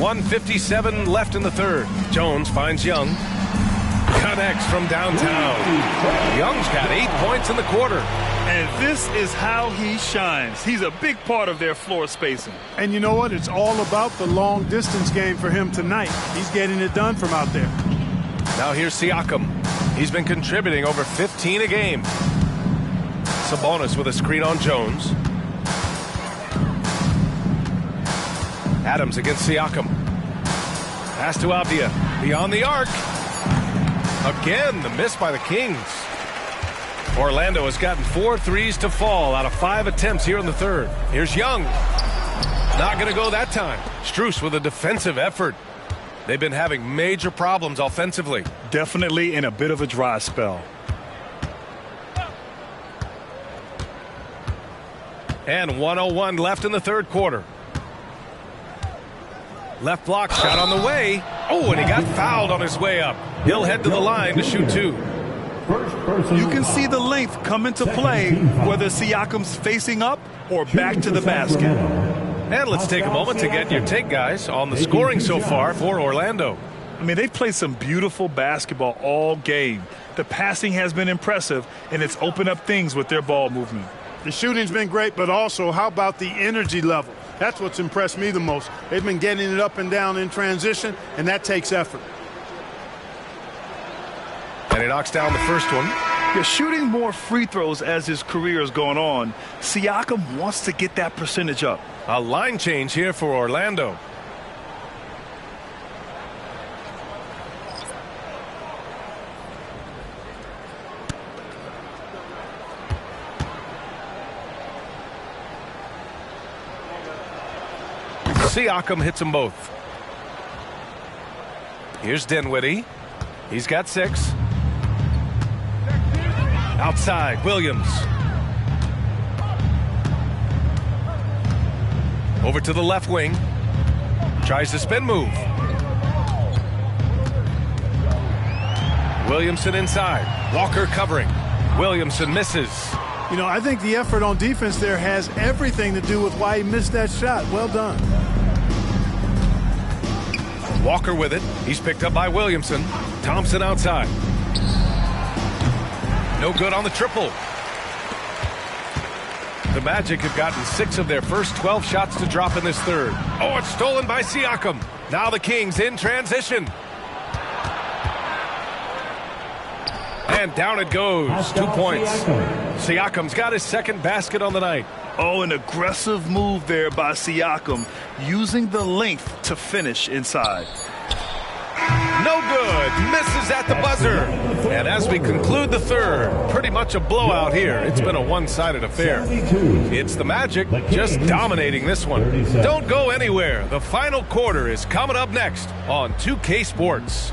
1:57 left in the third. Jones finds Young. Connects from downtown. Young's got 8 points in the quarter. And this is how he shines. He's a big part of their floor spacing. And you know what? It's all about the long distance game for him tonight. He's getting it done from out there. Now here's Siakam. He's been contributing over 15 a game. Sabonis with a screen on Jones. Adams against Siakam. Pass to Avdia. Beyond the arc. Again, the miss by the Kings. Orlando has gotten 4 threes to fall out of 5 attempts here in the third. Here's Young. Not going to go that time. Strus with a defensive effort. They've been having major problems offensively. Definitely in a bit of a dry spell. And 1:01 left in the third quarter. Left block shot on the way. Oh, and he got fouled on his way up. He'll head to the line to shoot 2. You can see the length come into play, whether Siakam's facing up or back to the basket. And let's take a moment to get your take, guys, on the scoring so far for Orlando. I mean, they've played some beautiful basketball all game. The passing has been impressive, and it's opened up things with their ball movement. The shooting's been great, but also how about the energy level? That's what's impressed me the most. They've been getting it up and down in transition, and that takes effort. And he knocks down the first one. Yeah, shooting more free throws as his career is going on. Siakam wants to get that percentage up. A line change here for Orlando. Siakam hits them both. Here's Dinwiddie. He's got 6. Outside, Williams. Over to the left wing. Tries the spin move. Williamson inside. Walker covering. Williamson misses. You know, I think the effort on defense there has everything to do with why he missed that shot. Well done. Walker with it. He's picked up by Williamson. Thompson outside. No good on the triple. The Magic have gotten 6 of their first 12 shots to drop in this third. Oh, it's stolen by Siakam. Now the Kings in transition. And down it goes. 2 points. Siakam's got his second basket on the night. Oh, an aggressive move there by Siakam, using the length to finish inside. No good. Misses at the buzzer. And as we conclude the third, pretty much a blowout here. It's been a one-sided affair. It's the Magic just dominating this one. Don't go anywhere. The final quarter is coming up next on 2K Sports.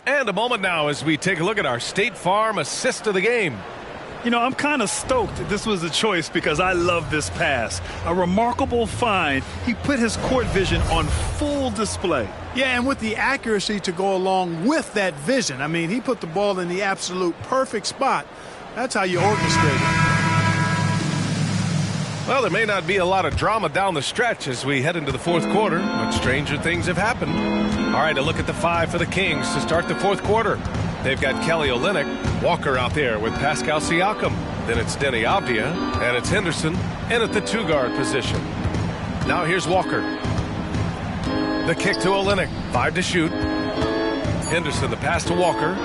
And a moment now as we take a look at our State Farm assist of the game. You know, I'm kind of stoked this was a choice because I love this pass. A remarkable find. He put his court vision on full display. Yeah, and with the accuracy to go along with that vision. I mean, he put the ball in the absolute perfect spot. That's how you orchestrate it. Well, there may not be a lot of drama down the stretch as we head into the fourth quarter, but stranger things have happened. All right, a look at the 5 for the Kings to start the fourth quarter. They've got Kelly Olynyk, Walker out there with Pascal Siakam. Then it's Denny Avdia, and it's Henderson in at the 2-guard position. Now here's Walker. The kick to Olynyk, 5 to shoot. Henderson, the pass to Walker.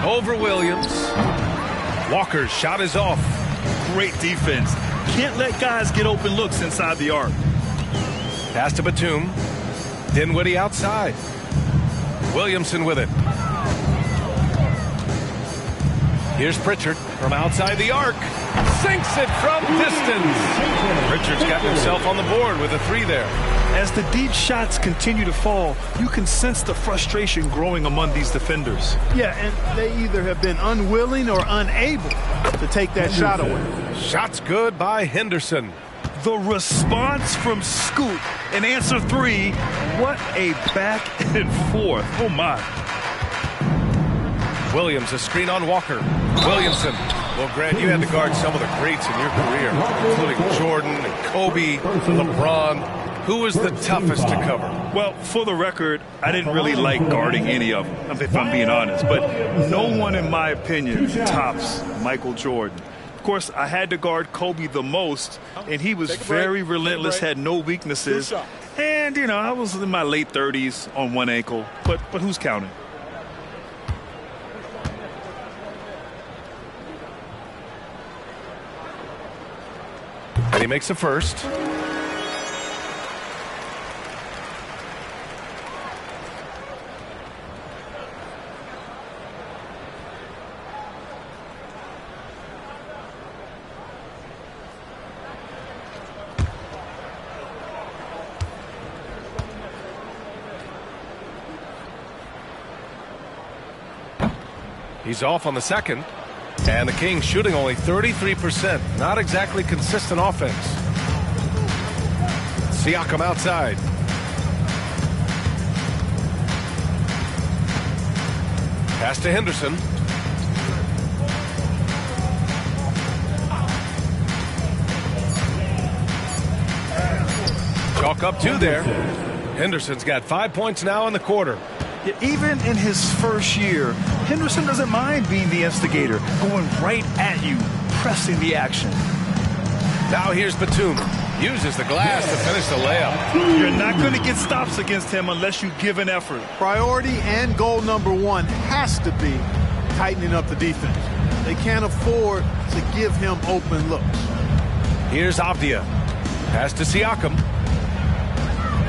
Over Williams. Walker's shot is off. Great defense. Can't let guys get open looks inside the arc. Pass to Batum. Dinwiddie outside. Williamson with it. Here's Pritchard from outside the arc. Sinks it from distance. Pritchard's got himself on the board with a 3 there. As the deep shots continue to fall, you can sense the frustration growing among these defenders. Yeah, and they either have been unwilling or unable to take that shot away. Shot's good by Henderson. The response from Scoot in answer 3. What a back and forth. Oh, my. Williams, a screen on Walker. Williamson. Well, Grant, you had to guard some of the greats in your career, including Jordan and Kobe, LeBron. Who was the toughest to cover? Well, for the record, I didn't really like guarding any of them, if I'm being honest. But no one, in my opinion, tops Michael Jordan. Of course, I had to guard Kobe the most, and he was very relentless, had no weaknesses. And, you know, I was in my late 30s on one ankle. But who's counting? And he makes the first. He's off on the second. And the Kings shooting only 33%. Not exactly consistent offense. Siakam outside. Pass to Henderson. Chalk up 2 there. Henderson's got 5 points now in the quarter. Yeah, even in his first year, Henderson doesn't mind being the instigator, going right at you, pressing the action. Now here's Batum. Uses the glass to finish the layup. You're not going to get stops against him unless you give an effort. Priority and goal number one has to be tightening up the defense. They can't afford to give him open looks. Here's Avdia. Pass to Siakam.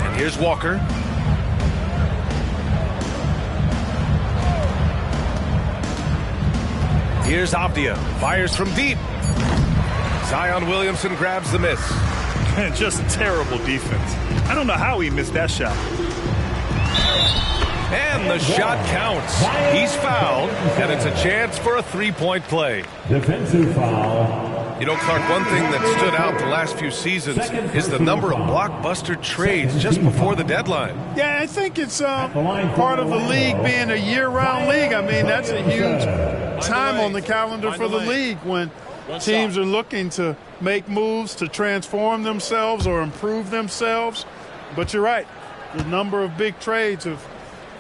And here's Walker. Here's Avdia. Fires from deep. Zion Williamson grabs the miss. Just terrible defense. I don't know how he missed that shot. And the shot counts. He's fouled, and it's a chance for a three-point play. Defensive foul. You know, Clark, one thing that stood out the last few seasons is the number of blockbuster trades just before the deadline. Yeah, I think it's part of the league being a year-round league. I mean, that's a huge time on the calendar for the league when teams are looking to make moves to transform themselves or improve themselves. But you're right. The number of big trades have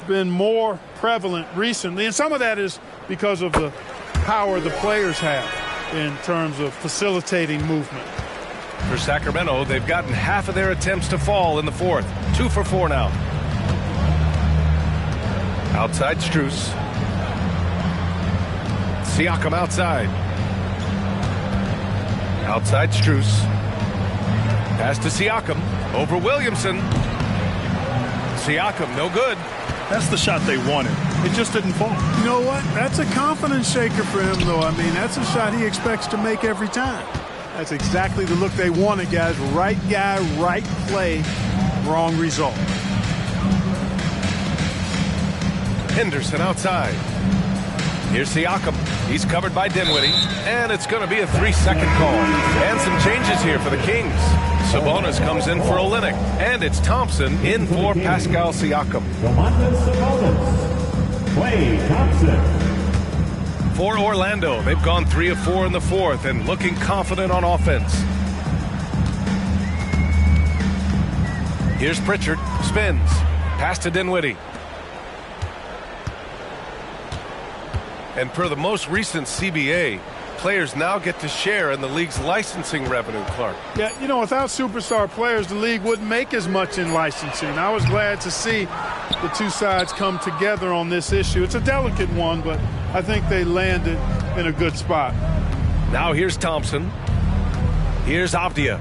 been more prevalent recently. And some of that is because of the power the players have in terms of facilitating movement. For Sacramento, they've gotten half of their attempts to fall in the fourth. 2 for 4 now. Outside Strus. Siakam outside. Outside Strus. Pass to Siakam. Over Williamson. Siakam, no good. That's the shot they wanted. It just didn't fall. You know what? That's a confidence shaker for him, though. I mean, that's a shot he expects to make every time. That's exactly the look they wanted, guys. Right guy, right play, wrong result. Henderson outside. Here's Siakam. He's covered by Dinwiddie, and it's going to be a 3-second call. And some changes here for the Kings. Sabonis comes in for Olynyk, and it's Thompson in for Pascal Siakam. Klay Thompson. For Orlando, they've gone 3 of 4 in the fourth and looking confident on offense. Here's Pritchard. Spins. Pass to Dinwiddie. And per the most recent CBA, players now get to share in the league's licensing revenue, Clark. Yeah, you know, without superstar players, the league wouldn't make as much in licensing. I was glad to see the two sides come together on this issue. It's a delicate one, but I think they landed in a good spot. Now here's Thompson. Here's Avdia.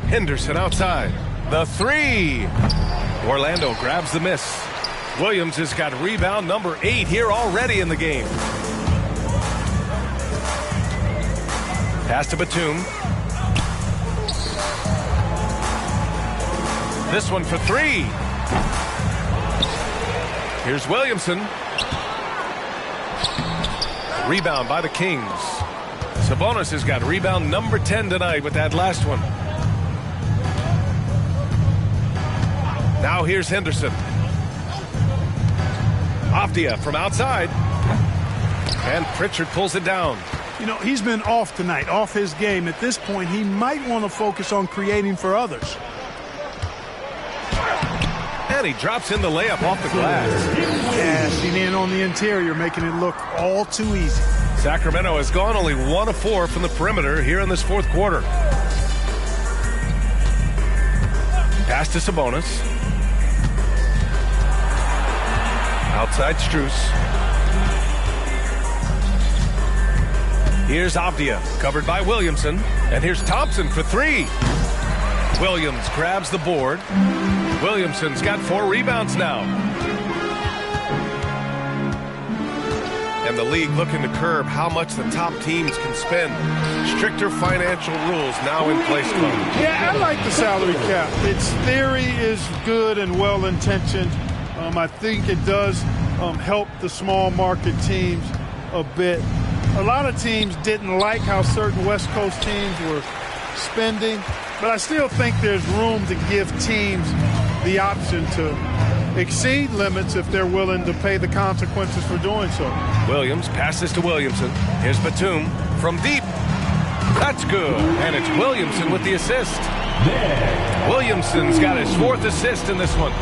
Henderson outside. The 3. Orlando grabs the miss. Williams has got rebound number 8 here already in the game. Pass to Batum. This one for 3. Here's Williamson. Rebound by the Kings. Sabonis has got rebound number 10 tonight with that last one. Now here's Henderson. Avdia from outside. And Pritchard pulls it down. You know, he's been off tonight, off his game. At this point, he might want to focus on creating for others. And he drops in the layup off the glass. Cashing in on the interior, making it look all too easy. Sacramento has gone only 1 of 4 from the perimeter here in this fourth quarter. Pass to Sabonis. Outside Strus. Here's Avdia, covered by Williamson. And here's Thompson for 3. Williams grabs the board. Williamson's got 4 rebounds now. And the league looking to curb how much the top teams can spend. Stricter financial rules now in place. Yeah, I like the salary cap. Its theory is good and well-intentioned. I think it does help the small market teams a bit. A lot of teams didn't like how certain West Coast teams were spending, but I still think there's room to give teams the option to exceed limits if they're willing to pay the consequences for doing so. Williams passes to Williamson. Here's Batum from deep. That's good. And it's Williamson with the assist. Williamson's got his 4th assist in this one.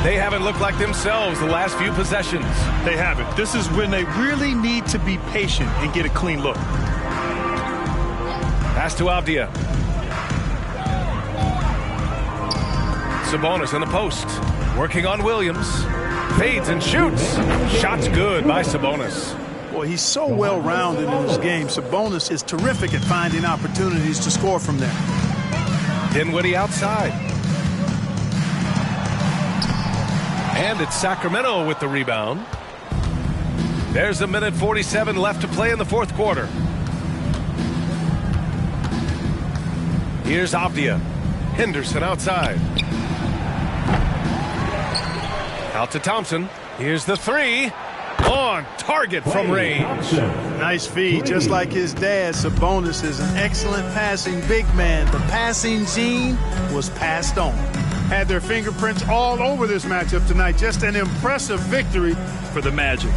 They haven't looked like themselves the last few possessions. They haven't. This is when they really need to be patient and get a clean look. Pass to Avdia. Sabonis in the post. Working on Williams. Fades and shoots. Shot's good by Sabonis. Boy, he's so well-rounded in his game. Sabonis is terrific at finding opportunities to score from there. Dinwiddie outside. And it's Sacramento with the rebound. There's a minute 47 left to play in the fourth quarter. Here's Avdia. Henderson outside. Out to Thompson. Here's the three. On target from range. Nice feed, just like his dad. Sabonis is an excellent passing big man. The passing gene was passed on. Had their fingerprints all over this matchup tonight. Just an impressive victory for the Magic.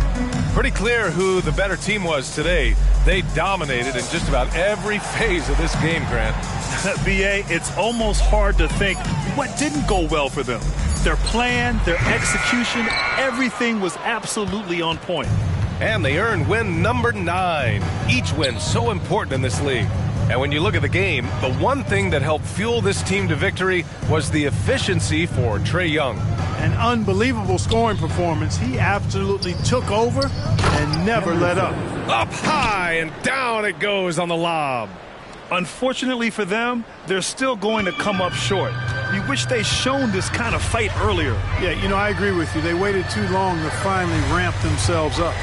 Pretty clear who the better team was today. They dominated in just about every phase of this game, Grant. BA, it's almost hard to think what didn't go well for them. Their plan, their execution, everything was absolutely on point. And they earned win number 9. Each win so important in this league. And when you look at the game, the one thing that helped fuel this team to victory was the efficiency for Trae Young. An unbelievable scoring performance. He absolutely took over and never let up. Up high and down it goes on the lob. Unfortunately for them, they're still going to come up short. You wish they'd shown this kind of fight earlier. Yeah, I agree with you. They waited too long to finally ramp themselves up.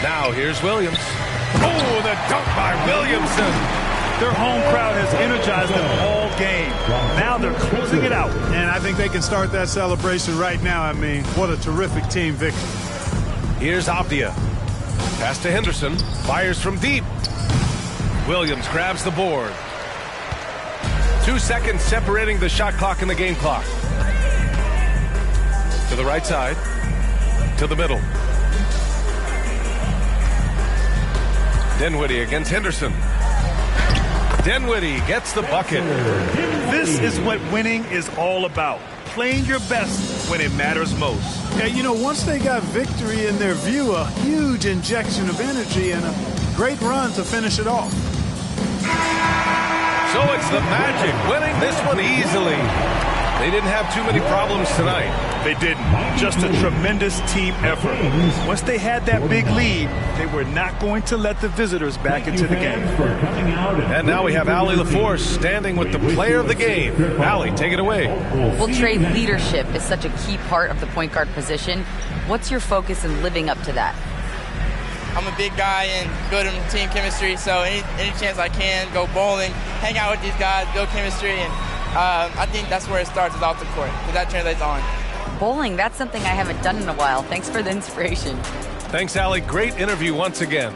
Now here's Williams. Oh, the dunk by Williamson. Their home crowd has energized them all game. Now they're closing it out. And I think they can start that celebration right now. I mean, what a terrific team victory. Here's Avdia. Pass to Henderson. Fires from deep. Williams grabs the board. 2 seconds separating the shot clock and the game clock. To the right side. To the middle. Dinwiddie against Henderson. Dinwiddie gets the bucket. This is what winning is all about. Playing your best when it matters most. Yeah, once they got victory in their view, a huge injection of energy and a great run to finish it off. So it's the Magic winning this one easily. They didn't have too many problems tonight. They didn't. Just a tremendous team effort. Once they had that big lead, they were not going to let the visitors back into the game. And now we have Allie LaForce standing with the player of the game. Allie, take it away. Well, Trae, leadership is such a key part of the point guard position. What's your focus in living up to that? I'm a big guy and good in team chemistry, so any chance I can, go bowling, hang out with these guys, build chemistry, and I think that's where it starts, is off the court, because that translates on. Bowling, that's something I haven't done in a while. Thanks for the inspiration. Thanks, Allie. Great interview once again.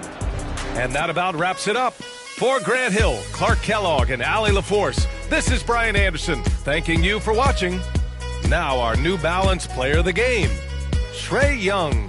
And that about wraps it up. For Grant Hill, Clark Kellogg, and Allie LaForce, this is Brian Anderson, thanking you for watching. Now our New Balance player of the game, Trae Young.